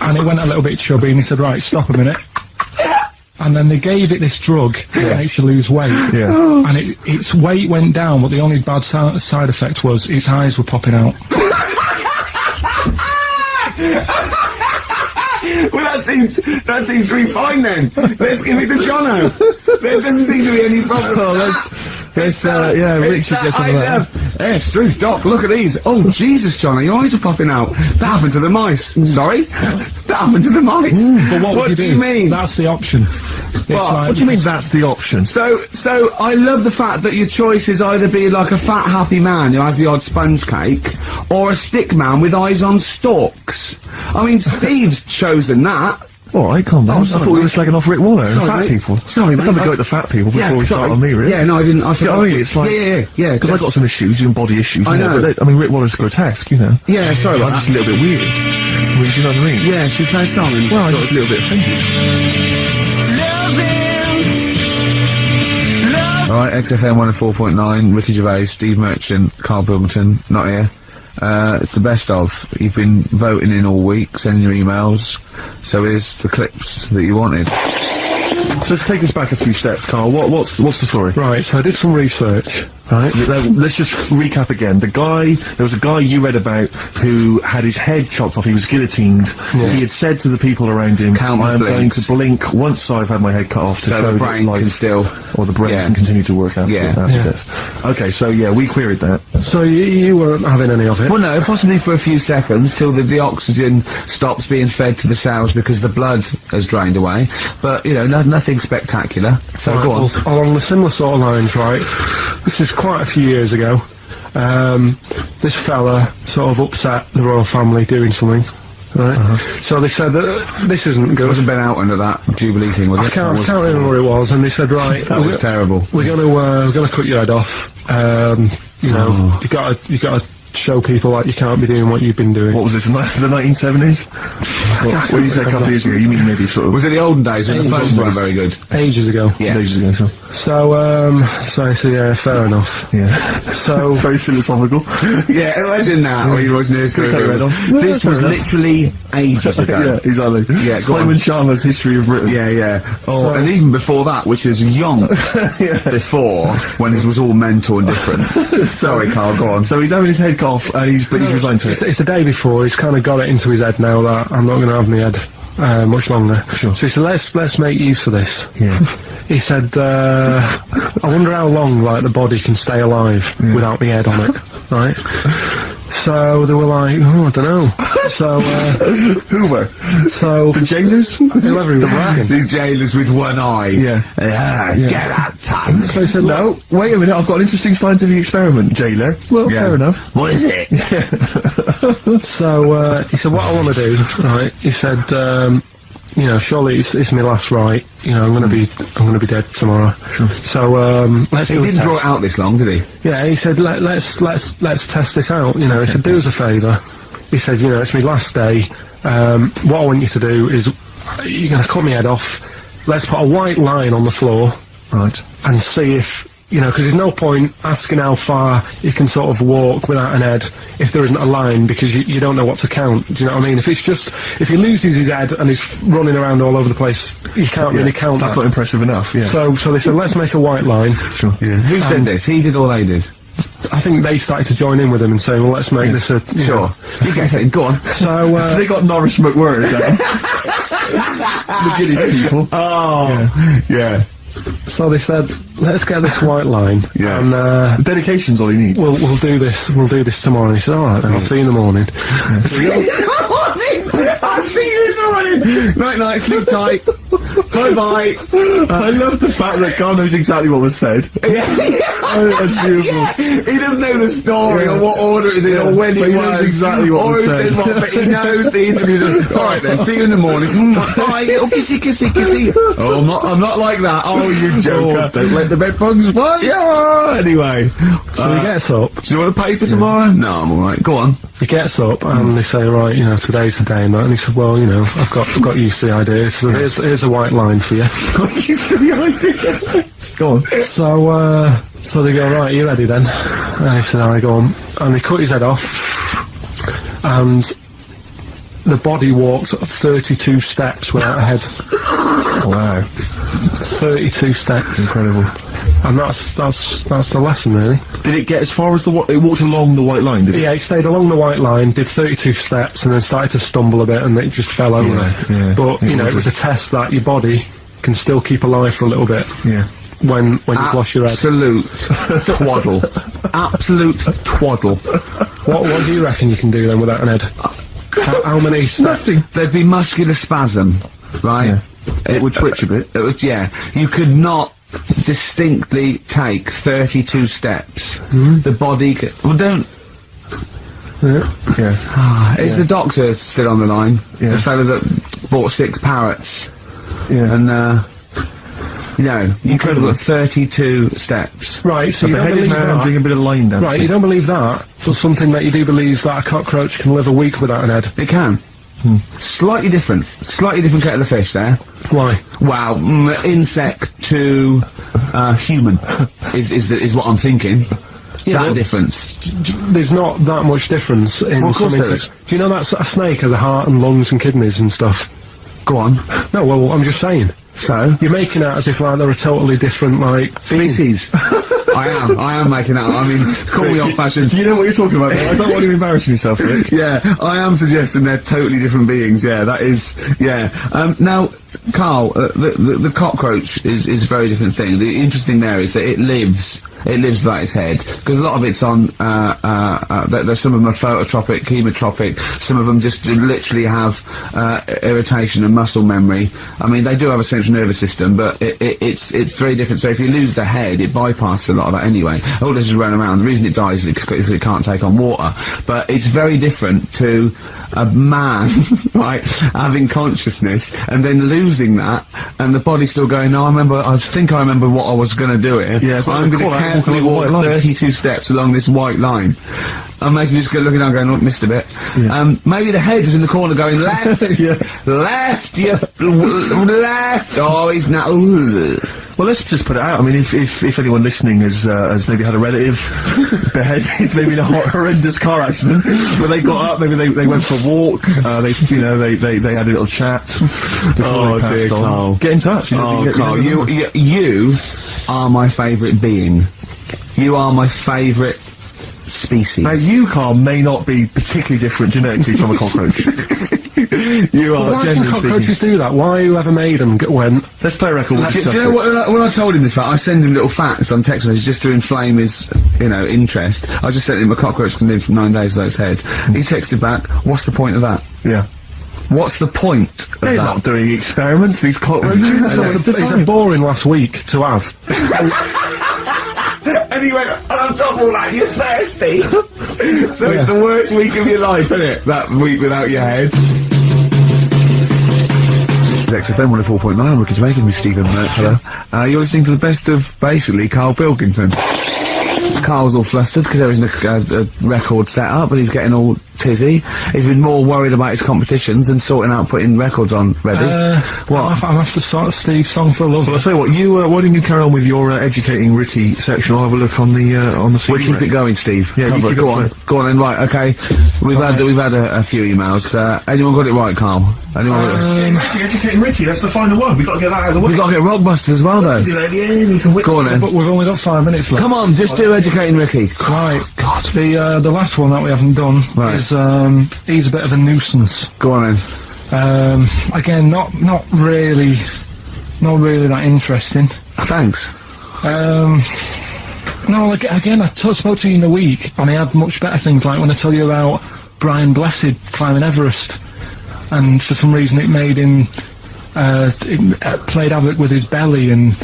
And it went a little bit chubby, and he said, right, stop a minute. And then they gave it this drug that makes you lose weight. Yeah. And its weight went down, but the only bad side effect was its eyes were popping out. Well, that seems to be fine then. Let's give it to Jono. There doesn't seem to be any problem. Oh, Rick should get some of that. Yes, truth, Doc, look at these. Oh, Jesus, Jono, your eyes are popping out. That happened to the mice. Sorry? That happened to the mice. But what do you mean? That's the option. What do you mean that's the option? So I love the fact that your choice is either be like a fat, happy man who has the odd sponge cake, or a stick man with eyes on stalks. I mean, Steve's chosen that. Alright, calm down. I thought we were slagging off Rick Waller and fat people. Sorry, let's have a go at the fat people before we start on me, really. Yeah, no, I didn't. I forgot. It's like... Yeah. Because I've got some issues, even body issues. I know. But Rick Waller's grotesque, you know. Yeah, sorry I'm just a little bit weird. I mean, do you know what I mean? Yeah, should we play a song? Well, I'm just a little bit offended. Alright, XFM 104.9, Ricky Gervais, Steve Merchant, Karl Pilkington, not here. It's the best of. You've been voting in all week, sending your emails, so here's the clips that you wanted. So let's take us back a few steps, Karl. What's the story? Right, so I did some research. Right, let's just recap again. There was a guy you read about who had his head chopped off, he was guillotined. Yeah. He had said to the people around him, I am going to blink once I've had my head cut off to show the brain can still... Or the brain can continue to work after death. Okay, so we queried that. So you weren't having any of it? Well, no, possibly for a few seconds, till the oxygen stops being fed to the cells because the blood has drained away. But, you know, nothing spectacular. So right, go on. Well, along the similar sort of lines, right, this is quite a few years ago. This fella sort of upset the royal family doing something. Right, so they said that this isn't good. It wasn't Ben Out under that Jubilee thing, was it? I can't remember what it was, and they said, right, that was terrible. We're gonna cut your head off. You know, you gotta show people like you can't be doing what you've been doing. What was this, the 1970s? When you say a couple of years ago, you mean maybe sort of... Was it the olden days when the phones weren't very good? Ages ago. Yeah. Ages ago, So I said, yeah, fair enough. Yeah. So... Very philosophical. Yeah, imagine that when you watch news. This was literally ages ago. Yeah, exactly. Yeah, Simon Sharma's History of Britain. Yeah. Oh, and even before that, which is young. Before, when it was all mental and different. Sorry, Carl, go on. So he's having his head cut off, and he's resigned to it. It's the day before. He's kind of got it into his head now that I'm not going to have my head much longer. Sure. So he said, let's make use of this. Yeah. He said, I wonder how long, like, the body can stay alive without the head on it, right? So they were like, oh, I don't know. So, who were? So... The jailers? Whoever he was asking. These jailers with one eye. Yeah. Get out time. So he said, no, wait a minute, I've got an interesting scientific experiment, jailer. Well, fair enough. What is it? So, he said, what I want to do, right, he said, you know, surely it's my last right. You know, I'm gonna be dead tomorrow. Sure. So let's. He didn't draw it out this long, did he? Yeah, he said let's test this out. You know, he said do us a favour. He said, you know, it's my last day. What I want you to do is you're gonna cut my head off. Let's put a white line on the floor, right, and see if. You know, because there's no point asking how far he can sort of walk without an head if there isn't a line, because you don't know what to count. Do you know what I mean? If he loses his head and he's running around all over the place, you can't really count. That's not impressive enough. Yeah. So they said, let's make a white line. Sure. Yeah. Who said this? He did or they did? I think they started to join in with him and saying, well, let's make this a... Sure. You guess it. Go on. So, they got Norris McWhirr down. The Guinness people. Oh. Yeah. So they said, let's get this white line. Yeah. And, dedication's all he needs. We'll do this tomorrow. And he said, alright then, I'll see you in the morning. I'll see you in the morning! Night night, sleep tight. Bye-bye. I love the fact that Karl knows exactly what was said. Yeah. That's beautiful. Yeah. He doesn't know the story or what order it is in or when but he knows was. exactly what or was who said. said what, but he knows the interview. Alright then, see you in the morning. Bye, little kissy, kissy, kissy. Oh, I'm not like that. Oh, you joker. Don't let the bed bugs fly. Yeah. Anyway. So he gets up. Do you want a paper tomorrow? No, I'm alright. Go on. He gets up and they say, right, you know, today's the day and that. And he said, well, you know, I've got used to the idea. So here's a white line for you. Got used to the idea. Go on. So they go, right, you ready then? And he said, I go on. And they cut his head off. And the body walked 32 steps without a head. Wow. 32 steps. Incredible. And that's the lesson, really. Did it get as far as it walked along the white line, did it? Yeah, it stayed along the white line, did 32 steps, and then started to stumble a bit, and it just fell over. Yeah. But, you know, it was a test that your body can still keep alive for a little bit. Yeah. When you've lost your head. Absolute twaddle. Absolute twaddle. What do you reckon you can do then without an head? How many steps? Nothing. There'd be muscular spasm, right? Yeah. It would twitch a bit. It would, yeah. You could not distinctly take 32 steps. The body well, don't... Yeah. Is the doctor still on the line? Yeah. The fellow that bought 6 parrots. Yeah. And, you know, you could have got 32 steps. Right, so a you don't beheaded believe man that? doing a bit of line dancing. Right, you don't believe that for something that you do believe that a cockroach can live a week without an head? It can. Slightly different kettle of fish there. Why? Wow, insect to human is what I'm thinking. Yeah, that difference. There's not that much difference in Well, of course some there insects. Do you know that a snake has a heart and lungs and kidneys and stuff? Go on. No, well, I'm just saying. So? You're making out as if, like, they're a totally different, like... Species. I am making out. I mean, call me old-fashioned. Do you know what you're talking about, man? I don't want you embarrassing yourself, Rick. Yeah, I am suggesting they're totally different beings, yeah, that is... Yeah. Now, Karl, the cockroach is a very different thing. The interesting there is that it lives without its head, because a lot of it's on, there's some of them are phototropic, chemotropic, some of them just literally have, irritation and muscle memory. I mean, they do have a central nervous system, but it's very different. So if you lose the head, it bypasses a lot of that anyway. All this is run around. The reason it dies is because it can't take on water. But it's very different to a man, right, having consciousness, and then losing that, and the body still going, no, I think I remember what I was going to do here. Yeah, I'm going to carefully walk 32 steps along this white line. Imagine just looking down going, oh, missed a bit. Yeah. Maybe the head was in the corner going, left, left, left, oh, he's now, Well, let's just put it out. I mean, if anyone listening has maybe had a relative beheaded, maybe in a horrendous car accident, where they got up, maybe they went for a walk, they had a little chat before they passed on. Carl. Get in touch. Carl, you are my favourite being. You are my favourite species. Now, you, Carl, may not be particularly different genetically from a cockroach. You are. Why can cockroaches do that? Why whoever made them went? Let's play a record. Do you know what? When I told him this fact, I send him little facts on text messages just to inflame his, interest. I just sent him a cockroach can live for 9 days without its head. He texted back, "What's the point of that?" Yeah. What's the point of They're that? not doing experiments. These cockroaches. It's a boring last week to have. And he went, and on top of all that, you're thirsty. So it's the worst week of your life, isn't it? That week without your head. XFM 104.9, I'm Ricky Jamaican with Stephen Merch. Hello. You're listening to the best of, basically, Karl Pilkington. Karl's all flustered because there isn't a record set up, but he's getting all tizzy. He's been more worried about his competitions than sorting out putting records on ready. What? I'm after Steve's song for love. Well, I'll tell you what, why don't you carry on with your educating Ricky section? I'll have a look on the CD. We'll keep it going, Steve. Yeah, you go on. Go on then, right, okay. We've had a few emails. Anyone got it right, Karl? Anyone got it? Educating Ricky, that's the final one. We've got to get that out of the way. We've got to get Rockbusters as well, though. Do that at the end, we can whip. Go on then. But we've only got 5 minutes left. Come on, just do Educating Ricky. Right. God. The last one that we haven't done is, he's a bit of a nuisance. Go on then. Again, not really that interesting. Thanks. No, again, I spoke to you in a week, and I had much better things, like when I tell you about Brian Blessed climbing Everest, and for some reason it made him, it played havoc with his belly, and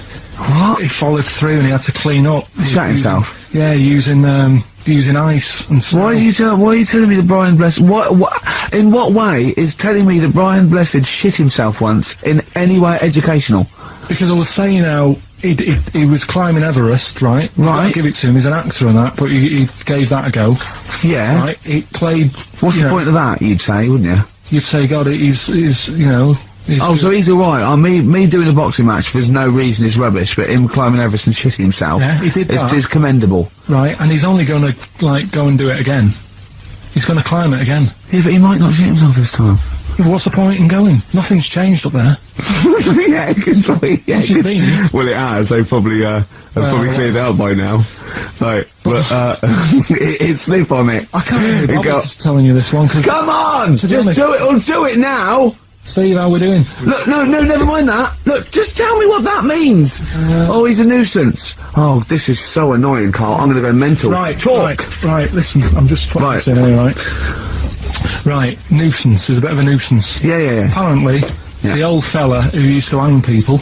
he followed through, and he had to clean up. Shot himself? Yeah, using ice and stuff. Why are you telling me that Brian Blessed, in what way is telling me that Brian Blessed shit himself once in any way educational? Because I was saying how he was climbing Everest, right? Right. I'll give it to him, he's an actor and that, but he gave that a go. Yeah. Right, he played... What's the point of that, you'd say, wouldn't you? You'd say, God, he's so he's alright. Me doing a boxing match, there's no reason is rubbish, but him climbing Everest and shitting himself, yeah, he did that. Is commendable. Right, and he's only gonna, go and do it again. He's gonna climb it again. Yeah, but he might not shit himself this time. Yeah, what's the point in going? Nothing's changed up there. Yeah, it probably, yeah. Well, it has. They probably, have probably cleared it out by now. Right, but, it's sleep on it. I can't really bother just telling you this one, because... Come on! Just do it, or do it now! Steve, how we doing? Look, no, never mind that. Look, just tell me what that means. Oh, he's a nuisance. Oh, this is so annoying, Karl. I'm gonna go mental. Right, talk. Right, listen, I'm just putting this in here, right? Right, nuisance is a bit of a nuisance. Yeah. Apparently, the old fella who used to hang people...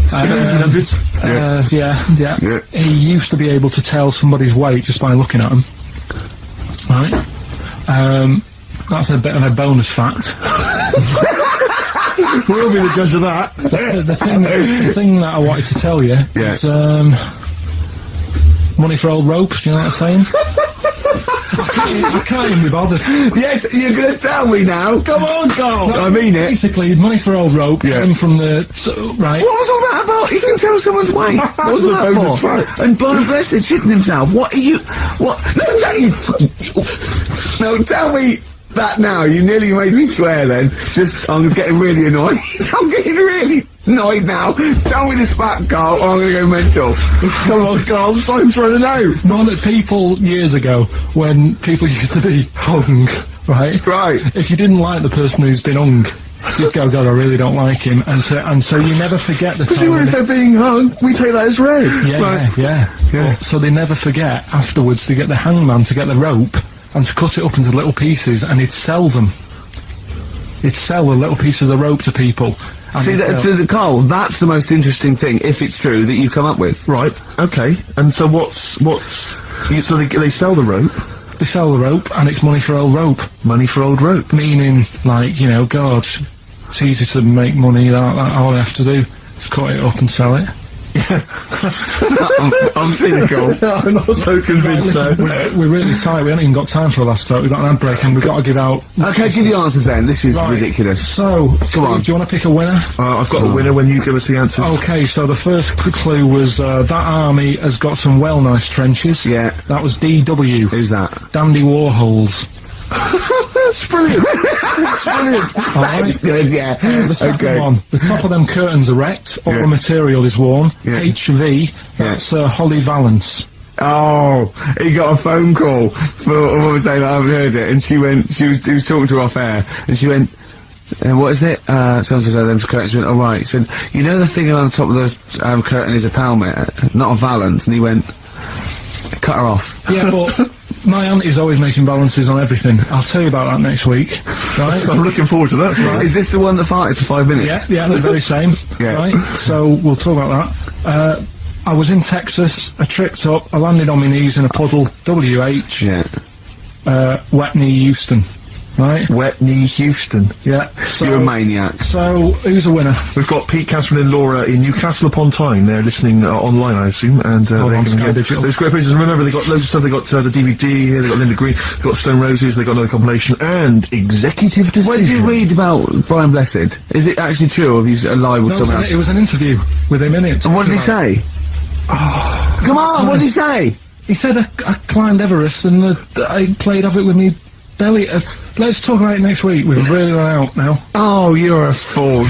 1700s? Yeah. He used to be able to tell somebody's weight just by looking at them. Right? That's a bit of a bonus fact. We'll be the judge of that. The thing that I wanted to tell you is, money for old rope, do you know what I'm saying? I can't even be bothered. Yes, you're gonna tell me now. Come on, Karl. I mean it. Basically, money for old rope came from the... right. What was all that about? You can tell someone's weight. What was that for? Fact. And Brian Blessed shitting himself. What are you... What? No, tell me... that now, you nearly made me swear then. I'm getting really annoyed. I'm getting really annoyed now. Tell me this fact, Karl, or I'm gonna go mental. Come on, Karl, time's running out. Know that people, years ago, when people used to be hung, right? Right. If you didn't like the person who's been hung, you'd go, God, I really don't like him, and so you never forget the time. If they're being hung, we take that as read. Yeah. So they never forget, afterwards, to get the hangman to get the rope, and to cut it up into little pieces, and he'd sell them. He'd sell a little piece of the rope to people. See, Karl, that's the most interesting thing, if it's true, that you've come up with. Right, okay. And so so they sell the rope? They sell the rope, and it's money for old rope. Money for old rope? Meaning, like, God, it's easy to make money, all they have to do is cut it up and sell it. I'm cynical. I'm not so convinced though. We're really tight. We haven't even got time for a last talk. We've got an ad break and we've got to give out. Okay, give the answers then. This is ridiculous. So, Steve, on. do you want to pick a winner? I've got the winner when you give us the answers. Okay, so the first clue was that army has got some well nice trenches. Yeah. That was DW. Who's that? Dandy Warhols. That's brilliant. That's brilliant. Alright. It's good, yeah. The second one, the top of them curtains are wrecked, all the material is worn. Yeah. HV, that's Holly Valance. Oh, he got a phone call for what was saying, I haven't heard it, and he was talking to her off air, and she went, what is it? Someone says, oh, them's curtains. She went, right. He said, you know the thing on the top of the curtain is a palmet, not a valance, and he went, cut her off. Yeah, but my auntie's always making balances on everything. I'll tell you about that next week, right? I'm looking forward to that. Right. Is this the one that farted for 5 minutes? Yeah, the very same. Yeah. Right, so we'll talk about that. I was in Texas, I tripped up, I landed on my knees in a puddle, WH, wet knee Houston, right? Wet knee Houston. Yeah. So, you're a maniac. So, who's the winner? We've got Pete, Catherine and Laura in Newcastle upon Tyne. They're listening online, I assume, and they're going to get those great prizes. Remember, they got loads of stuff. They got the DVD here, they got Linda Green, they got Stone Roses, they got another compilation, and Executive Decision. What did you read about Brian Blessed? Is it actually true, or have you lied with someone else? It was an interview with him in it. And what did he say? Oh, come on, what did he say? He said I climbed Everest and I played off it with me belly. Let's talk about it next week. We've really run out now. Oh, you're a fool.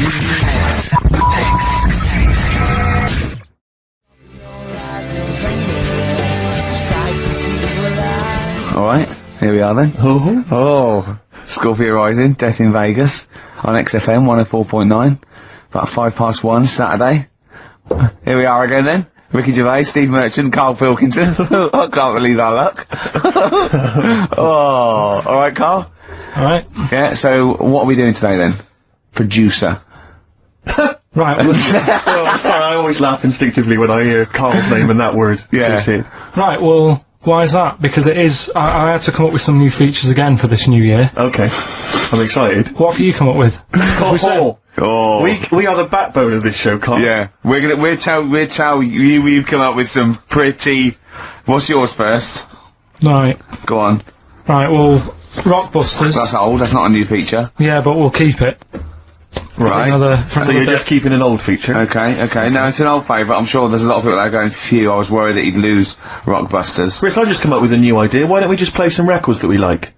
Alright, here we are then. Oh, Scorpio Rising, Death in Vegas, on XFM 104.9, about 1:05 Saturday. Here we are again then. Ricky Gervais, Steve Merchant, Karl Pilkington. I can't believe our luck. Oh, alright, Karl? Alright. Yeah, so what are we doing today then? Producer. Right. Well, I'm sorry, I always laugh instinctively when I hear Karl's name and that word. Yeah. Right, well, why is that? Because it is, I had to come up with some new features again for this new year. Okay. I'm excited. What have you come up with? We are the backbone of this show, Karl. Yeah. We'll tell you, we've come up with some pretty, what's yours first? Right. Go on. Right, well, Rockbusters. That's old, that's not a new feature. Yeah, but we'll keep it. Right. So you're just keeping an old feature? Okay. No, it's an old favourite. I'm sure there's a lot of people that are going, phew, I was worried that he'd lose Rockbusters. Rick, I just come up with a new idea. Why don't we just play some records that we like?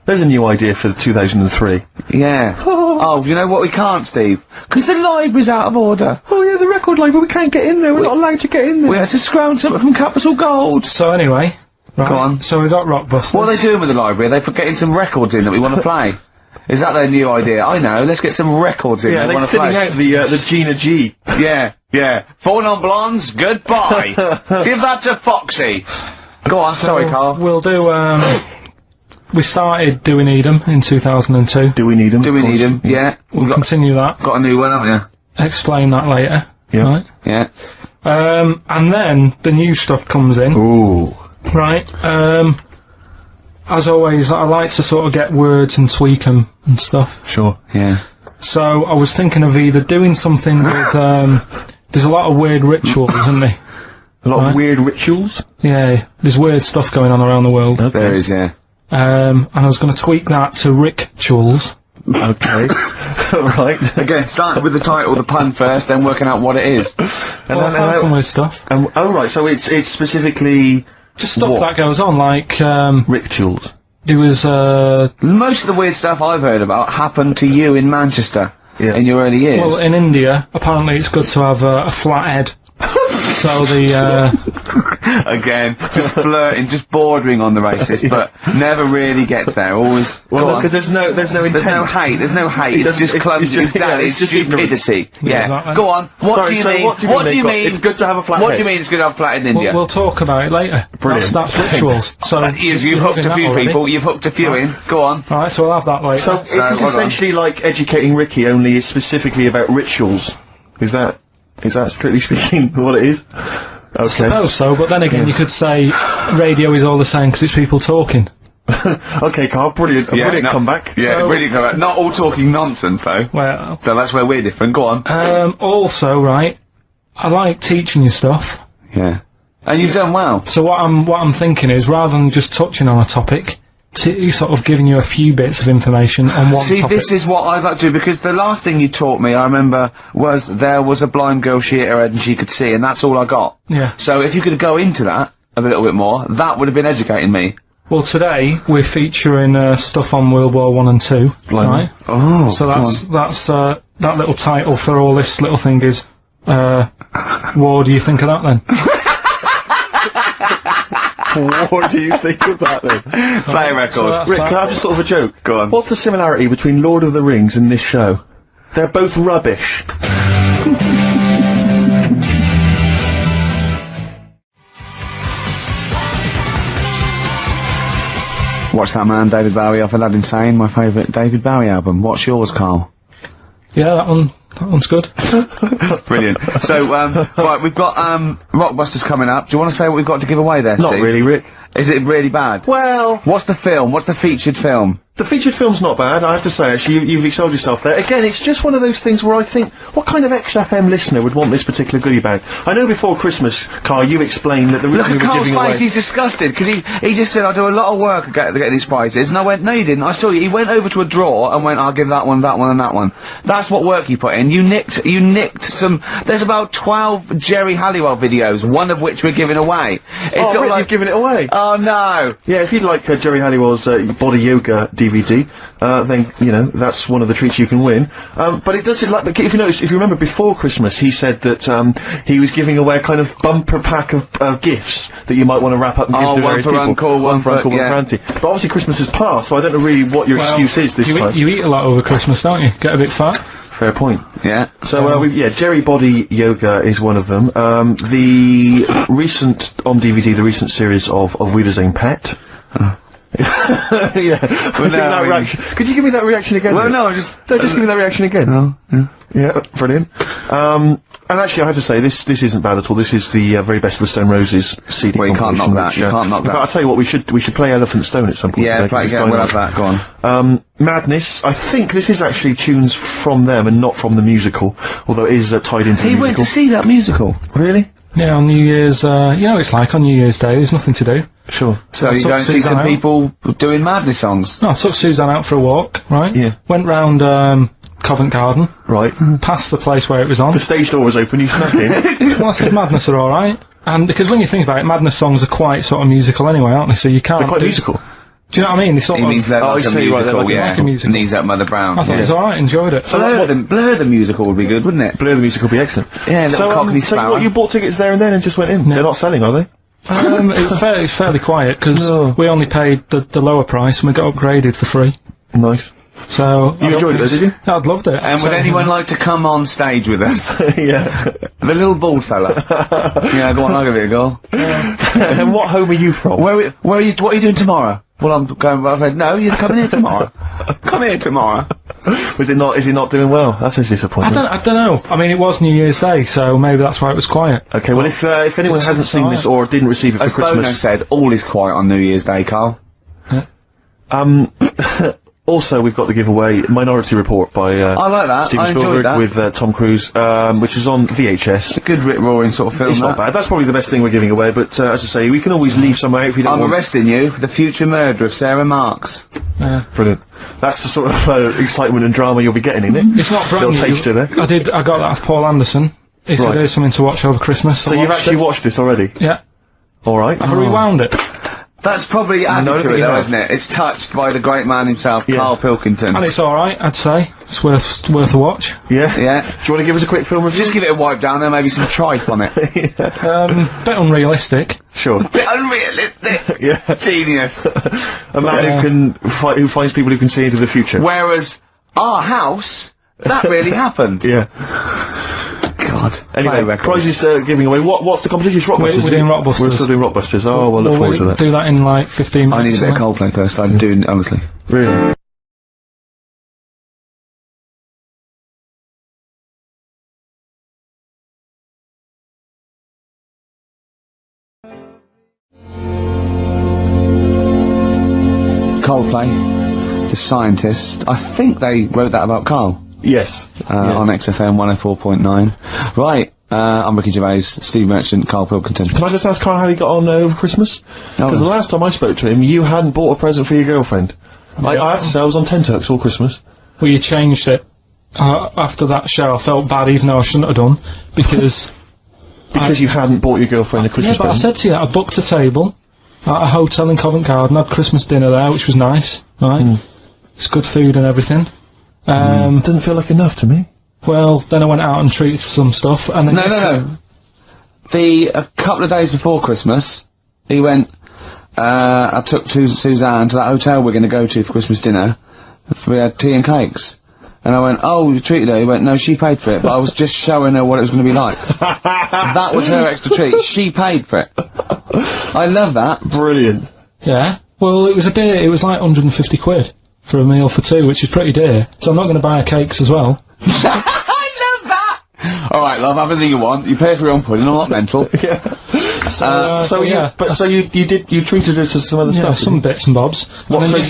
There's a new idea for 2003. Yeah. Oh, you know what we can't, Steve? Because the library's out of order. Oh yeah, the record library, we can't get in there. We're not allowed to get in there. We had to scrounge something from Capital Gold. So anyway, right, go on. So we got Rockbusters. What are they doing with the library? Are they getting some records in that we want to play? Is that their new idea? I know, let's get some records in. Yeah, they're filling out the Gina G. Yeah. 4 non-blondes, goodbye. Give that to Foxy. Go on, So sorry, Karl. We'll do, we started Do We Need 'Em in 2002. Do We Need 'Em? Do We Need 'Em, yeah. We'll continue that. Got a new one, haven't you? Explain that later. Yeah. Right? Yeah. And then the new stuff comes in. Ooh. Right, as always, I like to sort of get words and tweak them and stuff. Sure. Yeah. So I was thinking of either doing something with, there's a lot of weird rituals, isn't there? A lot of weird rituals? Yeah, there's weird stuff going on around the world. Okay. There is, yeah. And I was going to tweak that to rituals. Okay. Right. Again, starting with the title, the pun first, then working out what it is. And well, then some weird stuff. Oh right, so it's specifically just stuff that goes on, like rituals. There was most of the weird stuff I've heard about happened to you in Manchester in your early years. Well, in India, apparently it's good to have a flat head. So the again, just flirting, just bordering on the racist, but never really gets there. Always. Well, because there's no intent. There's no hate. It's just clumsy. It's just stupidity. Yeah. Exactly. Go on. What do you mean? What do you mean? It's good to have a flat head. What do you mean it's good to have a flat head in India? We'll talk about it later. Brilliant. That's rituals. So you've hooked a few people. You've hooked a few in. Go on. All right. So we'll have that later. So it's essentially like Educating Ricky, only it's specifically about rituals. Is that strictly speaking what it is? Okay. I suppose so, but then again, you could say radio is all the same because it's people talking. Okay, Karl, brilliant. Brilliant comeback. Yeah, So- brilliant comeback. Not all talking nonsense, though. Well, So that's where we're different. Go on. also, right, I like teaching you stuff. Yeah. And you've done well. So what I'm thinking is, rather than just touching on a topic, sort of giving you a few bits of information on one topic. See, this is what I'd like to do, because the last thing you taught me, I remember, was there was a blind girl, she hit her head and she could see, and that's all I got. Yeah. So if you could go into that a little bit more, that would have been educating me. Well, today we're featuring stuff on World War 1 and 2, right? Oh. So that's that little title for all this little thing is, what do you think of that then? What do you think of that then? Play a record. So Rick, can I have just sort of a joke? Go on. What's the similarity between Lord of the Rings and this show? They're both rubbish. Watch that man, David Bowie, off Aladdin Sane, my favourite David Bowie album. What's yours, Karl? Yeah, that one's good. Brilliant. So, right, we've got, Rockbusters coming up. Do you want to say what we've got to give away there, Not Steve? really, Rick. Is it really bad? Well... What's the film? What's the featured film? The featured film's not bad, I have to say, actually. You've excelled yourself there. Again, it's just one of those things where I think, what kind of XFM listener would want this particular goodie bag? I know before Christmas, Karl, you explained that the reason we were Carl's giving away... face, he's disgusted, because he just said, I do a lot of work to get these prizes, and I went, no you didn't, I saw you. He went over to a drawer and went, I'll give that one, and that one. That's what work you put in. You nicked some, there's about 12 Jerry Halliwell videos, one of which we're giving away. It's Rick, you've given it away? Oh no! Yeah, if you'd like Jerry Halliwell's Body Yoga DVD, then, you know, that's one of the treats you can win. But it does, like, if you remember before Christmas, he said that, he was giving away a kind of bumper pack of gifts that you might want to wrap up and give to various people. Uncle, one for Uncle, one for Auntie. But obviously Christmas has passed, so I don't know really what your excuse is this time. You eat a lot over Christmas, don't you? Get a bit fat. Fair point. Yeah. So, Jerry Body Yoga is one of them. The recent, on DVD, the recent series of Wiedersehen Pet. Yeah. Well, that reaction. Could you give me that reaction again? Well, no, just give me that reaction again. Oh, yeah. Yeah, brilliant. And actually, I have to say, this isn't bad at all. This is the very best of the Stone Roses CD. Well, you can't knock that. You can't knock that. I'll tell you what, we should play Elephant Stone at some point. Yeah, play again. We'll have that. Go on. Madness. I think this is actually tunes from them and not from the musical, although it is tied into the musical. He went to see that musical. Really? Yeah, on New Year's, you know, it's like on New Year's Day, there's nothing to do. Sure. So you go and see some people doing Madness songs? No, I took Suzanne out for a walk, right? Yeah. Went round, Covent Garden. Right. Past the place where it was on. The stage door was open, you snuck in. Well, I said Madness are alright. And, because when you think about it, Madness songs are quite sort of musical anyway, aren't they? So you can't They're quite musical. Do you know what I mean? They sort He means they're like a musical, like a musical. Knees Up Mother Brown. I thought it was alright, enjoyed it. Blur the musical would be good, wouldn't it? Blur the musical would be excellent. Yeah, little Cockney so what, you bought tickets there and then and just went in? Yeah. They're not selling, are they? It's fairly quiet, because we only paid the lower price and we got upgraded for free. Nice. So... You enjoyed it, did you? I'd loved it. And would anyone like to come on stage with us? Yeah. The little bald fella. Yeah, go on, I'll give it a go. And what home are you from? What are you doing tomorrow? Well, I'm going, no, you're coming here tomorrow. Come here tomorrow. Is it not doing well? That's a disappointment. I don't know. I mean, it was New Year's Day, so maybe that's why it was quiet. Okay, well, if anyone hasn't seen this or didn't receive it for As Bono Christmas... said, all is quiet on New Year's Day, Karl. Yeah. Also, we've got the giveaway Minority Report by I like that. Steven I enjoyed Spielberg that. with Tom Cruise, which is on VHS. It's a good rip-roaring sort of film. It's not bad. That's probably the best thing we're giving away, but as I say, we can always leave some out if you don't I'm want... arresting you for the future murder of Sarah Marks. Yeah. Brilliant. That's the sort of excitement and drama you'll be getting in it. It's not brand new. Little taster there. I got that off Paul Anderson. He said there's something to watch over Christmas. So you've actually watched this already? Yeah. Alright. I've rewound it. That's probably added to it though, isn't it? It's touched by the great man himself, Karl Pilkington. And it's alright, I'd say. It's worth a watch. Yeah? Yeah. Do you want to give us a quick film review? Just give it a wipe down there, maybe some tripe on it. Bit unrealistic. Sure. Bit unrealistic. Yeah. Genius. A man who finds people who can see into the future. Whereas our house, that really happened. Yeah. God. Anyway, prizes giving away. What's the competition? It's Rockbusters. We're doing Rockbusters. We're still doing Rockbusters. Oh, well, look forward to that. Do that in like 15 minutes. I need a bit of Coldplay first. I do, honestly. Really? Coldplay, The Scientist. I think they wrote that about Karl. Yes. On XFM 104.9. Right, I'm Ricky Gervais, Steve Merchant, Karl Pilkington. Can I just ask Karl how he got on over Christmas? Because the last time I spoke to him, you hadn't bought a present for your girlfriend. I have to say, I was on tenterhooks all Christmas. Well, you changed it. After that show, I felt bad, even though I shouldn't have done, because... Because you hadn't bought your girlfriend a Christmas present? Yeah, but I said to you, I booked a table at a hotel in Covent Garden, had Christmas dinner there, which was nice, right? It's good food and everything. Didn't feel like enough to me. Well, then I went out and treated for some stuff, and then... No. A couple of days before Christmas, he went, I took Suzanne to that hotel we're going to go to for Christmas dinner. We had tea and cakes. And I went, oh, you treated her? He went, no, she paid for it, but I was just showing her what it was going to be like. That was her extra treat. She paid for it. I love that. Brilliant. Yeah. Well, it was like 150 quid for a meal for two, which is pretty dear. So I'm not going to buy her cakes as well. I love that! Alright, love, have anything you want. You pay for your own pudding, I'm not mental. Yeah. You treated her to some other stuff? Some bits and bobs. What, so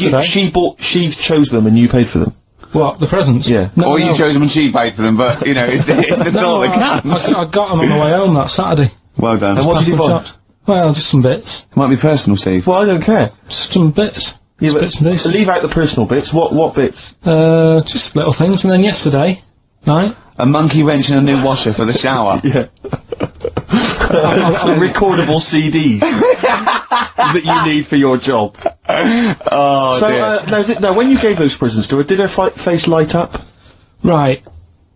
she chose them and you paid for them? What, the presents? Yeah. Or you chose them and she paid for them, but, you know, it's not the cans. I got them on the way home that Saturday. Well done. And what did you buy? Well, just some bits. It might be personal, Steve. Well, I don't care. Some bits. Yeah, but bits and pieces. Leave out the personal bits. What bits? Just little things. And then yesterday, right? A monkey wrench and a new washer for the shower. Yeah. Some recordable CDs that you need for your job. Oh, dear. Now, when you gave those presents to her, did her face light up? Right.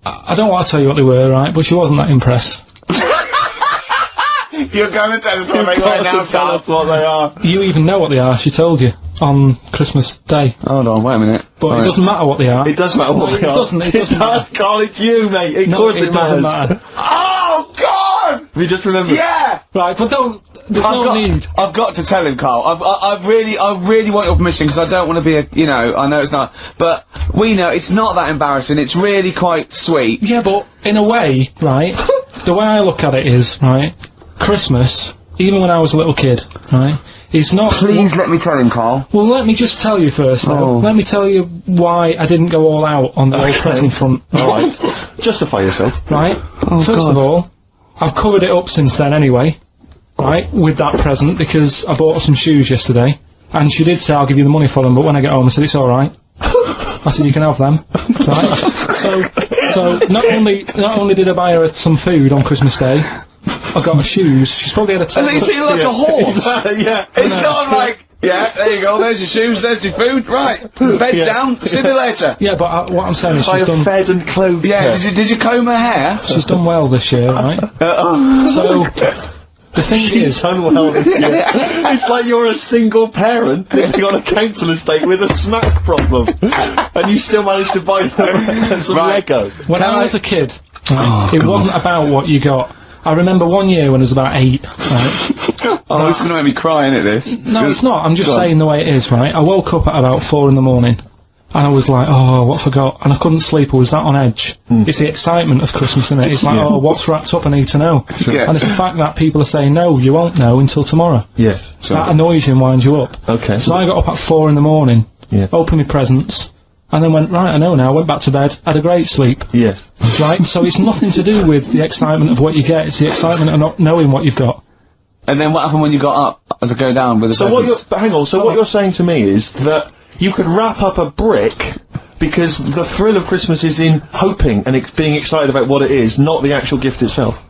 I don't want to tell you what they were, right? But she wasn't that impressed. You're going to tell us what they were now, tell us what they are. You even know what they are, she told you, on Christmas Day. Hold on, wait a minute. But it doesn't matter what they are. It does matter what they are. It does, Karl, it's you, mate. Of course it doesn't matters. matter. Oh, God! Have you just remembered? Yeah! Right, but there's no need. I've got to tell him, Karl. I really want your permission, because I don't want to be I know it's not, but we know it's not that embarrassing, it's really quite sweet. Yeah, but in a way, right, the way I look at it is, right, Christmas, even when I was a little kid, right, it's not... Please let me tell him, Karl. Well, let me just tell you first, though. Let me tell you why I didn't go all out on the old present front. Alright. Justify yourself. Right? First of all, I've covered it up since then anyway, right, with that present, because I bought some shoes yesterday, and she did say, I'll give you the money for them, but when I get home I said, it's alright. I said, you can have them. Right? So, not only did I buy her some food on Christmas Day, I got her shoes. She's probably had a I think you treat her like a horse. Yeah. It's not like, yeah, there you go, there's your shoes, there's your food, right. Bed down, see you later. Yeah, but what I'm saying is she's done... fed and clothed her. Did you comb her hair? She's done well this year, right? So, the thing she's done well this year. It's like you're a single parent living on a council estate with a smack problem, and you still managed to buy them some Lego. When I was a kid, it wasn't about what you got. I remember one year when I was about 8, right? This is going to make me cry, isn't it, this? No, it's not. I'm just saying the way it is, right? I woke up at about 4 in the morning, and I was like, oh, what have I got? And I couldn't sleep, I was that on edge. It's the excitement of Christmas, isn't it? It's like, oh, what's wrapped up, I need to know. And it's the fact that people are saying, no, you won't know until tomorrow. Yes. That annoys you and winds you up. Okay. So I got up at 4 in the morning, opened my presents, and then went, right, I know now, went back to bed, had a great sleep. Yes. Right? So it's nothing to do with the excitement of what you get, it's the excitement of not knowing what you've got. And then what happened when you got up to go down with the presents? Hang on, so what you're saying to me is that you could wrap up a brick because the thrill of Christmas is in hoping and being excited about what it is, not the actual gift itself.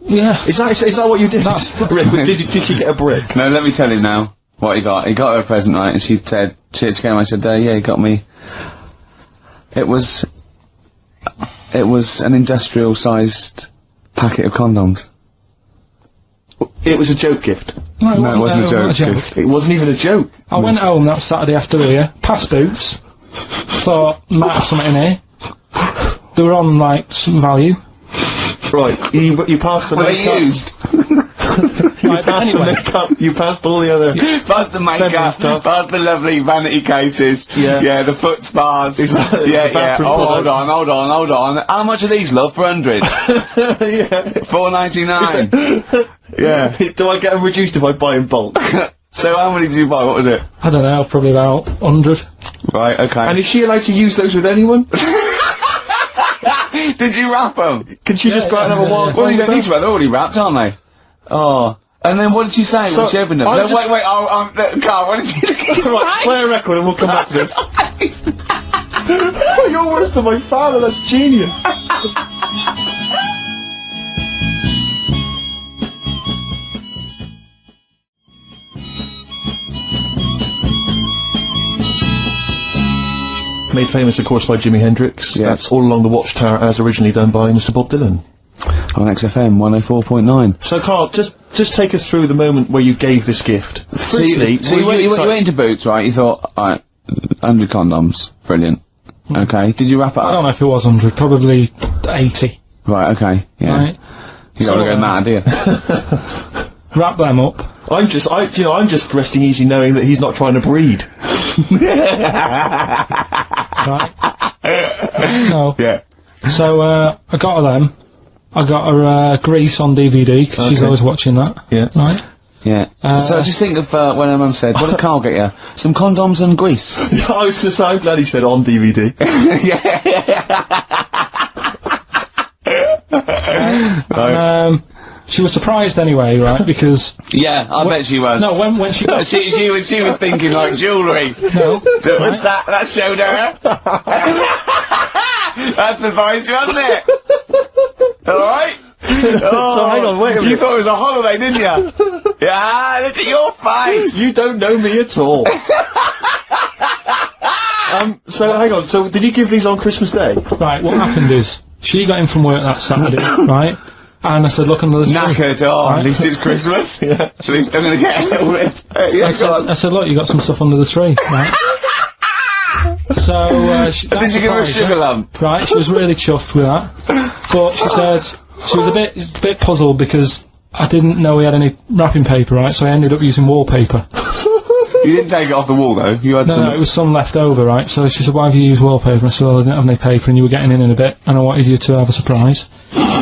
Yeah. Is that what you did? Did you get a brick? No, let me tell him now what he got. He got her a present, right, and she said, she came, I said, yeah, he got me. It was an industrial-sized packet of condoms. It was a joke gift. No, it wasn't a joke gift. It wasn't even a joke. I went home that Saturday after here, past Boots, thought, might have something in here. They were on, like, some value. Right, you passed the makeup. Were they used? Right, but anyway. You passed all the other... Past the makeup, past the lovely vanity cases, the foot spas, hold on. How much are these, love, for 100? $4.99. Yeah. Do I get them reduced if I buy in bulk? So how many did you buy, what was it? I don't know, probably about 100. Right, okay. And is she allowed to use those with anyone? Did you wrap them? Can she just go out and have a wild Well, you don't need to wrap, they're already wrapped, aren't they? Oh. And then what did you say when she opened them? No, wait, Carl, what did you say? Right, play a record and we'll come back to this. Oh, you're worse than my father, that's genius. Made famous, of course, by Jimi Hendrix. Yeah. That's All Along the Watchtower, as originally done by Mr. Bob Dylan. On XFM 104.9. So, Carl, just take us through the moment where you gave this gift. Firstly, you went into Boots, right? You thought, alright, 100 condoms, brilliant. Okay, did you wrap it up? I don't know if it was 100, probably 80. Right, okay, yeah. Right. You don't want to go mad, do you? Wrap them up. I'm just resting easy knowing that he's not trying to breed. Right. No. Yeah. So, I got her them. I got her, Grease on DVD, because she's always watching that. Yeah. Right? Yeah. So just think of, when her mum said, what did Carl get you? Some condoms and grease. I was gonna say, I'm glad he said on DVD. Right. She was surprised anyway, right? Because yeah, I bet she was. No, when she got she was thinking like jewellery. No, right. that showed her. That surprised you, hasn't it? All right. So hang on, wait a minute. You thought it was a holiday, didn't you? Yeah, look at your face. You don't know me at all. So hang on. So did you give these on Christmas Day? Right. What happened is she got in from work that Saturday, right? And I said, look under the tree. Knackered, right? At least it's Christmas. Yeah. At least I'm gonna get a little bit. I said, look, you got some stuff under the tree, right? So, did you give her a sugar lump? Right, she was really chuffed with that. But she said, she was a bit puzzled because I didn't know we had any wrapping paper, right? So I ended up using wallpaper. You didn't take it off the wall though, you had some... No, it was some left over, right? So she said, why have you used wallpaper? I said, well, I didn't have any paper and you were getting in a bit and I wanted you to have a surprise.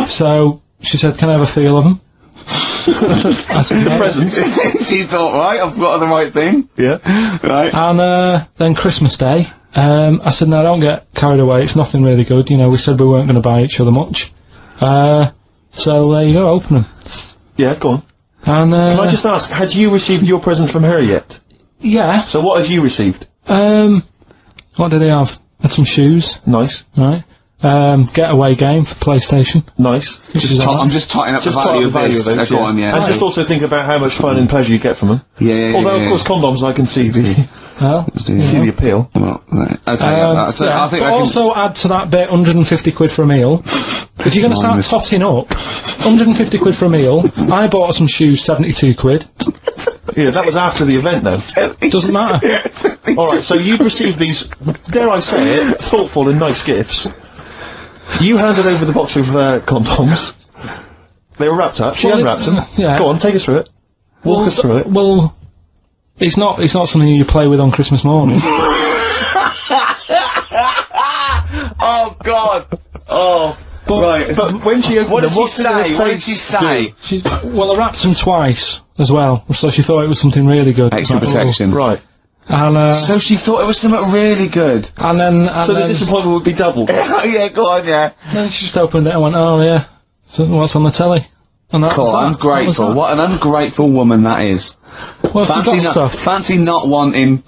So, she said, can I have a feel of them? I said, no. Presents. She thought, right, I've got the right thing. Yeah. Right. And, then Christmas Day, I said, no, don't get carried away, it's nothing really good, you know, we said we weren't going to buy each other much. So there you go, open them. Yeah, go on. And, can I just ask, had you received your present from her yet? Yeah. So what have you received? What did they have? Had some shoes. Nice. Right. Getaway game for PlayStation. Nice. I'm just totting up the value of this. Those, Go on, yeah. And just also think about how much fun and pleasure you get from them. Yeah. Although, of course, condoms I can see the appeal. Well, right. Okay, so I think but also add to that bit 150 quid for a meal. If you're going to start totting up, 150 quid for a meal, I bought her some shoes, 72 quid. Yeah, that was after the event, though. Doesn't matter. Alright, so you'd received these, dare I say it, thoughtful and nice gifts. You handed over the box of condoms. They were wrapped up. She unwrapped them. Yeah. Go on, take us through it. Walk us through it. Well, it's not something you play with on Christmas morning. Oh, God. Oh. But when she opened what did them, she say? Well, I wrapped them twice as well, so she thought it was something really good. Extra protection. Right. And, so she thought it was something really good. And then... so the disappointment would be doubled. Yeah, go on, yeah. Then she just opened it and went, oh, yeah. So what's on the telly? And that was that. Ungrateful. What an ungrateful woman that is. Well, Fancy not wanting...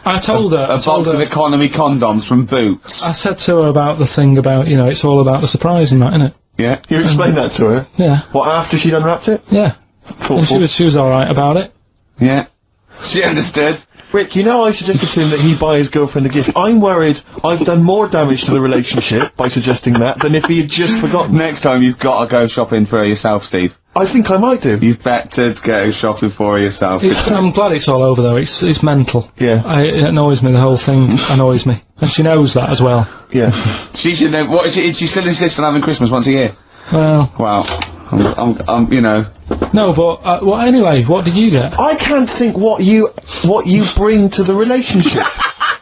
I told her... A box of economy condoms from Boots. I said to her about the thing about, you know, it's all about the surprise and that, innit? Yeah. You explained that to her? Yeah. What, after she'd unwrapped it? Yeah. And she was alright about it. Yeah. She understood. Rick, you know I suggested to him that he buy his girlfriend a gift. I'm worried I've done more damage to the relationship by suggesting that than if he had just forgotten. Next time you've got to go shopping for her yourself, Steve. I think I might do. You've better go shopping for her yourself. I'm glad it's all over though, it's mental. Yeah. It annoys me, the whole thing annoys me. And she knows that as well. Yeah. She should know, she still insists on having Christmas once a year? Well. Wow. I'm you know. No, but, well, anyway, what did you get? I can't think what you bring to the relationship,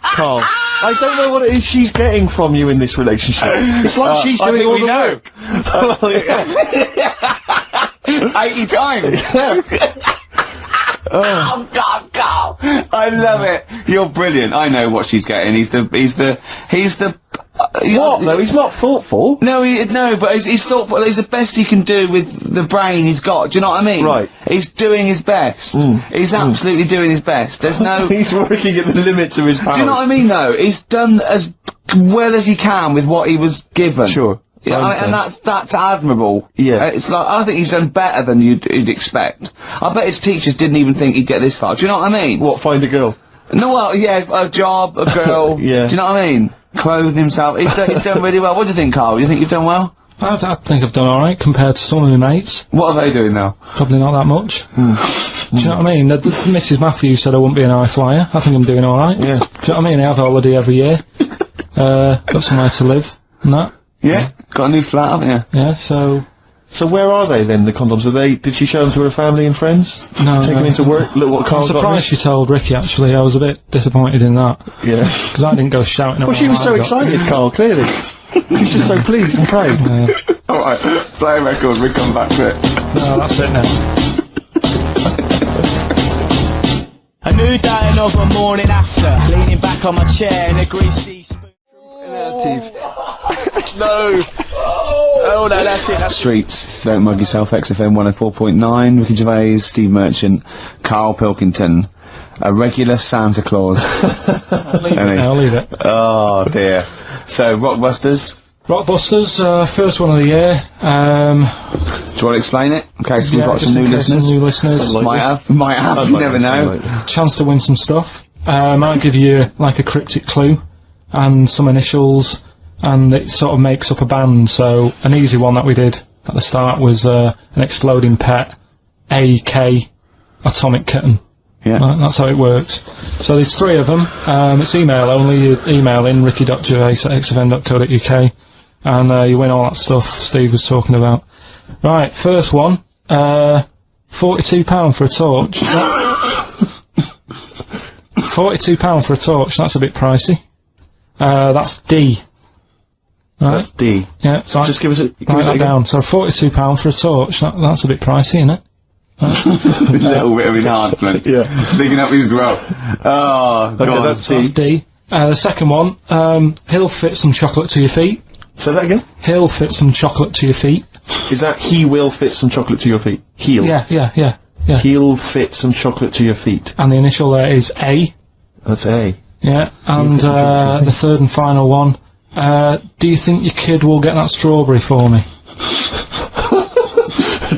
Carl. I don't know what it is she's getting from you in this relationship. It's like she's doing all the work. 80 times. Yeah. Oh, God, Carl. I love it. You're brilliant. I know what she's getting. He's the What? No, he's not thoughtful. No, but he's thoughtful. He's the best he can do with the brain he's got. Do you know what I mean? Right. He's doing his best. He's absolutely doing his best. There's no... He's working at the limits of his powers. Do you know what I mean, though? He's done as well as he can with what he was given. Sure. Yeah, and that's admirable. Yeah. It's like, I think he's done better than you'd expect. I bet his teachers didn't even think he'd get this far. Do you know what I mean? What, find a girl? No, well, yeah, a job, a girl. Yeah. Do you know what I mean? Clothe himself. He's done really well. What do you think, Karl? You think you've done well? I think I've done alright compared to some of my mates. What are they doing now? Probably not that much. Do you know what I mean? Mrs. Matthews said I wouldn't be an high flyer. I think I'm doing alright. Yeah. Do you know what I mean? I have a holiday every year. Got somewhere to live and that. Yeah. Got a new flat, haven't you? Yeah, so where are they then, the condoms? Did she show them to her family and friends? No. Take them into work? Look what Karl I'm got surprised she told Ricky, actually. I was a bit disappointed in that. Yeah. Because I didn't go shouting Well, she was so excited, Karl, clearly. She's just so pleased and proud. Alright, play a record, we come back to it. No, that's it now. A new day, another morning after. Leaning back on my chair in a greasy spoon. No. Oh no, that's it. Streets, don't mug yourself. XFM 104.9. Ricky Gervais, Steve Merchant, Karl Pilkington, a regular Santa Claus. I'll leave it. Oh dear. So Rockbusters. First one of the year. Do you want to explain it? In case we've got just some in new case listeners. Some new listeners. Might have. You never know. Chance to win some stuff. Might give you like a cryptic clue and some initials, and it sort of makes up a band. So an easy one that we did at the start was an exploding pet, AK, atomic kitten. Yeah. Right, that's how it works. So there's 3 of them. It's email only. You email in ricky.gervais@xfm.co.uk and you win all that stuff Steve was talking about. Right, first one, £42 for a torch. £42 for a torch, that's a bit pricey. That's D. Right? That's D. Yeah, So just give us it. Write that down. So £42 for a torch, that's a bit pricey, isn't it? A little bit of enhancement. Yeah. Picking up his growth. Oh, Okay, God. that's That's D. The second one, he'll fit some chocolate to your feet. Say that again? He'll fit some chocolate to your feet. Is that he will fit some chocolate to your feet? He'll. Yeah. He'll fit some chocolate to your feet. And the initial there is A. That's A. Yeah, and the third and final one, do you think your kid will get that strawberry for me?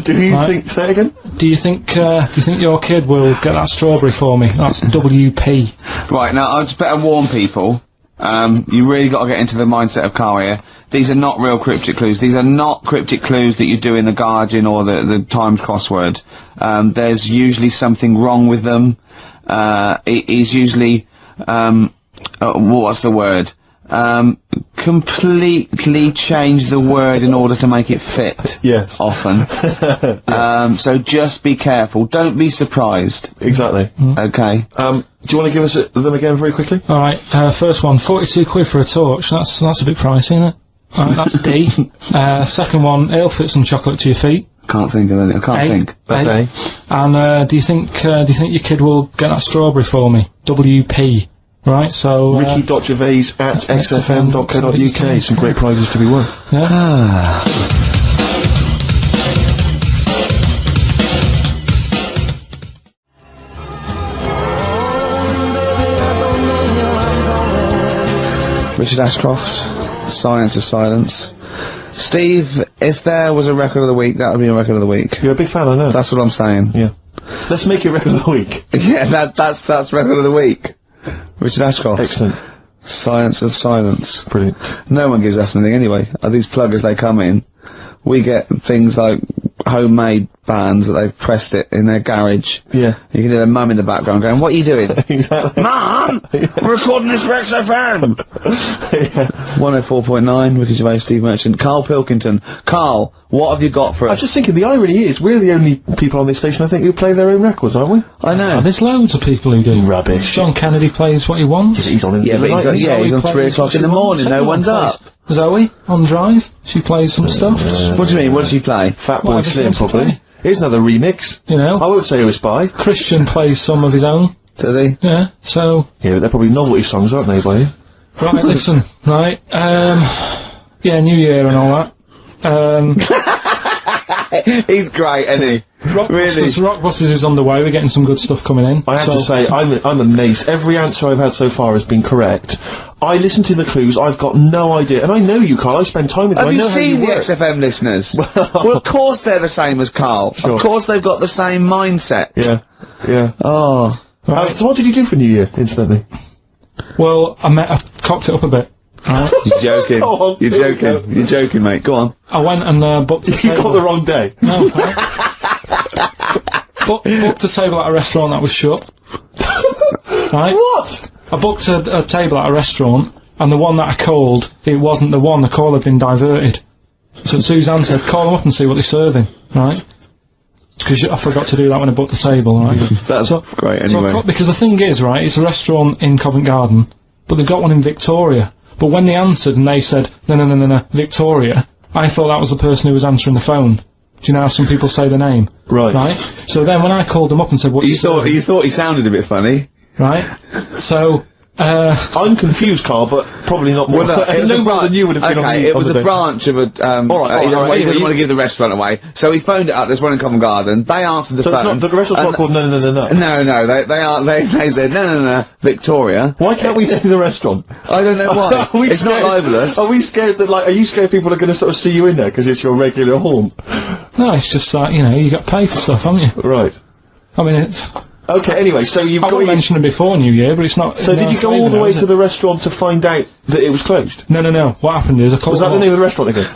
Do you think, say it again? Do you think your kid will get that strawberry for me? That's WP. Right, now, I just better warn people. You really got to get into the mindset of Karl here. These are not real cryptic clues. These are not cryptic clues that you do in the Guardian or the Times crossword. There's usually something wrong with them. It is usually, what's the word? Completely change the word in order to make it fit. Yes. Often. So just be careful. Don't be surprised. Exactly. Okay. Do you want to give us them again very quickly? Alright, first one, 42 quid for a torch. That's a bit pricey, isn't it? Alright, that's D. Second one, he'll fit some chocolate to your feet. Can't think of anything. I can't think. That's A. And, do you think your kid will get that strawberry for me? WP. Right, so... Ricky.gervais@xfm.co.uk. Some great prizes to be won. Yeah. Richard Ashcroft, Science of Silence. Steve, if there was a record of the week, that would be a record of the week. You're a big fan, I know. That's what I'm saying. Yeah. Let's make it record of the week. Yeah, that's record of the week. Richard Ashcroft. Excellent. Science of Silence. Brilliant. No one gives us anything anyway. These pluggers, they come in, we get things like homemade bands that they've pressed it in their garage. Yeah. You can hear their mum in the background going, what are you doing? Exactly. Mum! We're recording this for XFM! 104.9, Ricky Gervais, Steve Merchant, Karl Pilkington. Karl, what have you got for us? I was just thinking, the irony is, we're the only people on this station, I think, who play their own records, aren't we? I know. There's loads of people who do. Rubbish. John Kennedy plays what he wants. He's on in Yeah, the but night. he's on 3 o'clock in the morning, no one's up. Zoe, on Drive, she plays some stuff. What do you mean, what does she play? Fatboy Whatever she Slim, wants to probably. play. Here's another remix. You know? I won't say who it's by. Christian plays some of his own. Does he? Yeah, so... Yeah, but they're probably novelty songs, aren't they, by you? Right, listen, right, yeah, New Year and all that. He's great, isn't he? Rockbusters is on the way, we're getting some good stuff coming in. I have to say, I'm amazed. Every answer I've had so far has been correct. I listened to the clues, I've got no idea. And I know you, Carl, I spend time with you, I know how you seen the work. XFM listeners? Well, of course they're the same as Karl. Sure. Of course they've got the same mindset. Yeah. Oh. Right. So what did you do for New Year, incidentally? Well, I cocked it up a bit. Right. You're joking. Oh, You're joking. You're joking, mate. Go on. I went and booked a table. You got the wrong day. No, booked a table at a restaurant that was shut. Right? What? I booked a table at a restaurant, and the one that I called, it wasn't the one. The call had been diverted. So Suzanne said, call them up and see what they're serving. Right? Because I forgot to do that when I booked the table, right? That's great, anyway. Because the thing is, right, it's a restaurant in Covent Garden, but they've got one in Victoria. But when they answered and they said, no, Victoria, I thought that was the person who was answering the phone. Do you know how some people say the name? Right. So then when I called them up and said, what you thought he sounded a bit funny. Right? So... I'm confused, Carl, but probably not more. Well, no, no more than you would have been on the it was a branch of a, Alright, he doesn't want to give the restaurant away, so he phoned it up, there's one in Covent Garden, they answered the phone. So it's not, the restaurant's not called No. No, they said, no, Victoria. Why can't we name the restaurant? I don't know why. It's not libelous. Are we scared that, are you scared people are gonna sort of see you in there because it's your regular haunt? No, it's just that, you got to pay for stuff, haven't you? Right. I mean, it's... Okay, anyway, so you've got... I mentioned it before New Year, but it's not... So did you go all the way to the restaurant to find out that it was closed? No. What happened is I called... Was that the name of the restaurant again?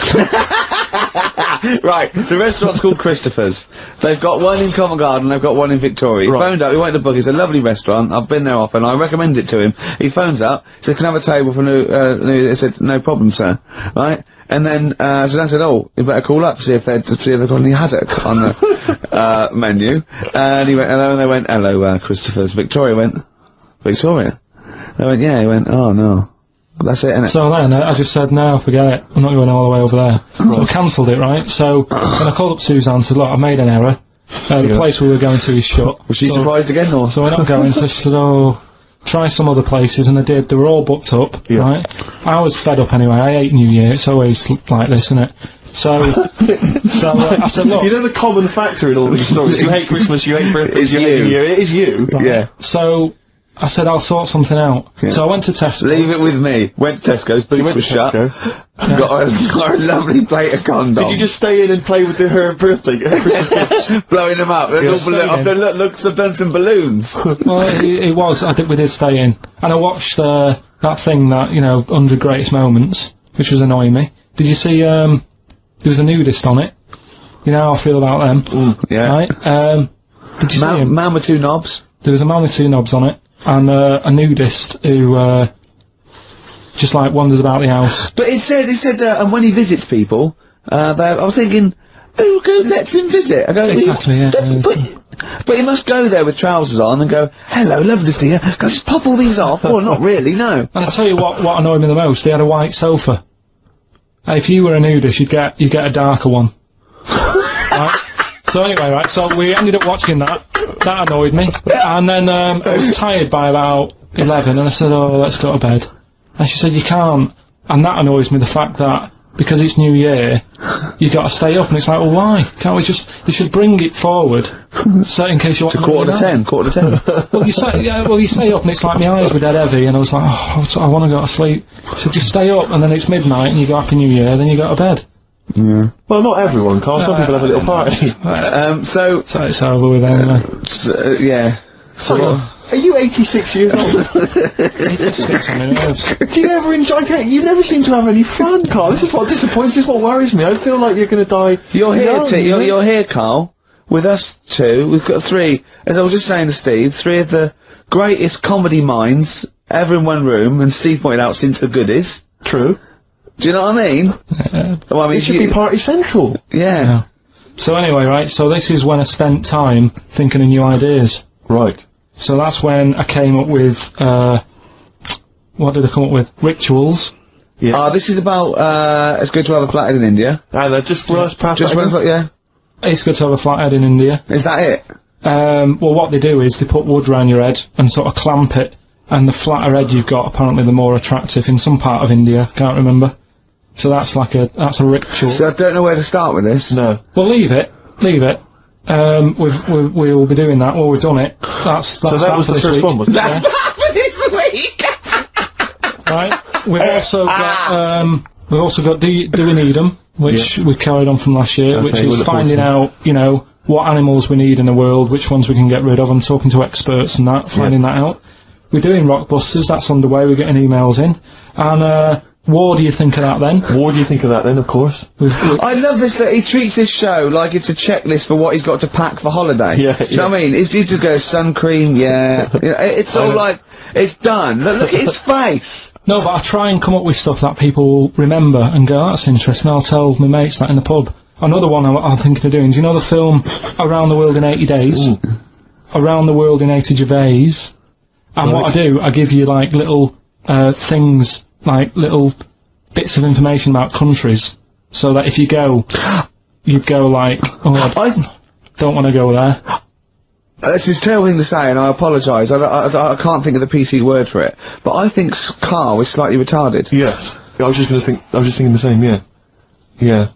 Right, the restaurant's called Christopher's. They've got one in Covent Garden, they've got one in Victoria. He phoned up, he wanted to book, it's a lovely restaurant, I've been there often, I recommend it to him. He phones up, said, can I have a table for new, I said, no problem, sir. Right? And then, so I said, oh, you better call up, see if they've got any haddock on the, menu. And he went, hello, and they went, hello, Christopher's. Victoria went, Victoria? They went, yeah, he went, oh no. That's it, innit? So then, I just said, no, forget it, I'm not going all the way over there. So I cancelled it, right? So, when I called up Suzanne and said, look, I've made an error. The place we were going to is shut. Was she surprised again, or? So we're not going, so she said, oh, try some other places, and I did. They were all booked up, right? I was fed up anyway, I hate New Year, it's always like this, isn't it? So, I said, look... You know the common factor in all these stories? You hate Christmas, you hate birthdays, you hate New Year, it is you. Right. Yeah. So, I said, I'll sort something out. Yeah. So I went to Tesco. Leave it with me. Went to Tesco's, boots were shut. Got a lovely plate of condoms. Did you just stay in and play with her birthday Christmas gifts? Blowing them up. I've done some balloons. Well, it was. I think we did stay in. And I watched, that thing that, 100 Greatest Moments, which was annoying me. Did you see, there was a nudist on it? You know how I feel about them. Yeah. Right? Did you see him? Man with two knobs. There was a man with two knobs on it. And a nudist who just wanders about the house. But it said, and when he visits people, I was thinking, who lets him visit? I go, exactly, yeah. But he must go there with trousers on and go, hello, lovely to see you. Can I just pop all these off? Well, not really, no. And I'll tell you what annoyed me the most. They had a white sofa. If you were a nudist, you'd get a darker one. Right? So anyway, right, so we ended up watching that. That annoyed me. And then, I was tired by about 11, and I said, oh, let's go to bed. And she said, you can't. And that annoys me, the fact that, because it's New Year, you gotta stay up, and it's like, well, why? Can't we they should bring it forward, so in case you want to quarter to 10. Well, you stay up, and it's like my eyes were dead heavy, and I was like, oh, I wanna go to sleep. So just stay up, and then it's midnight, and you go Happy New Year, then you go to bed. Yeah. Well, not everyone, Carl. Some people have a little party. So it's over with anyway. Yeah. So, are you 86 years old? 86 on my nerves. Do you ever enjoy? You never seem to have any fun, Carl. This is what disappoints. This is what worries me. I feel like you're going to die. You're here, you're here, Karl. With us two, we've got three. As I was just saying to Steve, three of the greatest comedy minds ever in one room, and Steve pointed out since the goodies. True. Do you know what I mean? Well, I mean, it should be party central. Yeah. So anyway, right, so this is when I spent time thinking of new ideas. Right. So that's when I came up with, what did I come up with? Rituals. Yeah. This is about, it's good to have a flathead in India. Just run us past yeah. It's good to have a flathead in India. Is that it? Well, what they do is they put wood round your head and sort of clamp it, and the flatter head you've got, apparently the more attractive in some part of India, can't remember. So that's a ritual. So I don't know where to start with this. No. Well, leave it. We'll be doing that. Well, we've done it. That's So that was the first one, wasn't it? That's for this week! Right. We've also got Do We Need 'Em, which we carried on from last year, which is finding out, you know, what animals we need in the world, which ones we can get rid of. I'm talking to experts and that, finding that out. We're doing Rockbusters, that's underway, we're getting emails in. And, what do you think of that then? What do you think of that then, of course? I love this that he treats his show like it's a checklist for what he's got to pack for holiday. Yeah, Do you know what I mean? He just goes, sun cream, yeah. You know, it's all like, it's done. Look at his face! No, but I try and come up with stuff that people will remember and go, that's interesting, I'll tell my mates that in the pub. Another one I'm thinking of doing, do you know the film Around the World in 80 Days? Ooh. Around the World in 80 Gervais. And what I do, I give you like little, things, like little bits of information about countries, so that if you go, you'd go like, oh, I don't want to go there. This is a terrible thing to say, and I apologise. I can't think of the PC word for it. But I think Karl is slightly retarded. Yes. I was just thinking the same, yeah. Yeah.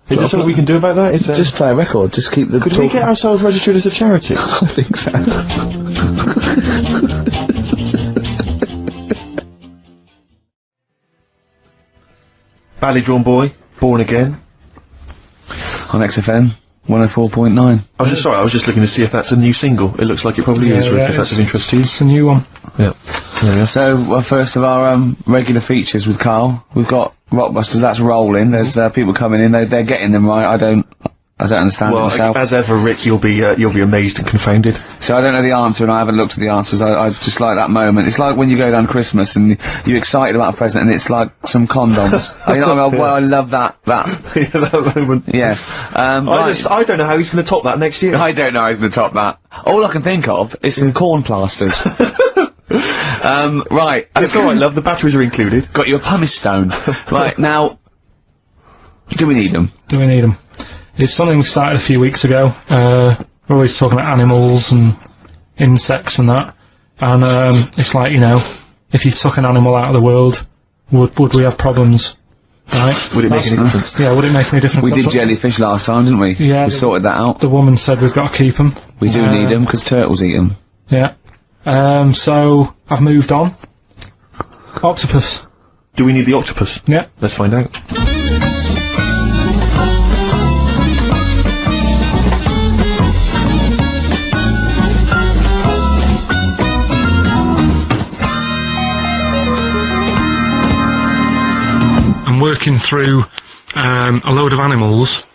Is there something we can do about that? Just play a record, just keep the Could we get ourselves registered as a charity? I think so. Ballydrawn Boy, Born Again. On XFM 104.9. I was just looking to see if that's a new single. It looks like it probably is, Rick, if that's of interest to you. It's a new one. Yeah. There we are. So, first of our regular features with Karl, we've got Rockbusters, that's rolling. There's people coming in, they're getting them right. I don't understand it myself. As ever, Rick, you'll be amazed and confounded. So I don't know the answer, and I haven't looked at the answers. I just like that moment. It's like when you go down Christmas and you're excited about a present, and it's like some condoms. You know what I mean? Well, I love that. Yeah, that moment. Yeah. I don't know how he's going to top that next year. I don't know how he's going to top that. All I can think of is some corn plasters. Right. It's alright, love, the batteries are included. Got you a pumice stone. Right, now, do we need them? Do we need them? It's something we started a few weeks ago. We're always talking about animals and insects and that. And, it's like, you know, if you took an animal out of the world, would we have problems? Right? Would it make any difference? Yeah, would it make any difference? We did jellyfish last time, didn't we? Yeah. We sorted that out. The woman said we've got to keep them. We do need them, because turtles eat them. Yeah. So, I've moved on. Octopus. Do we need the octopus? Yeah. Let's find out. I'm working through a load of animals,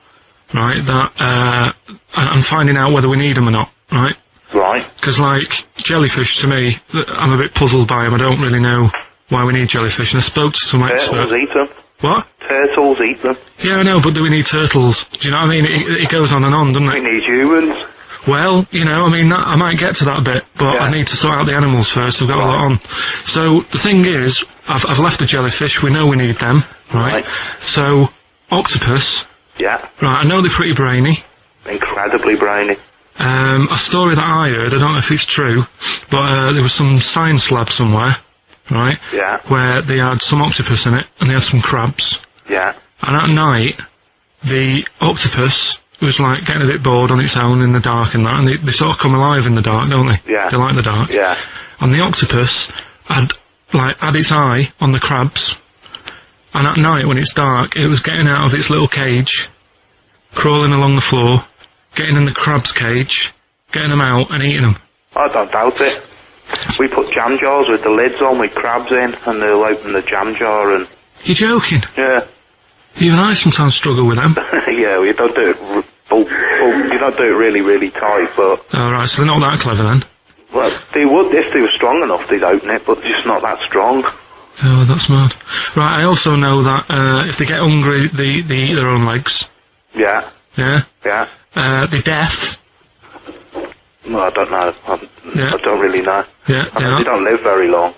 right, that, and finding out whether we need them or not, right? Right. Because, like, jellyfish, to me, I'm a bit puzzled by them. I don't really know why we need jellyfish, and I spoke to some experts. Turtles eat them. What? Turtles eat them. Yeah, I know, but do we need turtles? Do you know what I mean? It goes on and on, doesn't it? We need humans. Well, you know, I mean, I might get to that bit, but I need to sort out the animals first. I've got a lot on. So, the thing is, I've left the jellyfish. We know we need them, right? So, octopus. Yeah. Right, I know they're pretty brainy. Incredibly brainy. A story that I heard, I don't know if it's true, but there was some science lab somewhere, right? Yeah. Where they had some octopus in it, and they had some crabs. Yeah. And at night, the octopus was like getting a bit bored on its own in the dark and that, and they sort of come alive in the dark, don't they? Yeah. They like the dark. Yeah. And the octopus had its eye on the crabs, and at night when it's dark, it was getting out of its little cage, crawling along the floor, getting in the crab's cage, getting them out and eating them. I don't doubt it. We put jam jars with the lids on with crabs in, and they'll open the jam jar and... You're joking? Yeah. Even I sometimes struggle with them. Yeah, you don't do it... you don't do it really, really tight, but... Oh, right, so they're not that clever then? Well, they would, if they were strong enough, they'd open it, but just not that strong. Oh, that's mad. Right, I also know that, if they get hungry, they eat their own legs. Yeah. Yeah? Yeah. They're deaf. Well, I don't know. I don't really know. Yeah, I mean, they don't live very long.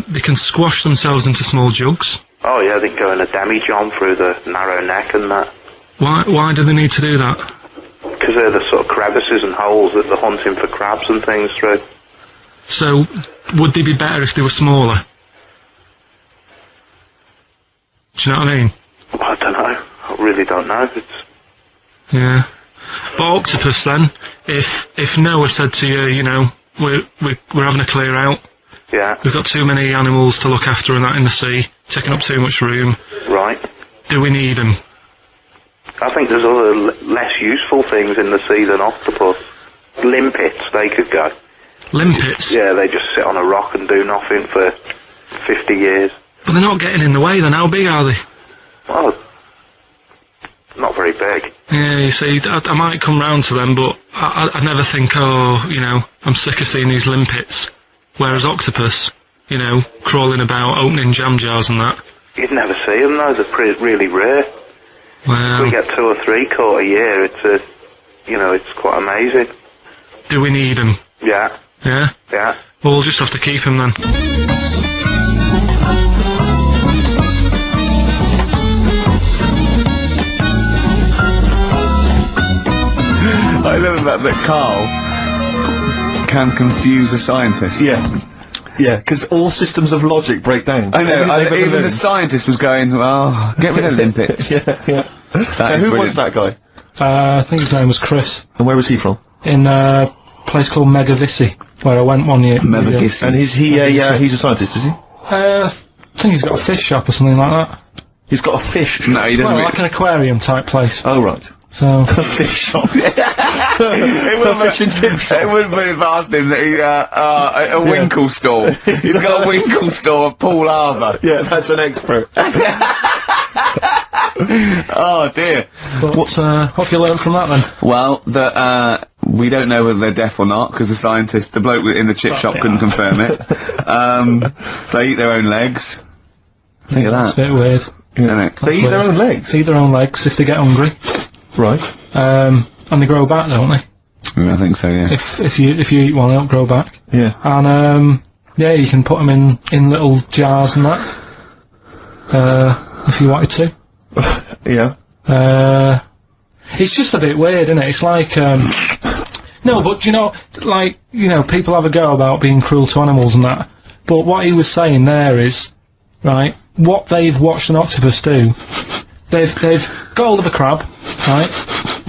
They can squash themselves into small jugs. Oh, yeah, they can go in a demi-john through the narrow neck and that. Why do they need to do that? Because because they're the sort of crevices and holes that they're hunting for crabs and things through. So, would they be better if they were smaller? Do you know what I mean? I don't know. I really don't know. Yeah. But octopus then, if Noah said to you, you know, we're having a clear out. Yeah. We've got too many animals to look after and that in the sea, taking up too much room. Right. Do we need them? I think there's other less useful things in the sea than octopus. Limpets, they could go. Limpets? Yeah, they just sit on a rock and do nothing for 50 years. But they're not getting in the way then, how big are they? Well, not very big. Yeah, you see, I might come round to them, but I never think, oh, you know, I'm sick of seeing these limpets. Whereas octopus, you know, crawling about, opening jam jars and that. You'd never see them though, they're really rare. Well, we get 2 or 3 caught a year, it's quite amazing. Do we need them? Yeah. Yeah? Yeah. Well, we'll just have to keep them then. I love that Karl can confuse a scientist. Yeah. Yeah, because all systems of logic break down. I know, even the scientist was going, well, get rid of limpets. Yeah. Who was that guy? I think his name was Chris. And where was he from? In a place called Megavissi, where I went one year. Megavissi. And he's a scientist, is he? I think he's got a fish shop or something like that. He's got a fish shop? No, he doesn't. Well, like an aquarium type place. Oh, right. So. A fish shop. It wouldn't be past him that he, a winkle store. He's got a winkle store at Paul Harbour. Yeah, that's an expert. Oh dear. But what have you learned from that then? Well, that, we don't know whether they're deaf or not, because the bloke in the chip shop couldn't confirm it. They eat their own legs. Think of that. That's a bit weird. Yeah. They eat their own legs? They eat their own legs if they get hungry. Right. And they grow back, don't they? Yeah, I think so, yeah. If you eat one, they'll grow back. Yeah. And, yeah, you can put them in little jars and that. If you wanted to. Yeah. It's just a bit weird, isn't it? It's like, no, but you know, like, you know, people have a go about being cruel to animals and that. But what he was saying there is, right, what they've watched an octopus do, they've got hold of a crab, right?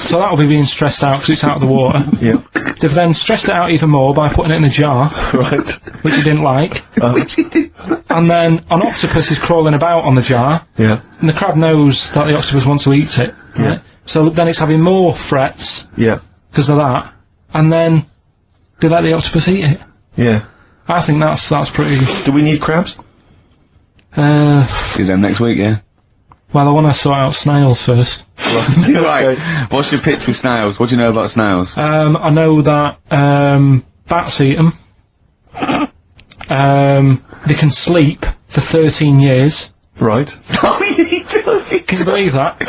So that'll be being stressed out because it's out of the water. Yeah. They've then stressed it out even more by putting it in a jar. Right. Which he didn't like. Which he didn't like. And then an octopus is crawling about on the jar. Yeah. And the crab knows that the octopus wants to eat it. Yeah. Right? So then it's having more threats. Yeah. Because of that. And then they let the octopus eat it. Yeah. I think that's pretty... Do we need crabs? Do them next week, yeah. Well, I want to sort out snails first. Right. What's your pitch with snails? What do you know about snails? I know that bats eat them. They can sleep for 13 years. Right. Oh, you do. Can you believe that?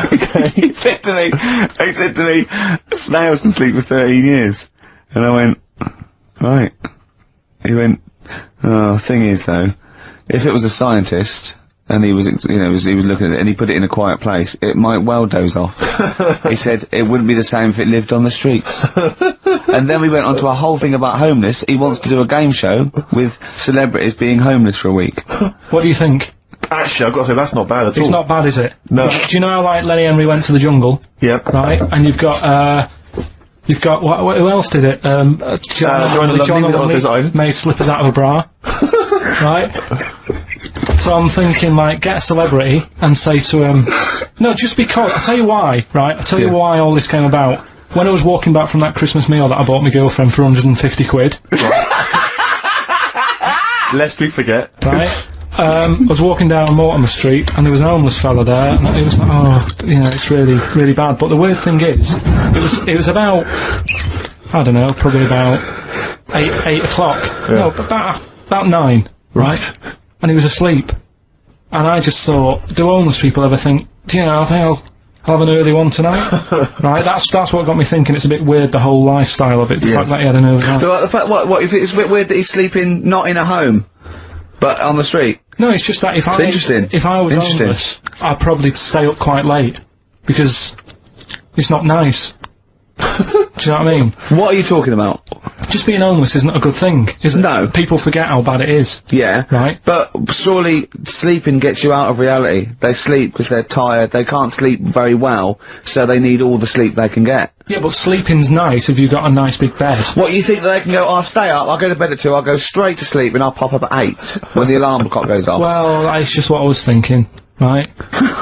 He said to me, snails can sleep for 13 years. And I went, right. He went, oh, thing is though, if it was a scientist, and he was, you know, he was looking at it, and he put it in a quiet place, it might well doze off. He said it wouldn't be the same if it lived on the streets. And then we went on to a whole thing about homeless. He wants to do a game show with celebrities being homeless for a week. What do you think? Actually, I've got to say, that's not bad at all. It's not bad, is it? No. Do you know how, like, Lenny Henry went to the jungle? Yep. Right? And you've got, who else did it? John Lonely made slippers out of a bra. Right? So I'm thinking, like, get a celebrity and say to him, no, just because, I'll tell you why, right? I'll tell you why all this came about. When I was walking back from that Christmas meal that I bought my girlfriend for 150 quid. Lest we forget. Right? I was walking down Mortimer Street and there was an homeless fella there and it was like, oh, you know, it's really, really bad. But the weird thing is, it was about, I don't know, probably about 8 o'clock. Yeah. No, about 9. Right? And he was asleep. And I just thought, do homeless people ever think, do you know, I think I'll have an early one tonight? Right? That's what got me thinking. It's a bit weird, the whole lifestyle of it, the fact that he had an early one. So, the fact, what, if it's a bit weird that he's sleeping not in a home, but on the street? No, it's just that if I was homeless, I'd probably stay up quite late. Because it's not nice. Do you know what I mean? What are you talking about? Just being homeless isn't a good thing, is it? No. People forget how bad it is. Yeah. Right. But surely sleeping gets you out of reality. They sleep because they're tired, they can't sleep very well, so they need all the sleep they can get. Yeah, but sleeping's nice if you've got a nice big bed. What, you think that they can go, I'll stay up, I'll go to bed at 2, I'll go straight to sleep and I'll pop up at 8 when the alarm clock goes off? Well, that's just what I was thinking, right?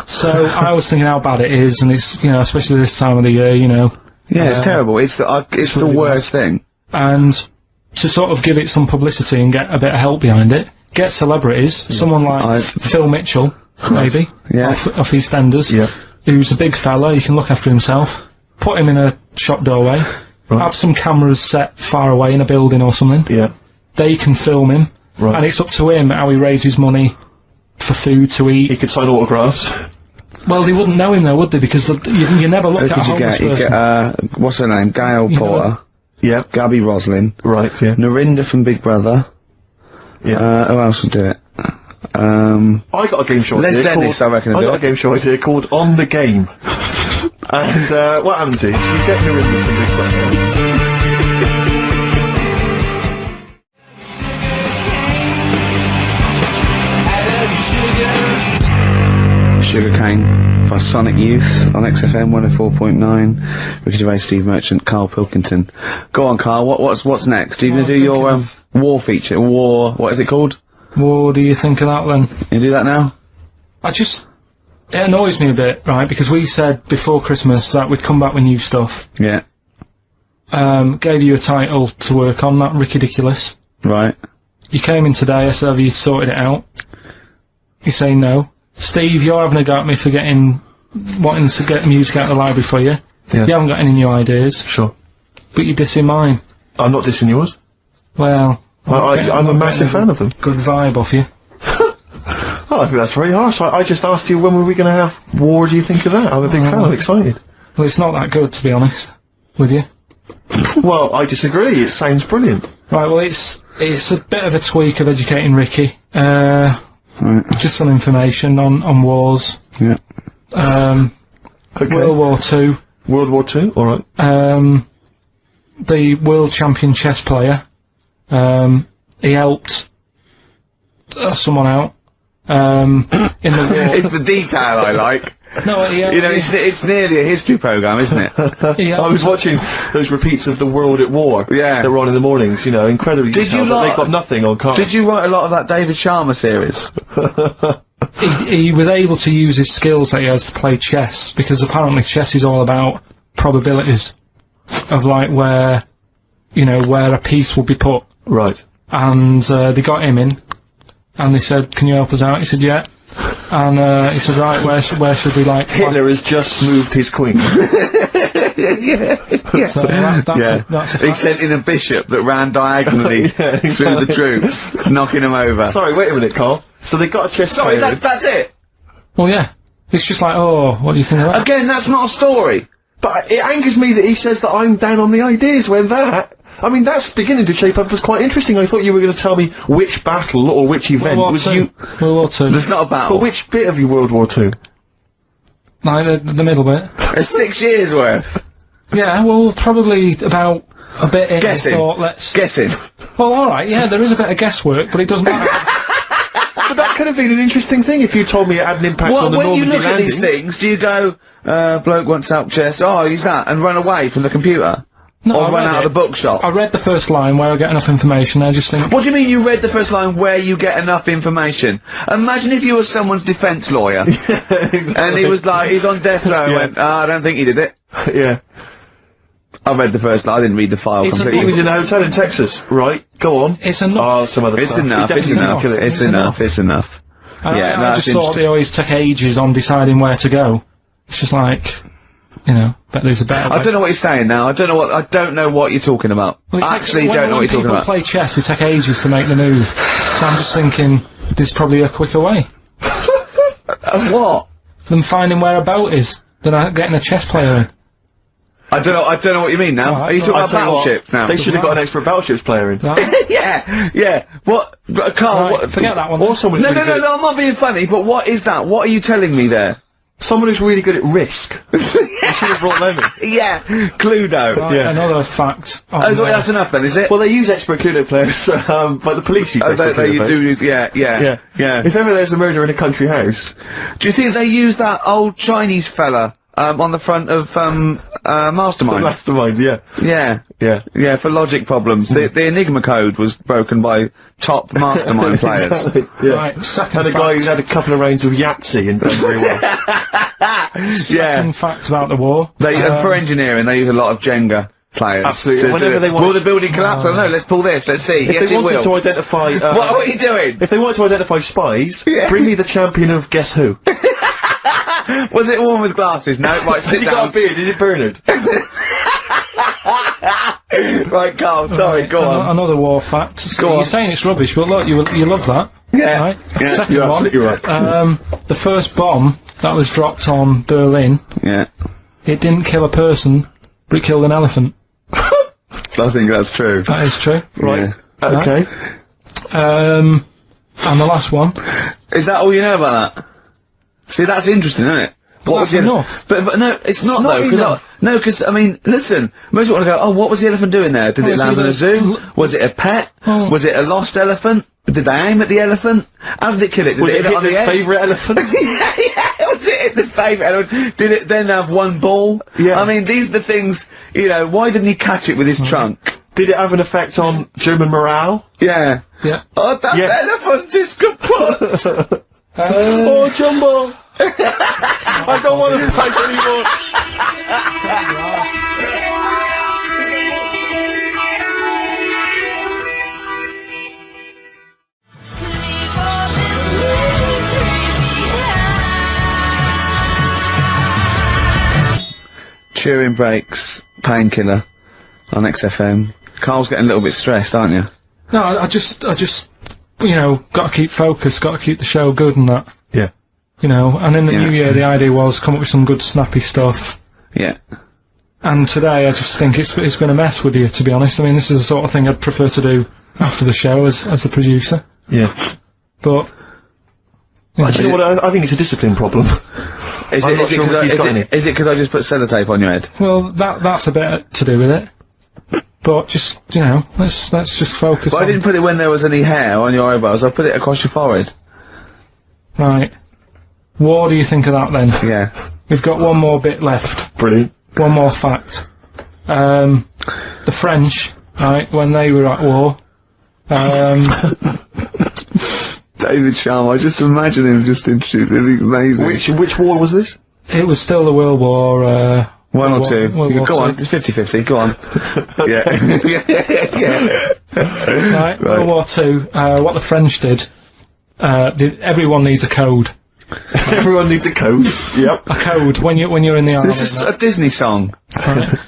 So, I was thinking how bad it is, and it's, you know, especially this time of the year, you know. Yeah, it's terrible. It's the worst thing. And to sort of give it some publicity and get a bit of help behind it, get celebrities, someone like Phil Mitchell, maybe, off EastEnders, who's a big fella, he can look after himself, put him in a shop doorway, have some cameras set far away in a building or something, they can film him, and it's up to him how he raises money for food to eat. He could sign autographs. Well, they wouldn't know him though, would they? Because you never look at a homeless person. You get, what's her name? Gail Porter. Yeah. Gabby Roslin. Right, yeah. Narinda from Big Brother. Yeah. Who else would do it? I got a game show idea. Les Dennis, I reckon, I got a game show idea called On the Game. And, what happens is, you get Narinda from Big Brother. Sugarcane by Sonic Youth on XFM 104.9. Ricky Gervais, Steve Merchant, Karl Pilkington. Go on, Karl. What's next? Are you going to do your war feature? What is it called? What do you think of that then? You do that now? It annoys me a bit, right? Because we said before Christmas that we'd come back with new stuff. Yeah. Gave you a title to work on, that Ridiculous. Right. You came in today, I said, have you sorted it out? You say no. Steve, you're having a go at me for wanting to get music out of the library for you. Yeah. You haven't got any new ideas. Sure. But you're dissing mine. I'm not dissing yours. Well, I'm a massive fan of them. Good vibe off you. Oh, I think that's very harsh. I just asked you when were we going to have war, do you think of that? I'm a big fan, I'm excited. Well, it's not that good, to be honest with you. Well, I disagree, it sounds brilliant. Right, well, it's a bit of a tweak of educating Ricky. Just some information on wars. Yeah. Okay. World War II. World War II, alright. The world champion chess player, he helped someone out, in the war. It's the detail I like. No, you know, it's nearly a history programme, isn't it? I was watching those repeats of The World at War. Yeah. That were on in the mornings, you know, incredibly detailed, but they've got nothing on Karl. Did you write a lot of that David Sharma series? he was able to use his skills that he has to play chess, because apparently chess is all about probabilities of, like, where a piece will be put. Right. And, they got him in, and they said, can you help us out? He said, yeah. And, he said, right, where should we, like... Hitler has just moved his queen. Yeah. So that's a he sent in a bishop that ran diagonally through the troops, knocking them over. Sorry, wait a minute, Karl. So they got a chess Sorry, player. that's it. Well, yeah. It's just like, oh, what do you think of that? Again, that's not a story. But it angers me that he says that I'm down on the ideas when I mean, that's beginning to shape up as quite interesting. I thought you were going to tell me which battle or which event was you... World War II. There's not a battle. But which bit of your World War II? Like, the middle bit. It's 6 years worth. Yeah, well, probably about a bit in. Guessing. Guessing. Well, alright, yeah, there is a bit of guesswork, but it doesn't matter. But that could have been an interesting thing if you told me it had an impact on the Normandy when you look landings. at these things, do you go, bloke wants help chess, oh, use that, and run away from the computer? No, or run out of the bookshop? I read the first line where I get enough information, I just think... What do you mean you read the first line where you get enough information? Imagine if you were someone's defence lawyer, exactly. And he was like, he's on death row, and went, I don't think he did it. Yeah. I read the first line, I didn't read the file completely. He was in a hotel in Texas, right? Go on. It's enough. Oh, some other It's stuff. enough, it's enough, it's enough. Yeah, I just thought they always took ages on deciding where to go. It's just like... You know, but there's a better way. I don't know what you're saying now. I don't know what you're talking about. Well, I actually don't know what you're talking about. When people play chess, they take ages to make the move. So I'm just thinking, there's probably a quicker way. What? Than finding where a boat is, than getting a chess player in. I don't know what you mean now. Are you talking about battleships now? They should have got an expert battleships player in. Right. yeah. What, Karl? Right, forget that one. Also, no, I'm not being funny. But what is that? What are you telling me there? Someone who's really good at Risk. You should have brought them in. Yeah, Cluedo. Right, Yeah. another fact. Oh, that's enough then, is it? Well, they use expert Cluedo players, but the police use expert Cluedo players. do use, yeah. If ever there's a murder in a country house... Do you think they use that old Chinese fella, on the front of, Mastermind? Mastermind, yeah. Yeah, for logic problems. The Enigma code was broken by top Mastermind players. Exactly, yeah. Right, second And a guy who's had a couple of rounds of Yahtzee and done very well. Second fact about the war. For engineering, they use a lot of Jenga players. Absolutely. Whenever they want will the building collapse? I don't know, let's pull this, let's see. If Yes, they it wanted will. to identify... What are you doing? If they wanted to identify spies, bring me the champion of Guess Who. Was it a woman with glasses? No, right, sit Has he down. got a beard? Is it Bernard? Right, Carl, sorry, go on. Another war fact. So Go you're on. saying it's rubbish, but look, you love that. Yeah. Right? Yeah, Second you're one. absolutely right. The first bomb that was dropped on Berlin, Yeah. it didn't kill a person, but it killed an elephant. I think that's true. That is true. Right. Yeah. Okay. And the last one. Is that all you know about that? See, that's interesting, isn't it? But that's enough. But no, it's not not though, because I mean, listen, most people want to go, oh, what was the elephant doing there? Did it land in a zoo? Was it a pet? Was it a lost elephant? Did they aim at the elephant? How did it kill it? Did Was it it hit it on the Hitler's head? favourite elephant? yeah, was it Hitler's favourite elephant? Did it then have one ball? Yeah. I mean, these are the things, you know, why didn't he catch it with his trunk? Did it have an effect on German morale? Yeah. Yeah. Oh, that elephant is kaput! Oh, Jumbo! I don't want to fight anymore! Chewing breaks, painkiller on XFM. Carl's getting a little bit stressed, aren't you? No, I just, you know, got to keep focused, got to keep the show good and that. Yeah. You know, and in the Yeah. new year, the idea was come up with some good snappy stuff. Yeah. And today, I just think it's been a mess with you, to be honest. I mean, this is the sort of thing I'd prefer to do after the show as the producer. Yeah. But Do you know what? I think it's a discipline problem. Is I'm not sure Ricky's got any. it because I just put sellotape on your head? well, that's a bit to do with it. But just, you know, let's just focus But on... I didn't put it when there was any hair on your eyebrows, I put it across your forehead. Right. What do you think of that then? Yeah. We've got one more bit left. Brilliant. One more fact. The French, right, when they were at war, David Sharma, I just imagine him just introducing it. It's amazing. Which war was this? it was still the World War, One or World two. War Go on, II. it's 50-50, go on. yeah. Right, World War II, what the French did, everyone needs a code. Everyone needs a code. Yep. A code when you're in the army. This is a Disney song. Right.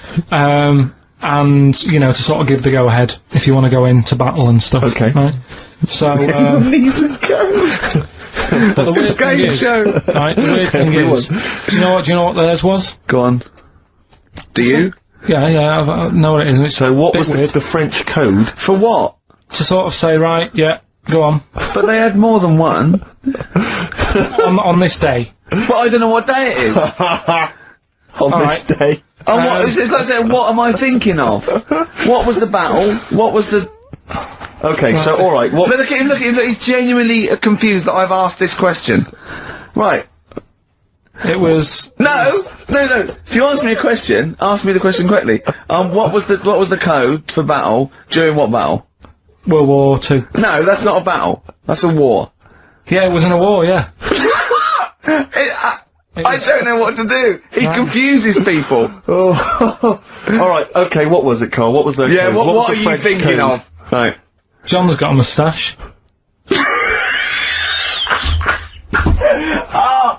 And, you know, to sort of give the go-ahead if you want to go into battle and stuff. Okay. Right? So, Needs a code. but the weird thing Game is, show. right, the weird thing is, do you know what theirs was? Go on. Do you? Yeah, I know what it is. And it's So what a bit was weird. the French code? For what? To sort of say, right, yeah, go on. But they had more than one. on this day. But I don't know what day it is. On this day. Oh, what? It's like saying, what am I thinking of? What was the battle? What was the... Okay, so alright, what... But look at him, look, he's genuinely confused that I've asked this question. Right. It was... No! If you ask me a question, ask me the question correctly. What was the code for battle during what battle? World War II. No, that's not a battle. That's a war. Yeah, it was in a war, yeah. I don't know what to do. He confuses people. Oh. Alright, okay, what was it, Carl? What was the Yeah, code? what was are the you French thinking code? of? Right. John's got a moustache.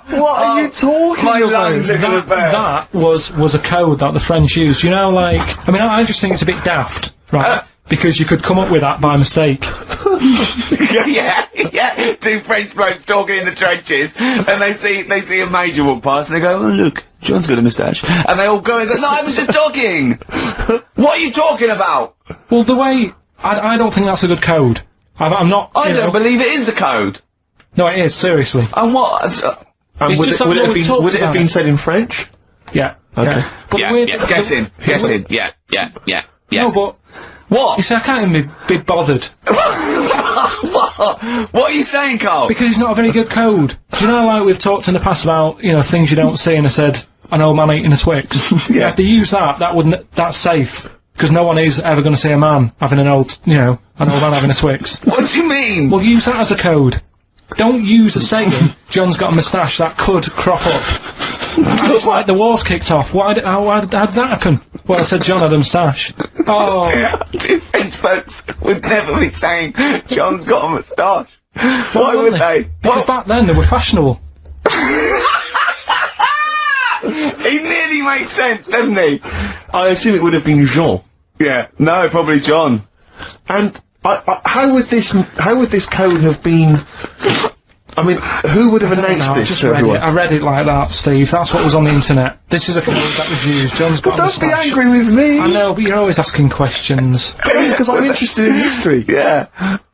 What are you talking My about? lungs are gonna burst. That was a code that the French used. You know, like, I mean, I just think it's a bit daft, right? Because you could come up with that by mistake. yeah. Two French blokes talking in the trenches, and they see a major walk past, and they go, "Oh look, John's got a moustache," and they all go and go, "No, I was just talking." What are you talking about? Well, the way I don't think that's a good code. I'm not. I you don't know. believe it is the code. No, it is seriously. And what? And It's would just it, I would know it have we've been, talked would it have about been it. said in French? Yeah. Okay. Yeah. But Yeah, the weird- yeah, guessing, yeah. No, but What? you see, I can't even be bothered What are you saying, Karl? because it's not a very good code. Do you know, like we've talked in the past about things you don't see, and I said an old man eating a Twix. You have to use that's safe. Because no one is ever going to see a man having an old man having a Twix. What do you mean? Well, use that as a code. Don't use a saying, John's got a moustache that could crop up. It's like the war's kicked off. How did that happen? Well, I said John had a moustache. Oh. Do you think folks would never be saying, John's got a moustache? Why would they? Because back then they were fashionable. He nearly makes sense, doesn't he? I assume it would have been Jean. Yeah. No, probably John. And how would this code have been? I mean, who would have announced this Just to read everyone? it. I read it like that, Steve. That's what was on the internet. This is a code that was used. John's got a Don't be moustache. angry with me. I know, but you're always asking questions. Because I'm interested in history. Yeah.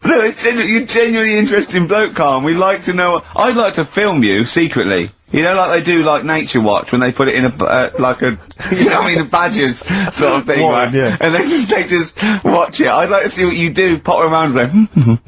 No, you're genuinely interesting bloke, Karl. We like to know. I'd like to film you secretly. You know, like they do, like Nature Watch, when they put it in a badgers sort of thing, right? Yeah. And they just watch it. I'd like to see what you do, pop around and go,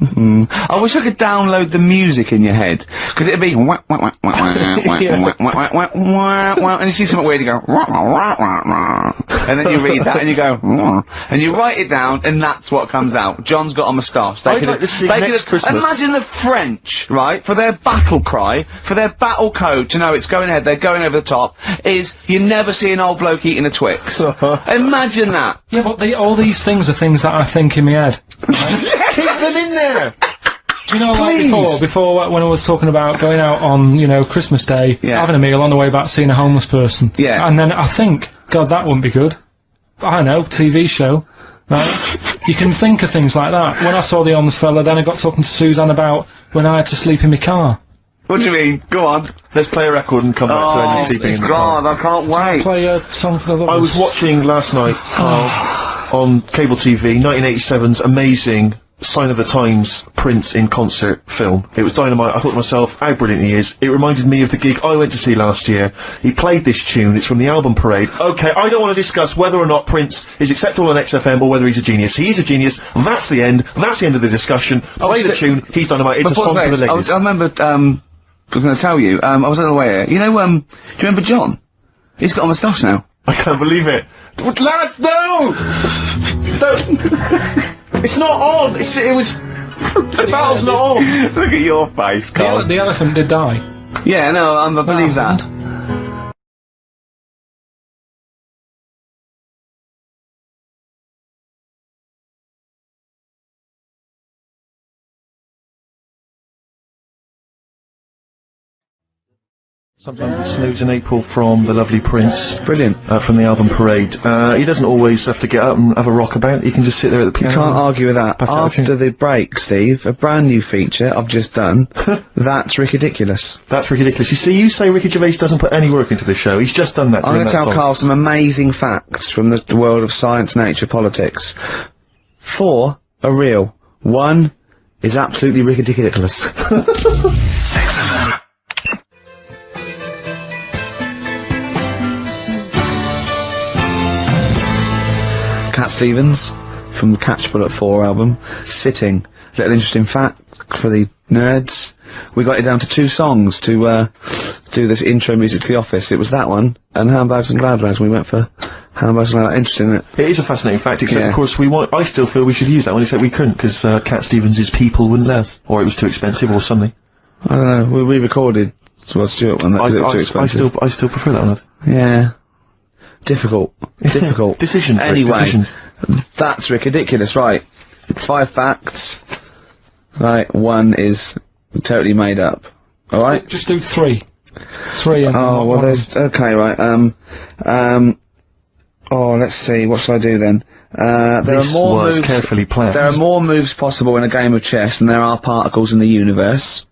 I wish I could download the music in your head, because it'd be wah, wah, wah, wah, wah, wah, wah, wah, wah, wah, wah, wah, and you see something weird, you go, wah, wah, wah, wah, wah. And then you read that and you go, wah, and you write it down, and that's what comes out. John's got a moustache. I'd like to see next Christmas. Imagine the French, right, for their battle cry, for their battle code, to know it's going ahead, they're going over the top, is you never see an old bloke eating a Twix. Imagine that. Yeah, but all these things are things that I think in my head. Keep them in there. You know, like before when I was talking about going out on, Christmas Day, having a meal on the way back, seeing a homeless person. Yeah. And then I think, God, that wouldn't be good. I know, TV show. Right? You can think of things like that. When I saw the homeless fella, then I got talking to Suzanne about when I had to sleep in my car. What do you mean? Go on. Let's play a record and come back to any sleeping in the car. God, I can't wait. Play a song for the lovers. I was watching last night on cable TV 1987's amazing Sign of the Times Prince in concert film. It was dynamite. I thought to myself, how brilliant he is. It reminded me of the gig I went to see last year. He played this tune. It's from the album Parade. Okay, I don't want to discuss whether or not Prince is acceptable on XFM or whether he's a genius. He is a genius. That's the end. That's the end of the discussion. Play the tune. He's dynamite. It's a song for the ladies. I remember, I'm going to tell you, I was on the way here. You know, do you remember John? He's got a moustache now. I can't believe it. Lads, no! It's not on. The battle's not on. Look at your face, Karl. The elephant did die. Yeah, no, I believe that. Sometimes it snows in April from the lovely Prince. Brilliant. From the album Parade. He doesn't always have to get up and have a rock about. He can just sit there at the piano. You can't argue with that. After the break, Steve, a brand new feature I've just done. That's ridiculous. That's ridiculous. You see, you say Ricky Gervais doesn't put any work into this show. He's just done that. I'm going to tell Karl some amazing facts from the world of science, nature, politics. 4 are real. 1 is absolutely ridiculous. Cat Stevens from the Catchful at 4 album, Sitting. Little interesting fact for the nerds. We got it down to 2 songs to do this intro music to The Office. It was that one and Handbags and Glad Rags. We went for Handbags and Glad Rags. Interesting, isn't it? It is a fascinating fact, except of course I still feel we should use that one, except we couldn't because Cat Stevens' People wouldn't let us, or it was too expensive or something. I don't know. We re-recorded Rod Stewart one because it was too expensive. I still prefer that one. Yeah. Difficult. Decisions. Anyway, that's ridiculous, right? 5 facts. Right, 1 is totally made up. Alright? Just do 3. 3 and oh, well there's, okay, right, oh, let's see, what shall I do then? There are more moves, carefully planned. There are more moves possible in a game of chess than there are particles in the universe.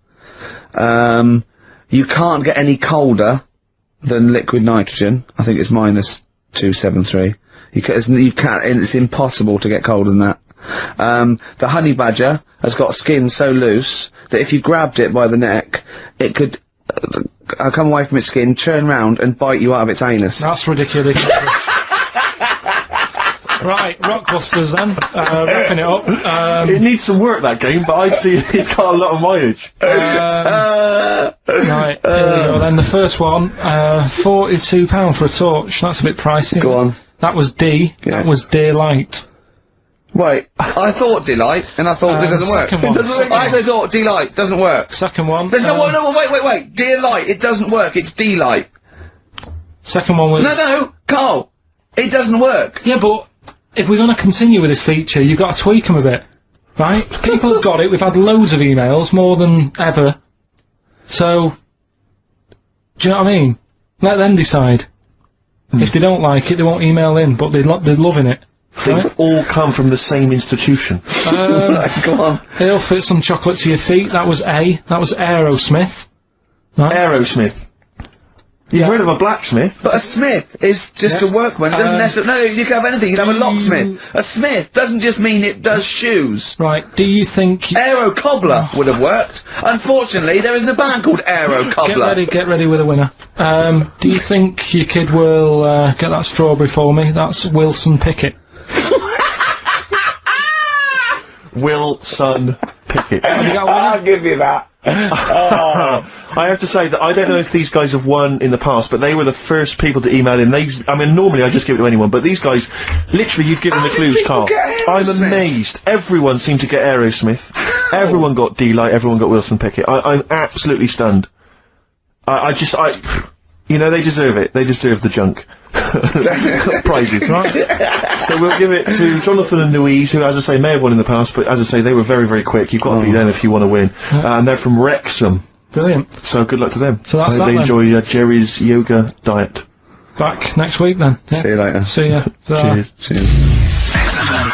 You can't get any colder than liquid nitrogen. I think it's -273. You can't, it's impossible to get colder than that. The honey badger has got skin so loose that if you grabbed it by the neck, it could come away from its skin, turn round and bite you out of its anus. That's ridiculous. Right, Rockbusters then. Wrapping it up. It needs some work, that game, but I'd see it's got a lot of mileage. Right, here we go then. The first one, £42 for a torch. That's a bit pricey. Go on. That was D. Yeah. That was Daylight. Wait, I thought Delight, and I thought it doesn't work. second one. I thought Delight doesn't work. Second one. There's no, wait. Dear Light, it doesn't work. It's Delight. Second one was... No, Carl, it doesn't work. Yeah, but if we're going to continue with this feature, you've got to tweak them a bit, right? People have got it. We've had loads of emails, more than ever. So, do you know what I mean? Let them decide. If they don't like it, they won't email in, but they're loving it. They've all come from the same institution. Go on. He'll fit some chocolate to your feet. That was A. That was Aerosmith. Right? Aerosmith. You've heard of a blacksmith? But a smith is just a workman. It doesn't necessarily. No, you can have anything. You can have a locksmith. A smith doesn't just mean it does shoes. Right. Do you think Aero Cobbler would have worked? Unfortunately, there isn't a band called Aero Cobbler. Get ready with a winner. Do you think your kid will get that strawberry for me? That's Wilson Pickett. Wilson Pickett. Have you got a winner? I'll give you that. I have to say that I don't know if these guys have won in the past, but they were the first people to email in. I mean, normally I just give it to anyone, but these guys, literally, you've given the clues, Carl. I'm amazed. Everyone seemed to get Aerosmith. Everyone got D-Light, everyone got Wilson Pickett. I'm absolutely stunned. You know, they deserve it. They deserve the junk. Prizes, right? So we'll give it to Jonathan and Louise, who, as I say, may have won in the past, but as I say, they were very, very quick. You've got to be them if you want to win. And they're from Wrexham. Brilliant. So good luck to them. So that's I hope they enjoy Jerry's yoga diet. Back next week then. Yeah. See you later. See ya. Cheers. Cheers.